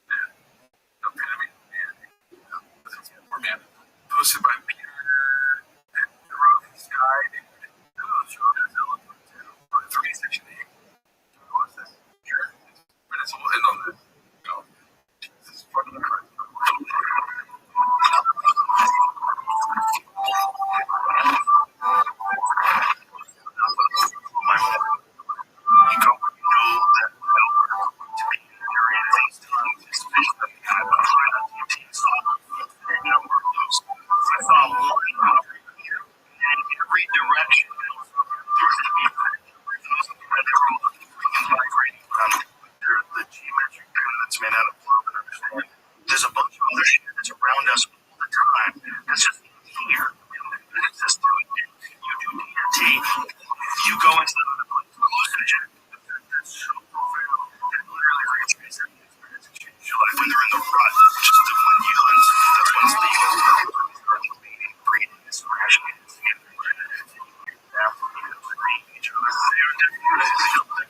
Yeah, don't kind of be, man. Posted by Peter and the Rothschild. Oh, sure, that's a lot too. 3 section 8. What's this? Sure. But it's all in on this. No. This is part of the current. The geometric gun that's made out of love and understanding. There's a bunch of other shit that's around us all the time. That's just here. It's just doing it. You do DMT. You go into the other place. Hallucinogen. That's so profound. It literally recreates every experience and changes your life when they're in the rut, which is the one you hunt. That's when it's legal. Starting bleeding, breathing, this crashing, and each other.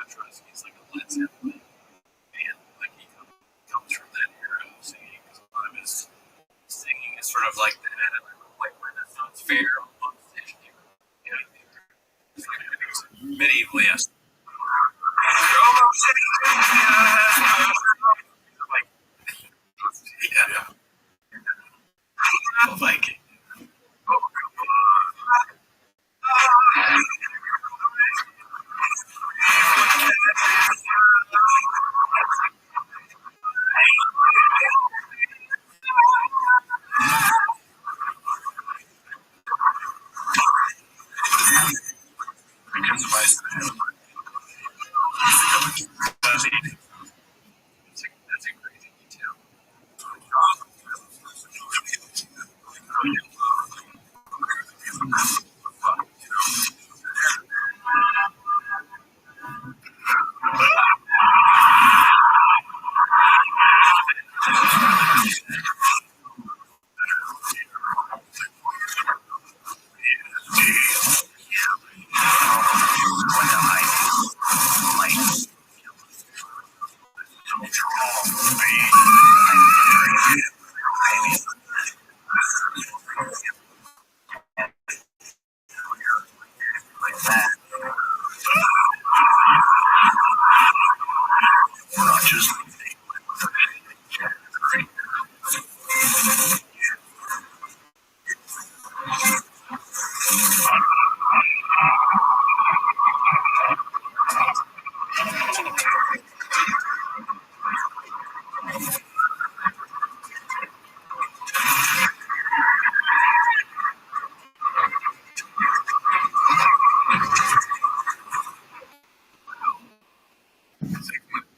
trust. He's like a Led Zeppelin fan. Like he comes from that era of singing. So a lot of his singing is sort of like that, like Renaissance fair almost. You know, medieval, yes. Like, yeah. Viking. That's a crazy detail.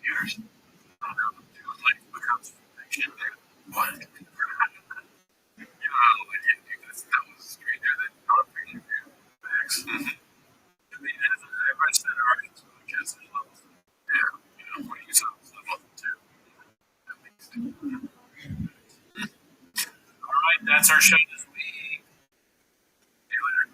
Years. Life becomes fiction. What? That was stranger than nonfiction. Facts. I mean, I read that article because I love, what you saw, I love them too. At least. All right, that's our show this week. See you later.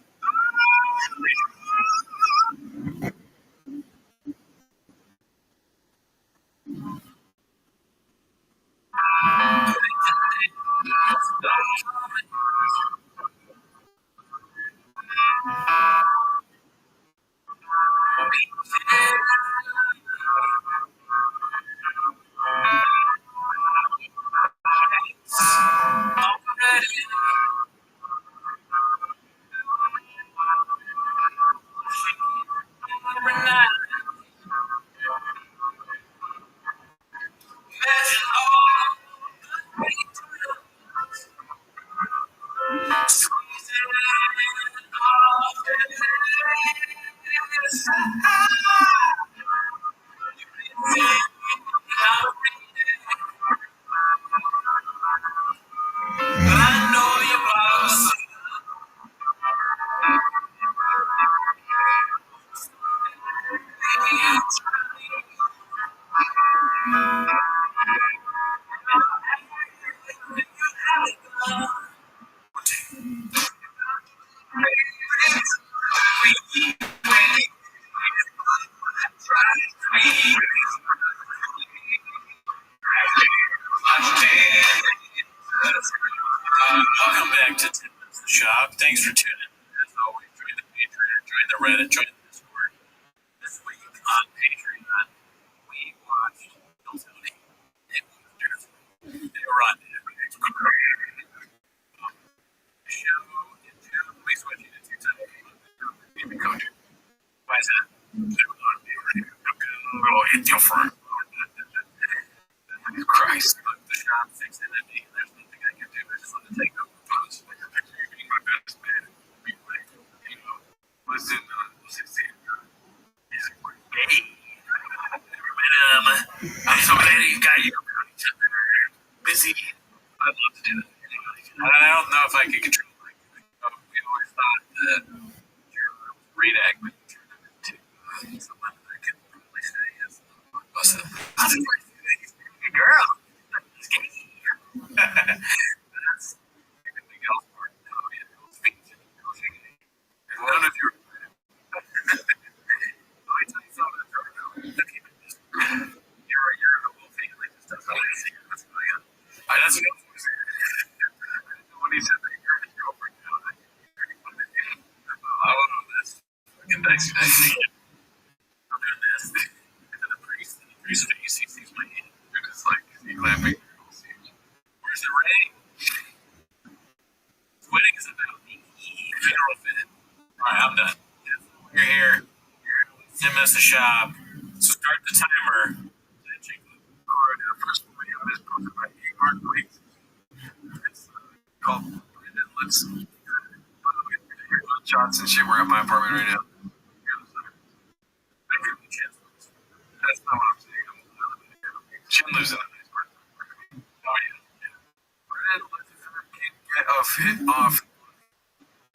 Welcome back to 10 Minutes the Shop. Thanks for tuning in. As always, join the Patreon, join the Reddit, join the Discord. This week on Patreon, we watched Bill Tony. It was beautiful. They were on Netflix. Show into we switch it to TV culture. Why is that? They were on Patreon. Oh, it's your friend. Christ, look, the shop fixed it at me. There's nothing I can do. I just want to take over photos of your picture. You're being my best man. Be like, listen, he's gay. Never met him. I'm so glad you got you each other. Busy. I'd love to do that. I don't know if I could control it. We always thought that your great act would turn into someone that could probably say is awesome. Girl, it's gay. That's everything else part. None of you His face, he sees my hand, and it's like, is he laughing? Where's the ring? Wedding is about me. Funeral fit. Alright, I'm done. You're here. You're 10 minutes to shop. So start the timer. Alright, the first one we have is posted by Art Weeks. It's called Brendan Let's. By the way, here's Johnson shit. We're at my apartment right now. That's not what I'm saying. Jim lives in a nice part. Oh, yeah. Brendan Let's get off hit off.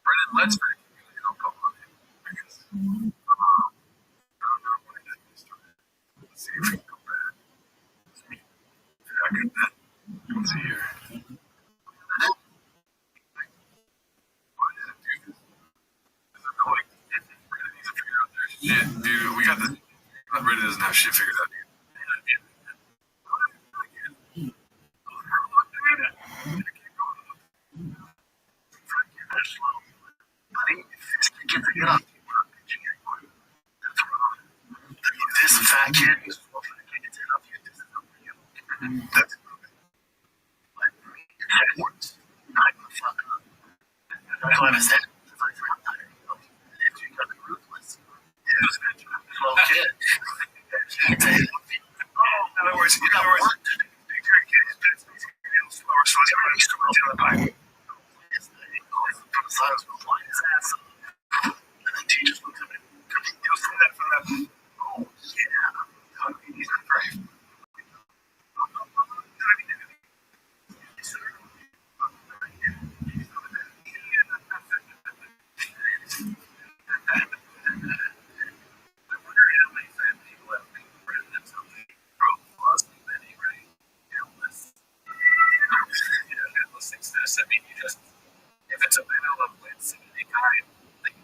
Brendan Let's get off on him. I guess. I don't know what I did this time. Let's see if we can go back. Yeah, I got that. Let's see here. Why did it do this? Is it like Brendan needs to figure out their shit? Dude, we got the. Brendan doesn't have shit figured out, dude. This fat kid is full of kids and up here. This is up for you. That's like once. I'm a fuck up. That's what I said. It's like I'm not if you got the ruthless. Yeah, it's a little kid. In other words, you got work to do. Big fat kid is best. So he's going to still tell the pipe. It's the silence will blind his ass. And then teachers will come in. You'll see that from that. Oh, yeah. He's brave. I wonder how many fat people have been president someday. Probably lost many, right? Countless. Countless things to this. I mean, you just, if it's a battle of wits of any kind, like,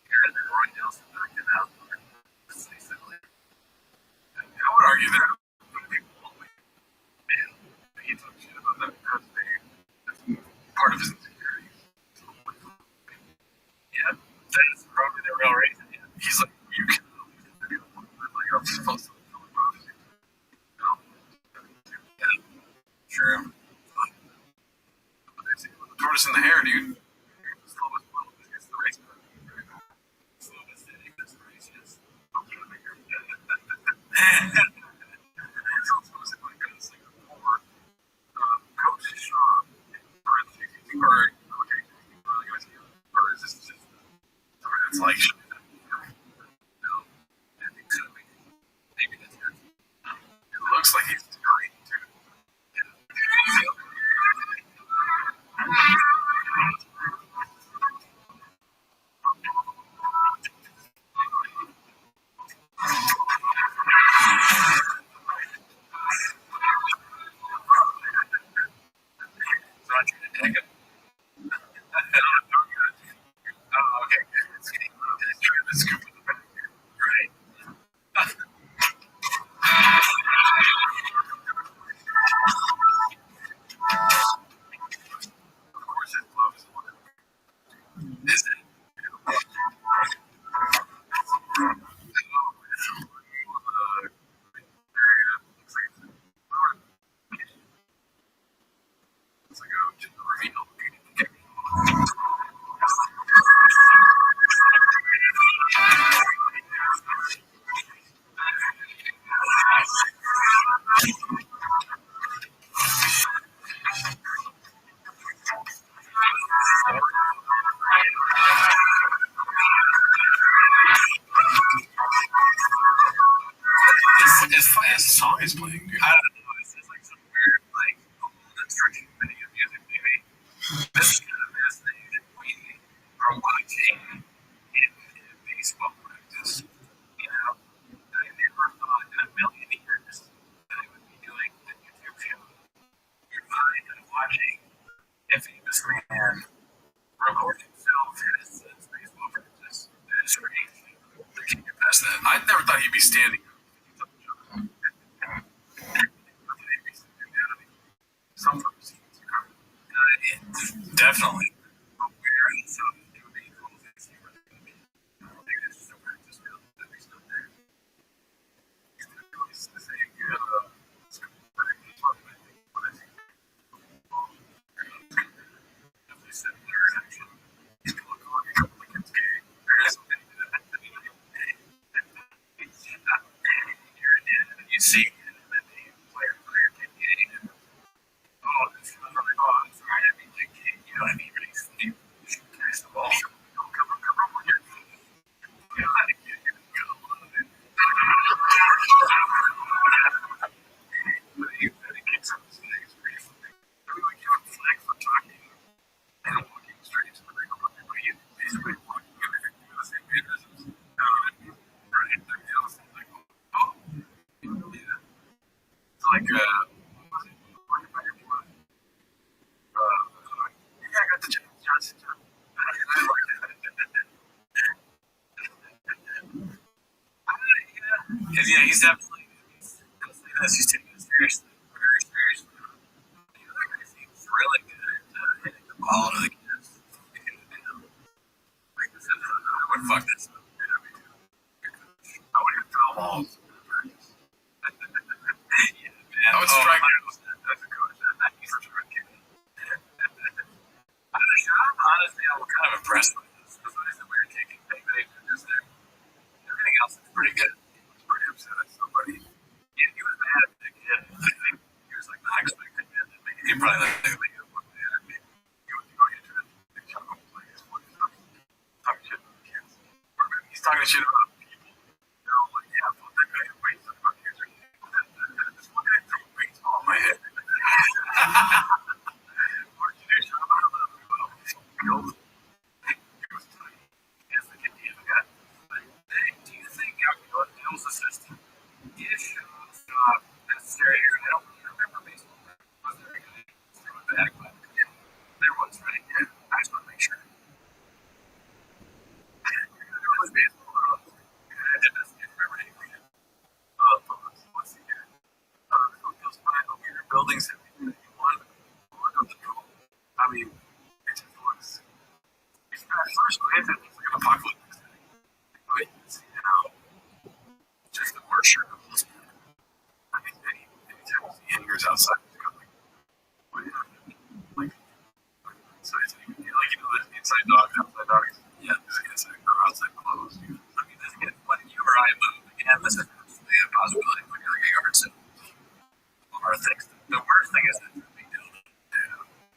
you're in the Roy Nelson knocked it out. Basically. I would argue that people, man, he talk shit about that because that's part of his insecurity. Yeah, that is probably the real reason. Yeah. He's like, you can like, I'm supposed to feel the prophecy. No. Yeah, sure. The tortoise in the hair, dude. Slowest blow is the race. Slowest steady is the race, yes. I'm trying to make her. It's also like a Singapore coach shop or okay, or is this just it's like no, I think so. Maybe that's it. It looks like he's great too. So I tried to take him. Oh, okay. It's getting trying to scoop in the back here. Right. Of course, his glove is one. Is it? Looks like a reveal. It's funny as the song is playing, dude. I don't know. This is like some weird, like, construction video music, maybe. This is kind of fascinating. We are watching in baseball practice. You know, I never thought in a million years that I would be doing a YouTube show. You're fine and watching a famous man record himself at his baseball practice. That is strange. I can't get past that. I never thought he'd be standing. Sometimes definitely. Where he's doing all this, maybe it's just a practice field that he's not there. It's the same. you see it, and then the player get it, and this is really fun. Sorry, I didn't mean to kick, you know what I mean? But he catch the ball. Come on here. You know how to get it. But he kicks up his legs pretty funny. I mean, like, give him flag for talking and walking straight to the ring. But he basically walking everything through the same mannerisms. Right? I mean, I was like, oh, yeah. It's like, what was it? Walking by your blood. Yeah, I got the Johnson. I like that. Because, yeah, he's definitely, he's taking it seriously, very seriously. The other guy seems really good at hitting the ball to the kids. Like this, I would fuck this up. I would even throw balls. Yeah, man. I would strike as a coach. He's such a good kid. Honestly, I'm kind of impressed with this. This is a weird taking thing. Just there. Everything else is pretty good. He was pretty upset at somebody. Yeah, he was mad at the kid. I think he was like not expecting it. He probably like he was going into it. Talking shit about kids. He's talking shit about people. They're all like, yeah, fuck that guy who waits to fuck kids. This one guy threw a baseball in my head. What did you do? Shut up. I don't know. He was tiny. Yes, the kid you got. Hey, do you think Bill's assistant is necessary here? I don't really remember baseball. Was there a guy throwing back? But yeah, there was, right? Yeah, I just want to make sure. There was baseball. I did this. Do you remember anything? Let's see here. Those five weird buildings that we one of the duel. I mean, it just looks. At first glance, it looks like an apocalyptic setting. But you can see how just the worship of this. I mean, anytime you see hangers outside, it's kind of like, what happened? Like, inside, like, the inside dogs, outside dogs. Yeah, there's inside or outside clothes. I mean, this again, when you or I move, again, this is absolutely a possibility when you're like a yard sale. Or things. The worst thing is that it's a big deal.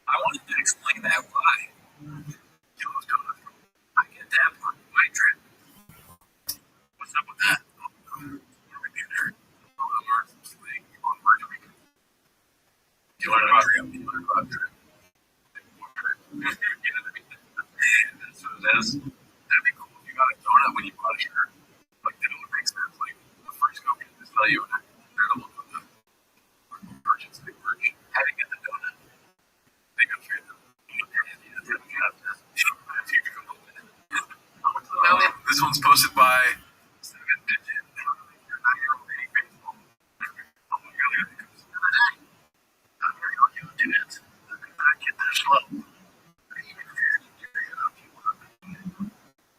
I wanted to explain that why. Those donuts. I get that part. White drip. What's up with that? What are we doing there? You learn about drip. You learn about drip. That's what it is. That'd be cool if you got a donut when you bought a shirt. Like, that would make sense. Like, the first company to tell you, and they're the one with the merchants, big merch. How to get the donut? They go through them. This one's posted by Seven Digit. You're not your own baseball. Oh my god, I got the I'm very lucky to do it. I get there slow.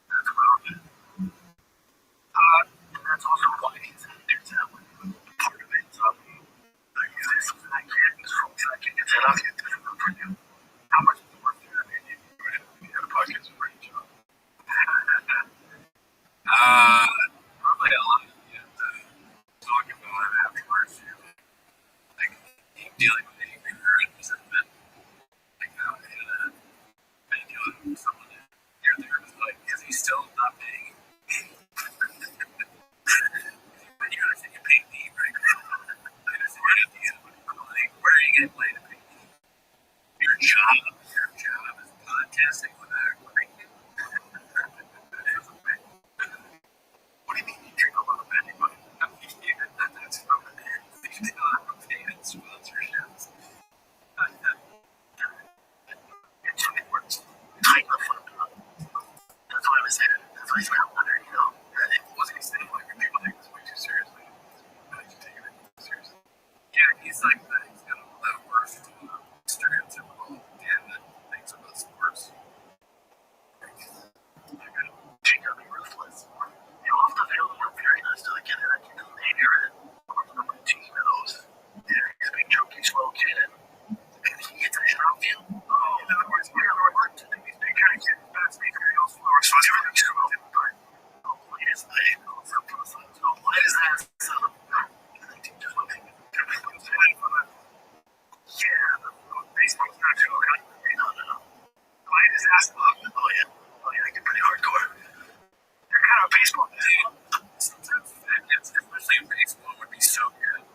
That's what I'll do. And that's also why he's in there too. Part of it. So, like, is there something I can't control? I can get that off you. How much is it worth to you? I mean, you have a podcast for each other. Probably a lot. Yeah, talking about it afterwards. Like, dealing with anything or resentment. Like, now, and dealing with someone that you're there with, like, is he still not paying? But you understand you pay me, right? I understand you're at the end of it. Like, where are you getting paid to pay me? Your job is podcasting with a great. What do you mean you drink a lot of anybody? That's from paid sponsorships. It works. That's what I was saying. That's why he's kind of wondering, you know. It wasn't he saying like people take this way too seriously. I should take it too seriously. Yeah, he's like he's got all that worst stereotypical Dan that thinks about sports. baseball would be so good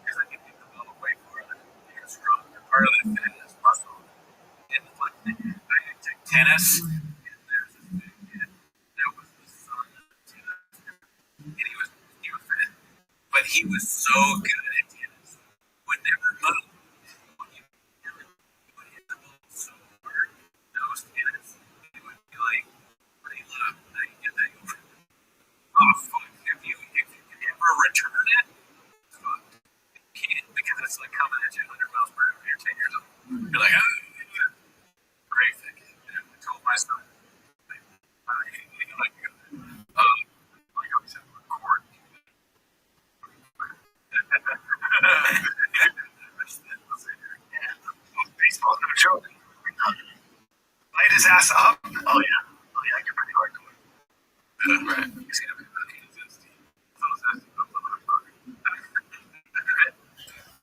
because I could get the ball away farther. He was strong. Part of that fitness muscle. And like, I took tennis, and there's this big kid that was the son of the tennis, and he was fit, but he was so good at tennis. Would never move. When you would hit the ball so hard, those tennis, he would be like, "Hey, look, how you get that over?" Oh fuck! If you can ever return it, fuck. You can't because it's like coming at you 100 miles per hour. You're 10 years old. You're like, oh, great thing. I told my son, like, like I said, court. Baseball's no joke. Light his ass up. Oh yeah. Oh yeah, you're pretty hardcore. Right. You see him.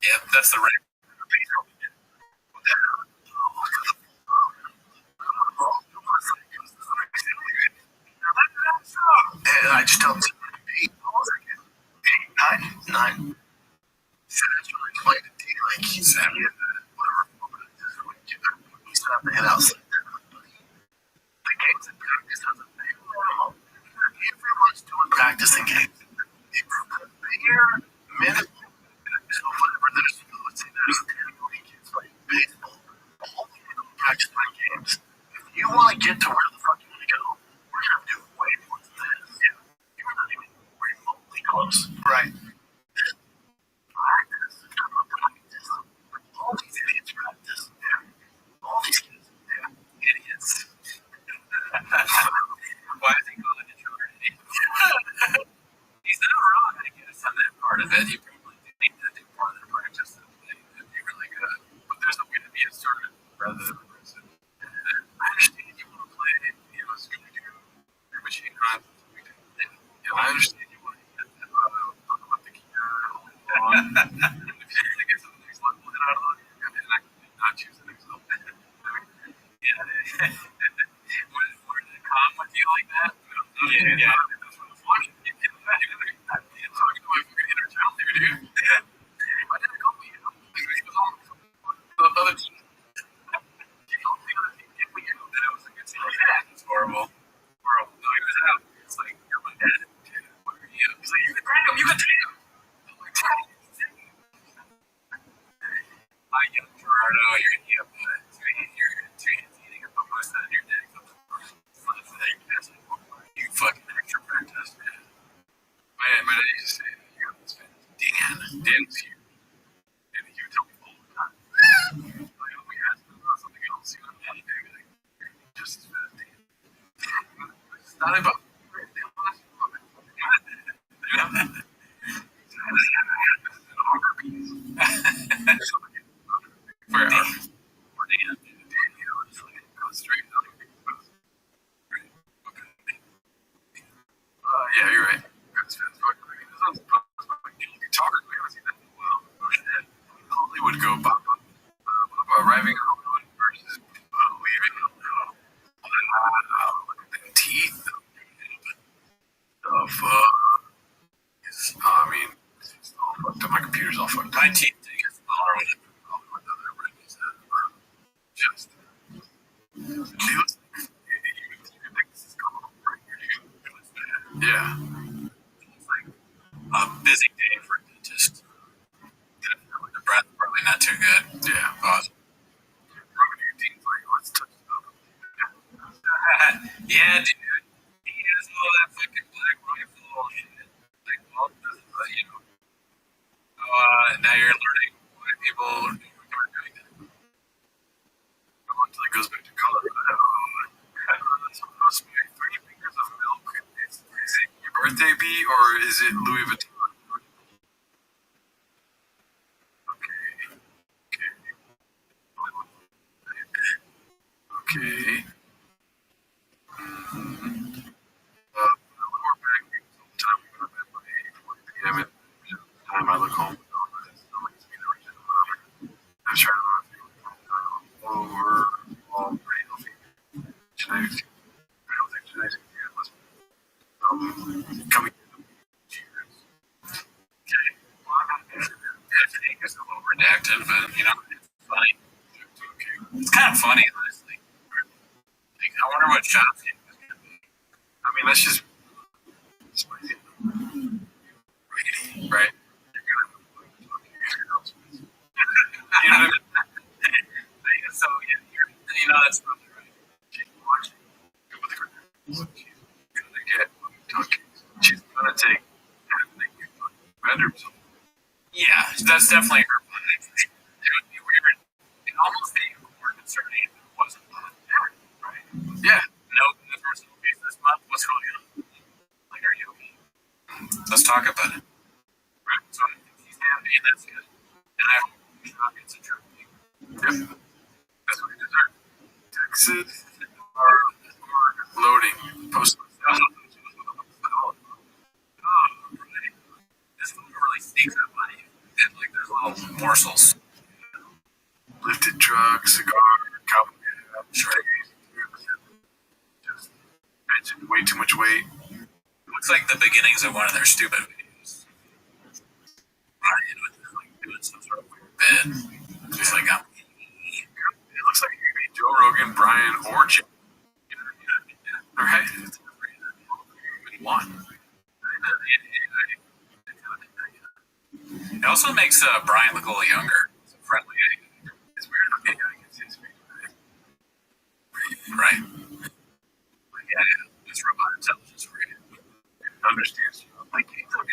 Yeah, that's the right. And I just tell him, 8, 9. So that's really explained it to you. Like, he's whatever. He's not the head outside there. The games in practice has a big role. Everyone's doing practice and games. Bigger minute. So whatever. Let's say there's 10 million kids playing baseball. All of them practice playing games. If you want to get to where the fuck you want to go, we're going to have to do way more than this. Yeah. You're not even remotely close. Right. Practice. All these idiots practice. Yeah. All these kids. Yeah. Idiots. Why is he calling it children idiots? He's not wrong, I guess, on that part of it. You probably do need to do part of their practice that would be really good. But there's a way to be assertive rather than aggressive. I understand you want to play, Scooby Doo, your machine runs. I understand you want to get the cure on. If you need to get to the next level, get out of the and I not choose the next level. Yeah. Were they calm with you like that? Yeah. That's what it's funny. I'm talking to my fucking inner child here, dude. Why did I call you? Because he was on the other team. The other team gave me out that it was a good team. Yeah. It's horrible. Horrible. No, he was out. It's like, you're my dad. What are you? He's like, you can drag him. You can take him. I'm like, Daddy. I get Gerardo, you're in here, but two hands eating up most of your dick. You fucking extra practice, man. My dad used to say, you got this fan. Dan's here. And he would tell me all the time. Like, we asked him about something else, like, just as fat as Dan. It's not about for Dan, it's like, go straight up. Yeah, you're right. Talker, we haven't seen that in a while. Oh shit. Hollywood go pop up. Arriving in Hollywood versus leaving Hollywood. Look at the teeth. The fuck? I mean, it's all fucked up. My computer's all fucked up. My teeth is smaller when just. Yeah. It's like a busy day for a dentist. The breath probably not too good. Yeah. Awesome. Like, let's touch it up. Yeah, dude. He has all that fucking black rifle shit. Like, all now you're learning why people are doing that. Until it goes back to color. That's supposed to be 3 fingers of milk. Is it your birthday be or is it Louis Vuitton? Okay. Time I look home. I'm trying to over all pretty healthy. Genetics. I don't think genetics coming. guess a little redacted, but it's funny. It's kind of funny, honestly. Like, I wonder what Sean's name is going to be. I mean, that's just spicy. Right? You're going to you know what I mean? So, that's probably right. She's watching. Good with her. She's going to get talking. She's going to take bedrooms. Yeah, that's definitely her plan. It would be weird. It almost be more concerning if it wasn't that. Right? Yeah. No, the personal case this month. What's going on? Like, are you okay? Let's talk about it. Right. So I think he's happy, and that's good. And I hope he's not gets a jerk. Yep. That's what he deserves. Texas are loading. Post. This food really sneaks up on you. And like there's little morsels. Lifted truck, cigar, cowboy hat, trays. Just mentioned way too much weight. Looks like the beginnings of one of their stupid videos. Ryan with like doing some sort of weird bed. Just like it looks like it could be Joe Rogan, Brian, or Jim. Right? It's one. It also makes Brian look a little younger. It's friendly. It's weird. Okay, I can see his face. Right. Yeah. It's robot intelligence for you. It understands you. Like, have you ever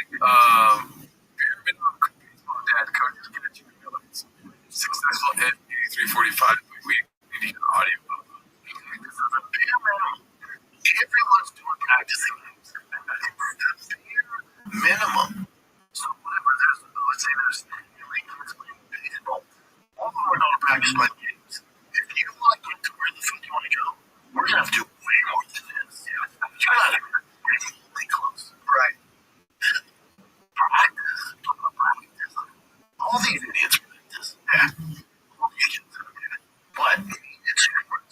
been on a baseball dad coach? Just get it to your limits. Successful at 8345. We need an audio. Everyone's doing practicing minimum. So whatever, let's say there's kids playing baseball. All of them are going to practice playing games. If you want to get to where the fuck you want to go, we're going to have to do way more than this. You're not really close. Right. Practice. All these idiots practice. Yeah. All these kids are good. But it's different.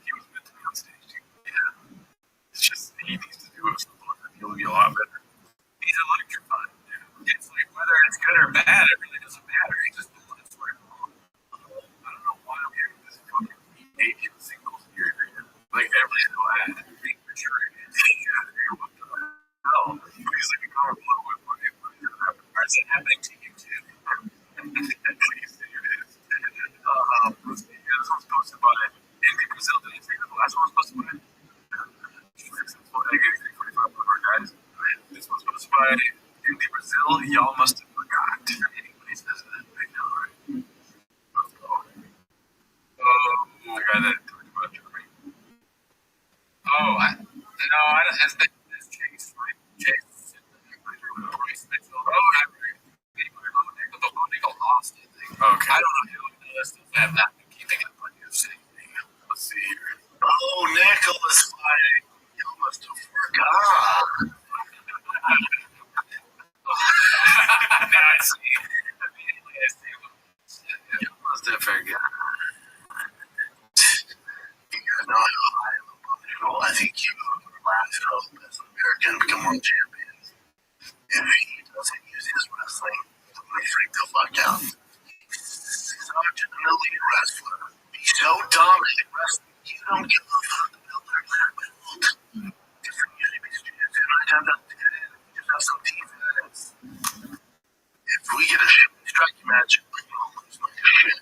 He was meant to be on stage too. Yeah. It's just he needs to do it. He'll be a lot better. He's electrified. Yeah. It's like whether it's good or bad, it really doesn't matter. He just does it for wrong. I don't know why I'm hearing this fucking Asian singles here. Like every single ad, being mature. What the hell? He's like a comic book. Is it happening to you too? Please say it is. This one's posted by Andy Brazil. Did you say that the last one was posted by? This was posted by Andy Brazil. Y'all must have forgot. Anybody says that, I know, right? Let's go. Oh, the guy that talked about Germany. Oh, I don't. That's Chase, right? Chase. Lost, I think. Okay. I don't know who it is. I have not been keeping up on UFC. Let's see here. Oh, Nicholas fighting. You must have forgot. Now I see. Immediately I see. You must have forgot. You know how I am about it. I think you last hope as an American become world champion. If he doesn't use his wrestling, I'm gonna freak the fuck out. He's such an elite wrestler. He's so dominant at wrestling. You don't give a fuck about their belt. Different jiu-jitsu, 9 times out of 10, you just have some defense. If we get a striking match, you almost like a shit.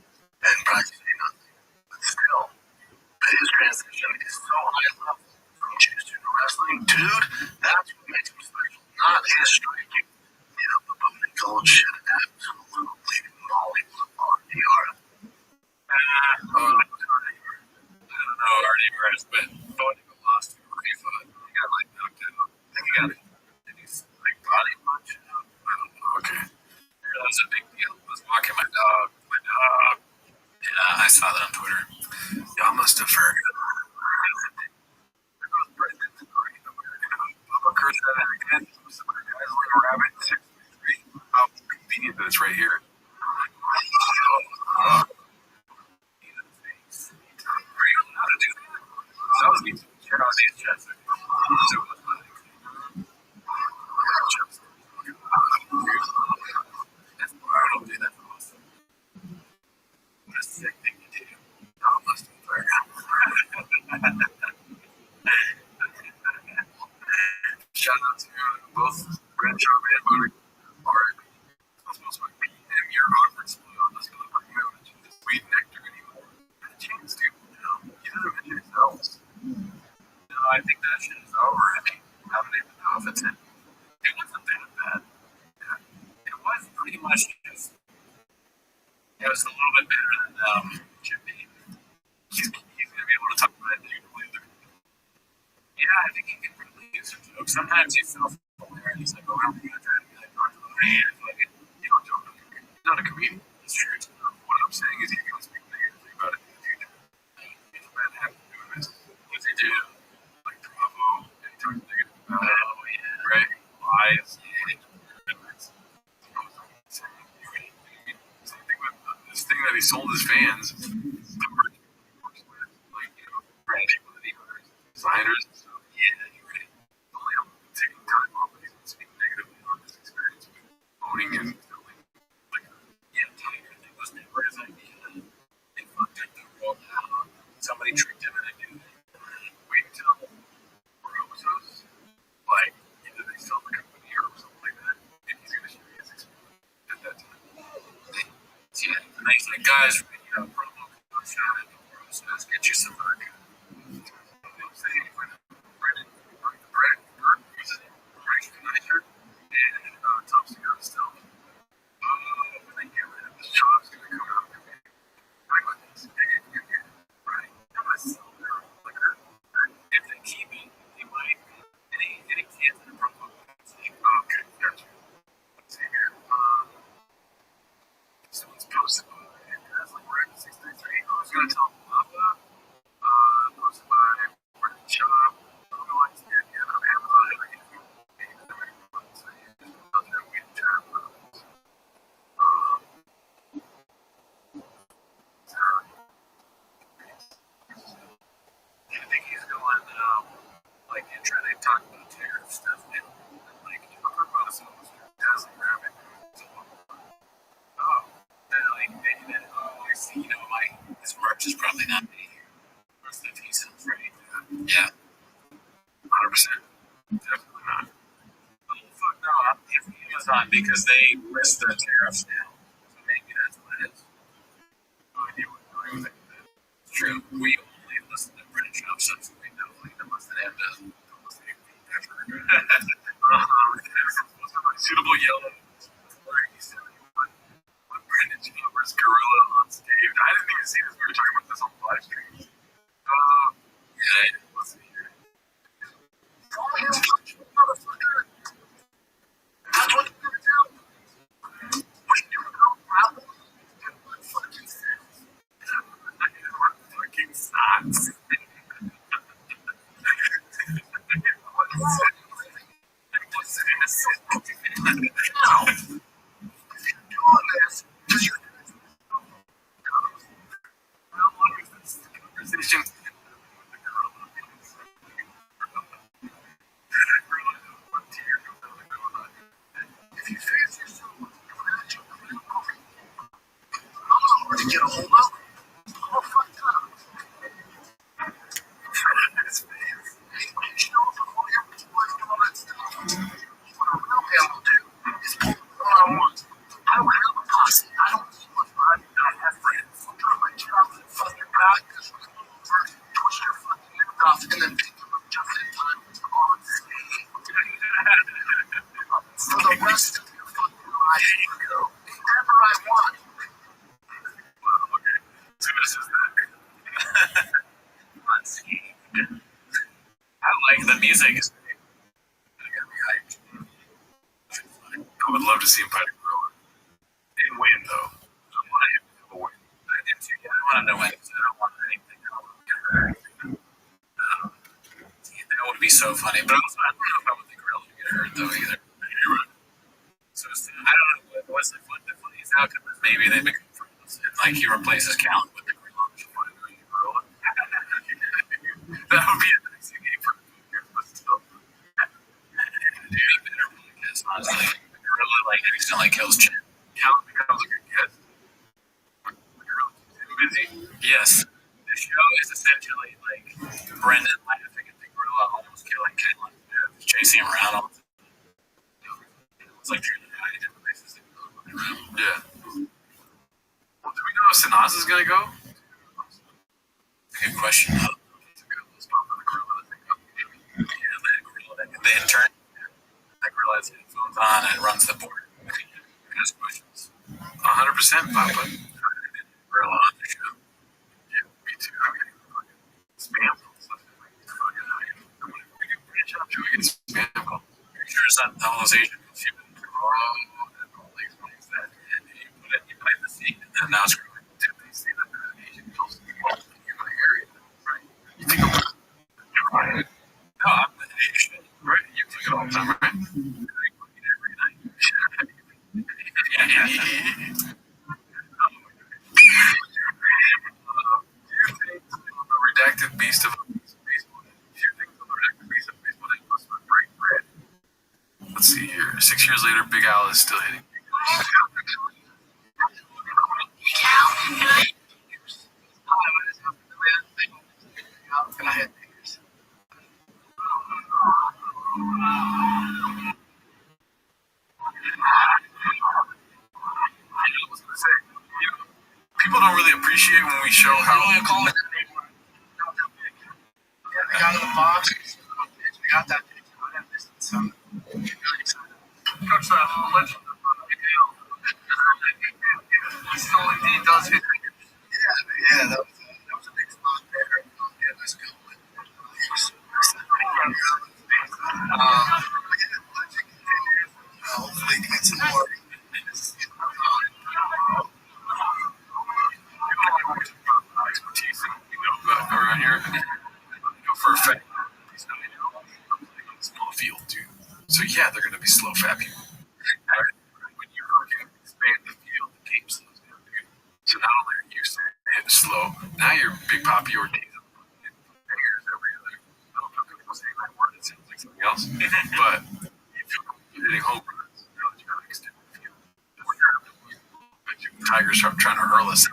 And practically nothing. But still, his transition is so high level from jiu-jitsu to wrestling. Dude, that's what makes him special. Not his striking. The Bowman Gold should absolutely mollywop on DR. I don't know, already embarrassed, but Bowman lost to Rafa. He got knocked out. I think he got his body punch out. I don't know. Okay. That was a big deal. I was walking my dog. Yeah, I saw that on Twitter. Y'all must have heard it. Chris said it again. Rabbit 633. How convenient that it's right here. Are you allowed to do that? That was neat. Check out these jets. shout out to both Brent Sharp and Motor Art. Not supposed to be and your awkward split on this one. You haven't mentioned the sweet nectar anymore. Had a chance to, you know. You didn't mention yourselves. No, I think that shit is over. I mean, I don't even know if it's in. It wasn't that bad. Yeah. It was pretty much just. It was a little bit better than should be. He's gonna be able to talk about it later. Yeah, I think he can really use some jokes. Sometimes he's self-aware and he's like, oh, I'm gonna try to be like, oh, man, like, you don't joke. He's not a comedian. It's true. What I'm saying is he's gonna speak negatively about it in the future. He's a bad habit of doing this. What's he do? Like Bravo, and he talks negative about it. Oh, yeah. Right? Lies. This thing that he sold his fans, the merch he works with, like, you know, people that he hires, designers and stuff. Yeah, you're right. Only I'm taking time off, but he's been speaking negatively on his experience with owning and building. Like, yeah, Tiger thing was never his idea. They fucked up the world out. Somebody tricked him into doing it. Wait until Roses, like, either they sell the company or something like that, and he's gonna share his experience at that time. Yeah, and he's like, guys, you know, promo code shout out to Rothschild, get you some vodka. You know what I'm saying? Brendan, who's his name? Frank Nicer, and Tom Segura still. When they get rid of this job's gonna come out and be right with this. Right. I'm gonna sell their liquor. If they keep it, they might. Any kids in the promo code, like, oh, okay, gotcha. Let's see here. Someone's posted by like 633. I was gonna tell Papa, posted by Brendan Sharp. I don't know why he's getting it on Amazon. I get it. So you just go there and get it. I think he's going, like, and trying to talk about tariff stuff now. Like, you know, our boss almost doesn't grab it. Oh, and like, I see, you know, his merch is probably not me. Or stuff he sells, right? Yeah. 100%. Definitely not. Oh, fuck no. I'm using Amazon because they list the tariffs now. So maybe that's what it is. I do agree with that. It's true. We only listen to British shop stuff, so we know, like, the ones that have the most suitable yellow. Brandon Chambers gorilla on stage. I didn't even see this. We were talking about this on the live stream. Yeah, let's see here. Motherfucker. That's what you're gonna do. What you doing? What fucking sense? What fucking socks? No. You're doing this because you're conversation. If you fancy yourself, hard to get a hold of. All fucked up. His fans. You know, for all your boys and all that stuff. What a real man will do is pull what I want. I don't have a posse. I don't need much money. I have friends. I'll drop my job and fuck your back because we come over, twist your fucking ear off, and then pick them up just in time on stage. For the rest of your fucking life, you go wherever I want. Wow, okay. So this is that. Unscathed. I like the music. I gotta be hyped. I would love to see him fight a gorilla. Didn't win though. I want him to win. I did too. Yeah, I want him to win. I don't want anything to get hurt. That would be so funny. But also, I don't know if I want the gorilla to get hurt though either. So I don't know what's the funniest outcome is maybe they become friends and like he replaces Callan with the gorilla. That would be a nice game for but still. Dude, better because honestly, the gorilla like accidentally kills Chin. Callan becomes a good guest. The gorilla keeps him busy. Yes. The show is essentially like Brendan laughing at the gorilla almost killing Callan. chasing him around all the time. It's like trying to hide different places. Yeah. Well, do we know if Sanaz is gonna go? Good question. The intern that gorilla has headphones on and runs the board. Ask questions. 100%, Papa. Gorilla on the show. Yeah, me too. I'm getting fucking spam calls. We do branch out. Should we get spam calls? Are you sure it's not all those Asian people? That. And you plant the seed, and then now it's growing. Did they say that the Asian people in my area? Right. You think about it. Right. No, I'm an Asian. Right. You think it all the time, right? I eat every night. Yeah. Redacted beast of baseball. Few things on the redacted beast of baseball that must have bright red. Let's see here. 6 years later, Big Al is still hitting. And I had fingers. I was gonna say, people don't really appreciate when we show how. Yeah, we got in the box. We got that pitch. So, really excited. Coach, a legend of he still indeed does hit. Yeah, that was a big spot there. Yeah, let's go. Hopefully get some more. Expertise, around here. For a fact, he's not a small field, dude. So yeah, they're gonna be slow fat people. Right? When you fucking expand the field, the game slows down, dude. So not only are you hitting slow, now you're Big Papi Ortiz. Fingers every other. I don't know if people say that word. It sounds like something else, but you feel hitting home runs. You know that you gotta extend the field. When you're like Tigers are trying to hurl us.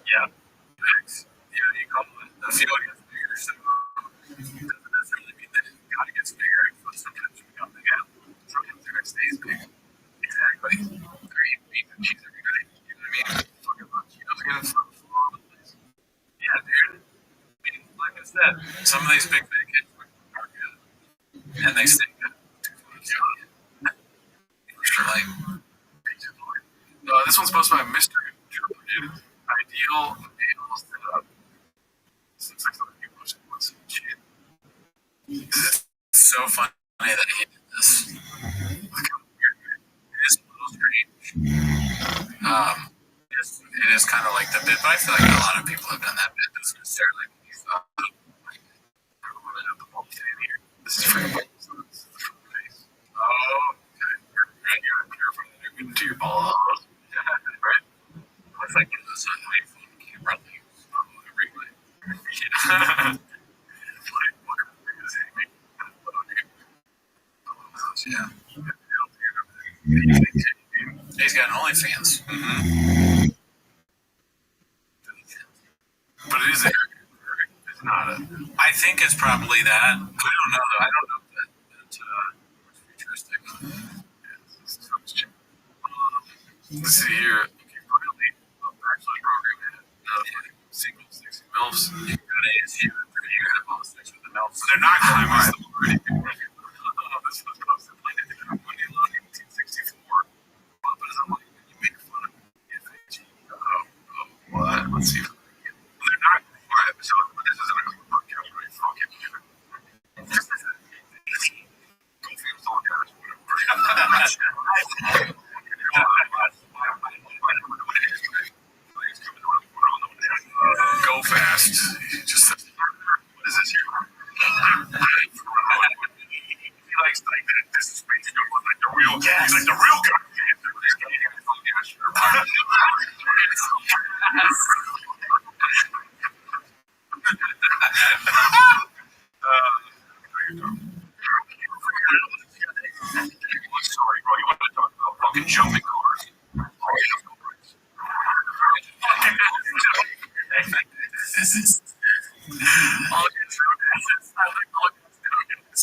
Yeah. Thanks. Yeah, you call it. The field gets bigger, so it doesn't necessarily mean that it gotta get bigger. But sometimes we got big out. Sometimes it stays big. Exactly. They're eating meat and cheese every day. You know what I mean? Fucking Cheetos getting stuff all over the place. Yeah, dude. I mean, like I said, some of these big kids are good. And they stay good. For sure. Like, this one's posted by Mr. Jupiter, dude. Ideal male setup. Seems like something you post once in shit. It's so funny that he did this. Look how weird it is. A little strange. It is kind of like the bit, but I feel like a lot of people have done that bit. Doesn't necessarily mean he's not. Like, I don't want to have the ball stand here. This is for the ball. So this is the face. Oh, okay. Right here, I'm purifying the new to your ball. Right? Looks like this on my phone camera things every way. Yeah. Yeah. He's got an OnlyFans. Mm-hmm. But it is a it's not a. I think it's probably that. I don't know though. I don't know if that's futuristic. Let's see here. Finally, a bachelor's program had single sexy MILFs. You gotta have all the sex with the MILFs. They're not climbers. This was posted like in 1864. But it's like you make fun of me. What? Let's see. They're not. Alright, so this is an podcast, right? Fucking. This is a. Go feel so guys, whatever. Go fast. Just what is this here? He likes like this is basically like the real guy. He's like the real guy. Sorry, bro. You want to talk about fucking jumping cars? This is all your true assets. I like all your students.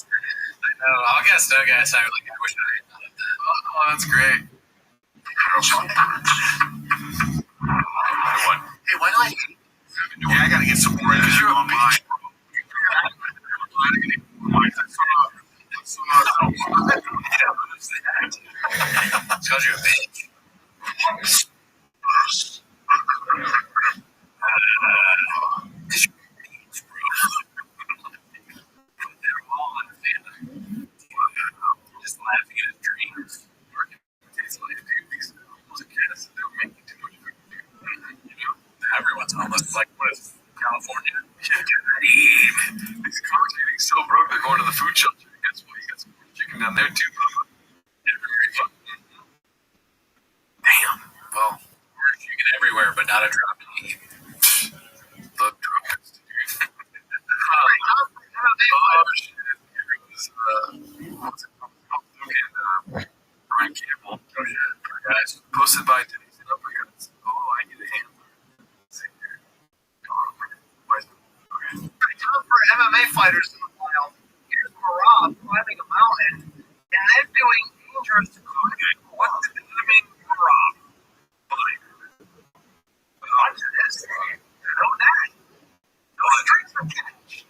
I guess I wish I had thought of that. Oh, that's great. Hey, why not? Yeah, I gotta get some more. Because you're a bitch. It's because you're a bitch. They're all in the family. Just laughing at his dreams. Working tastes like these was a kid that they were making too much food. You know, everyone's homeless. It's like, what is California? These cars are getting so broke, they're going to the food shelter. Guess what? You got some chicken down there too, Papa. Damn. Well, We're chicken everywhere, but not a drop to eat. the drugs, dude. What's it called? Brian Campbell. Guys, posted by Denise and Uppercuts. Oh, I need a handler. See here. Time for MMA fighters in the wild. Here's Rob climbing a mountain, and then doing dangerous climbing. What's the name of Rob? Watch this. No that. No strings attached.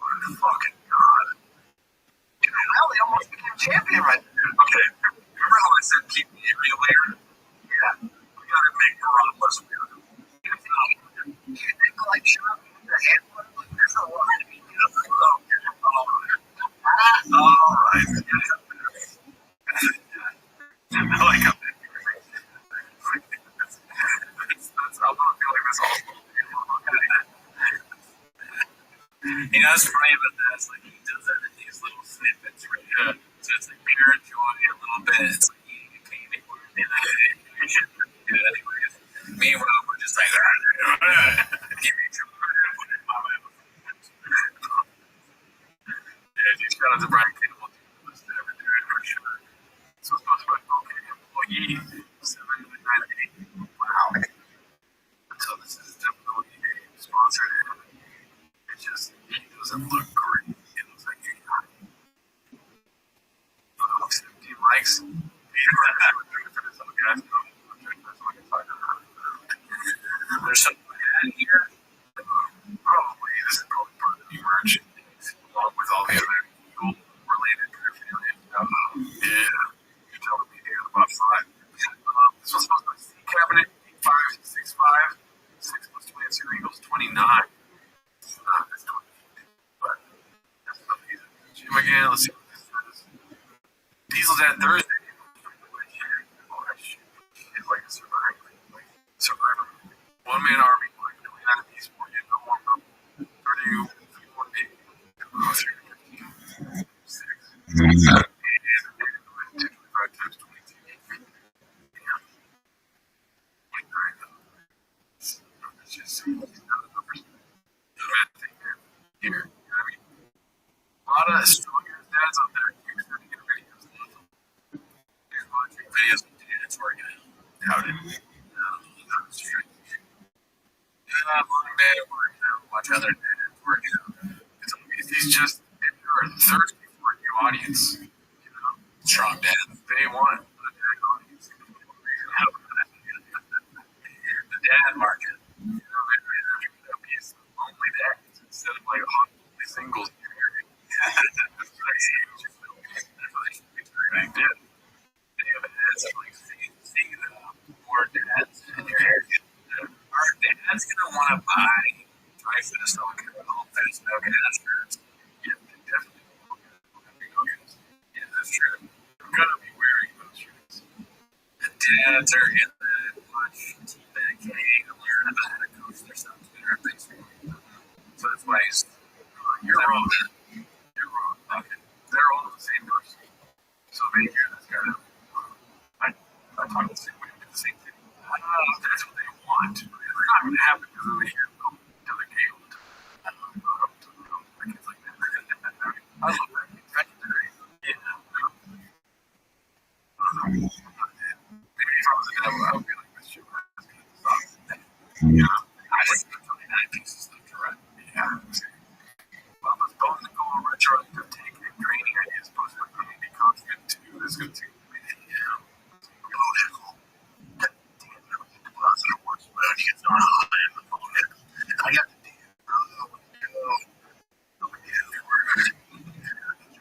What a fucking god. Well, he almost became champion right there. Okay. Remember how I said keep the area weird? Yeah. We gotta make Rob less weird. You think like Sean, the hand was there's a lot to be Alright. I like how that's how I'm feeling this all. You know, it's funny about that. It's like he does that in these little snippets, right? So it's like pure joy a little bit. It's like eating a candy bar. You should do it anyways. Meanwhile, we're just like, give me some put it in my mouth. Yeah, these shout out to Brian Campbell. Let's never do it for sure. So it's supposed to be okay. Employee 798. Wow. So this is definitely a sponsored ad. It just he doesn't look great. It looks like he got 17 likes. There's some ad here. Probably this is probably part of the new merch, along with all the other Eagle-related paraphernalia. Yeah, you're telling me here about 5. This was supposed to be C cabinet 8565. 6 plus 22 equals 29. That's 20. But that's not easy. Jim again. Let's see what this is. Diesel's at Thursday. Oh, that shit. It's like a survivor. Survivor. One-man army. Like, we had a piece for you. No warm up. 31 day. 6. 25 times 22. Yeah. Like 9. It's just numbers. The math thing here. You know what I mean? A lot of strong dads out there keep sending in videos. He's watching videos of dads working out. How did we? That's true. Yeah, mom and dad working out. Watch other dads working out. He's just, if you're thirsty for a new audience, you know, Strong dad. they want a dad audience. The dad market. You know, they'll be only dads instead of like only singles in your area. That's what they did. They have ads that like see the more dads in your area. Our dad's gonna want to buy dry fit stock all fast no gas shirts. Yeah, they definitely will. Yeah, that's true. I'm gonna be wearing those shirts. The dads are in the watch T-Bag K and learn about how to coach their sons better. So that's why you're wrong. You're wrong. Okay. They're all the same person. So they hear this guy. I talk the same way, do the same thing. That's what they want. It's not going to happen because they hear the other gay all the time. I love that. I love that. Yeah. Maybe if I was a devil, I would be like, this shit. Yeah. I just got 29 pieces of stuff to run. Yeah. Well, let's both go over Charlie to take and training ideas posted by Let's go to Blue Nickel. That damn never get deposit or works when he gets on high in the Blue Nickel. I got the damn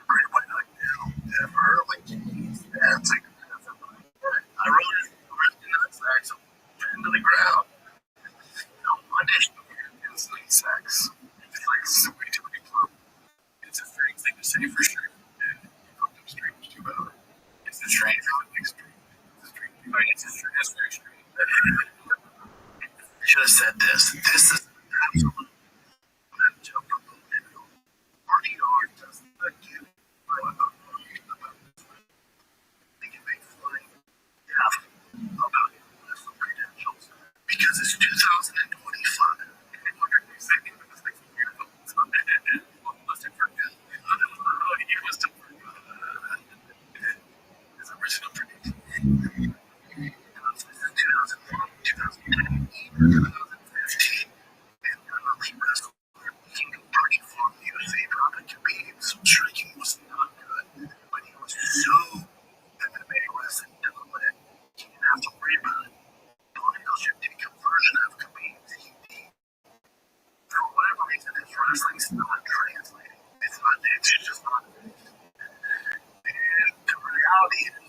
great white night now. Ever like jeez, that's like I rode it around the nutsacks into the ground. One day it's like sex. It's like way too many club. It's a strange thing to say for sure. And you fucked up strange too bad. It's a strange extreme. It's a strange. I mean, it's very strange. I should have said this. This is absolute joke from the video. RDR does not give they can make flying death about less credentials because it's 2025. His original prediction. This is 2001, 2010, 2015, and elite wrestler. He could party for UFC product to be striking was not good, but he was so MMA wrestling dominant, he didn't have to worry about it. Political should take a version of Khabib's ED. For whatever reason, his wrestling's not translating. It's just not. And the reality is,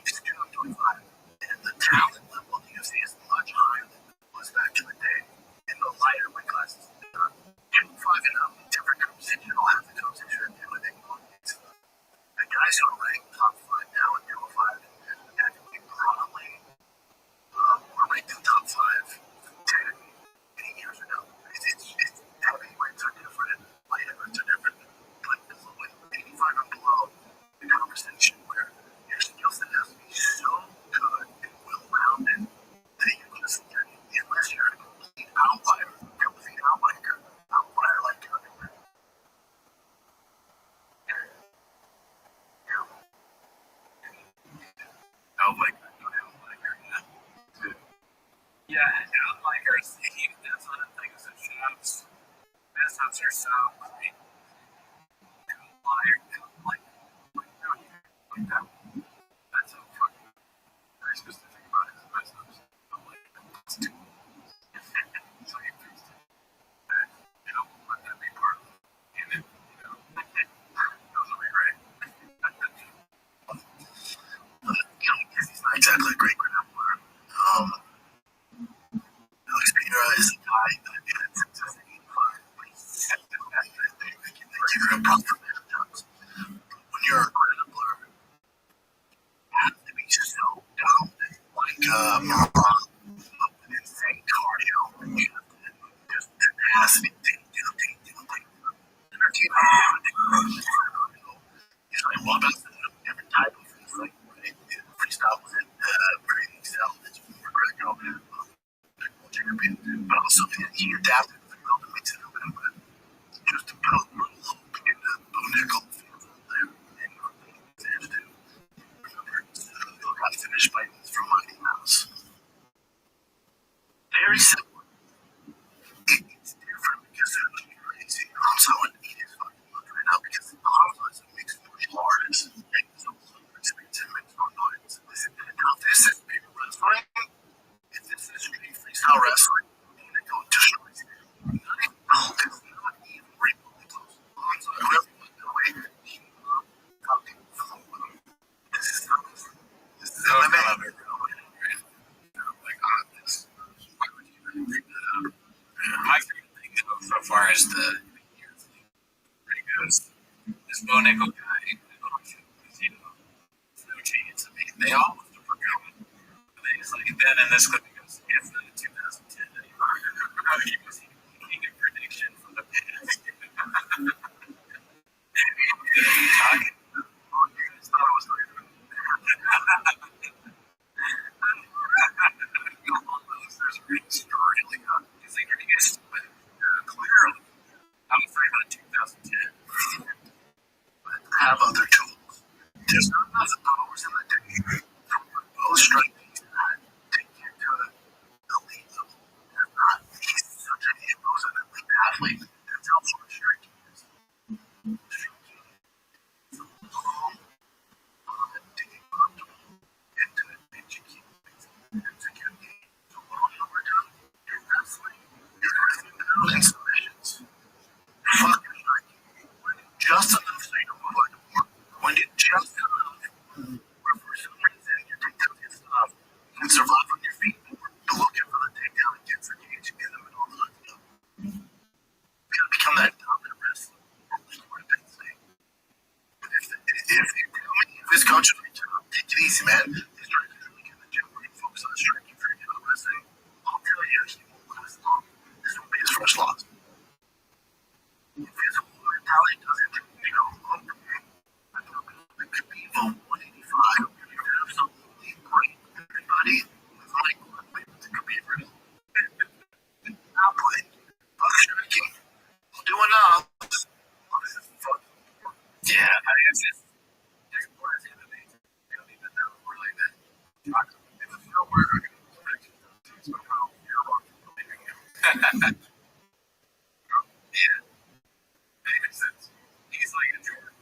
it's 2025, and the talent level of the UFC is much higher than it was back in the day. In the lighter weight classes, 25 and up, different groups, and you don't have to go to your anything on it. The guys who are ranked top 5 now in 205 and broadly were ranked in top 5 10 years ago. It's heavyweights are different, lightweights are different, but with 85 and below, the conversation where your skill set has to be so good and well-rounded that you can just, unless you're a complete outlier like Khabib. Yeah, outlier. See, that's one of the things that shows. That's not yourself. I mean, outlier, like that. That's a fucking very specific about his business. I'm like, that's too. So you fixed it. And, let that be part of it. And then, those will be great. He's not exactly a great grappler. Alex Pereira is a guy that had success at 85, but he's they give him props for matchups. When you're a grappler, you have to be so dominant, like Marlon, with insane cardio, and you have to just tenacity, he's like, well, that's different type of freestyle was it, where he excelled, it's more Greco, champion, but also he adapted to the world and makes it a little bit just to put a little hope in the Blue Nickel field there and there's too. Remember, Phil got finished by from Mighty Mouse. Very similar. It's different because they're crazy. Also, I need his fucking look right now because Alonso is a mixed martial artist. And so experience in mixed martial arts. Listen, now this is people wrestling. If this is street freestyle wrestling, they go destroys it. It's not even remotely close. Alonso, whoever was the way he fucking flew with him. This is MMA. Why would you even bring that up? My favorite thing so far is the pretty good. This Bo Nickel guy, no chance. I mean, they all must have forgotten. It's like then in this clip he goes, it's not 2010 anymore. He was making a prediction for the past. Talking. Oh, you guys thought it was great. There's really good. He's like, are you guys stupid? Clearly. I'm afraid about 2010. But have other tools. There's not enough hours in the day for both strikers that take you to the elite level. He's such an elite athlete. That's how far striking is. Striking is his coach was like, take it easy, man. He's trying to really get in the gym where he focus on striking, forget about wrestling. I'll tell you, he won't last long. This will be his first loss. If his whole mentality doesn't change, okay, I could be about 185. You're absolutely great. Everybody with Mike to compete for his output. I'm striking. I'll do enough. Yeah, I mean, it's just, there's more to MMA. You don't even know really that. If it's no word, I can somehow you're wrong for believing him. Yeah, it makes sense. He's like a Jordan.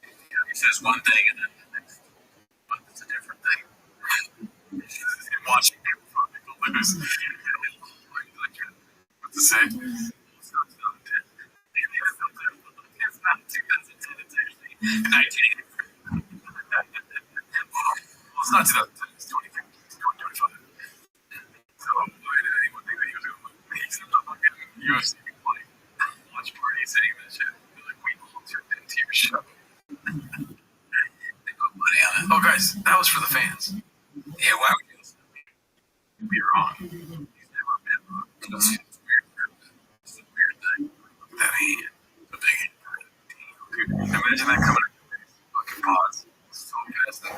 He says one thing and then the next month it's a different thing. And watching him from people lose. What to say? It's not 2010. It's not 2010, it's actually 1980. Well, it's not 2010, it's 2015, it's 2025. So, anyone think that he was going to win? He's not fucking UFC play. Watch party saying that shit. Like, we all tuned into your show. They put money on it. Oh, guys, that was for the fans. Yeah, why would you listen to me? You'd be wrong. He's never been wrong. It's weird. It's a weird thing. That hand. The big hand. Dude, imagine that coming up. Fucking pause. So fast.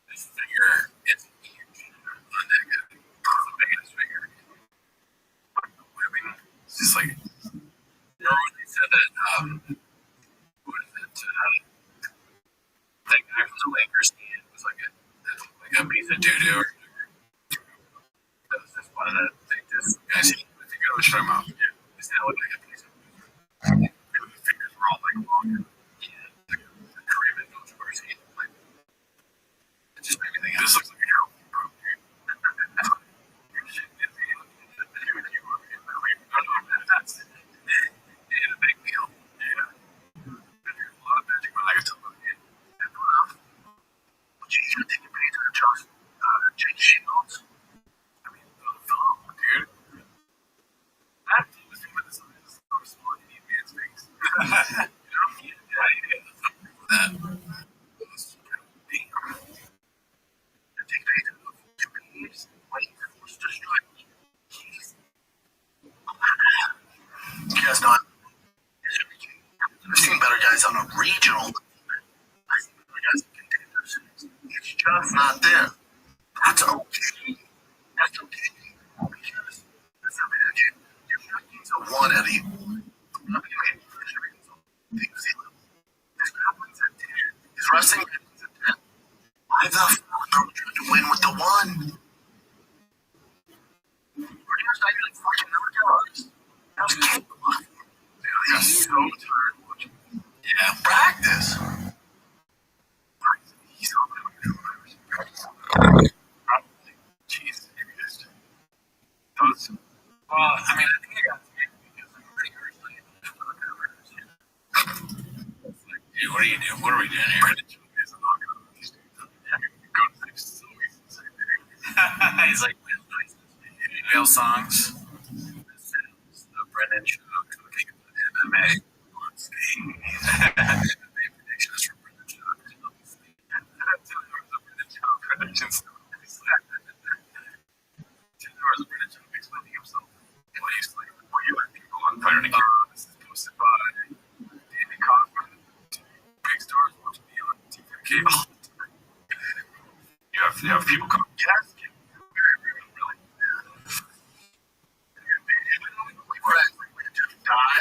This finger is huge. On that guy. It's the biggest finger. I mean, it's just like, you know, when they said that, what is it? That guy from the Lakers hand was like a piece of doo-doo or whatever. That was just one of the things. This guy said, I think I was talking about. Yeah, it's now like a piece of doo-doo. The fingers were all like long. Yeah, like a Kareem and Abdul-Jabbar's hand. Like, it just made me think, this looks like a healthy program. Your shit is the that's it. And a big deal. Yeah. There's a lot of magic, but I can tell about it. That's enough. But you even take a page out of Josh, Jake Shields. I mean, dude. That was the thing with this one. It's so small, you need man's face. You know? Yeah, that. Damn. And take a page out of 2 pages. Wait, forced to strike. Jeez. You guys know, I've seen better guys on a regional. I've seen better guys in contenders. It's just not there. That's okay. That's okay. Because that's not bad. Your striking's a 1 at equal. His grappling's at 10. His wrestling is at 10. Why the fuck are we trying to win with the 1? Pretty much not even fucking knockouts. That was cakewalk. Dude, I got so tired watching. Yeah, practice. He's all probably. Jeez, maybe just. Well, I mean, I think I got it because I'm pretty early. Dude, what are you doing? What are we doing here? Brendan Jones is a knockout on these dudes. Good so easy. He's like, whale songs. Brendan Jones, looking at MMA. MMA predictions from Brendan Jones. Predictions. 2 hours of Brendan Jones explaining himself. What he's like, what you let people on Fire Nick. This is posted by Danny Kaufman. Big stars want to be on TVK all the time. You have people come, yes, really.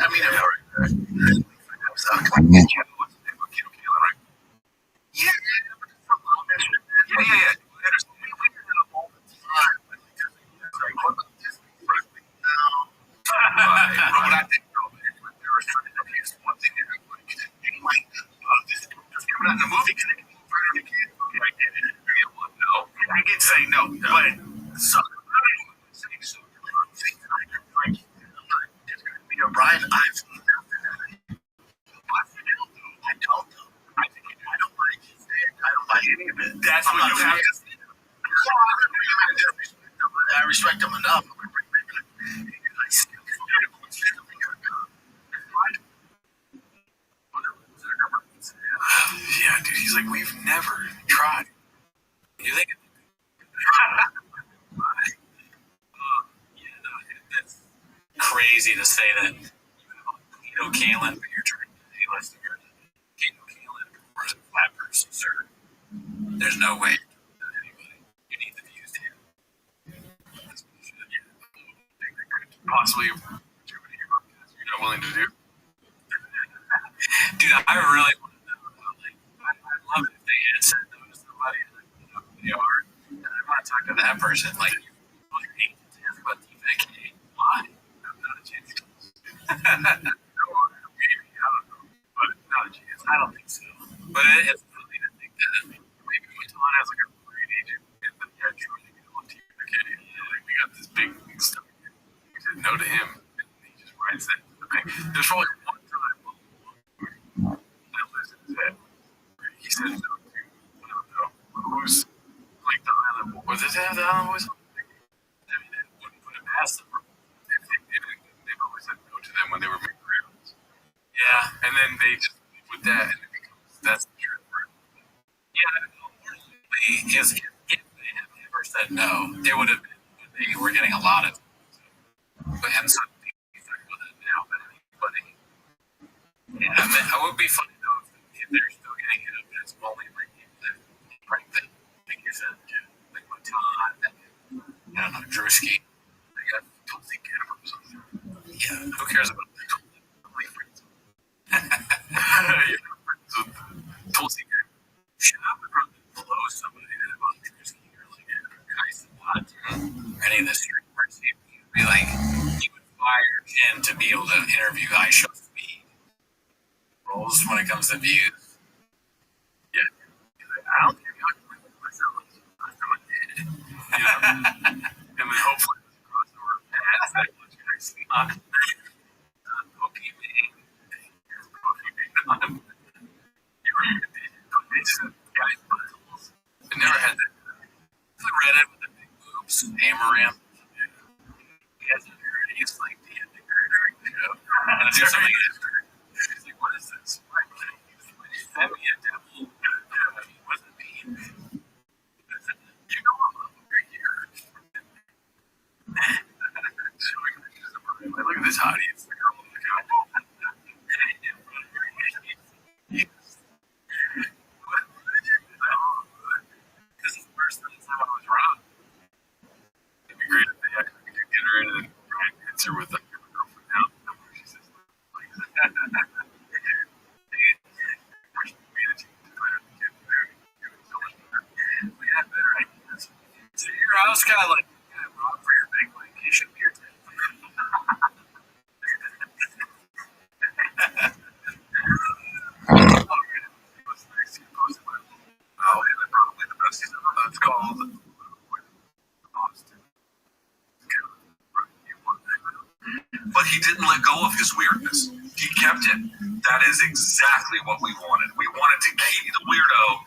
I mean, I've heard I did say no, but so Brian, I've seen nothing. I don't. I don't like his stand. I don't like any of it. That's what you have to see. I respect him enough. Yeah, dude, He's like, we've never tried. You think? That's crazy to say that Keto Kalen, but you're trying to hey, listen, you're Keto Kalen or a flat person, sir. There's no way anybody. You need the views here. Possibly you're not willing to do. Dude, I really want to know. Like, I'd love it if they had said no to somebody that you know who they are. And I want to talk to that person. Like, you want to hate to ask about DFK. Why? Not a chance. Maybe, I don't know. But not a chance. I don't think so. But it's funny to think that maybe Talon has like a great agent. And then, yeah, truly, you know, DFK. You know, like, we got this big stuff. We said no to him. And he just writes that. Okay. There's probably one time that lives in his head. He said no to, I don't know, who's like the Island Boys. Was it the Island Boys? I mean, it wouldn't put it past them. If they did it, they've always said no to them when they were making rounds. Yeah, and then they just leave with that, and it becomes that's the truth. Yeah, unfortunately, is if they had ever said no, there would have been they were getting a lot of. But and so he's talking about that now, but anybody. Yeah, I mean, it would be funny though if they're still getting it up, and it's only like the right thing. Like you said, like my Todd, I don't know, Drewski. They got Tulsi Gabbard or something. Yeah, who cares about that? Only friends. Tulsi Gabbard. Should I would probably blow somebody that about Drewski or like Kais Lot or any of the streamers. He'd be like, he would fire him to be able to interview I Show Speed roles when it comes to views. Yeah. I don't think I can win myself. Last time I did. Yeah. And then hopefully there's a crossover paths that let you guys see on Pokemon. Pokemon. You were they just guys puzzles. I never had that. It's a Reddit with the big boobs. Amaranth. He hasn't heard. He's like the ending during the show. And it's just something after. He's like, what is this? He sent me a devil. He wasn't mean. You know I'm right here. Showing pictures of her. Look at this hottie. It's the girl on the couch. This is the first time I was wrong. It'd be great if they actually could get her in and Brian hits her with like her girlfriend now. She says, so your house kind of like wrong for your big like you should be your probably the best season of that's called Austin. But he didn't let go of his weirdness. He kept it. That is exactly what we wanted. We wanted to keep the weirdo.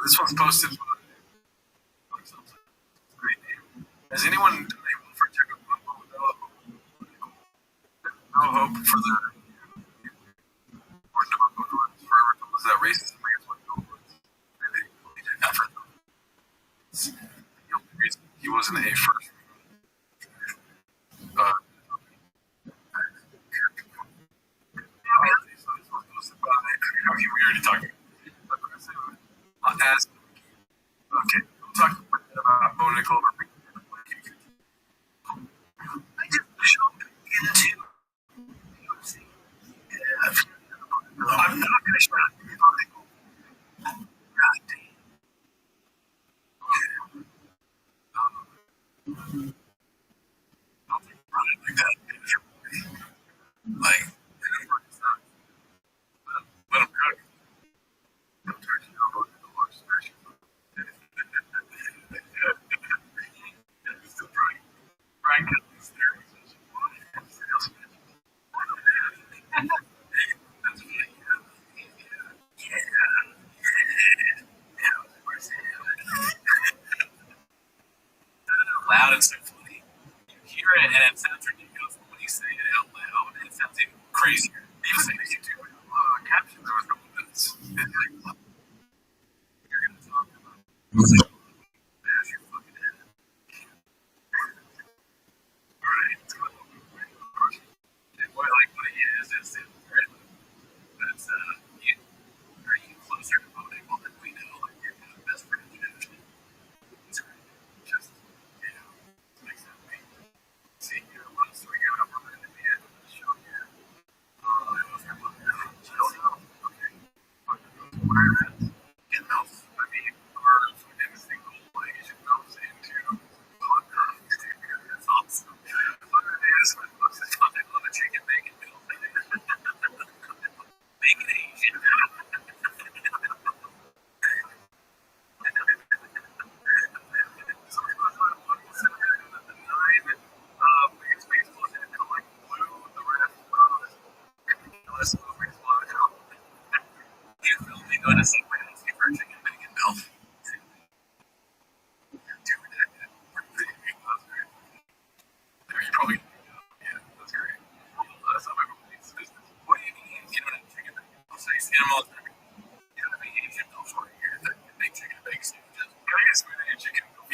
This one's posted. Great name. Has anyone been able for no hope for the that racism against white people was really did not for them. The only reason he wasn't a first we already talked as okay, I'm talking about Bo Nickel or I just jumped into UFC. Yeah, I'm not gonna shout out Nickel. God damn. I'll think about it like that. Like, let him cook. Don't turn it over to the horse version. Still trying. Brian Kelly's there. Loud and so funny. You hear it and it sounds ridiculous, but when you say it out loud, it sounds even crazier. Even saying it to caption, there was no limits. You're gonna talk about bash your fucking head. Alright, let's go. Boy, like what he is great. That's you are you closer to voting well than we know, like you're the best friend you know. It's great. Just makes that way. See here, what else do we got? We're going to be at the show here. I don't know if you're looking at it. Okay. Where at? Get those, I mean, our fucking single Asian mouse into podcast. That's awesome. What it is, I love a chicken bacon meal. Bacon Asian. Going to see my house for chicken bacon milk. Too redacted. You probably that's great. What do you mean? You don't have chicken bacon? I'll say animals. You don't have any Asian milk for here that can make chicken bacon sandwiches. Guys, we need chicken milk.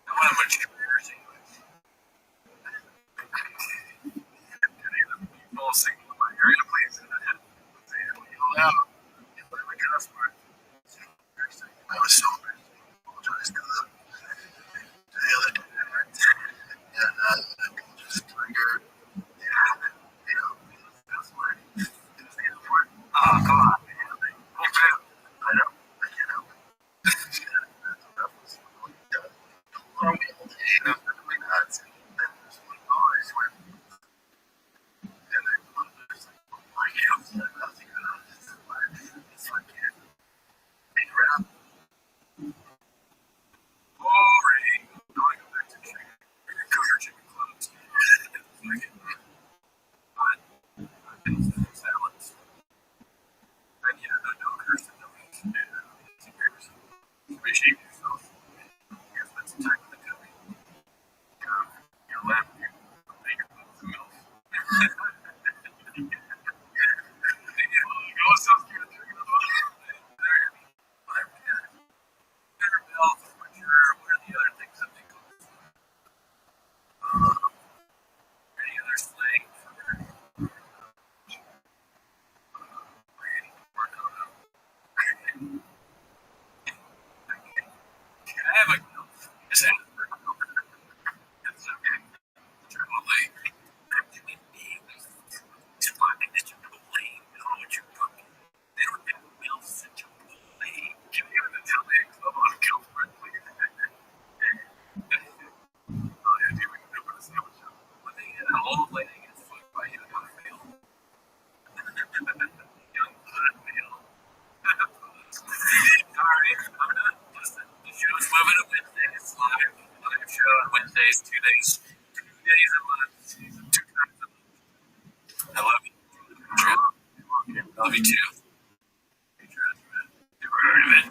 How much all single in my area, please. I was so embarrassed. I apologize because the other day I went and just triggered. That's why oh, come on, man. I know. I can't help it. That was really dumb. Long all day. And I'm doing that. And then there's like, oh, I swear. And then there's like, oh my God, nothing about this. It's like, hang around. Boring. Now I go back to chicken. Go your chicken clubs. Like it. But salads. And yeah, no cursing, no eating. Appreciate yourself. Yes, that's the time of the day. You're laughing. Make your milk. Go so scared of drinking the milk. Better milk, for sure. What are the other things that they cook? Any other slang for I have a just ask for it's okay. Chipotle. I'm doing names. It's fine that Chipotle know what you're cooking. They don't have milfs at Chipotle. Can you even tell me? I'm on Guilford, please. Oh, yeah, dude, we can open a sandwich shop. When they get an old lady gets fucked by a young male. Young male. Alright, I'm done. Listen, the show's moving to Wednesday. It's live. Live show on Wednesdays, 2 days. 2 days a month. 2 times a month. I love you. I love you too. You ever heard of it?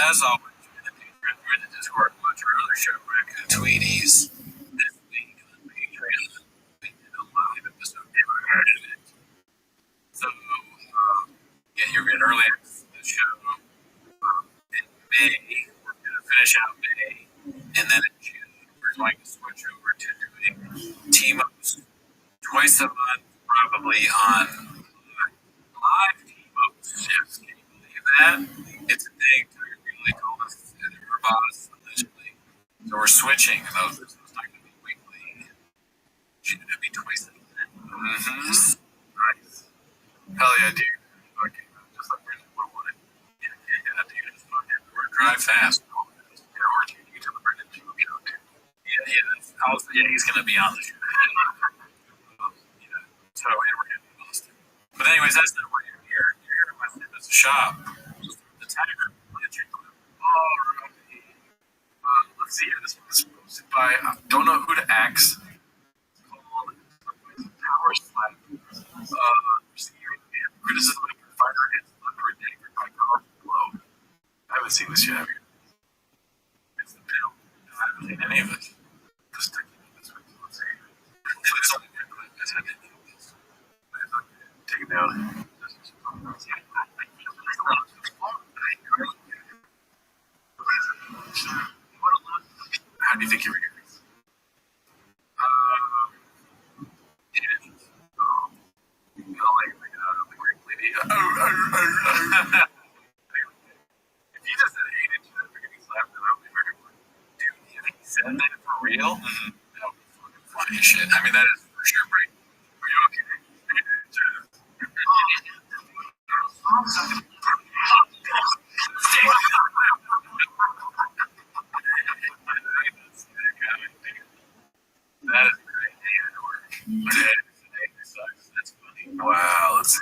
as always, join the Discord, watch our other show, Rick, Tweeties. This week on Patreon, we did a live episode. Never heard of it. So, yeah, you're getting early access to the show. In May, we're going to finish out May, and then in June, we're going to switch over to doing team-ups twice a month, probably on live team-ups. Yes, can you believe that? It's a thing. Tiger really told us her boss allegedly. So we're switching, and those are not going to be weekly. She's going to be twice a month. Mm-hmm. Nice. Hell yeah, dude. Okay, just like Brendan would want it. Yeah, dude, it's fucking. We're drive fast. Yeah, or you can tell the Brendan show too. Yeah, he's going to be on the show. So, and we're going to be Boston. But anyways, that's not why you're here. You're here with him at the shop. The Tiger. Oh, Rabbi. Let's see here. This one is posted by, I don't know who to ask. It's called Power Slap. Receiving criticism after fighter hits under dagger by powerful blow. I haven't seen this yet, have you? It's the film. I haven't seen any of it. Just taking this one. Let's see. It's only one clip. I didn't know this. Take it down. How do you think you were here? If he just said 8 inches at the beginning slap, then I would be very like, dude, you think he said that for real? Mm-hmm. That would be fucking funny as shit. I mean, that is for sure right. Are you okay? That is great. Okay. That's funny. Wow. Let's see.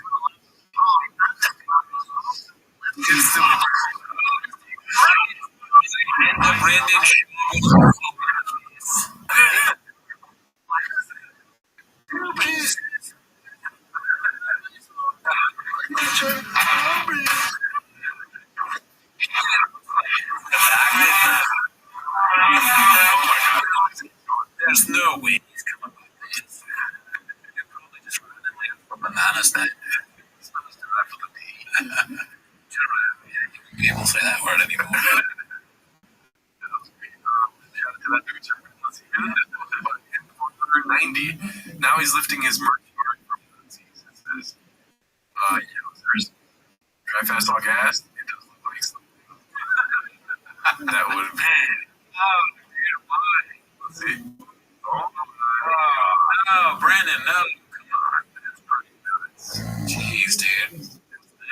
Brandon. There's no way he's coming by the inside. He'll probably just randomly have a banana snack. He's supposed to ride for the D. People say that word anymore. Shout out to that dude. Let's see. 490. Now he's lifting his merch card from Nazis. It says, there's drive fast, all gas. It does look like something. That would have been. Oh, dude, why? Let's see. Oh, Brandon, no. Come on. That's pretty nuts. Jeez, dude.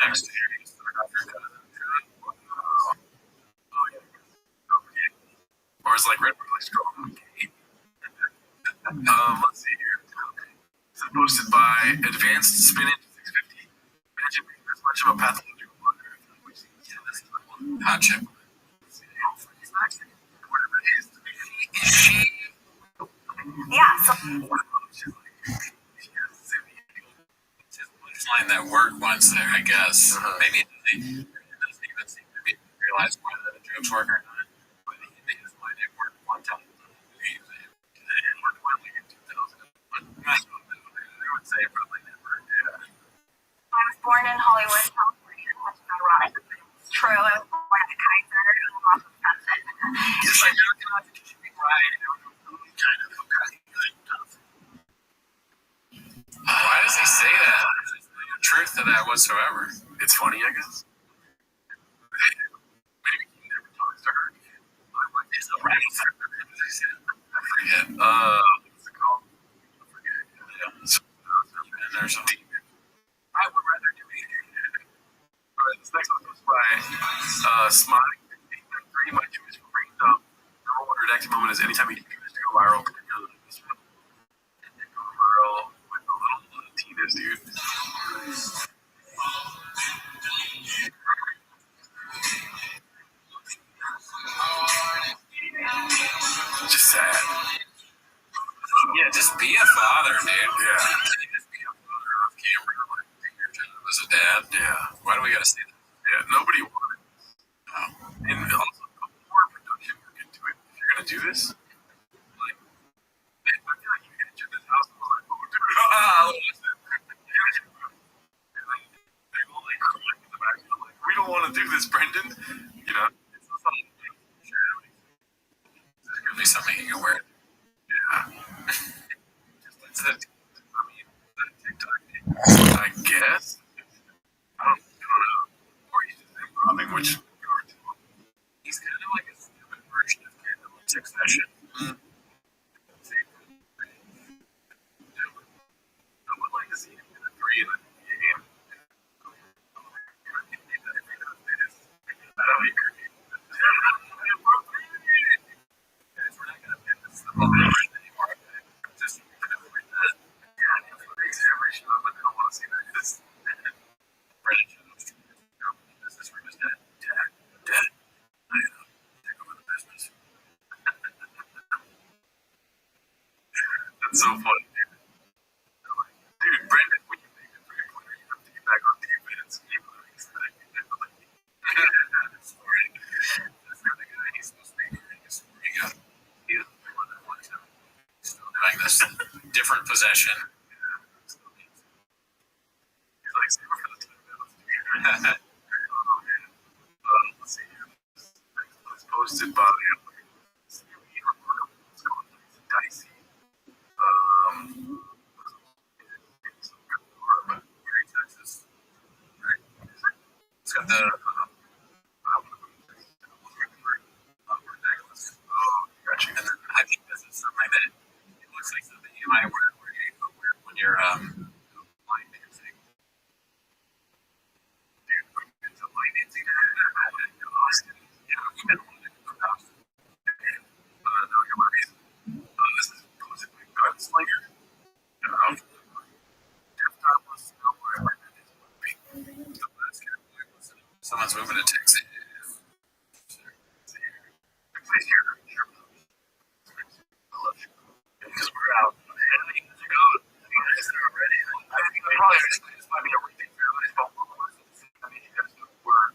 Next year, he's or it's like red really strong. Let's see here. This is posted by Advanced Spinach 650. Imagine being this much of a pathological blunder. Hot chip. Is she? Yeah, so Line that worked once there, I guess. Maybe it doesn't even seem to be realized whether the jokes work or not. But he made his line it worked one time. It worked well in 2000. But I would say probably never. Yeah. I was born in Hollywood, California, which is ironic. It's true. I was born at the Kaiser in the Los Angeles. Yes, I know. You should be right. Kind of okay. Why does he say that? There's no truth to that whatsoever. It's funny, I guess. Maybe he never talks to her. It's a rabbit. I forget. What's it called? I forget. Yeah. And there's a team. I would rather do anything. Alright, this next one goes by Smiley 893. My Jewish brain dump. Number one redacted moment is anytime he continues to go viral, particularly this one. Go viral with a little Tina's, dude. Just sad. Yeah, just be a father, dude. Yeah. Just be a father off camera. Like, take your job as a dad. Yeah. Why do we gotta say that? Yeah, nobody wanted it. No. And gonna do this? Like, I feel like you entered this house and was like, oh, dude, what's that? And like, they will like crack in the back. Like, we don't want to do this, Brendan. You know, it's not something like, there's gonna be something you can wear. Yeah. Just like I mean, that TikTok thing, I guess. I don't know. Or he's just improvising, which he's kind of like a stupid version of kind of like Succession. I would like to see him in a 3 in the game. That'll be great. Guys, we're not gonna pin this stuff on anymore. Just like that. Yeah, it makes every show, but I don't want to see that. This British shows. This room is dead. Dead. I know. Take over the business. That's so funny, dude. Dude, Brendan, when you make a 3-pointer, you have to get back on defense. Keep moving. Sorry. That's the other guy. He's supposed to be doing his scoring up. He doesn't do what that one time. He's still doing this different possession. He's like, save it for the timeouts. Oh, man. Let's see here. It's posted by Dicey. Texas. Right? It's got the gotcha. And then I think this is something that it looks like something you might wear when you're line dancing. Dude, it's a line dancing in Austin. Yeah, we've been wanting to go to Austin. No, you're right. This is posted by Gunslinger. Someone's moving to Texas. Because we're out. I think probably this might be a rethink for everybody's phone call. I mean, you guys know where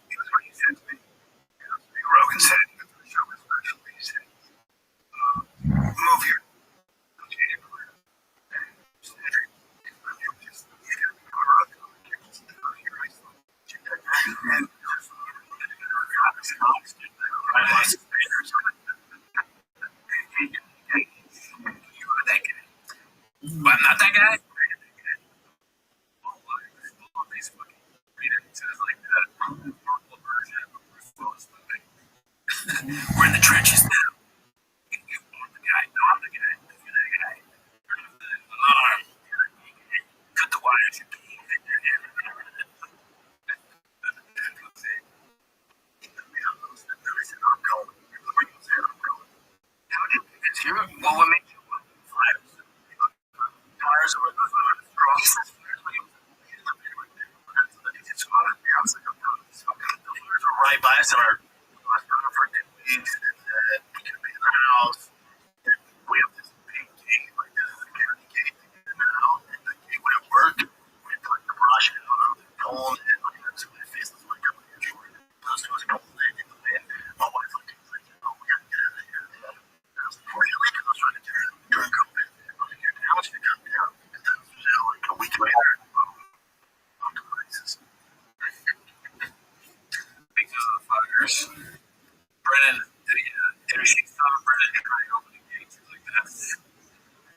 here's what he said to me. Rogan said that the show is special. He said, move here. Go to January. And but I'm not that guy. We're in the trenches now. You are the guy. No, I'm the guy. You're the guy. Alarm. Cut the wires. Well, what makes you want flyers? Flyers are right by us in our weeds in the house. We have this big gate, like this security gate now. And the gate wouldn't work. We put the brush on the phone and like that's my face was like a couple years short. Those two was a couple days in the wind. My wife looked at me like, oh, we gotta get out of here. And I was like, where are you leaving? I was trying to turn during COVID. I was like, how much did it come down? And then it was like a week later. On the crisis. Because of the fires. Brennan, if she saw Brennan trying to open the gates, he's like, that's,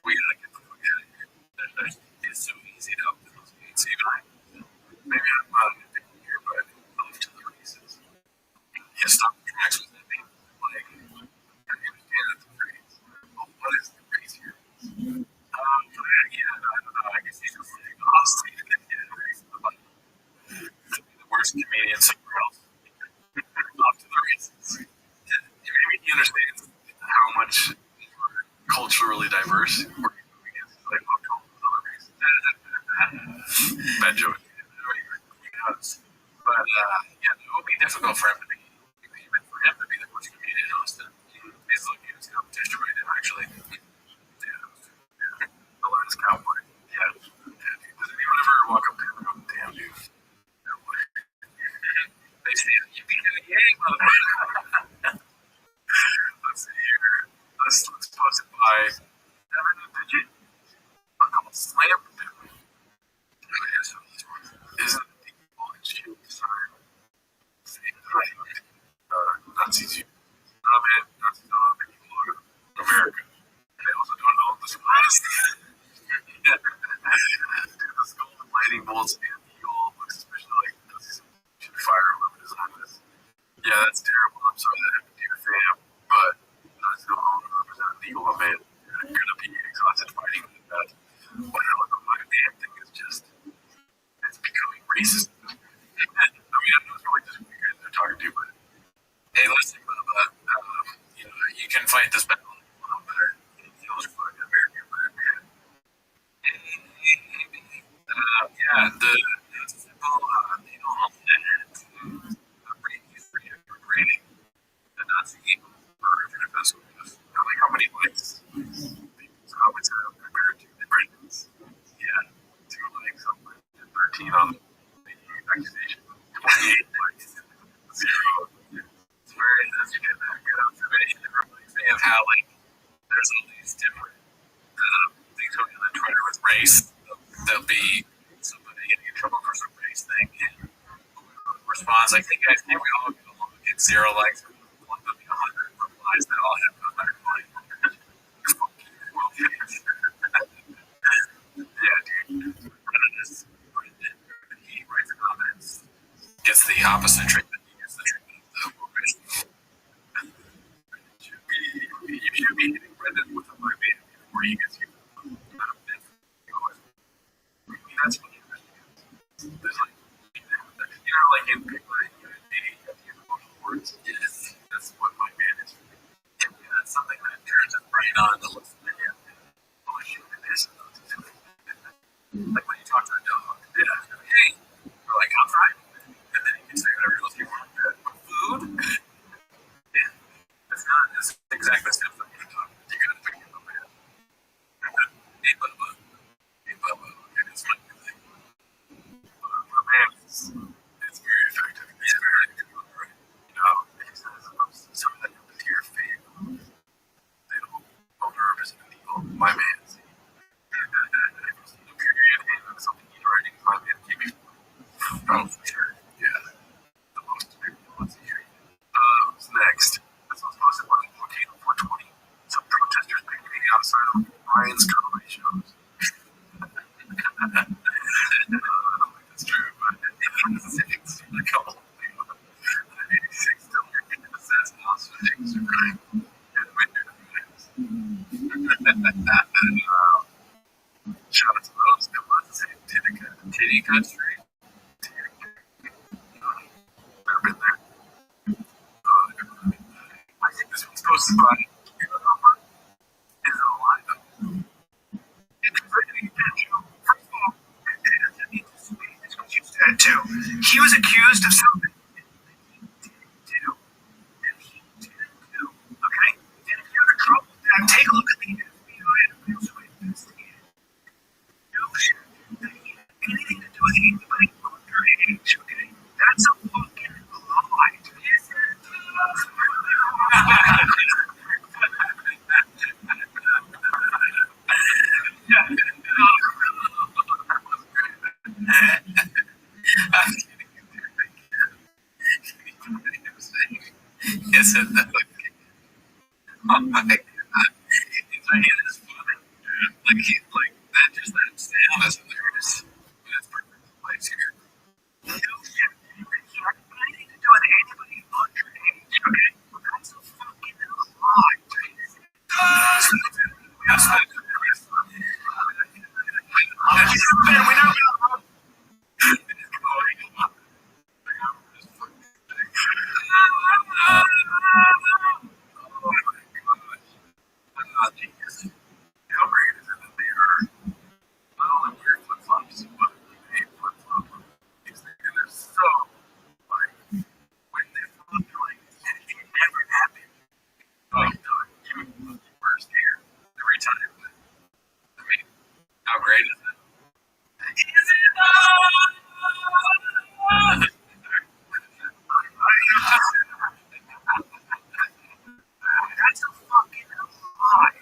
we gotta get the fuck out of here. It's so easy to open those gates. Even I, maybe I'm not a big here, but off to the races. Yeah, stop the tracks with that thing. Like, I understand that the race. Well, what is the race here? Yeah, I don't know. I guess he's just like, honestly, the race is the worst comedian somewhere else. Off to the races. He understands how much culturally diverse we're like other races. Bad joke. But yeah, it would be difficult for him to be the first comedian in Austin. He's looking at his competition right now, actually. Yeah. The last cowboy. Yeah. Does anyone ever walk up to him and go, damn, dude? They say, you beat him, yay, motherfucker. you can fight this battle a little better. It feels like American, but yeah, the simple, you know, rating the Nazi version of this was like how many likes people's comments have compared to the Brandon's. Yeah, 2 likes on 13 on the accusation, 28 likes, 0. It's very, that's a good observation. Everybody's saying of how like there's all these different things going on Twitter with race. There'll be somebody getting in trouble for some race thing, and responds like, "Hey guys, can't we all get along?" Get 0 likes, one will be 100 replies that all have 100 likes. Yeah, dude. Brendan is Brendan. He writes comments, gets the opposite treatment. He gets the treatment of the woman. You should be hitting Brendan with a motivator before he gets you. That's what there's like, you know, like in people that you words. Yes, that's what my man is. Yeah, that's something that turns his brain on to listen to him. Oh shit, it is. Like when you talk to a dog. Yeah. Hey, we're like outside, and then you can say whatever else you want. Food. Yeah, it's not. It's exactly the same thing. You gotta pick it up, man. Hey, Bubba. Hey, Bubba. Okay, that's my new thing. Man, it's very effective. It's very effective. You know, he says some of that happened to your fate. They don't overrepresent people. My man. Period. And something he's writing probably at TV. Oh, for sure. Yeah. The most influence here. What's next? This one's posted by Volcano 420. Some protesters picketing outside of Ryan's comedy shows. I don't think that's true, but it's a couple of things. 86 still says hostages are right. And shout out to those that was Titty Street. Never been there. I think this one's posted by is it alive? First of all, he was accused of something. Okay? And if you're in trouble with that, take a look at the FBI investigated. No shit. Anything to do with anybody underage, okay? That's a fucking lie. Yes, and oh my god. It's like, it is funny. Like that, just that sound is hilarious. That's perfect place here. No shit. Anything to do with anybody underage, okay? That's a fucking lie. That's the we know. Genius. How great is it that they are not only wearing flip flops, but they flip flop. And they're so like when they flip, they're like it never happened. Like you first here every time. I mean, how great is it? Is it? That's a fucking lie.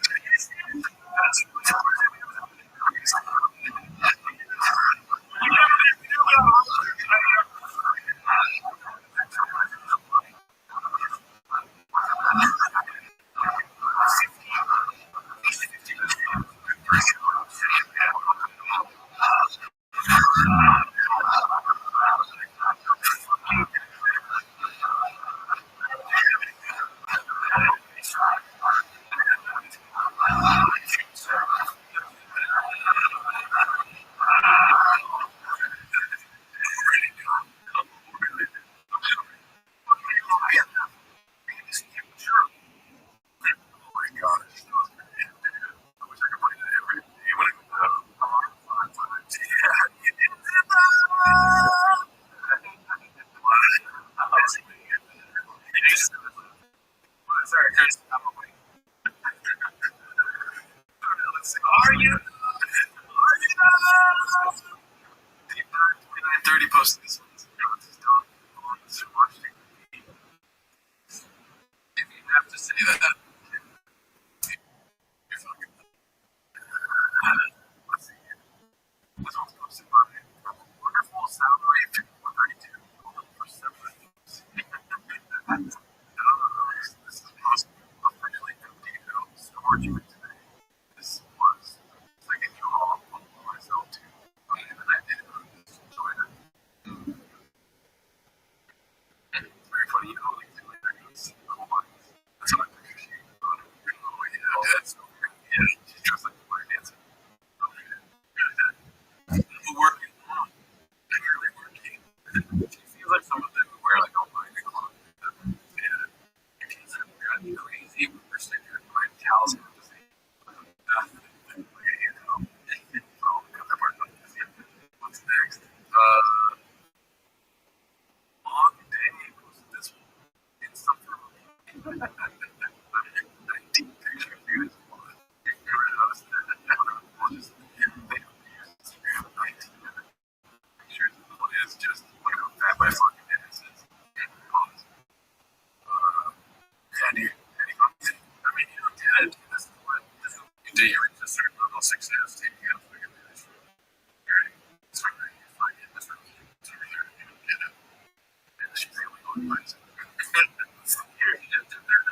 Sorry, Chris. I'm away. Let's see. Are you? Deep dive 2930 posted this one. If you have to say that, you're fucking. Let's see. This one's posted by wonderful salary 5132 for 7 This is posted officially empty out storage unit today. This was second you all myself too. And I did enjoy it. It's very funny, you know, like later goes, oh my. That's what I appreciate about it. Oh yeah, that's yeah, she's dressed like the Black Dancer. Oh yeah. Working. Clearly working. She seems like someone that would wear like a white cloth. Yeah. She's driving me crazy with her sticker and my towels and everything. What's next? Long day was this one. It's something I deep picture views. You ever noticed that? We'll just they don't use Instagram 19-minute pictures. It's just like a fat by fucking innocence. Yeah, dude. I mean, you don't get it. This is what you do. You reach a certain level of success, and you gotta figure this out. Right? It's from there you find it. That's from there you don't get it. And she's the only one who finds it. From here, you get to there.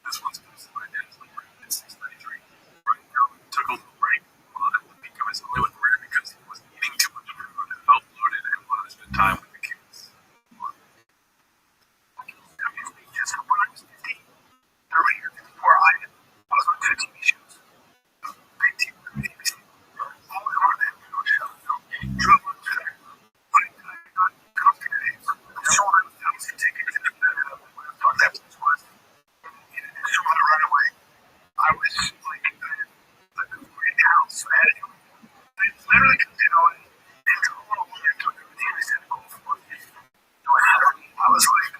This one's posted by Densley at 6:33. Right now, took a little break. Well, I would think I was only with Ray because he was eating too much food, felt bloated, and wanted to spend time with the kids. Yes, when I was 15, 30 or 54, I was on 2 TV shows. Big TV, ABC. All in one, no show. Drama, I got confident. Children, I was taking to the bed. That was she wanted to run away. I was like in house. I literally could get on into a little woman took everything I said to go for it. I was like,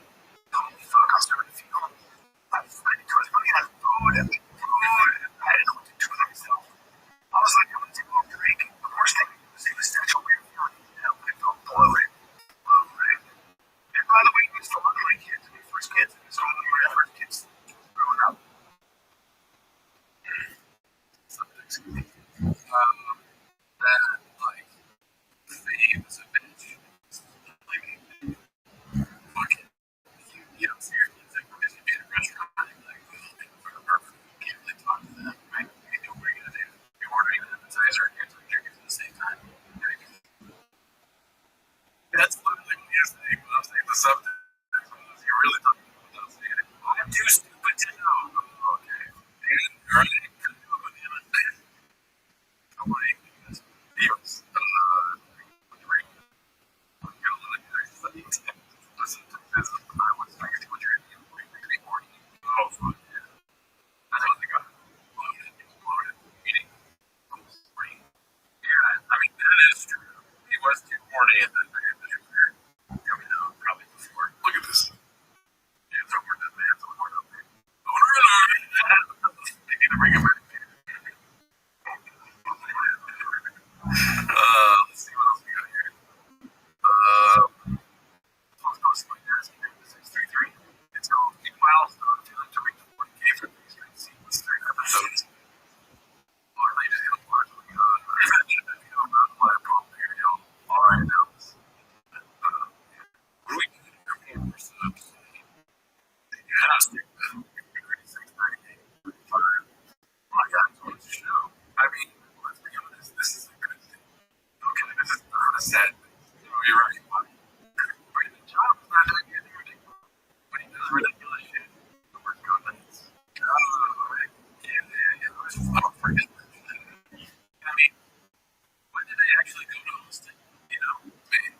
holy fuck, I started to feel I was like, it was funny, I had food and I didn't know what to do with myself. I was like, I'm gonna take a little drink. The worst thing was it was such a weird feeling. You know, I felt bloated. Right? And by the way, we still look like kids. My first kids, and so one of my first kids growing up. That like he was a bitch. Like fucking you don't see your kids like because you be at a restaurant like for the purpose you can't really talk to them, right? You know what are you gonna do? You're ordering an appetizer and you're drinking at the same time. That's literally what yesterday when I was saying the subject. You're really talking about what I was saying. I'm too stupid to know. Okay. And right. Bring him back. Let's see what else we got here. Post posted my desk at 6:33. It's called 8 Miles to reach 40K for these sequence 3 episodes. Or they just hit a large one. Not a problem here, Alright, now this. What do we do? For subs? Yeah, 36, 38, 35. Oh my god, so it's a show. I mean, let's be honest, this is a good thing. Okay, this is not a sad thing. You're right. Brandon John's not doing anything ridiculous. But he does ridiculous shit. The work comments. Right? Yeah. I don't forget that. I mean, when did they actually go to Austin? May.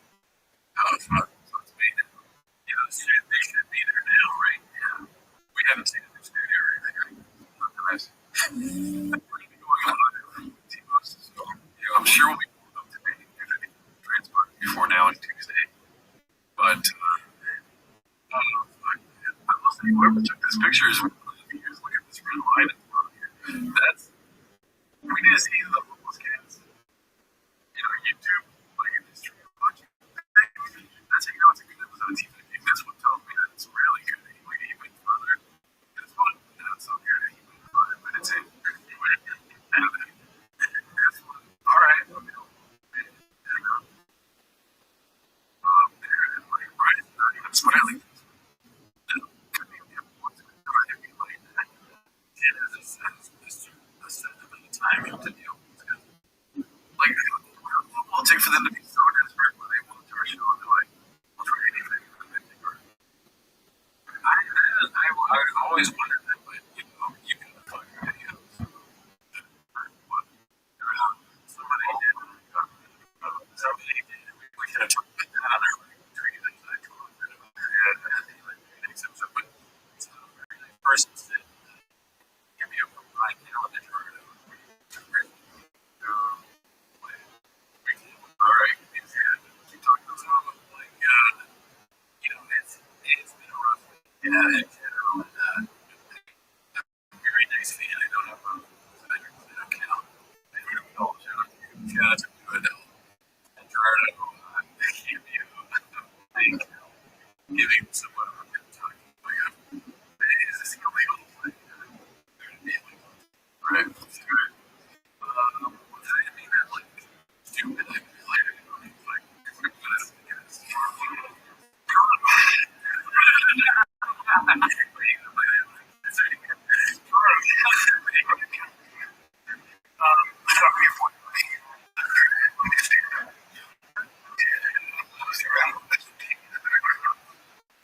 Oh, it's not. So it's May now. They should be there now, right? Yeah. saying, whoever took this picture is years. Look at this red line at the bottom here. That's we need to see the homeless cats. YouTube, like a history of watching things. That's how you know it's a good episode of TV. That's what tells me that it's really good. Like he went further. This one, not so good. He went 5 minutes in. This one, all right. There it is. Like, right? Not even smiling. Time to deal. Like, will it take for them to be so desperate when they want to do a show and they're like, I'll try anything. I always wondered that, but you can find videos. Somebody did. We could have talked about that on our training that I told them about. But it's not a very nice person said, give me a provide television or all right, keep talking about it. Like, it's been a rough week. Yeah, in general, and very nice fan. I don't have a account. I don't know. Shout out to you. Shout out to you. And Gerardo, give you thank giving someone a good time. Like, is this illegal? Right. It's good. I mean, that like stupid. Like,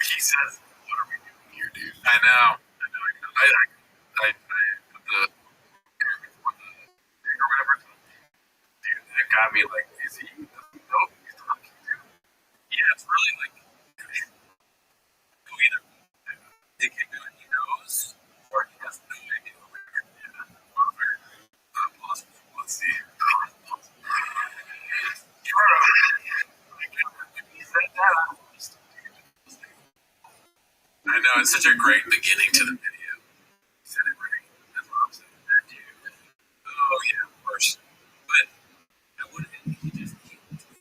he says, "What are we doing here, dude?" I know. I put the or whatever. Dude, that got me like, is he? Nope, he's not. Yeah, it's really like, either he can do it, he knows, or he has no idea what we're doing. Both are possible. Let's see. I know, it's such a great beginning to the video. You said it right. That's what I'm saying. That dude. Oh, yeah, of course. But I wouldn't, he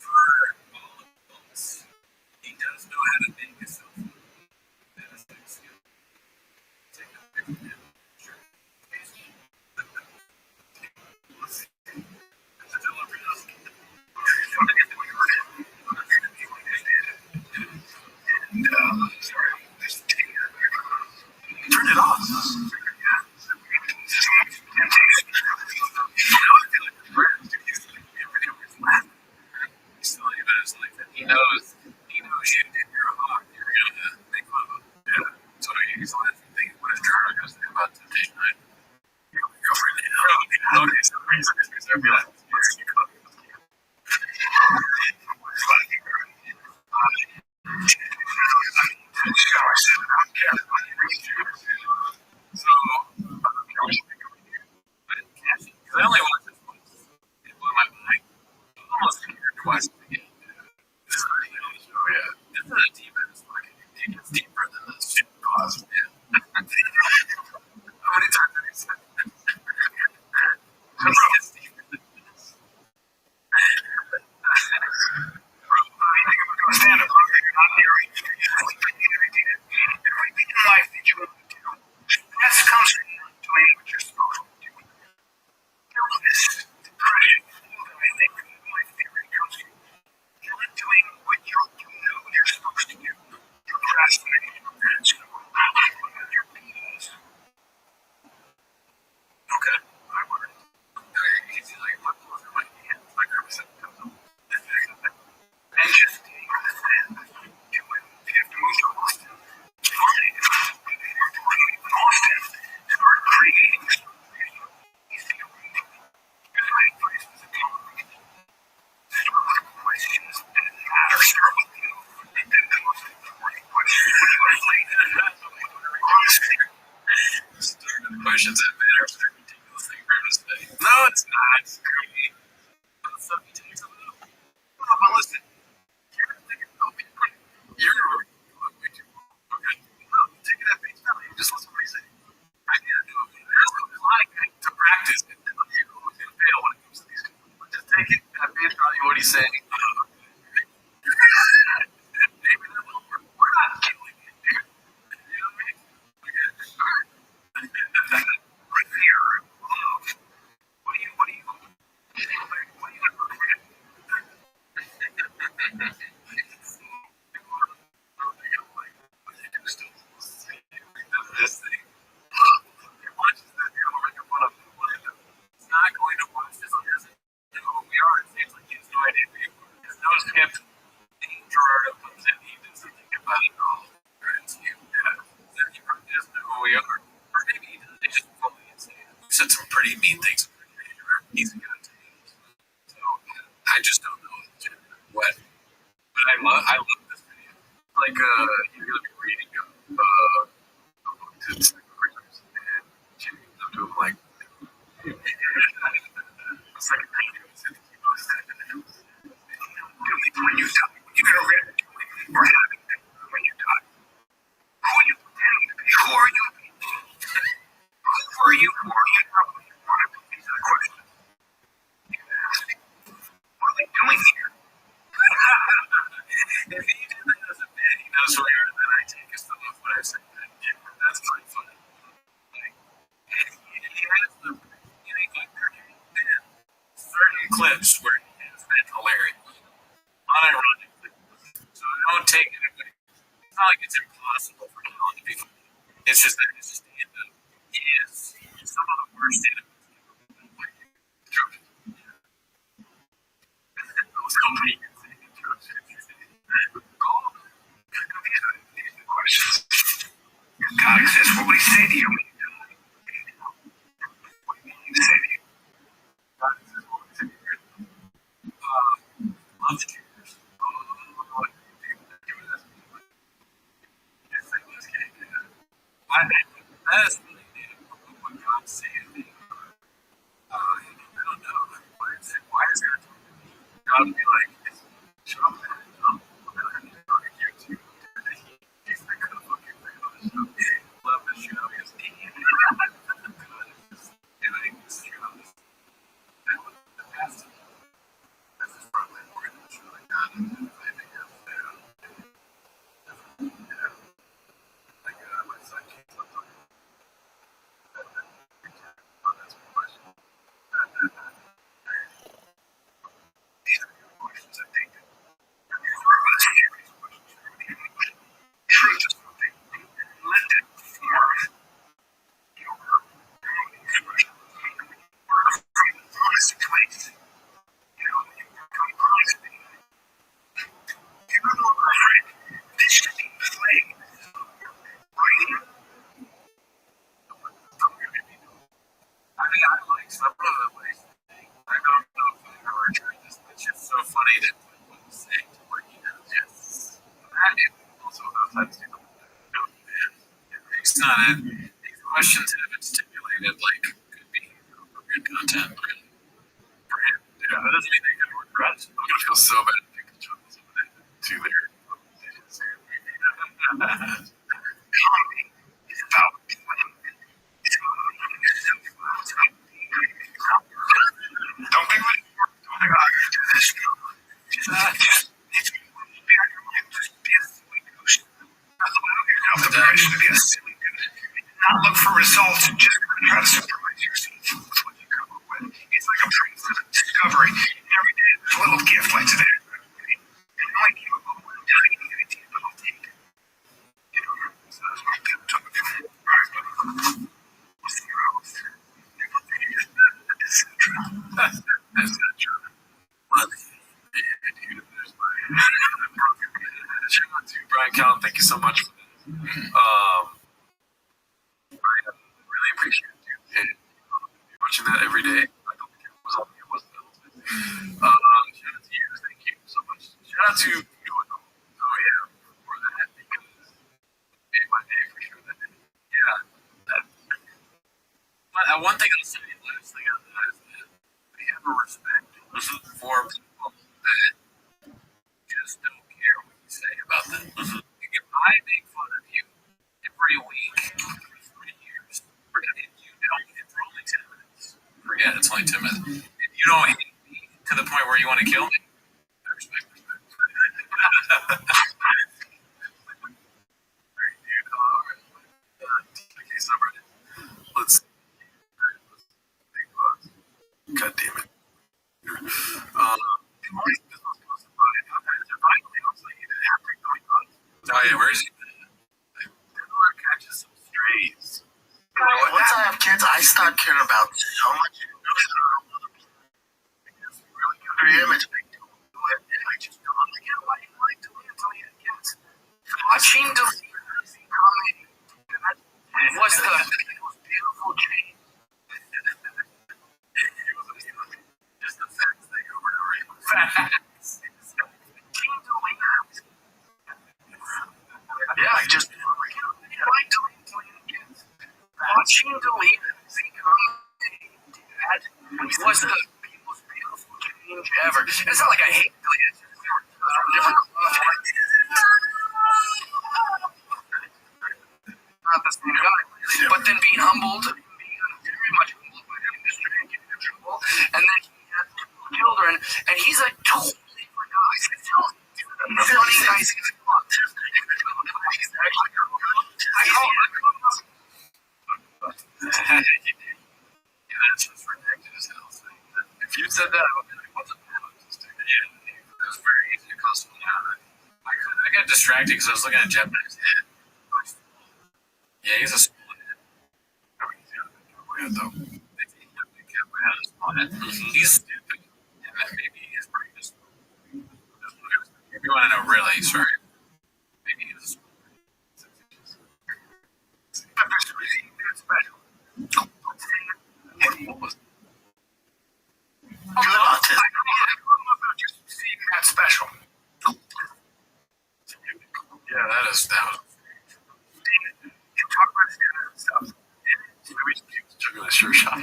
for all of us, he does know how to make a cell phone. That is like skill. Take a picture. Sure. Let's see. It's a delivery. Sorry. Turn it off. He knows you did your hawk. You're gonna make fun of him. Yeah. So he's laughing. What if Charlie goes about Temptation Night? Your girlfriend. Okay, so I only watched this once. It blew my mind. I'm almost scared to watch it again. This is really good show, yeah. It's not deep, it's fucking deep. It's deeper than the shit cost, man. How many times have you said that? It's deeper than this. Stand up, you're not hearing. Everything in life that you want to do, that comes from doing what you're supposed to do. Illness, depression, I think my theory comes from you're not doing what you know you're supposed to do. Procrastinating, that's going to your peace. Okay, I worry. Easy, like, my clothes are my hands, like I said, and just take the stand. Do it. If you have to move to Austin, fine. Austin, start creating something. Easy to read. And my advice is a comment. Start with questions that matter. Start with you. And then the most important question. Honestly. Start with questions that matter. Start ridiculous thing for us to say. No, it's not. It's creepy. Stuff you take a little. But listen. You're way too long. Okay. No, take it at face value. they are. Or maybe they just fully insane. He said some pretty mean things. He's a guy. So I just don't know what. But I love this video. Like you're gonna be reading a book to critters and she comes up to him like it's like when you die, you're gonna read it or having it when you die. Who are you pretending to be? Who are you? Who are you? Who are you? These are the questions. What are they doing here? If he did that as a bit, he knows where that I take his stuff off what I say. That's not funny. Like, he has the, certain clips where he has been hilarious. Unironically. So don't take it away. It's not like it's impossible for Colin to be funny. It's just that his stand-up is some of the worst stand-up. Those companies questions. God exists. What would he say to you? What would he say to you? God exists. What would he say to you? Love the cheers. I think that is really neat. What God saying to me. I don't know. Why is that? God would be like, shut up, man. I'm going to talk to you too. He's not going to fucking play on the show. Love the show. He's doing this show. That was the best. This is probably more than the show I got. I think it's like my son can't stop talking. That's my question. These are good questions, I think. Truth is something. Let it form your expression. Honest place. You know, honest. You're no longer afraid. This should be playing. I mean, I like some of the ways. I don't know if I've ever tried this, but it's just so funny that what you say to what you do. Yes. That is also outside of stand-up. It's not. These questions have been stipulated like good behavior or good content. For him. Yeah, that doesn't mean they could work for us. I'm gonna feel so bad if you could jump some of that to their comedy is about don't be like, oh my God, do this. Just be on your mind. Just be a silly goose. Not allow yourself the permission to be a silly goose. Not look for results. Just try to surprise yourself with what you come up with. It's like a discovery. Every day there's a little gift like today. It might be a little tiny idea, but I'll take it. You know, so that's what I'm talking about. What's the house? That's not true. Shout out to Brian Callen. Thank you so much for that. Brian, I really appreciate you. And, watching that every day. I don't think it was on me. It wasn't. Shout out to you. Thank you so much. Shout out to you. Oh yeah, for that because it made my day for sure. That day. Yeah. But one thing I'll say, last thing on that is that we have a respect for people that just don't care what you say about them. Like if I make fun of you every week for 3 years, forget it, you don't, it's only 10 minutes. Forget it's only 10 minutes. If you don't hate me to the point where you want to kill me, I respect. Okay, so let's God damn it. Oh yeah, where is he? Catches some strays. Once I have kids, I start caring about so much. Really good for your image. I do it, and I just don't like it. Why do you like doing it until you have kids? Watching the comedy was What's the most beautiful change? Just the facts thing over and over. Facts. Yeah, I just watching Delete become dad was the most beautiful change ever. It's not like I hate Delete. It's just different. Not the same guy. But then being humbled, very much humbled by the industry and getting in trouble. And then he had two children, and he's a totally forgot. The funny guy. That's just ridiculous. If you said that, I would be like, what's a balanced? Yeah, it was very easy to custom down. I got distracted because I was looking at Japanese head. Yeah, he's a small head. Though. He's stupid. And then maybe his brain just. If you want to know really, sorry. Maybe he was. Special. What was that special? Yeah, that was. You talk about stuff. Maybe took a sure shot.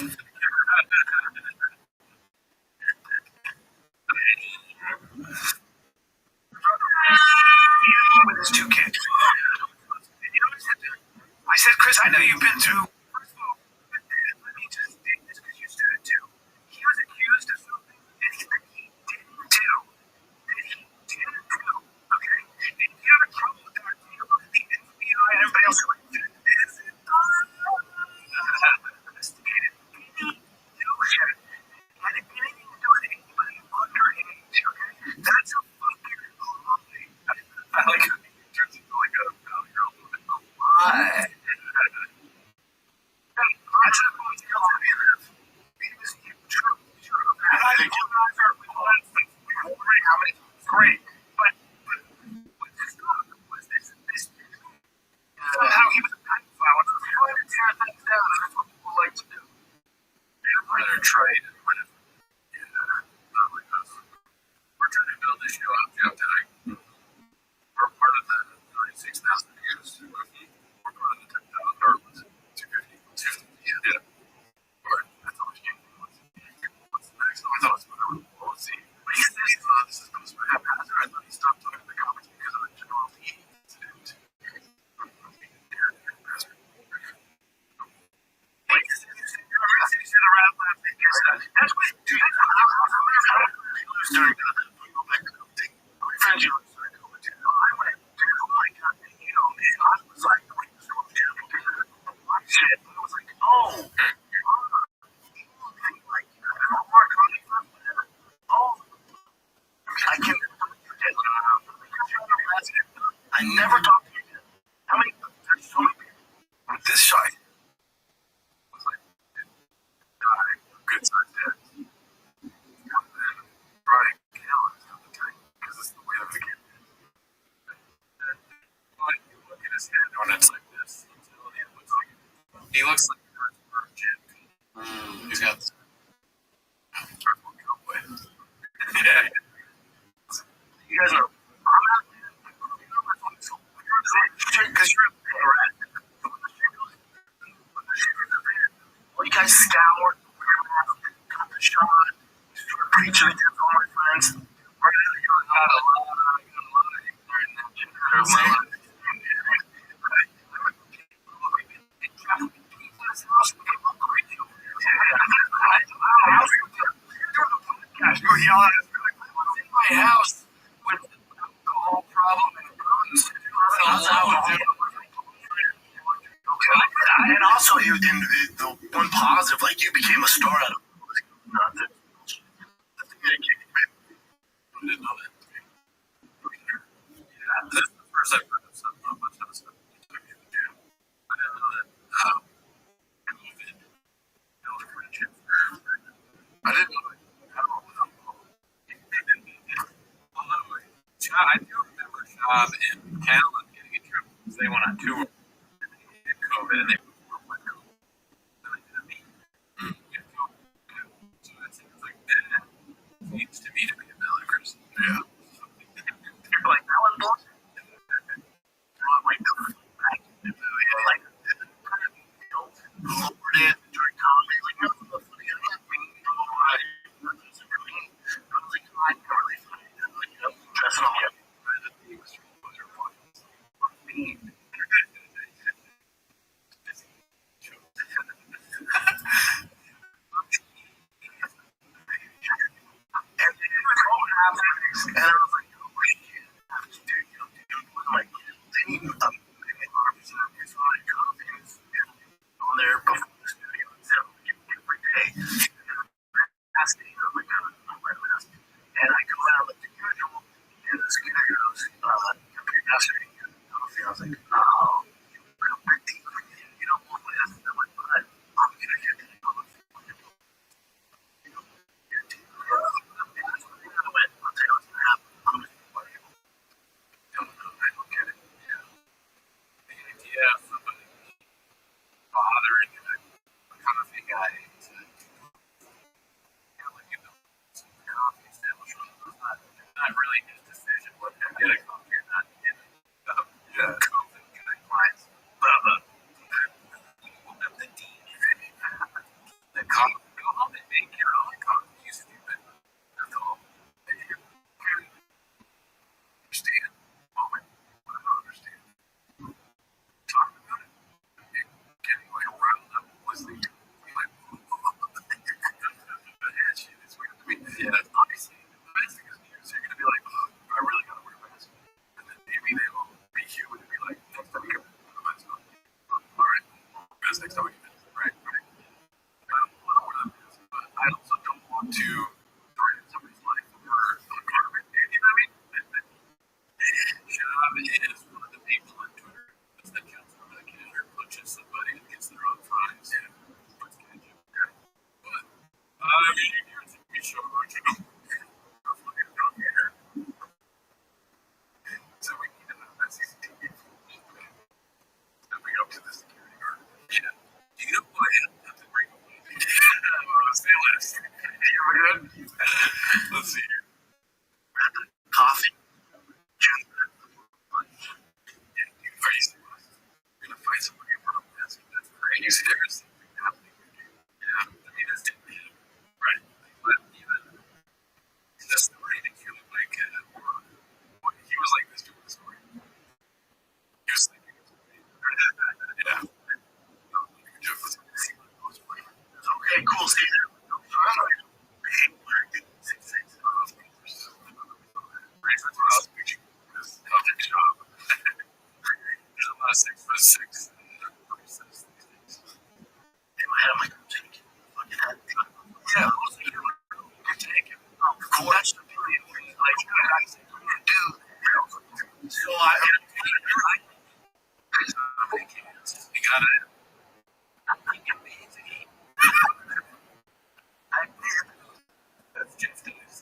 With his two kids. I said, Chris, I know you've been through. First of all, let me just state this because you said it too. He was accused of something that he didn't do. Okay? And if you have a trouble with that, you look at the FBI and everybody else like, this is investigated. No shit. Had anything to do with anybody underage, okay? That's a fucking lie. I like how he turns into like a girl. Why? Great, but somehow he was a pedophile. And trying to tear things down, and that's what people like to do. They're trade and win it. Not like us. We're trying to build this show up, Jeff, tonight. We're part of the 36,000 views. We're part of the 10,000, or was it 250? Yeah. Or that's how much changing was. What's next? I thought it was whatever. We'll see. But he says this is supposed to happen. I thought he stopped talking to the comics because of the general incident. That's what you do. During the thing. My friends, you know, I went, dude, oh my god, you know, man, I was like, shit, I was like, oh, I can. I never talked to you again. How many? There's so many people. On this side. Was like, good side dead. And then Brian Callen is the guy because it's the way that we get. Like you look at his head when it's like this. He looks like a virgin. He's got this. Yeah. You guys know. Because you're well, you guys scoured, got the shot, preaching against all my friends. You're not alone. You're yelling at my house with alcohol problem and guns. And also, you in the one positive, like you became a star out of not that. I didn't know that. Yeah, that's the first I've heard of something about much of the stuff. I didn't know that. COVID, friendship. I didn't know that. I do remember Job and Callen getting in trouble because they went on tour in COVID and they performed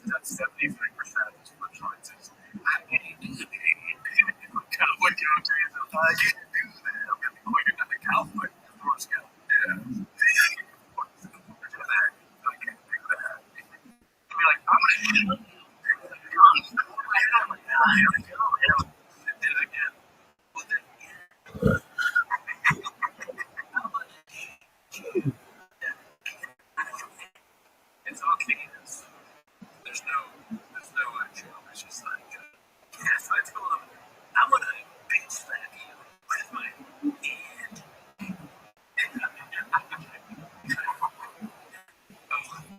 that's 75% of his punchlines is, I hate cowboy countries. I can't do that. I'm going to be going into the cowboy. Let's go. Yeah. I can't do that. I'll be like, I'm going to shoot him. I did it again. It's okay. There's no action. It's just like, yes, I told him, I'm gonna bitch slap you with my hand.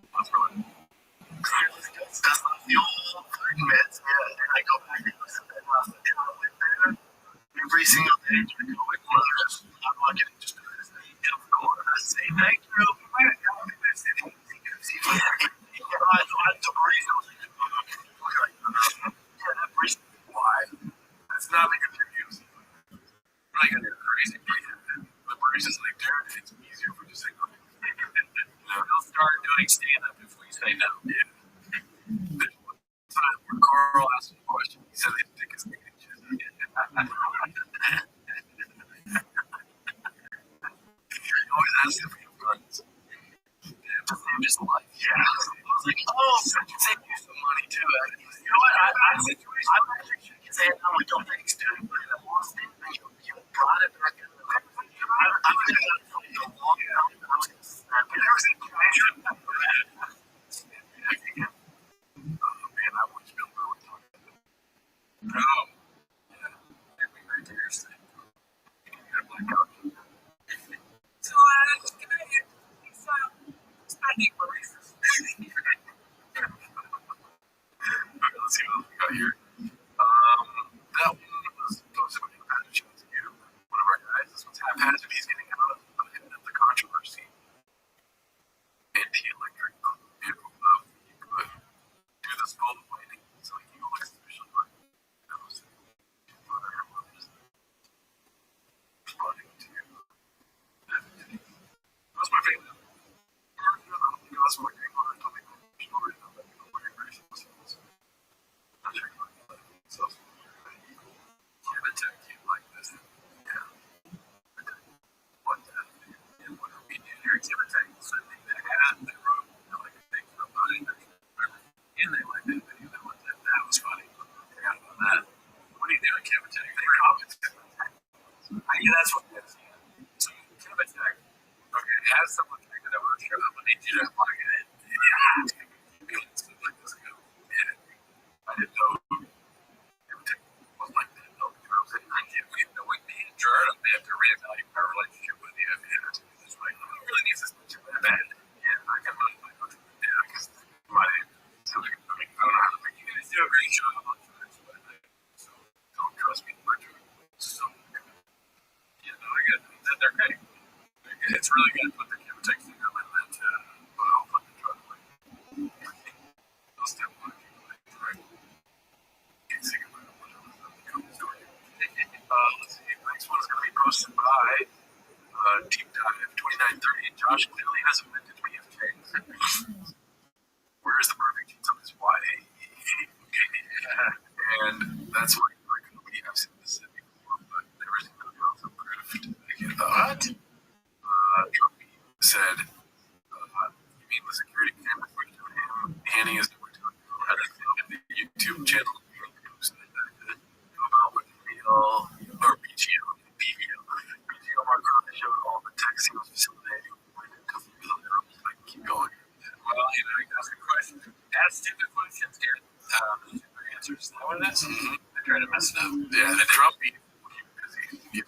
That's really that's like the old flirting bits. Yeah, and I go back and listen to that last there. Every single day, I go like one of the rest. I'm not getting just do this. Of course, I say thank you. I say thank you. Why? That's not like a confusing. Like a crazy person. The brace is like there. It's easier for you to say no. He'll start doing stand up if we say no. Yeah. There's one time where Carl asked him a question. He said his dick is big. He always asks if he has guns. I'm just like, yeah. I was like, oh, I can save you some money too. You know what? I'm actually saying, I'm like, don't think it's doing it. I lost it. You brought it back in. I'm going to go for a long time. I was going to snap it. There was a pleasure. Oh, man, I want to feel really talking. Oh, yeah. That'd be very interesting. So, just get out here. He's spending releases. Let's see what we got here. That one was posted with Haphazard to you. One of our guys. This one's Haphazard. He's getting out of the controversy. Anti-electric vehicle. You could do this full lighting. So like you look especially like those. Responding to that's my favorite. That's my favorite. So, Cavatech came like this. Yeah. What the? And what we did here at Cavatech was something that had, they wrote, like a thing for buying and they liked that video. They liked that. That was funny. I forgot about that. What do you do at Cavatech? They comments. I think that's what it is. So, Cavatech, okay, it has someone that I work here. I need you to plug it in. Yeah. I didn't know. They have to reevaluate our relationship with you. It's like, who really needs this much that bad? Yeah, I can really like yeah, because my so I don't know how to think you guys do a great job on this, but so don't trust me. We're doing so good. Yeah, no, I get it. They're great. It's really good to put the camera text thing on like that. I'll put the truck away. Those step one, right? Can't think about it. Let's see. Next one is going to be posted by Deep Dive 2930. Josh clearly has a vintage BFK. Where is the perfect jeans on his YA? And that's why I've seen this before, but there isn't going to be also approved. What? Trumpy said, you mean the security camera footage of him handing his door to the YouTube channel? About what real or BGO, BGO marker showed all the tech sales facilitating keep going. Well, you ask a question. Ask stupid questions, dude. Stupid answers. Is that what it is? I try to mess it up. Yeah, and Trumpy, because he's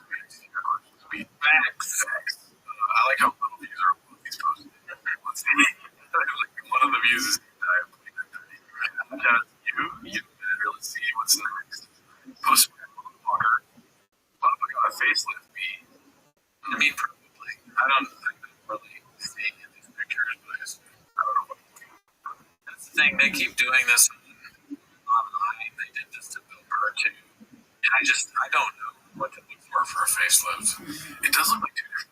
facts. I like how little views are he's posted. Let's see. One of the views is you really see what's next. Post water. Motherfucker on a facelift be. I mean, probably. I don't think they're really seeing in these pictures, but I don't know what. That's the thing. They keep doing this online. They did this to Bill Burr too. And I don't know what to look for a facelift. It does look like two different.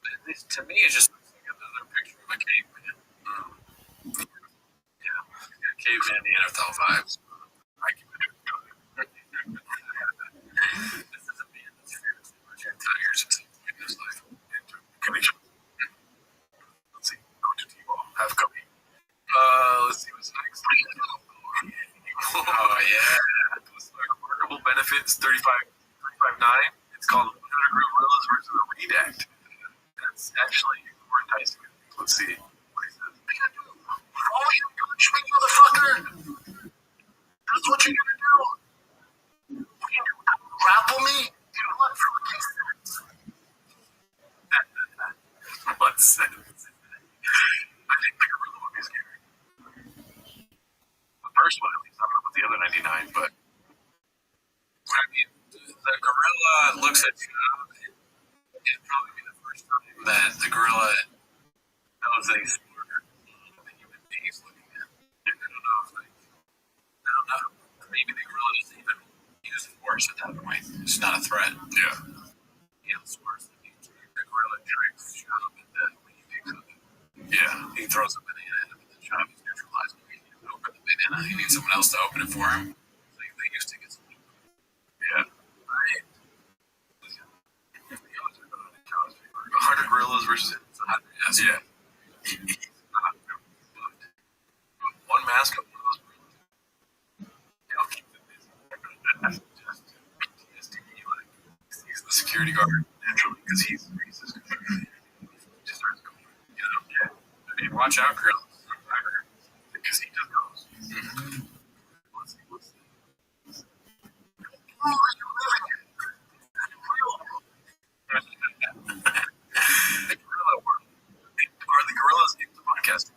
At least to me, it just looks like another picture of a caveman. Yeah, caveman Neanderthal vibes. I can do it. This is a man that's seriously watching tigers at some point in his life. Connection. Let's see. Go to T-ball. Have cookie. Let's see what's next. Oh yeah. Remarkable benefits 35.9. It's called 100 Gorillas versus a Redact. That's actually more enticing. Let's see. What is this? Oh, you punch me, motherfucker! That's what you're gonna do. What you do? Grapple me? In what fucking sense? What sense? I think the gorilla would be scary. The first one, at least. I don't know about the other 99, but I mean, the gorilla looks at you. It'd probably be the first time that the gorilla knows that he's smarter than the human being he's looking at. I don't know if I don't know. Maybe the gorilla doesn't even use force at that point. It's not a threat. Yeah. He outsmarts the human. The gorilla drinks shot him to death when he picks up. Yeah. He throws a banana at him and the shot is neutralized. He can't open the banana. He needs someone else to open it for him. So they used to get some. Yeah. Right. 100 gorillas versus 100. Yes. Yeah. One mask of one of those gorillas. He'll keep them busy. Just PTSD. Like, he's the security guard naturally because he's racist. Just starts going. You know? Yeah. I mean, watch out, gorillas. Because he just goes. Mm-hmm. Let's see. What's this? Oh, you living it? The gorilla world. Are the gorillas into podcasting?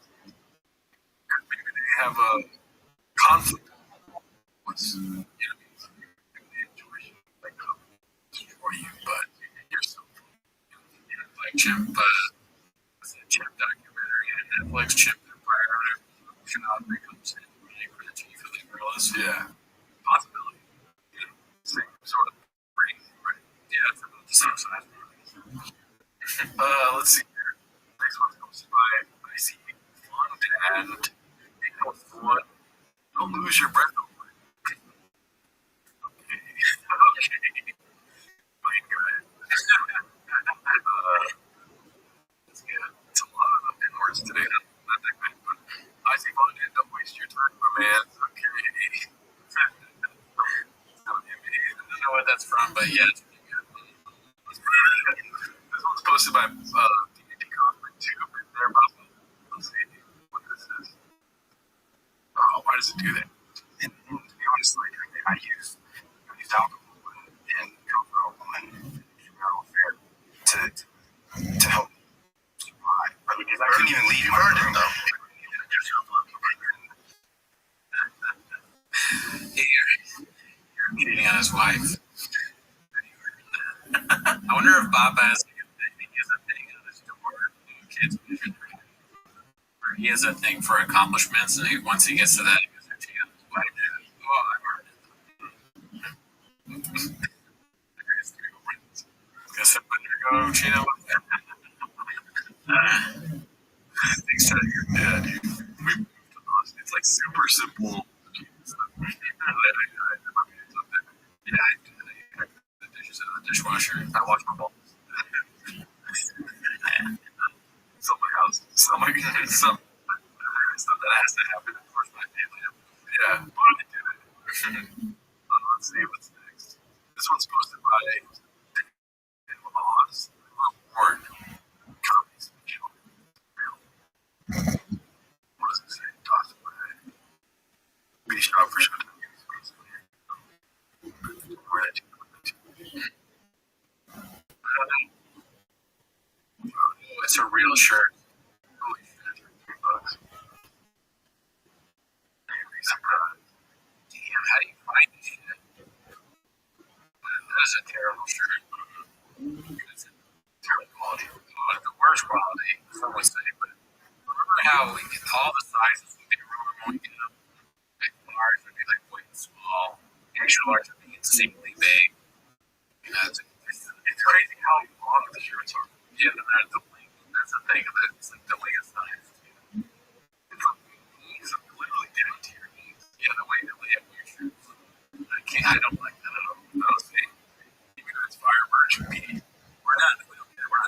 Maybe they have a conflict. What's enemies? They enjoy you, like destroy you, but you're still like Chimp. What's that Chimp documentary on Netflix? Chimp Empire. Job becomes running for the chief of the gorillas. Yeah, possibility. You know, same sort of brain, right? Yeah, it's about the same size. Let's see here. Next one's hosted by IC Fund and one. Don't lose your breath over it. Okay. Okay. Fine guy. It's a lot of N-words today. Not that good, but IC Fund and don't waste your time, my man. Okay. I don't know what that's from, but yeah, it's pretty good. This one's posted by D&D Cosmic Tube, and they're about to, let's see what this is. Oh, why does it do that? And to be honest, like, I use alcohol and cocoa and fair to help survive. I mean, I couldn't even leave my room. You're cheating on his wife. I wonder if Bob has a thing on his door. Kids, or he has a thing for accomplishments, and once he gets to that, he goes to cheat on his wife. Oh, I've heard it. Guess I better go cheat on my wife. Thanks to your dad, we moved to Austin. It's like super simple. Yeah, I put the dishes in the dishwasher. I wash my balls. Some my house. Some stuff that has to happen. Of course, my family. Yeah, but I did it. Let's see what's next. This one's posted by Oz Award Comedy Special. What does it say? Talks about it. We shop for sure. Oh, it's a real shirt. Holy shit, $3. Damn, how do you find this shit? That is a terrible shirt. It's a terrible quality. The worst quality, some would say, but remember how we get all the sizes would be wrong? Big large would be like way small. Extra large would be insanely big. You know, it's crazy how long the shirts are. Yeah, the length. That's the thing. It's like the length size. It's from knees literally down to your I don't like that at all. I was saying, even if it's Firebird, we're not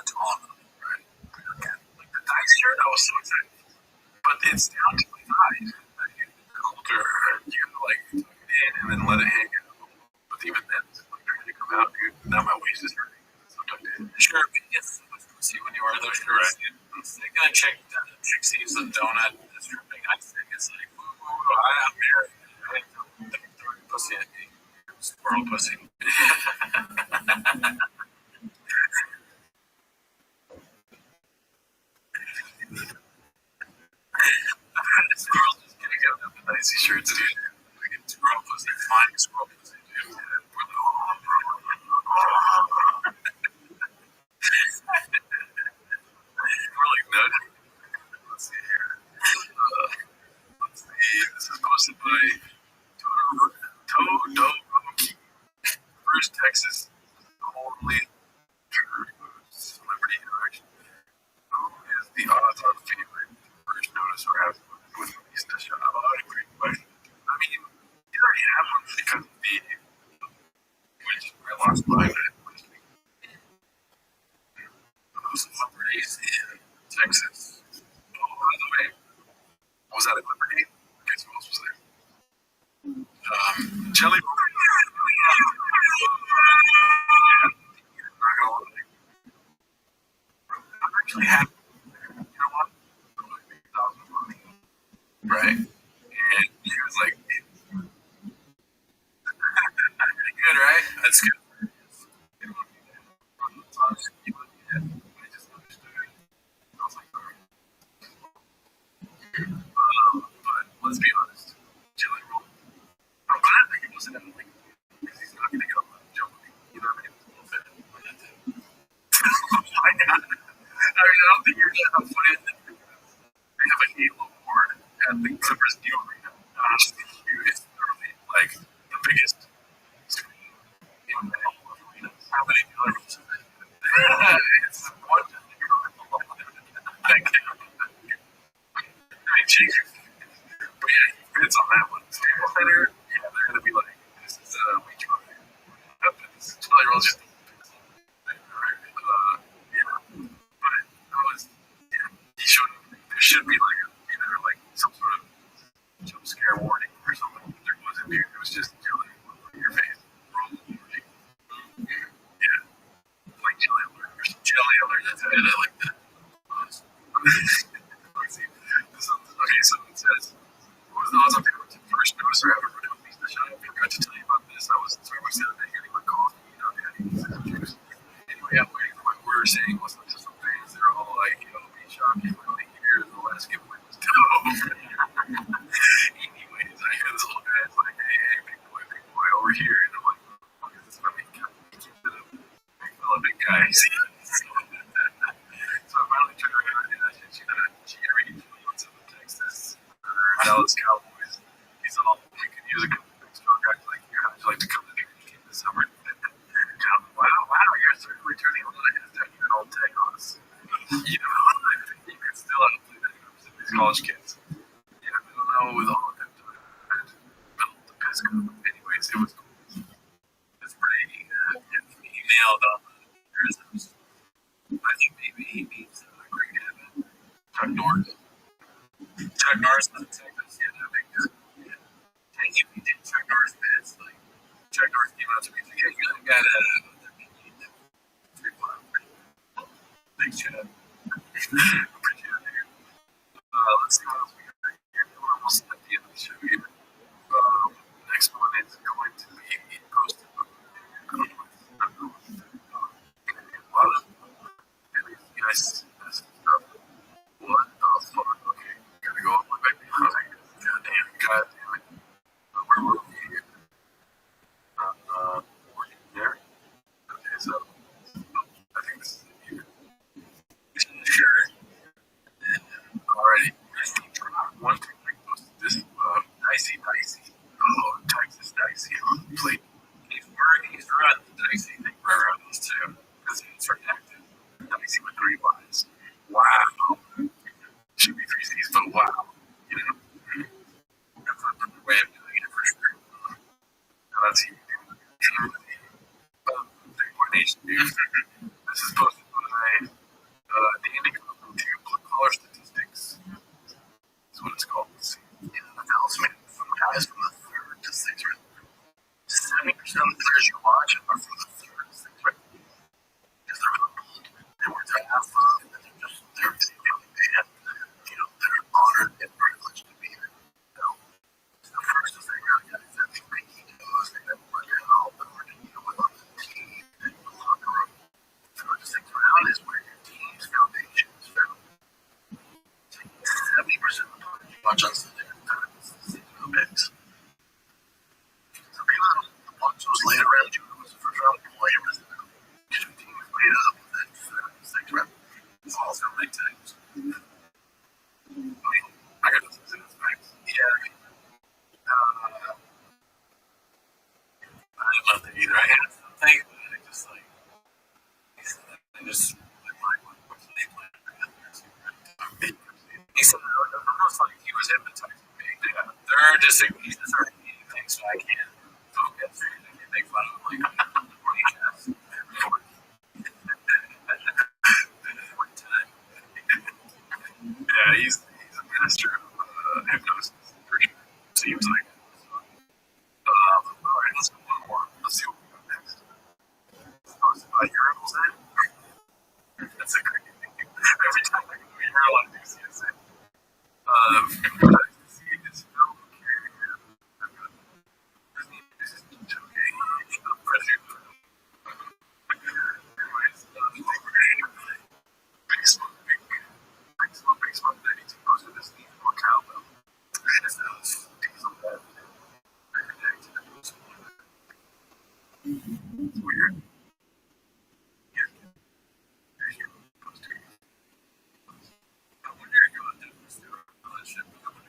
tall enough, right? We don't get, like the dice shirt, I was so excited. But it's down to my thighs. The halter, you gotta like tuck it in and then let it hang out. But even then, it's like trying to come out, dude. Now my waist is hurting. So tucked in. Sure, but you get so much pussy when you wear those shirts. Right. They're gonna check chick sees the donut is dripping. I think it's like, I'm married. I don't think throwing pussy at me. Squirrel pussy. Squirrel's just gonna get up the nicey shirts, dude. We get squirrel pussy, fine squirrel pussy, dude. We're like nudging. Let's see here. Let's see. This is posted by Todo First Texas Holy Celebrity Interaction. Who is the odds-on favorite? First notice we're having with Lisa Shah. Great question. I mean, you already have one because of the which I lost mine last week. Those celebrities in Texas. Oh, by the way, was that a Liberty? Guess who else was there? Jelly. Not gonna lie. I'm actually happy. You know what? Right? And he was like, good, right? That's good. I just understood. I was like, all right. But let's be honest. Jelly Roll. I'm glad that he wasn't in the league because he's not going to get up and jump with me. You know what I mean? It's a little bit. Why not? I mean, I don't think you're going to have fun in it because they have a Halo board at the Clippers new arena. Honestly, it's literally like the biggest screen in the whole arena. How many dealers? It's one. Thank you. I mean, Jesus. But yeah, he fits on that one. Staples Center, yeah, they're going to be like, this is we try. This Jelly Roll's just yeah. But I was, yeah, he showed there should be like like some sort of jump scare warning or something. But there wasn't, dude. It was just Jelly in your face. Like, yeah, like Jelly Alert or some Jelly Alert. That's it. I like that. Let's see. Okay, so it says, what was the odds on first notice or ever put Lisa Shine? I forgot to tell you about this. I was Starbucks the other day getting my coffee, having juice. Anyway, I'm waiting for my order saying, listening to some things. They're all like, be shocked. You really hear the last giveaway was dope. Anyways, I hear this little guy's like, hey, big boy, over here. And I'm like, what is this? I mean, keep it up. Big fella, big guy. So I finally took her out and she every usually wants to Texas or Dallas Cowboys. He's all, we could use a strong guy like you. How'd you like to come to the game this summer? Wow, you're certainly turning a lot of hashtag even old tech on us. You could still have to play that for these college kids. Yeah, I don't know with all of them doing it. The Pisco. Anyways, it was cool. It's pretty, he nailed on the Arizona. I think maybe he means Greg Evan. Chuck Norris. Chuck Norris was in Texas. Yeah, that big good. Yeah. Dang, if he did Chuck Norris bits, like Chuck Norris came out to me and said, yeah, you got thanks, Chad. Appreciate it, dude. Let's see what else we got here. We're almost at the end of the show here. Next one is going to be posted. A lot of yes, stuff. What the fuck? Okay, gotta go all the way back behind. God damn it. Where were we here? Working there? Okay, so I think this is it here. Sure. Alrighty. One thing I posted this dicey. Oh, Texas dicey on the plate. He's running the dicey thing right around those two because he's reactive. Dicey with 3 buys. just he said, almost like he was hypnotizing me. They're just he's just already eating things, so I can't focus. I can't make fun of him. Like, yes. One time. Yeah, he's a master of hypnosis, for sure. Seems like it. All right, let's go one more. Let's see what we got next. Urinals in? That's a great thing. Every time I go to a urinal, I do see a thing. This film carrier. This is okay. Anyways, Big Smoke 92 posted this theme for cowbell. And it's diesel that every day to the news. It's weird. Yeah. I wonder if you'll do this to a relationship with a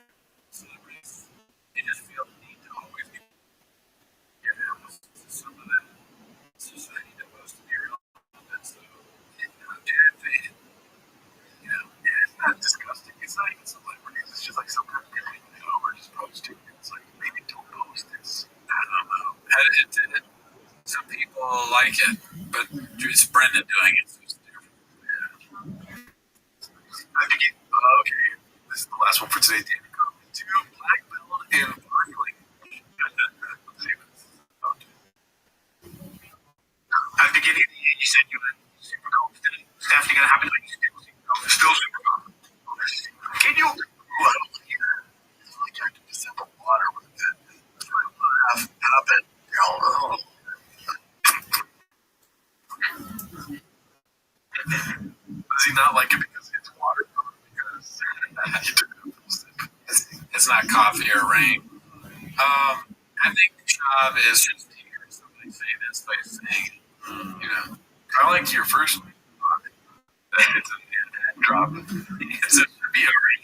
celebrities. They just feel the need to always be some of that society that wants to be relevant. So, Jared Fade, it's not disgusting. It's not even celebrities. It's just like some kind of thing we're just posting. It's like maybe don't post this. I don't know. Some people like it, but it's Brendan doing it, so it's different. I think okay. This is the last one for today. David Coffey, 2 black belt and bodybuilding. At the beginning, you said you were super cool. It's definitely going to happen. Like, still super cool. Can you? Well, it's like I can just have water with it. Happen. Does he not like it because it's water? Because he took a sip. It's not coffee or rain. I think the job is just to hear somebody say this by saying, kind of like your first one. It's a drop. It's a be a rain.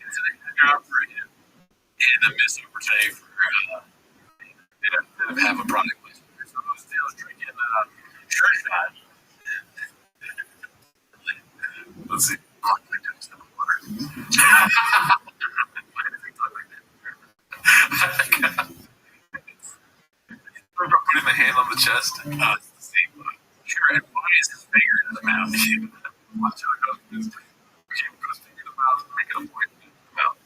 It's a drop for him, and a missed opportunity for them to have a product placement. So I was still drinking church shot. Let's see. Putting the hand on the chest. It's the same. Sure, and why is his finger in the mouth? Watch how it goes. Put his finger in the mouth, make it a point in the mouth.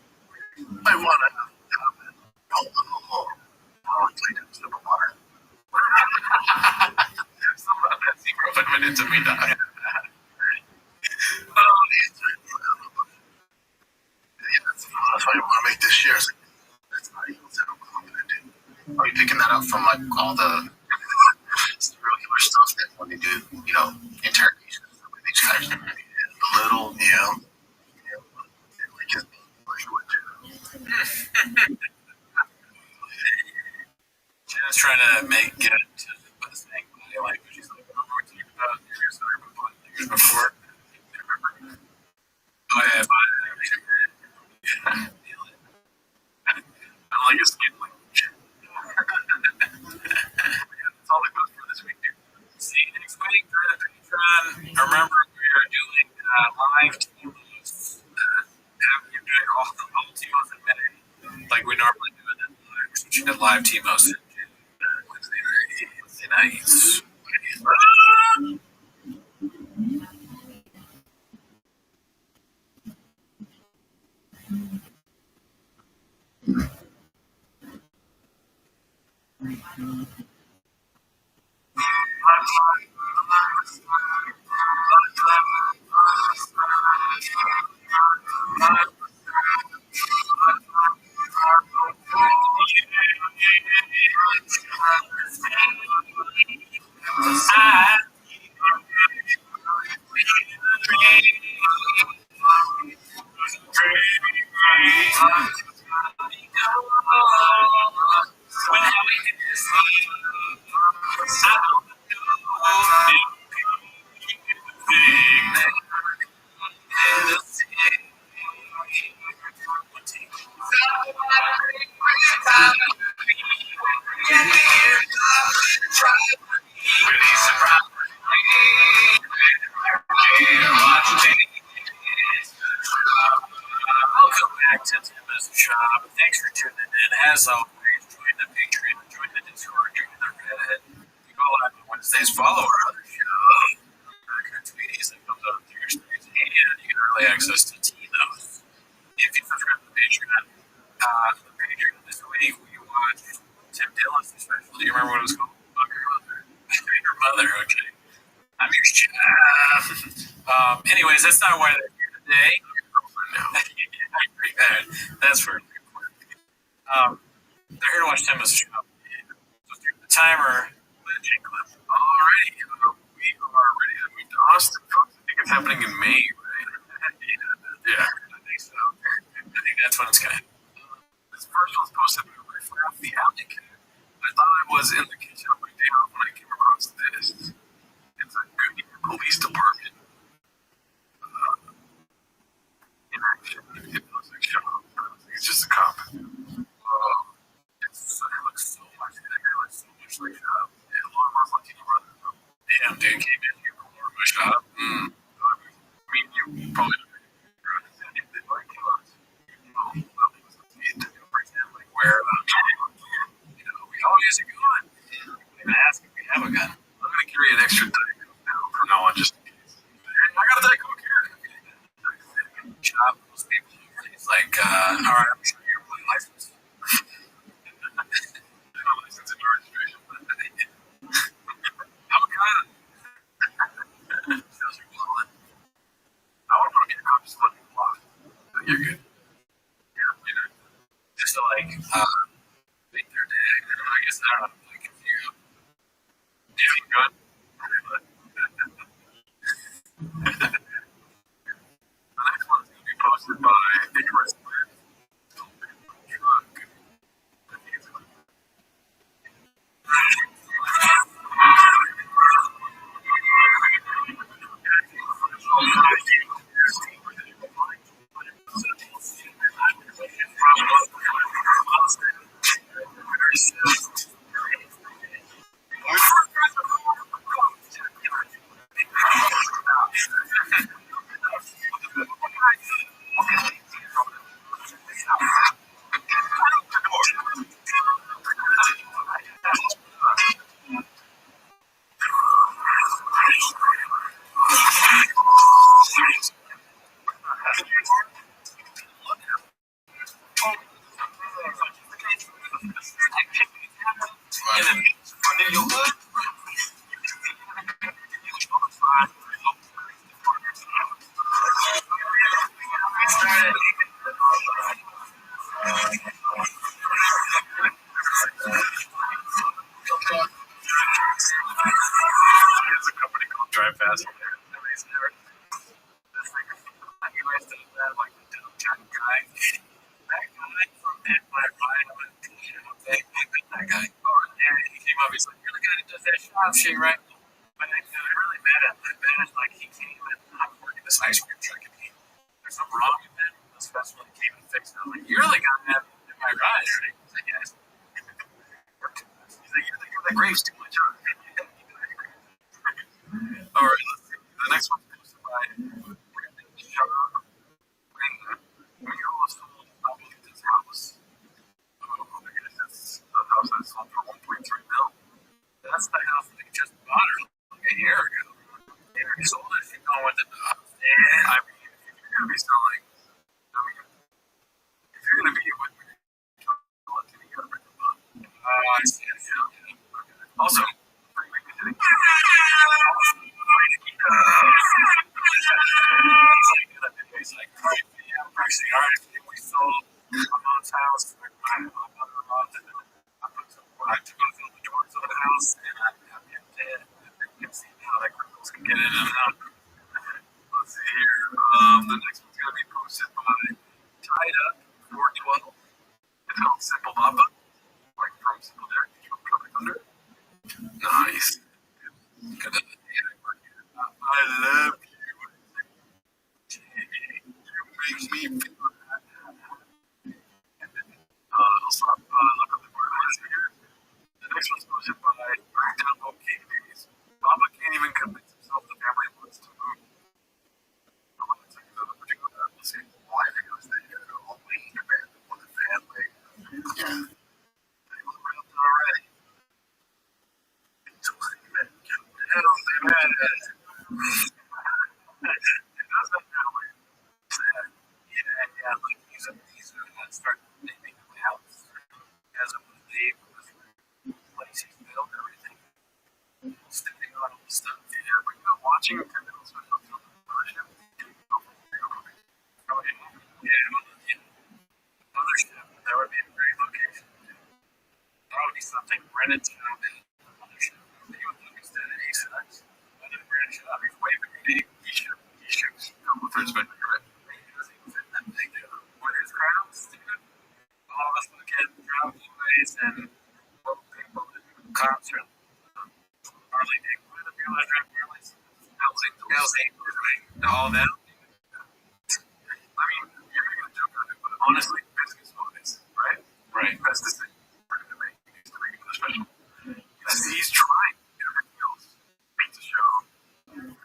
I want to have it. I played it with the water. Somehow that zero went into me dying. That's why you want to make this share. That's not even so confident. Are you picking that up from like all the serial killer stuff that when they do, interrogations, they try to a little, like his language. She's trying to get it to put this thing body language. She's like, I'm going to talk about years before. Oh yeah, I don't like his skin language. That's all that goes for this week, dude. See you next week. Patreon. Remember, we are doing live Timos. You're doing all Timos in minute, like we normally do it in live. So you did live Timos Wednesday nights. I so join the Patreon, join the Discord, join the Reddit. You go on Wednesdays, follow our other show. Tweeties that comes out on Thursdays, and you get early access to Tino's. If you subscribe to the Patreon this week, we watched Tim Dillon's special. Do you remember what it was called? Fuck Your Mother. Your Mother, okay. I'm your chef. Anyways, that's not why they're here today. I agree that. That's for they're here to watch Tim's show. So through the timer, legend clip. Alrighty, we are ready to move to Austin, folks. I think it's happening in May, right? Yeah, I think so. I think that's when it's going to happen. This first one's posted by my friend, the Alley Kid. I thought I was in the kitchen on my day off when I came across this. It's a Goodyear Police Department in action. It looks like Sean. It's just a cop. It looks so much. That guy looks so much like Sean. Yeah, Lawnmower Latino brother. Damn, dude came in here from a shop. I mean, you probably don't know. Where, we always a gun. We even ask if we have a gun. I'm going to carry an extra Diet Coke now from now on, just in case. I got a Diet Coke here. Job those people. He's like, all right, I'm sure you're playing license. No license and registration. I'm a gun. Sounds like wallet. I want to put a beer cup just to let people off. You're good. Yeah. Just to make their day. I guess I don't know. Like, if you good. The next one's going to be posted by Icarus Live. Drunk. There's a company called Drive Fast. Everybody's never. This thing is like you guys did that, like the dumb guy. That guy from my ride on that guy. Oh, yeah, he came up. He's like, you're the guy that does that shop shit, right? But I really met him. I met him like he came and I'm working this ice cream truck and there's something wrong with him. The special he came and fixed it. I'm like, you're the guy that in my ride, right? He's like, yes. He's like, you're the guy that graves too much on. All right, let's see. The next one's posted by Brandon Shaw. When you're also sold this house. Oh my goodness, that's the house that sold for 1.3 mil. That's the house that they just bought her like a year ago. They already sold it. She's going with the house. Yeah, I mean, if you're going to be selling, if you're going to be with me, you got to bring them up. Oh, I see. Yeah. Also, pretty weak hitting. He's like, actually, all right, we sold my mom's house, my mother-in-law, and I took off the doors of the house, and I kept it. You can see how the criminals can get in and out. Let's see here. The next one's going to be posted by Tied Up 412. It's called Simple Papa, like from Simple Derek from Tropic Thunder. Nice. Good. I love you. You make me feel also, look up the word here. The next one's posted by Breakdown OK Babies. Papa can't even convince himself the family wants to move. We'll see why they go there. All waiting for the family. Yeah. Mothership, that would be a great location. That would be something. Brennan Town and Mothership. He was Lucas did it. He sucks. I didn't branch it out. He's way bigger. He ships a couple of thirds back there. He doesn't even fit that big. With his crowds, dude. All of us look at crowd boys and people that do concert. Harley Davidson, if you want to drive Harleys. Hell's Angels, right? All them. I mean, you're going to joke on it, but honestly, business wise, right? Right. That's the thing. We're going to make needs to make it special. He's trying everything else. Pizza show. Trying to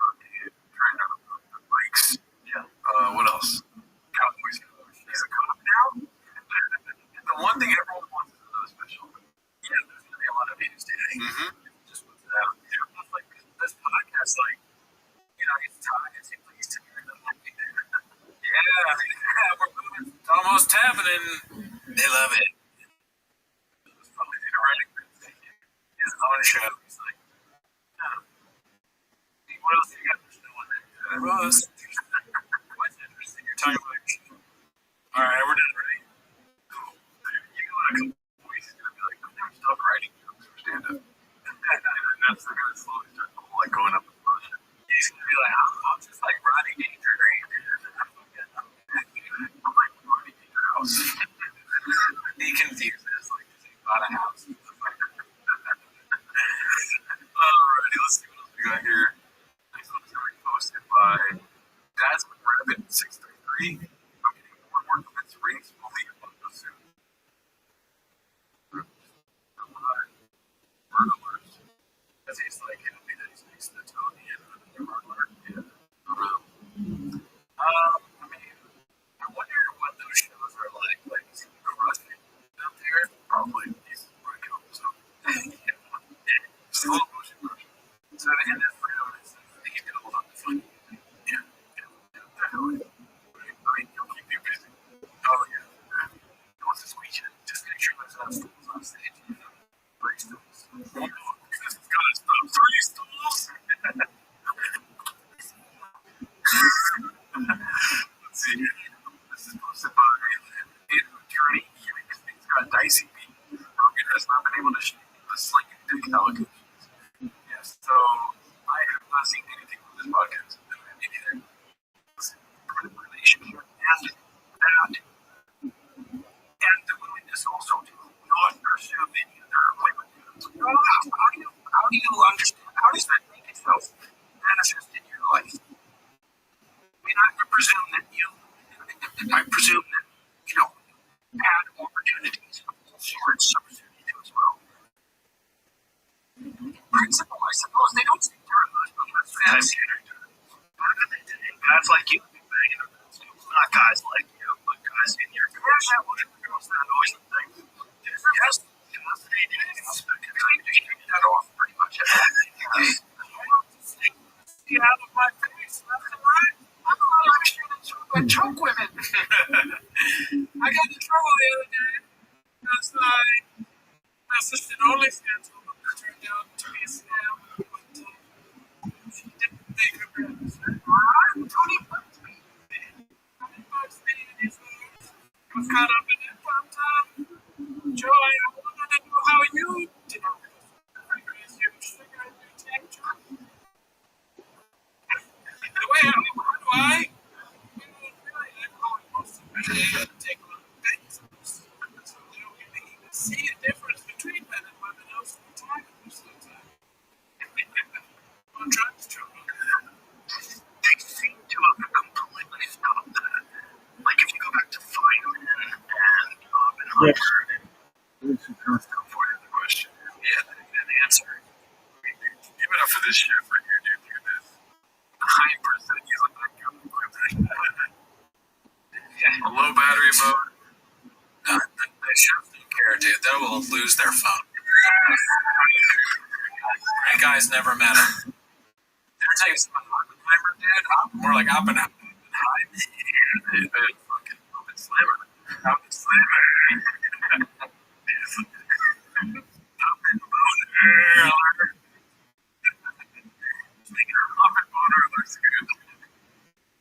bikes. Yeah. What else? Cowboys. He's a cop now. The one thing everyone wants is another special. Yeah, there's going to be a lot of meetings today. Mm-hmm. Just puts it out. Yeah. It's like this podcast, like, he's talking. It seems like he's tired of it. Yeah, we're moving. It's almost happening. They love it. It was funny. They're writing his own show. He's like, what else do you got for show on there? What's interesting? You're talking about your show. All right, we're done, ready? Cool. You go in a couple weeks, he's going to be like, I've never stopped writing jokes for stand-up. And that's going to slowly start going up with motion. He's going to be like, I'm just like Rodney Dangerfield. I'm like Rodney Dangerhouse. He confuses, like, he bought a house. Alrighty, let's see what else we got here. Next one is going to be posted by Dad's Rabbit 633. I'm getting more and more convinced rings will leave Bunko soon. Burglars. Because he's like, it'll be that he's next to Tony and the burglar. Yeah. I mean, I wonder what those shows are like. Like, is he crushing out there? Probably. He's breaking up his own. Slow motion crushing. So the end of freedom is he's going to hold on to fun. Yeah. Definitely. I mean, he'll keep you busy. Oh, yeah. He wants to squeeze you. Just make sure there's not stools on stage. 3 stools. This is going to stop 3 stools. Let's see. This is posted by Andrew Tierney. He's got a dicey beat. Rogan has not been able to shake the sling and dick allegations. Yes, so I have not seen anything from this podcast. Me neither. Relationship and the willingness also to not pursue any other women. How do you understand? How does that make itself manifest in your life? I mean, I presume that you had opportunities of all sorts of opportunities as well. In principle, I suppose they don't speak to us, but that's guys like you be banging them. Not guys like you, but guys in your course. That's always the thing. Yes, they do. That off pretty much. Get out of my face, left and right. I'm not understanding by choke women. I got in trouble the other day because my sister OnlyFans woman turned out to be a scam. She didn't make her breakfast. Tony bucks me. I was caught up in it one Joy, I wanted to know how you did it. The way I take a look at things. So you can even see a difference between men and women else in time most of the time. I'm trying to joke. They seem to have completely stopped that. Like if you go back to Feynman and Oppenheimer and still for the question. Yeah, an answer. Give it up for this chef right here, dude. Look at this. 9% use like a low battery mode. The chefs don't care, dude. They will lose their phone. That guy's never met him. Did I tell you something Oppenheimer did? More like Oppenheimer. Fucking Open Slammer. Open Slammer. Open Boner. Speaking of Open Boner, looks good.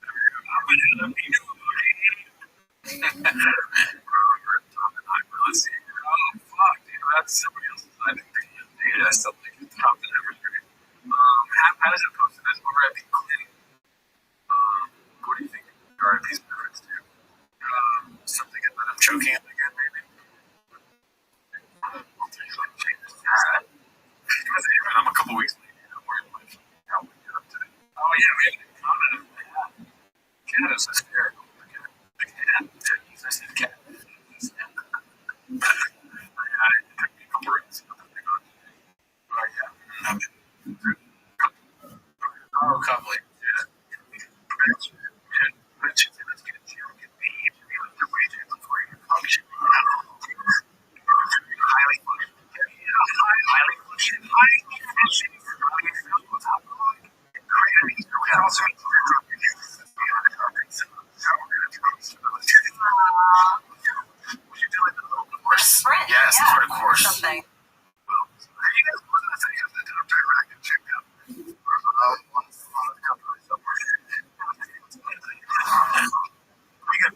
Open Jalapeno. Raven commented on that. Cat is hysterical. The cat. I said cat. Yeah, it took me a couple rings. Oh, yeah. Oh, a couple of yeah. Mentions it as good as you can be if you live your way through before you function. Highly functioning. Highly functioning. Sprint. Yes, Yeah, sort of course. something. Well, you guys wasn't that thing that I'm trying to check out. On the company somewhere. We got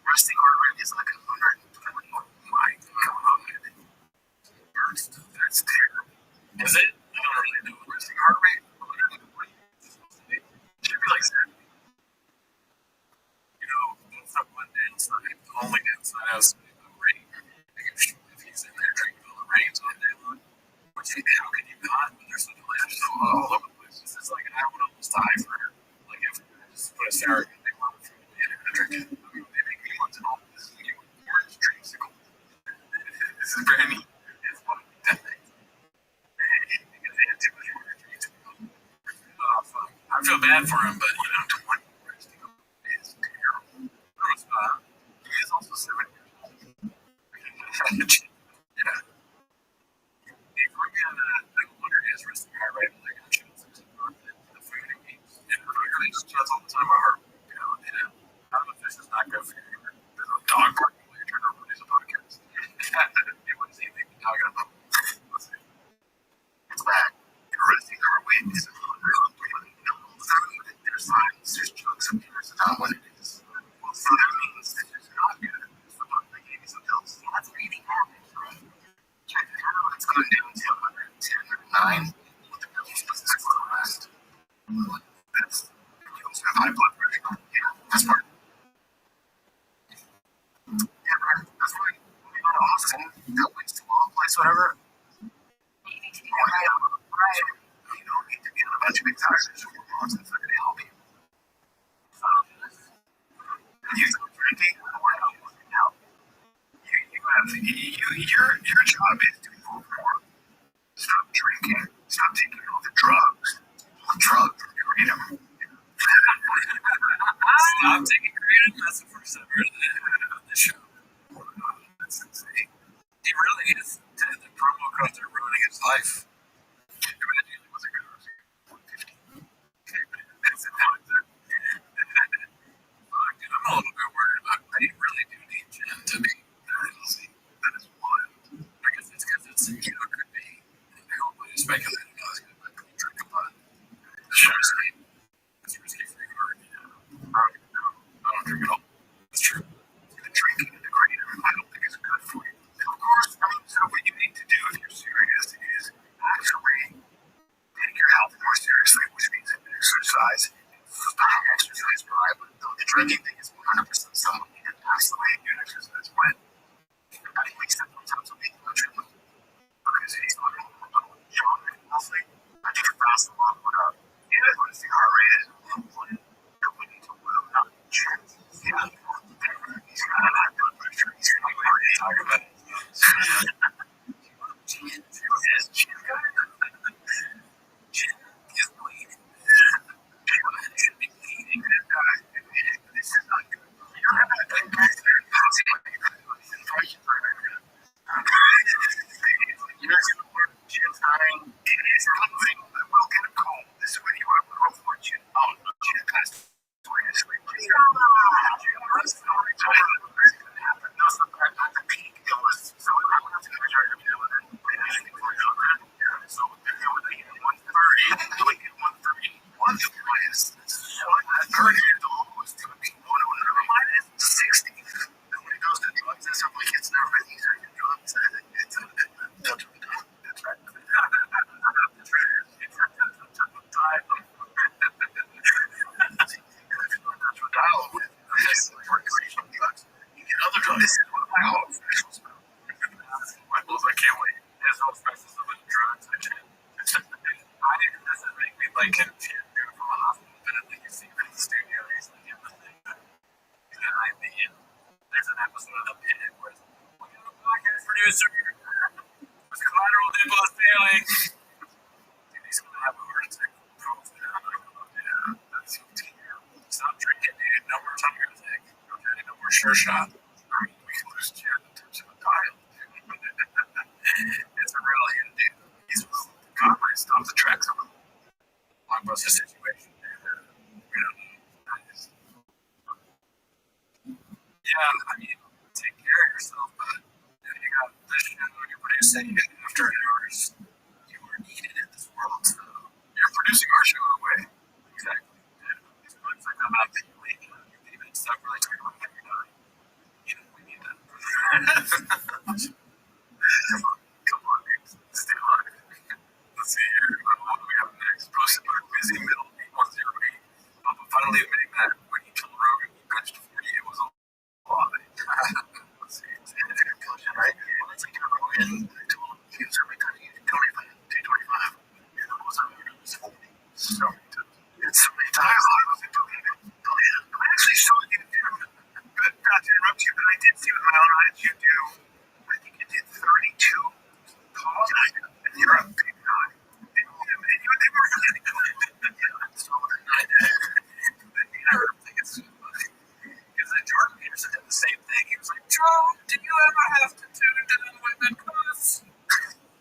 resting heart rate is like 120. Oh my god. That's terrible. Is it? I don't really know. Resting heart rate? Should be like 70. You know, that's not one downside. The only downside is the rain. If he's in there drinking all the rains all day long, which how can you not when there's such a land all over the place? This is like I would almost die for her. Like if I just put a sour and they love food and I drink it. I mean, they make me want to know this is new orange dreamsicle. This is brand new. It's one of the death. Because they had too much orange dreamsicle. Oh fuck. I feel bad for him, but you know, 20 is terrible. He is also 7 years old. Yeah. If we're gonna wonder his resting heart rate, like I'm sure it's the food he eats. And he just does all the time. I heard, how the fish is not good for you. There's a dog barking while you're trying to produce a podcast. It wouldn't see anything. Now I gotta look. Let's see. It's back. Your resting heart rate is 100. There's signs, there's chunks of years of what it is. Well, so that means that it's not good. So they gave you some pills. That's really average, right? Check it out. It's going down to 110 or 9. With the pills, this is for the rest. That's, you also have high blood pressure. Yeah, that's part of it. Yeah, right. That's right. When you go to Austin, that waits too long, place, whatever. You need to be right. You don't need to be on a bunch of big tires. There's 4 months that's not going to help you. You drinking or no? Your job is to move more. Stop drinking. Stop taking all the drugs. Drugs from Freedom. Stop taking Freedom. That's the first I've heard of that on this show. That's insane. He really is. The promo codes are ruining his life. Imagine he was a good person. 150. That's it. I'm a little bit worried about I really do need Jen to be healthy. That is wild. Because it's could be. Nobody speculating on this but drink a lot. Sure. It's risky for your heart. I don't drink at all. That's true. The drinking and the creative, I don't think it's good for you. And of course, so what you need to do if you're serious is actually take your health more seriously, which means exercise. Exercise, right? But the drinking thing is 100% someone you can absolutely do exercise when at least a couple times a week, because he's not John mostly. I do fast a lot when what is the heart rate is when you're willing to not chance. Yeah. He's not high blood pressure. He's not hard to talk about. Jen is bleeding. Should be bleeding. This is not good. You don't have that thing back there. Jen's dying. It is something that will get a call. This is when you are growth fortune. Oh, Jen passed away this week. Jen was not the peak illness. So I don't have to like in from a hospital bed, like you see him in the studio, he's like in the thing. And then I mean, there's an episode of The Pit where it's like, podcast producer with collateral nipple failing. Dude, he's gonna have a heart attack. Yeah, that's terrible. Stop drinking, dude. No more Tiger Attack. Okay, no more Sure Shot. I mean, we can lose Chad in terms of a dial. It's a real hit, dude. He's God might stop the tracks on a blockbuster situation. Yeah, I mean, take care of yourself, but you got this show you're producing after hours. You are needed in this world, so you're producing our show in a way. Exactly. Yeah. It's like I'm out there, you even stuff really talking about every night. You know, we need that. Come on, dude. Stay alive. Let's see here. What do we have next? Posted by Busy Middle 8108. Papa finally admitting that when he told Rogan he benched 40, it was a lot. Let's see. Right? Well, it's like Rogan. I told him he was every time he 225. You know, it was 40. So many times. It's so many times. I wasn't believe it. Oh, yeah. I actually saw you do. But not to interrupt you, but I did see with my own eyes you do. I think you did 32 calls. And you're a big guy. And you they were really good. Yeah, so I did. The other thing is funny. Because Jordan Peterson did the same thing. He was like, Joe, did you ever have to tune down women? Because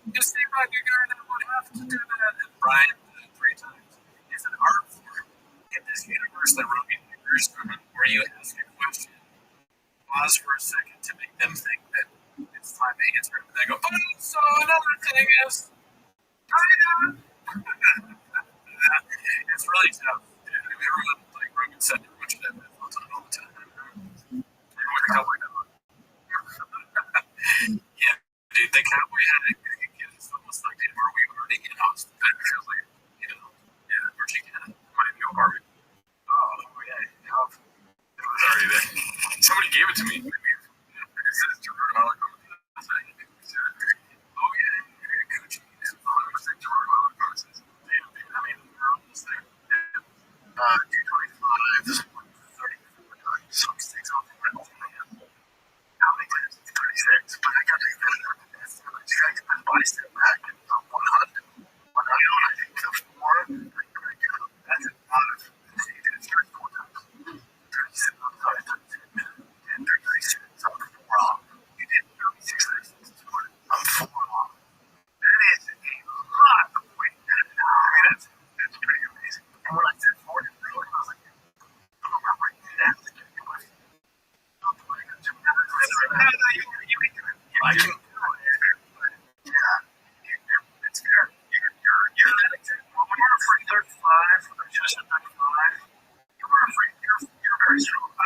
you seem like a guy that would have to do that. And Brian did it 3 times. It's an art form in this universe that Rogan universe where you ask a question, pause for a second to make them think that it's time to answer it. And they go, but so another thing is, it's really tough. Everyone, like Rogan said, everyone should have headphones on all the time. Even with a cowboy hat on. Yeah, dude, the cowboy hat, it's almost like, dude, were we already in Austin? It feels like, you know, yeah, where'd you get it? My new apartment. Oh, yeah, it was already there. Somebody gave it to me. It says Gerard Holland on the thing. Oh, yeah, Gucci. It's 100% Gerard Holland process. Damn, dude, I mean, we're almost there. Yeah. 225, 34 times, some sticks off the rental. How many times? 36. But I got to get it. You got to get that body step back. 100. I think the 4. That's a lot of. You did it 34 times. 36. I'm sorry, 36. And 36. So I'm 4 off. You did 36 times. I'm 4 off. That is a lot of weight. I mean, that's pretty amazing. And when I said 40, really, I was like, I'm not right now. You can do it. I can do it. Yeah, it's fair. You're well, when you're free 35, or just at 35, you're very strong. I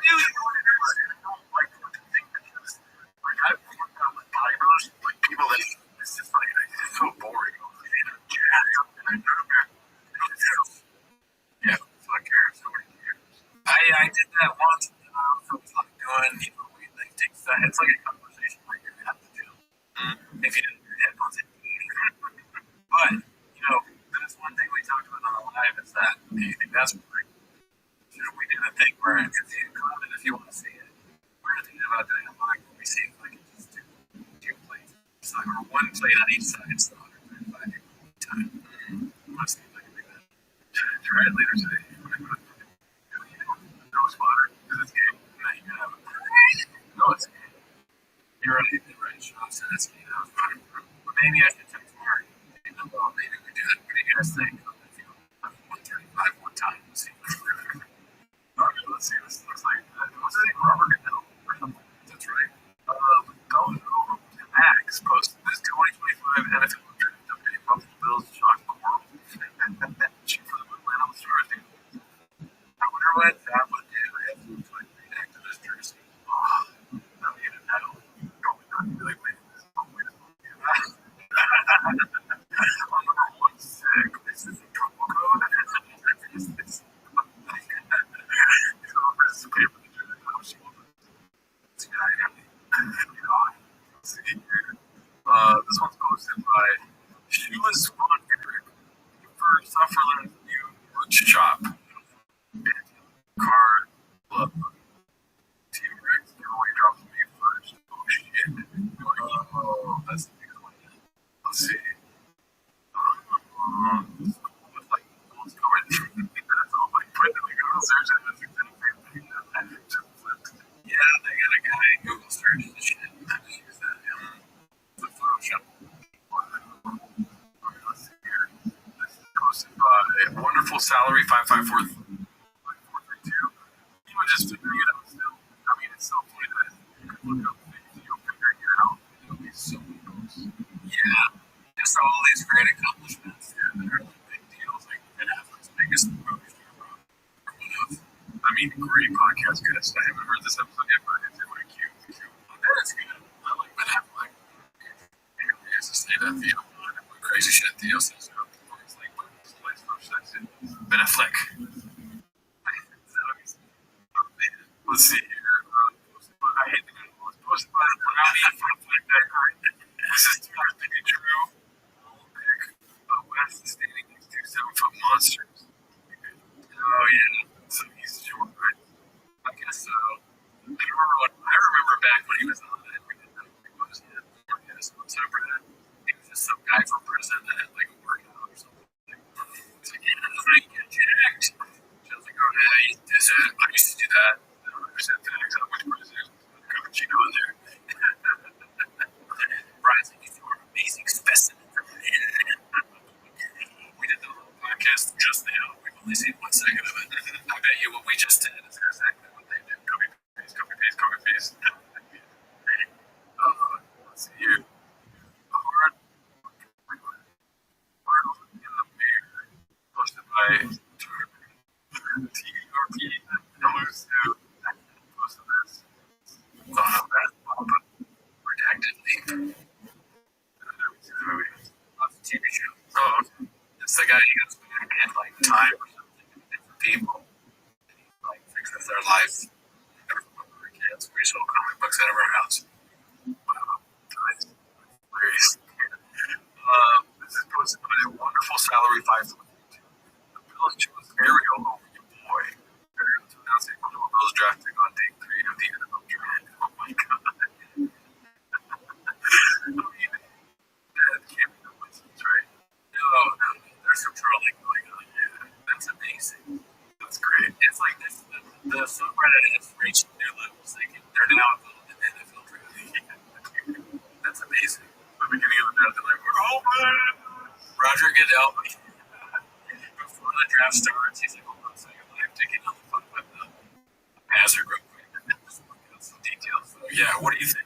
knew you wanted to do it. I don't like what to think because, like, I've worked out with bodybuilders, like people that it's just like, it's so boring. And I know that. Yeah, fuck cares. Nobody cares. I did that once. So it's like doing, you know, we like takes that. It's like a conversation like you're gonna have to do. If you didn't have your headphones in. But, you know, that's one thing we talked about on the live is that I think that's like, you know, we did a thing where if you comment if you want to see it. We're thinking about doing a live where we see if I can just do 2 plates. So, or 1 plate on each side, so 135 people at a time. I want to see if I can do that. Try it later today. No spotter, because it's gay. No, you can have it. No, it's gay. You're right, Sean said it's gay. Maybe I should text Mark. Well, maybe we do that. What do you guys think? If you have 135 one time, let's see. Okay, let's see. This looks like, what's his name? Robert Goodell or something. That's right. Going over to Max posted this 2025 NFL draft update. Buffalo Bills shocked the world. Shoot for the moon on the stars, dude. I wonder what that would do if we put react to this jersey. Oh, no, you didn't know. Probably not. You'd be like, wait, this is probably I'm number 1 sick. This is stuff for the new merch shop. Car club. T-Rex giveaway drops me first. Oh shit. Oh, that's the biggest one. Let's see. Like, what's coming? That's all like putting in the Google search and it's exactly the same thing. Yeah, they got a guy Google search and shit. I just use that. The Photoshop. Let's see here. This is posted by Wonderful Salary 554. 432. You were just figuring it out still. I mean, it's so funny that you can look up things and you'll figure it out. It'll be so close. Yeah. Just all these great accomplishments. Yeah, they're like big deals. Like Ben Affleck's biggest movie star. I mean, great podcast guest. I haven't heard this episode yet, but it's in my queue. That is good. I like Ben Affleck. He has to say that Theo. Crazy shit Theo says. It's like, Ben Affleck. Let's see here. I hate the good ones. Posted by the Rabbi. This is too hard to be true. West is standing next to 7-foot monsters. Oh yeah, so he's short, right? I guess so. I remember back when he was on that. We did that. What's up, Brad? He was just some guy from prison that had like a workout or something. He's like, yeah, I get jacked. She was like, oh yeah, I used to do that. I said thanks. I went to prison. Coach, you know, in there. Brian's like, you are an amazing specimen. We did the whole podcast just now. We've only seen 1 second of it. I bet you what we just did is exactly what they did. Copy, paste, copy, paste, copy, paste. Let's see here. Hard in the mirror. Posted by TRP. Knows who posted this. Redacted link. That's a TV show. Oh, okay. It's the guy who goes back in like time or something to different people. And he like fixes their life. Kids, we sold comic books out of our house. Wow, nice. Hilarious. This is posted by a Wonderful Salary 542. The village was Ariel over your boy. Ariel to announce a Buffalo Bills draft pick on day 3 of the NFL draft. Oh my god. I mean, that can't be the license, right? No, there's some trolling going on. Yeah, that's amazing. That's great. It's like this. The subreddit has reached new levels. They're now involved in the NFL draft. That's amazing. The beginning of the draft, they're like, we're open. Roger Goodell. Before the draft starts, he's like, hold on a second. I'm taking on the fun with the hazard real quick. Just look at some details. So, yeah, what do you think?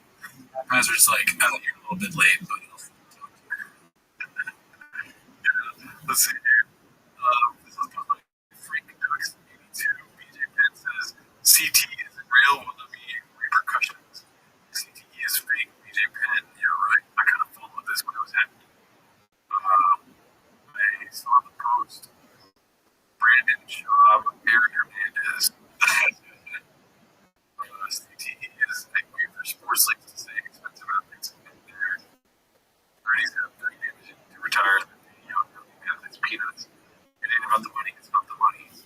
Hazard's like, oh, you're a little bit late, but let's see here. This is by Freak Ducks 82. BJ Penn says CTE isn't real. Will there be repercussions? CTE is fake. BJ Penn, you're right. I kind of followed this when it was happening. I saw the post. Brandon Schaub, Aaron Hernandez. CTE is a way for sports leagues to say expensive athletes in their 30s have 30 damage to retire. Young athletes peanuts. It ain't about the money, it's about the money. Is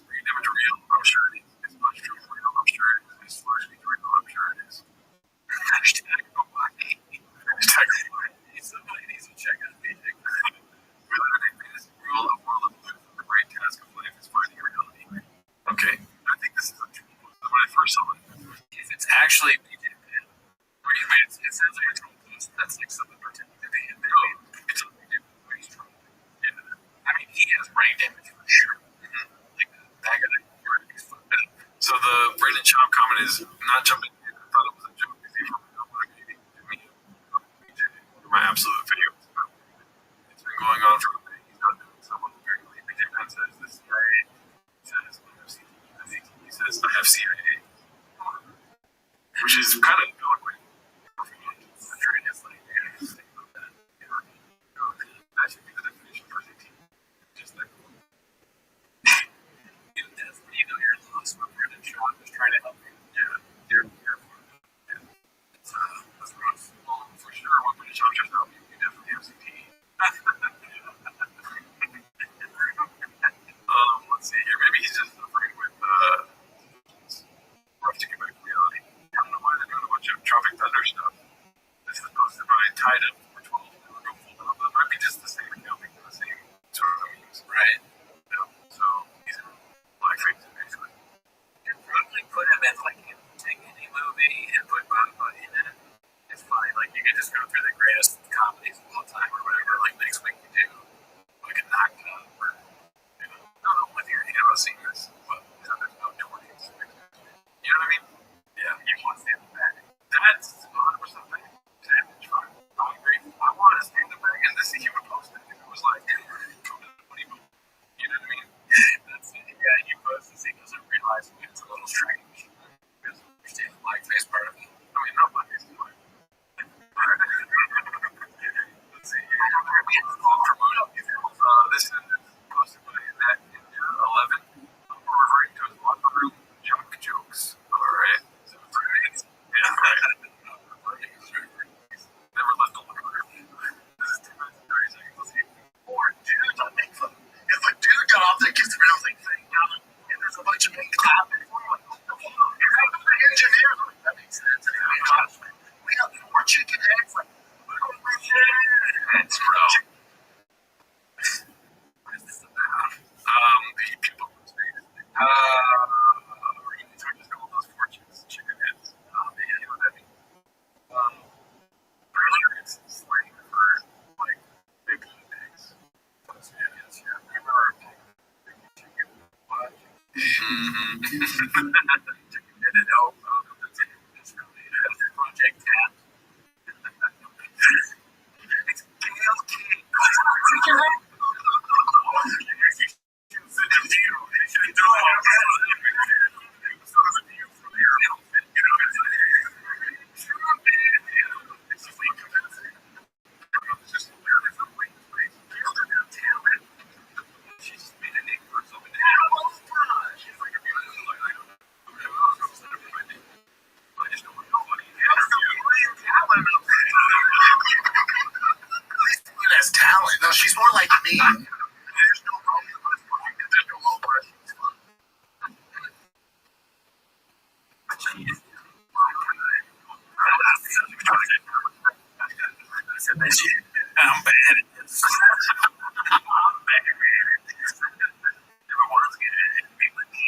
brain damage real? I'm sure it is. Is lunchtime real? I'm sure it is. Is flushing real? I'm sure it is. Hashtag why. Hashtag why. Somebody needs to check out BJ. We live in a fantasy world of the great task of life is finding reality. Okay, I think this is a true post. When I first saw it, if it's actually BJ Penn, it sounds like a troll post. That's like something pretending to be him. It's a BJ Penn, but he's trolling. Yeah. I mean, he has brain damage for sure. Like that guy, he's fucked up. So the Brandon Schaub comment is not jumping in. I thought it was a joke. Is he from BJ? My absolute favorite. It's been going on for a minute. He's not doing someone apparently. BJ Penn says this CIA says I have CIA. He says I have CIA, which is kind of eloquent. It's like, yeah, think about that. That should be the definition for CT. Just that cool. You know you're lost when Brandon Schaub is trying to help you. Yeah, you're careful. Yeah. That's rough. Well, for sure, when Brandon Schaub tries to help you, you definitely have CT. we had to talk from this is posted by that 11. We're referring to as locker room junk jokes. All right. So it's never left the locker room. This is 2 minutes and 30 seconds. Let's see. Or dudes on make fun. If a dude got off that gets around like thing down and there's a bunch of men clapping. Engineers, like, that makes sense. We have 4 chicken eggs. Like, it's bro. The people who say we're going to just call those fortunes chicken heads. Yeah, you know what that means. Earlier it's slang for like big eggs. Yeah. I remember chicken butt. Chicken head elf. It's really Project Cat. It's Gail King. has talent. No, she's more like me. There's no problem with this. There's no low pressure. I'm bad at this. I'm bad at this. Everyone's gonna be with me.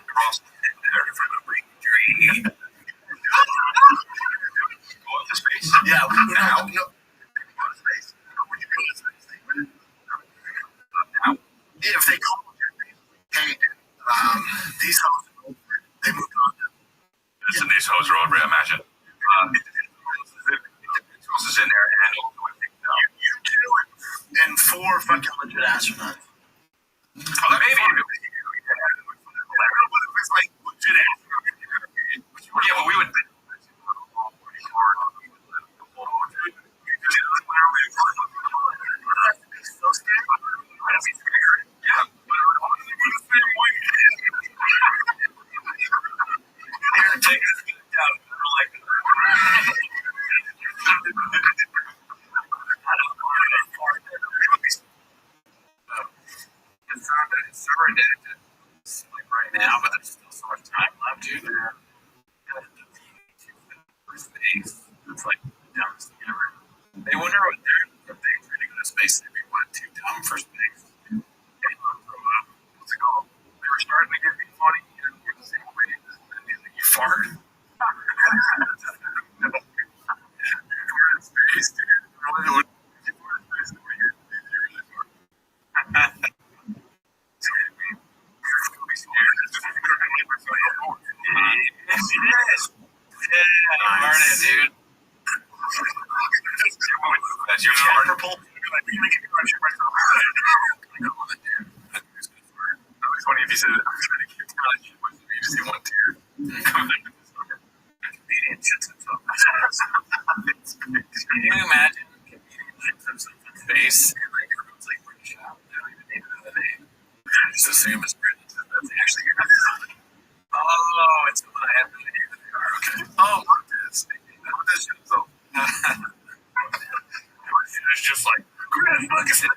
Cross there from a big tree. Go into space? Yeah, now. No. Go to space. When you go to space, now. If they call you, hey, these hoes, they moved on. Listen, these hoes are over, imagine. Is in there and you two and 4 fucking legit astronauts. Oh, maybe if it was you. What if it's like legit astronauts? Yeah, but we would. So scared. I'd be scared. Yeah. They're gonna take us down. Like. It's super addictive. It's like right now, but there's still so much time left, dude. Space. It's like the dumbest thing ever. They wonder what if they were to go to space, they'd be what, too dumb for space. What's it called? They were starting to get me funny, and you're the same way. You fart? You're in space, dude. Really? Dude. That's your fart. Purple. It's funny if you said it. I'm trying to keep telling you, but you just get one tear. Comedian shits himself. Can you imagine comedian shits himself in space? Like everyone's like, we're shot. They don't even need another name. Just assume it's Britain. That's actually your name. Oh, it's what I have no idea who they are. Okay. Oh, Montez. Montez shits himself. It's just like, Grant Ferguson.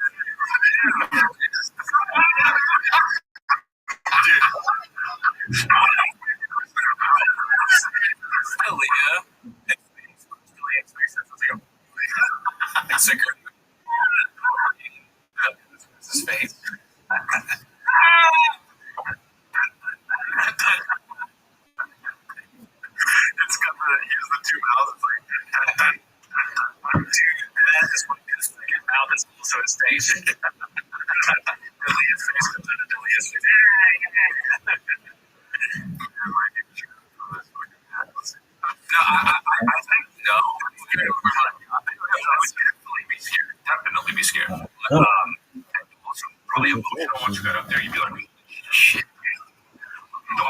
It's sicker. This is space. It's got here's the 2 mouths. It's like, dude, that is what his second mouth is also his face. Delia's face comes out of Delia's face. No, I think no. I would definitely be scared. Definitely be scared. Also, probably emotional once you got up there, you'd be like, shit. No.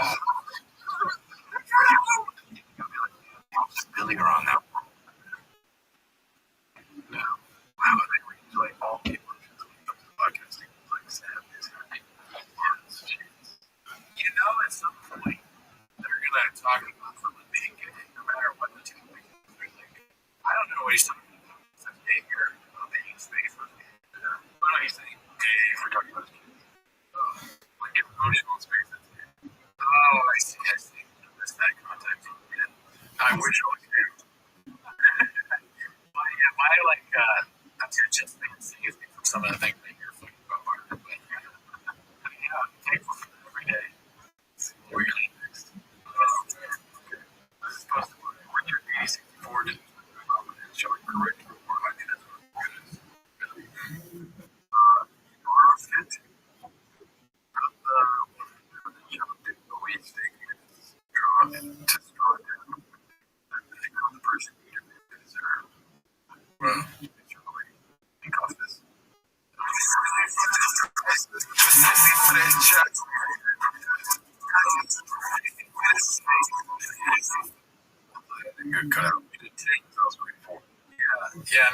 Billy are on that one. Yeah. Wow.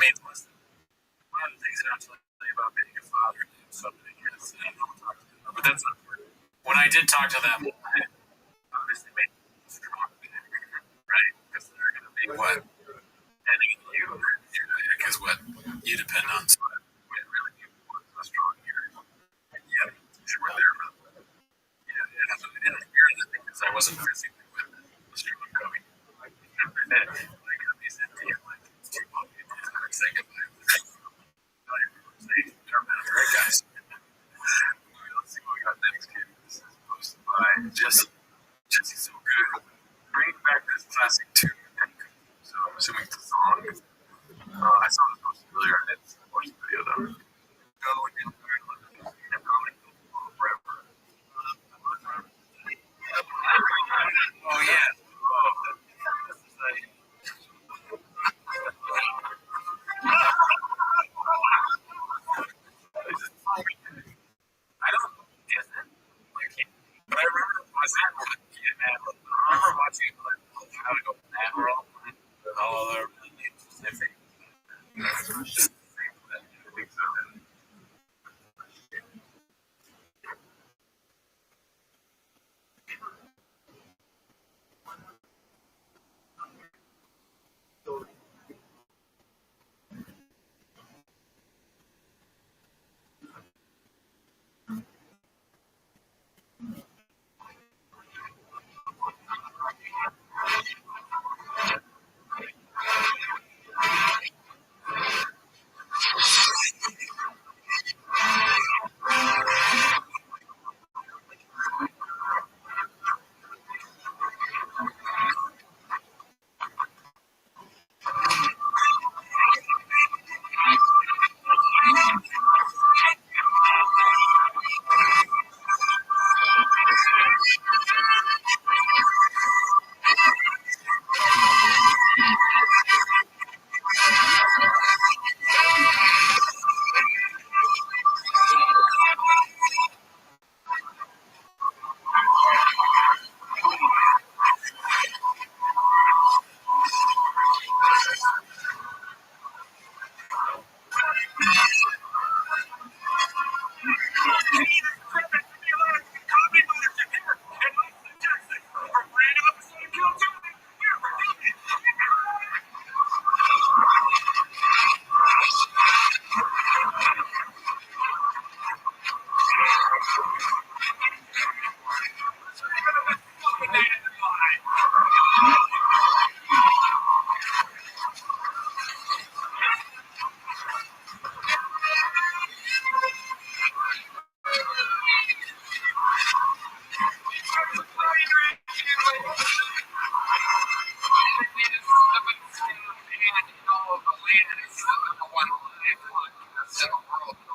mean, listen, one of the things that I'll tell you about being a father and somebody is, I don't talk to them, but that's not true. When I did talk to them, I obviously made them strong, right? Because they're going to be what? Depending on you, because what you depend on. So I really do want a strong year. And yeah, sure, there. Yeah, I didn't hear anything because I wasn't physically with the strong going. After that, I got these empty, I'm like, it's too long. I'm saying goodbye. All right, guys. Let's see what we got next here. This is posted by Jesse. Jesse's so good. Bringing back this classic tune. So I'm assuming it's a song. I saw this posted earlier and it's watched the video though. Go and forever. Oh yeah. Oh, this is like. I don't guess it. But I remember was that one? Yeah, man. I remember watching it like how to go Admiral with all other specific. Just I think so.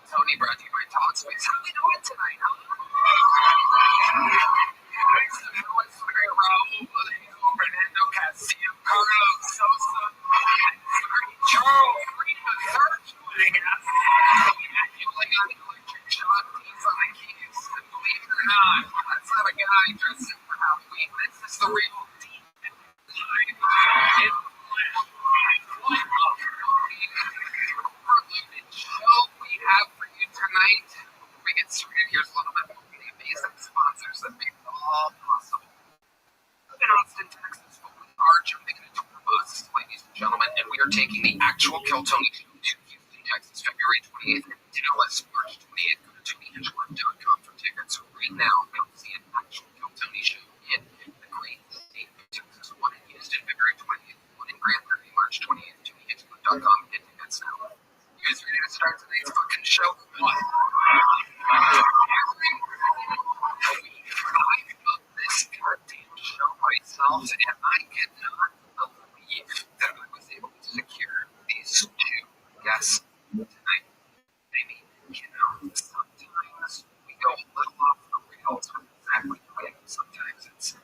Tony brought you my talks. How are we doing tonight? Fernando Castillo, Carlos Sosa, Charles doing us. Fueling on the electric shot, he's on the keys. And believe it or not, that's not a guy dressing for Halloween. This is the real deep what a show we have for you tonight. Before we get started, here's a little bit about the amazing sponsors that make it all possible. In Austin, Texas, but we are jumping into a bus, ladies and gentlemen, and we are taking the actual Kiltony show to Houston, Texas, February 28th and Dallas, March 28th. Go to TonyHinchcliffe.com for tickets right now. Come see an actual Kiltony show in the great state of Texas. One in Houston, February 20th, one in Grand Prairie, March 28th. TonyHinchcliffe.com. Get tickets now. You guys ready to start tonight's fucking show? What? This goddamn show myself, and I cannot believe that I was able to secure these two guests tonight. I mean, sometimes we go a little off the rails with exactly the way. Sometimes it's,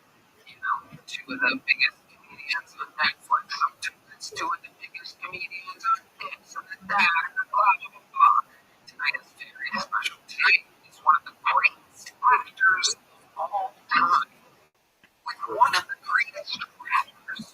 two of the biggest comedians on Netflix. Sometimes it's two of the biggest comedians on this and that, and blah, blah, blah, blah. Tonight is very special. Tonight is one of the greatest actors of all time. With one of the greatest rappers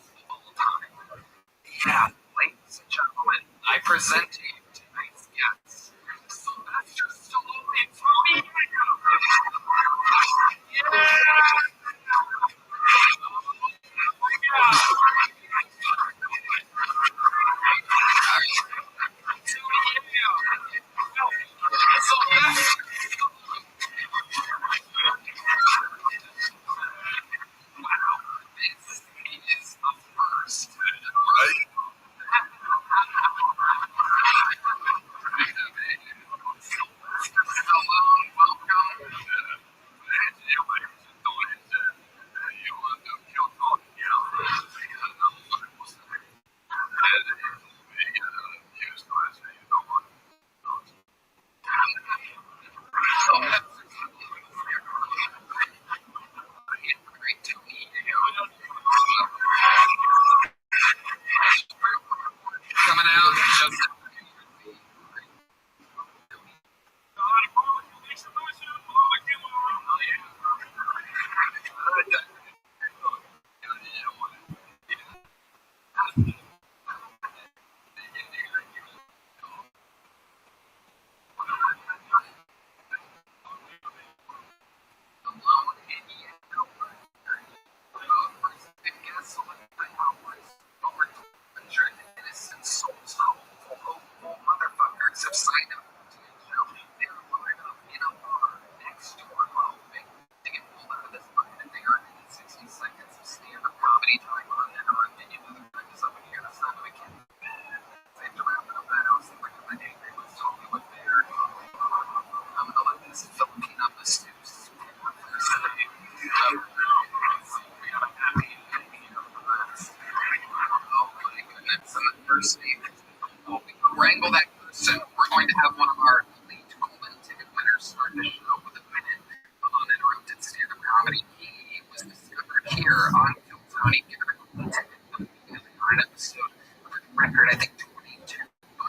have one of our elite golden ticket winners start the show with a minute of uninterrupted stand-up comedy. He was discovered here on Kill Tony, given a golden ticket immediately on an episode of a record, I think 22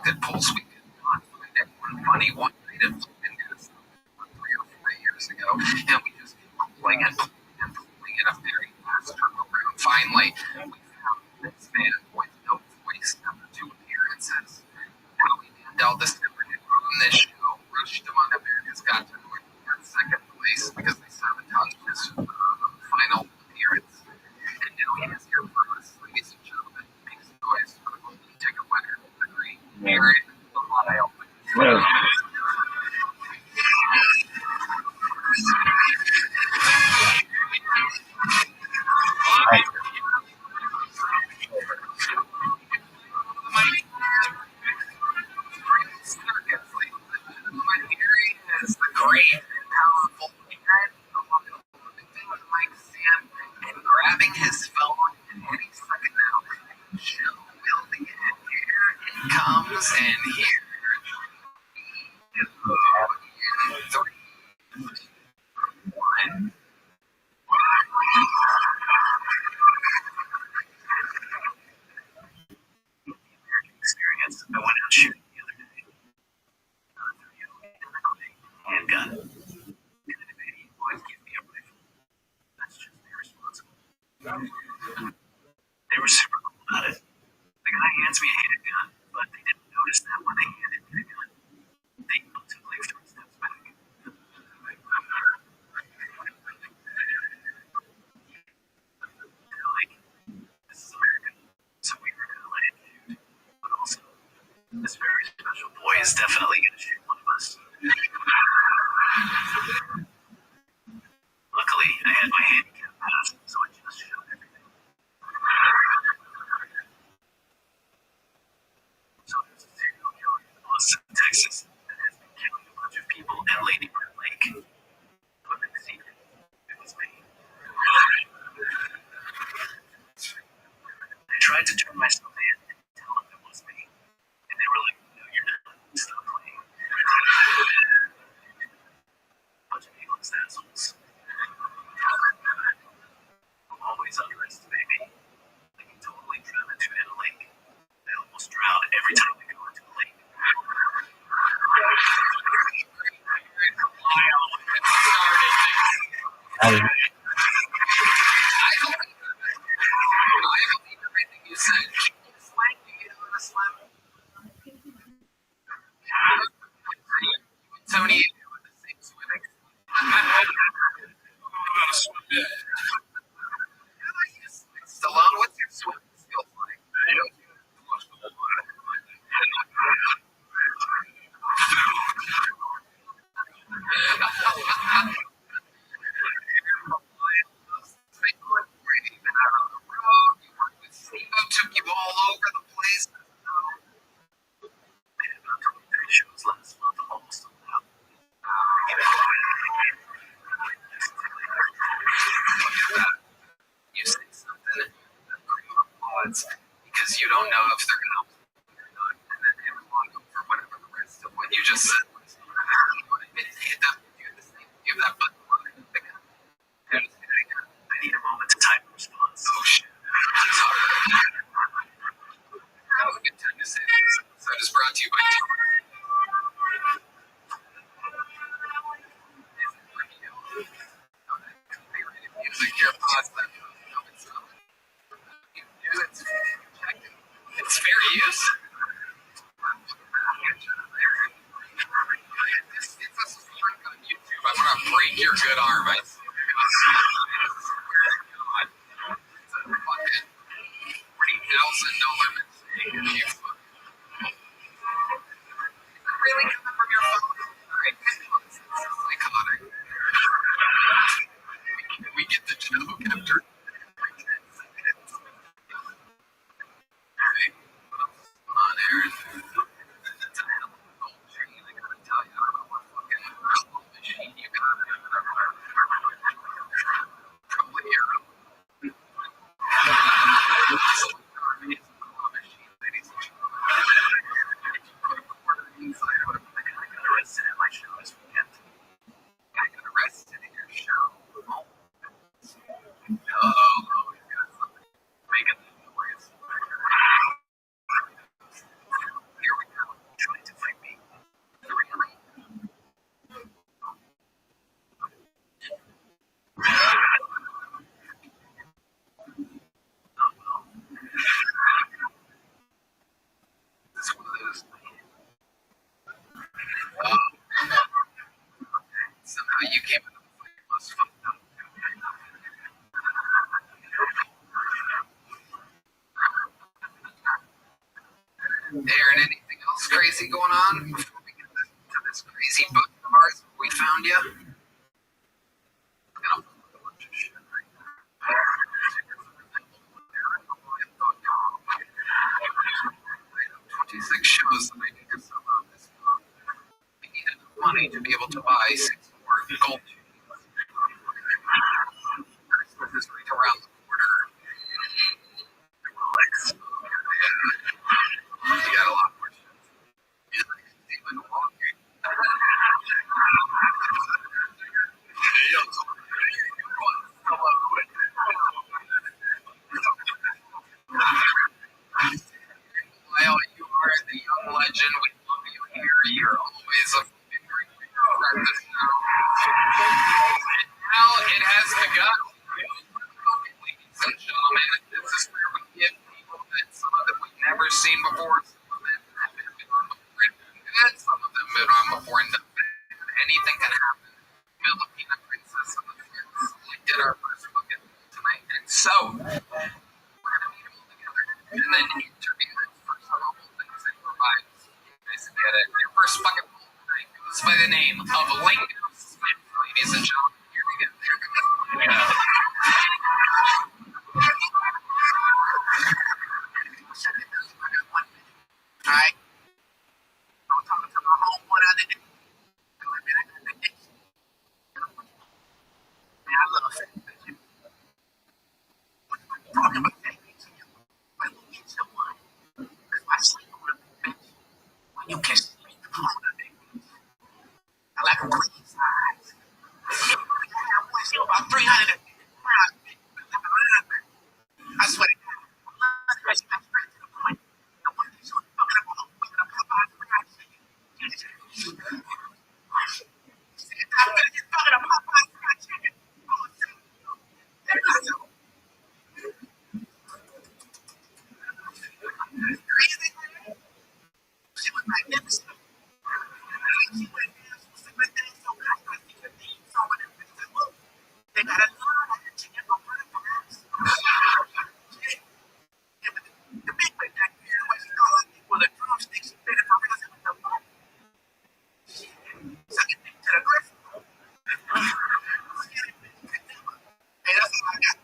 good polls. We could not find anyone funny one night at Flippin' Gas 3 or 4 years ago, and we just kept pulling and pulling in a very fast turnaround. Finally, we found this man with no voice after 2 appearances. Howie Mandel discovered him on this show, rushed him on America's Got Talent, got second place because they sabotaged his final appearance. And now he is here for us, ladies and gentlemen. Make some noise for the golden ticket winner, the great Aaron Lyle. Is the great and powerful Aaron Mike Sam and grabbing his phone and any second now. Show will begin. Here it comes, and here we go. In 3, 2, 1. Experience. I went out shooting the other day. Handgun. And if any boys give me a rifle, that's just irresponsible. They were super cool about it. The guy hands me a handgun, but they didn't notice that when they handed me the gun. They took like 3 steps back. Like, this is America, so we were gonna let it shoot. But also, this very special boy is definitely gonna shoot one of us. Luckily, I had my handicap pass, so I just shot everything. So there's a serial killer in Austin, Texas, that has been killing a bunch of people at Lady Bird Lake. But the secret, it was me. I tried to turn myself in and tell them it was me. And they were like, no, you're not. Stop playing. Bunch of people as assholes. I'm always underestimated, baby. I can totally drown a dude in a lake. I almost drown every time I go into a lake. I believe everything you said. Slang, do you know the slang? Tony, you do the same swimming. Stallone, what's your swimming skills like? Took you all over the place. I had about 23 shows last month. I'm almost sold out. You say something that applauds because you don't know if they're going to applaud or not, and then they applaud over whatever the rest of what you just said was. Give that button. I need a moment to type a response. Oh shit. Sorry. That was a good time to say this episode is brought to you by music here. Pause that. It's fair use. This is on YouTube. I'm gonna break your good arm. I swear to God. It's a fucking $40,000 mistake. Really coming from your phone? Alright, psychotic. We get the joke after 10 seconds. Alright, what else is going on, Aaron? That's a hell of a gold chain, I gotta tell you. I don't know what fucking machine you got. money to be able to buy 6 more gold chains. Right around the border. You got a lot more shit. Even walking. While you are the young legend, we love you here. You're always a great part of this now. And now it has begun. Ladies and gentlemen, this is where we give people that some of them we've never seen before, some of them have been on before and some of them have been on before and anything can happen. Filipina princess of the Philippines. We did our first look at tonight, and so we're gonna meet them all together and then interview them for some of the things they provide. You guys get it. Your first bucket pool tonight goes by the name of Lincoln Smith. Ladies and gentlemen, here we go. Alright? I was talking to my homeboy the other day. Man, I love sex. Talking about sex. But you get someone. Because I sleep on a bitch. When you can sleep on a bitch. I like a queen size. I want to about 300 pounds. I swear to God. I'm straight to the point. The one that's fucking up on the Popeyes fried chicken. I'm gonna get fucking up Popeyes fried chicken. Crazy. She was magnificent. She went down. She was sitting there so good. I see the theme song and everything. Look, they got a lot of that chicken on Popeyes. The big one back there, what she call it, with a drumstick, she fed it up. I said, what the fuck? Suck it to the griffin. Hey, that's all I got.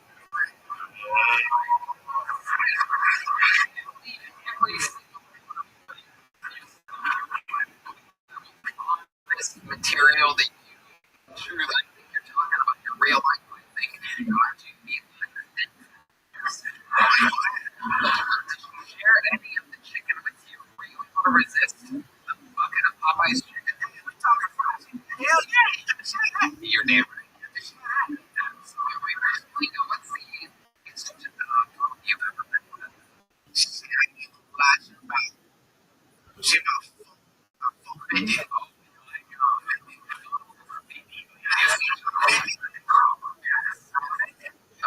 This material that you truly think you're talking about your real life, I think you are to be did you share any of the chicken with you? Were you able to resist the bucket of Popeye's chicken? We talking fries. Hell yeah. You're damn right. Absolutely. What's the instant you've ever been with? Shit, I give a lot about shit about full 50.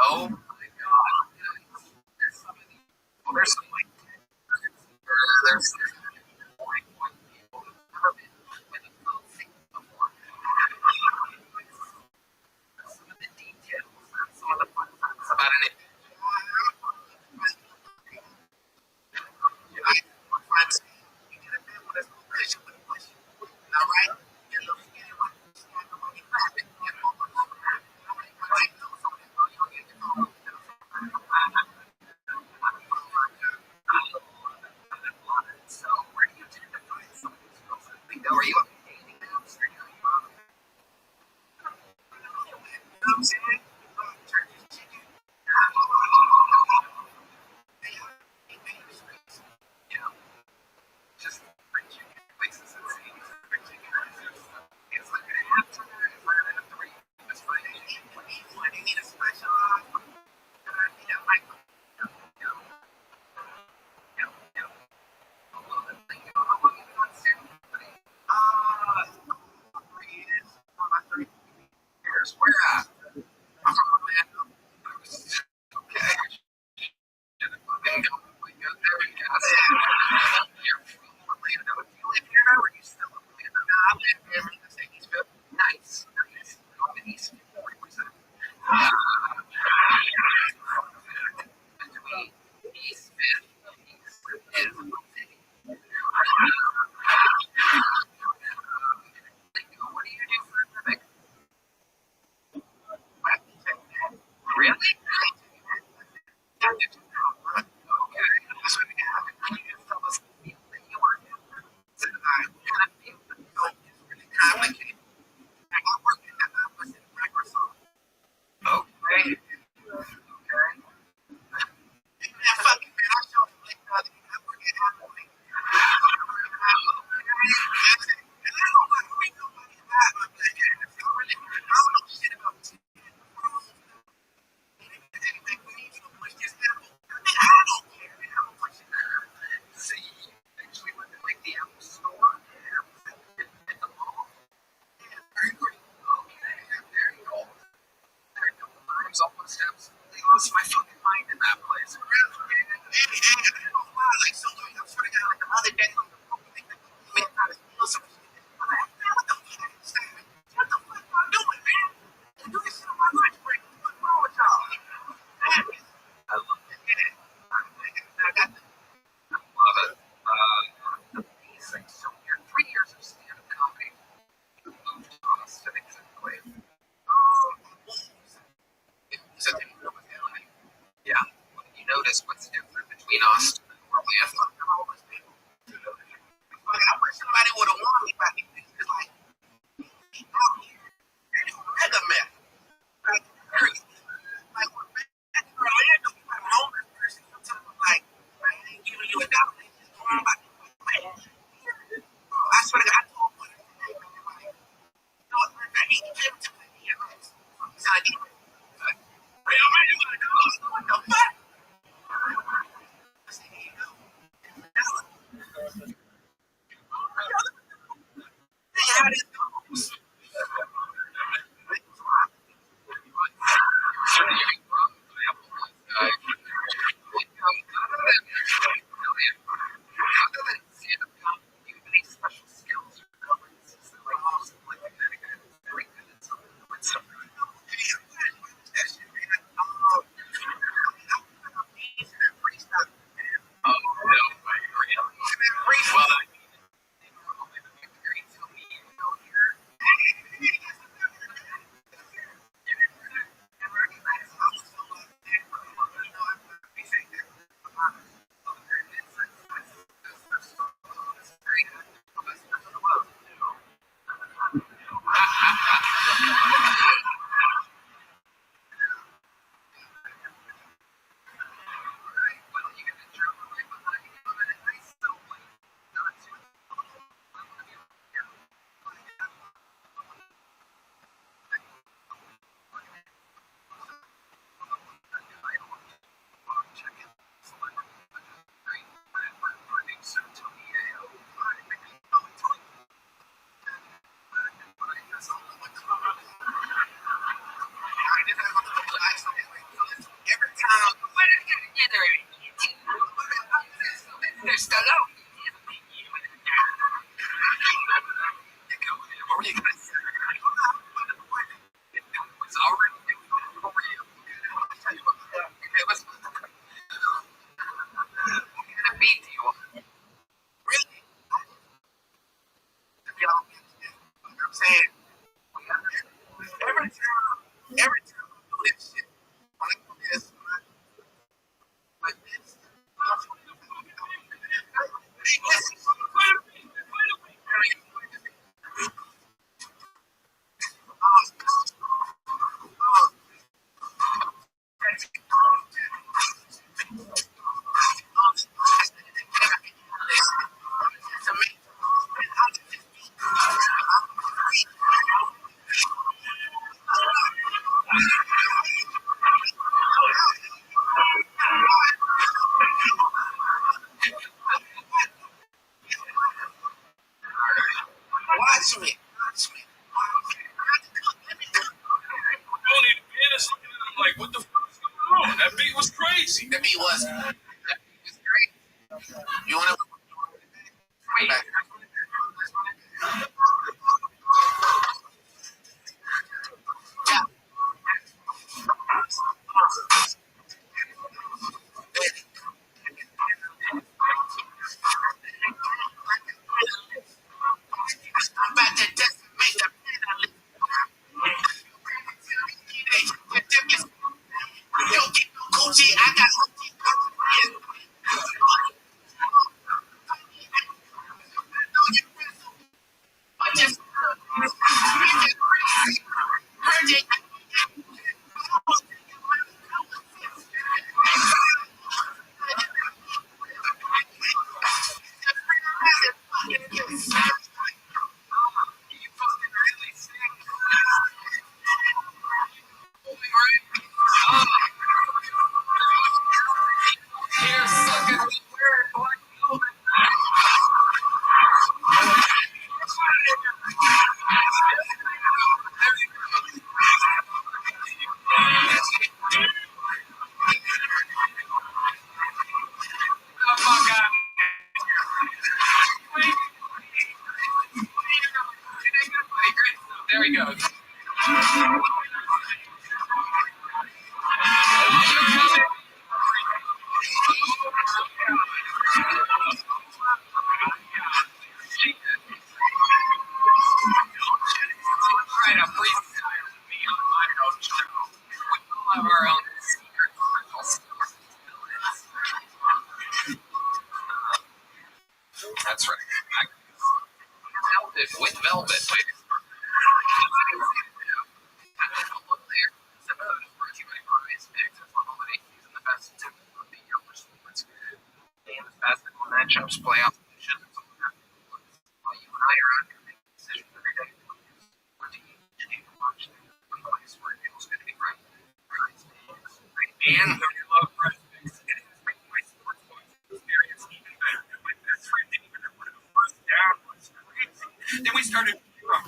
Oh my god. Well, there's some like there's white people who've never been with a full thing before. Some of the details, some of the fun facts about an So, where do you tend to find some of these girls? Are you on dating apps or are you on yeah, just free chicken places and see free chicken. It's like an app for that. It's like an app where you just find it. They need a special like Here's where at. I'm from Orlando. Okay. Fucking go. We go there and gas. You're from Orlando. Do you live here now or are you still in Orlando? I live here in the Eastville. Nice. I'm in East 40%. Between East Fifth and what do you do for a living? Really? Okay. Can you just tell us the field that you are in? What kind of field? It's really complicated.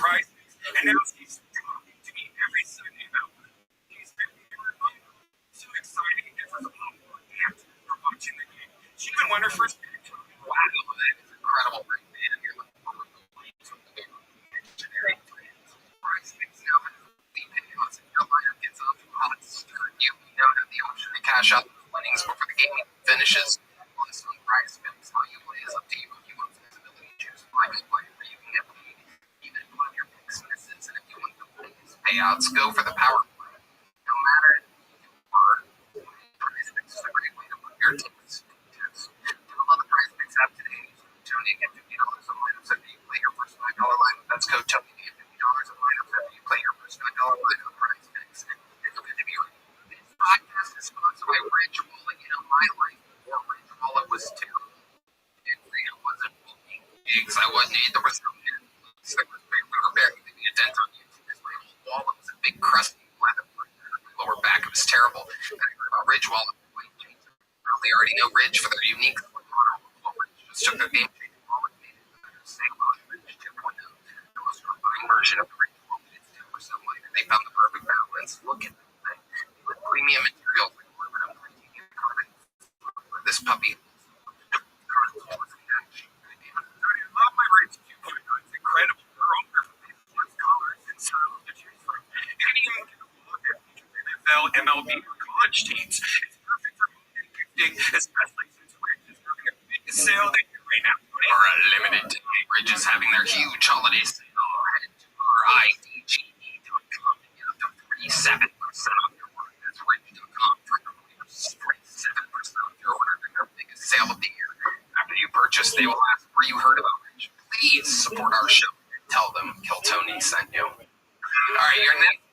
prize. And now she's talking to me every Sunday about it. She's been so exciting and for the whole aunt for watching the game. She even won her first match. Wow, that is incredible, right, man? You're looking forward to playing some of the generic prize picks now have the payouts and your lineup gets off to a hot start. You now have the option to cash out the winnings before the game finishes. On some prize picks, how you play is up to you. If you want flexibility, choose private play where you can get paid even if one of your picks misses. And if you want the biggest payouts, go for the power play. No matter if you are, prize picks is a great way to put your tickets. Download the prize picks app today. Tony, get $50 on lineups after you play your first $5 lineup. That's code Tony. Get $50 on lineups after you play your first $5 lineup. Prize picks. And it's good to be right. This podcast is sponsored by Ridge Wallet. You know, my life before Ridge Wallet was terrible. It wasn't booking gigs. I wasn't either. There was no Netflix. We were barely leaving a dent on YouTube. My whole wallet was a big crusty leather. Lower back, it was terrible. And I heard about Ridge Wallet. They already know Ridge for their unique just took their game-changing wallet, made it better. Same Ridge 2.0, the most refined version of the Ridge wallet. It's 10% lighter. They found the perfect balance. Look at that thing. With premium materials like aluminum, titanium, carbon. This puppy. I love my Ridge 2.0. It's incredible. They're all perfect colors and styles to choose from. You can even get a look at NFL, MLB, or college teams. It's perfect for gifting, especially since Ridge is having a big sale they do right now. For a limited time, Ridge is having their huge holiday sale. Head to RIDGE.com to get up to 37% off your order. That's Ridge.com for your 37% off your order. They're their biggest sale of the year. After you purchase, they will ask where you heard about Ridge. Please support our show. Tell them Kill Tony sent you. All right, your next.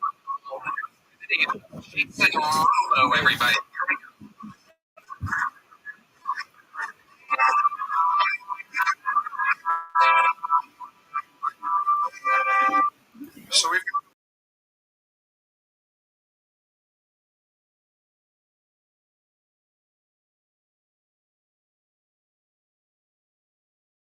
Hello, everybody. Here we go. So we've got